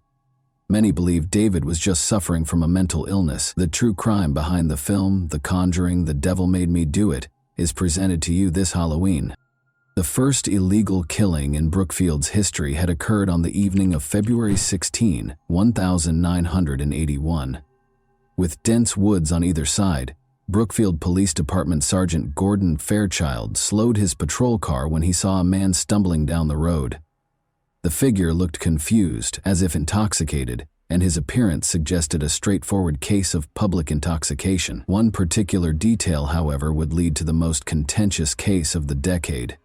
Many believe David was just suffering from a mental illness. The true crime behind the film, The Conjuring, The Devil Made Me Do It, is presented to you this Halloween. The first illegal killing in Brookfield's history had occurred on the evening of February 16, 1981. With dense woods on either side, Brookfield Police Department Sergeant Gordon Fairchild slowed his patrol car when he saw a man stumbling down the road. The figure looked confused, as if intoxicated, and his appearance suggested a straightforward case of public intoxication. One particular detail, however, would lead to the most contentious case of the decade.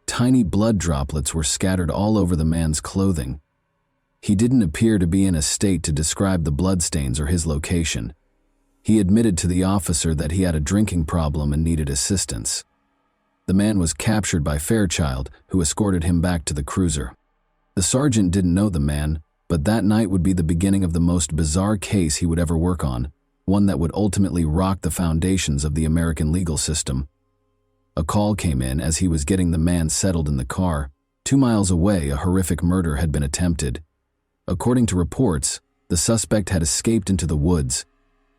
Tiny blood droplets were scattered all over the man's clothing. He didn't appear to be in a state to describe the bloodstains or his location. He admitted to the officer that he had a drinking problem and needed assistance. The man was captured by Fairchild, who escorted him back to the cruiser. The sergeant didn't know the man, but that night would be the beginning of the most bizarre case he would ever work on, one that would ultimately rock the foundations of the American legal system. A call came in as he was getting the man settled in the car. 2 miles away, a horrific murder had been attempted. According to reports, the suspect had escaped into the woods.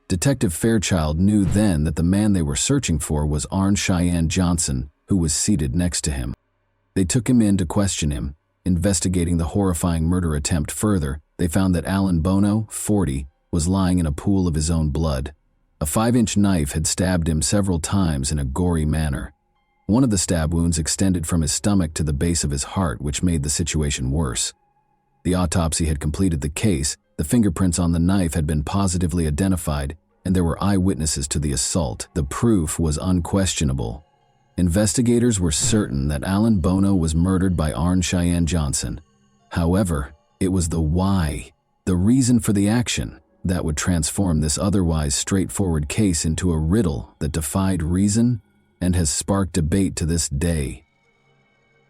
Detective Fairchild knew then that the man they were searching for was Arnie Cheyenne Johnson, who was seated next to him. They took him in to question him. Investigating the horrifying murder attempt further, they found that Alan Bono, 40, was lying in a pool of his own blood. A 5-inch knife had stabbed him several times in a gory manner. One of the stab wounds extended from his stomach to the base of his heart, which made the situation worse. The autopsy had completed the case, the fingerprints on the knife had been positively identified, and there were eyewitnesses to the assault. The proof was unquestionable. Investigators were certain that Alan Bono was murdered by Arnie Cheyenne Johnson. However, it was the why, the reason for the action, that would transform this otherwise straightforward case into a riddle that defied reason and has sparked debate to this day.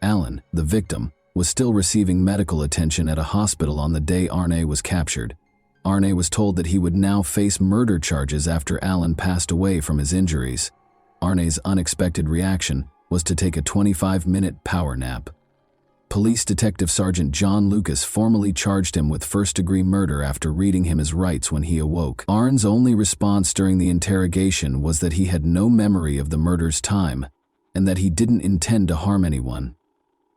Alan, the victim, was still receiving medical attention at a hospital on the day Arnie was captured. Arnie was told that he would now face murder charges after Alan passed away from his injuries. Arnie's unexpected reaction was to take a 25-minute power nap. Police Detective Sergeant John Lucas formally charged him with first-degree murder after reading him his rights when he awoke. Arnie's only response during the interrogation was that he had no memory of the murder's time and that he didn't intend to harm anyone.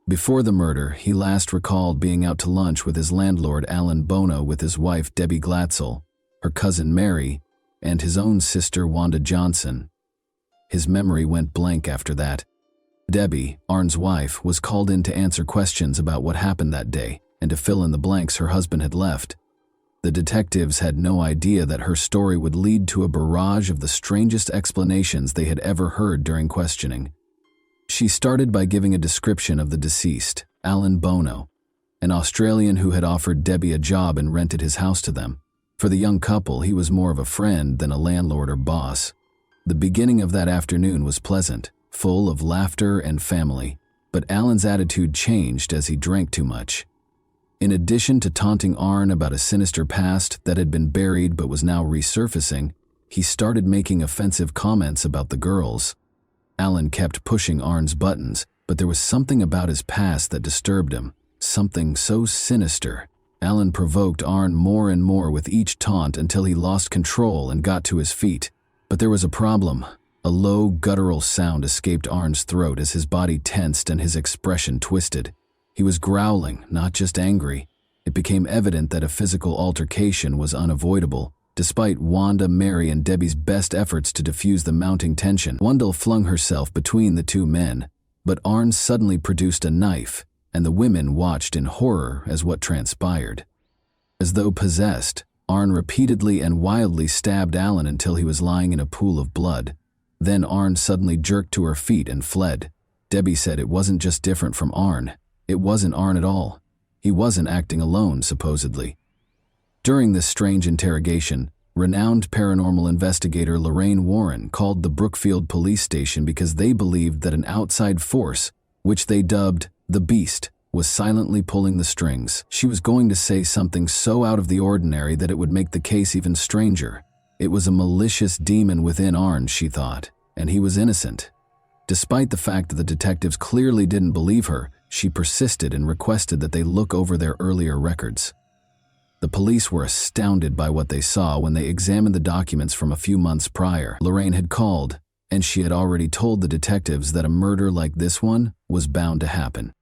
Before the murder, he last recalled being out to lunch with his landlord Alan Bono with his wife Debbie Glatzel, her cousin Mary, and his own sister Wanda Johnson. His memory went blank after that. Debbie, Arnie's wife, was called in to answer questions about what happened that day and to fill in the blanks her husband had left. The detectives had no idea that her story would lead to a barrage of the strangest explanations they had ever heard during questioning. She started by giving a description of the deceased, Alan Bono, an Australian who had offered Debbie a job and rented his house to them. For the young couple, he was more of a friend than a landlord or boss. The beginning of that afternoon was pleasant, full of laughter and family, but Alan's attitude changed as he drank too much. In addition to taunting Arn about a sinister past that had been buried but was now resurfacing, he started making offensive comments about the girls. Alan kept pushing Arn's buttons, but there was something about his past that disturbed him, something so sinister. Alan provoked Arn more and more with each taunt until he lost control and got to his feet. But there was a problem. A low, guttural sound escaped Arn's throat as his body tensed and his expression twisted. He was growling, not just angry. It became evident that a physical altercation was unavoidable. Despite Wanda, Mary, and Debbie's best efforts to diffuse the mounting tension, Wendell flung herself between the two men. But Arn suddenly produced a knife, and the women watched in horror as what transpired. As though possessed, Arn repeatedly and wildly stabbed Alan until he was lying in a pool of blood. Then Arn suddenly jerked to her feet and fled. Debbie said it wasn't just different from Arn. It wasn't Arn at all. He wasn't acting alone, supposedly. During this strange interrogation, renowned paranormal investigator Lorraine Warren called the Brookfield police station because they believed that an outside force, which they dubbed the Beast, was silently pulling the strings. She was going to say something so out of the ordinary that it would make the case even stranger. It was a malicious demon within Arn, she thought, and he was innocent. Despite the fact that the detectives clearly didn't believe her, she persisted and requested that they look over their earlier records. The police were astounded by what they saw when they examined the documents from a few months prior. Lorraine had called, and she had already told the detectives that a murder like this one was bound to happen.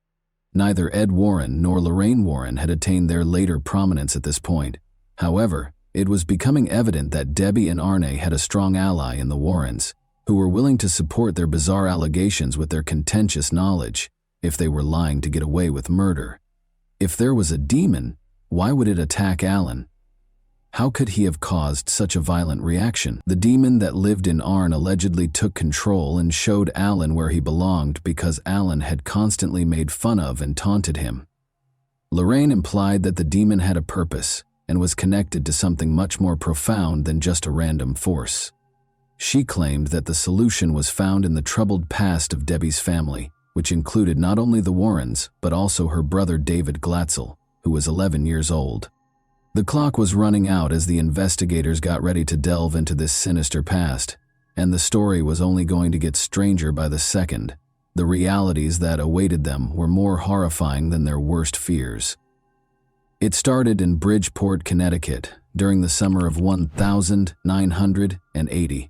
Neither Ed Warren nor Lorraine Warren had attained their later prominence at this point. However, it was becoming evident that Debbie and Arne had a strong ally in the Warrens, who were willing to support their bizarre allegations with their contentious knowledge, if they were lying to get away with murder. If there was a demon, why would it attack Alan? How could he have caused such a violent reaction? The demon that lived in Arn allegedly took control and showed Alan where he belonged because Alan had constantly made fun of and taunted him. Lorraine implied that the demon had a purpose and was connected to something much more profound than just a random force. She claimed that the solution was found in the troubled past of Debbie's family, which included not only the Warrens, but also her brother David Glatzel, who was 11 years old. The clock was running out as the investigators got ready to delve into this sinister past, and the story was only going to get stranger by the second. The realities that awaited them were more horrifying than their worst fears. It started in Bridgeport, Connecticut, during the summer of 1980.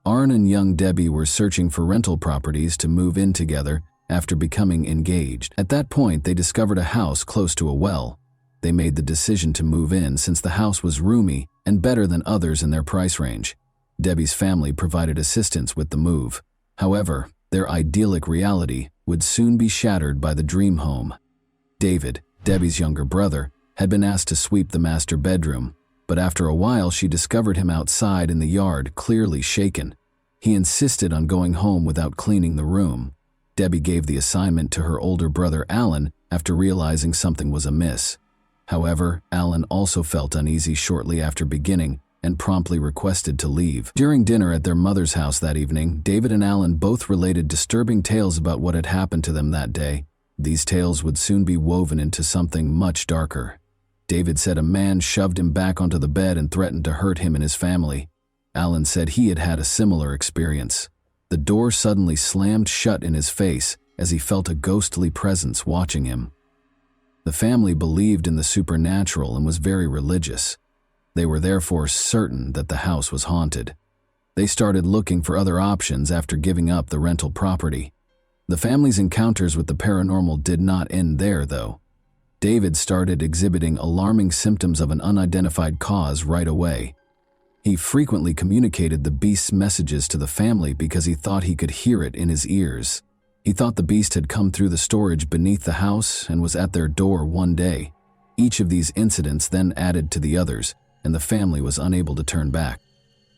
Arn and young Debbie were searching for rental properties to move in together after becoming engaged. At that point, they discovered a house close to a well. They made the decision to move in since the house was roomy and better than others in their price range. Debbie's family provided assistance with the move. However, their idyllic reality would soon be shattered by the dream home. David, Debbie's younger brother, had been asked to sweep the master bedroom, but after a while she discovered him outside in the yard, clearly shaken. He insisted on going home without cleaning the room. Debbie gave the assignment to her older brother Alan after realizing something was amiss. However, Alan also felt uneasy shortly after beginning and promptly requested to leave. During dinner at their mother's house that evening, David and Alan both related disturbing tales about what had happened to them that day. These tales would soon be woven into something much darker. David said a man shoved him back onto the bed and threatened to hurt him and his family. Alan said he had had a similar experience. The door suddenly slammed shut in his face as he felt a ghostly presence watching him. The family believed in the supernatural and was very religious. They were therefore certain that the house was haunted. They started looking for other options after giving up the rental property. The family's encounters with the paranormal did not end there, though. David started exhibiting alarming symptoms of an unidentified cause right away. He frequently communicated the beast's messages to the family because he thought he could hear it in his ears. He thought the beast had come through the storage beneath the house and was at their door one day. Each of these incidents then added to the others, and the family was unable to turn back.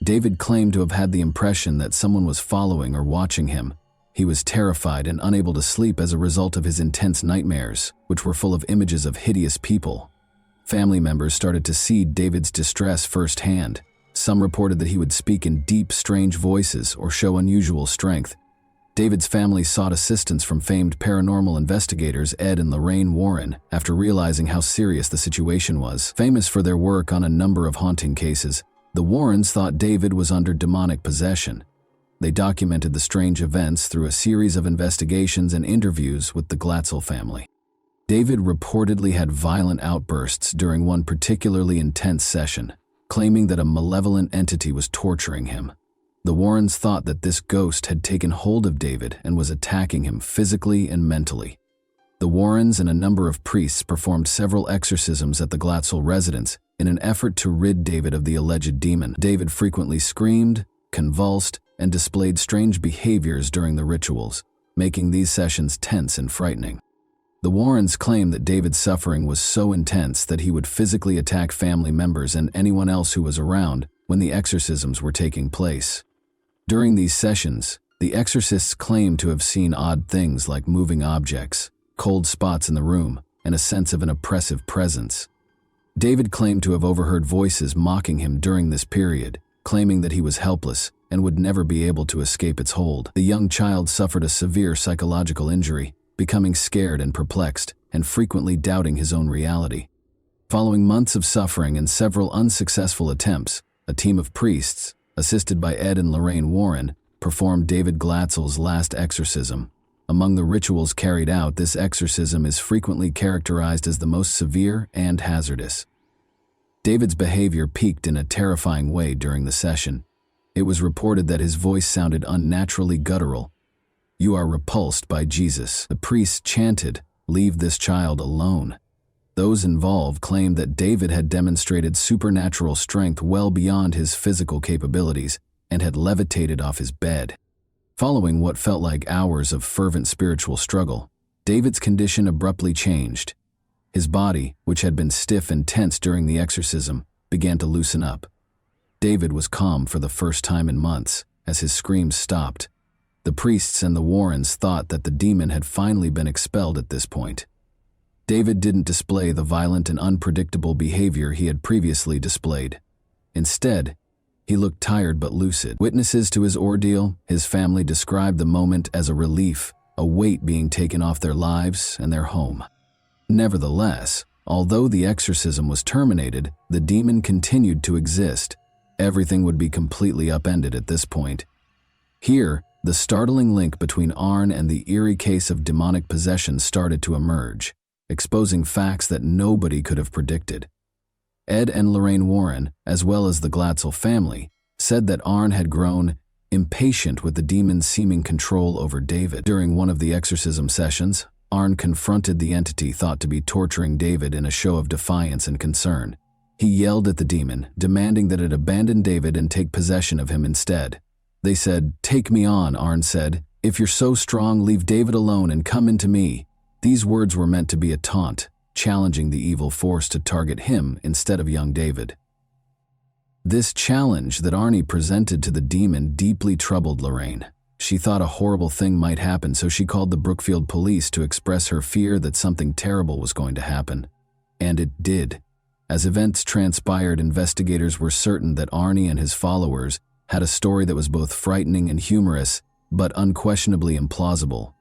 David claimed to have had the impression that someone was following or watching him. He was terrified and unable to sleep as a result of his intense nightmares, which were full of images of hideous people. Family members started to see David's distress firsthand. Some reported that he would speak in deep, strange voices or show unusual strength. David's family sought assistance from famed paranormal investigators Ed and Lorraine Warren after realizing how serious the situation was. Famous for their work on a number of haunting cases, the Warrens thought David was under demonic possession. They documented the strange events through a series of investigations and interviews with the Glatzel family. David reportedly had violent outbursts during one particularly intense session, claiming that a malevolent entity was torturing him. The Warrens thought that this ghost had taken hold of David and was attacking him physically and mentally. The Warrens and a number of priests performed several exorcisms at the Glatzel residence in an effort to rid David of the alleged demon. David frequently screamed, convulsed, and displayed strange behaviors during the rituals, making these sessions tense and frightening. The Warrens claimed that David's suffering was so intense that he would physically attack family members and anyone else who was around when the exorcisms were taking place. During these sessions, the exorcists claimed to have seen odd things like moving objects, cold spots in the room, and a sense of an oppressive presence. David claimed to have overheard voices mocking him during this period, claiming that he was helpless and would never be able to escape its hold. The young child suffered a severe psychological injury, becoming scared and perplexed, and frequently doubting his own reality. Following months of suffering and several unsuccessful attempts, a team of priests, assisted by Ed and Lorraine Warren, performed David Glatzel's last exorcism. Among the rituals carried out, this exorcism is frequently characterized as the most severe and hazardous. David's behavior peaked in a terrifying way during the session. It was reported that his voice sounded unnaturally guttural. "You are repulsed by Jesus," the priests chanted, "Leave this child alone." Those involved claimed that David had demonstrated supernatural strength well beyond his physical capabilities and had levitated off his bed. Following what felt like hours of fervent spiritual struggle, David's condition abruptly changed. His body, which had been stiff and tense during the exorcism, began to loosen up. David was calm for the first time in months as his screams stopped. The priests and the Warrens thought that the demon had finally been expelled at this point. David didn't display the violent and unpredictable behavior he had previously displayed. Instead, he looked tired but lucid. Witnesses to his ordeal, his family described the moment as a relief, a weight being taken off their lives and their home. Nevertheless, although the exorcism was terminated, the demon continued to exist. Everything would be completely upended at this point. Here, the startling link between Arn and the eerie case of demonic possession started to emerge, exposing facts that nobody could have predicted. Ed and Lorraine Warren, as well as the Glatzel family, said that Arn had grown impatient with the demon's seeming control over David. During one of the exorcism sessions, Arn confronted the entity thought to be torturing David in a show of defiance and concern. He yelled at the demon, demanding that it abandon David and take possession of him instead. They said, "Take me on," Arn said. "If you're so strong, leave David alone and come into me." These words were meant to be a taunt, challenging the evil force to target him instead of young David. This challenge that Arnie presented to the demon deeply troubled Lorraine. She thought a horrible thing might happen, so she called the Brookfield police to express her fear that something terrible was going to happen. And it did. As events transpired, investigators were certain that Arnie and his followers had a story that was both frightening and humorous, but unquestionably implausible.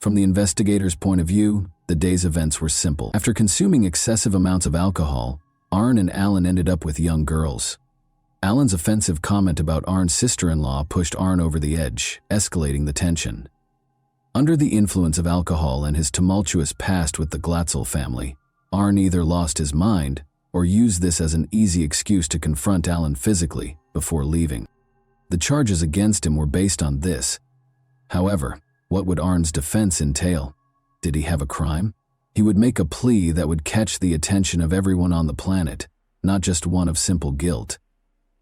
From the investigators' point of view, the day's events were simple. After consuming excessive amounts of alcohol, Arn and Alan ended up with young girls. Alan's offensive comment about Arn's sister-in-law pushed Arn over the edge, escalating the tension. Under the influence of alcohol and his tumultuous past with the Glatzel family, Arn either lost his mind or used this as an easy excuse to confront Alan physically before leaving. The charges against him were based on this. However, what would Arn's defense entail? Did he have a crime? He would make a plea that would catch the attention of everyone on the planet, not just one of simple guilt.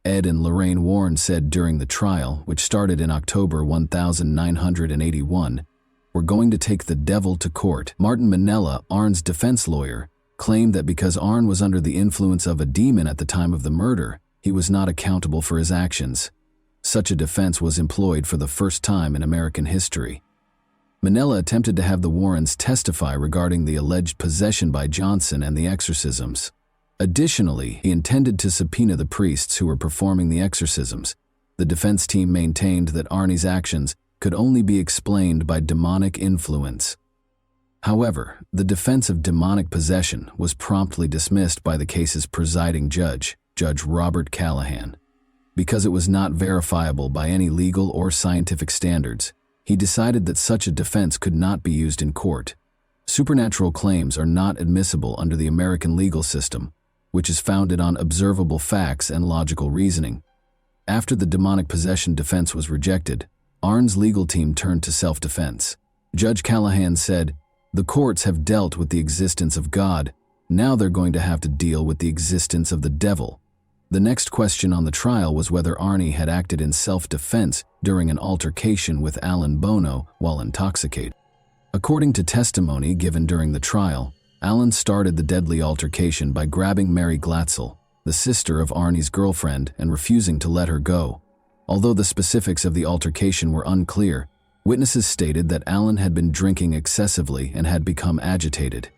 Ed and Lorraine Warren said during the trial, which started in October 1981, "We're going to take the devil to court." Martin Minella, Arn's defense lawyer, claimed that because Arn was under the influence of a demon at the time of the murder, he was not accountable for his actions. Such a defense was employed for the first time in American history. Minella attempted to have the Warrens testify regarding the alleged possession by Johnson and the exorcisms. Additionally, he intended to subpoena the priests who were performing the exorcisms. The defense team maintained that Arnie's actions could only be explained by demonic influence. However, the defense of demonic possession was promptly dismissed by the case's presiding judge, Judge Robert Callahan. Because it was not verifiable by any legal or scientific standards, he decided that such a defense could not be used in court. Supernatural claims are not admissible under the American legal system, which is founded on observable facts and logical reasoning. After the demonic possession defense was rejected, Arne's legal team turned to self-defense. Judge Callahan said, "The courts have dealt with the existence of God. Now they're going to have to deal with the existence of the devil." The next question on the trial was whether Arne had acted in self-defense during an altercation with Alan Bono while intoxicated. According to testimony given during the trial, Alan started the deadly altercation by grabbing Mary Glatzel, the sister of Arne's girlfriend, and refusing to let her go. Although the specifics of the altercation were unclear, witnesses stated that Alan had been drinking excessively and had become agitated.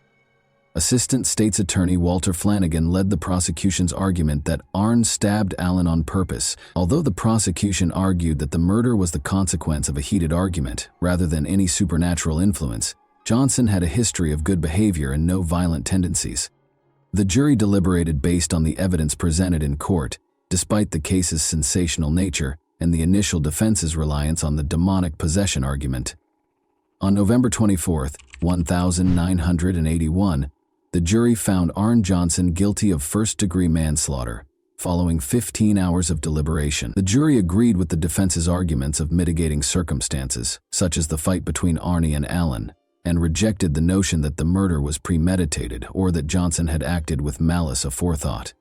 Assistant State's Attorney Walter Flanagan led the prosecution's argument that Arne stabbed Alan on purpose. Although the prosecution argued that the murder was the consequence of a heated argument rather than any supernatural influence, Johnson had a history of good behavior and no violent tendencies. The jury deliberated based on the evidence presented in court, despite the case's sensational nature and the initial defense's reliance on the demonic possession argument. On November 24, 1981, the jury found Arne Johnson guilty of first-degree manslaughter. Following 15 hours of deliberation, the jury agreed with the defense's arguments of mitigating circumstances, such as the fight between Arne and Alan, and rejected the notion that the murder was premeditated or that Johnson had acted with malice aforethought.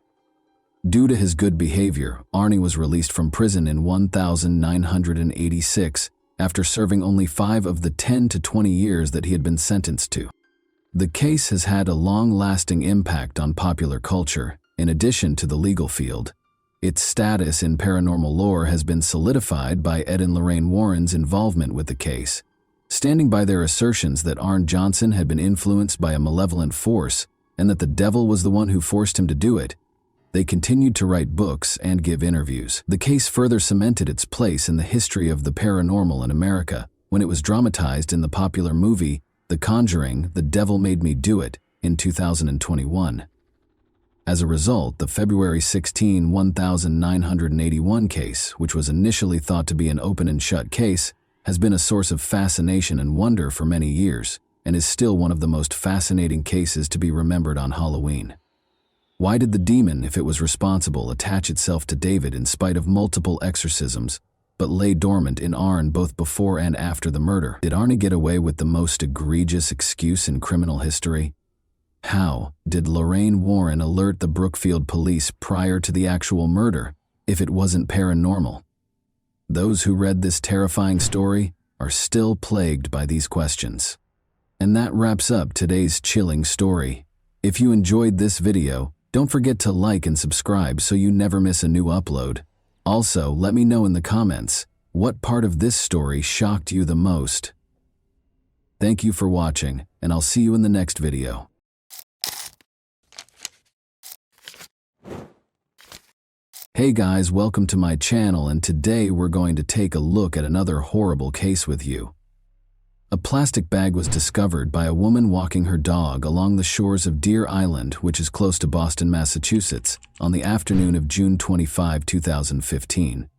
Due to his good behavior, Arne was released from prison in 1986 after serving only 5 of the 10 to 20 years that he had been sentenced to. The case has had a long-lasting impact on popular culture, in addition to the legal field. Its status in paranormal lore has been solidified by Ed and Lorraine Warren's involvement with the case. Standing by their assertions that Arne Johnson had been influenced by a malevolent force and that the devil was the one who forced him to do it, they continued to write books and give interviews. The case further cemented its place in the history of the paranormal in America when it was dramatized in the popular movie The Conjuring, The Devil Made Me Do It, in 2021. As a result, the February 16, 1981 case, which was initially thought to be an open and shut case, has been a source of fascination and wonder for many years, and is still one of the most fascinating cases to be remembered on Halloween. Why did the demon, if it was responsible, attach itself to David in spite of multiple exorcisms, but lay dormant in Arne both before and after the murder? Did Arne get away with the most egregious excuse in criminal history? How did Lorraine Warren alert the Brookfield police prior to the actual murder, if it wasn't paranormal? Those who read this terrifying story are still plagued by these questions. And that wraps up today's chilling story. If you enjoyed this video, don't forget to like and subscribe so you never miss a new upload. Also, let me know in the comments, what part of this story shocked you the most? Thank you for watching, and I'll see you in the next video. Hey guys, welcome to my channel, and today we're going to take a look at another horrible case with you. A plastic bag was discovered by a woman walking her dog along the shores of Deer Island, which is close to Boston, Massachusetts, on the afternoon of June 25, 2015.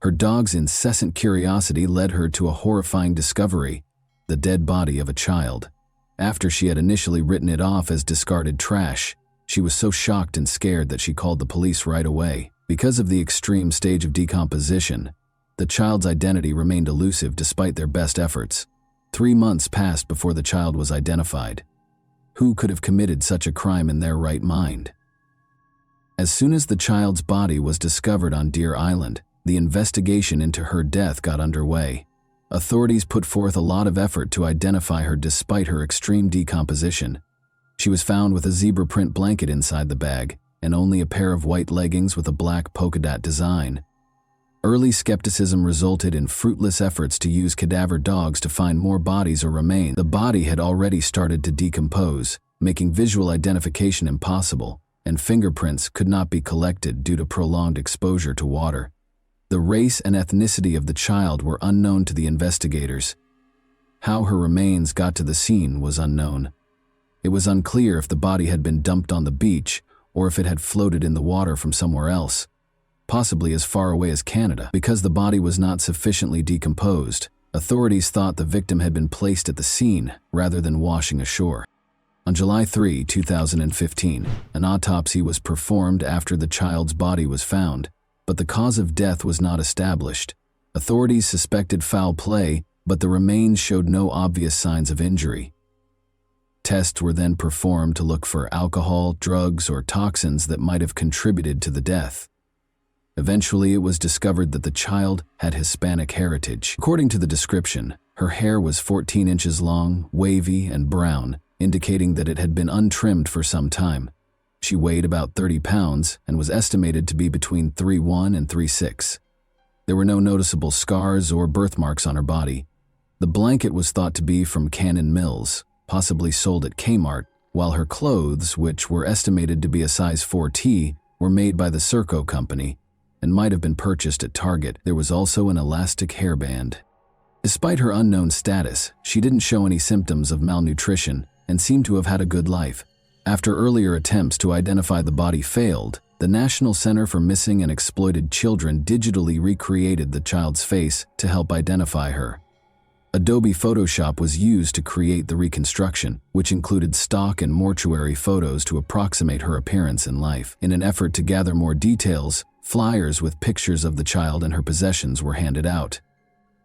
Her dog's incessant curiosity led her to a horrifying discovery: the dead body of a child. After she had initially written it off as discarded trash, she was so shocked and scared that she called the police right away. Because of the extreme stage of decomposition, the child's identity remained elusive despite their best efforts. 3 months passed before the child was identified. Who could have committed such a crime in their right mind? As soon as the child's body was discovered on Deer Island, the investigation into her death got underway. Authorities put forth a lot of effort to identify her despite her extreme decomposition. She was found with a zebra print blanket inside the bag, and only a pair of white leggings with a black polka dot design. Early skepticism resulted in fruitless efforts to use cadaver dogs to find more bodies or remains. The body had already started to decompose, making visual identification impossible, and fingerprints could not be collected due to prolonged exposure to water. The race and ethnicity of the child were unknown to the investigators. How her remains got to the scene was unknown. It was unclear if the body had been dumped on the beach or if it had floated in the water from somewhere else, possibly as far away as Canada. Because the body was not sufficiently decomposed, authorities thought the victim had been placed at the scene rather than washing ashore. On July 3, 2015, an autopsy was performed after the child's body was found, but the cause of death was not established. Authorities suspected foul play, but the remains showed no obvious signs of injury. Tests were then performed to look for alcohol, drugs, or toxins that might have contributed to the death. Eventually, it was discovered that the child had Hispanic heritage. According to the description, her hair was 14 inches long, wavy, and brown, indicating that it had been untrimmed for some time. She weighed about 30 pounds and was estimated to be between 3'1" and 3'6". There were no noticeable scars or birthmarks on her body. The blanket was thought to be from Cannon Mills, possibly sold at Kmart, while her clothes, which were estimated to be a size 4T, were made by the Serco company and might have been purchased at Target. There was also an elastic hairband. Despite her unknown status, she didn't show any symptoms of malnutrition and seemed to have had a good life. After earlier attempts to identify the body failed, the National Center for Missing and Exploited Children digitally recreated the child's face to help identify her. Adobe Photoshop was used to create the reconstruction, which included stock and mortuary photos to approximate her appearance in life. In an effort to gather more details, flyers with pictures of the child and her possessions were handed out.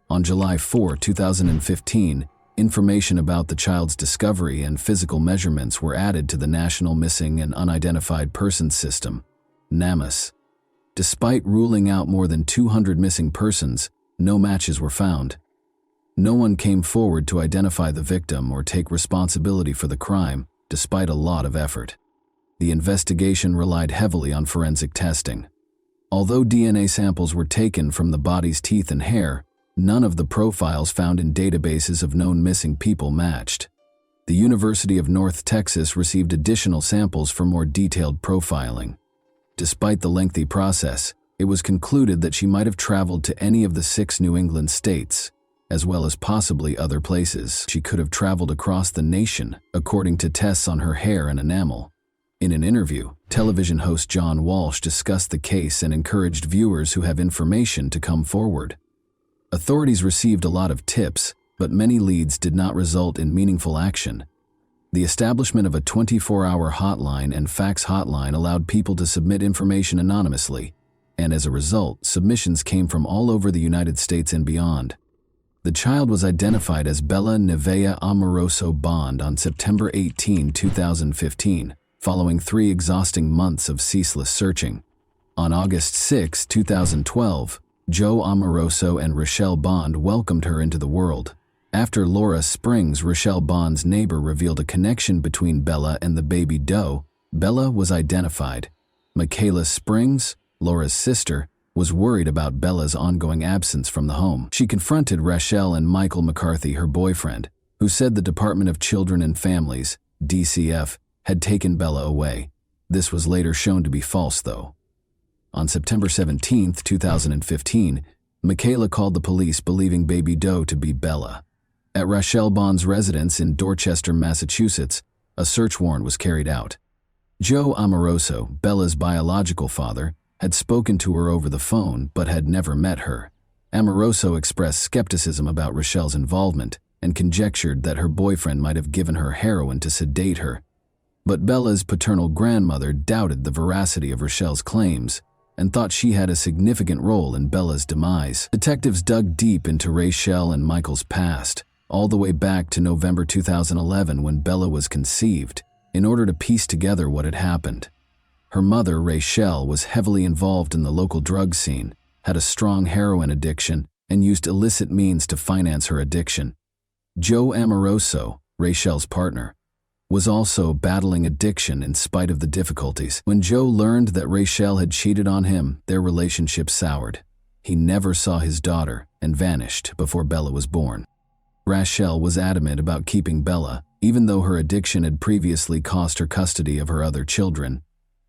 On July 4, 2015, information about the child's discovery and physical measurements were added to the National Missing and Unidentified Persons System, NamUs. Despite ruling out more than 200 missing persons, no matches were found. No one came forward to identify the victim or take responsibility for the crime, despite a lot of effort. The investigation relied heavily on forensic testing. Although DNA samples were taken from the body's teeth and hair, none of the profiles found in databases of known missing people matched. The University of North Texas received additional samples for more detailed profiling. Despite the lengthy process, it was concluded that she might have traveled to any of the 6 New England states, as well as possibly other places. She could have traveled across the nation, according to tests on her hair and enamel. In an interview, television host John Walsh discussed the case and encouraged viewers who have information to come forward. Authorities received a lot of tips, but many leads did not result in meaningful action. The establishment of a 24-hour hotline and fax hotline allowed people to submit information anonymously, and as a result, submissions came from all over the United States and beyond. The child was identified as Bella Nevaeh Amoroso Bond on September 18, 2015, following 3 exhausting months of ceaseless searching. On August 6, 2012, Joe Amoroso and Rochelle Bond welcomed her into the world. After Laura Springs, Rochelle Bond's neighbor, revealed a connection between Bella and the baby doe, Bella was identified. Michaela Springs, Laura's sister, was worried about Bella's ongoing absence from the home. She confronted Rochelle and Michael McCarthy, her boyfriend, who said the Department of Children and Families, DCF, had taken Bella away. This was later shown to be false, though. On September 17, 2015, Michaela called the police believing baby doe to be Bella. At Rochelle Bond's residence in Dorchester, Massachusetts, a search warrant was carried out. Joe Amoroso, Bella's biological father, had spoken to her over the phone but had never met her. Amoroso expressed skepticism about Rochelle's involvement and conjectured that her boyfriend might have given her heroin to sedate her. But Bella's paternal grandmother doubted the veracity of Rochelle's claims and thought she had a significant role in Bella's demise. Detectives dug deep into Rochelle and Michael's past, all the way back to November 2011 when Bella was conceived, in order to piece together what had happened. Her mother, Rochelle, was heavily involved in the local drug scene, had a strong heroin addiction, and used illicit means to finance her addiction. Joe Amoroso, Rochelle's partner, was also battling addiction in spite of the difficulties. When Joe learned that Rochelle had cheated on him, their relationship soured. He never saw his daughter and vanished before Bella was born. Rochelle was adamant about keeping Bella, even though her addiction had previously cost her custody of her other children.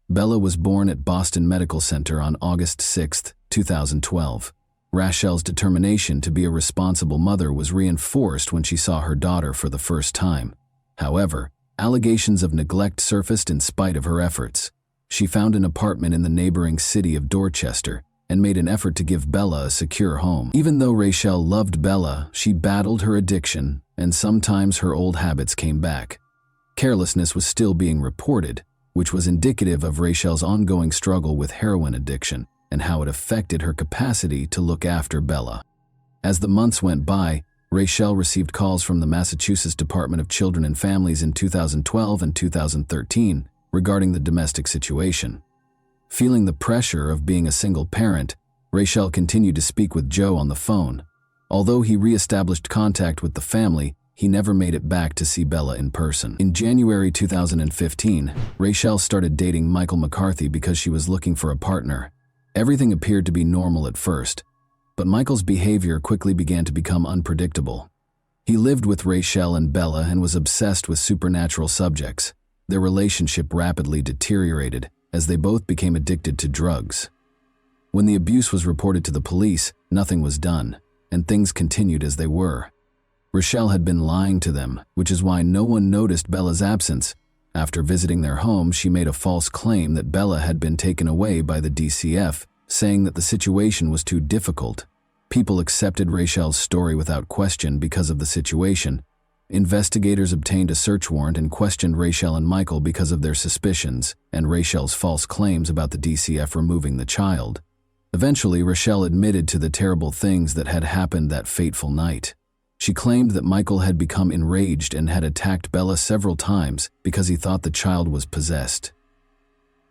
Bella was born at Boston Medical Center on August 6, 2012. Rachel's determination to be a responsible mother was reinforced when she saw her daughter for the first time. However, allegations of neglect surfaced in spite of her efforts. She found an apartment in the neighboring city of Dorchester and made an effort to give Bella a secure home. Even though Rachel loved Bella, she battled her addiction, and sometimes her old habits came back. Carelessness was still being reported, which was indicative of Rachel's ongoing struggle with heroin addiction and how it affected her capacity to look after Bella. As the months went by, Rachel received calls from the Massachusetts Department of Children and Families in 2012 and 2013 regarding the domestic situation. Feeling the pressure of being a single parent, Rachel continued to speak with Joe on the phone. Although he re-established contact with the family, he never made it back to see Bella in person. In January 2015, Rachel started dating Michael McCarthy because she was looking for a partner. Everything appeared to be normal at first, but Michael's behavior quickly began to become unpredictable. He lived with Rachel and Bella and was obsessed with supernatural subjects. Their relationship rapidly deteriorated as they both became addicted to drugs. When the abuse was reported to the police, nothing was done, and things continued as they were. Rachel had been lying to them, which is why no one noticed Bella's absence. After visiting their home, she made a false claim that Bella had been taken away by the DCF, saying that the situation was too difficult. People accepted Rachel's story without question because of the situation. Investigators obtained a search warrant and questioned Rachel and Michael because of their suspicions and Rachel's false claims about the DCF removing the child. Eventually, Rachel admitted to the terrible things that had happened that fateful night. She claimed that Michael had become enraged and had attacked Bella several times because he thought the child was possessed.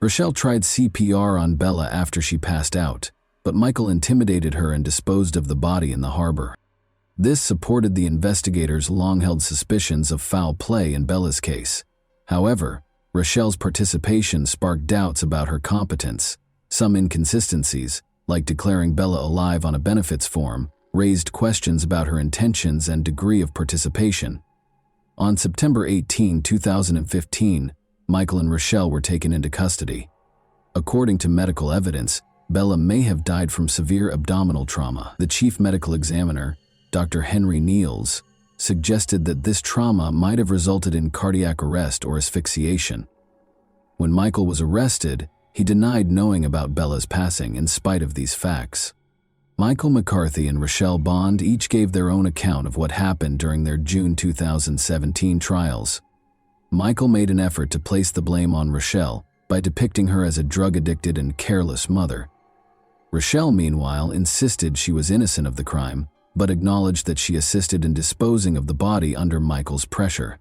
Rachel tried CPR on Bella after she passed out, but Michael intimidated her and disposed of the body in the harbor. This supported the investigators' long-held suspicions of foul play in Bella's case. However, Rachel's participation sparked doubts about her competence. Some inconsistencies, like declaring Bella alive on a benefits form, raised questions about her intentions and degree of participation. On September 18, 2015, Michael and Rachel were taken into custody. According to medical evidence, Bella may have died from severe abdominal trauma. The chief medical examiner, Dr. Henry Niels, suggested that this trauma might have resulted in cardiac arrest or asphyxiation. When Michael was arrested, he denied knowing about Bella's passing in spite of these facts. Michael McCarthy and Rachel Bond each gave their own account of what happened during their June 2017 trials. Michael made an effort to place the blame on Rachel by depicting her as a drug-addicted and careless mother. Rachel, meanwhile, insisted she was innocent of the crime, but acknowledged that she assisted in disposing of the body under Michael's pressure.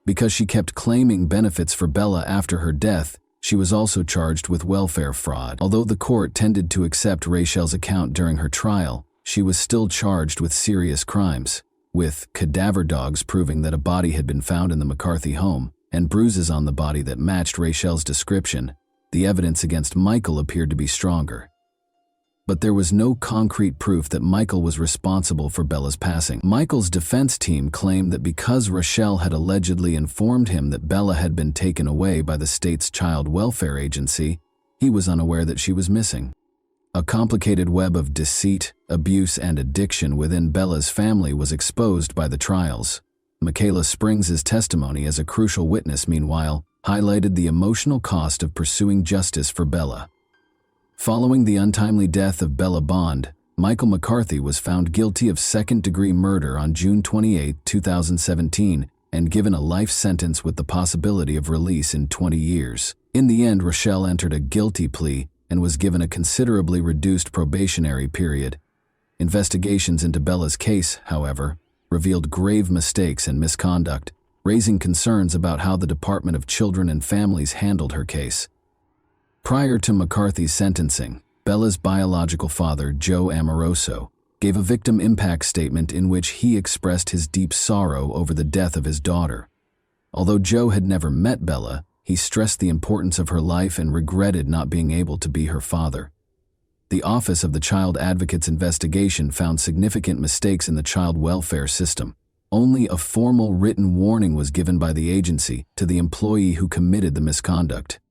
Because she kept claiming benefits for Bella after her death, she was also charged with welfare fraud. Although the court tended to accept Rachel's account during her trial, she was still charged with serious crimes, with cadaver dogs proving that a body had been found in the McCarthy home and bruises on the body that matched Rachel's description. The evidence against Michael appeared to be stronger. But there was no concrete proof that Michael was responsible for Bella's passing. Michael's defense team claimed that because Rachel had allegedly informed him that Bella had been taken away by the state's child welfare agency, he was unaware that she was missing. A complicated web of deceit, abuse, and addiction within Bella's family was exposed by the trials. Michaela Springs' testimony as a crucial witness, meanwhile, highlighted the emotional cost of pursuing justice for Bella. Following the untimely death of Bella Bond, Michael McCarthy was found guilty of second-degree murder on June 28, 2017, and given a life sentence with the possibility of release in 20 years. In the end, Rachel entered a guilty plea and was given a considerably reduced probationary period. Investigations into Bella's case, however, revealed grave mistakes and misconduct, raising concerns about how the Department of Children and Families handled her case. Prior to McCarthy's sentencing, Bella's biological father, Joe Amoroso, gave a victim impact statement in which he expressed his deep sorrow over the death of his daughter. Although Joe had never met Bella, he stressed the importance of her life and regretted not being able to be her father. The Office of the Child Advocate's investigation found significant mistakes in the child welfare system. Only a formal written warning was given by the agency to the employee who committed the misconduct.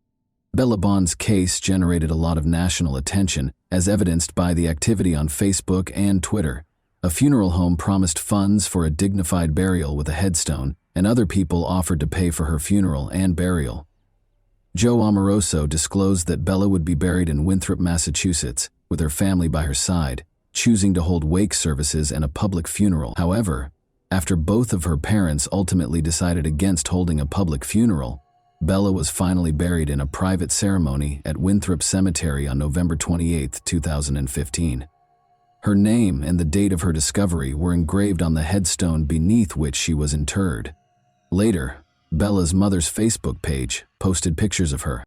Bella Bond's case generated a lot of national attention as evidenced by the activity on Facebook and Twitter. A funeral home promised funds for a dignified burial with a headstone, and other people offered to pay for her funeral and burial. Joe Amoroso disclosed that Bella would be buried in Winthrop, Massachusetts, with her family by her side, choosing to hold wake services and a public funeral. However, after both of her parents ultimately decided against holding a public funeral, Bella was finally buried in a private ceremony at Winthrop Cemetery on November 28, 2015. Her name and the date of her discovery were engraved on the headstone beneath which she was interred. Later, Bella's mother's Facebook page posted pictures of her.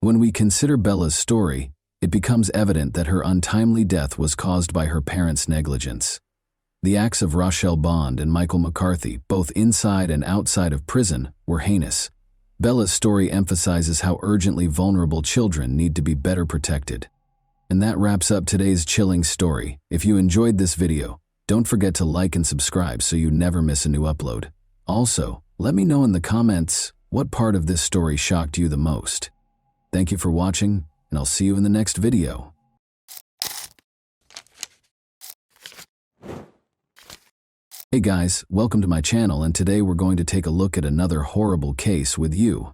When we consider Bella's story, it becomes evident that her untimely death was caused by her parents' negligence. The acts of Rochelle Bond and Michael McCarthy, both inside and outside of prison, were heinous. Bella's story emphasizes how urgently vulnerable children need to be better protected. And that wraps up today's chilling story. If you enjoyed this video, don't forget to like and subscribe so you never miss a new upload. Also, let me know in the comments what part of this story shocked you the most. Thank you for watching, and I'll see you in the next video. Hey guys, welcome to my channel, and today we're going to take a look at another horrible case with you.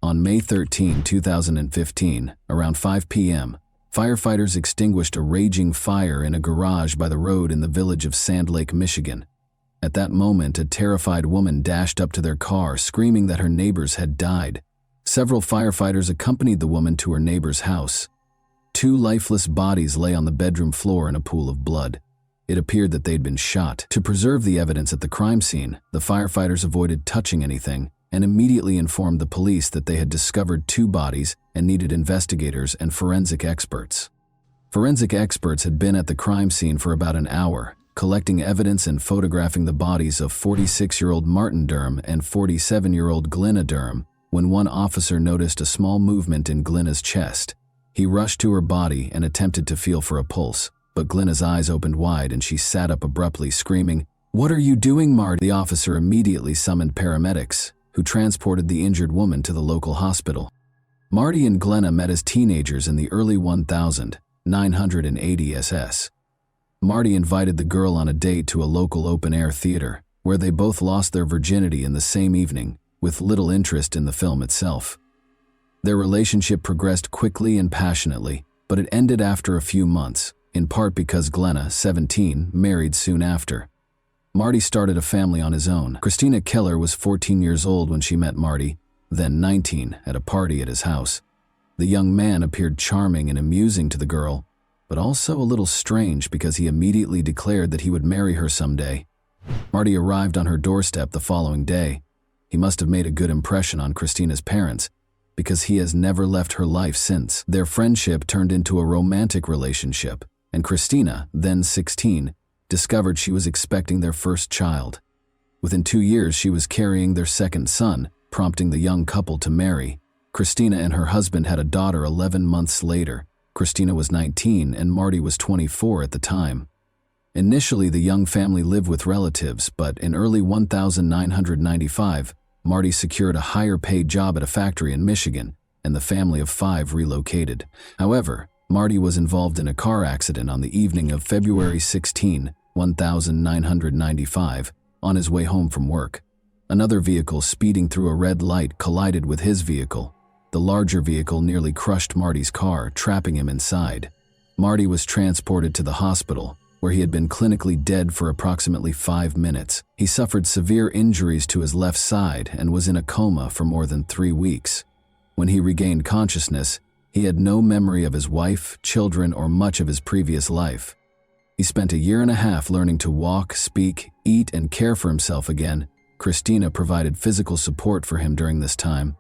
On May 13, 2015, around 5 p.m., firefighters extinguished a raging fire in a garage by the road in the village of Sand Lake, Michigan. At that moment, a terrified woman dashed up to their car, screaming that her neighbors had died. Several firefighters accompanied the woman to her neighbor's house. Two lifeless bodies lay on the bedroom floor in a pool of blood. It appeared that they'd been shot. To preserve the evidence at the crime scene, the firefighters avoided touching anything and immediately informed the police that they had discovered two bodies and needed investigators and forensic experts. Forensic experts had been at the crime scene for about an hour, collecting evidence and photographing the bodies of 46-year-old Martin Durham and 47-year-old Glenna Durham, when one officer noticed a small movement in Glenna's chest. He rushed to her body and attempted to feel for a pulse, but Glenna's eyes opened wide and she sat up abruptly, screaming, "What are you doing, Marty?" The officer immediately summoned paramedics, who transported the injured woman to the local hospital. Marty and Glenna met as teenagers in the early 1980 SS. Marty invited the girl on a date to a local open-air theater, where they both lost their virginity in the same evening, with little interest in the film itself. Their relationship progressed quickly and passionately, but it ended after a few months, in part because Glenna, 17, married soon after. Marty started a family on his own. Christina Keller was 14 years old when she met Marty, then 19, at a party at his house. The young man appeared charming and amusing to the girl, but also a little strange because he immediately declared that he would marry her someday. Marty arrived on her doorstep the following day. He must have made a good impression on Christina's parents, because he has never left her life since. Their friendship turned into a romantic relationship, and Christina, then 16, discovered she was expecting their first child. Within 2 years, she was carrying their second son, prompting the young couple to marry. Christina and her husband had a daughter 11 months later. Christina was 19 and Marty was 24 at the time. Initially, the young family lived with relatives, but in early 1995, Marty secured a higher-paid job at a factory in Michigan, and the family of 5 relocated. However, Marty was involved in a car accident on the evening of February 16, 1995, on his way home from work. Another vehicle speeding through a red light collided with his vehicle. The larger vehicle nearly crushed Marty's car, trapping him inside. Marty was transported to the hospital, where he had been clinically dead for approximately 5 minutes. He suffered severe injuries to his left side and was in a coma for more than 3 weeks. When he regained consciousness, he had no memory of his wife, children, or much of his previous life. He spent a year and a half learning to walk, speak, eat, and care for himself again. Christina provided physical support for him during this time.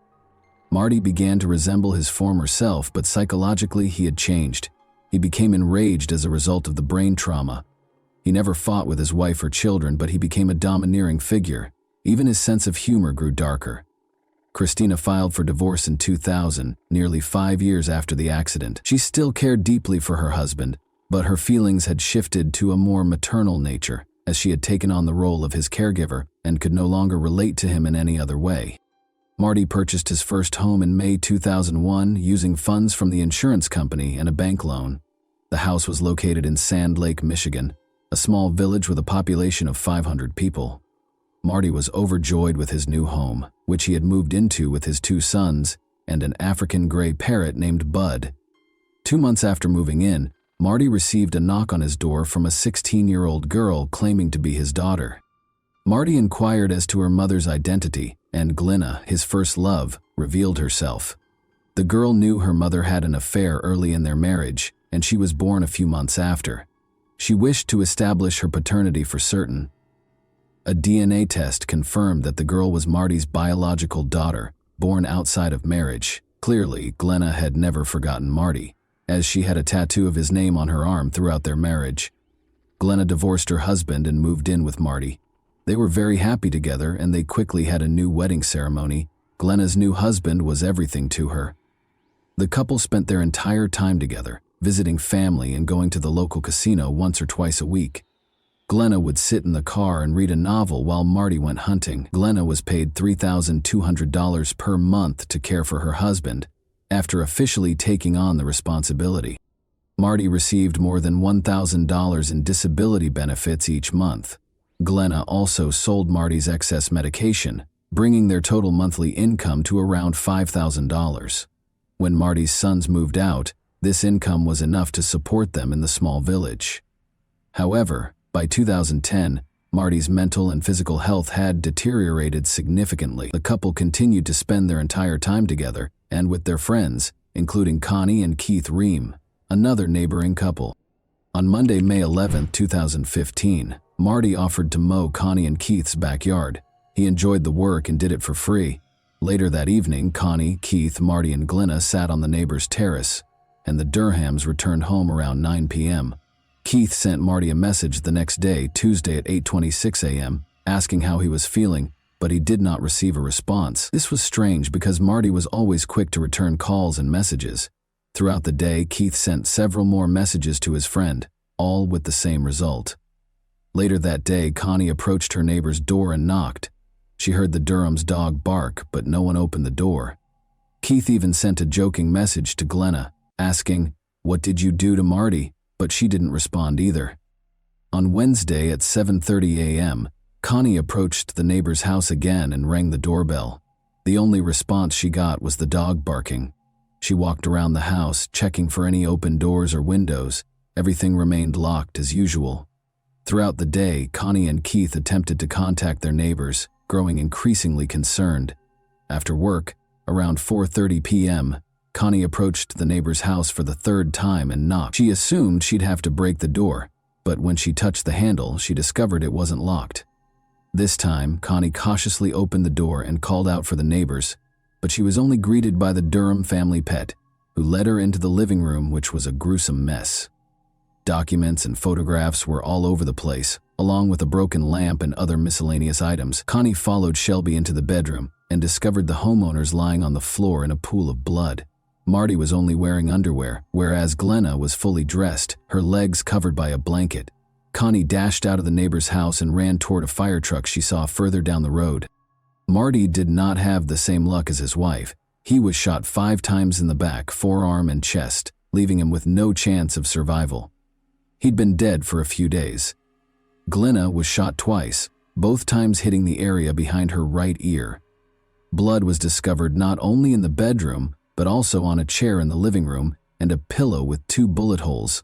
Marty began to resemble his former self, but psychologically he had changed. He became enraged as a result of the brain trauma. He never fought with his wife or children, but he became a domineering figure. Even his sense of humor grew darker. Christina filed for divorce in 2000, nearly 5 years after the accident. She still cared deeply for her husband, but her feelings had shifted to a more maternal nature, as she had taken on the role of his caregiver and could no longer relate to him in any other way. Marty purchased his first home in May 2001 using funds from the insurance company and a bank loan. The house was located in Sand Lake, Michigan, a small village with a population of 500 people. Marty was overjoyed with his new home, which he had moved into with his 2 sons and an African gray parrot named Bud. 2 months after moving in, Marty received a knock on his door from a 16-year-old girl claiming to be his daughter. Marty inquired as to her mother's identity, and Glenna, his first love, revealed herself. The girl knew her mother had an affair early in their marriage, and she was born a few months after. She wished to establish her paternity for certain. A DNA test confirmed that the girl was Marty's biological daughter, born outside of marriage. Clearly, Glenna had never forgotten Marty, as she had a tattoo of his name on her arm throughout their marriage. Glenna divorced her husband and moved in with Marty. They were very happy together, and they quickly had a new wedding ceremony. Glenna's new husband was everything to her. The couple spent their entire time together, visiting family and going to the local casino once or twice a week. Glenna would sit in the car and read a novel while Marty went hunting. Glenna was paid $3,200 per month to care for her husband, after officially taking on the responsibility. Marty received more than $1,000 in disability benefits each month. Glenna also sold Marty's excess medication, bringing their total monthly income to around $5,000. When Marty's sons moved out, this income was enough to support them in the small village. However, by 2010, Marty's mental and physical health had deteriorated significantly. The couple continued to spend their entire time together and with their friends, including Connie and Keith Ream, another neighboring couple. On Monday, May 11, 2015, Marty offered to mow Connie and Keith's backyard. He enjoyed the work and did it for free. Later that evening, Connie, Keith, Marty, and Glenna sat on the neighbor's terrace, and the Durhams returned home around 9 p.m. Keith sent Marty a message the next day, Tuesday at 8:26 a.m., asking how he was feeling, but he did not receive a response. This was strange because Marty was always quick to return calls and messages. Throughout the day, Keith sent several more messages to his friend, all with the same result. Later that day, Connie approached her neighbor's door and knocked. She heard the Durham's dog bark, but no one opened the door. Keith even sent a joking message to Glenna, asking, "What did you do to Marty?" But she didn't respond either. On Wednesday at 7:30 a.m., Connie approached the neighbor's house again and rang the doorbell. The only response she got was the dog barking. She walked around the house, checking for any open doors or windows. Everything remained locked as usual. Throughout the day, Connie and Keith attempted to contact their neighbors, growing increasingly concerned. After work, around 4:30 p.m., Connie approached the neighbor's house for the 3rd time and knocked. She assumed she'd have to break the door, but when she touched the handle, she discovered it wasn't locked. This time, Connie cautiously opened the door and called out for the neighbors, but she was only greeted by the Durham family pet, who led her into the living room, which was a gruesome mess. Documents and photographs were all over the place, along with a broken lamp and other miscellaneous items. Connie followed Shelby into the bedroom and discovered the homeowners lying on the floor in a pool of blood. Marty was only wearing underwear, whereas Glenna was fully dressed, her legs covered by a blanket. Connie dashed out of the neighbor's house and ran toward a fire truck she saw further down the road. Marty did not have the same luck as his wife. He was shot 5 times in the back, forearm, and chest, leaving him with no chance of survival. He'd been dead for a few days. Glenna was shot twice, both times hitting the area behind her right ear. Blood was discovered not only in the bedroom, but also on a chair in the living room and a pillow with 2 bullet holes.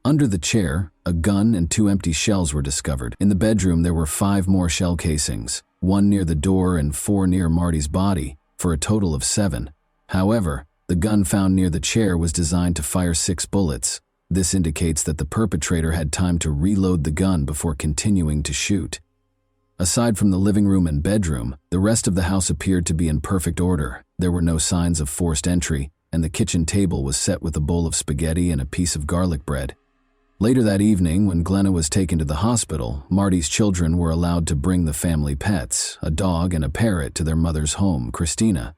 Under the chair, a gun and 2 empty shells were discovered. In the bedroom, there were 5 more shell casings, 1 near the door and 4 near Marty's body, for a total of 7. However, the gun found near the chair was designed to fire 6 bullets. This indicates that the perpetrator had time to reload the gun before continuing to shoot. Aside from the living room and bedroom, the rest of the house appeared to be in perfect order. There were no signs of forced entry, and the kitchen table was set with a bowl of spaghetti and a piece of garlic bread. Later that evening, when Glenna was taken to the hospital, Marty's children were allowed to bring the family pets, a dog and a parrot, to their mother's home, Christina.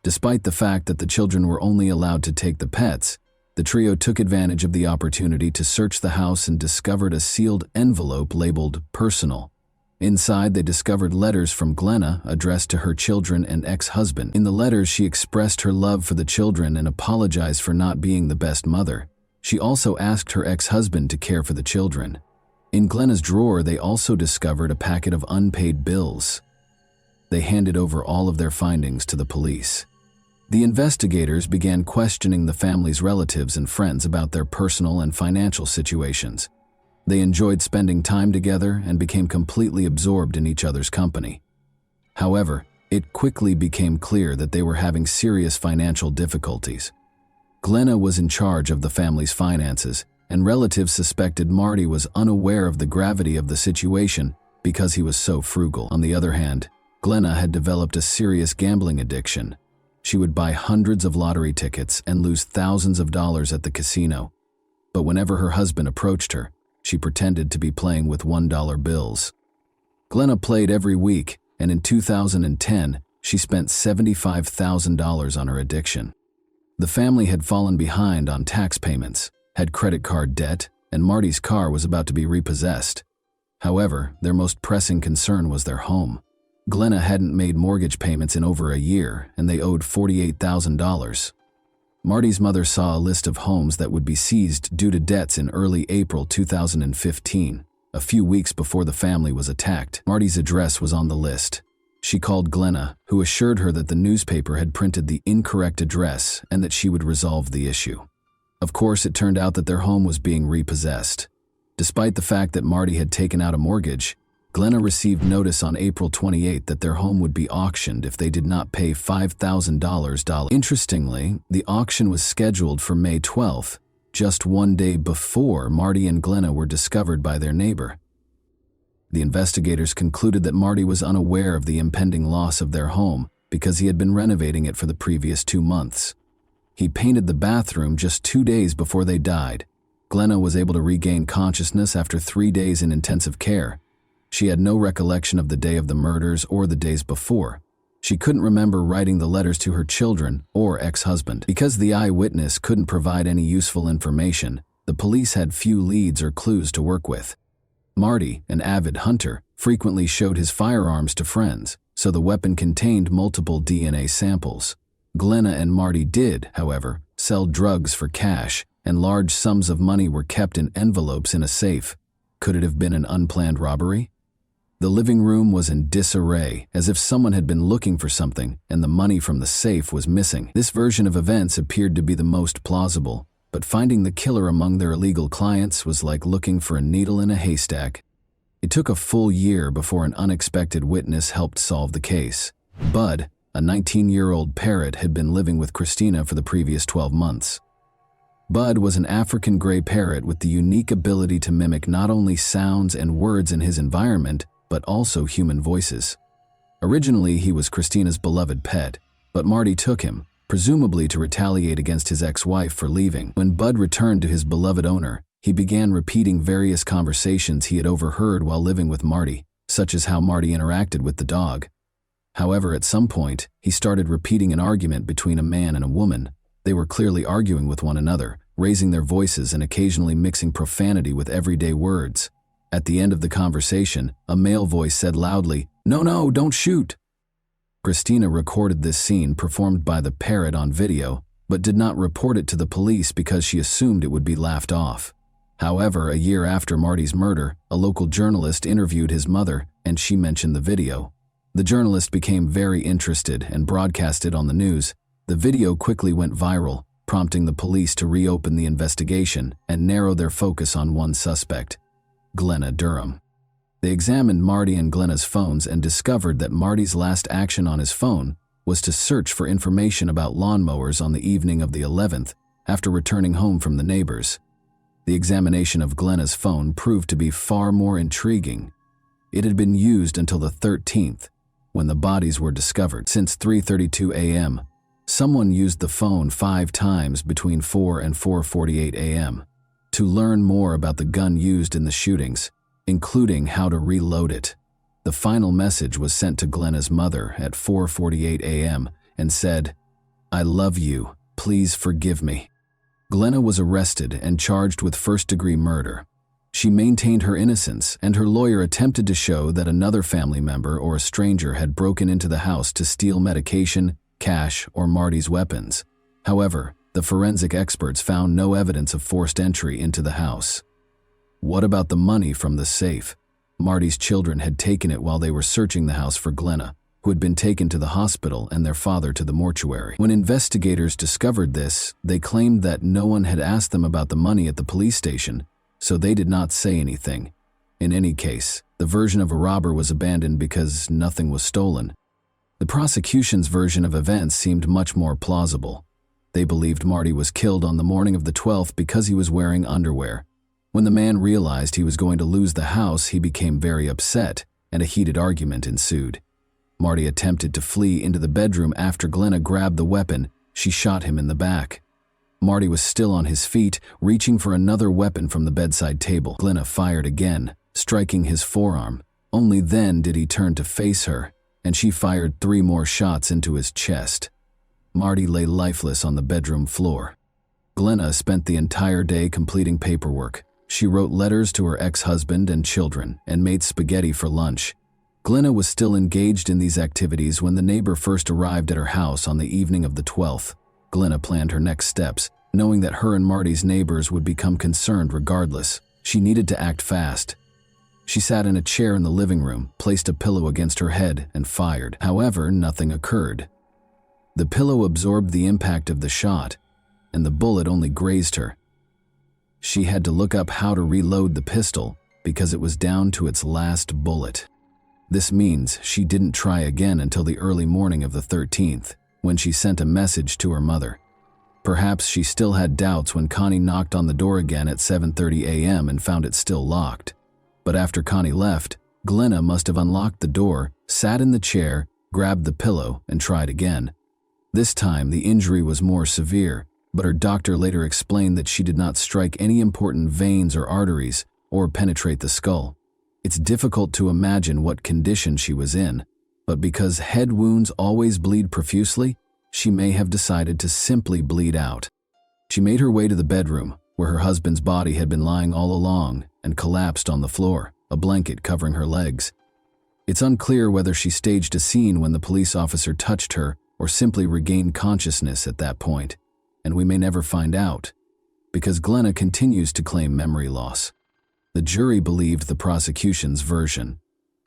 Despite the fact that the children were only allowed to take the pets, the trio took advantage of the opportunity to search the house and discovered a sealed envelope labeled "Personal." Inside, they discovered letters from Glenna addressed to her children and ex-husband. In the letters, she expressed her love for the children and apologized for not being the best mother. She also asked her ex-husband to care for the children. In Glenna's drawer, they also discovered a packet of unpaid bills. They handed over all of their findings to the police. The investigators began questioning the family's relatives and friends about their personal and financial situations. They enjoyed spending time together and became completely absorbed in each other's company. However, it quickly became clear that they were having serious financial difficulties. Glenna was in charge of the family's finances, and relatives suspected Marty was unaware of the gravity of the situation because he was so frugal. On the other hand, Glenna had developed a serious gambling addiction. She would buy hundreds of lottery tickets and lose thousands of dollars at the casino. But whenever her husband approached her, she pretended to be playing with $1 bills. Glenna played every week, and in 2010, she spent $75,000 on her addiction. The family had fallen behind on tax payments, had credit card debt, and Marty's car was about to be repossessed. However, their most pressing concern was their home. Glenna hadn't made mortgage payments in over a year, and they owed $48,000. Marty's mother saw a list of homes that would be seized due to debts in early April 2015, a few weeks before the family was attacked. Marty's address was on the list. She called Glenna, who assured her that the newspaper had printed the incorrect address and that she would resolve the issue. Of course, it turned out that their home was being repossessed. Despite the fact that Marty had taken out a mortgage, Glenna received notice on April 28 that their home would be auctioned if they did not pay $5,000. Interestingly, the auction was scheduled for May 12th, just one day before Marty and Glenna were discovered by their neighbor. The investigators concluded that Marty was unaware of the impending loss of their home because he had been renovating it for the previous 2 months. He painted the bathroom just 2 days before they died. Glenna was able to regain consciousness after 3 days in intensive care. She had no recollection of the day of the murders or the days before. She couldn't remember writing the letters to her children or ex-husband. Because the eyewitness couldn't provide any useful information, the police had few leads or clues to work with. Marty, an avid hunter, frequently showed his firearms to friends, so the weapon contained multiple DNA samples. Glenna and Marty did, however, sell drugs for cash, and large sums of money were kept in envelopes in a safe. Could it have been an unplanned robbery? The living room was in disarray, as if someone had been looking for something and the money from the safe was missing. This version of events appeared to be the most plausible, but finding the killer among their illegal clients was like looking for a needle in a haystack. It took a full year before an unexpected witness helped solve the case. Bud, a 19-year-old parrot, had been living with Christina for the previous 12 months. Bud was an African gray parrot with the unique ability to mimic not only sounds and words in his environment, but also human voices. Originally, he was Christina's beloved pet, but Marty took him, presumably to retaliate against his ex-wife for leaving. When Bud returned to his beloved owner, he began repeating various conversations he had overheard while living with Marty, such as how Marty interacted with the dog. However, at some point, he started repeating an argument between a man and a woman. They were clearly arguing with one another, raising their voices and occasionally mixing profanity with everyday words. At the end of the conversation, a male voice said loudly, "No, don't shoot." Christina recorded this scene performed by the parrot on video, but did not report it to the police because she assumed it would be laughed off. However, a year after Marty's murder, a local journalist interviewed his mother, and she mentioned the video. The journalist became very interested and broadcast it on the news. The video quickly went viral, prompting the police to reopen the investigation and narrow their focus on one suspect, Glenna Durham. They examined Marty and Glenna's phones and discovered that Marty's last action on his phone was to search for information about lawnmowers on the evening of the 11th after returning home from the neighbors. The examination of Glenna's phone proved to be far more intriguing. It had been used until the 13th, when the bodies were discovered. Since 3:32 a.m., someone used the phone 5 times between 4 and 4:48 a.m. to learn more about the gun used in the shootings, including how to reload it. The final message was sent to Glenna's mother at 4:48 a.m. and said, "I love you, please forgive me." Glenna was arrested and charged with first-degree murder. She maintained her innocence, and her lawyer attempted to show that another family member or a stranger had broken into the house to steal medication, cash, or Marty's weapons. However, The forensic experts found no evidence of forced entry into the house. What about the money from the safe? Marty's children had taken it while they were searching the house for Glenna, who had been taken to the hospital, and their father to the mortuary. When investigators discovered this, they claimed that no one had asked them about the money at the police station, so they did not say anything. In any case, the version of a robber was abandoned because nothing was stolen. The prosecution's version of events seemed much more plausible. They believed Marty was killed on the morning of the 12th because he was wearing underwear. When the man realized he was going to lose the house, he became very upset, and a heated argument ensued. Marty attempted to flee into the bedroom after Glenna grabbed the weapon. She shot him in the back. Marty was still on his feet, reaching for another weapon from the bedside table. Glenna fired again, striking his forearm. Only then did he turn to face her, and she fired 3 more shots into his chest. Marty lay lifeless on the bedroom floor. Glenna spent the entire day completing paperwork. She wrote letters to her ex-husband and children and made spaghetti for lunch. Glenna was still engaged in these activities when the neighbor first arrived at her house on the evening of the 12th. Glenna planned her next steps, knowing that her and Marty's neighbors would become concerned regardless. She needed to act fast. She sat in a chair in the living room, placed a pillow against her head, and fired. However, nothing occurred. The pillow absorbed the impact of the shot, and the bullet only grazed her. She had to look up how to reload the pistol because it was down to its last bullet. This means she didn't try again until the early morning of the 13th, when she sent a message to her mother. Perhaps she still had doubts when Connie knocked on the door again at 7:30 a.m. and found it still locked. But after Connie left, Glenna must have unlocked the door, sat in the chair, grabbed the pillow, and tried again. This time, the injury was more severe, but her doctor later explained that she did not strike any important veins or arteries or penetrate the skull. It's difficult to imagine what condition she was in, but because head wounds always bleed profusely, she may have decided to simply bleed out. She made her way to the bedroom, where her husband's body had been lying all along, and collapsed on the floor, a blanket covering her legs. It's unclear whether she staged a scene when the police officer touched her or simply regained consciousness at that point, and we may never find out, because Glenna continues to claim memory loss. The jury believed the prosecution's version.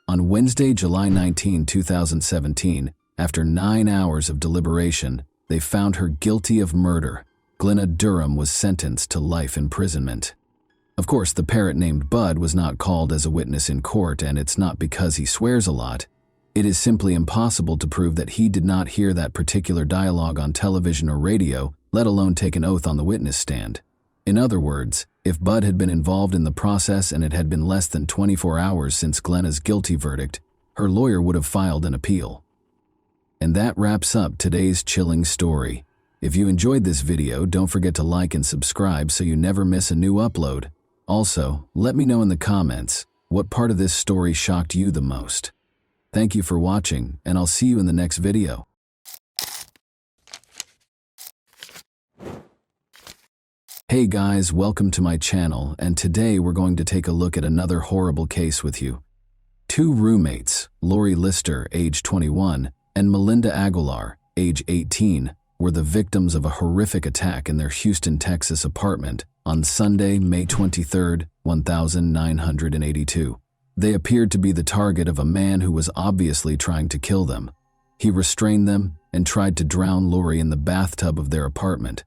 On Wednesday, July 19, 2017, after 9 hours of deliberation, they found her guilty of murder. Glenna Durham was sentenced to life imprisonment. Of course, the parrot named Bud was not called as a witness in court, and it's not because he swears a lot. It is simply impossible to prove that he did not hear that particular dialogue on television or radio, let alone take an oath on the witness stand. In other words, if Bud had been involved in the process and it had been less than 24 hours since Glenna's guilty verdict, her lawyer would have filed an appeal. And that wraps up today's chilling story. If you enjoyed this video, don't forget to like and subscribe so you never miss a new upload. Also, let me know in the comments, what part of this story shocked you the most? Thank you for watching, and I'll see you in the next video. Hey guys, welcome to my channel, and today we're going to take a look at another horrible case with you. 2 roommates, Lori Lister, age 21, and Melinda Aguilar, age 18, were the victims of a horrific attack in their Houston, Texas apartment on Sunday, May 23, 1982. They appeared to be the target of a man who was obviously trying to kill them. He restrained them and tried to drown Lori in the bathtub of their apartment.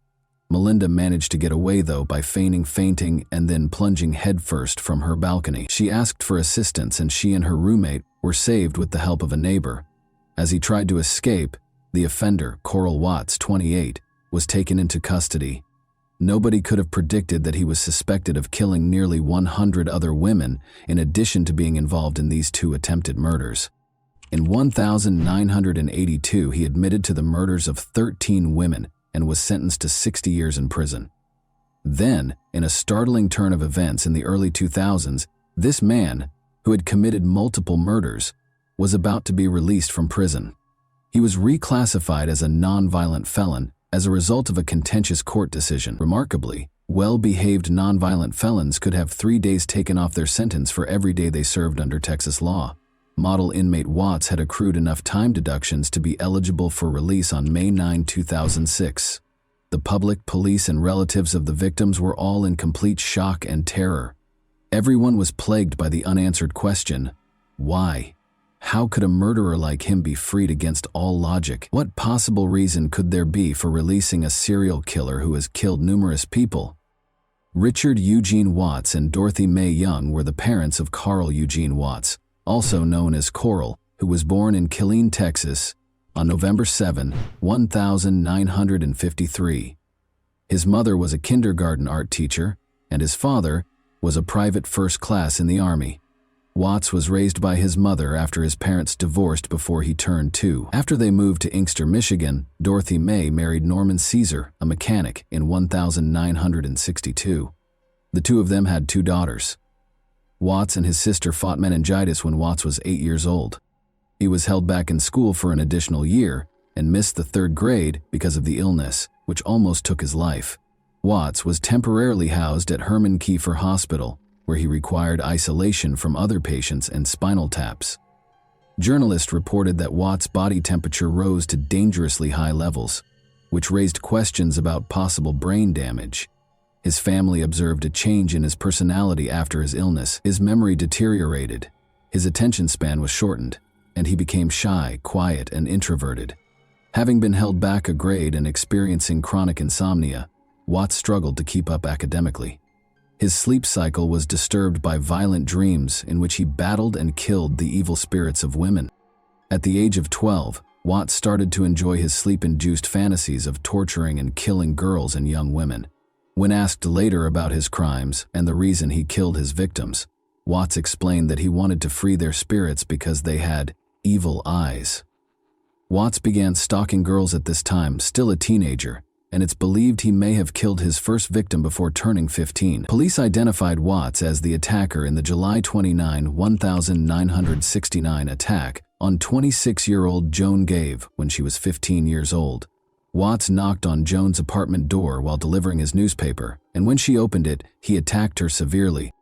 Melinda managed to get away though by feigning fainting and then plunging headfirst from her balcony. She asked for assistance and she and her roommate were saved with the help of a neighbor. As he tried to escape, the offender, Coral Watts, 28, was taken into custody. Nobody could have predicted that he was suspected of killing nearly 100 other women in addition to being involved in these 2 attempted murders. In 1982, he admitted to the murders of 13 women and was sentenced to 60 years in prison. Then, in a startling turn of events in the early 2000s, this man, who had committed multiple murders, was about to be released from prison. He was reclassified as a nonviolent felon as a result of a contentious court decision. Remarkably, well-behaved nonviolent felons could have 3 days taken off their sentence for every day they served under Texas law. Model inmate Watts had accrued enough time deductions to be eligible for release on May 9, 2006. The public, police, and relatives of the victims were all in complete shock and terror. Everyone was plagued by the unanswered question, why? How could a murderer like him be freed against all logic? What possible reason could there be for releasing a serial killer who has killed numerous people? Richard Eugene Watts and Dorothy Mae Young were the parents of Carl Eugene Watts, also known as Coral, who was born in Killeen, Texas, on November 7, 1953. His mother was a kindergarten art teacher, and his father was a private first class in the Army. Watts was raised by his mother after his parents divorced before he turned 2. After they moved to Inkster, Michigan, Dorothy Mae married Norman Caesar, a mechanic, in 1962. The two of them had 2 daughters. Watts and his sister fought meningitis when Watts was 8 years old. He was held back in school for an additional year and missed the 3rd grade because of the illness, which almost took his life. Watts was temporarily housed at Herman Kiefer Hospital, where he required isolation from other patients and spinal taps. Journalists reported that Watts' body temperature rose to dangerously high levels, which raised questions about possible brain damage. His family observed a change in his personality after his illness. His memory deteriorated, his attention span was shortened, and he became shy, quiet, and introverted. Having been held back a grade and experiencing chronic insomnia, Watts struggled to keep up academically. His sleep cycle was disturbed by violent dreams in which he battled and killed the evil spirits of women. At the age of 12, Watts started to enjoy his sleep-induced fantasies of torturing and killing girls and young women. When asked later about his crimes and the reason he killed his victims, Watts explained that he wanted to free their spirits because they had evil eyes. Watts began stalking girls at this time, still a teenager, and it's believed he may have killed his first victim before turning 15. Police identified Watts as the attacker in the July 29, 1969 attack on 26-year-old Joan Gave when she was 15 years old. Watts knocked on Joan's apartment door while delivering his newspaper, and when she opened it, he attacked her severely.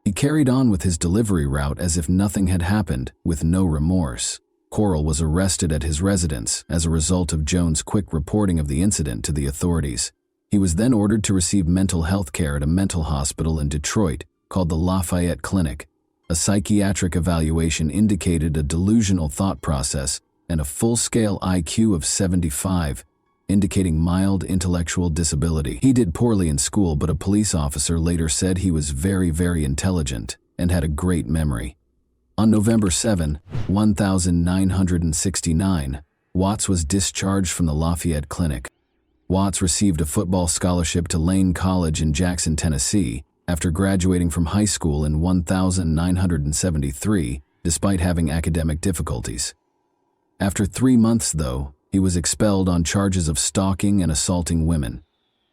He carried on with his delivery route as if nothing had happened, with no remorse. Coral was arrested at his residence as a result of Joan's quick reporting of the incident to the authorities. He was then ordered to receive mental health care at a mental hospital in Detroit called the Lafayette Clinic. A psychiatric evaluation indicated a delusional thought process and a full-scale IQ of 75, indicating mild intellectual disability. He did poorly in school, but a police officer later said he was very, very intelligent and had a great memory. On November 7, 1969, Watts was discharged from the Lafayette Clinic. Watts received a football scholarship to Lane College in Jackson, Tennessee, after graduating from high school in 1973, despite having academic difficulties. After 3 months, though, he was expelled on charges of stalking and assaulting women.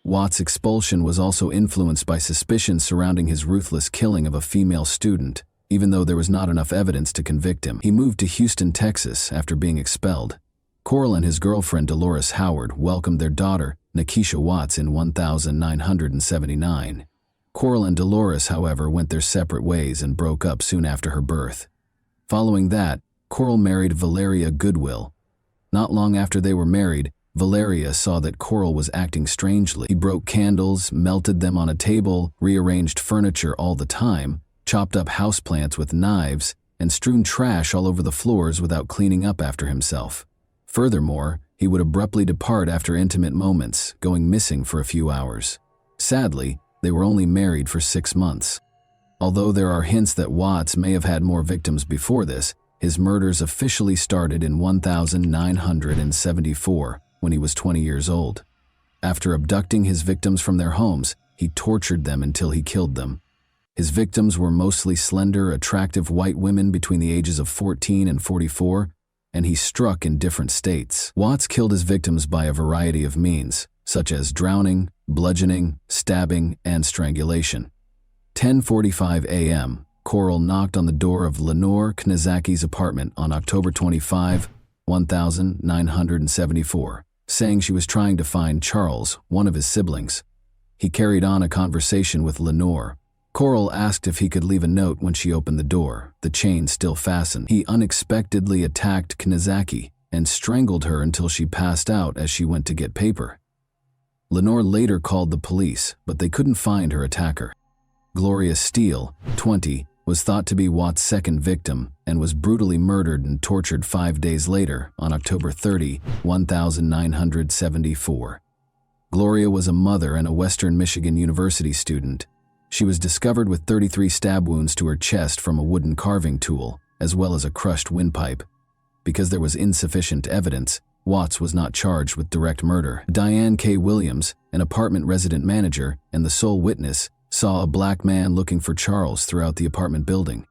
Watts' expulsion was also influenced by suspicions surrounding his ruthless killing of a female student. Even though there was not enough evidence to convict him, he moved to Houston, Texas after being expelled. Coral and his girlfriend Dolores Howard welcomed their daughter, Nikisha Watts, in 1979. Coral and Dolores, however, went their separate ways and broke up soon after her birth. Following that, Coral married Valeria Goodwill. Not long after they were married, Valeria saw that Coral was acting strangely. He broke candles, melted them on a table, rearranged furniture all the time, chopped up houseplants with knives, and strewn trash all over the floors without cleaning up after himself. Furthermore, he would abruptly depart after intimate moments, going missing for a few hours. Sadly, they were only married for 6 months. Although there are hints that Watts may have had more victims before this, his murders officially started in 1974, when he was 20 years old. After abducting his victims from their homes, he tortured them until he killed them. His victims were mostly slender, attractive white women between the ages of 14 and 44, and he struck in different states. Watts killed his victims by a variety of means, such as drowning, bludgeoning, stabbing, and strangulation. 10:45 a.m., Coral knocked on the door of Lenore Knizacki's apartment on October 25, 1974, saying she was trying to find Charles, one of his siblings. He carried on a conversation with Lenore. Coral asked if he could leave a note when she opened the door, the chain still fastened. He unexpectedly attacked Knizacki and strangled her until she passed out as she went to get paper. Lenore later called the police, but they couldn't find her attacker. Gloria Steele, 20, was thought to be Watts' second victim and was brutally murdered and tortured 5 days later on October 30, 1974. Gloria was a mother and a Western Michigan University student. She was discovered with 33 stab wounds to her chest from a wooden carving tool, as well as a crushed windpipe. Because there was insufficient evidence, Watts was not charged with direct murder. Diane K. Williams, an apartment resident manager and the sole witness, saw a black man looking for Charles throughout the apartment building.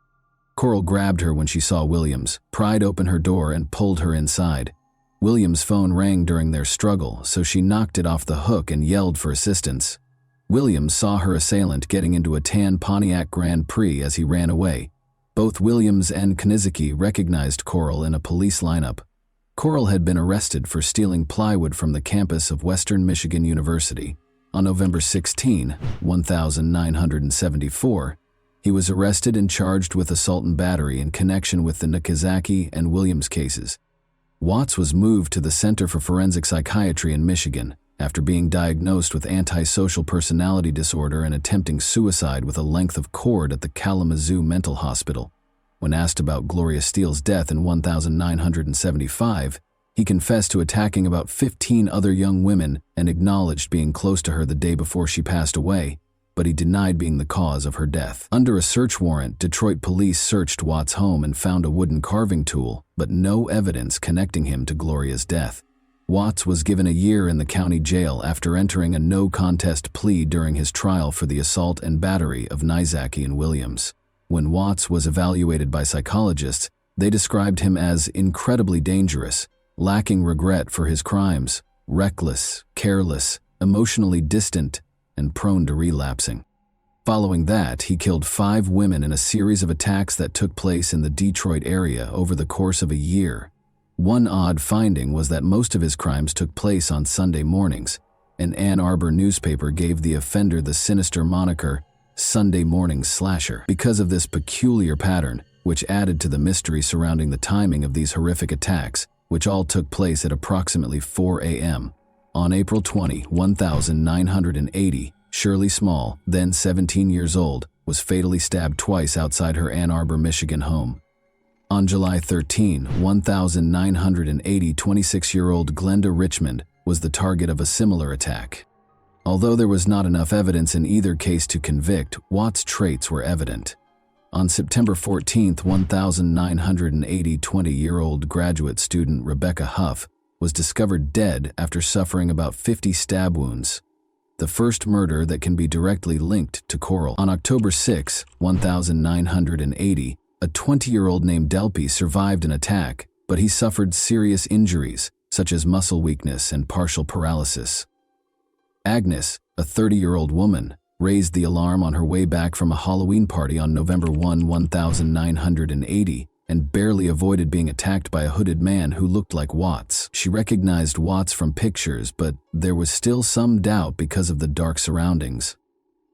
Coral grabbed her when she saw Williams, pried open her door and pulled her inside. Williams' phone rang during their struggle, so she knocked it off the hook and yelled for assistance. Williams saw her assailant getting into a tan Pontiac Grand Prix as he ran away. Both Williams and Knizicki recognized Coral in a police lineup. Coral had been arrested for stealing plywood from the campus of Western Michigan University. On November 16, 1974, he was arrested and charged with assault and battery in connection with the Knizicki and Williams cases. Watts was moved to the Center for Forensic Psychiatry in Michigan after being diagnosed with antisocial personality disorder and attempting suicide with a length of cord at the Kalamazoo Mental Hospital. When asked about Gloria Steele's death in 1975, he confessed to attacking about 15 other young women and acknowledged being close to her the day before she passed away, but he denied being the cause of her death. Under a search warrant, Detroit police searched Watts' home and found a wooden carving tool, but no evidence connecting him to Gloria's death. Watts was given a year in the county jail after entering a no-contest plea during his trial for the assault and battery of Knizicki and Williams. When Watts was evaluated by psychologists, they described him as incredibly dangerous, lacking regret for his crimes, reckless, careless, emotionally distant, and prone to relapsing. Following that, he killed 5 women in a series of attacks that took place in the Detroit area over the course of a year. One odd finding was that most of his crimes took place on Sunday mornings. An Ann Arbor newspaper gave the offender the sinister moniker, Sunday Morning Slasher, because of this peculiar pattern, which added to the mystery surrounding the timing of these horrific attacks, which all took place at approximately 4 a.m. On April 20, 1980, Shirley Small, then 17 years old, was fatally stabbed twice outside her Ann Arbor, Michigan home. On July 13, 1980, 26-year-old Glenda Richmond was the target of a similar attack. Although there was not enough evidence in either case to convict, Watts' traits were evident. On September 14, 1980, 20-year-old graduate student Rebecca Huff was discovered dead after suffering about 50 stab wounds, the first murder that can be directly linked to Coral. On October 6, 1980, a 20-year-old named Delpy survived an attack, but he suffered serious injuries, such as muscle weakness and partial paralysis. Agnes, a 30-year-old woman, raised the alarm on her way back from a Halloween party on November 1, 1980, and barely avoided being attacked by a hooded man who looked like Watts. She recognized Watts from pictures, but there was still some doubt because of the dark surroundings.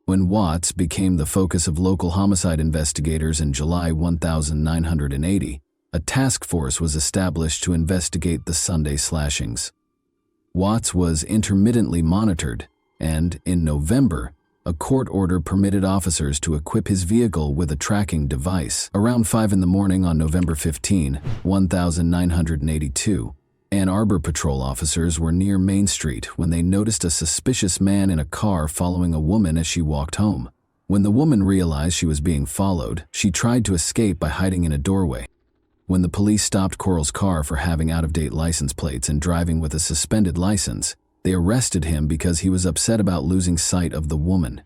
When Watts became the focus of local homicide investigators in July 1980, a task force was established to investigate the Sunday slashings. Watts was intermittently monitored, and in November, a court order permitted officers to equip his vehicle with a tracking device. Around 5 in the morning on November 15, 1982, Ann Arbor patrol officers were near Main Street when they noticed a suspicious man in a car following a woman as she walked home. When the woman realized she was being followed, she tried to escape by hiding in a doorway. When the police stopped Coral's car for having out-of-date license plates and driving with a suspended license, they arrested him because he was upset about losing sight of the woman.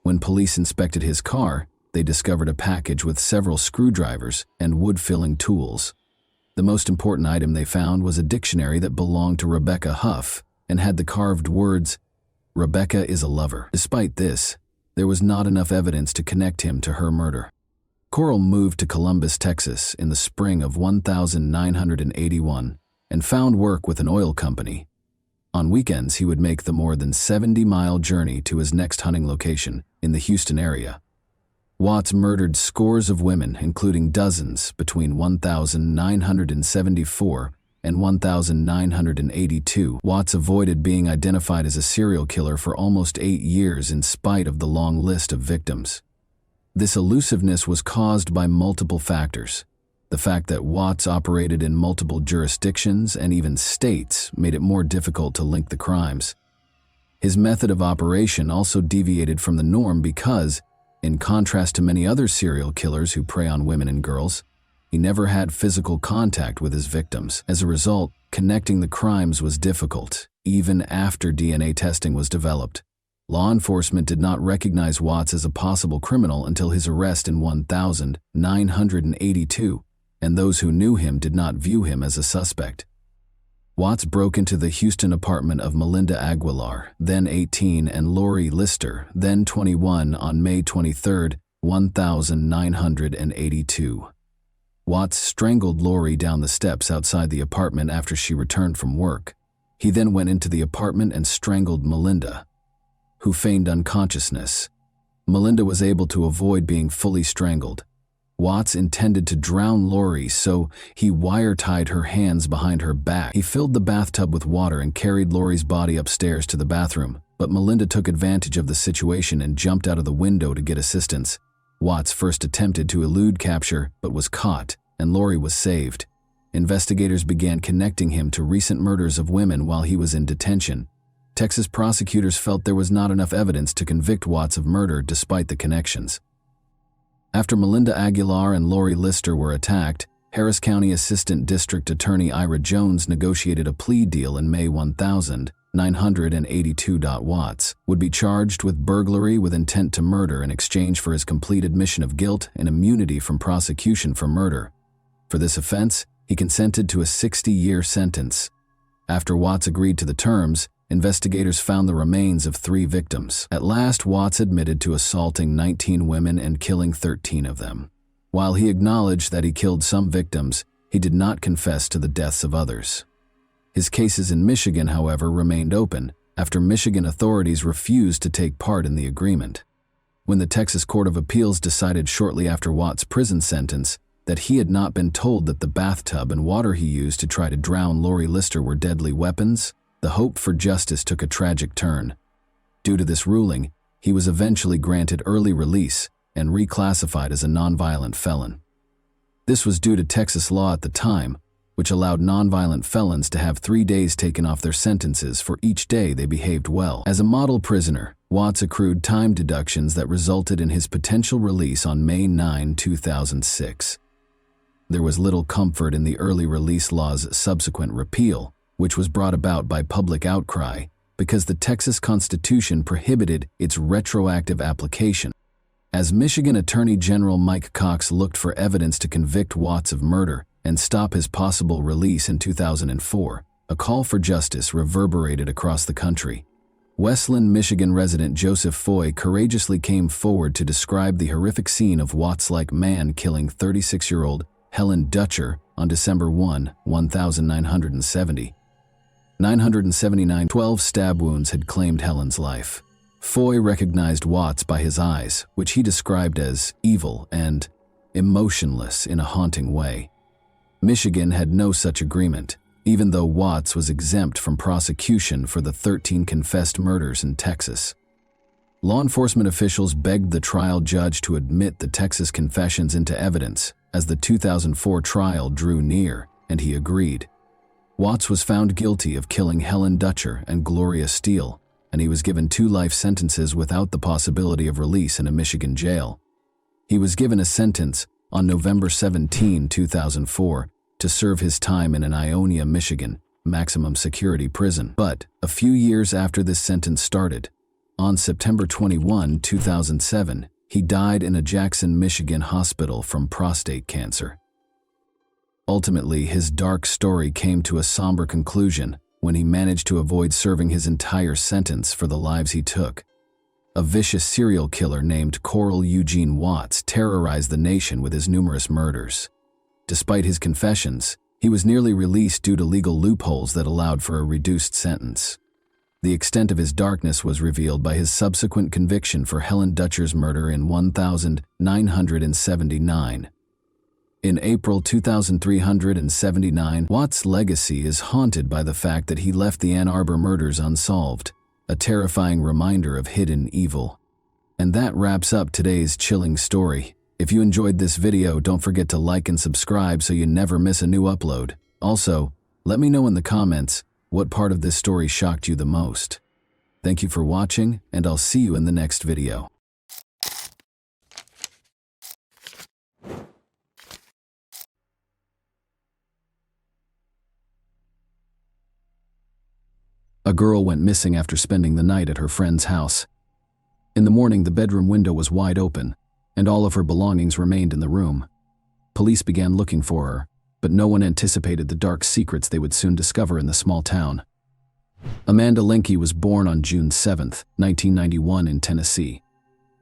When police inspected his car, they discovered a package with several screwdrivers and wood-filling tools. The most important item they found was a dictionary that belonged to Rebecca Huff and had the carved words, "Rebecca is a lover." Despite this, there was not enough evidence to connect him to her murder. Coral moved to Columbus, Texas in the spring of 1981 and found work with an oil company. On weekends, he would make the more than 70-mile journey to his next hunting location in the Houston area. Watts murdered scores of women, including dozens, between 1974 and 1,982. Watts avoided being identified as a serial killer for almost 8 years in spite of the long list of victims. This elusiveness was caused by multiple factors. The fact that Watts operated in multiple jurisdictions and even states made it more difficult to link the crimes. His method of operation also deviated from the norm because, in contrast to many other serial killers who prey on women and girls, he never had physical contact with his victims. As a result, connecting the crimes was difficult, even after DNA testing was developed. Law enforcement did not recognize Watts as a possible criminal until his arrest in 1982, and those who knew him did not view him as a suspect. Watts broke into the Houston apartment of Melinda Aguilar, then 18, and Lori Lister, then 21, on May 23, 1982. Watts strangled Lori down the steps outside the apartment after she returned from work. He then went into the apartment and strangled Melinda, who feigned unconsciousness. Melinda was able to avoid being fully strangled. Watts intended to drown Lori, so he wire-tied her hands behind her back. He filled the bathtub with water and carried Lori's body upstairs to the bathroom, but Melinda took advantage of the situation and jumped out of the window to get assistance. Watts first attempted to elude capture, but was caught, and Lori was saved. Investigators began connecting him to recent murders of women while he was in detention. Texas prosecutors felt there was not enough evidence to convict Watts of murder despite the connections. After Melinda Aguilar and Lori Lister were attacked, Harris County Assistant District Attorney Ira Jones negotiated a plea deal in May 1982. Watts would be charged with burglary with intent to murder in exchange for his complete admission of guilt and immunity from prosecution for murder. For this offense, he consented to a 60-year sentence. After Watts agreed to the terms, investigators found the remains of 3 victims. At last, Watts admitted to assaulting 19 women and killing 13 of them. While he acknowledged that he killed some victims, he did not confess to the deaths of others. His cases in Michigan, however, remained open after Michigan authorities refused to take part in the agreement. When the Texas Court of Appeals decided shortly after Watts' prison sentence that he had not been told that the bathtub and water he used to try to drown Lori Lister were deadly weapons, the hope for justice took a tragic turn. Due to this ruling, he was eventually granted early release and reclassified as a nonviolent felon. This was due to Texas law at the time, which allowed nonviolent felons to have 3 days taken off their sentences for each day they behaved well. As a model prisoner, Watts accrued time deductions that resulted in his potential release on May 9, 2006. There was little comfort in the early release law's subsequent repeal, which was brought about by public outcry because the Texas Constitution prohibited its retroactive application. As Michigan Attorney General Mike Cox looked for evidence to convict Watts of murder and stop his possible release in 2004, a call for justice reverberated across the country. Westland, Michigan resident Joseph Foy courageously came forward to describe the horrific scene of Watts-like man killing 36-year-old Helen Dutcher on December 1, 1970. 12 stab wounds had claimed Helen's life. Foy recognized Watts by his eyes, which he described as evil and emotionless in a haunting way. Michigan had no such agreement, even though Watts was exempt from prosecution for the 13 confessed murders in Texas. Law enforcement officials begged the trial judge to admit the Texas confessions into evidence as the 2004 trial drew near, and he agreed. Watts was found guilty of killing Helen Dutcher and Gloria Steele, and he was given 2 life sentences without the possibility of release in a Michigan jail. He was given a sentence on November 17, 2004, to serve his time in an Ionia, Michigan, maximum security prison. But a few years after this sentence started, on September 21, 2007, he died in a Jackson, Michigan hospital from prostate cancer. Ultimately, his dark story came to a somber conclusion when he managed to avoid serving his entire sentence for the lives he took. A vicious serial killer named Coral Eugene Watts terrorized the nation with his numerous murders. Despite his confessions, he was nearly released due to legal loopholes that allowed for a reduced sentence. The extent of his darkness was revealed by his subsequent conviction for Helen Dutcher's murder in 1979. In April 2379, Watt's legacy is haunted by the fact that he left the Ann Arbor murders unsolved, a terrifying reminder of hidden evil. And that wraps up today's chilling story. If you enjoyed this video, don't forget to like and subscribe so you never miss a new upload. Also, let me know in the comments what part of this story shocked you the most. Thank you for watching, and I'll see you in the next video. A girl went missing after spending the night at her friend's house. In the morning, the bedroom window was wide open, and all of her belongings remained in the room. Police began looking for her, but no one anticipated the dark secrets they would soon discover in the small town. Amanda Linke was born on June 7, 1991 in Tennessee.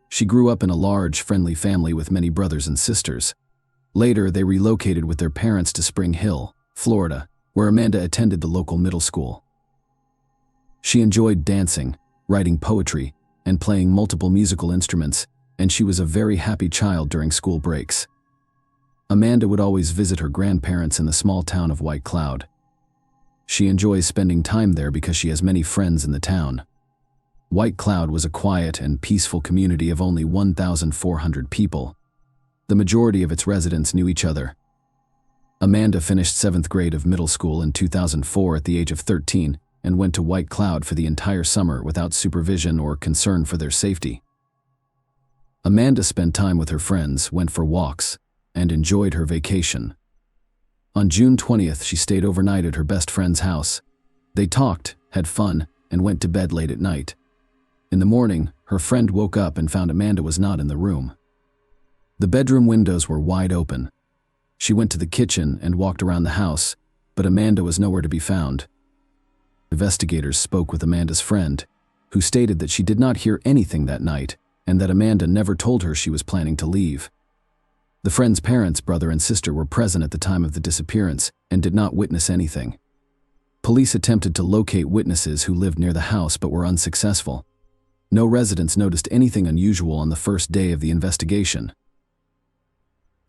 She grew up in a large, friendly family with many brothers and sisters. Later, they relocated with their parents to Spring Hill, Florida, where Amanda attended the local middle school. She enjoyed dancing, writing poetry, and playing multiple musical instruments, and she was a very happy child during school breaks. Amanda would always visit her grandparents in the small town of White Cloud. She enjoys spending time there because she has many friends in the town. White Cloud was a quiet and peaceful community of only 1,400 people. The majority of its residents knew each other. Amanda finished 7th grade of middle school in 2004 at the age of 13 and went to White Cloud for the entire summer without supervision or concern for their safety. Amanda spent time with her friends, went for walks, and enjoyed her vacation. On June 20th, she stayed overnight at her best friend's house. They talked, had fun, and went to bed late at night. In the morning, her friend woke up and found Amanda was not in the room. The bedroom windows were wide open. She went to the kitchen and walked around the house, but Amanda was nowhere to be found. Investigators spoke with Amanda's friend, who stated that she did not hear anything that night and that Amanda never told her she was planning to leave. The friend's parents, brother and sister, were present at the time of the disappearance and did not witness anything. Police attempted to locate witnesses who lived near the house but were unsuccessful. No residents noticed anything unusual on the first day of the investigation.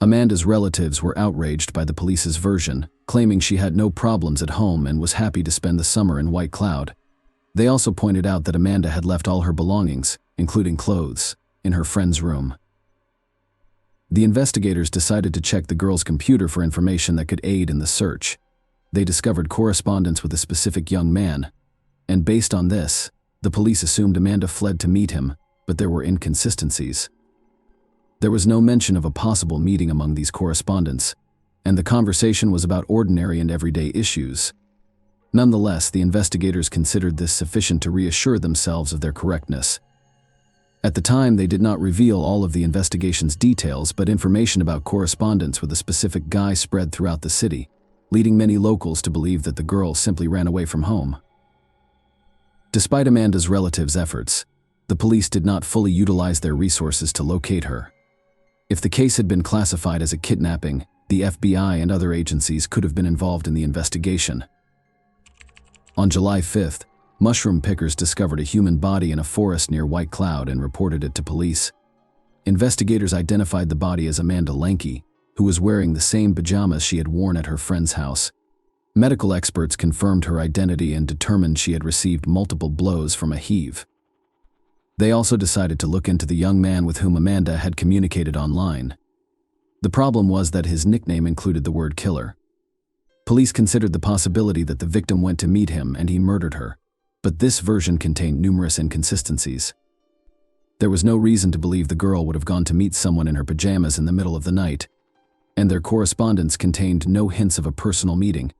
Amanda's relatives were outraged by the police's version, claiming she had no problems at home and was happy to spend the summer in White Cloud. They also pointed out that Amanda had left all her belongings, including clothes, in her friend's room. The investigators decided to check the girl's computer for information that could aid in the search. They discovered correspondence with a specific young man, and based on this, the police assumed Amanda fled to meet him, but there were inconsistencies. There was no mention of a possible meeting among these correspondents, and the conversation was about ordinary and everyday issues. Nonetheless, the investigators considered this sufficient to reassure themselves of their correctness. At the time, they did not reveal all of the investigation's details, but information about correspondence with a specific guy spread throughout the city, leading many locals to believe that the girl simply ran away from home. Despite Amanda's relatives' efforts, the police did not fully utilize their resources to locate her. If the case had been classified as a kidnapping, the FBI and other agencies could have been involved in the investigation. On July 5th, mushroom pickers discovered a human body in a forest near White Cloud and reported it to police. Investigators identified the body as Amanda Linke, who was wearing the same pajamas she had worn at her friend's house. Medical experts confirmed her identity and determined she had received multiple blows from a heave. They also decided to look into the young man with whom Amanda had communicated online. The problem was that his nickname included the word killer. Police considered the possibility that the victim went to meet him and he murdered her, but this version contained numerous inconsistencies. There was no reason to believe the girl would have gone to meet someone in her pajamas in the middle of the night, and their correspondence contained no hints of a personal meeting.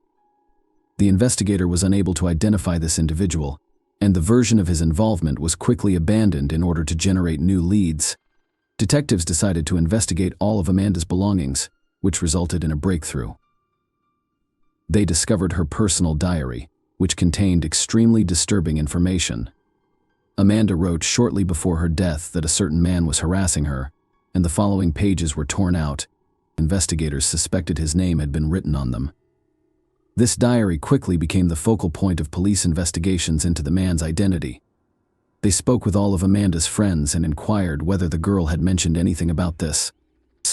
The investigator was unable to identify this individual, and the version of his involvement was quickly abandoned in order to generate new leads. Detectives decided to investigate all of Amanda's belongings, which resulted in a breakthrough. They discovered her personal diary, which contained extremely disturbing information. Amanda wrote shortly before her death that a certain man was harassing her, and the following pages were torn out. Investigators suspected his name had been written on them. This diary quickly became the focal point of police investigations into the man's identity. They spoke with all of Amanda's friends and inquired whether the girl had mentioned anything about this.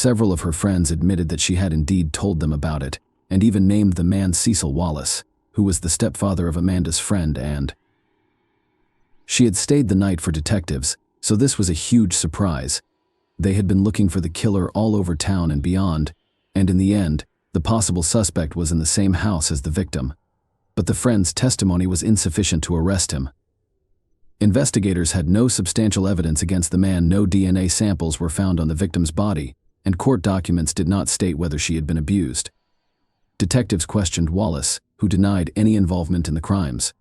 Several of her friends admitted that she had indeed told them about it, and even named the man Cecil Wallace, who was the stepfather of Amanda's friend, and she had stayed the night for detectives, so this was a huge surprise. They had been looking for the killer all over town and beyond, and in the end, the possible suspect was in the same house as the victim. But the friend's testimony was insufficient to arrest him. Investigators had no substantial evidence against the man. No DNA samples were found on the victim's body, and court documents did not state whether she had been abused. Detectives questioned Wallace, who denied any involvement in the crimes.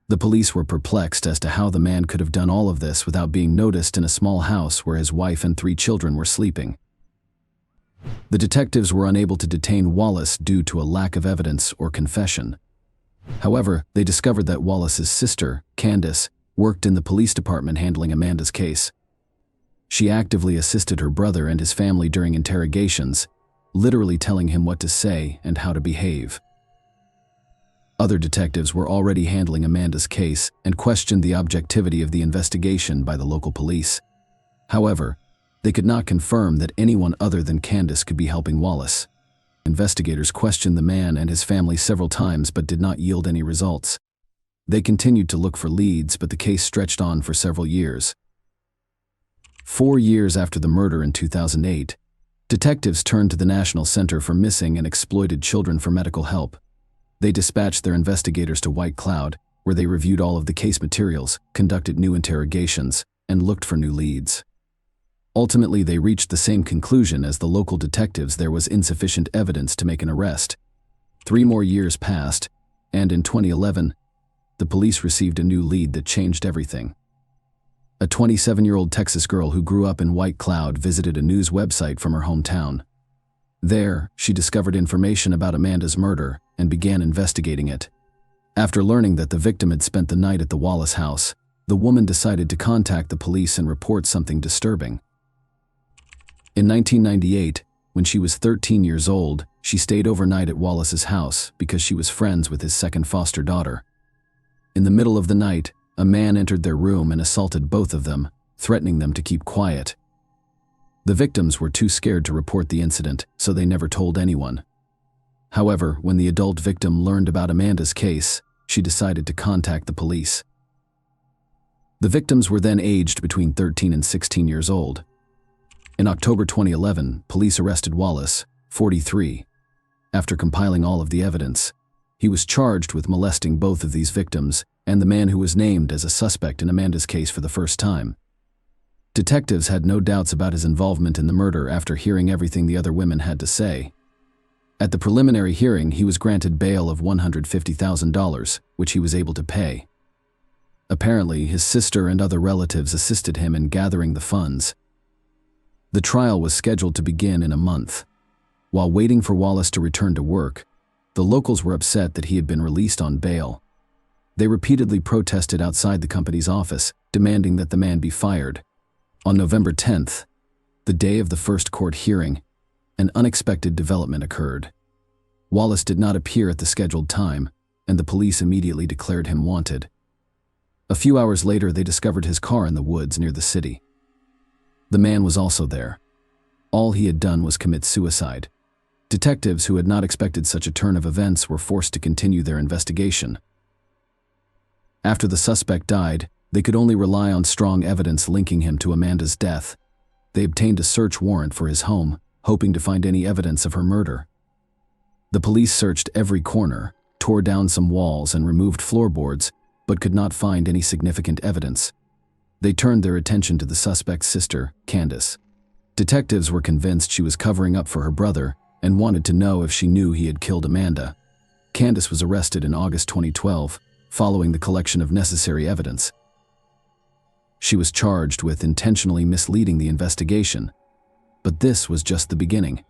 The police were perplexed as to how the man could have done all of this without being noticed in a small house where his wife and 3 children were sleeping. The detectives were unable to detain Wallace due to a lack of evidence or confession. However, they discovered that Wallace's sister, Candace, worked in the police department handling Amanda's case. She actively assisted her brother and his family during interrogations, literally telling him what to say and how to behave. Other detectives were already handling Amanda's case and questioned the objectivity of the investigation by the local police. However, they could not confirm that anyone other than Candace could be helping Wallace. Investigators questioned the man and his family several times but did not yield any results. They continued to look for leads, but the case stretched on for several years. 4 years after the murder in 2008, detectives turned to the National Center for Missing and Exploited Children for medical help. They dispatched their investigators to White Cloud, where they reviewed all of the case materials, conducted new interrogations, and looked for new leads. Ultimately, they reached the same conclusion as the local detectives: there was insufficient evidence to make an arrest. 3 more years passed, and in 2011, the police received a new lead that changed everything. A 27-year-old Texas girl who grew up in White Cloud visited a news website from her hometown. There, she discovered information about Amanda's murder and began investigating it. After learning that the victim had spent the night at the Wallace house, the woman decided to contact the police and report something disturbing. In 1998, when she was 13 years old, she stayed overnight at Wallace's house because she was friends with his second foster daughter. In the middle of the night, a man entered their room and assaulted both of them, threatening them to keep quiet. The victims were too scared to report the incident, so they never told anyone. However, when the adult victim learned about Amanda's case, she decided to contact the police. The victims were then aged between 13 and 16 years old. In October 2011, police arrested Wallace, 43. After compiling all of the evidence, he was charged with molesting both of these victims and the man who was named as a suspect in Amanda's case for the first time. Detectives had no doubts about his involvement in the murder after hearing everything the other women had to say. At the preliminary hearing, he was granted bail of $150,000, which he was able to pay. Apparently, his sister and other relatives assisted him in gathering the funds. The trial was scheduled to begin in a month. While waiting for Wallace to return to work, the locals were upset that he had been released on bail. They repeatedly protested outside the company's office, demanding that the man be fired. On November 10th, the day of the first court hearing, an unexpected development occurred. Wallace did not appear at the scheduled time, and the police immediately declared him wanted. A few hours later, they discovered his car in the woods near the city. The man was also there. All he had done was commit suicide. Detectives who had not expected such a turn of events were forced to continue their investigation. After the suspect died, they could only rely on strong evidence linking him to Amanda's death. They obtained a search warrant for his home, hoping to find any evidence of her murder. The police searched every corner, tore down some walls and removed floorboards, but could not find any significant evidence. They turned their attention to the suspect's sister, Candace. Detectives were convinced she was covering up for her brother and wanted to know if she knew he had killed Amanda. Candace was arrested in August 2012, following the collection of necessary evidence. She was charged with intentionally misleading the investigation, but this was just the beginning.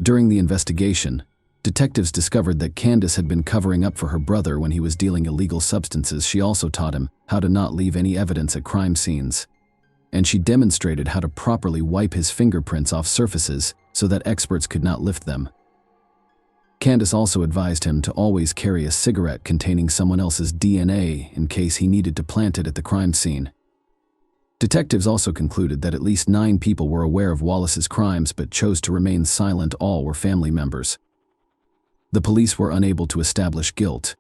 During the investigation, detectives discovered that Candace had been covering up for her brother when he was dealing illegal substances. She also taught him how to not leave any evidence at crime scenes, and she demonstrated how to properly wipe his fingerprints off surfaces so that experts could not lift them. Candace also advised him to always carry a cigarette containing someone else's DNA in case he needed to plant it at the crime scene. Detectives also concluded that at least 9 people were aware of Wallace's crimes but chose to remain silent. All were family members. The police were unable to establish guilt.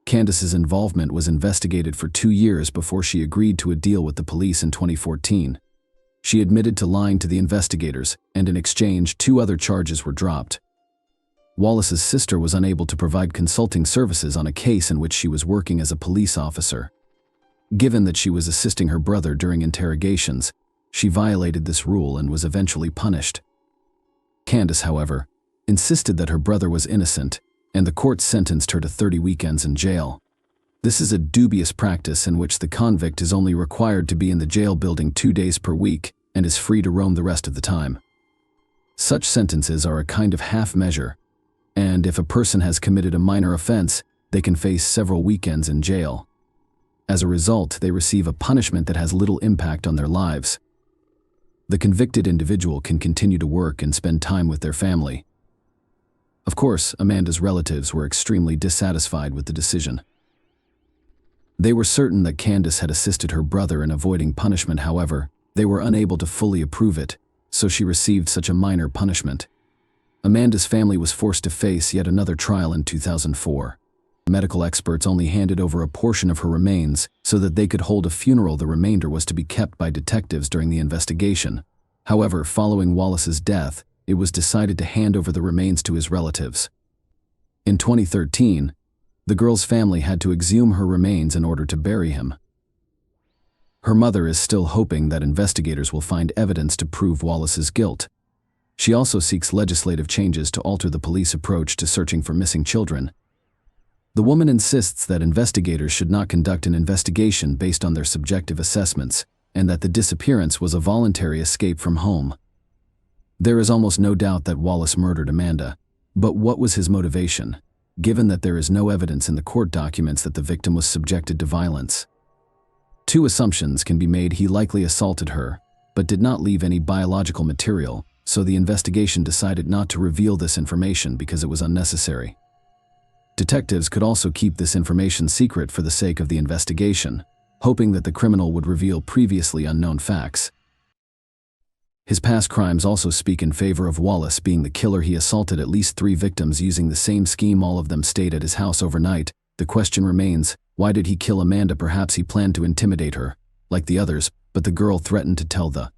Candace's involvement was investigated for 2 years before she agreed to a deal with the police in 2014. She admitted to lying to the investigators, and in exchange, 2 other charges were dropped. Wallace's sister was unable to provide consulting services on a case in which she was working as a police officer. Given that she was assisting her brother during interrogations, she violated this rule and was eventually punished. Candace, however, insisted that her brother was innocent, and the court sentenced her to 30 weekends in jail. This is a dubious practice in which the convict is only required to be in the jail building 2 days per week and is free to roam the rest of the time. Such sentences are a kind of half measure, and if a person has committed a minor offense, they can face several weekends in jail. As a result, they receive a punishment that has little impact on their lives. The convicted individual can continue to work and spend time with their family. Of course, Amanda's relatives were extremely dissatisfied with the decision. They were certain that Candace had assisted her brother in avoiding punishment. However, they were unable to fully approve it, so she received such a minor punishment. Amanda's family was forced to face yet another trial in 2004. Medical experts only handed over a portion of her remains so that they could hold a funeral. The remainder was to be kept by detectives during the investigation. However, following Wallace's death, it was decided to hand over the remains to his relatives. In 2013, the girl's family had to exhume her remains in order to bury him. Her mother is still hoping that investigators will find evidence to prove Wallace's guilt. She also seeks legislative changes to alter the police approach to searching for missing children. The woman insists that investigators should not conduct an investigation based on their subjective assessments, and that the disappearance was a voluntary escape from home. There is almost no doubt that Wallace murdered Amanda, but what was his motivation, given that there is no evidence in the court documents that the victim was subjected to violence? 2 assumptions can be made. He likely assaulted her, but did not leave any biological material, so the investigation decided not to reveal this information because it was unnecessary. Detectives could also keep this information secret for the sake of the investigation, hoping that the criminal would reveal previously unknown facts. His past crimes also speak in favor of Wallace being the killer. He assaulted at least 3 victims using the same scheme. All of them stayed at his house overnight. The question remains, why did he kill Amanda? Perhaps he planned to intimidate her, like the others, but the girl threatened to tell the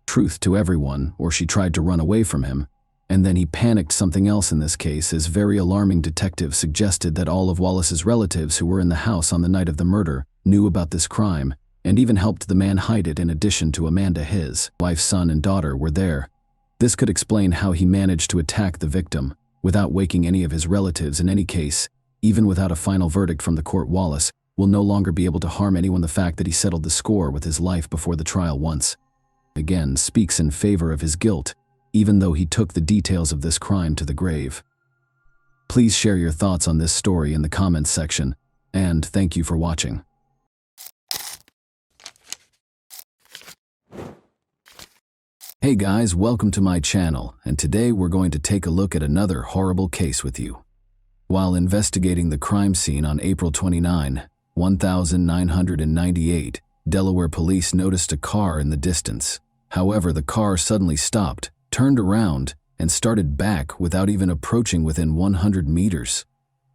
truth to everyone, or she tried to run away from him, and then he panicked. Something else in this case is very alarming. Detectives suggested that all of Wallace's relatives who were in the house on the night of the murder knew about this crime, and even helped the man hide it. In addition to Amanda, his wife, son, and daughter were there. This could explain how he managed to attack the victim without waking any of his relatives. In any case, even without a final verdict from the court, Wallace will no longer be able to harm anyone. The fact that he settled the score with his life before the trial once again speaks in favor of his guilt, even though he took the details of this crime to the grave. Please share your thoughts on this story in the comments section, and thank you for watching. Hey guys, welcome to my channel, and today we're going to take a look at another horrible case with you. While investigating the crime scene on April 29, 1998, Delaware police noticed a car in the distance. However, the car suddenly stopped, turned around, and started back without even approaching within 100 meters.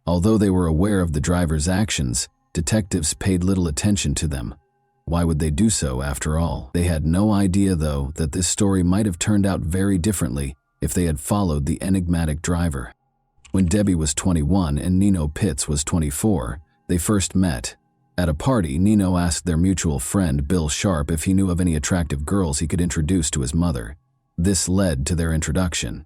Although they were aware of the driver's actions, detectives paid little attention to them. Why would they do so after all? They had no idea, though, that this story might have turned out very differently if they had followed the enigmatic driver. When Debbie was 21 and Nino Pitts was 24, they first met. At a party, Nino asked their mutual friend Bill Sharp if he knew of any attractive girls he could introduce to his mother. This led to their introduction.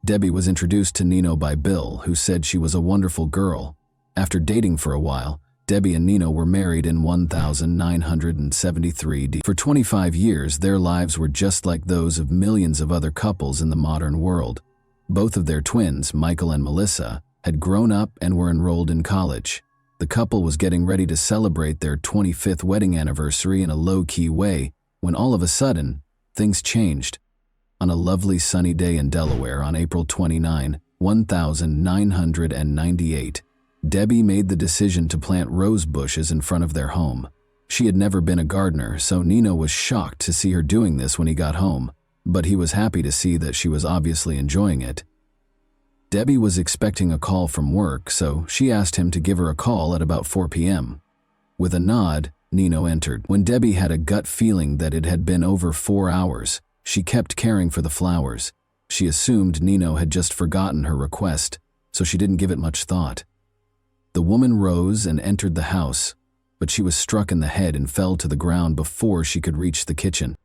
Debbie was introduced to Nino by Bill, who said she was a wonderful girl. After dating for a while, Debbie and Nino were married in 1973. For 25 years, their lives were just like those of millions of other couples in the modern world. Both of their twins, Michael and Melissa, had grown up and were enrolled in college. The couple was getting ready to celebrate their 25th wedding anniversary in a low-key way when all of a sudden, things changed. On a lovely sunny day in Delaware on April 29, 1998, Debbie made the decision to plant rose bushes in front of their home. She had never been a gardener, so Nino was shocked to see her doing this when he got home, but he was happy to see that she was obviously enjoying it. Debbie was expecting a call from work, so she asked him to give her a call at about 4 p.m. With a nod, Nino entered. When Debbie had a gut feeling that it had been over 4 hours, she kept caring for the flowers. She assumed Nino had just forgotten her request, so she didn't give it much thought. The woman rose and entered the house, but she was struck in the head and fell to the ground before she could reach the kitchen.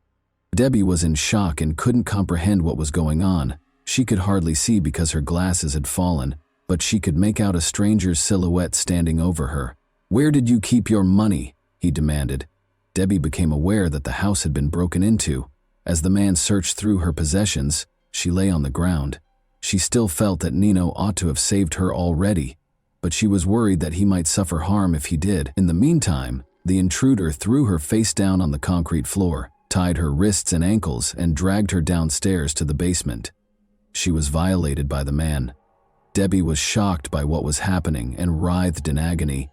Debbie was in shock and couldn't comprehend what was going on. She could hardly see because her glasses had fallen, but she could make out a stranger's silhouette standing over her. "Where did you keep your money?" he demanded. Debbie became aware that the house had been broken into. As the man searched through her possessions, she lay on the ground. She still felt that Nino ought to have saved her already, but she was worried that he might suffer harm if he did. In the meantime, the intruder threw her face down on the concrete floor, tied her wrists and ankles, and dragged her downstairs to the basement. She was violated by the man. Debbie was shocked by what was happening and writhed in agony.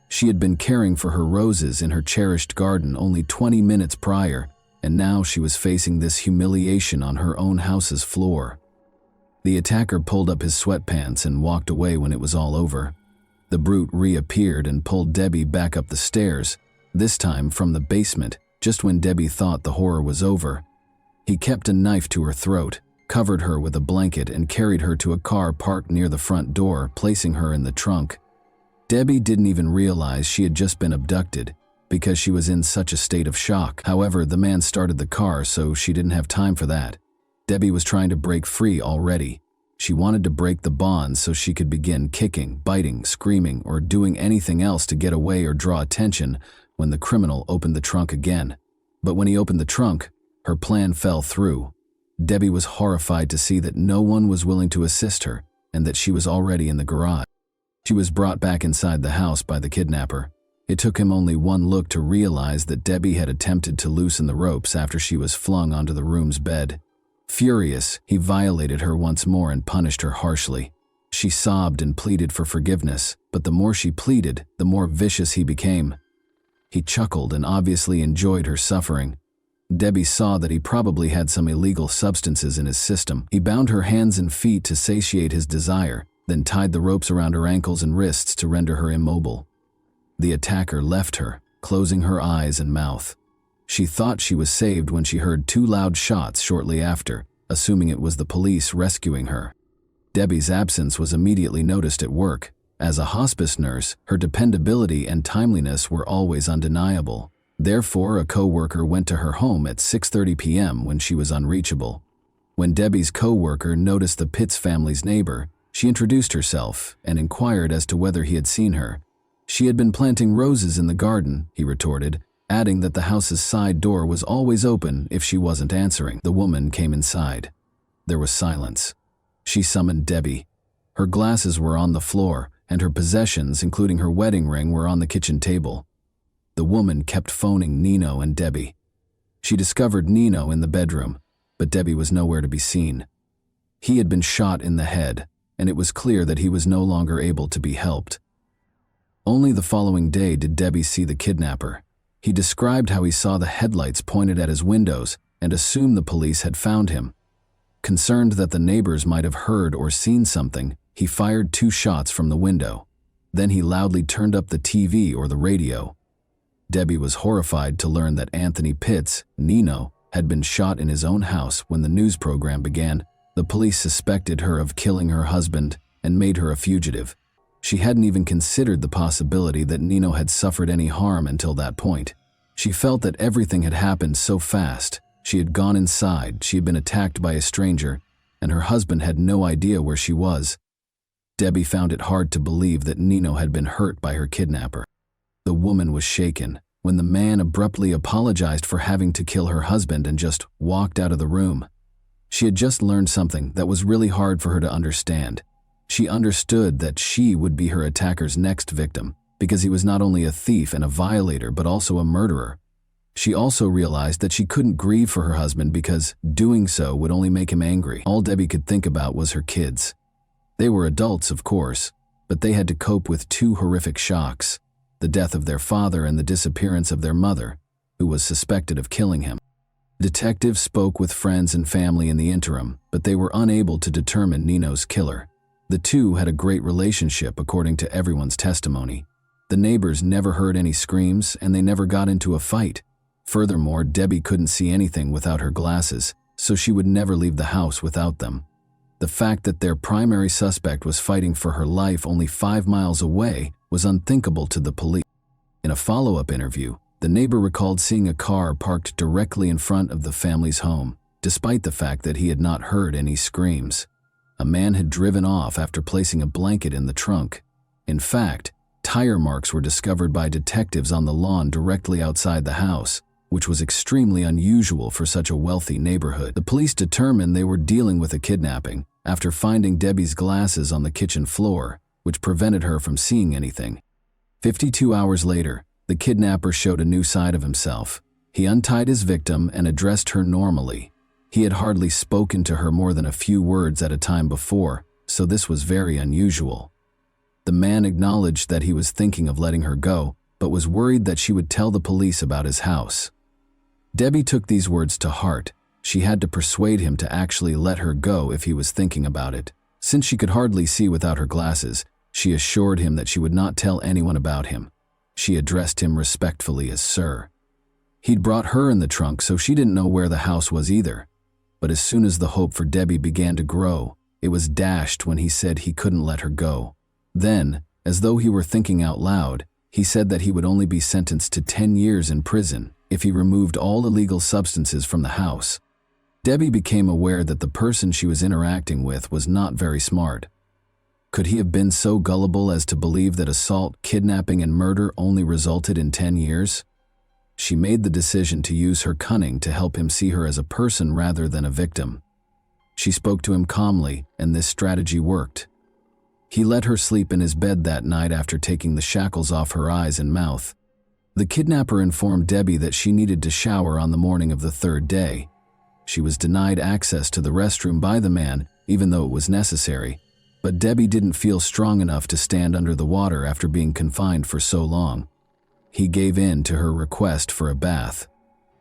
She had been caring for her roses in her cherished garden only 20 minutes prior, and now she was facing this humiliation on her own house's floor. The attacker pulled up his sweatpants and walked away when it was all over. The brute reappeared and pulled Debbie back up the stairs, this time from the basement, just when Debbie thought the horror was over. He kept a knife to her throat, covered her with a blanket, and carried her to a car parked near the front door, placing her in the trunk. Debbie didn't even realize she had just been abducted because she was in such a state of shock. However, the man started the car, so she didn't have time for that. Debbie was trying to break free already. She wanted to break the bonds so she could begin kicking, biting, screaming, or doing anything else to get away or draw attention when the criminal opened the trunk again. But when he opened the trunk, her plan fell through. Debbie was horrified to see that no one was willing to assist her and that she was already in the garage. She was brought back inside the house by the kidnapper. It took him only one look to realize that Debbie had attempted to loosen the ropes after she was flung onto the room's bed. Furious, he violated her once more and punished her harshly. She sobbed and pleaded for forgiveness, but the more she pleaded, the more vicious he became. He chuckled and obviously enjoyed her suffering. Debbie saw that he probably had some illegal substances in his system. He bound her hands and feet to satiate his desire, then tied the ropes around her ankles and wrists to render her immobile. The attacker left her, closing her eyes and mouth. She thought she was saved when she heard 2 loud shots shortly after, assuming it was the police rescuing her. Debbie's absence was immediately noticed at work. As a hospice nurse, her dependability and timeliness were always undeniable. Therefore, a co-worker went to her home at 6:30 p.m. when she was unreachable. When Debbie's co-worker noticed the Pitts family's neighbor, she introduced herself and inquired as to whether he had seen her. "She had been planting roses in the garden," he retorted, adding that the house's side door was always open if she wasn't answering. The woman came inside. There was silence. She summoned Debbie. Her glasses were on the floor, and her possessions, including her wedding ring, were on the kitchen table. The woman kept phoning Nino and Debbie. She discovered Nino in the bedroom, but Debbie was nowhere to be seen. He had been shot in the head, and it was clear that he was no longer able to be helped. Only the following day did Debbie see the kidnapper. He described how he saw the headlights pointed at his windows and assumed the police had found him. Concerned that the neighbors might have heard or seen something, he fired 2 shots from the window. Then he loudly turned up the TV or the radio. Debbie was horrified to learn that Anthony Pitts, Nino, had been shot in his own house when the news program began. The police suspected her of killing her husband and made her a fugitive. She hadn't even considered the possibility that Nino had suffered any harm until that point. She felt that everything had happened so fast. She had gone inside, she had been attacked by a stranger, and her husband had no idea where she was. Debbie found it hard to believe that Nino had been hurt by her kidnapper. The woman was shaken when the man abruptly apologized for having to kill her husband and just walked out of the room. She had just learned something that was really hard for her to understand. She understood that she would be her attacker's next victim because he was not only a thief and a violator but also a murderer. She also realized that she couldn't grieve for her husband because doing so would only make him angry. All Debbie could think about was her kids. They were adults, of course, but they had to cope with 2 horrific shocks. the death of their father and the disappearance of their mother, who was suspected of killing him. Detectives spoke with friends and family in the interim, but they were unable to determine Nino's killer. The two had a great relationship according to everyone's testimony. The neighbors never heard any screams and they never got into a fight. Furthermore, Debbie couldn't see anything without her glasses, so she would never leave the house without them. The fact that their primary suspect was fighting for her life only 5 miles away was unthinkable to the police. In a follow-up interview, the neighbor recalled seeing a car parked directly in front of the family's home, despite the fact that he had not heard any screams. A man had driven off after placing a blanket in the trunk. In fact, tire marks were discovered by detectives on the lawn directly outside the house, which was extremely unusual for such a wealthy neighborhood. The police determined they were dealing with a kidnapping after finding Debbie's glasses on the kitchen floor, which prevented her from seeing anything. 52 hours later, the kidnapper showed a new side of himself. He untied his victim and addressed her normally. He had hardly spoken to her more than a few words at a time before, so this was very unusual. The man acknowledged that he was thinking of letting her go, but was worried that she would tell the police about his house. Debbie took these words to heart. She had to persuade him to actually let her go if he was thinking about it. Since she could hardly see without her glasses, she assured him that she would not tell anyone about him. She addressed him respectfully as Sir. He'd brought her in the trunk, so she didn't know where the house was either. But as soon as the hope for Debbie began to grow, it was dashed when he said he couldn't let her go. Then, as though he were thinking out loud, he said that he would only be sentenced to 10 years in prison if he removed all illegal substances from the house. Debbie became aware that the person she was interacting with was not very smart. Could he have been so gullible as to believe that assault, kidnapping, and murder only resulted in 10 years? She made the decision to use her cunning to help him see her as a person rather than a victim. She spoke to him calmly, and this strategy worked. He let her sleep in his bed that night after taking the shackles off her eyes and mouth. The kidnapper informed Debbie that she needed to shower on the morning of the 3rd day. She was denied access to the restroom by the man, even though it was necessary, but Debbie didn't feel strong enough to stand under the water after being confined for so long. He gave in to her request for a bath.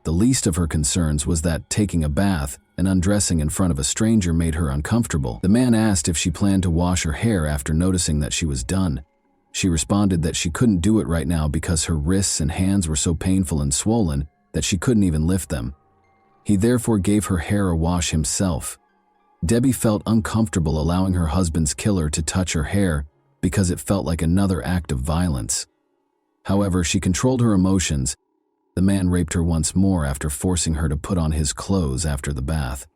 The least of her concerns was that taking a bath and undressing in front of a stranger made her uncomfortable. The man asked if she planned to wash her hair after noticing that she was done. She responded that she couldn't do it right now because her wrists and hands were so painful and swollen that she couldn't even lift them. He therefore gave her hair a wash himself. Debbie felt uncomfortable allowing her husband's killer to touch her hair because it felt like another act of violence. However, she controlled her emotions. The man raped her once more after forcing her to put on his clothes after the bath.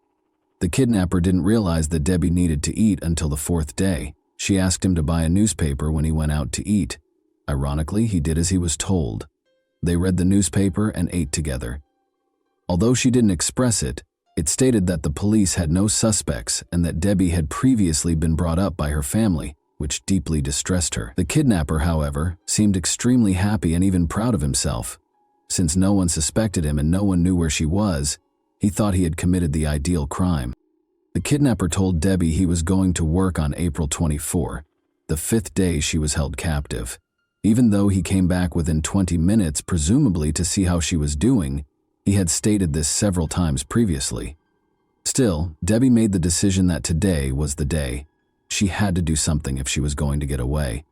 The kidnapper didn't realize that Debbie needed to eat until the 4th day. She asked him to buy a newspaper when he went out to eat. Ironically, he did as he was told. They read the newspaper and ate together. Although she didn't express it, it stated that the police had no suspects and that Debbie had previously been brought up by her family, which deeply distressed her. The kidnapper, however, seemed extremely happy and even proud of himself. Since no one suspected him and no one knew where she was, he thought he had committed the ideal crime. The kidnapper told Debbie he was going to work on April 24, the 5th day she was held captive. Even though he came back within 20 minutes, presumably to see how she was doing, he had stated this several times previously. Still, Debbie made the decision that today was the day. She had to do something if she was going to get away.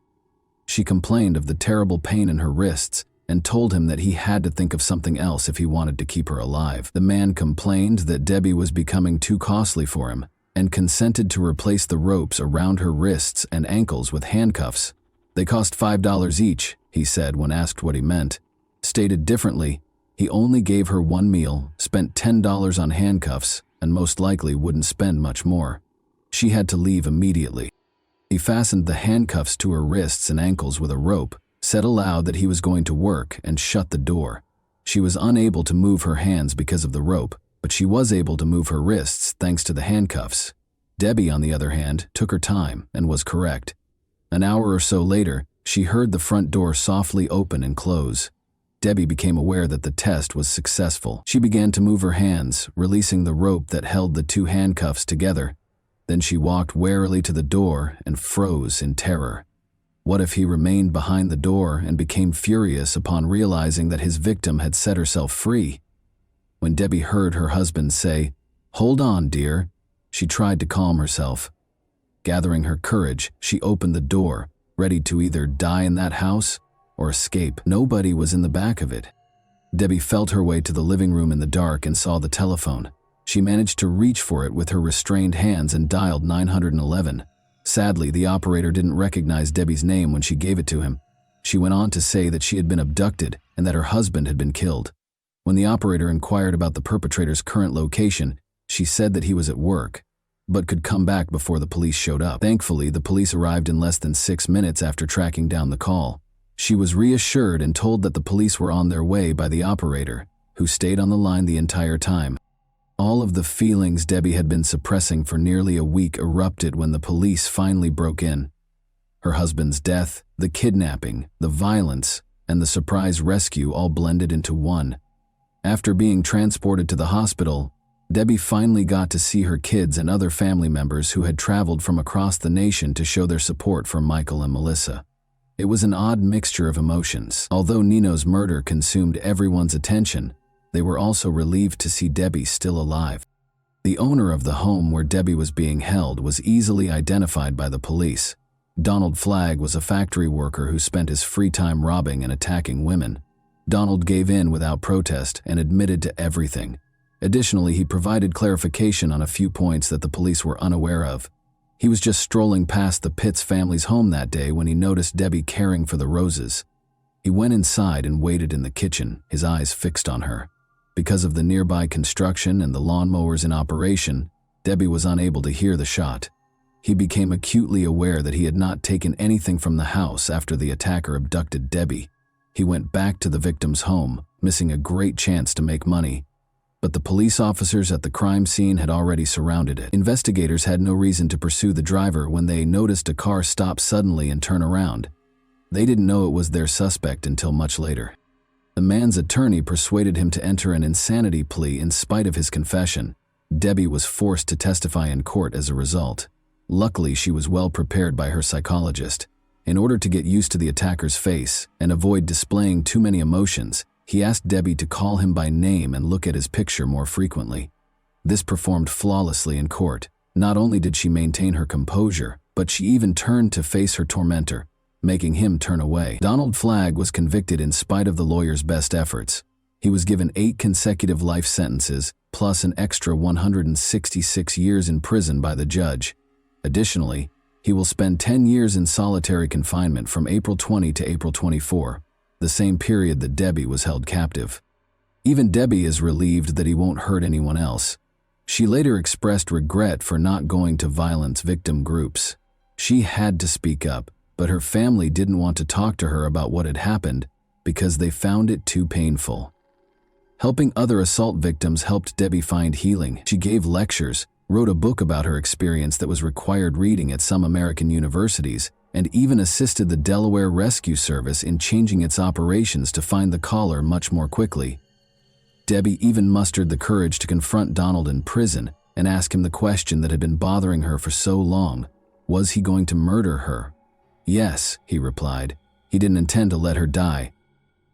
She complained of the terrible pain in her wrists and told him that he had to think of something else if he wanted to keep her alive. The man complained that Debbie was becoming too costly for him and consented to replace the ropes around her wrists and ankles with handcuffs. They cost $5 each, he said when asked what he meant. Stated differently, he only gave her one meal, spent $10 on handcuffs, and most likely wouldn't spend much more. She had to leave immediately. He fastened the handcuffs to her wrists and ankles with a rope, said aloud that he was going to work, and shut the door. She was unable to move her hands because of the rope, but she was able to move her wrists thanks to the handcuffs. Debbie, on the other hand, took her time and was correct. An hour or so later, she heard the front door softly open and close. Debbie became aware that the test was successful. She began to move her hands, releasing the rope that held the 2 handcuffs together. Then she walked warily to the door and froze in terror. What if he remained behind the door and became furious upon realizing that his victim had set herself free? When Debbie heard her husband say, "Hold on, dear," she tried to calm herself. Gathering her courage, she opened the door, ready to either die in that house or escape. Nobody was in the back of it. Debbie felt her way to the living room in the dark and saw the telephone. She managed to reach for it with her restrained hands and dialed 911. Sadly, the operator didn't recognize Debbie's name when she gave it to him. She went on to say that she had been abducted and that her husband had been killed. When the operator inquired about the perpetrator's current location, she said that he was at work, but could come back before the police showed up. Thankfully, the police arrived in less than 6 minutes after tracking down the call. She was reassured and told that the police were on their way by the operator, who stayed on the line the entire time. All of the feelings Debbie had been suppressing for nearly a week erupted when the police finally broke in. Her husband's death, the kidnapping, the violence, and the surprise rescue all blended into one. After being transported to the hospital, Debbie finally got to see her kids and other family members who had traveled from across the nation to show their support for Michael and Melissa. It was an odd mixture of emotions. Although Nino's murder consumed everyone's attention, they were also relieved to see Debbie still alive. The owner of the home where Debbie was being held was easily identified by the police. Donald Flagg was a factory worker who spent his free time robbing and attacking women. Donald gave in without protest and admitted to everything. Additionally, he provided clarification on a few points that the police were unaware of. He was just strolling past the Pitts family's home that day when he noticed Debbie caring for the roses. He went inside and waited in the kitchen, his eyes fixed on her. Because of the nearby construction and the lawnmowers in operation, Debbie was unable to hear the shot. He became acutely aware that he had not taken anything from the house after the attacker abducted Debbie. He went back to the victim's home, missing a great chance to make money. But the police officers at the crime scene had already surrounded it. Investigators had no reason to pursue the driver when they noticed a car stop suddenly and turn around. They didn't know it was their suspect until much later. The man's attorney persuaded him to enter an insanity plea in spite of his confession. Debbie was forced to testify in court as a result. Luckily, she was well prepared by her psychologist. In order to get used to the attacker's face and avoid displaying too many emotions, he asked Debbie to call him by name and look at his picture more frequently. This performed flawlessly in court. Not only did she maintain her composure, but she even turned to face her tormentor, making him turn away. Donald Flagg was convicted in spite of the lawyer's best efforts. He was given 8 consecutive life sentences, plus an extra 166 years in prison by the judge. Additionally, he will spend 10 years in solitary confinement from April 20 to April 24, the same period that Debbie was held captive. Even Debbie is relieved that he won't hurt anyone else. She later expressed regret for not going to violence victim groups. She had to speak up, but her family didn't want to talk to her about what had happened because they found it too painful. Helping other assault victims helped Debbie find healing. She gave lectures, wrote a book about her experience that was required reading at some American universities, and even assisted the Delaware Rescue Service in changing its operations to find the caller much more quickly. Debbie even mustered the courage to confront Donald in prison and ask him the question that had been bothering her for so long. Was he going to murder her? Yes, he replied. He didn't intend to let her die.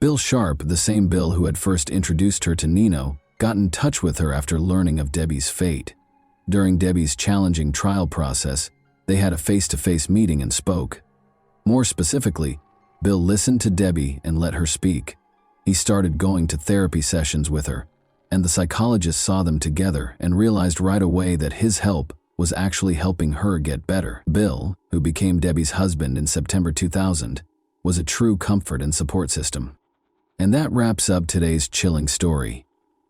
Bill Sharp, the same Bill who had first introduced her to Nino, got in touch with her after learning of Debbie's fate. During Debbie's challenging trial process, they had a face-to-face meeting and spoke. More specifically, Bill listened to Debbie and let her speak. He started going to therapy sessions with her, and the psychologist saw them together and realized right away that his help was actually helping her get better. Bill, who became Debbie's husband in September 2000, was a true comfort and support system. And that wraps up today's chilling story.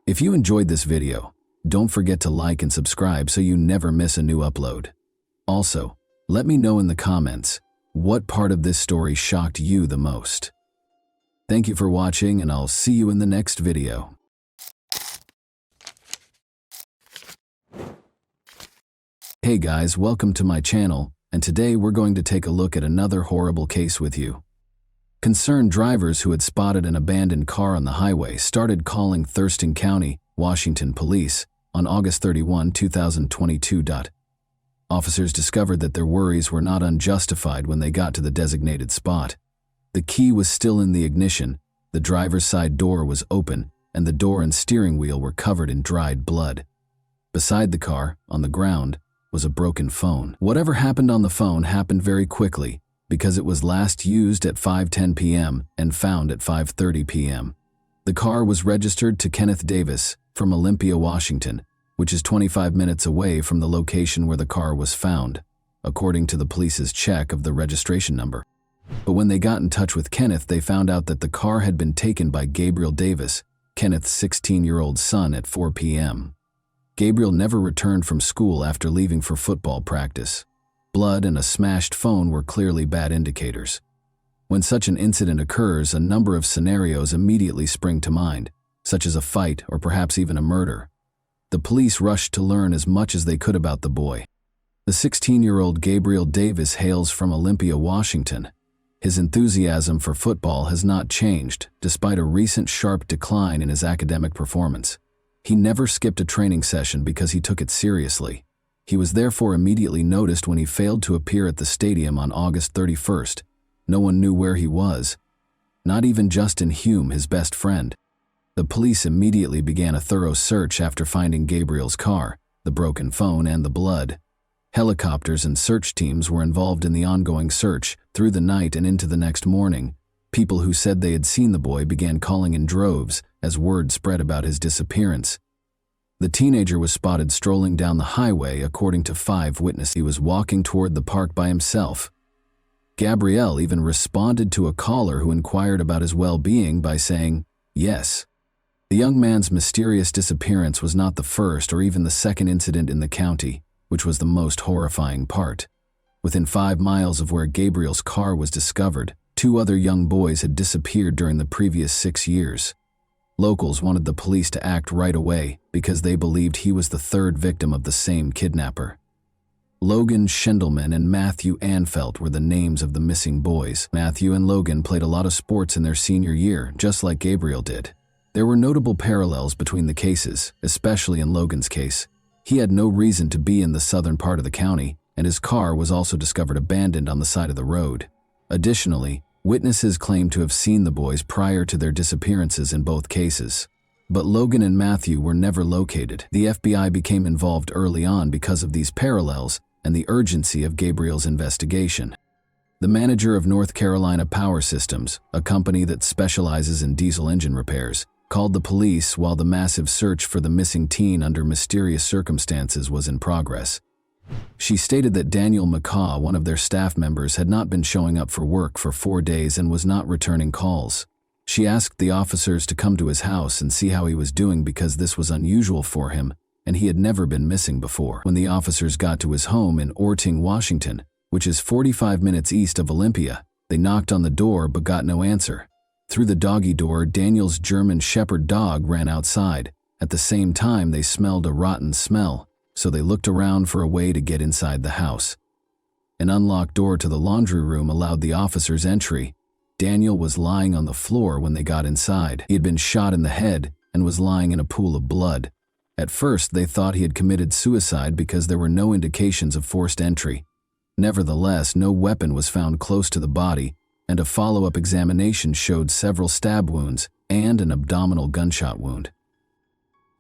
If you enjoyed this video, don't forget to like and subscribe so you never miss a new upload. Also, let me know in the comments what part of this story shocked you the most. Thank you for watching, and I'll see you in the next video. Hey guys, welcome to my channel, and today we're going to take a look at another horrible case with you. Concerned drivers who had spotted an abandoned car on the highway started calling Thurston County, Washington police on August 31, 2022. Officers discovered that their worries were not unjustified when they got to the designated spot. The key was still in the ignition, the driver's side door was open, and the door and steering wheel were covered in dried blood. Beside the car, on the ground, was a broken phone. Whatever happened on the phone happened very quickly, because it was last used at 5:10 p.m. and found at 5:30 p.m. The car was registered to Kenneth Davis from Olympia, Washington, which is 25 minutes away from the location where the car was found, according to the police's check of the registration number. But when they got in touch with Kenneth, they found out that the car had been taken by Gabriel Davis, Kenneth's 16-year-old son, at 4 p.m. Gabriel never returned from school after leaving for football practice. Blood and a smashed phone were clearly bad indicators. When such an incident occurs, a number of scenarios immediately spring to mind, such as a fight or perhaps even a murder. The police rushed to learn as much as they could about the boy. The 16-year-old Gabriel Davis hails from Olympia, Washington. His enthusiasm for football has not changed, despite a recent sharp decline in his academic performance. He never skipped a training session because he took it seriously. He was therefore immediately noticed when he failed to appear at the stadium on August 31st. No one knew where he was. Not even Justin Hume, his best friend. The police immediately began a thorough search after finding Gabriel's car, the broken phone, and the blood. Helicopters and search teams were involved in the ongoing search through the night and into the next morning. People who said they had seen the boy began calling in droves as word spread about his disappearance. The teenager was spotted strolling down the highway, according to 5 witnesses. He was walking toward the park by himself. Gabriel even responded to a caller who inquired about his well-being by saying, "Yes." The young man's mysterious disappearance was not the first or even the second incident in the county, which was the most horrifying part. Within 5 miles of where Gabriel's car was discovered, 2 other young boys had disappeared during the previous 6 years. Locals wanted the police to act right away because they believed he was the 3rd victim of the same kidnapper. Logan Schendelman and Matthew Anfelt were the names of the missing boys. Matthew and Logan played a lot of sports in their senior year, just like Gabriel did. There were notable parallels between the cases, especially in Logan's case. He had no reason to be in the southern part of the county, and his car was also discovered abandoned on the side of the road. Additionally, witnesses claimed to have seen the boys prior to their disappearances in both cases. But Logan and Matthew were never located. The FBI became involved early on because of these parallels and the urgency of Gabriel's investigation. The manager of North Carolina Power Systems, a company that specializes in diesel engine repairs, called the police while the massive search for the missing teen under mysterious circumstances was in progress. She stated that Daniel McCaw, one of their staff members, had not been showing up for work for 4 days and was not returning calls. She asked the officers to come to his house and see how he was doing because this was unusual for him and he had never been missing before. When the officers got to his home in Orting, Washington, which is 45 minutes east of Olympia, they knocked on the door but got no answer. Through the doggy door, Daniel's German Shepherd dog ran outside. At the same time, they smelled a rotten smell, so they looked around for a way to get inside the house. An unlocked door to the laundry room allowed the officers entry. Daniel was lying on the floor when they got inside. He had been shot in the head and was lying in a pool of blood. At first, they thought he had committed suicide because there were no indications of forced entry. Nevertheless, no weapon was found close to the body, and a follow-up examination showed several stab wounds and an abdominal gunshot wound.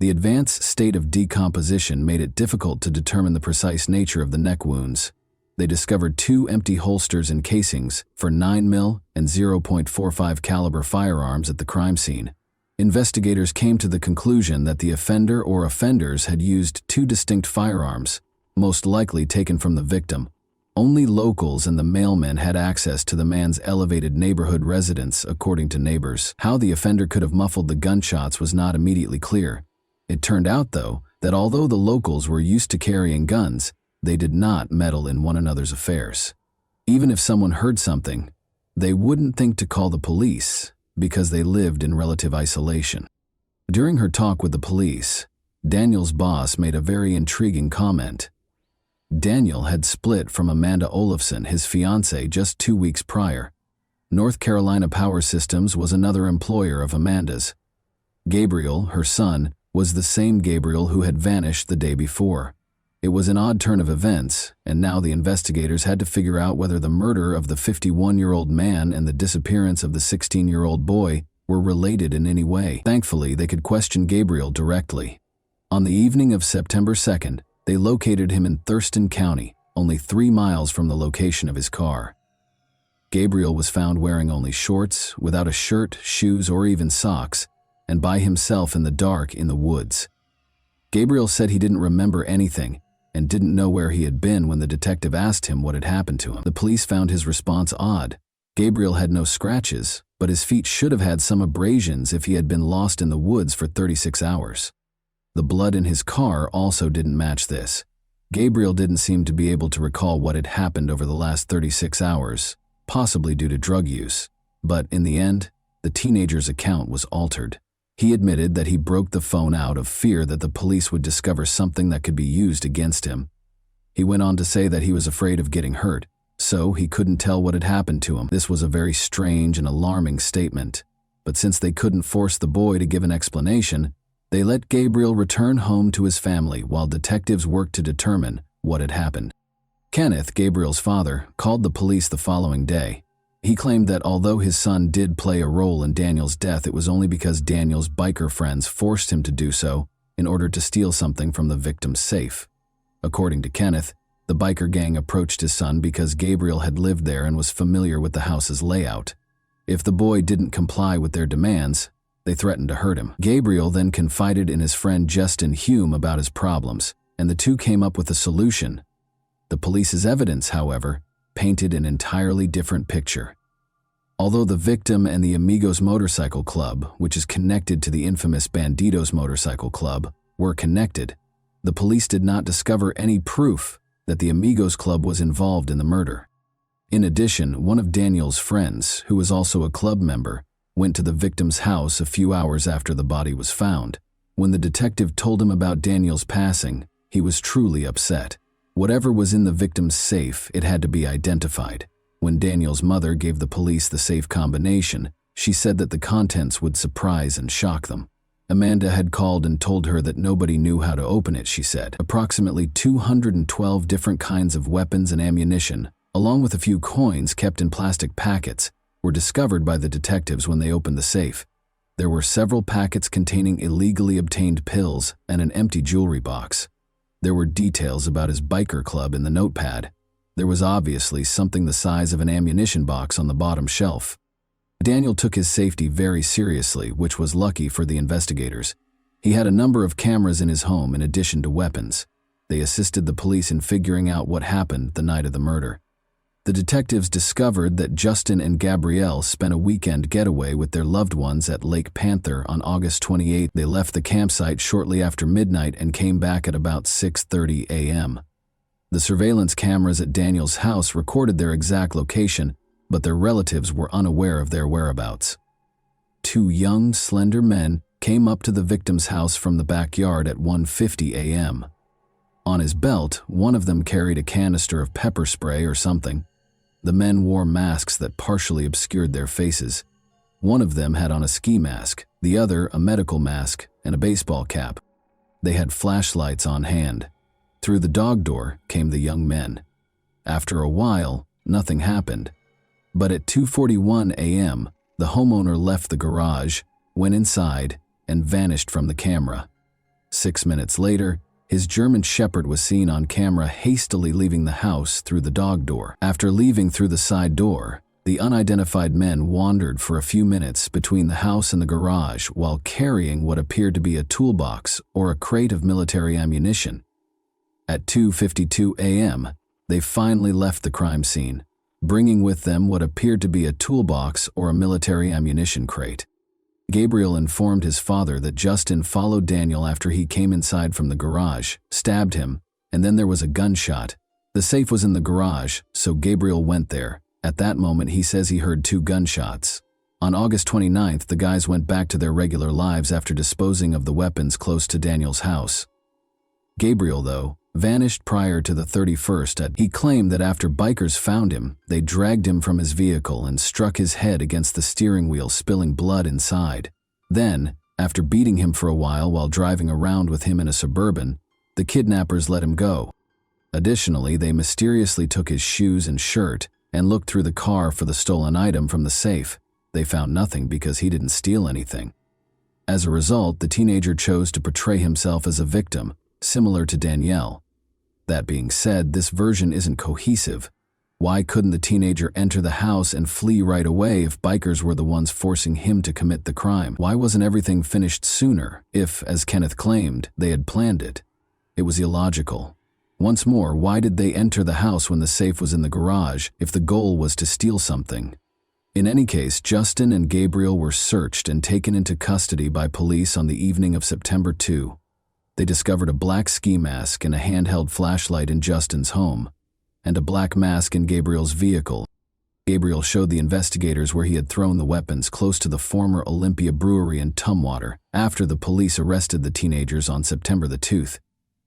The advanced state of decomposition made it difficult to determine the precise nature of the neck wounds. They discovered 2 empty holsters and casings for 9mm and .45 caliber firearms at the crime scene. Investigators came to the conclusion that the offender or offenders had used 2 distinct firearms, most likely taken from the victim. Only locals and the mailman had access to the man's elevated neighborhood residence, according to neighbors. How the offender could have muffled the gunshots was not immediately clear. It turned out, though, that although the locals were used to carrying guns, they did not meddle in one another's affairs. Even if someone heard something, they wouldn't think to call the police because they lived in relative isolation. During her talk with the police, Daniel's boss made a very intriguing comment. Daniel had split from Amanda Olafson, his fiancée, just 2 weeks prior. North Carolina Power Systems was another employer of Amanda's. Gabriel, her son, was the same Gabriel who had vanished the day before. It was an odd turn of events, and now the investigators had to figure out whether the murder of the 51-year-old man and the disappearance of the 16-year-old boy were related in any way. Thankfully, they could question Gabriel directly. On the evening of September 2nd, they located him in Thurston County, only 3 miles from the location of his car. Gabriel was found wearing only shorts, without a shirt, shoes, or even socks, and by himself in the dark in the woods. Gabriel said he didn't remember anything and didn't know where he had been when the detective asked him what had happened to him. The police found his response odd. Gabriel had no scratches, but his feet should have had some abrasions if he had been lost in the woods for 36 hours. The blood in his car also didn't match this. Gabriel didn't seem to be able to recall what had happened over the last 36 hours, possibly due to drug use. But in the end, the teenager's account was altered. He admitted that he broke the phone out of fear that the police would discover something that could be used against him. He went on to say that he was afraid of getting hurt, so he couldn't tell what had happened to him. This was a very strange and alarming statement, but since they couldn't force the boy to give an explanation, they let Gabriel return home to his family while detectives worked to determine what had happened. Kenneth, Gabriel's father, called the police the following day. He claimed that although his son did play a role in Daniel's death, it was only because Daniel's biker friends forced him to do so in order to steal something from the victim's safe. According to Kenneth, the biker gang approached his son because Gabriel had lived there and was familiar with the house's layout. If the boy didn't comply with their demands, they threatened to hurt him. Gabriel then confided in his friend Justin Hume about his problems, and the two came up with a solution. The police's evidence, however, painted an entirely different picture. Although the victim and the Amigos Motorcycle Club, which is connected to the infamous Bandidos Motorcycle Club, were connected, the police did not discover any proof that the Amigos Club was involved in the murder. In addition, one of Daniel's friends, who was also a club member, went to the victim's house a few hours after the body was found. When the detective told him about Daniel's passing, he was truly upset. Whatever was in the victim's safe, it had to be identified. When Daniel's mother gave the police the safe combination, she said that the contents would surprise and shock them. Amanda had called and told her that nobody knew how to open it, she said. Approximately 212 different kinds of weapons and ammunition, along with a few coins kept in plastic packets, were discovered by the detectives when they opened the safe. There were several packets containing illegally obtained pills and an empty jewelry box. There were details about his biker club in the notepad. There was obviously something the size of an ammunition box on the bottom shelf. Daniel took his safety very seriously, which was lucky for the investigators. He had a number of cameras in his home in addition to weapons. They assisted the police in figuring out what happened the night of the murder. The detectives discovered that Justin and Gabrielle spent a weekend getaway with their loved ones at Lake Panther on August 28. They left the campsite shortly after midnight and came back at about 6:30 a.m. The surveillance cameras at Daniel's house recorded their exact location, but their relatives were unaware of their whereabouts. Two young, slender men came up to the victim's house from the backyard at 1:50 a.m. On his belt, one of them carried a canister of pepper spray or something. The men wore masks that partially obscured their faces. One of them had on a ski mask, the other a medical mask and a baseball cap. They had flashlights on hand. Through the dog door came the young men. After a while, nothing happened. But at 2:41 a.m., the homeowner left the garage, went inside, and vanished from the camera. 6 minutes later, his German Shepherd was seen on camera hastily leaving the house through the dog door. After leaving through the side door, the unidentified men wandered for a few minutes between the house and the garage while carrying what appeared to be a toolbox or a crate of military ammunition. At 2:52 a.m., they finally left the crime scene, bringing with them what appeared to be a toolbox or a military ammunition crate. Gabriel informed his father that Justin followed Daniel after he came inside from the garage, stabbed him, and then there was a gunshot. The safe was in the garage, so Gabriel went there. At that moment, he says he heard 2 gunshots. On August 29th, the guys went back to their regular lives after disposing of the weapons close to Daniel's house. Gabriel, though, vanished prior to the 31st. He claimed that after bikers found him, they dragged him from his vehicle and struck his head against the steering wheel, spilling blood inside. Then, after beating him for a while driving around with him in a Suburban, The kidnappers let him go. Additionally, they mysteriously took his shoes and shirt and looked through the car for the stolen item from the safe. They found nothing because he didn't steal anything. As a result, the teenager chose to portray himself as a victim, similar to Danielle. That being said, this version isn't cohesive. Why couldn't the teenager enter the house and flee right away if bikers were the ones forcing him to commit the crime? Why wasn't everything finished sooner if, as Kenneth claimed, they had planned it? It was illogical. Once more, why did they enter the house when the safe was in the garage if the goal was to steal something? In any case, Justin and Gabriel were searched and taken into custody by police on the evening of September 2. They discovered a black ski mask and a handheld flashlight in Justin's home, and a black mask in Gabriel's vehicle. Gabriel showed the investigators where he had thrown the weapons close to the former Olympia Brewery in Tumwater after the police arrested the teenagers on September the 2nd.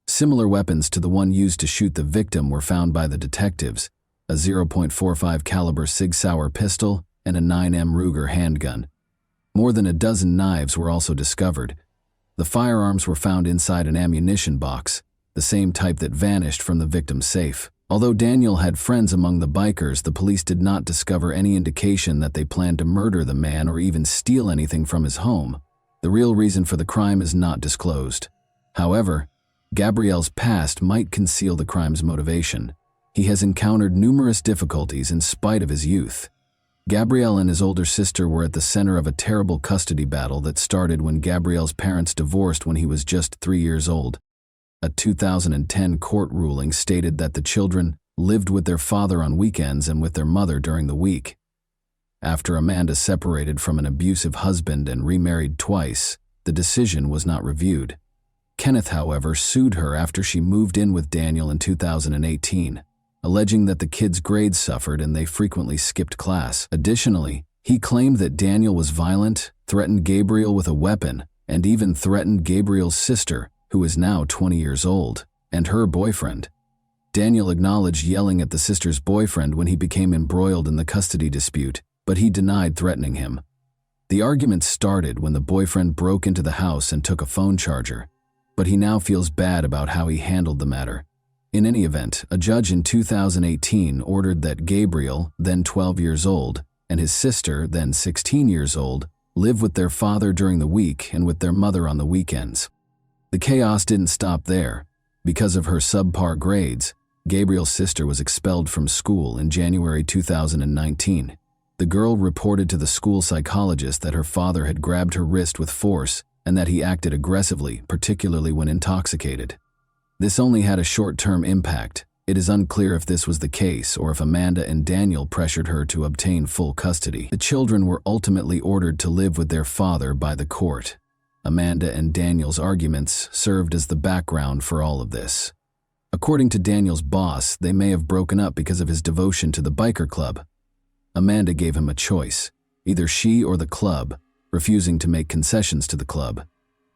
Similar weapons to the one used to shoot the victim were found by the detectives, a .45 caliber Sig Sauer pistol and a 9mm Ruger handgun. More than a dozen knives were also discovered. The firearms were found inside an ammunition box, the same type that vanished from the victim's safe. Although Daniel had friends among the bikers, the police did not discover any indication that they planned to murder the man or even steal anything from his home. The real reason for the crime is not disclosed. However, Gabriel's past might conceal the crime's motivation. He has encountered numerous difficulties in spite of his youth. Gabriel and his older sister were at the center of a terrible custody battle that started when Gabriel's parents divorced when he was just 3 years old. A 2010 court ruling stated that the children lived with their father on weekends and with their mother during the week. After Amanda separated from an abusive husband and remarried twice, the decision was not reviewed. Kenneth, however, sued her after she moved in with Daniel in 2018, alleging that the kids' grades suffered and they frequently skipped class. Additionally, he claimed that Daniel was violent, threatened Gabriel with a weapon, and even threatened Gabriel's sister, who is now 20 years old, and her boyfriend. Daniel acknowledged yelling at the sister's boyfriend when he became embroiled in the custody dispute, but he denied threatening him. The argument started when the boyfriend broke into the house and took a phone charger, but he now feels bad about how he handled the matter. In any event, a judge in 2018 ordered that Gabriel, then 12 years old, and his sister, then 16 years old, live with their father during the week and with their mother on the weekends. The chaos didn't stop there. Because of her subpar grades, Gabriel's sister was expelled from school in January 2019. The girl reported to the school psychologist that her father had grabbed her wrist with force and that he acted aggressively, particularly when intoxicated. This only had a short-term impact. It is unclear if this was the case or if Amanda and Daniel pressured her to obtain full custody. The children were ultimately ordered to live with their father by the court. Amanda and Daniel's arguments served as the background for all of this. According to Daniel's boss, they may have broken up because of his devotion to the biker club. Amanda gave him a choice, either she or the club, refusing to make concessions to the club.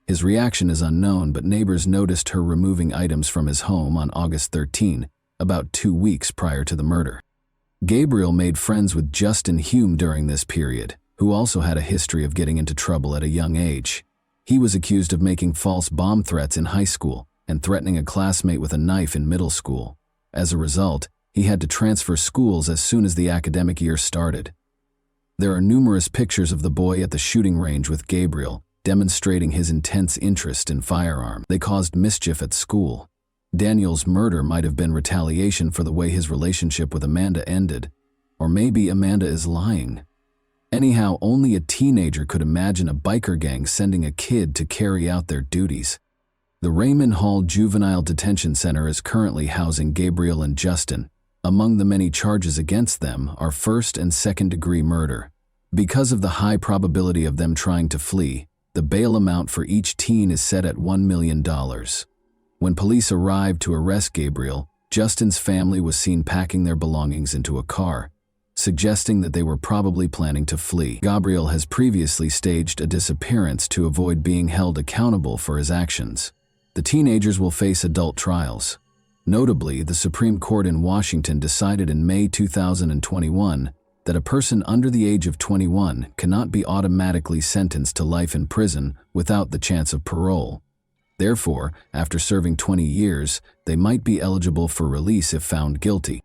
His reaction is unknown, but neighbors noticed her removing items from his home on August 13, about 2 weeks prior to the murder. Gabriel made friends with Justin Hume during this period, who also had a history of getting into trouble at a young age. He was accused of making false bomb threats in high school and threatening a classmate with a knife in middle school. As a result, he had to transfer schools as soon as the academic year started. There are numerous pictures of the boy at the shooting range with Gabriel, demonstrating his intense interest in firearms. They caused mischief at school. Daniel's murder might have been retaliation for the way his relationship with Amanda ended, or maybe Amanda is lying. Anyhow, only a teenager could imagine a biker gang sending a kid to carry out their duties. The Raymond Hall Juvenile Detention Center is currently housing Gabriel and Justin. Among the many charges against them are first- and second-degree murder. Because of the high probability of them trying to flee, the bail amount for each teen is set at $1 million. When police arrived to arrest Gabriel, Justin's family was seen packing their belongings into a car, suggesting that they were probably planning to flee. Gabriel has previously staged a disappearance to avoid being held accountable for his actions. The teenagers will face adult trials. Notably, the Supreme Court in Washington decided in May 2021 that a person under the age of 21 cannot be automatically sentenced to life in prison without the chance of parole. Therefore, after serving 20 years, they might be eligible for release if found guilty.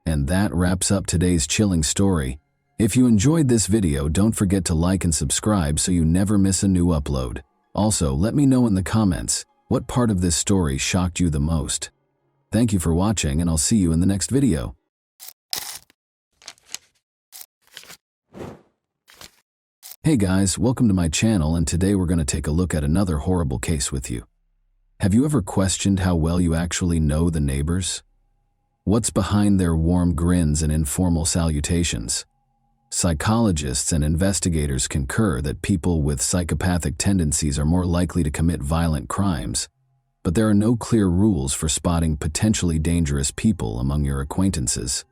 And that wraps up today's chilling story. If you enjoyed this video, don't forget to like and subscribe so you never miss a new upload. Also, let me know in the comments, what part of this story shocked you the most? Thank you for watching, and I'll see you in the next video. Hey guys, welcome to my channel, and today we're going to take a look at another horrible case with you. Have you ever questioned how well you actually know the neighbors? What's behind their warm grins and informal salutations? Psychologists and investigators concur that people with psychopathic tendencies are more likely to commit violent crimes, but there are no clear rules for spotting potentially dangerous people among your acquaintances.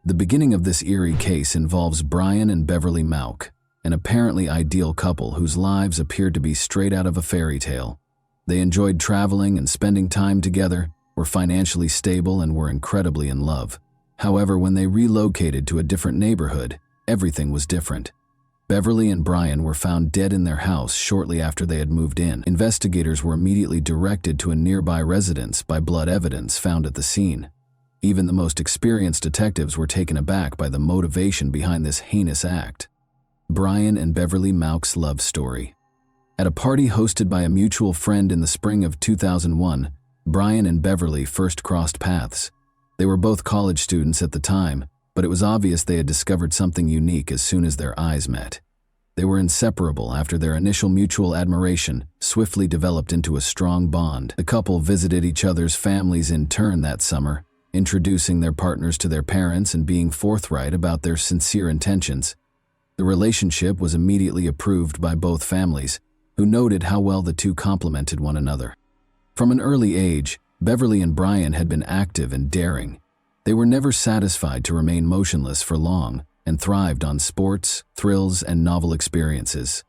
The beginning of this eerie case involves Brian and Beverly Mauck, an apparently ideal couple whose lives appeared to be straight out of a fairy tale. They enjoyed traveling and spending time together, were financially stable, and were incredibly in love. However, when they relocated to a different neighborhood, everything was different. Beverly and Brian were found dead in their house shortly after they had moved in. Investigators were immediately directed to a nearby residence by blood evidence found at the scene. Even the most experienced detectives were taken aback by the motivation behind this heinous act. Brian and Beverly Mauck's love story. At a party hosted by a mutual friend in the spring of 2001, Brian and Beverly first crossed paths. They were both college students at the time, but it was obvious they had discovered something unique as soon as their eyes met. They were inseparable after their initial mutual admiration swiftly developed into a strong bond. The couple visited each other's families in turn that summer, introducing their partners to their parents and being forthright about their sincere intentions. The relationship was immediately approved by both families, who noted how well the two complemented one another. From an early age, Beverly and Brian had been active and daring. They were never satisfied to remain motionless for long and thrived on sports, thrills, and novel experiences.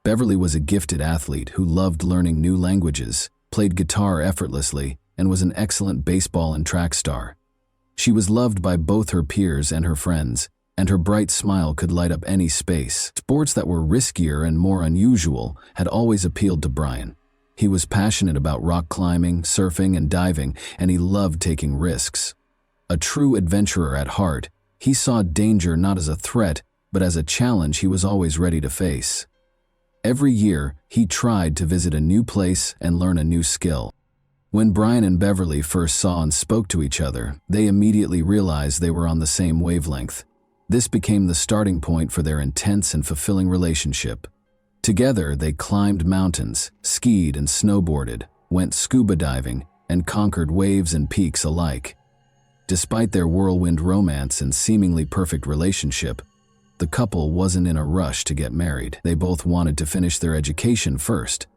Beverly was a gifted athlete who loved learning new languages, played guitar effortlessly, and was an excellent baseball and track star. She was loved by both her peers and her friends, and her bright smile could light up any space. Sports that were riskier and more unusual had always appealed to Brian. He was passionate about rock climbing, surfing, and diving, and he loved taking risks. A true adventurer at heart, he saw danger not as a threat, but as a challenge he was always ready to face. Every year, he tried to visit a new place and learn a new skill. When Brian and Beverly first saw and spoke to each other, they immediately realized they were on the same wavelength. This became the starting point for their intense and fulfilling relationship. Together, they climbed mountains, skied and snowboarded, went scuba diving, and conquered waves and peaks alike. Despite their whirlwind romance and seemingly perfect relationship, the couple wasn't in a rush to get married. They both wanted to finish their education first.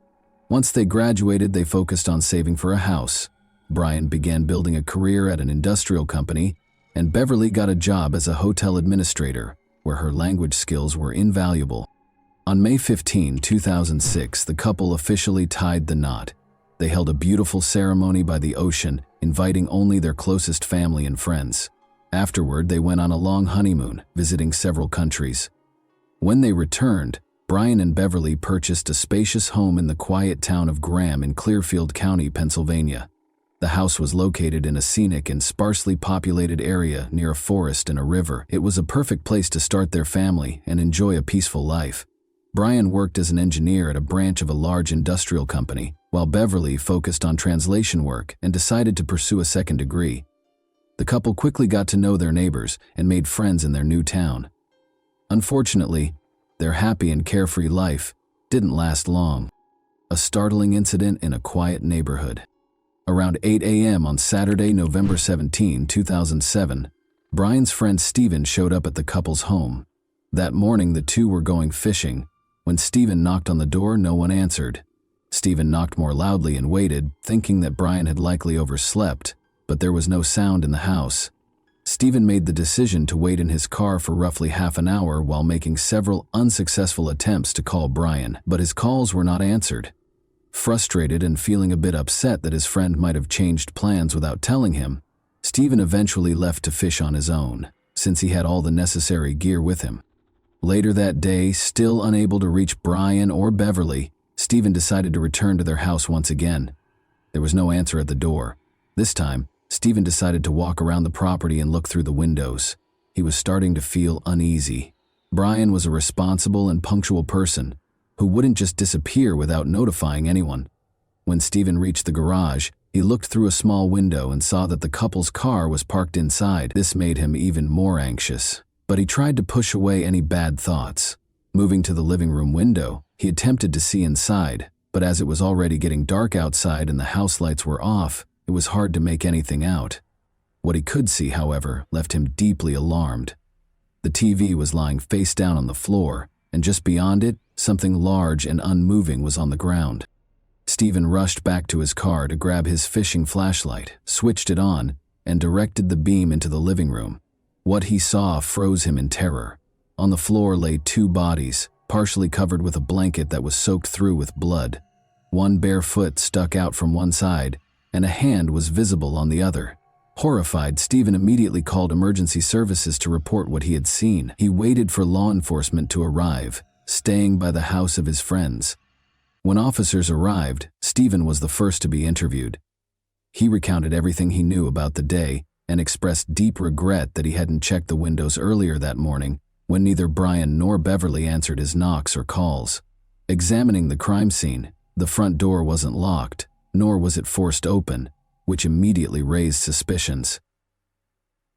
Once they graduated, they focused on saving for a house. Brian began building a career at an industrial company, and Beverly got a job as a hotel administrator, where her language skills were invaluable. On May 15, 2006, the couple officially tied the knot. They held a beautiful ceremony by the ocean, inviting only their closest family and friends. Afterward, they went on a long honeymoon, visiting several countries. When they returned, Brian and Beverly purchased a spacious home in the quiet town of Graham in Clearfield County, Pennsylvania. The house was located in a scenic and sparsely populated area near a forest and a river. It was a perfect place to start their family and enjoy a peaceful life. Brian worked as an engineer at a branch of a large industrial company, while Beverly focused on translation work and decided to pursue a second degree. The couple quickly got to know their neighbors and made friends in their new town. Unfortunately, their happy and carefree life didn't last long. A startling incident in a quiet neighborhood. Around 8 a.m. on Saturday, November 17, 2007, Brian's friend Steven showed up at the couple's home. That morning, the two were going fishing. When Steven knocked on the door, no one answered. Steven knocked more loudly and waited, thinking that Brian had likely overslept, but there was no sound in the house. Steven made the decision to wait in his car for roughly half an hour while making several unsuccessful attempts to call Brian, but his calls were not answered. Frustrated and feeling a bit upset that his friend might have changed plans without telling him, Steven eventually left to fish on his own, since he had all the necessary gear with him. Later that day, still unable to reach Brian or Beverly, Stephen decided to return to their house once again. There was no answer at the door. This time, Stephen decided to walk around the property and look through the windows. He was starting to feel uneasy. Brian was a responsible and punctual person who wouldn't just disappear without notifying anyone. When Stephen reached the garage, he looked through a small window and saw that the couple's car was parked inside. This made him even more anxious, but he tried to push away any bad thoughts. Moving to the living room window, he attempted to see inside, but as it was already getting dark outside and the house lights were off, it was hard to make anything out. What he could see, however, left him deeply alarmed. The TV was lying face down on the floor, and just beyond it, something large and unmoving was on the ground. Stephen rushed back to his car to grab his fishing flashlight, switched it on, and directed the beam into the living room. What he saw froze him in terror. On the floor lay two bodies, partially covered with a blanket that was soaked through with blood. One bare foot stuck out from one side, and a hand was visible on the other. Horrified, Stephen immediately called emergency services to report what he had seen. He waited for law enforcement to arrive, staying by the house of his friends. When officers arrived, Stephen was the first to be interviewed. He recounted everything he knew about the day and expressed deep regret that he hadn't checked the windows earlier that morning when neither Brian nor Beverly answered his knocks or calls. Examining the crime scene, the front door wasn't locked, nor was it forced open, which immediately raised suspicions.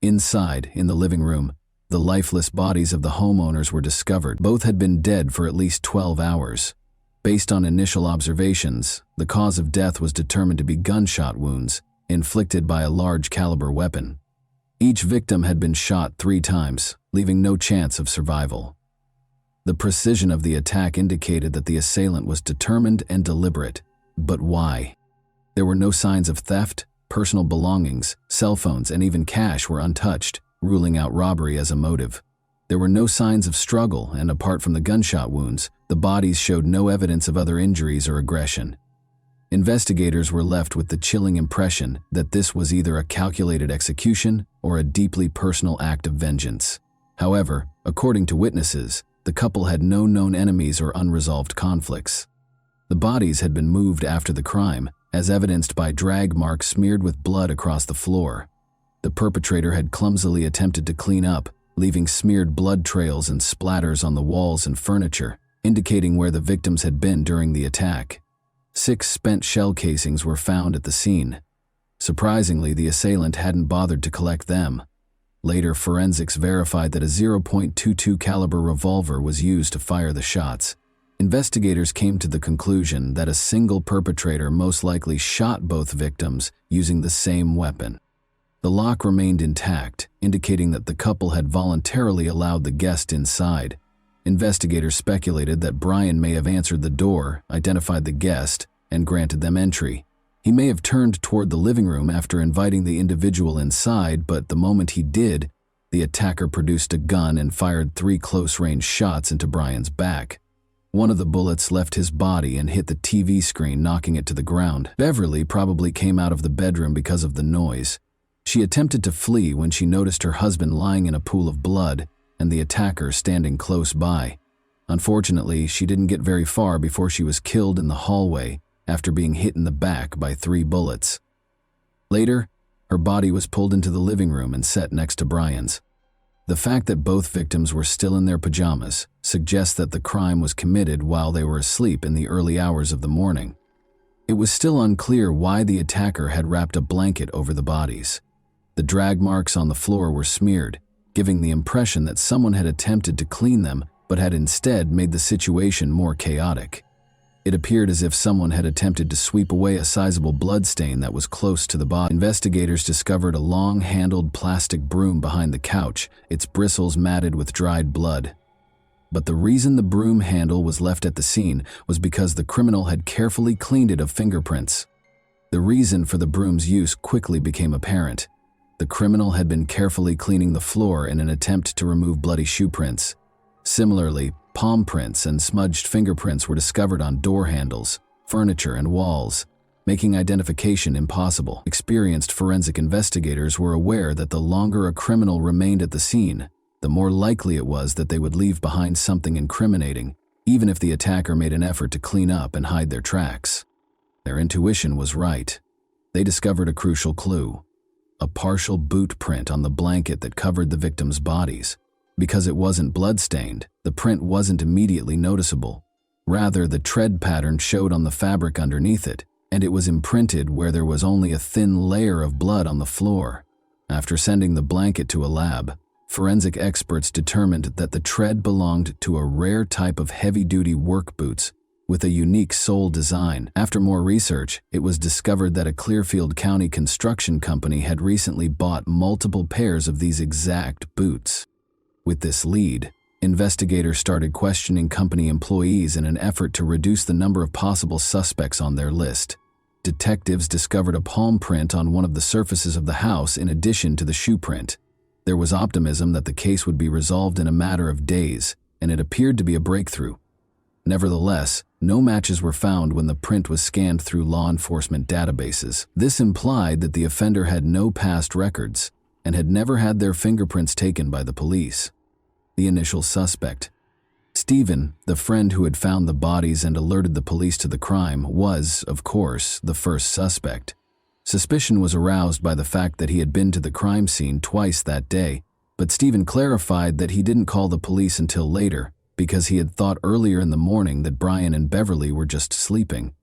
Inside, in the living room, the lifeless bodies of the homeowners were discovered. Both had been dead for at least 12 hours. Based on initial observations, the cause of death was determined to be gunshot wounds inflicted by a large caliber weapon. Each victim had been shot 3 times, leaving no chance of survival. The precision of the attack indicated that the assailant was determined and deliberate. But why? There were no signs of theft, personal belongings, cell phones, and even cash were untouched, ruling out robbery as a motive. There were no signs of struggle, and apart from the gunshot wounds, the bodies showed no evidence of other injuries or aggression. Investigators were left with the chilling impression that this was either a calculated execution or a deeply personal act of vengeance. However, according to witnesses, the couple had no known enemies or unresolved conflicts. The bodies had been moved after the crime, as evidenced by drag marks smeared with blood across the floor. The perpetrator had clumsily attempted to clean up, leaving smeared blood trails and splatters on the walls and furniture, indicating where the victims had been during the attack. 6 spent shell casings were found at the scene. Surprisingly, the assailant hadn't bothered to collect them. Later, forensics verified that a .22 caliber revolver was used to fire the shots. Investigators came to the conclusion that a single perpetrator most likely shot both victims using the same weapon. The lock remained intact, indicating that the couple had voluntarily allowed the guest inside. Investigators speculated that Brian may have answered the door, identified the guest, and granted them entry. He may have turned toward the living room after inviting the individual inside, but the moment he did, the attacker produced a gun and fired 3 close-range shots into Brian's back. One of the bullets left his body and hit the TV screen, knocking it to the ground. Beverly probably came out of the bedroom because of the noise. She attempted to flee when she noticed her husband lying in a pool of blood and the attacker standing close by. Unfortunately, she didn't get very far before she was killed in the hallway after being hit in the back by 3 bullets. Later, her body was pulled into the living room and set next to Brian's. The fact that both victims were still in their pajamas suggests that the crime was committed while they were asleep in the early hours of the morning. It was still unclear why the attacker had wrapped a blanket over the bodies. The drag marks on the floor were smeared, giving the impression that someone had attempted to clean them but had instead made the situation more chaotic. It appeared as if someone had attempted to sweep away a sizable bloodstain that was close to the body. Investigators discovered a long-handled plastic broom behind the couch, its bristles matted with dried blood. But the reason the broom handle was left at the scene was because the criminal had carefully cleaned it of fingerprints. The reason for the broom's use quickly became apparent. The criminal had been carefully cleaning the floor in an attempt to remove bloody shoe prints. Similarly, palm prints and smudged fingerprints were discovered on door handles, furniture, and walls, making identification impossible. Experienced forensic investigators were aware that the longer a criminal remained at the scene, the more likely it was that they would leave behind something incriminating, even if the attacker made an effort to clean up and hide their tracks. Their intuition was right. They discovered a crucial clue: a partial boot print on the blanket that covered the victims' bodies. Because it wasn't blood-stained, the print wasn't immediately noticeable. Rather, the tread pattern showed on the fabric underneath it, and it was imprinted where there was only a thin layer of blood on the floor. After sending the blanket to a lab, forensic experts determined that the tread belonged to a rare type of heavy-duty work boots with a unique sole design. After more research, it was discovered that a Clearfield County construction company had recently bought multiple pairs of these exact boots. With this lead, investigators started questioning company employees in an effort to reduce the number of possible suspects on their list. Detectives discovered a palm print on one of the surfaces of the house in addition to the shoe print. There was optimism that the case would be resolved in a matter of days, and it appeared to be a breakthrough. Nevertheless, no matches were found when the print was scanned through law enforcement databases. This implied that the offender had no past records and had never had their fingerprints taken by the police. The initial suspect, Stephen, the friend who had found the bodies and alerted the police to the crime, was, of course, the first suspect. Suspicion was aroused by the fact that he had been to the crime scene twice that day, but Stephen clarified that he didn't call the police until later because he had thought earlier in the morning that Brian and Beverly were just sleeping.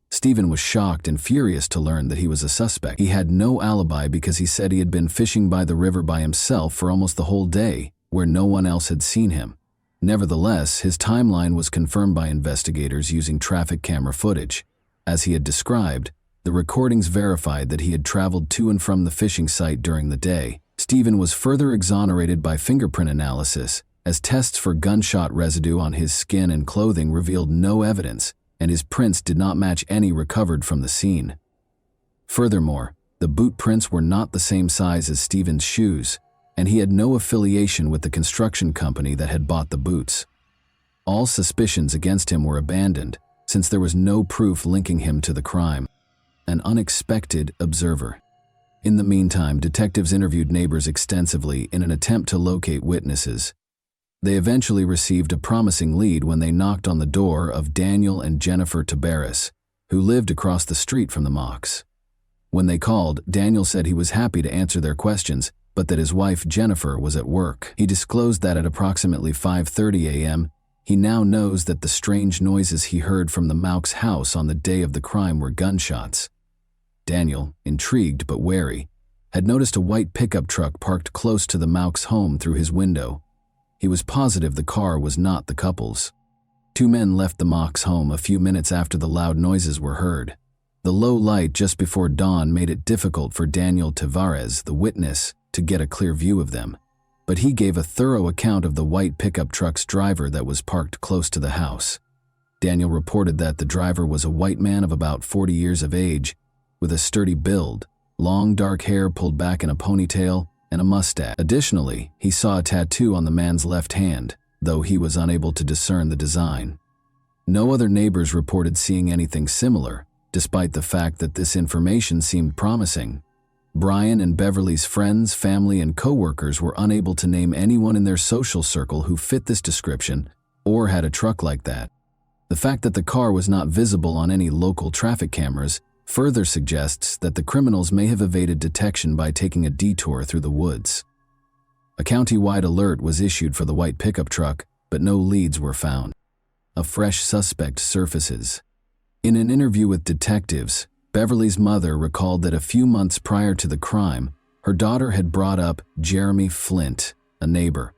Stephen was shocked and furious to learn that he was a suspect. He had no alibi because he said he had been fishing by the river by himself for almost the whole day, where no one else had seen him. Nevertheless, his timeline was confirmed by investigators using traffic camera footage. As he had described, the recordings verified that he had traveled to and from the fishing site during the day. Stephen was further exonerated by fingerprint analysis, as tests for gunshot residue on his skin and clothing revealed no evidence, and his prints did not match any recovered from the scene. Furthermore, the boot prints were not the same size as Stephen's shoes, and he had no affiliation with the construction company that had bought the boots. All suspicions against him were abandoned, since there was no proof linking him to the crime. An unexpected observer. In the meantime, detectives interviewed neighbors extensively in an attempt to locate witnesses. They eventually received a promising lead when they knocked on the door of Daniel and Jennifer Tabaris, who lived across the street from the Mocks. When they called, Daniel said he was happy to answer their questions, but that his wife Jennifer was at work. He disclosed that at approximately 5:30 a.m., he now knows that the strange noises he heard from the Mauck's house on the day of the crime were gunshots. Daniel, intrigued but wary, had noticed a white pickup truck parked close to the Mauck's home through his window. He was positive the car was not the couple's. Two men left the Mauck's home a few minutes after the loud noises were heard. The low light just before dawn made it difficult for Daniel Tavares, the witness, to get a clear view of them, but he gave a thorough account of the white pickup truck's driver that was parked close to the house. Daniel reported that the driver was a white man of about 40 years of age, with a sturdy build, long dark hair pulled back in a ponytail, and a mustache. Additionally, he saw a tattoo on the man's left hand, though he was unable to discern the design. No other neighbors reported seeing anything similar, despite the fact that this information seemed promising. Brian and Beverly's friends, family, and co-workers were unable to name anyone in their social circle who fit this description or had a truck like that. The fact that the car was not visible on any local traffic cameras further suggests that the criminals may have evaded detection by taking a detour through the woods. A county-wide alert was issued for the white pickup truck, but no leads were found. A fresh suspect surfaces. In an interview with detectives, Beverly's mother recalled that a few months prior to the crime, her daughter had brought up Jeremy Flint, a neighbor.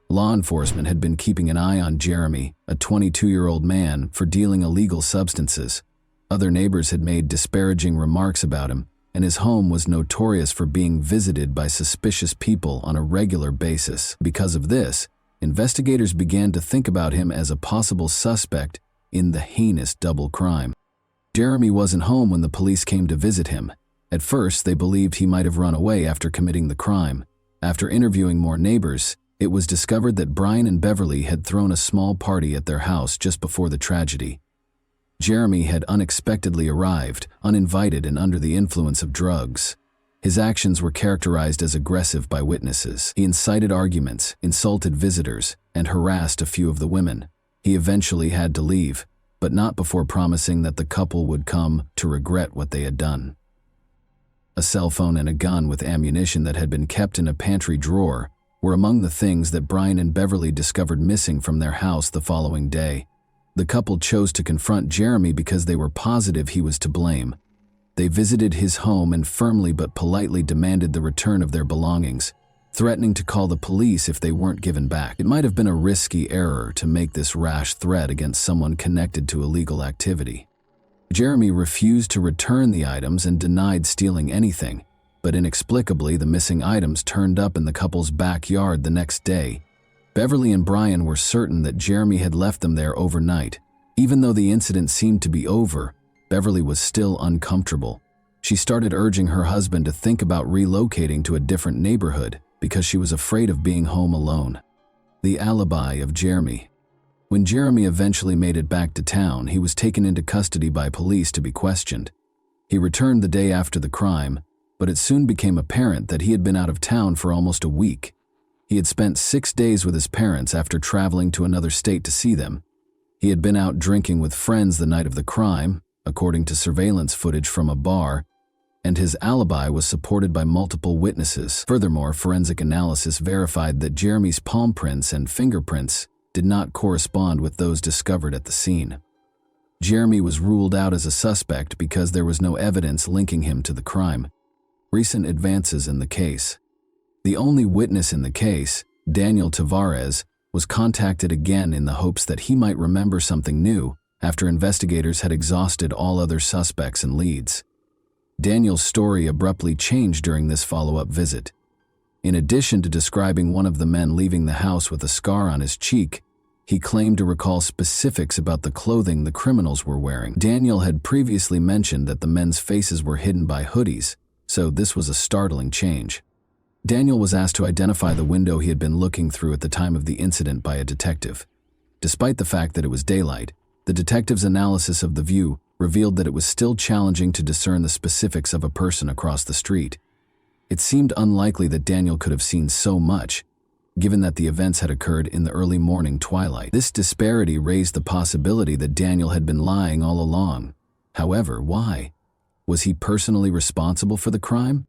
Law enforcement had been keeping an eye on Jeremy, a 22-year-old man, for dealing illegal substances. Other neighbors had made disparaging remarks about him, and his home was notorious for being visited by suspicious people on a regular basis. Because of this, investigators began to think about him as a possible suspect in the heinous double crime. Jeremy wasn't home when the police came to visit him. At first, they believed he might have run away after committing the crime. After interviewing more neighbors, it was discovered that Brian and Beverly had thrown a small party at their house just before the tragedy. Jeremy had unexpectedly arrived, uninvited and under the influence of drugs. His actions were characterized as aggressive by witnesses. He incited arguments, insulted visitors, and harassed a few of the women. He eventually had to leave, but not before promising that the couple would come to regret what they had done. A cell phone and a gun with ammunition that had been kept in a pantry drawer were among the things that Brian and Beverly discovered missing from their house the following day. The couple chose to confront Jeremy because they were positive he was to blame. They visited his home and firmly but politely demanded the return of their belongings, threatening to call the police if they weren't given back. It might have been a risky error to make this rash threat against someone connected to illegal activity. Jeremy refused to return the items and denied stealing anything, but inexplicably the missing items turned up in the couple's backyard the next day. Beverly and Brian were certain that Jeremy had left them there overnight. Even though the incident seemed to be over, Beverly was still uncomfortable. She started urging her husband to think about relocating to a different neighborhood because she was afraid of being home alone. The alibi of Jeremy. When Jeremy eventually made it back to town, he was taken into custody by police to be questioned. He returned the day after the crime, but it soon became apparent that he had been out of town for almost a week. He had spent 6 days with his parents after traveling to another state to see them. He had been out drinking with friends the night of the crime, according to surveillance footage from a bar, and his alibi was supported by multiple witnesses. Furthermore, forensic analysis verified that Jeremy's palm prints and fingerprints did not correspond with those discovered at the scene. Jeremy was ruled out as a suspect because there was no evidence linking him to the crime. Recent advances in the case. The only witness in the case, Daniel Tavares, was contacted again in the hopes that he might remember something new after investigators had exhausted all other suspects and leads. Daniel's story abruptly changed during this follow-up visit. In addition to describing one of the men leaving the house with a scar on his cheek, he claimed to recall specifics about the clothing the criminals were wearing. Daniel had previously mentioned that the men's faces were hidden by hoodies, so this was a startling change. Daniel was asked to identify the window he had been looking through at the time of the incident by a detective. Despite the fact that it was daylight, the detective's analysis of the view revealed that it was still challenging to discern the specifics of a person across the street. It seemed unlikely that Daniel could have seen so much, given that the events had occurred in the early morning twilight. This disparity raised the possibility that Daniel had been lying all along. However, why? Was he personally responsible for the crime?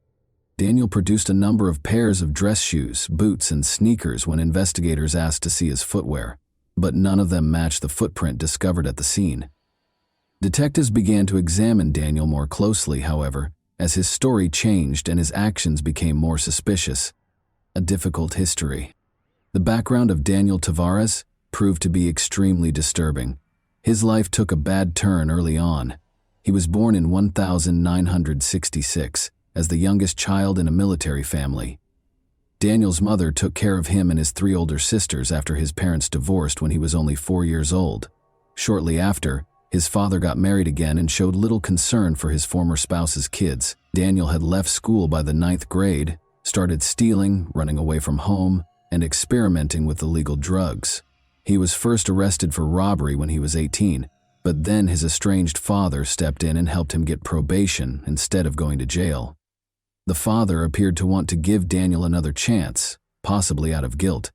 Daniel produced a number of pairs of dress shoes, boots, and sneakers when investigators asked to see his footwear, but none of them matched the footprint discovered at the scene. Detectives began to examine Daniel more closely, however, as his story changed and his actions became more suspicious. A difficult history. The background of Daniel Tavares proved to be extremely disturbing. His life took a bad turn early on. He was born in 1966 as the youngest child in a military family. Daniel's mother took care of him and his 3 older sisters after his parents divorced when he was only 4 years old. Shortly after, his father got married again and showed little concern for his former spouse's kids. Daniel had left school by the 9th grade, started stealing, running away from home, and experimenting with illegal drugs. He was first arrested for robbery when he was 18, but then his estranged father stepped in and helped him get probation instead of going to jail. The father appeared to want to give Daniel another chance, possibly out of guilt.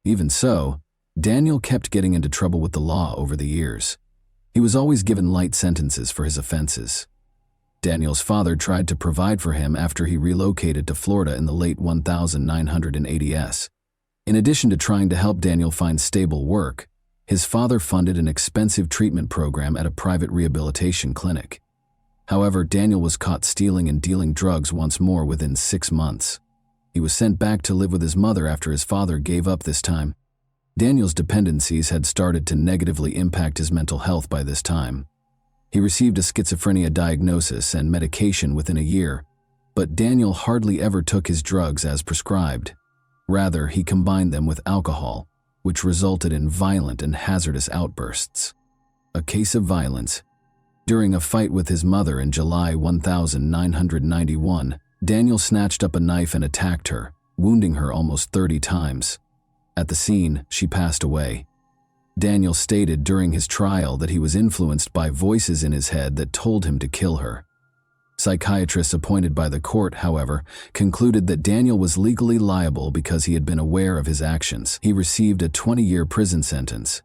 Even so, Daniel kept getting into trouble with the law over the years. He was always given light sentences for his offenses. Daniel's father tried to provide for him after he relocated to Florida in the late 1980s. In addition to trying to help Daniel find stable work, his father funded an expensive treatment program at a private rehabilitation clinic. However, Daniel was caught stealing and dealing drugs once more within 6 months. He was sent back to live with his mother after his father gave up this time. Daniel's dependencies had started to negatively impact his mental health by this time. He received a schizophrenia diagnosis and medication within a year, but Daniel hardly ever took his drugs as prescribed. Rather, he combined them with alcohol, which resulted in violent and hazardous outbursts. A case of violence. During a fight with his mother in July 1991, Daniel snatched up a knife and attacked her, wounding her almost 30 times. At the scene, she passed away. Daniel stated during his trial that he was influenced by voices in his head that told him to kill her. Psychiatrists appointed by the court, however, concluded that Daniel was legally liable because he had been aware of his actions. He received a 20-year prison sentence.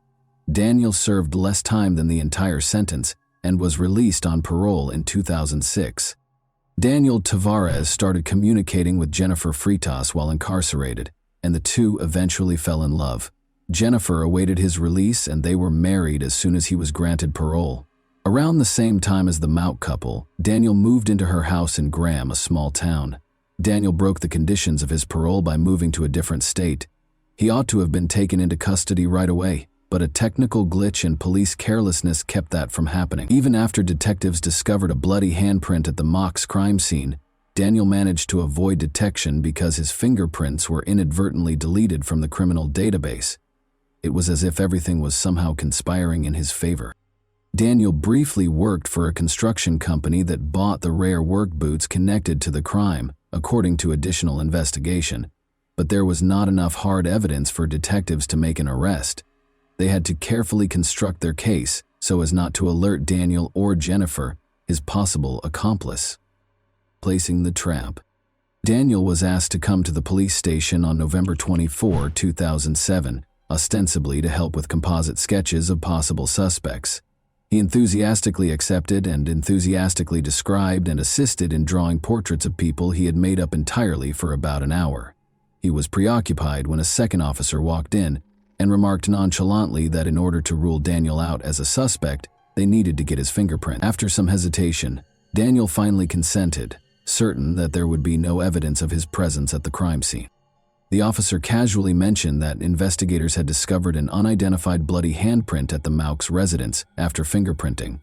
Daniel served less time than the entire sentence and was released on parole in 2006. Daniel Tavares started communicating with Jennifer Freitas while incarcerated, and the two eventually fell in love. Jennifer awaited his release and they were married as soon as he was granted parole. Around the same time as the Mauk couple, Daniel moved into her house in Graham, a small town. Daniel broke the conditions of his parole by moving to a different state. He ought to have been taken into custody right away, but a technical glitch and police carelessness kept that from happening. Even after detectives discovered a bloody handprint at the Mauk's crime scene, Daniel managed to avoid detection because his fingerprints were inadvertently deleted from the criminal database. It was as if everything was somehow conspiring in his favor. Daniel briefly worked for a construction company that bought the rare work boots connected to the crime, according to additional investigation, but there was not enough hard evidence for detectives to make an arrest. They had to carefully construct their case so as not to alert Daniel or Jennifer, his possible accomplice. Placing the trap. Daniel was asked to come to the police station on November 24, 2007, ostensibly to help with composite sketches of possible suspects. He enthusiastically accepted and enthusiastically described and assisted in drawing portraits of people he had made up entirely for about an hour. He was preoccupied when a second officer walked in and remarked nonchalantly that in order to rule Daniel out as a suspect, they needed to get his fingerprint. After some hesitation, Daniel finally consented, certain that there would be no evidence of his presence at the crime scene. The officer casually mentioned that investigators had discovered an unidentified bloody handprint at the Mauk's residence after fingerprinting.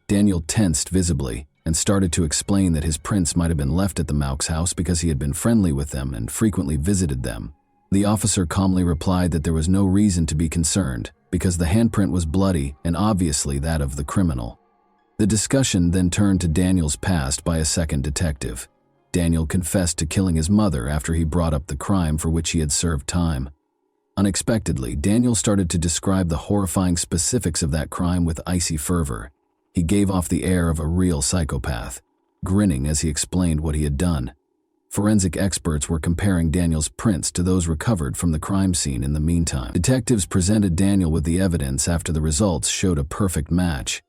Daniel tensed visibly and started to explain that his prints might have been left at the Mauk's house because he had been friendly with them and frequently visited them. The officer calmly replied that there was no reason to be concerned because the handprint was bloody and obviously that of the criminal. The discussion then turned to Daniel's past by a second detective. Daniel confessed to killing his mother after he brought up the crime for which he had served time. Unexpectedly, Daniel started to describe the horrifying specifics of that crime with icy fervor. He gave off the air of a real psychopath, grinning as he explained what he had done. Forensic experts were comparing Daniel's prints to those recovered from the crime scene in the meantime. Detectives presented Daniel with the evidence after the results showed a perfect match.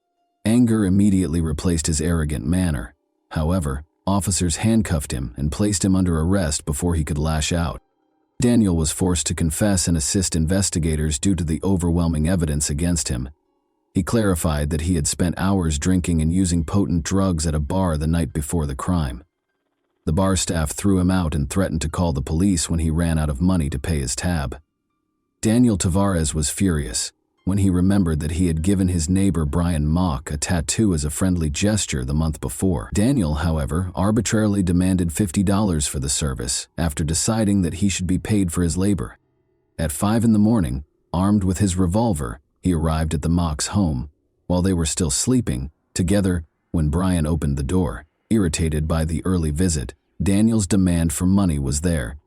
Anger immediately replaced his arrogant manner. However, officers handcuffed him and placed him under arrest before he could lash out. Daniel was forced to confess and assist investigators due to the overwhelming evidence against him. He clarified that he had spent hours drinking and using potent drugs at a bar the night before the crime. The bar staff threw him out and threatened to call the police when he ran out of money to pay his tab. Daniel Tavares was furious when he remembered that he had given his neighbor Brian Mauk a tattoo as a friendly gesture the month before. Daniel, however, arbitrarily demanded $50 for the service after deciding that he should be paid for his labor. At 5 in the morning, armed with his revolver, he arrived at the Mauk's home while they were still sleeping together when Brian opened the door. Irritated by the early visit, Daniel's demand for money was there.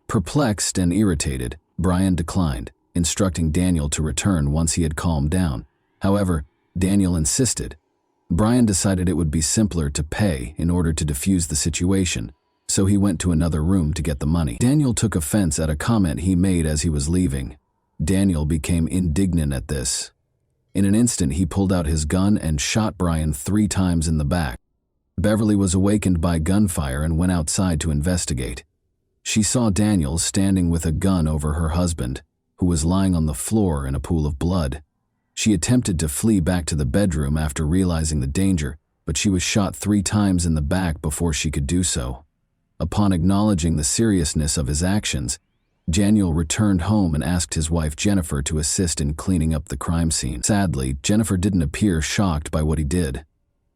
Perplexed and irritated, Brian declined, instructing Daniel to return once he had calmed down. However, Daniel insisted. Brian decided it would be simpler to pay in order to defuse the situation, so he went to another room to get the money. Daniel took offense at a comment he made as he was leaving. Daniel became indignant at this. In an instant, he pulled out his gun and shot Brian 3 times in the back. Beverly was awakened by gunfire and went outside to investigate. She saw Daniel standing with a gun over her husband, who was lying on the floor in a pool of blood. She attempted to flee back to the bedroom after realizing the danger, but she was shot 3 times in the back before she could do so. Upon acknowledging the seriousness of his actions, Daniel returned home and asked his wife Jennifer to assist in cleaning up the crime scene. Sadly, Jennifer didn't appear shocked by what he did.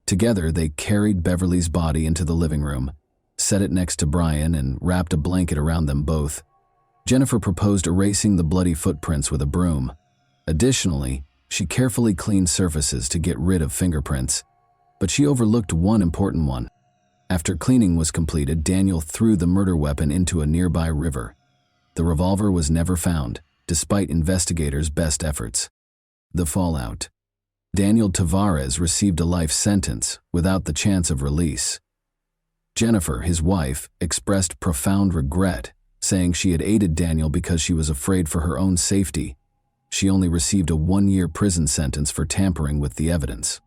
Together, they carried Beverly's body into the living room, set it next to Brian, and wrapped a blanket around them both. Jennifer proposed erasing the bloody footprints with a broom. Additionally, she carefully cleaned surfaces to get rid of fingerprints, but she overlooked one important one. After cleaning was completed, Daniel threw the murder weapon into a nearby river. The revolver was never found, despite investigators' best efforts. The fallout. Daniel Tavares received a life sentence without the chance of release. Jennifer, his wife, expressed profound regret, saying she had aided Daniel because she was afraid for her own safety. She only received a 1-year prison sentence for tampering with the evidence.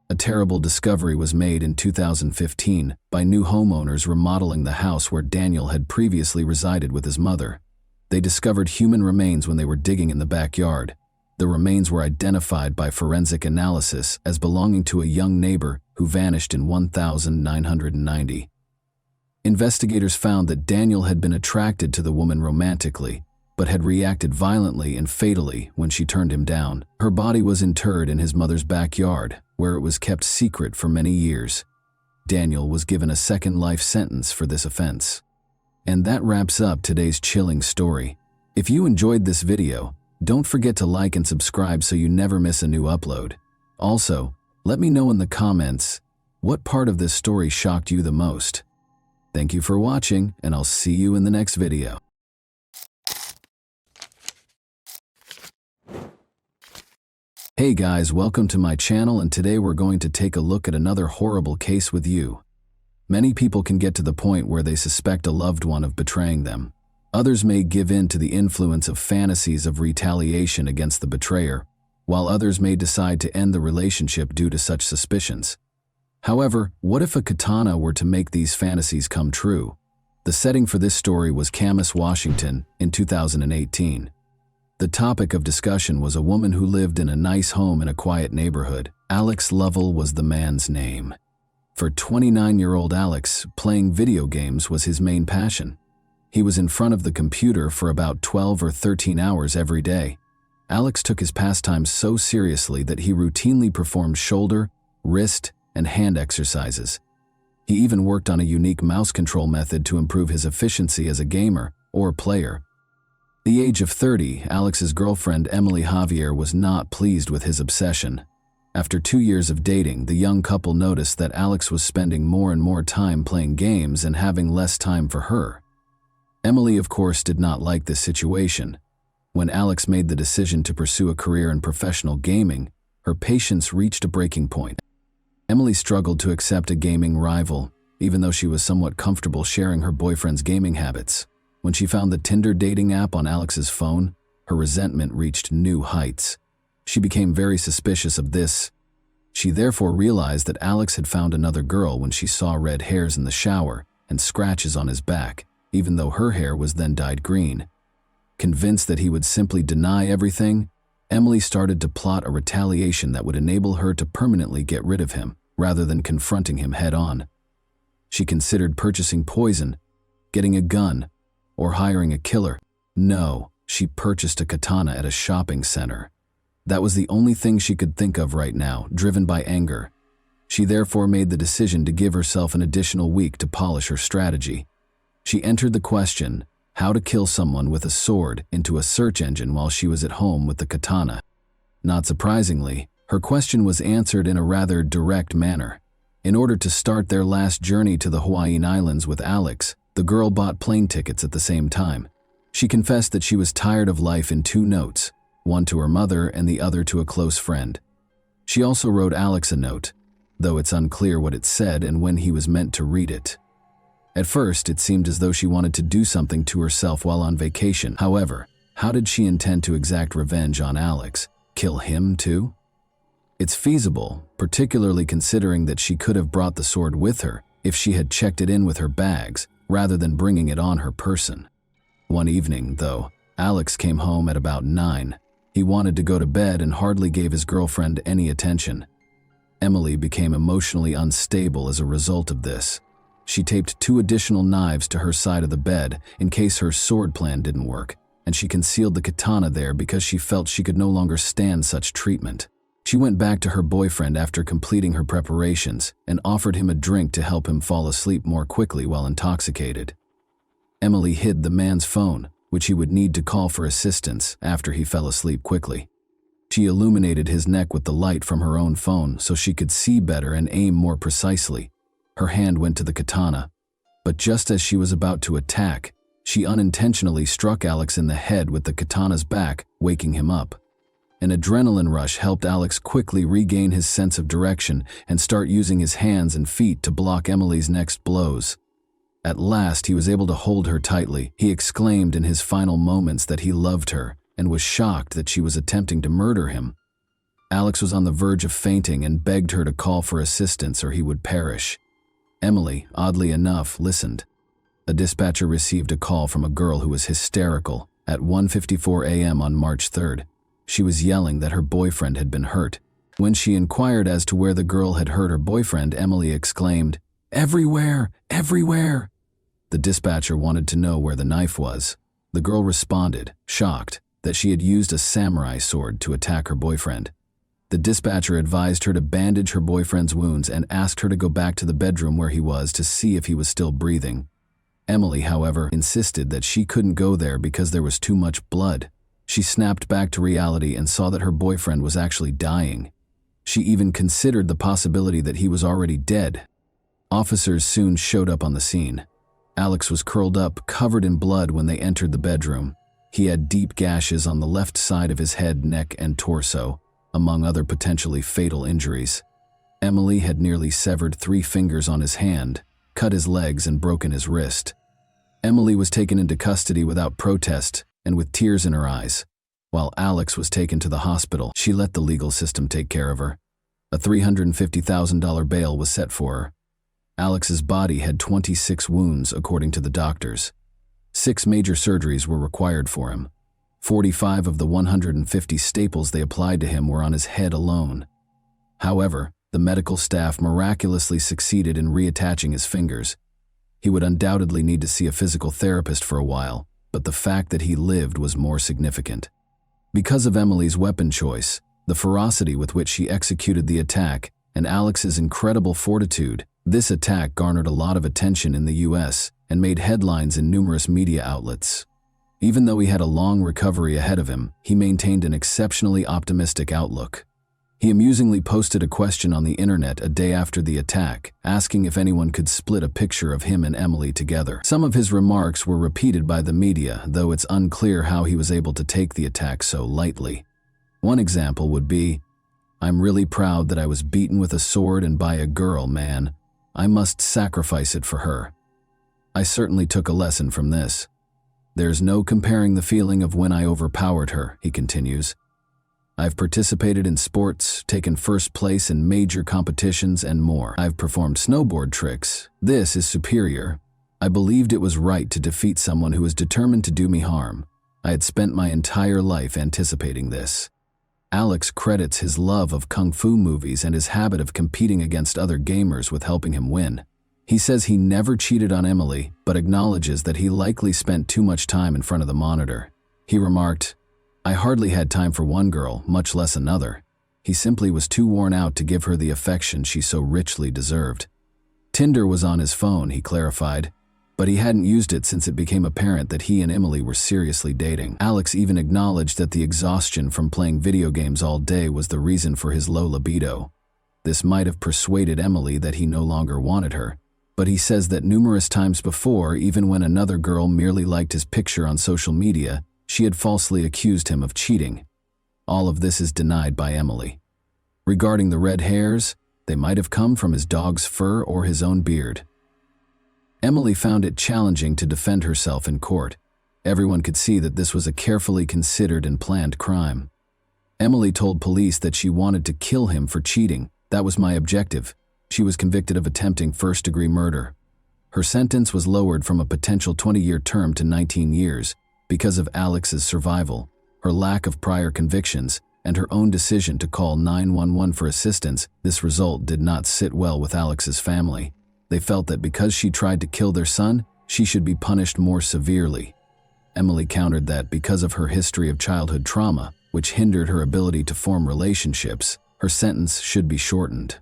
A terrible discovery was made in 2015 by new homeowners remodeling the house where Daniel had previously resided with his mother. They discovered human remains when they were digging in the backyard. The remains were identified by forensic analysis as belonging to a young neighbor who vanished in 1990. Investigators found that Daniel had been attracted to the woman romantically, but had reacted violently and fatally when she turned him down. Her body was interred in his mother's backyard, where it was kept secret for many years. Daniel was given a second life sentence for this offense. And that wraps up today's chilling story. If you enjoyed this video, don't forget to like and subscribe so you never miss a new upload. Also, let me know in the comments what part of this story shocked you the most. Thank you for watching, and I'll see you in the next video. Hey guys, welcome to my channel, and today we're going to take a look at another horrible case with you. Many people can get to the point where they suspect a loved one of betraying them. Others may give in to the influence of fantasies of retaliation against the betrayer, while others may decide to end the relationship due to such suspicions. However, what if a katana were to make these fantasies come true? The setting for this story was Camas, Washington, in 2018. The topic of discussion was a woman who lived in a nice home in a quiet neighborhood. Alex Lovell was the man's name. For 29-year-old Alex, playing video games was his main passion. He was in front of the computer for about 12 or 13 hours every day. Alex took his pastime so seriously that he routinely performed shoulder, wrist, and hand exercises. He even worked on a unique mouse control method to improve his efficiency as a gamer or player. The age of 30, Alex's girlfriend Emily Javier was not pleased with his obsession. After 2 years of dating, the young couple noticed that Alex was spending more and more time playing games and having less time for her. Emily, of course, did not like this situation. When Alex made the decision to pursue a career in professional gaming, her patience reached a breaking point. Emily struggled to accept a gaming rival, even though she was somewhat comfortable sharing her boyfriend's gaming habits. When she found the Tinder dating app on Alex's phone, her resentment reached new heights. She became very suspicious of this. She therefore realized that Alex had found another girl when she saw red hairs in the shower and scratches on his back, even though her hair was then dyed green. Convinced that he would simply deny everything, Emily started to plot a retaliation that would enable her to permanently get rid of him, rather than confronting him head-on. She considered purchasing poison, getting a gun, or hiring a killer. No, she purchased a katana at a shopping center. That was the only thing she could think of right now, driven by anger. She therefore made the decision to give herself an additional week to polish her strategy. She entered the question, how to kill someone with a sword, into a search engine while she was at home with the katana. Not surprisingly, her question was answered in a rather direct manner. In order to start their last journey to the Hawaiian Islands with Alex, the girl bought plane tickets at the same time. She confessed that she was tired of life in 2 notes, one to her mother and the other to a close friend. She also wrote Alex a note, though it's unclear what it said and when he was meant to read it. At first, it seemed as though she wanted to do something to herself while on vacation. However, how did she intend to exact revenge on Alex? Kill him too? It's feasible, particularly considering that she could have brought the sword with her if she had checked it in with her bags, rather than bringing it on her person. One evening, though, Alex came home at about 9. He wanted to go to bed and hardly gave his girlfriend any attention. Emily became emotionally unstable as a result of this. She taped 2 additional knives to her side of the bed in case her sword plan didn't work, and she concealed the katana there because she felt she could no longer stand such treatment. She went back to her boyfriend after completing her preparations and offered him a drink to help him fall asleep more quickly while intoxicated. Emily hid the man's phone, which he would need to call for assistance after he fell asleep quickly. She illuminated his neck with the light from her own phone so she could see better and aim more precisely. Her hand went to the katana, but just as she was about to attack, she unintentionally struck Alex in the head with the katana's back, waking him up. An adrenaline rush helped Alex quickly regain his sense of direction and start using his hands and feet to block Emily's next blows. At last, he was able to hold her tightly. He exclaimed in his final moments that he loved her, and was shocked that she was attempting to murder him. Alex was on the verge of fainting and begged her to call for assistance or he would perish. Emily, oddly enough, listened. A dispatcher received a call from a girl who was hysterical at 1:54 a.m. on March 3rd. She was yelling that her boyfriend had been hurt. When she inquired as to where the girl had hurt her boyfriend, Emily exclaimed, "Everywhere! Everywhere!" The dispatcher wanted to know where the knife was. The girl responded, shocked, that she had used a samurai sword to attack her boyfriend. The dispatcher advised her to bandage her boyfriend's wounds and asked her to go back to the bedroom where he was to see if he was still breathing. Emily, however, insisted that she couldn't go there because there was too much blood. She snapped back to reality and saw that her boyfriend was actually dying. She even considered the possibility that he was already dead. Officers soon showed up on the scene. Alex was curled up, covered in blood when they entered the bedroom. He had deep gashes on the left side of his head, neck, and torso, among other potentially fatal injuries. Emily had nearly severed 3 fingers on his hand, cut his legs, and broken his wrist. Emily was taken into custody without protest and with tears in her eyes. While Alex was taken to the hospital, she let the legal system take care of her. A $350,000 bail was set for her. Alex's body had 26 wounds, according to the doctors. 6 major surgeries were required for him. 45 of the 150 staples they applied to him were on his head alone. However, the medical staff miraculously succeeded in reattaching his fingers. He would undoubtedly need to see a physical therapist for a while, but the fact that he lived was more significant. Because of Emily's weapon choice, the ferocity with which she executed the attack, and Alex's incredible fortitude, this attack garnered a lot of attention in the US and made headlines in numerous media outlets. Even though he had a long recovery ahead of him, he maintained an exceptionally optimistic outlook. He amusingly posted a question on the internet a day after the attack, asking if anyone could split a picture of him and Emily together. Some of his remarks were repeated by the media, though it's unclear how he was able to take the attack so lightly. One example would be, "I'm really proud that I was beaten with a sword and by a girl, man. I must sacrifice it for her. I certainly took a lesson from this. There's no comparing the feeling of when I overpowered her," he continues. "I've participated in sports, taken first place in major competitions, and more. I've performed snowboard tricks. This is superior. I believed it was right to defeat someone who was determined to do me harm. I had spent my entire life anticipating this." Alex credits his love of kung fu movies and his habit of competing against other gamers with helping him win. He says he never cheated on Emily, but acknowledges that he likely spent too much time in front of the monitor. He remarked, "I hardly had time for one girl, much less another. He simply was too worn out to give her the affection she so richly deserved." Tinder was on his phone, he clarified, but he hadn't used it since it became apparent that he and Emily were seriously dating. Alex even acknowledged that the exhaustion from playing video games all day was the reason for his low libido. This might have persuaded Emily that he no longer wanted her, but he says that numerous times before, even when another girl merely liked his picture on social media, she had falsely accused him of cheating. All of this is denied by Emily. Regarding the red hairs, they might have come from his dog's fur or his own beard. Emily found it challenging to defend herself in court. Everyone could see that this was a carefully considered and planned crime. Emily told police that she wanted to kill him for cheating. "That was my objective." She was convicted of attempting first-degree murder. Her sentence was lowered from a potential 20-year term to 19 years because of Alex's survival, her lack of prior convictions, and her own decision to call 911 for assistance. This result did not sit well with Alex's family. They felt that because she tried to kill their son, she should be punished more severely. Emily countered that because of her history of childhood trauma, which hindered her ability to form relationships, her sentence should be shortened.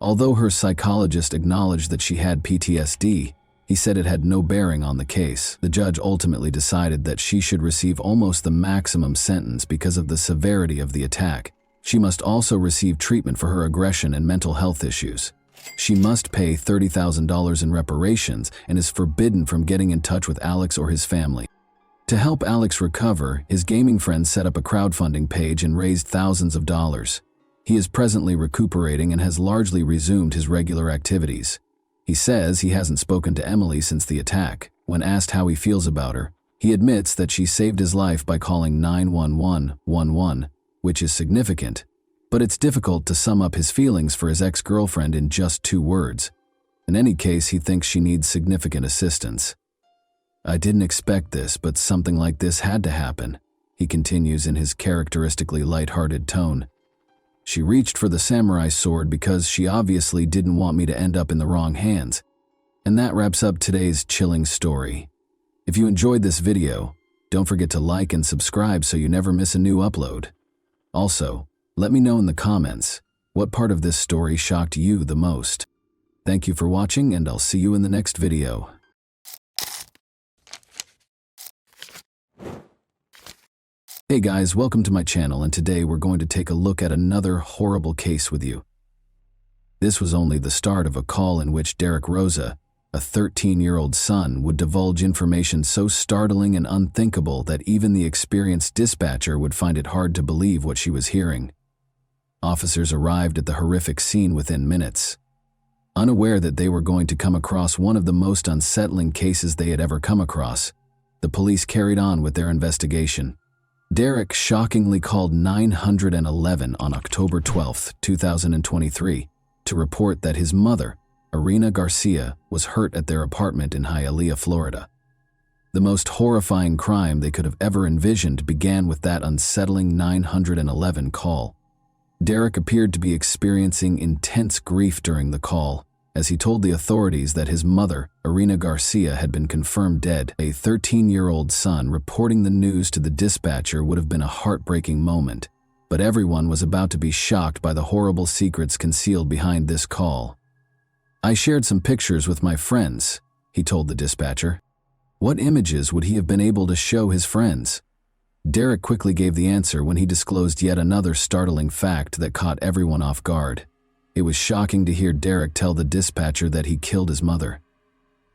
Although her psychologist acknowledged that she had PTSD, he said it had no bearing on the case. The judge ultimately decided that she should receive almost the maximum sentence because of the severity of the attack. She must also receive treatment for her aggression and mental health issues. She must pay $30,000 in reparations and is forbidden from getting in touch with Alex or his family. To help Alex recover, his gaming friends set up a crowdfunding page and raised thousands of dollars. He is presently recuperating and has largely resumed his regular activities. He says he hasn't spoken to Emily since the attack. When asked how he feels about her, He admits that she saved his life by calling 911, which is significant, but it's difficult to sum up his feelings for his ex-girlfriend in just 2 words. In any case, he thinks she needs significant assistance. "I didn't expect this, but something like this had to happen," he continues in his characteristically lighthearted tone. "She reached for the samurai sword because she obviously didn't want me to end up in the wrong hands." And that wraps up today's chilling story. If you enjoyed this video, don't forget to like and subscribe so you never miss a new upload. Also, let me know in the comments what part of this story shocked you the most. Thank you for watching, and I'll see you in the next video. Hey guys, welcome to my channel, and today we're going to take a look at another horrible case with you. This was only the start of a call in which Derek Rosa, a 13-year-old son, would divulge information so startling and unthinkable that even the experienced dispatcher would find it hard to believe what she was hearing. Officers arrived at the horrific scene within minutes. Unaware that they were going to come across one of the most unsettling cases they had ever come across, the police carried on with their investigation. Derek shockingly called 911 on October 12, 2023, to report that his mother, Irina Garcia, was hurt at their apartment in Hialeah, Florida. The most horrifying crime they could have ever envisioned began with that unsettling 911 call. Derek appeared to be experiencing intense grief during the call, as he told the authorities that his mother, Irina Garcia, had been confirmed dead. A 13-year-old son reporting the news to the dispatcher would have been a heartbreaking moment, but everyone was about to be shocked by the horrible secrets concealed behind this call. "I shared some pictures with my friends," he told the dispatcher. What images would he have been able to show his friends? Derek quickly gave the answer when he disclosed yet another startling fact that caught everyone off guard. It was shocking to hear Derek tell the dispatcher that he killed his mother.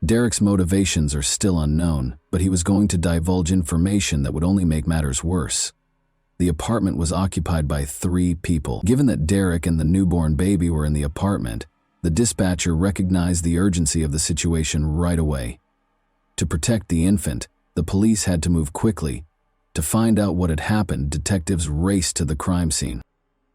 Derek's motivations are still unknown, but he was going to divulge information that would only make matters worse. The apartment was occupied by 3 people. Given that Derek and the newborn baby were in the apartment, the dispatcher recognized the urgency of the situation right away. To protect the infant, the police had to move quickly. To find out what had happened, detectives raced to the crime scene.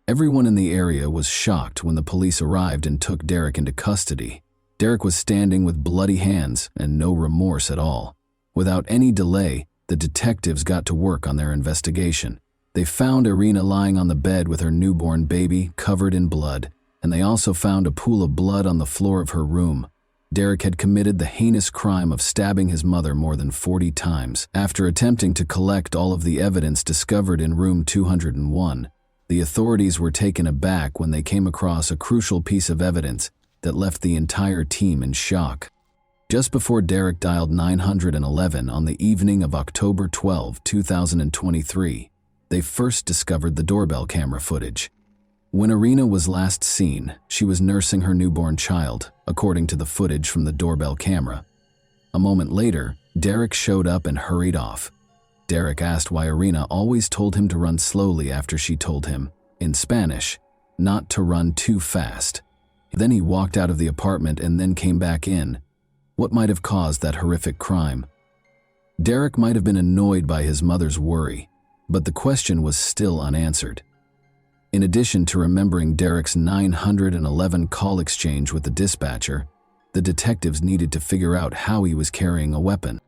Everyone in the area was shocked when the police arrived and took Derek into custody. Derek was standing with bloody hands and no remorse at all. Without any delay, the detectives got to work on their investigation. They found Irina lying on the bed with her newborn baby covered in blood, and they also found a pool of blood on the floor of her room. Derek had committed the heinous crime of stabbing his mother more than 40 times. After attempting to collect all of the evidence discovered in room 201, the authorities were taken aback when they came across a crucial piece of evidence that left the entire team in shock. Just before Derek dialed 911 on the evening of October 12, 2023, they first discovered the doorbell camera footage. When Irina was last seen, she was nursing her newborn child, according to the footage from the doorbell camera. A moment later, Derek showed up and hurried off. Derek asked why Irina always told him to run slowly after she told him, in Spanish, not to run too fast. Then he walked out of the apartment and then came back in. What might have caused that horrific crime? Derek might have been annoyed by his mother's worry, but the question was still unanswered. In addition to remembering Derek's 911 call exchange with the dispatcher, the detectives needed to figure out how he was carrying a weapon.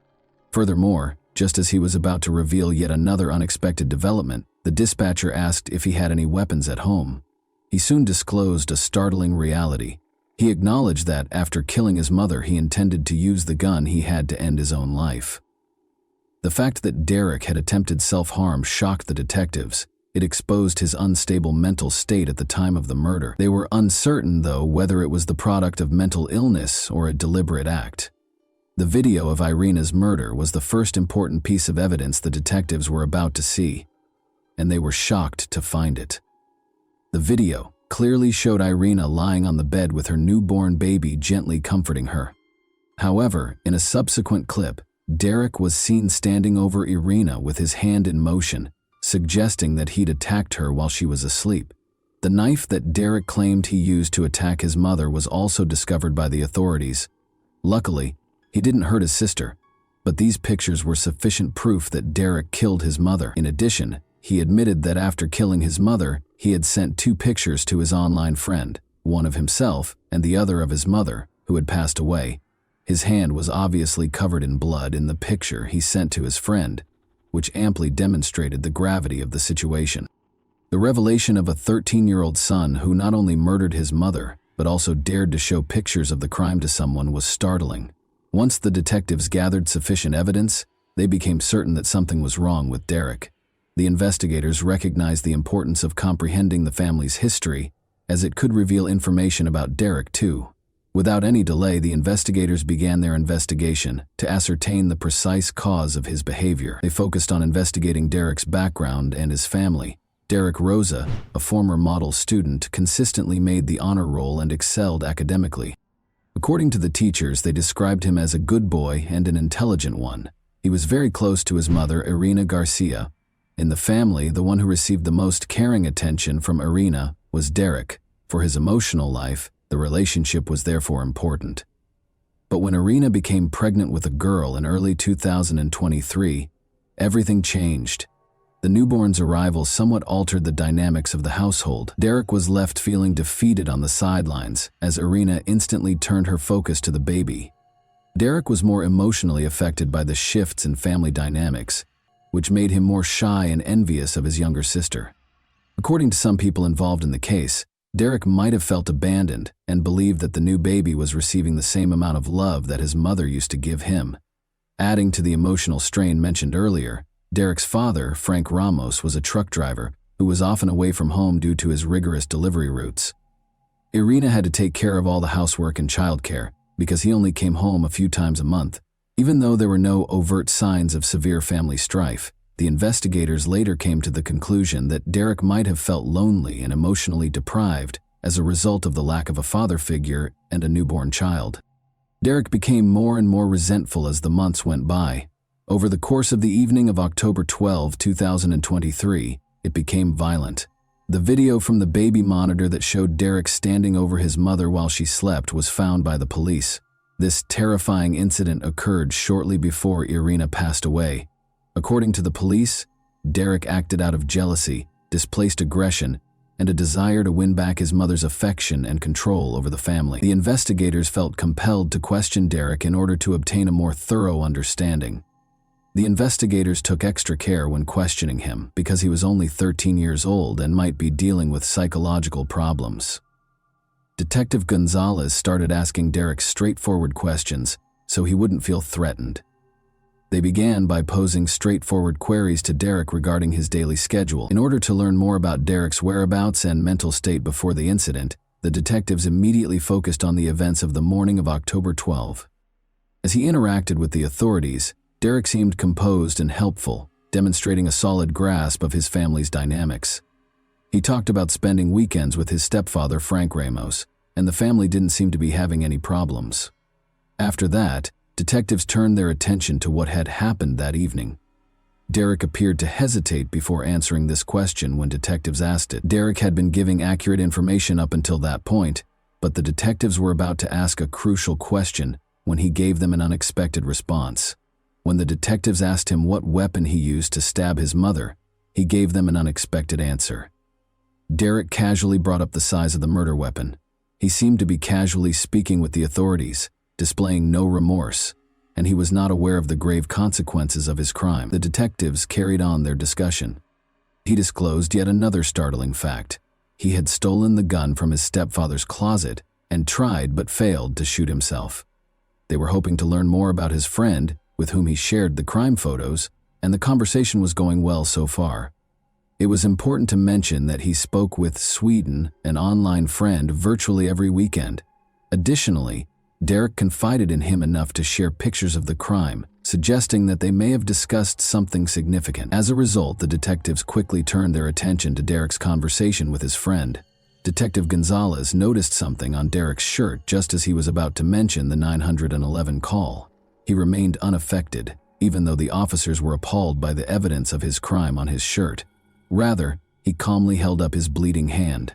Furthermore, just as he was about to reveal yet another unexpected development, the dispatcher asked if he had any weapons at home. He soon disclosed a startling reality. He acknowledged that after killing his mother, he intended to use the gun he had to end his own life. The fact that Derek had attempted self-harm shocked the detectives. It exposed his unstable mental state at the time of the murder. They were uncertain, though, whether it was the product of mental illness or a deliberate act. The video of Irina's murder was the first important piece of evidence the detectives were about to see, and they were shocked to find it. The video clearly showed Irina lying on the bed with her newborn baby gently comforting her. However, in a subsequent clip, Derek was seen standing over Irina with his hand in motion, suggesting that he'd attacked her while she was asleep. The knife that Derek claimed he used to attack his mother was also discovered by the authorities. Luckily, he didn't hurt his sister, But these pictures were sufficient proof that Derek killed his mother. In addition, he admitted that after killing his mother, he had sent 2 pictures to his online friend, one of himself and the other of his mother, who had passed away. His hand was obviously covered in blood in the picture he sent to his friend, which amply demonstrated the gravity of the situation. The revelation of a 13-year-old son who not only murdered his mother, but also dared to show pictures of the crime to someone was startling. Once the detectives gathered sufficient evidence, they became certain that something was wrong with Derek. The investigators recognized the importance of comprehending the family's history, as it could reveal information about Derek too. Without any delay, the investigators began their investigation to ascertain the precise cause of his behavior. They focused on investigating Derek's background and his family. Derek Rosa, a former model student, consistently made the honor roll and excelled academically. According to the teachers, they described him as a good boy and an intelligent one. He was very close to his mother, Irina Garcia. In the family, the one who received the most caring attention from Irina was Derek. For his emotional life, the relationship was therefore important. But when Irina became pregnant with a girl in early 2023, everything changed. The newborn's arrival somewhat altered the dynamics of the household. Derek was left feeling defeated on the sidelines as Irina instantly turned her focus to the baby. Derek was more emotionally affected by the shifts in family dynamics, which made him more shy and envious of his younger sister. According to some people involved in the case, Derek might have felt abandoned and believed that the new baby was receiving the same amount of love that his mother used to give him. Adding to the emotional strain mentioned earlier, Derek's father, Frank Ramos, was a truck driver who was often away from home due to his rigorous delivery routes. Irina had to take care of all the housework and childcare because he only came home a few times a month. Even though there were no overt signs of severe family strife, the investigators later came to the conclusion that Derek might have felt lonely and emotionally deprived as a result of the lack of a father figure and a newborn child. Derek became more and more resentful as the months went by. Over the course of the evening of October 12, 2023, it became violent. The video from the baby monitor that showed Derek standing over his mother while she slept was found by the police. This terrifying incident occurred shortly before Irina passed away. According to the police, Derek acted out of jealousy, displaced aggression, and a desire to win back his mother's affection and control over the family. The investigators felt compelled to question Derek in order to obtain a more thorough understanding. The investigators took extra care when questioning him because he was only 13 years old and might be dealing with psychological problems. Detective Gonzalez started asking Derek straightforward questions so he wouldn't feel threatened. They began by posing straightforward queries to Derek regarding his daily schedule. In order to learn more about Derek's whereabouts and mental state before the incident, the detectives immediately focused on the events of the morning of October 12. As he interacted with the authorities, Derek seemed composed and helpful, demonstrating a solid grasp of his family's dynamics. He talked about spending weekends with his stepfather, Frank Ramos, and the family didn't seem to be having any problems. After that, detectives turned their attention to what had happened that evening. Derek appeared to hesitate before answering this question when detectives asked it. Derek had been giving accurate information up until that point, but the detectives were about to ask a crucial question when he gave them an unexpected response. When the detectives asked him what weapon he used to stab his mother, he gave them an unexpected answer. Derek casually brought up the size of the murder weapon. He seemed to be casually speaking with the authorities, displaying no remorse, and he was not aware of the grave consequences of his crime. The detectives carried on their discussion. He disclosed yet another startling fact. He had stolen the gun from his stepfather's closet and tried but failed to shoot himself. They were hoping to learn more about his friend, with whom he shared the crime photos, and the conversation was going well so far. It was important to mention that he spoke with Sweden, an online friend, virtually every weekend. Additionally, Derek confided in him enough to share pictures of the crime, suggesting that they may have discussed something significant. As a result, the detectives quickly turned their attention to Derek's conversation with his friend. Detective Gonzalez noticed something on Derek's shirt just as he was about to mention the 911 call. He remained unaffected, even though the officers were appalled by the evidence of his crime on his shirt. Rather, he calmly held up his bleeding hand.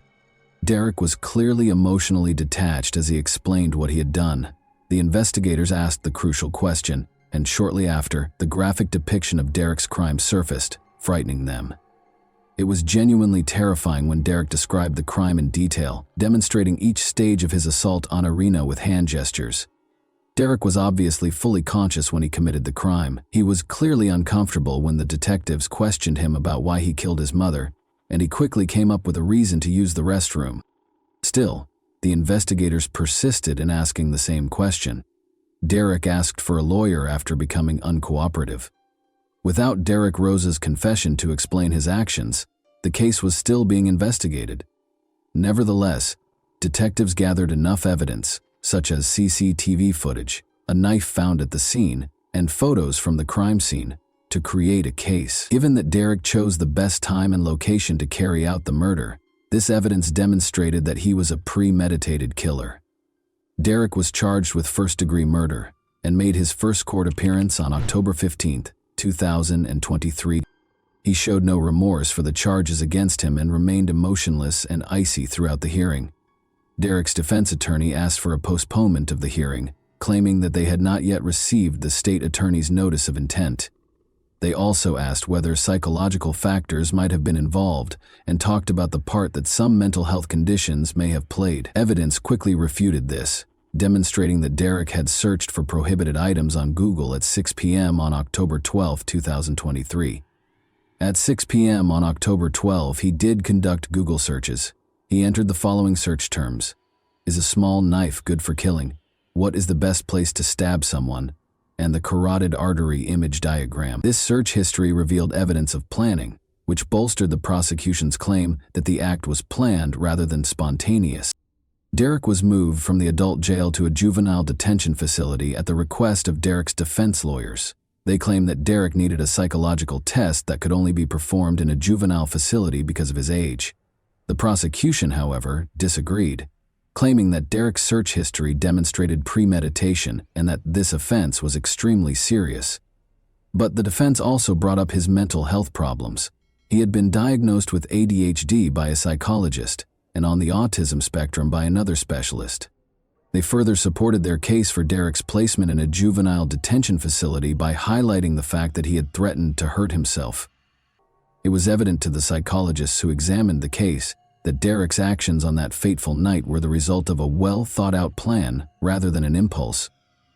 Derek was clearly emotionally detached as he explained what he had done. The investigators asked the crucial question, and shortly after, the graphic depiction of Derek's crime surfaced, frightening them. It was genuinely terrifying when Derek described the crime in detail, demonstrating each stage of his assault on Irina with hand gestures. Derek was obviously fully conscious when he committed the crime. He was clearly uncomfortable when the detectives questioned him about why he killed his mother, and he quickly came up with a reason to use the restroom. Still, the investigators persisted in asking the same question. Derek asked for a lawyer after becoming uncooperative. Without Derek Rose's confession to explain his actions, the case was still being investigated. Nevertheless, detectives gathered enough evidence, such as CCTV footage, a knife found at the scene, and photos from the crime scene, to create a case. Given that Derek chose the best time and location to carry out the murder, this evidence demonstrated that he was a premeditated killer. Derek was charged with first-degree murder and made his first court appearance on October 15, 2023. He showed no remorse for the charges against him and remained emotionless and icy throughout the hearing. Derek's defense attorney asked for a postponement of the hearing, claiming that they had not yet received the state attorney's notice of intent. They also asked whether psychological factors might have been involved and talked about the part that some mental health conditions may have played. Evidence quickly refuted this, demonstrating that Derek had searched for prohibited items on Google at 6 p.m. on October 12, 2023. At 6 p.m. on October 12, he did conduct Google searches. He entered the following search terms: is a small knife good for killing? What is the best place to stab someone? And the carotid artery image diagram. This search history revealed evidence of planning, which bolstered the prosecution's claim that the act was planned rather than spontaneous. Derek was moved from the adult jail to a juvenile detention facility at the request of Derek's defense lawyers. They claimed that Derek needed a psychological test that could only be performed in a juvenile facility because of his age. The prosecution, however, disagreed, claiming that Derek's search history demonstrated premeditation and that this offense was extremely serious. But the defense also brought up his mental health problems. He had been diagnosed with ADHD by a psychologist and on the autism spectrum by another specialist. They further supported their case for Derek's placement in a juvenile detention facility by highlighting the fact that he had threatened to hurt himself. It was evident to the psychologists who examined the case that Derek's actions on that fateful night were the result of a well-thought-out plan rather than an impulse.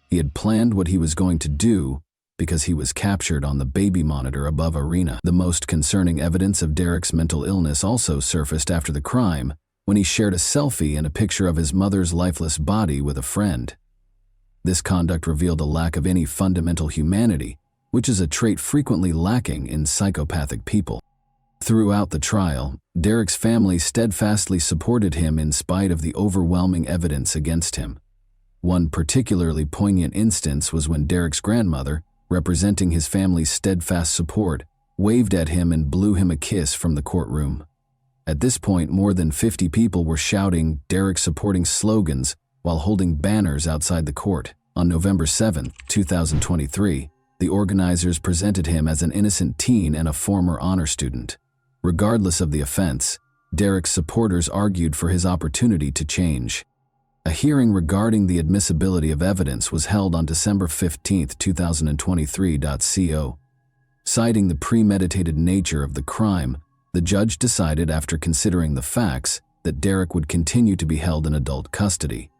He had planned what he was going to do because he was captured on the baby monitor above Irina. The most concerning evidence of Derek's mental illness also surfaced after the crime, when he shared a selfie and a picture of his mother's lifeless body with a friend. This conduct revealed a lack of any fundamental humanity, which is a trait frequently lacking in psychopathic people. Throughout the trial, Derek's family steadfastly supported him in spite of the overwhelming evidence against him. One particularly poignant instance was when Derek's grandmother, representing his family's steadfast support, waved at him and blew him a kiss from the courtroom. At this point, more than 50 people were shouting Derek-supporting slogans while holding banners outside the court. On November 7, 2023, the organizers presented him as an innocent teen and a former honor student. Regardless of the offense, Derek's supporters argued for his opportunity to change. A hearing regarding the admissibility of evidence was held on December 15, 2023. Citing the premeditated nature of the crime, the judge decided, after considering the facts, that Derek would continue to be held in adult custody.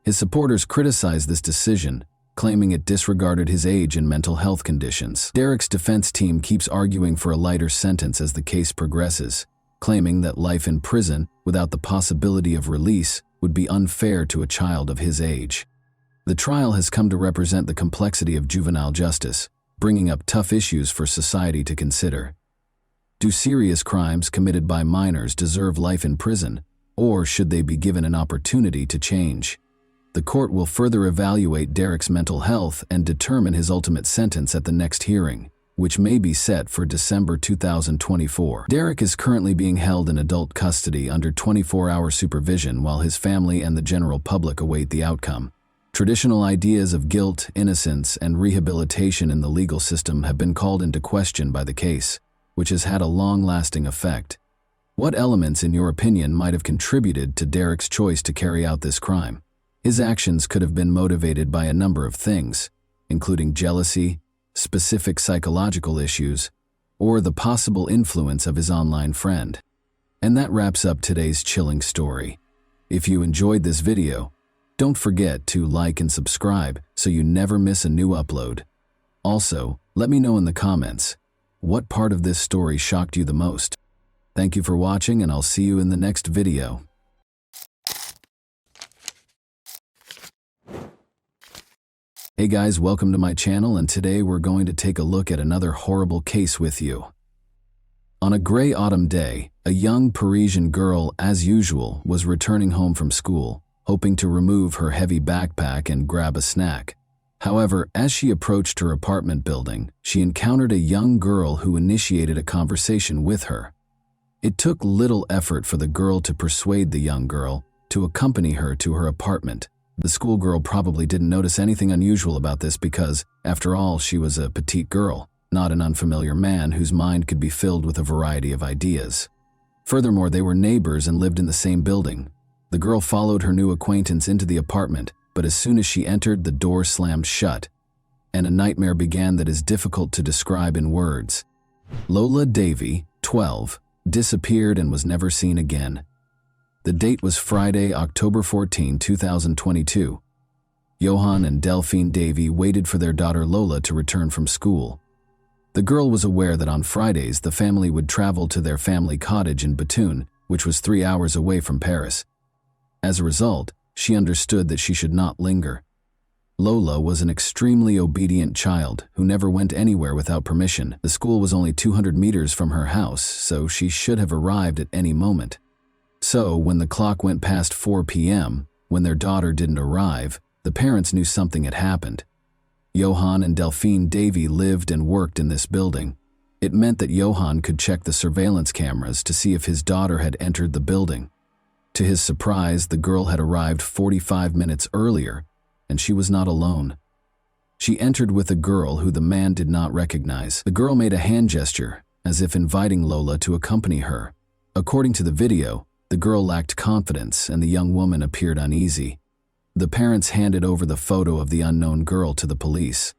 His supporters criticized this decision, claiming it disregarded his age and mental health conditions. Derek's defense team keeps arguing for a lighter sentence as the case progresses, claiming that life in prison without the possibility of release would be unfair to a child of his age. The trial has come to represent the complexity of juvenile justice, bringing up tough issues for society to consider. Do serious crimes committed by minors deserve life in prison, or should they be given an opportunity to change? The court will further evaluate Derek's mental health and determine his ultimate sentence at the next hearing, which may be set for December 2024. Derek is currently being held in adult custody under 24-hour supervision while his family and the general public await the outcome. Traditional ideas of guilt, innocence, and rehabilitation in the legal system have been called into question by the case, which has had a long-lasting effect. What elements, in your opinion, might have contributed to Derek's choice to carry out this crime? His actions could have been motivated by a number of things. including jealousy, specific psychological issues, or the possible influence of his online friend. And that wraps up today's chilling story. If you enjoyed this video, don't forget to like and subscribe so you never miss a new upload. Also, let me know in the comments, what part of this story shocked you the most? Thank you for watching, and I'll see you in the next video. Hey guys, welcome to my channel, and today we're going to take a look at another horrible case with you. On a gray autumn day, a young Parisian girl, as usual, was returning home from school, hoping to remove her heavy backpack and grab a snack. However, as she approached her apartment building, she encountered a young girl who initiated a conversation with her. It took little effort for the girl to persuade the young girl to accompany her to her apartment. The schoolgirl probably didn't notice anything unusual about this because, after all, she was a petite girl, not an unfamiliar man whose mind could be filled with a variety of ideas. Furthermore, they were neighbors and lived in the same building. The girl followed her new acquaintance into the apartment, but as soon as she entered, the door slammed shut, and a nightmare began that is difficult to describe in words. Lola Davy, 12, disappeared and was never seen again. The date was Friday, October 14, 2022. Johan and Delphine Davy waited for their daughter Lola to return from school. The girl was aware that on Fridays the family would travel to their family cottage in Béthune, which was 3 hours away from Paris. As a result, she understood that she should not linger. Lola was an extremely obedient child who never went anywhere without permission. The school was only 200 meters from her house, so she should have arrived at any moment. So, when the clock went past 4 p.m., when their daughter didn't arrive, the parents knew something had happened. Johan and Delphine Davy lived and worked in this building. It meant that Johan could check the surveillance cameras to see if his daughter had entered the building. To his surprise, the girl had arrived 45 minutes earlier, and she was not alone. She entered with a girl who the man did not recognize. The girl made a hand gesture, as if inviting Lola to accompany her. According to the video, the girl lacked confidence and the young woman appeared uneasy. The parents handed over the photo of the unknown girl to the police.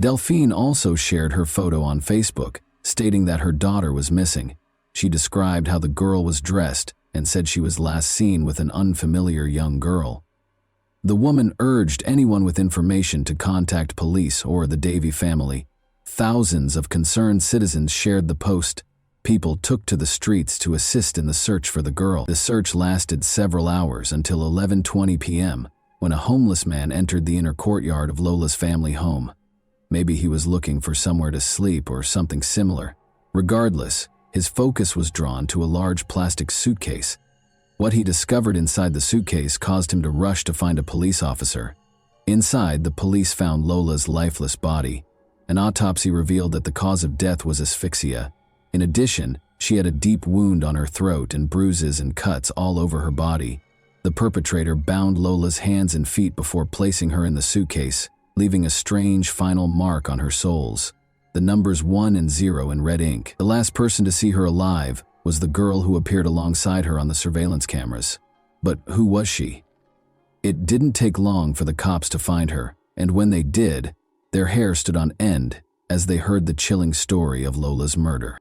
Delphine also shared her photo on Facebook, stating that her daughter was missing. She described how the girl was dressed and said she was last seen with an unfamiliar young girl. The woman urged anyone with information to contact police or the Davy family. Thousands of concerned citizens shared the post. People took to the streets to assist in the search for the girl. The search lasted several hours until 11:20 p.m., when a homeless man entered the inner courtyard of Lola's family home. Maybe he was looking for somewhere to sleep or something similar. Regardless, his focus was drawn to a large plastic suitcase. What he discovered inside the suitcase caused him to rush to find a police officer. Inside, the police found Lola's lifeless body. An autopsy revealed that the cause of death was asphyxia. In addition, she had a deep wound on her throat and bruises and cuts all over her body. The perpetrator bound Lola's hands and feet before placing her in the suitcase, leaving a strange final mark on her soles. The numbers 1 and 0 in red ink. The last person to see her alive was the girl who appeared alongside her on the surveillance cameras. But who was she? It didn't take long for the cops to find her, and when they did, their hair stood on end as they heard the chilling story of Lola's murder.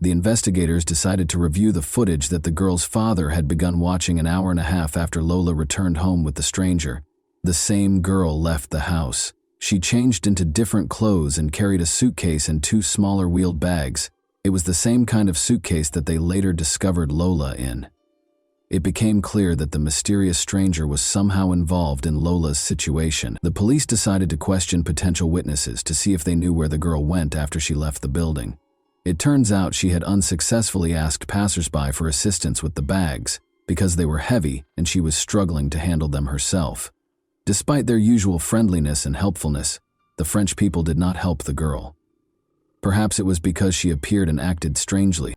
The investigators decided to review the footage that the girl's father had begun watching an hour and a half after Lola returned home with the stranger. The same girl left the house. She changed into different clothes and carried a suitcase and 2 smaller wheeled bags. It was the same kind of suitcase that they later discovered Lola in. It became clear that the mysterious stranger was somehow involved in Lola's situation. The police decided to question potential witnesses to see if they knew where the girl went after she left the building. It turns out she had unsuccessfully asked passersby for assistance with the bags because they were heavy and she was struggling to handle them herself. Despite their usual friendliness and helpfulness, the French people did not help the girl. Perhaps it was because she appeared and acted strangely.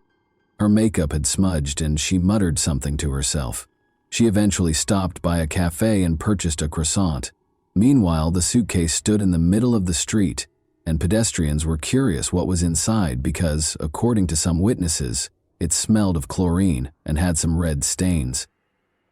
Her makeup had smudged and she muttered something to herself. She eventually stopped by a cafe and purchased a croissant. Meanwhile, the suitcase stood in the middle of the street, and pedestrians were curious what was inside because, according to some witnesses, it smelled of chlorine and had some red stains.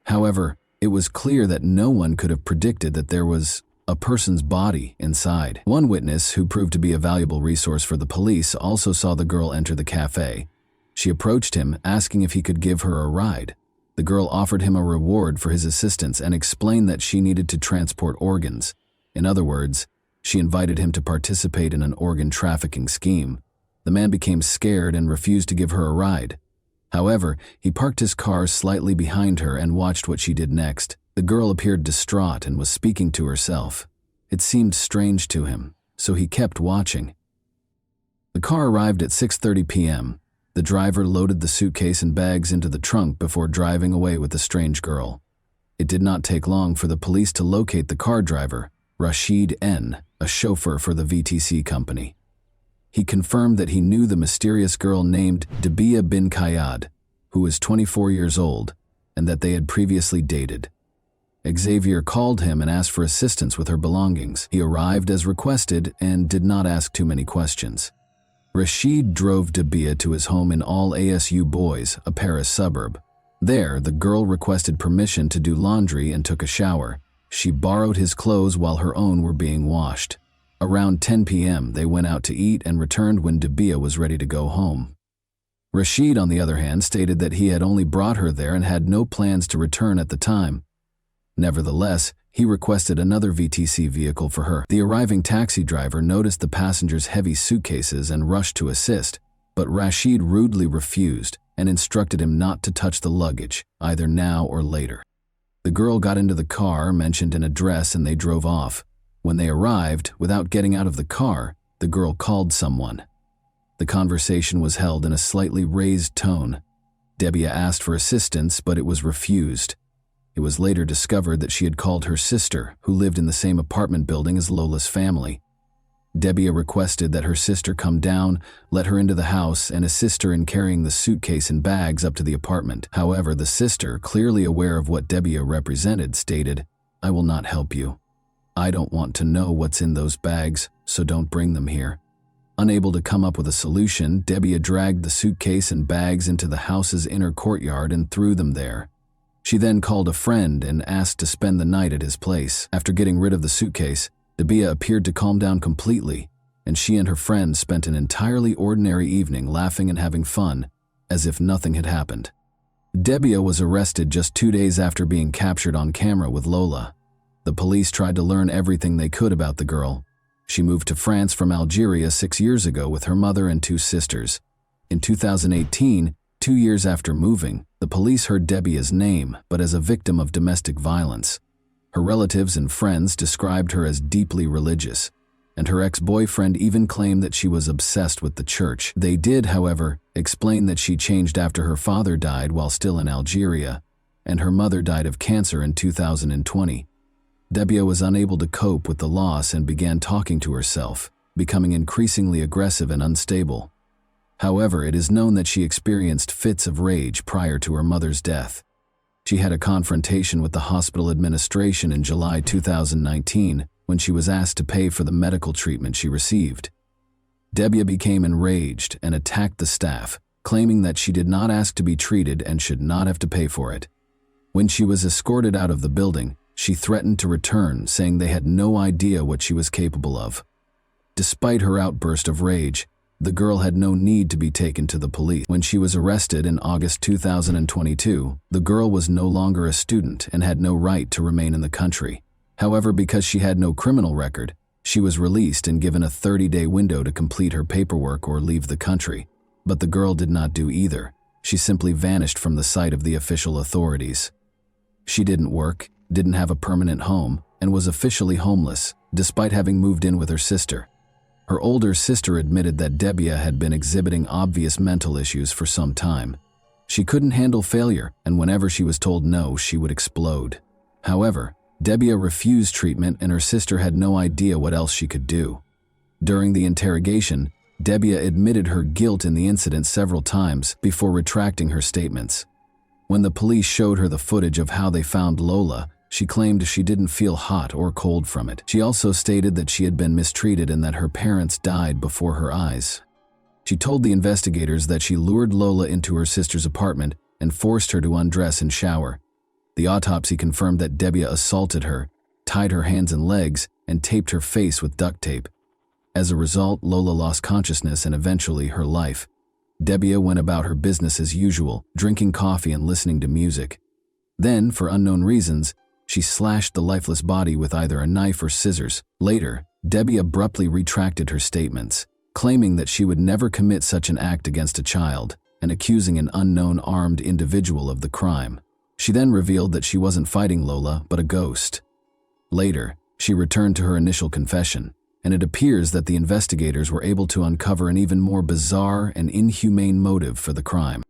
However, it was clear that no one could have predicted that there was a person's body inside. One witness, who proved to be a valuable resource for the police, also saw the girl enter the cafe. She approached him, asking if he could give her a ride. The girl offered him a reward for his assistance and explained that she needed to transport organs. In other words, she invited him to participate in an organ trafficking scheme. The man became scared and refused to give her a ride. However, he parked his car slightly behind her and watched what she did next. The girl appeared distraught and was speaking to herself. It seemed strange to him, so he kept watching. The car arrived at 6:30 p.m. The driver loaded the suitcase and bags into the trunk before driving away with the strange girl. It did not take long for the police to locate the car driver, Rashid N., a chauffeur for the VTC company. He confirmed that he knew the mysterious girl named Dabia bin Kayad, who was 24 years old, and that they had previously dated. Xavier called him and asked for assistance with her belongings. He arrived as requested and did not ask too many questions. Rashid drove Dabia to his home in Al Asu Bois, a Paris suburb. There, the girl requested permission to do laundry and took a shower. She borrowed his clothes while her own were being washed. Around 10 p.m., they went out to eat and returned when Dabia was ready to go home. Rashid, on the other hand, stated that he had only brought her there and had no plans to return at the time. Nevertheless, he requested another VTC vehicle for her. The arriving taxi driver noticed the passengers' heavy suitcases and rushed to assist, but Rashid rudely refused and instructed him not to touch the luggage, either now or later. The girl got into the car, mentioned an address, and they drove off. When they arrived, without getting out of the car, the girl called someone. The conversation was held in a slightly raised tone. Dabia asked for assistance, but it was refused. It was later discovered that she had called her sister, who lived in the same apartment building as Lola's family. Dabia requested that her sister come down, let her into the house, and assist her in carrying the suitcase and bags up to the apartment. However, the sister, clearly aware of what Dabia represented, stated, "I will not help you. I don't want to know what's in those bags, so don't bring them here." Unable to come up with a solution, Dabia dragged the suitcase and bags into the house's inner courtyard and threw them there. She then called a friend and asked to spend the night at his place. After getting rid of the suitcase, Dabia appeared to calm down completely, and she and her friend spent an entirely ordinary evening laughing and having fun, as if nothing had happened. Dabia was arrested just 2 days after being captured on camera with Lola. The police tried to learn everything they could about the girl. She moved to France from Algeria 6 years ago with her mother and 2 sisters. In 2018, 2 years after moving, the police heard Dabia's name, but as a victim of domestic violence. Her relatives and friends described her as deeply religious, and her ex-boyfriend even claimed that she was obsessed with the church. They did, however, explain that she changed after her father died while still in Algeria, and her mother died of cancer in 2020. Dabia was unable to cope with the loss and began talking to herself, becoming increasingly aggressive and unstable. However, it is known that she experienced fits of rage prior to her mother's death. She had a confrontation with the hospital administration in July 2019 when she was asked to pay for the medical treatment she received. Dabia became enraged and attacked the staff, claiming that she did not ask to be treated and should not have to pay for it. When she was escorted out of the building, she threatened to return, saying they had no idea what she was capable of. Despite her outburst of rage, the girl had no need to be taken to the police. When she was arrested in August 2022, the girl was no longer a student and had no right to remain in the country. However, because she had no criminal record, she was released and given a 30-day window to complete her paperwork or leave the country. But the girl did not do either. She simply vanished from the sight of the official authorities. She didn't work, didn't have a permanent home, and was officially homeless, despite having moved in with her sister. Her older sister admitted that Dabia had been exhibiting obvious mental issues for some time. She couldn't handle failure, and whenever she was told no, she would explode. However, Dabia refused treatment and her sister had no idea what else she could do. During the interrogation, Dabia admitted her guilt in the incident several times before retracting her statements. When the police showed her the footage of how they found Lola, she claimed she didn't feel hot or cold from it. She also stated that she had been mistreated and that her parents died before her eyes. She told the investigators that she lured Lola into her sister's apartment and forced her to undress and shower. The autopsy confirmed that Dabia assaulted her, tied her hands and legs, and taped her face with duct tape. As a result, Lola lost consciousness and eventually her life. Debbie went about her business as usual, drinking coffee and listening to music. Then, for unknown reasons, she slashed the lifeless body with either a knife or scissors. Later, Debbie abruptly retracted her statements, claiming that she would never commit such an act against a child, and accusing an unknown armed individual of the crime. She then revealed that she wasn't fighting Lola, but a ghost. Later, she returned to her initial confession, and it appears that the investigators were able to uncover an even more bizarre and inhumane motive for the crime.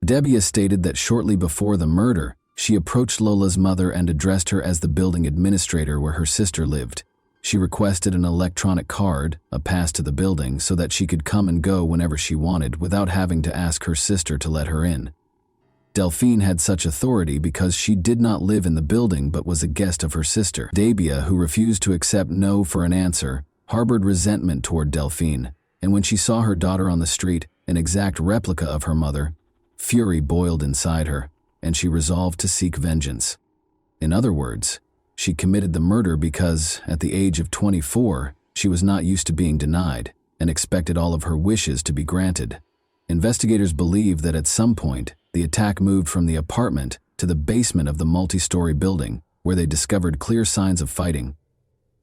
Debbie stated that shortly before the murder, she approached Lola's mother and addressed her as the building administrator where her sister lived. She requested an electronic card, a pass to the building, so that she could come and go whenever she wanted without having to ask her sister to let her in. Delphine had such authority because she did not live in the building but was a guest of her sister. Debbie, who refused to accept no for an answer, harbored resentment toward Delphine, and when she saw her daughter on the street, an exact replica of her mother, fury boiled inside her, and she resolved to seek vengeance. In other words, she committed the murder because, at the age of 24, she was not used to being denied and expected all of her wishes to be granted. Investigators believe that at some point, the attack moved from the apartment to the basement of the multi-story building, where they discovered clear signs of fighting.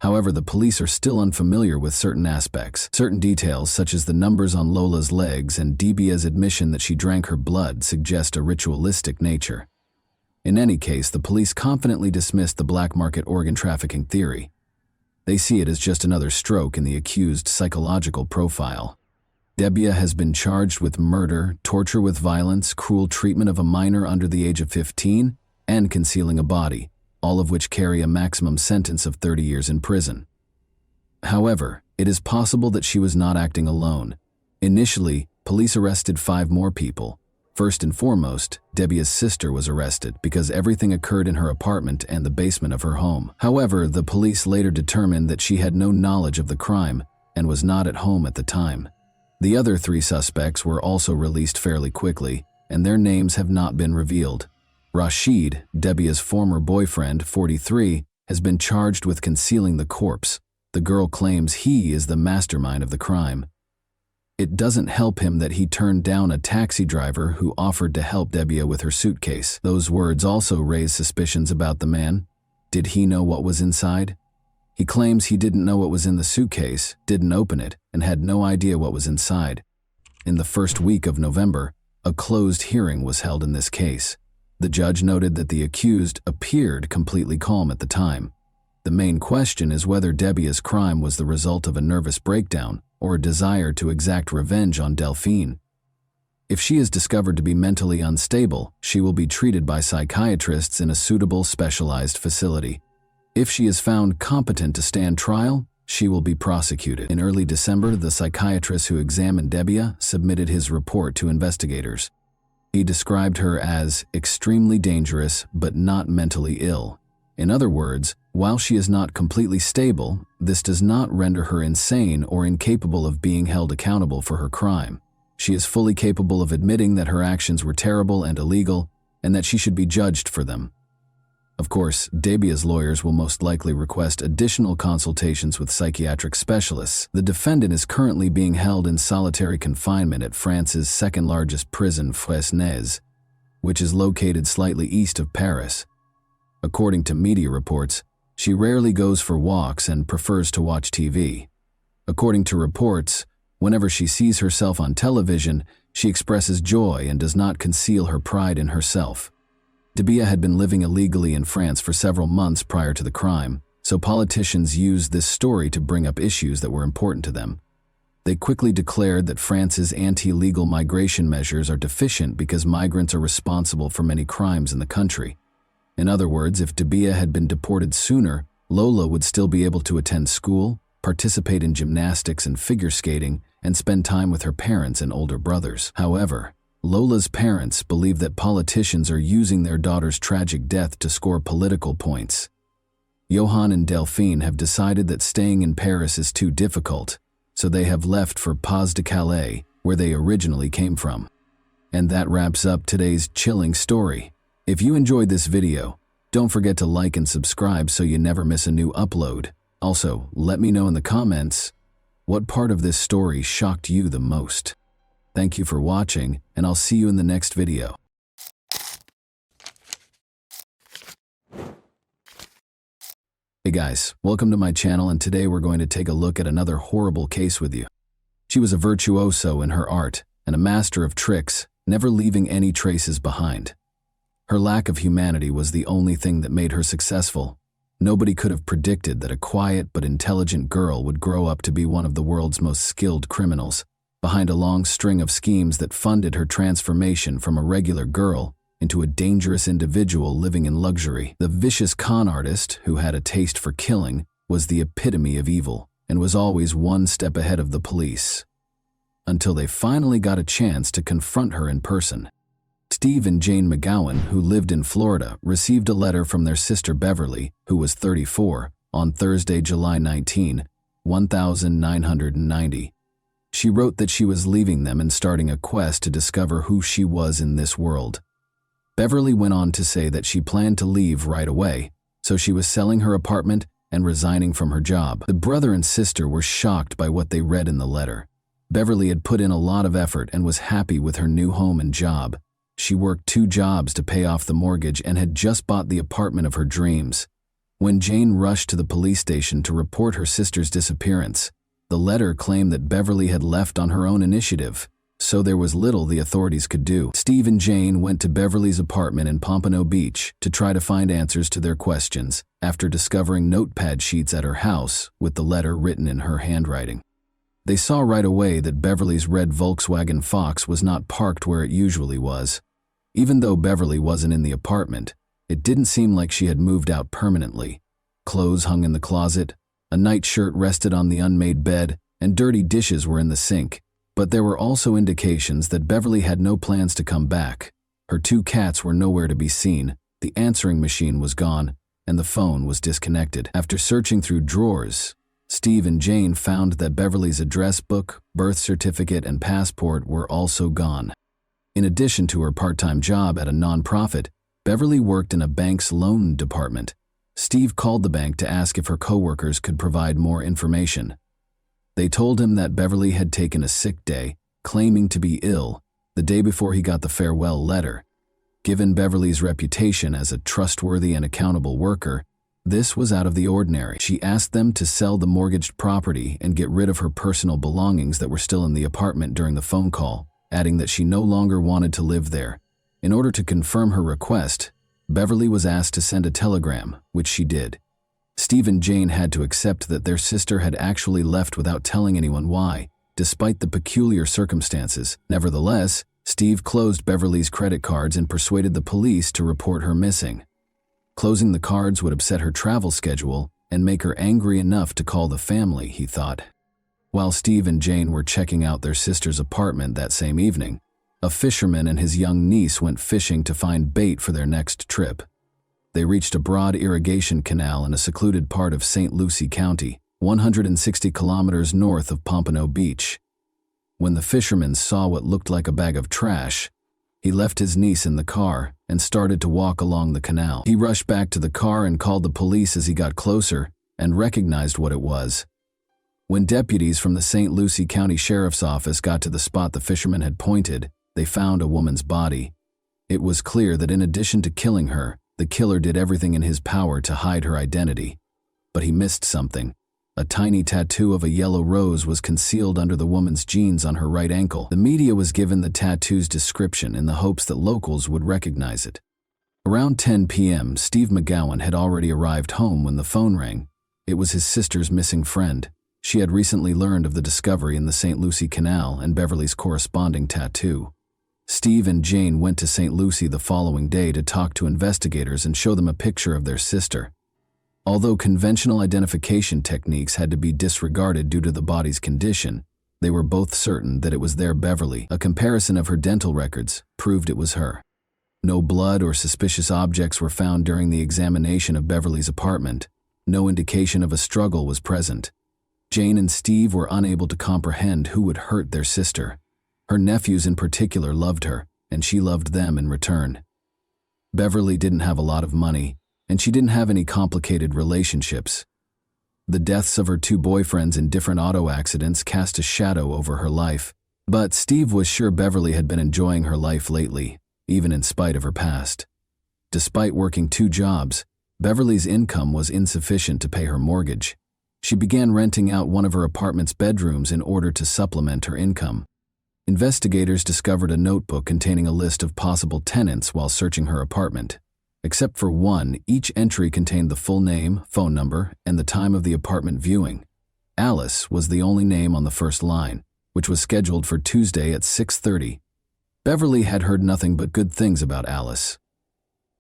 However, the police are still unfamiliar with certain aspects. Certain details, such as the numbers on Lola's legs and Debia's admission that she drank her blood, suggest a ritualistic nature. In any case, the police confidently dismissed the black market organ trafficking theory. They see it as just another stroke in the accused's psychological profile. Debbie has been charged with murder, torture with violence, cruel treatment of a minor under the age of 15, and concealing a body, all of which carry a maximum sentence of 30 years in prison. However, it is possible that she was not acting alone. Initially, police arrested 5 more people. First and foremost, Debbie's sister was arrested because everything occurred in her apartment and the basement of her home. However, the police later determined that she had no knowledge of the crime and was not at home at the time. The other 3 suspects were also released fairly quickly, and their names have not been revealed. Rashid, Debbie's former boyfriend, 43, has been charged with concealing the corpse. The girl claims he is the mastermind of the crime. It doesn't help him that he turned down a taxi driver who offered to help Debbie with her suitcase. Those words also raise suspicions about the man. Did he know what was inside? He claims he didn't know what was in the suitcase, didn't open it, and had no idea what was inside. In the first week of November, a closed hearing was held in this case. The judge noted that the accused appeared completely calm at the time. The main question is whether Debbie's crime was the result of a nervous breakdown or a desire to exact revenge on Delphine. If she is discovered to be mentally unstable, she will be treated by psychiatrists in a suitable specialized facility. If she is found competent to stand trial, she will be prosecuted. In early December, the psychiatrist who examined Debbie submitted his report to investigators. He described her as extremely dangerous but not mentally ill. In other words, while she is not completely stable, this does not render her insane or incapable of being held accountable for her crime. She is fully capable of admitting that her actions were terrible and illegal, and that she should be judged for them. Of course, Debbie's lawyers will most likely request additional consultations with psychiatric specialists. The defendant is currently being held in solitary confinement at France's second-largest prison, Fresnes, which is located slightly east of Paris. According to media reports, she rarely goes for walks and prefers to watch TV. According to reports, whenever she sees herself on television, she expresses joy and does not conceal her pride in herself. Debbie had been living illegally in France for several months prior to the crime, so politicians used this story to bring up issues that were important to them. They quickly declared that France's anti-legal migration measures are deficient because migrants are responsible for many crimes in the country. In other words, if Debbie had been deported sooner, Lola would still be able to attend school, participate in gymnastics and figure skating, and spend time with her parents and older brothers. However, Lola's parents believe that politicians are using their daughter's tragic death to score political points. Johan and Delphine have decided that staying in Paris is too difficult, so they have left for Pas-de-Calais, where they originally came from. And that wraps up today's chilling story. If you enjoyed this video, don't forget to like and subscribe so you never miss a new upload. Also, let me know in the comments what part of this story shocked you the most. Thank you for watching, and I'll see you in the next video. Hey guys, welcome to my channel, and today we're going to take a look at another horrible case with you. She was a virtuoso in her art and a master of tricks, never leaving any traces behind. Her lack of humanity was the only thing that made her successful. Nobody could have predicted that a quiet but intelligent girl would grow up to be one of the world's most skilled criminals, behind a long string of schemes that funded her transformation from a regular girl into a dangerous individual living in luxury. The vicious con artist, who had a taste for killing, was the epitome of evil and was always one step ahead of the police. Until they finally got a chance to confront her in person. Steve and Jane McGowan, who lived in Florida, received a letter from their sister Beverly, who was 34, on Thursday, July 19, 1990. She wrote that she was leaving them and starting a quest to discover who she was in this world. Beverly went on to say that she planned to leave right away, so she was selling her apartment and resigning from her job. The brother and sister were shocked by what they read in the letter. Beverly had put in a lot of effort and was happy with her new home and job. She worked 2 jobs to pay off the mortgage and had just bought the apartment of her dreams. When Jane rushed to the police station to report her sister's disappearance, the letter claimed that Beverly had left on her own initiative, so there was little the authorities could do. Steve and Jane went to Beverly's apartment in Pompano Beach to try to find answers to their questions after discovering notepad sheets at her house with the letter written in her handwriting. They saw right away that Beverly's red Volkswagen Fox was not parked where it usually was. Even though Beverly wasn't in the apartment, it didn't seem like she had moved out permanently. Clothes hung in the closet, a nightshirt rested on the unmade bed, and dirty dishes were in the sink. But there were also indications that Beverly had no plans to come back. Her 2 cats were nowhere to be seen, the answering machine was gone, and the phone was disconnected. After searching through drawers, Steve and Jane found that Beverly's address book, birth certificate, and passport were also gone. In addition to her part-time job at a nonprofit, Beverly worked in a bank's loan department. Steve called the bank to ask if her coworkers could provide more information. They told him that Beverly had taken a sick day, claiming to be ill, the day before he got the farewell letter. Given Beverly's reputation as a trustworthy and accountable worker, this was out of the ordinary. She asked them to sell the mortgaged property and get rid of her personal belongings that were still in the apartment during the phone call, adding that she no longer wanted to live there. In order to confirm her request, Beverly was asked to send a telegram, which she did. Steve and Jane had to accept that their sister had actually left without telling anyone why, despite the peculiar circumstances. Nevertheless, Steve closed Beverly's credit cards and persuaded the police to report her missing. Closing the cards would upset her travel schedule and make her angry enough to call the family, he thought. While Steve and Jane were checking out their sister's apartment that same evening, a fisherman and his young niece went fishing to find bait for their next trip. They reached a broad irrigation canal in a secluded part of St. Lucie County, 160 kilometers north of Pompano Beach. When the fisherman saw what looked like a bag of trash, he left his niece in the car and started to walk along the canal. He rushed back to the car and called the police as he got closer and recognized what it was. When deputies from the St. Lucie County Sheriff's Office got to the spot the fisherman had pointed, they found a woman's body. It was clear that in addition to killing her, the killer did everything in his power to hide her identity. But he missed something. A tiny tattoo of a yellow rose was concealed under the woman's jeans on her right ankle. The media was given the tattoo's description in the hopes that locals would recognize it. Around 10 p.m., Steve McGowan had already arrived home when the phone rang. It was his sister's missing friend. She had recently learned of the discovery in the St. Lucie Canal and Beverly's corresponding tattoo. Steve and Jane went to St. Lucie the following day to talk to investigators and show them a picture of their sister. Although conventional identification techniques had to be disregarded due to the body's condition, they were both certain that it was their Beverly. A comparison of her dental records proved it was her. No blood or suspicious objects were found during the examination of Beverly's apartment. No indication of a struggle was present. Jane and Steve were unable to comprehend who would hurt their sister. Her nephews in particular loved her, and she loved them in return. Beverly didn't have a lot of money, and she didn't have any complicated relationships. The deaths of her two boyfriends in different auto accidents cast a shadow over her life, but Steve was sure Beverly had been enjoying her life lately, even in spite of her past. Despite working 2 jobs, Beverly's income was insufficient to pay her mortgage. She began renting out one of her apartment's bedrooms in order to supplement her income. Investigators discovered a notebook containing a list of possible tenants while searching her apartment. Except for one, each entry contained the full name, phone number, and the time of the apartment viewing. Alice was the only name on the first line, which was scheduled for Tuesday at 6:30. Beverly had heard nothing but good things about Alice.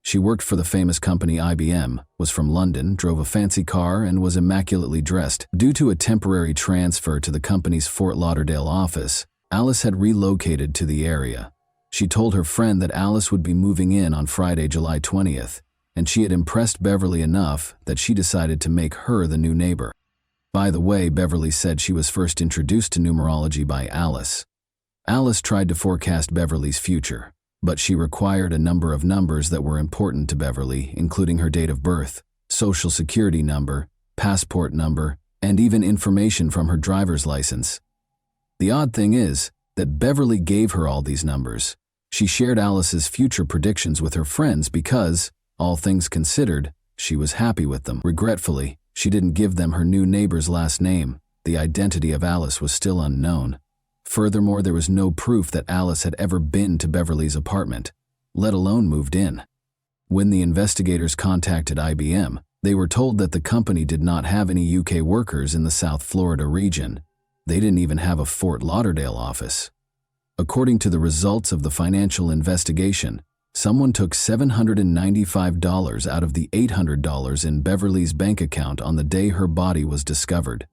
She worked for the famous company IBM, was from London, drove a fancy car, and was immaculately dressed. Due to a temporary transfer to the company's Fort Lauderdale office, Alice had relocated to the area. She told her friend that Alice would be moving in on Friday, July 20th, and she had impressed Beverly enough that she decided to make her the new neighbor. By the way, Beverly said she was first introduced to numerology by Alice. Alice tried to forecast Beverly's future, but she required a number of numbers that were important to Beverly, including her date of birth, social security number, passport number, and even information from her driver's license. The odd thing is that Beverly gave her all these numbers. She shared Alice's future predictions with her friends because, all things considered, she was happy with them. Regretfully, she didn't give them her new neighbor's last name. The identity of Alice was still unknown. Furthermore, there was no proof that Alice had ever been to Beverly's apartment, let alone moved in. When the investigators contacted IBM, they were told that the company did not have any UK workers in the South Florida region. They didn't even have a Fort Lauderdale office. According to the results of the financial investigation, someone took $795 out of the $800 in Beverly's bank account on the day her body was discovered.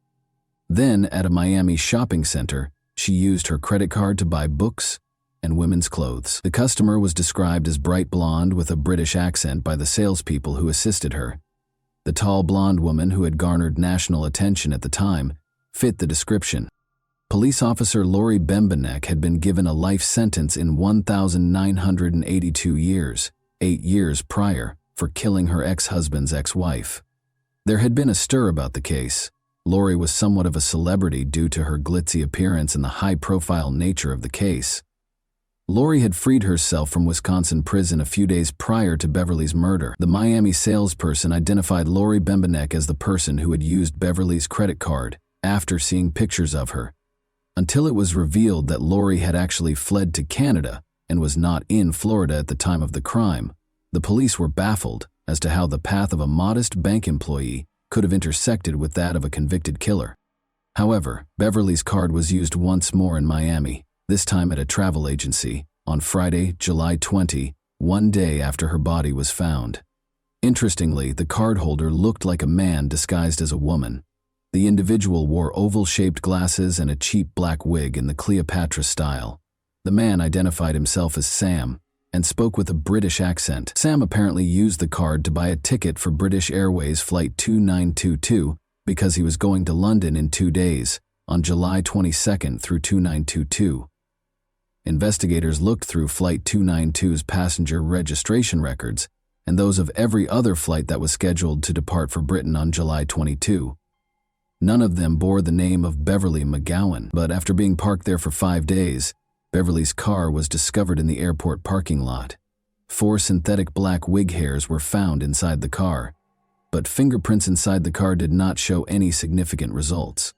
Then, at a Miami shopping center, she used her credit card to buy books and women's clothes. The customer was described as bright blonde with a British accent by the salespeople who assisted her. The tall blonde woman who had garnered national attention at the time fit the description. Police officer Lori Bembenek had been given a life sentence in 1,982 years, 8 years prior, for killing her ex-husband's ex-wife. There had been a stir about the case. Lori was somewhat of a celebrity due to her glitzy appearance and the high-profile nature of the case. Lori had freed herself from Wisconsin prison a few days prior to Beverly's murder. The Miami salesperson identified Lori Bembenek as the person who had used Beverly's credit card after seeing pictures of her, until it was revealed that Lori had actually fled to Canada and was not in Florida at the time of the crime. The police were baffled as to how the path of a modest bank employee could have intersected with that of a convicted killer. However, Beverly's card was used once more in Miami, this time at a travel agency, on Friday, July 20, 1 day after her body was found. Interestingly, the cardholder looked like a man disguised as a woman. The individual wore oval-shaped glasses and a cheap black wig in the Cleopatra style. The man identified himself as Sam and spoke with a British accent. Sam apparently used the card to buy a ticket for British Airways Flight 2922 because he was going to London in 2 days, on July 22nd through 2922. Investigators looked through Flight 292's passenger registration records and those of every other flight that was scheduled to depart for Britain on July 22. None of them bore the name of Beverly McGowan, but after being parked there for 5 days, Beverly's car was discovered in the airport parking lot. 4 synthetic black wig hairs were found inside the car, but fingerprints inside the car did not show any significant results.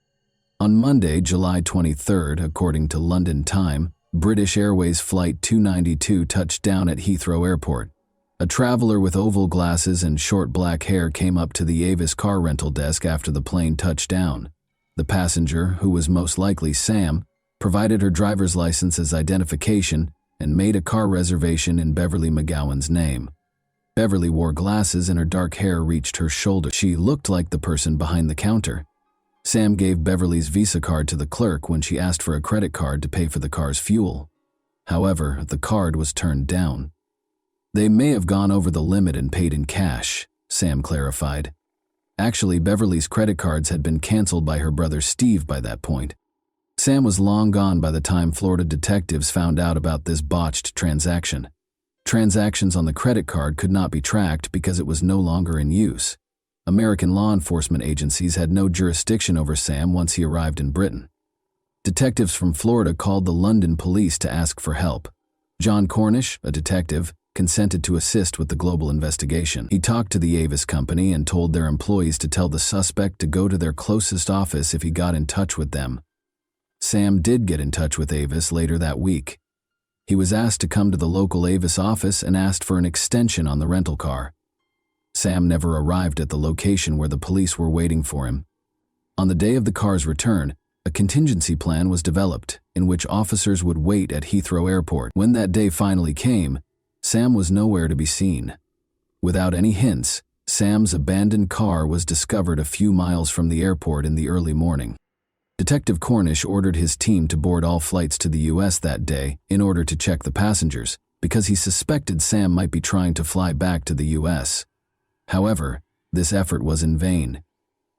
On Monday, July 23rd, according to London time, British Airways Flight 292 touched down at Heathrow Airport. A traveler with oval glasses and short black hair came up to the Avis car rental desk after the plane touched down. The passenger, who was most likely Sam, provided her driver's license as identification and made a car reservation in Beverly McGowan's name. Beverly wore glasses and her dark hair reached her shoulder. She looked like the person behind the counter. Sam gave Beverly's Visa card to the clerk when she asked for a credit card to pay for the car's fuel. However, the card was turned down. They may have gone over the limit and paid in cash, Sam clarified. Actually, Beverly's credit cards had been canceled by her brother Steve by that point. Sam was long gone by the time Florida detectives found out about this botched transaction. Transactions on the credit card could not be tracked because it was no longer in use. American law enforcement agencies had no jurisdiction over Sam once he arrived in Britain. Detectives from Florida called the London police to ask for help. John Cornish, a detective, consented to assist with the global investigation. He talked to the Avis company and told their employees to tell the suspect to go to their closest office if he got in touch with them. Sam did get in touch with Avis later that week. He was asked to come to the local Avis office and asked for an extension on the rental car. Sam never arrived at the location where the police were waiting for him. On the day of the car's return, a contingency plan was developed in which officers would wait at Heathrow Airport. When that day finally came, Sam was nowhere to be seen. Without any hints, Sam's abandoned car was discovered a few miles from the airport in the early morning. Detective Cornish ordered his team to board all flights to the U.S. that day in order to check the passengers, because he suspected Sam might be trying to fly back to the U.S. However, this effort was in vain.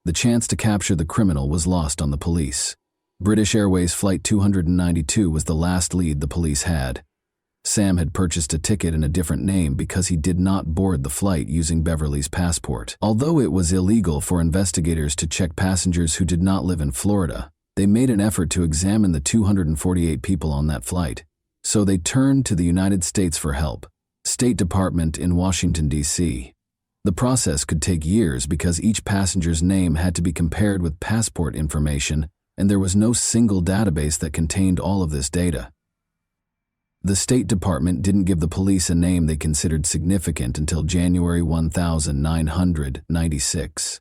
The chance to capture the criminal was lost on the police. British Airways Flight 292 was the last lead the police had. Sam had purchased a ticket in a different name because he did not board the flight using Beverly's passport. Although it was illegal for investigators to check passengers who did not live in Florida, they made an effort to examine the 248 people on that flight. So they turned to the United States for help, State Department in Washington, D.C. The process could take years because each passenger's name had to be compared with passport information, and there was no single database that contained all of this data. The State Department didn't give the police a name they considered significant until January 1996.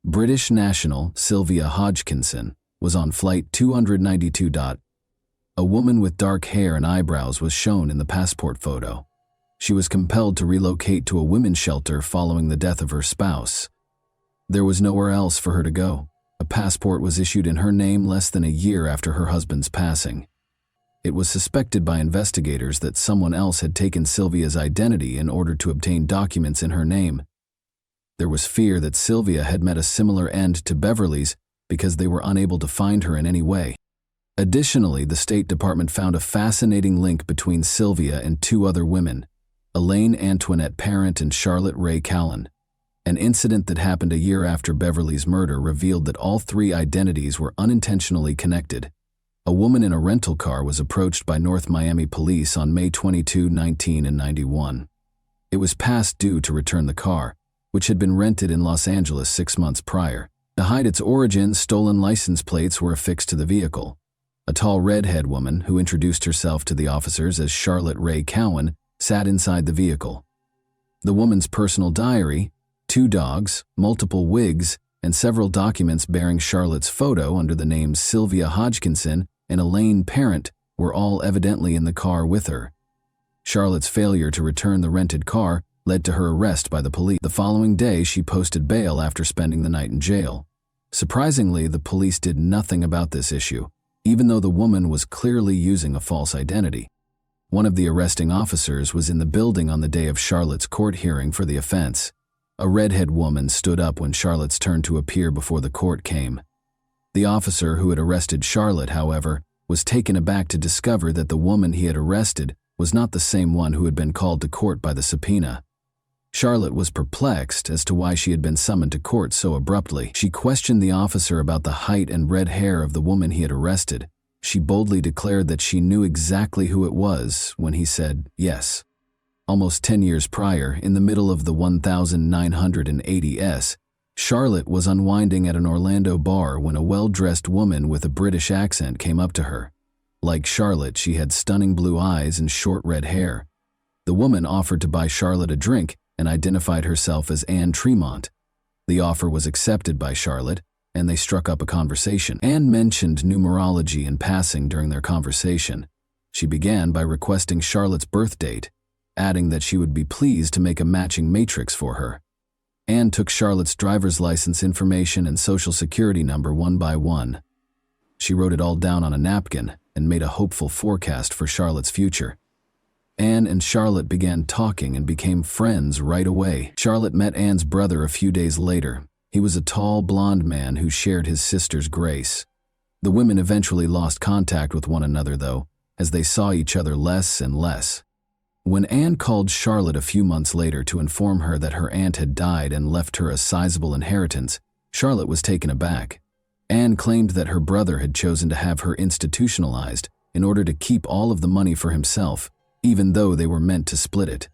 British national Sylvia Hodgkinson was on Flight 292. A woman with dark hair and eyebrows was shown in the passport photo. She was compelled to relocate to a women's shelter following the death of her spouse. There was nowhere else for her to go. A passport was issued in her name less than a year after her husband's passing. It was suspected by investigators that someone else had taken Sylvia's identity in order to obtain documents in her name. There was fear that Sylvia had met a similar end to Beverly's because they were unable to find her in any way. Additionally, the State Department found a fascinating link between Sylvia and two other women, Elaine Antoinette Parent and Charlotte Ray Callan. An incident that happened a year after Beverly's murder revealed that all three identities were unintentionally connected. A woman in a rental car was approached by North Miami police on May 22, 1991. It was past due to return the car, which had been rented in Los Angeles 6 months prior. To hide its origin, stolen license plates were affixed to the vehicle. A tall redhead woman, who introduced herself to the officers as Charlotte Ray Cowan, sat inside the vehicle. The woman's personal diary, 2 dogs, multiple wigs, and several documents bearing Charlotte's photo under the names Sylvia Hodgkinson and Elaine Parent were all evidently in the car with her. Charlotte's failure to return the rented car led to her arrest by the police. The following day, she posted bail after spending the night in jail. Surprisingly, the police did nothing about this issue, even though the woman was clearly using a false identity. One of the arresting officers was in the building on the day of Charlotte's court hearing for the offense. A redhead woman stood up when Charlotte's turn to appear before the court came. The officer who had arrested Charlotte, however, was taken aback to discover that the woman he had arrested was not the same one who had been called to court by the subpoena. Charlotte was perplexed as to why she had been summoned to court so abruptly. She questioned the officer about the height and red hair of the woman he had arrested. She boldly declared that she knew exactly who it was when he said yes. Almost 10 years prior, in the middle of the 1980s, Charlotte was unwinding at an Orlando bar when a well-dressed woman with a British accent came up to her. Like Charlotte, she had stunning blue eyes and short red hair. The woman offered to buy Charlotte a drink and identified herself as Anne Tremont. The offer was accepted by Charlotte, and they struck up a conversation. Anne mentioned numerology in passing during their conversation. She began by requesting Charlotte's birth date, adding that she would be pleased to make a matching matrix for her. Anne took Charlotte's driver's license information and social security number one by one. She wrote it all down on a napkin and made a hopeful forecast for Charlotte's future. Anne and Charlotte began talking and became friends right away. Charlotte met Anne's brother a few days later. He was a tall, blonde man who shared his sister's grace. The women eventually lost contact with one another, though, as they saw each other less and less. When Anne called Charlotte a few months later to inform her that her aunt had died and left her a sizable inheritance, Charlotte was taken aback. Anne claimed that her brother had chosen to have her institutionalized in order to keep all of the money for himself, even though they were meant to split it.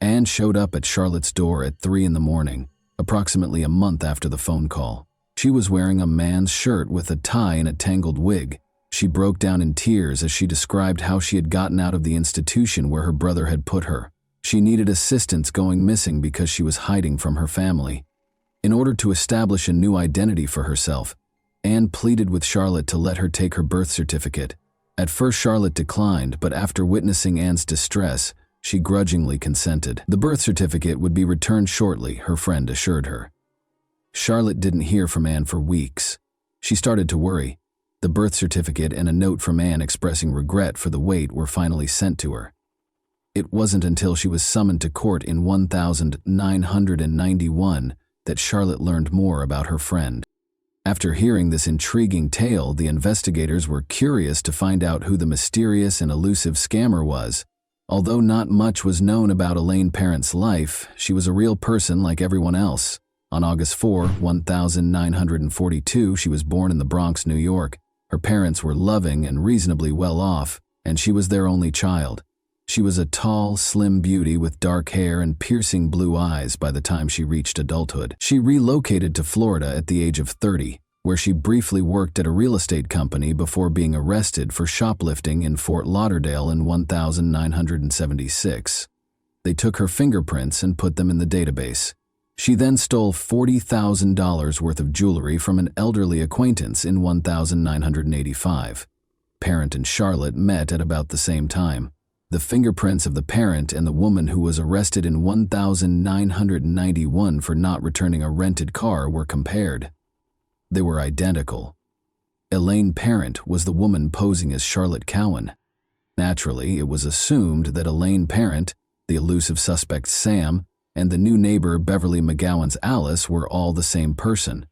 Anne showed up at Charlotte's door at 3 in the morning, approximately a month after the phone call. She was wearing a man's shirt with a tie and a tangled wig. She broke down in tears as she described how she had gotten out of the institution where her brother had put her. She needed assistance going missing because she was hiding from her family. In order to establish a new identity for herself, Anne pleaded with Charlotte to let her take her birth certificate. At first Charlotte declined, but after witnessing Anne's distress, she grudgingly consented. The birth certificate would be returned shortly, her friend assured her. Charlotte didn't hear from Anne for weeks. She started to worry. The birth certificate and a note from Anne expressing regret for the wait were finally sent to her. It wasn't until she was summoned to court in 1991 that Charlotte learned more about her friend. After hearing this intriguing tale, the investigators were curious to find out who the mysterious and elusive scammer was. Although not much was known about Elaine Parent's life, she was a real person like everyone else. On August 4, 1942, she was born in the Bronx, New York. Her parents were loving and reasonably well off, and she was their only child. She was a tall, slim beauty with dark hair and piercing blue eyes by the time she reached adulthood. She relocated to Florida at the age of 30, where she briefly worked at a real estate company before being arrested for shoplifting in Fort Lauderdale in 1976. They took her fingerprints and put them in the database. She then stole $40,000 worth of jewelry from an elderly acquaintance in 1985. Parent and Charlotte met at about the same time. The fingerprints of the parent and the woman who was arrested in 1991 for not returning a rented car were compared. They were identical. Elaine Parent was the woman posing as Charlotte Cowan. Naturally, it was assumed that Elaine Parent, the elusive suspect Sam, and the new neighbor Beverly McGowan's Alice were all the same person.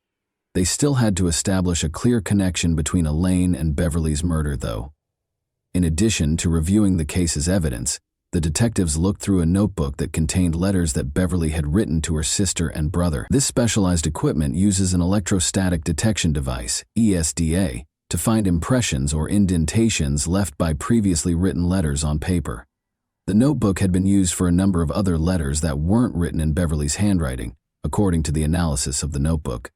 They still had to establish a clear connection between Elaine and Beverly's murder, though. In addition to reviewing the case's evidence, the detectives looked through a notebook that contained letters that Beverly had written to her sister and brother. This specialized equipment uses an electrostatic detection device, ESDA, to find impressions or indentations left by previously written letters on paper. The notebook had been used for a number of other letters that weren't written in Beverly's handwriting, according to the analysis of the notebook.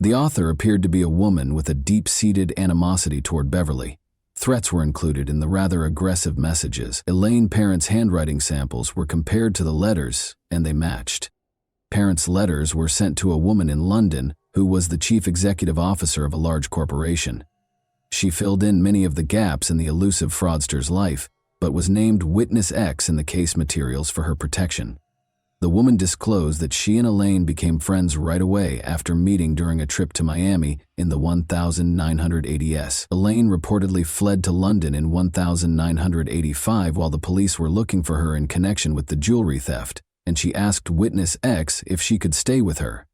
The author appeared to be a woman with a deep-seated animosity toward Beverly. Threats were included in the rather aggressive messages. Elaine Parent's handwriting samples were compared to the letters, and they matched. Parent's letters were sent to a woman in London who was the chief executive officer of a large corporation. She filled in many of the gaps in the elusive fraudster's life, but was named Witness X in the case materials for her protection. The woman disclosed that she and Elaine became friends right away after meeting during a trip to Miami in the 1980s. Elaine reportedly fled to London in 1985 while the police were looking for her in connection with the jewelry theft, and she asked Witness X if she could stay with her.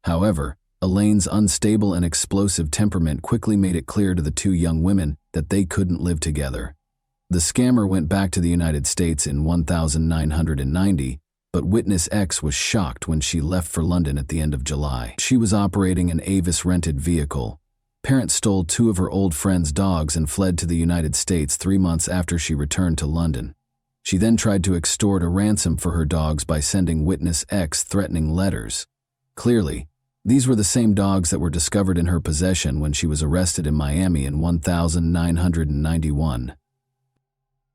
However, Elaine's unstable and explosive temperament quickly made it clear to the two young women that they couldn't live together. The scammer went back to the United States in 1990, but Witness X was shocked when she left for London at the end of July. She was operating an Avis rented vehicle. Parent stole two of her old friend's dogs and fled to the United States 3 months after she returned to London. She then tried to extort a ransom for her dogs by sending Witness X threatening letters. Clearly, these were the same dogs that were discovered in her possession when she was arrested in Miami in 1991.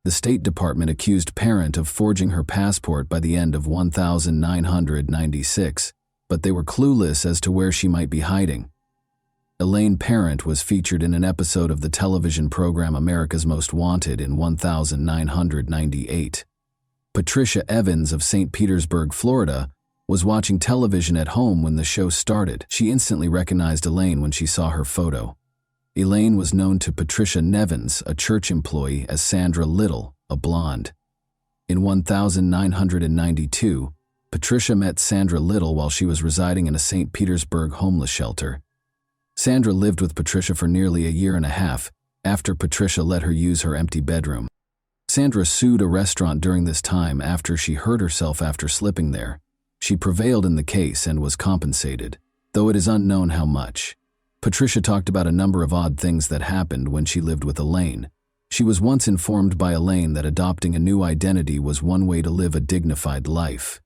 The State Department accused Parent of forging her passport by the end of 1996, but they were clueless as to where she might be hiding. Elaine Parent was featured in an episode of the television program America's Most Wanted in 1998. Patricia Evans of St. Petersburg, Florida, was watching television at home when the show started. She instantly recognized Elaine when she saw her photo. Elaine was known to Patricia Nevins, a church employee, as Sandra Little, a blonde. In 1992, Patricia met Sandra Little while she was residing in a St. Petersburg homeless shelter. Sandra lived with Patricia for nearly a year and a half after Patricia let her use her empty bedroom. Cassandra sued a restaurant during this time after she hurt herself after slipping there. She prevailed in the case and was compensated, though it is unknown how much. Patricia talked about a number of odd things that happened when she lived with Elaine. She was once informed by Elaine that adopting a new identity was one way to live a dignified life.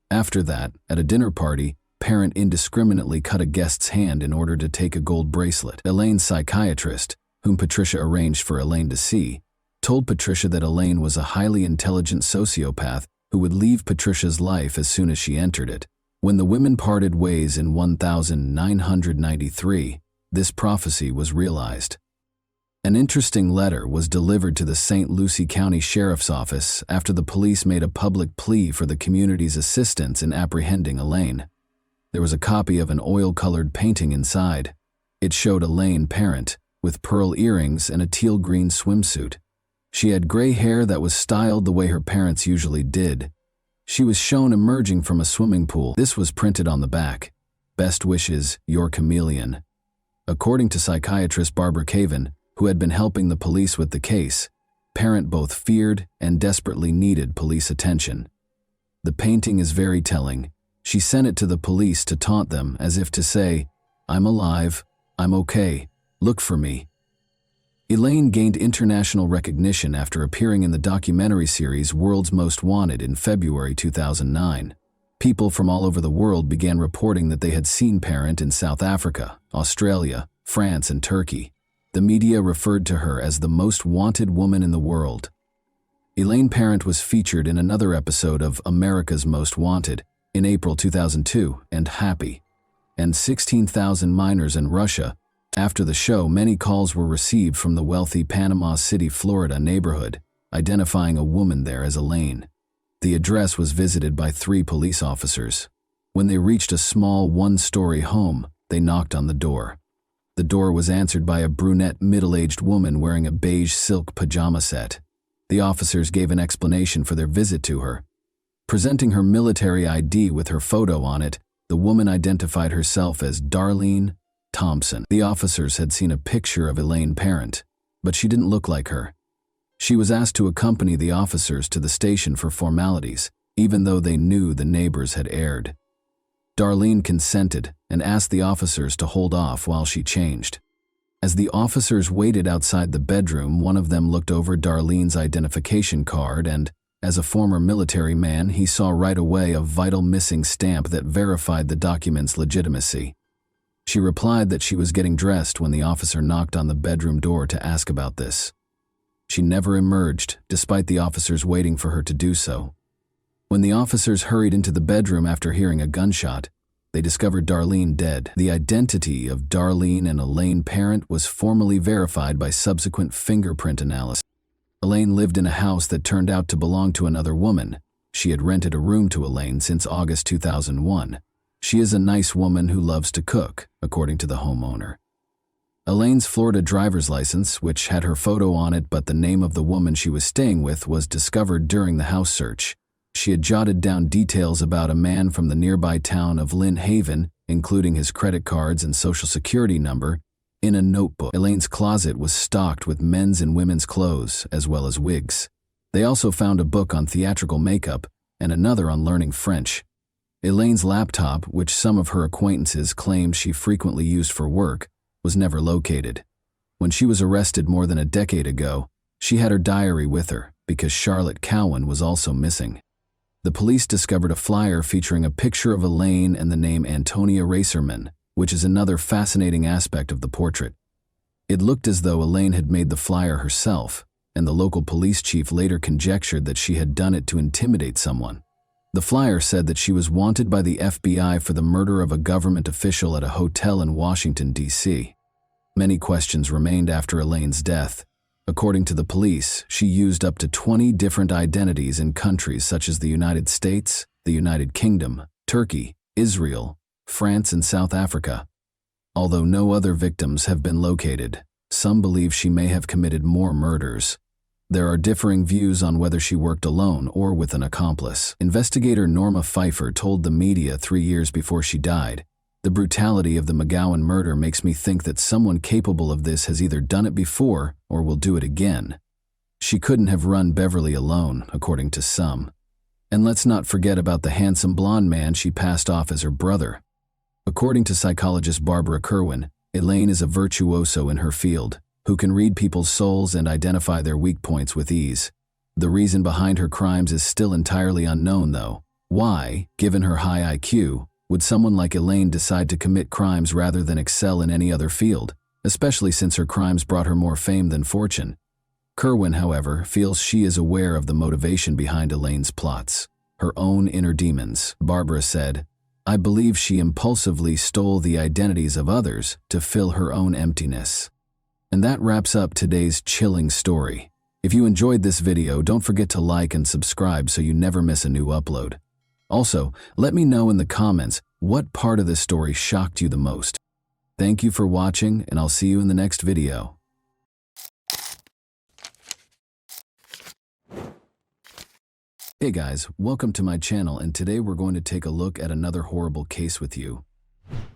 After that, at a dinner party, Parent indiscriminately cut a guest's hand in order to take a gold bracelet. Elaine's psychiatrist, whom Patricia arranged for Elaine to see, told Patricia that Elaine was a highly intelligent sociopath who would leave Patricia's life as soon as she entered it. When the women parted ways in 1993, this prophecy was realized. An interesting letter was delivered to the St. Lucie County Sheriff's Office after the police made a public plea for the community's assistance in apprehending Elaine. There was a copy of an oil-colored painting inside. It showed Elaine Parent, with pearl earrings and a teal-green swimsuit. She had gray hair that was styled the way her parents usually did. She was shown emerging from a swimming pool. This was printed on the back. "Best wishes, your chameleon." According to psychiatrist Barbara Caven, who had been helping the police with the case, Parent both feared and desperately needed police attention. The painting is very telling. She sent it to the police to taunt them, as if to say, "I'm alive, I'm okay, look for me." Elaine gained international recognition after appearing in the documentary series World's Most Wanted in February 2009. People from all over the world began reporting that they had seen Parent in South Africa, Australia, France, and Turkey. The media referred to her as the most wanted woman in the world. Elaine Parent was featured in another episode of America's Most Wanted in April 2002 and Happy, and 16,000 minors in Russia. After the show, many calls were received from the wealthy Panama City, Florida neighborhood, identifying a woman there as Elaine. The address was visited by 3 police officers. When they reached a small one-story home, they knocked on the door. The door was answered by a brunette middle-aged woman wearing a beige silk pajama set. The officers gave an explanation for their visit to her. Presenting her military ID with her photo on it, the woman identified herself as Darlene Thompson. The officers had seen a picture of Elaine Parent, but she didn't look like her. She was asked to accompany the officers to the station for formalities, even though they knew the neighbors had erred. Darlene consented and asked the officers to hold off while she changed. As the officers waited outside the bedroom, one of them looked over Darlene's identification card and, as a former military man, he saw right away a vital missing stamp that verified the document's legitimacy. She replied that she was getting dressed when the officer knocked on the bedroom door to ask about this. She never emerged, despite the officers waiting for her to do so. When the officers hurried into the bedroom after hearing a gunshot, they discovered Darlene dead. The identity of Darlene and Elaine Parent was formally verified by subsequent fingerprint analysis. Elaine lived in a house that turned out to belong to another woman. She had rented a room to Elaine since August 2001. She is a nice woman who loves to cook, according to the homeowner. Elaine's Florida driver's license, which had her photo on it but the name of the woman she was staying with, was discovered during the house search. She had jotted down details about a man from the nearby town of Lynn Haven, including his credit cards and social security number, in a notebook. Elaine's closet was stocked with men's and women's clothes, as well as wigs. They also found a book on theatrical makeup and another on learning French. Elaine's laptop, which some of her acquaintances claimed she frequently used for work, was never located. When she was arrested more than a decade ago, she had her diary with her because Charlotte Cowan was also missing. The police discovered a flyer featuring a picture of Elaine and the name Antonia Racerman, which is another fascinating aspect of the portrait. It looked as though Elaine had made the flyer herself, and the local police chief later conjectured that she had done it to intimidate someone. The flyer said that she was wanted by the FBI for the murder of a government official at a hotel in Washington, D.C. Many questions remained after Elaine's death. According to the police, she used up to 20 different identities in countries such as the United States, the United Kingdom, Turkey, Israel, France, and South Africa. Although no other victims have been located, some believe she may have committed more murders. There are differing views on whether she worked alone or with an accomplice. Investigator Norma Pfeiffer told the media 3 years before she died, "The brutality of the McGowan murder makes me think that someone capable of this has either done it before or will do it again." She couldn't have run Beverly alone, according to some. And let's not forget about the handsome blonde man she passed off as her brother. According to psychologist Barbara Kerwin, Elaine is a virtuoso in her field, who can read people's souls and identify their weak points with ease. The reason behind her crimes is still entirely unknown, though. Why, given her high IQ, would someone like Elaine decide to commit crimes rather than excel in any other field, especially since her crimes brought her more fame than fortune? Kerwin, however, feels she is aware of the motivation behind Elaine's plots, her own inner demons. Barbara said, "I believe she impulsively stole the identities of others to fill her own emptiness." And that wraps up today's chilling story. If you enjoyed this video, don't forget to like and subscribe so you never miss a new upload. Also, let me know in the comments what part of this story shocked you the most. Thank you for watching, and I'll see you in the next video. Hey guys, welcome to my channel, and today we're going to take a look at another horrible case with you.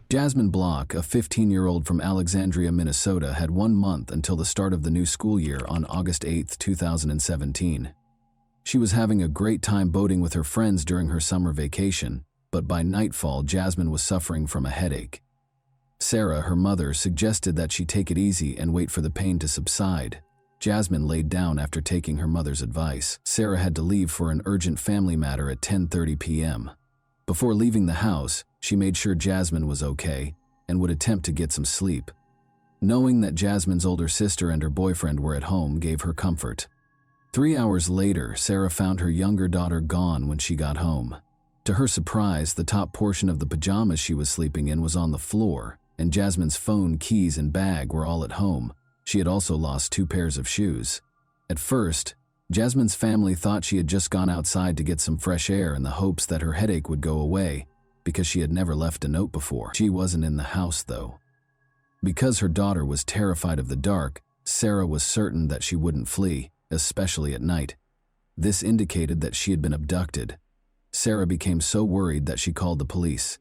Jasmine Block, a 15-year-old from Alexandria, Minnesota, had 1 month until the start of the new school year on August 8, 2017. She was having a great time boating with her friends during her summer vacation, but by nightfall, Jasmine was suffering from a headache. Sarah, her mother, suggested that she take it easy and wait for the pain to subside. Jasmine laid down after taking her mother's advice. Sarah had to leave for an urgent family matter at 10:30 p.m. Before leaving the house, she made sure Jasmine was okay and would attempt to get some sleep. Knowing that Jasmine's older sister and her boyfriend were at home gave her comfort. 3 hours later, Sarah found her younger daughter gone when she got home. To her surprise, the top portion of the pajamas she was sleeping in was on the floor, and Jasmine's phone, keys, and bag were all at home. She had also lost 2 pairs of shoes. At first, Jasmine's family thought she had just gone outside to get some fresh air in the hopes that her headache would go away, because she had never left a note before. She wasn't in the house, though. Because her daughter was terrified of the dark, Sarah was certain that she wouldn't flee, especially at night. This indicated that she had been abducted. Sarah became so worried that she called the police.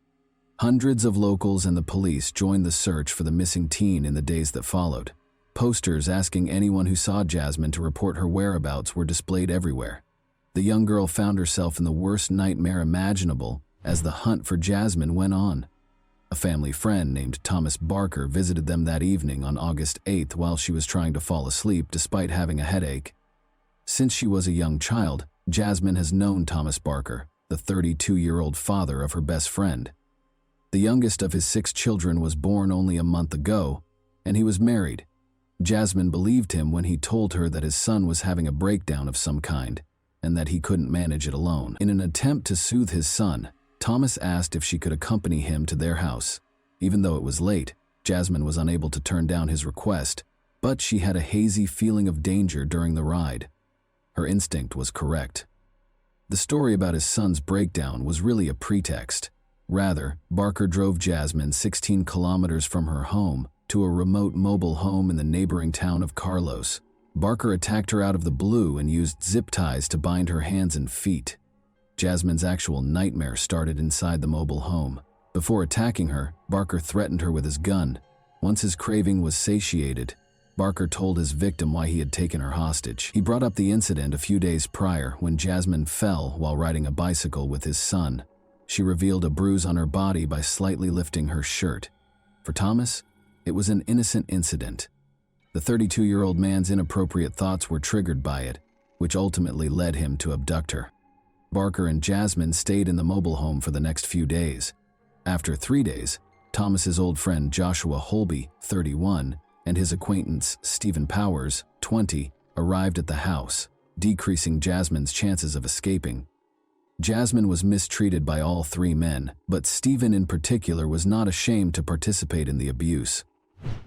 Hundreds of locals and the police joined the search for the missing teen in the days that followed. Posters asking anyone who saw Jasmine to report her whereabouts were displayed everywhere. The young girl found herself in the worst nightmare imaginable as the hunt for Jasmine went on. A family friend named Thomas Barker visited them that evening on August 8th while she was trying to fall asleep despite having a headache. Since she was a young child, Jasmine has known Thomas Barker, the 32-year-old father of her best friend. The youngest of his 6 children was born only a month ago, and he was married. Jasmine believed him when he told her that his son was having a breakdown of some kind, and that he couldn't manage it alone. In an attempt to soothe his son, Thomas asked if she could accompany him to their house. Even though it was late, Jasmine was unable to turn down his request, but she had a hazy feeling of danger during the ride. Her instinct was correct. The story about his son's breakdown was really a pretext. Rather, Barker drove Jasmine 16 kilometers from her home to a remote mobile home in the neighboring town of Carlos. Barker attacked her out of the blue and used zip ties to bind her hands and feet. Jasmine's actual nightmare started inside the mobile home. Before attacking her, Barker threatened her with his gun. Once his craving was satiated, Barker told his victim why he had taken her hostage. He brought up the incident a few days prior when Jasmine fell while riding a bicycle with his son. She revealed a bruise on her body by slightly lifting her shirt. For Thomas, it was an innocent incident. The 32-year-old man's inappropriate thoughts were triggered by it, which ultimately led him to abduct her. Barker and Jasmine stayed in the mobile home for the next few days. After 3 days, Thomas's old friend Joshua Holby, 31, and his acquaintance Stephen Powers, 20, arrived at the house, decreasing Jasmine's chances of escaping. Jasmine was mistreated by all 3 men, but Stephen in particular was not ashamed to participate in the abuse.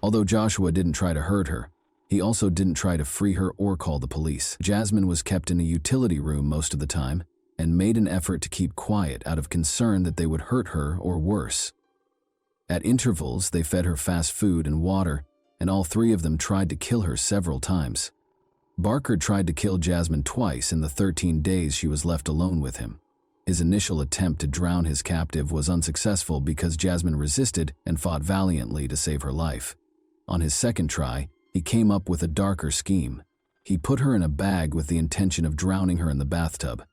Although Joshua didn't try to hurt her, he also didn't try to free her or call the police. Jasmine was kept in a utility room most of the time and made an effort to keep quiet out of concern that they would hurt her or worse. At intervals, they fed her fast food and water, and all 3 of them tried to kill her several times. Barker tried to kill Jasmine twice in the 13 days she was left alone with him. His initial attempt to drown his captive was unsuccessful because Jasmine resisted and fought valiantly to save her life. On his second try, he came up with a darker scheme. He put her in a bag with the intention of drowning her in the bathtub.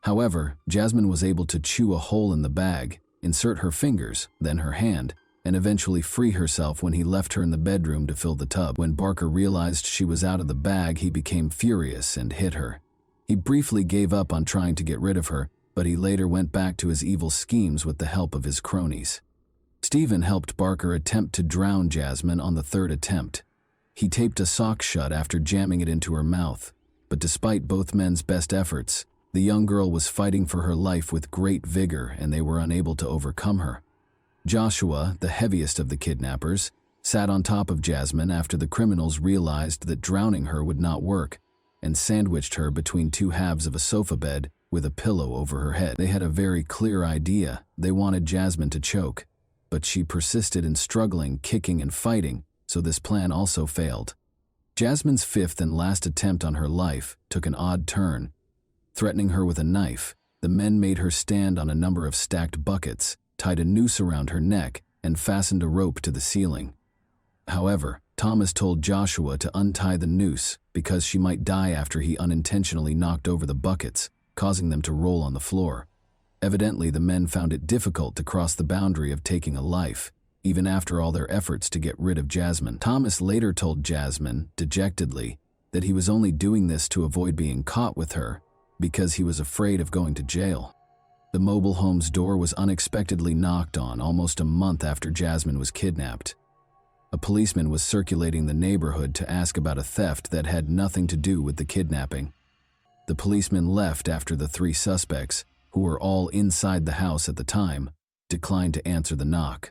However, Jasmine was able to chew a hole in the bag, insert her fingers, then her hand, and eventually free herself when he left her in the bedroom to fill the tub. When Barker realized she was out of the bag, he became furious and hit her. He briefly gave up on trying to get rid of her, but he later went back to his evil schemes with the help of his cronies. Stephen helped Barker attempt to drown Jasmine on the third attempt. He taped a sock shut after jamming it into her mouth, but despite both men's best efforts, the young girl was fighting for her life with great vigor and they were unable to overcome her. Joshua, the heaviest of the kidnappers, sat on top of Jasmine after the criminals realized that drowning her would not work and sandwiched her between two halves of a sofa bed with a pillow over her head. They had a very clear idea. They wanted Jasmine to choke, but she persisted in struggling, kicking, and fighting, so this plan also failed. Jasmine's fifth and last attempt on her life took an odd turn. Threatening her with a knife, the men made her stand on a number of stacked buckets, tied a noose around her neck, and fastened a rope to the ceiling. However, Thomas told Joshua to untie the noose because she might die after he unintentionally knocked over the buckets, causing them to roll on the floor. Evidently, the men found it difficult to cross the boundary of taking a life, even after all their efforts to get rid of Jasmine. Thomas later told Jasmine, dejectedly, that he was only doing this to avoid being caught with her because he was afraid of going to jail. The mobile home's door was unexpectedly knocked on almost a month after Jasmine was kidnapped. A policeman was circulating the neighborhood to ask about a theft that had nothing to do with the kidnapping. The policeman left after the three suspects, who were all inside the house at the time, declined to answer the knock.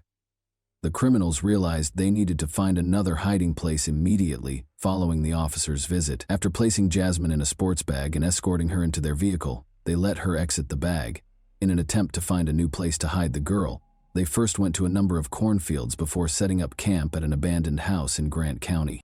The criminals realized they needed to find another hiding place immediately following the officer's visit. After placing Jasmine in a sports bag and escorting her into their vehicle, they let her exit the bag. In an attempt to find a new place to hide the girl, they first went to a number of cornfields before setting up camp at an abandoned house in Grant County.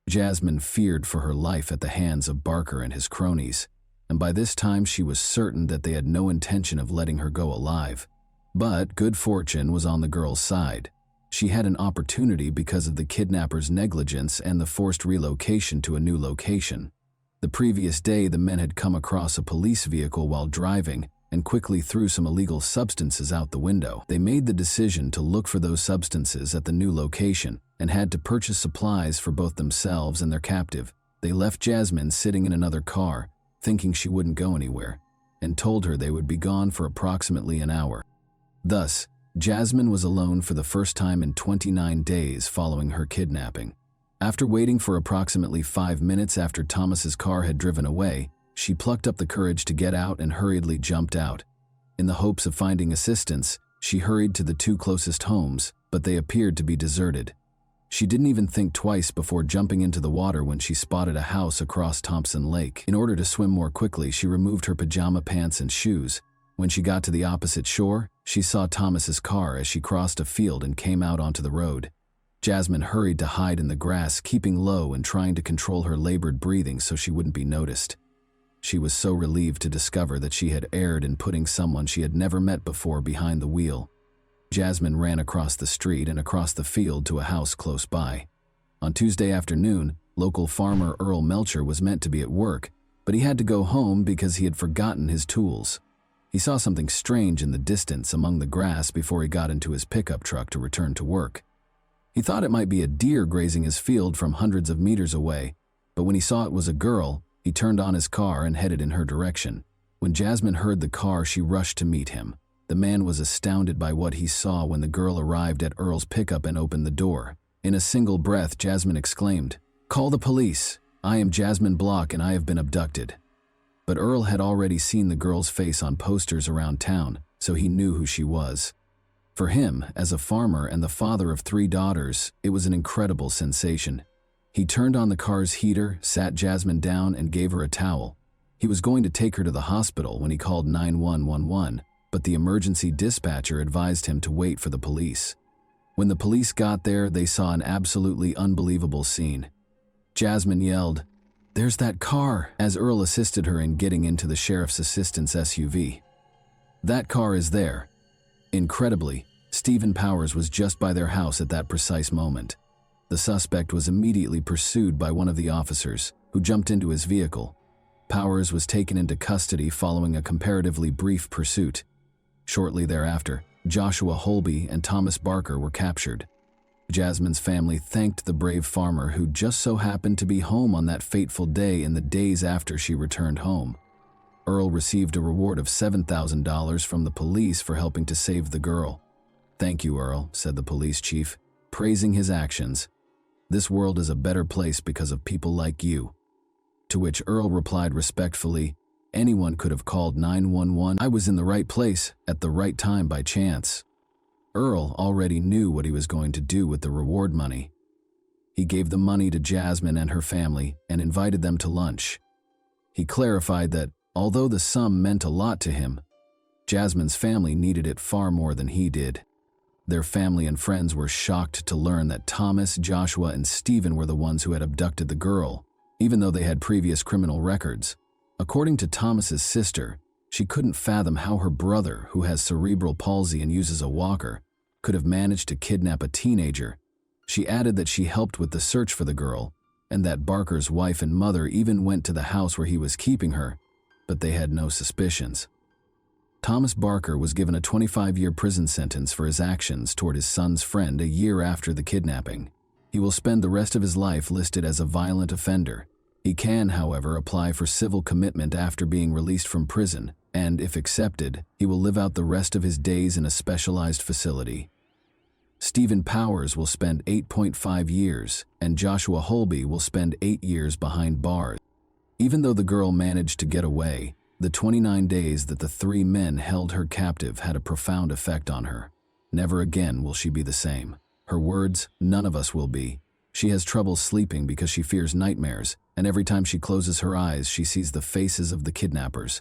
Jasmine feared for her life at the hands of Barker and his cronies, and by this time she was certain that they had no intention of letting her go alive. But good fortune was on the girl's side. She had an opportunity because of the kidnappers' negligence and the forced relocation to a new location. The previous day, the men had come across a police vehicle while driving and quickly threw some illegal substances out the window. They made the decision to look for those substances at the new location and had to purchase supplies for both themselves and their captive. They left Jasmine sitting in another car, thinking she wouldn't go anywhere, and told her they would be gone for approximately an hour. Thus, Jasmine was alone for the first time in 29 days following her kidnapping. After waiting for approximately 5 minutes after Thomas's car had driven away, she plucked up the courage to get out and hurriedly jumped out. In the hopes of finding assistance, she hurried to the two closest homes, but they appeared to be deserted. She didn't even think twice before jumping into the water when she spotted a house across Thompson Lake. In order to swim more quickly, she removed her pajama pants and shoes. When she got to the opposite shore, she saw Thomas's car as she crossed a field and came out onto the road. Jasmine hurried to hide in the grass, keeping low and trying to control her labored breathing so she wouldn't be noticed. She was so relieved to discover that she had erred in putting someone she had never met before behind the wheel. Jasmine ran across the street and across the field to a house close by. On Tuesday afternoon, local farmer Earl Melcher was meant to be at work, but he had to go home because he had forgotten his tools. He saw something strange in the distance among the grass before he got into his pickup truck to return to work. He thought it might be a deer grazing his field from hundreds of meters away, but when he saw it was a girl, he turned on his car and headed in her direction. When Jasmine heard the car, she rushed to meet him. The man was astounded by what he saw when the girl arrived at Earl's pickup and opened the door. In a single breath, Jasmine exclaimed, "Call the police! I am Jasmine Block and I have been abducted." But Earl had already seen the girl's face on posters around town, so he knew who she was. For him, as a farmer and the father of 3 daughters, it was an incredible sensation. He turned on the car's heater, sat Jasmine down, and gave her a towel. He was going to take her to the hospital when he called 911, but the emergency dispatcher advised him to wait for the police. When the police got there, they saw an absolutely unbelievable scene. Jasmine yelled, "There's that car," as Earl assisted her in getting into the sheriff's assistant's SUV. "That car is there." Incredibly, Stephen Powers was just by their house at that precise moment. The suspect was immediately pursued by one of the officers, who jumped into his vehicle. Powers was taken into custody following a comparatively brief pursuit. Shortly thereafter, Joshua Holby and Thomas Barker were captured. Jasmine's family thanked the brave farmer who just so happened to be home on that fateful day in the days after she returned home. Earl received a reward of $7,000 from the police for helping to save the girl. "Thank you, Earl," said the police chief, praising his actions. "This world is a better place because of people like you." To which Earl replied respectfully, "Anyone could have called 911. I was in the right place at the right time by chance." Earl already knew what he was going to do with the reward money. He gave the money to Jasmine and her family and invited them to lunch. He clarified that, although the sum meant a lot to him, Jasmine's family needed it far more than he did. Their family and friends were shocked to learn that Thomas, Joshua, and Stephen were the ones who had abducted the girl, even though they had previous criminal records. According to Thomas's sister, she couldn't fathom how her brother, who has cerebral palsy and uses a walker, could have managed to kidnap a teenager. She added that she helped with the search for the girl, and that Barker's wife and mother even went to the house where he was keeping her, but they had no suspicions. Thomas Barker was given a 25-year prison sentence for his actions toward his son's friend a year after the kidnapping. He will spend the rest of his life listed as a violent offender. He can, however, apply for civil commitment after being released from prison, and, if accepted, he will live out the rest of his days in a specialized facility. Stephen Powers will spend 8.5 years, and Joshua Holby will spend 8 years behind bars. Even though the girl managed to get away, the 29 days that the three men held her captive had a profound effect on her. Never again will she be the same. Her words, "None of us will be." She has trouble sleeping because she fears nightmares, and every time she closes her eyes, she sees the faces of the kidnappers.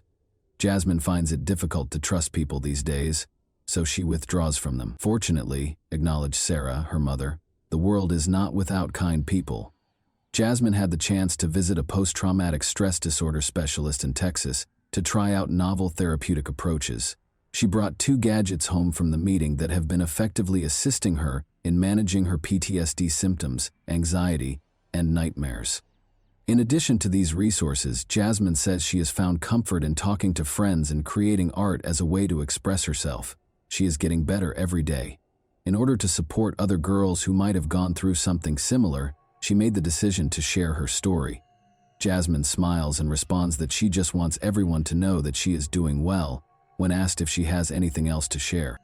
Jasmine finds it difficult to trust people these days, so she withdraws from them. "Fortunately," acknowledged Sarah, her mother, "the world is not without kind people." Jasmine had the chance to visit a post-traumatic stress disorder specialist in Texas to try out novel therapeutic approaches. She brought 2 gadgets home from the meeting that have been effectively assisting her in managing her PTSD symptoms, anxiety, and nightmares. In addition to these resources, Jasmine says she has found comfort in talking to friends and creating art as a way to express herself. She is getting better every day. In order to support other girls who might have gone through something similar, she made the decision to share her story. Jasmine smiles and responds that she just wants everyone to know that she is doing well when asked if she has anything else to share.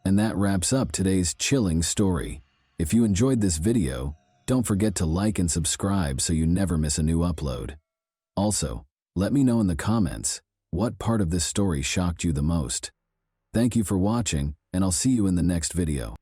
And that wraps up today's chilling story. If you enjoyed this video, don't forget to like and subscribe so you never miss a new upload. Also, let me know in the comments what part of this story shocked you the most. Thank you for watching, and I'll see you in the next video.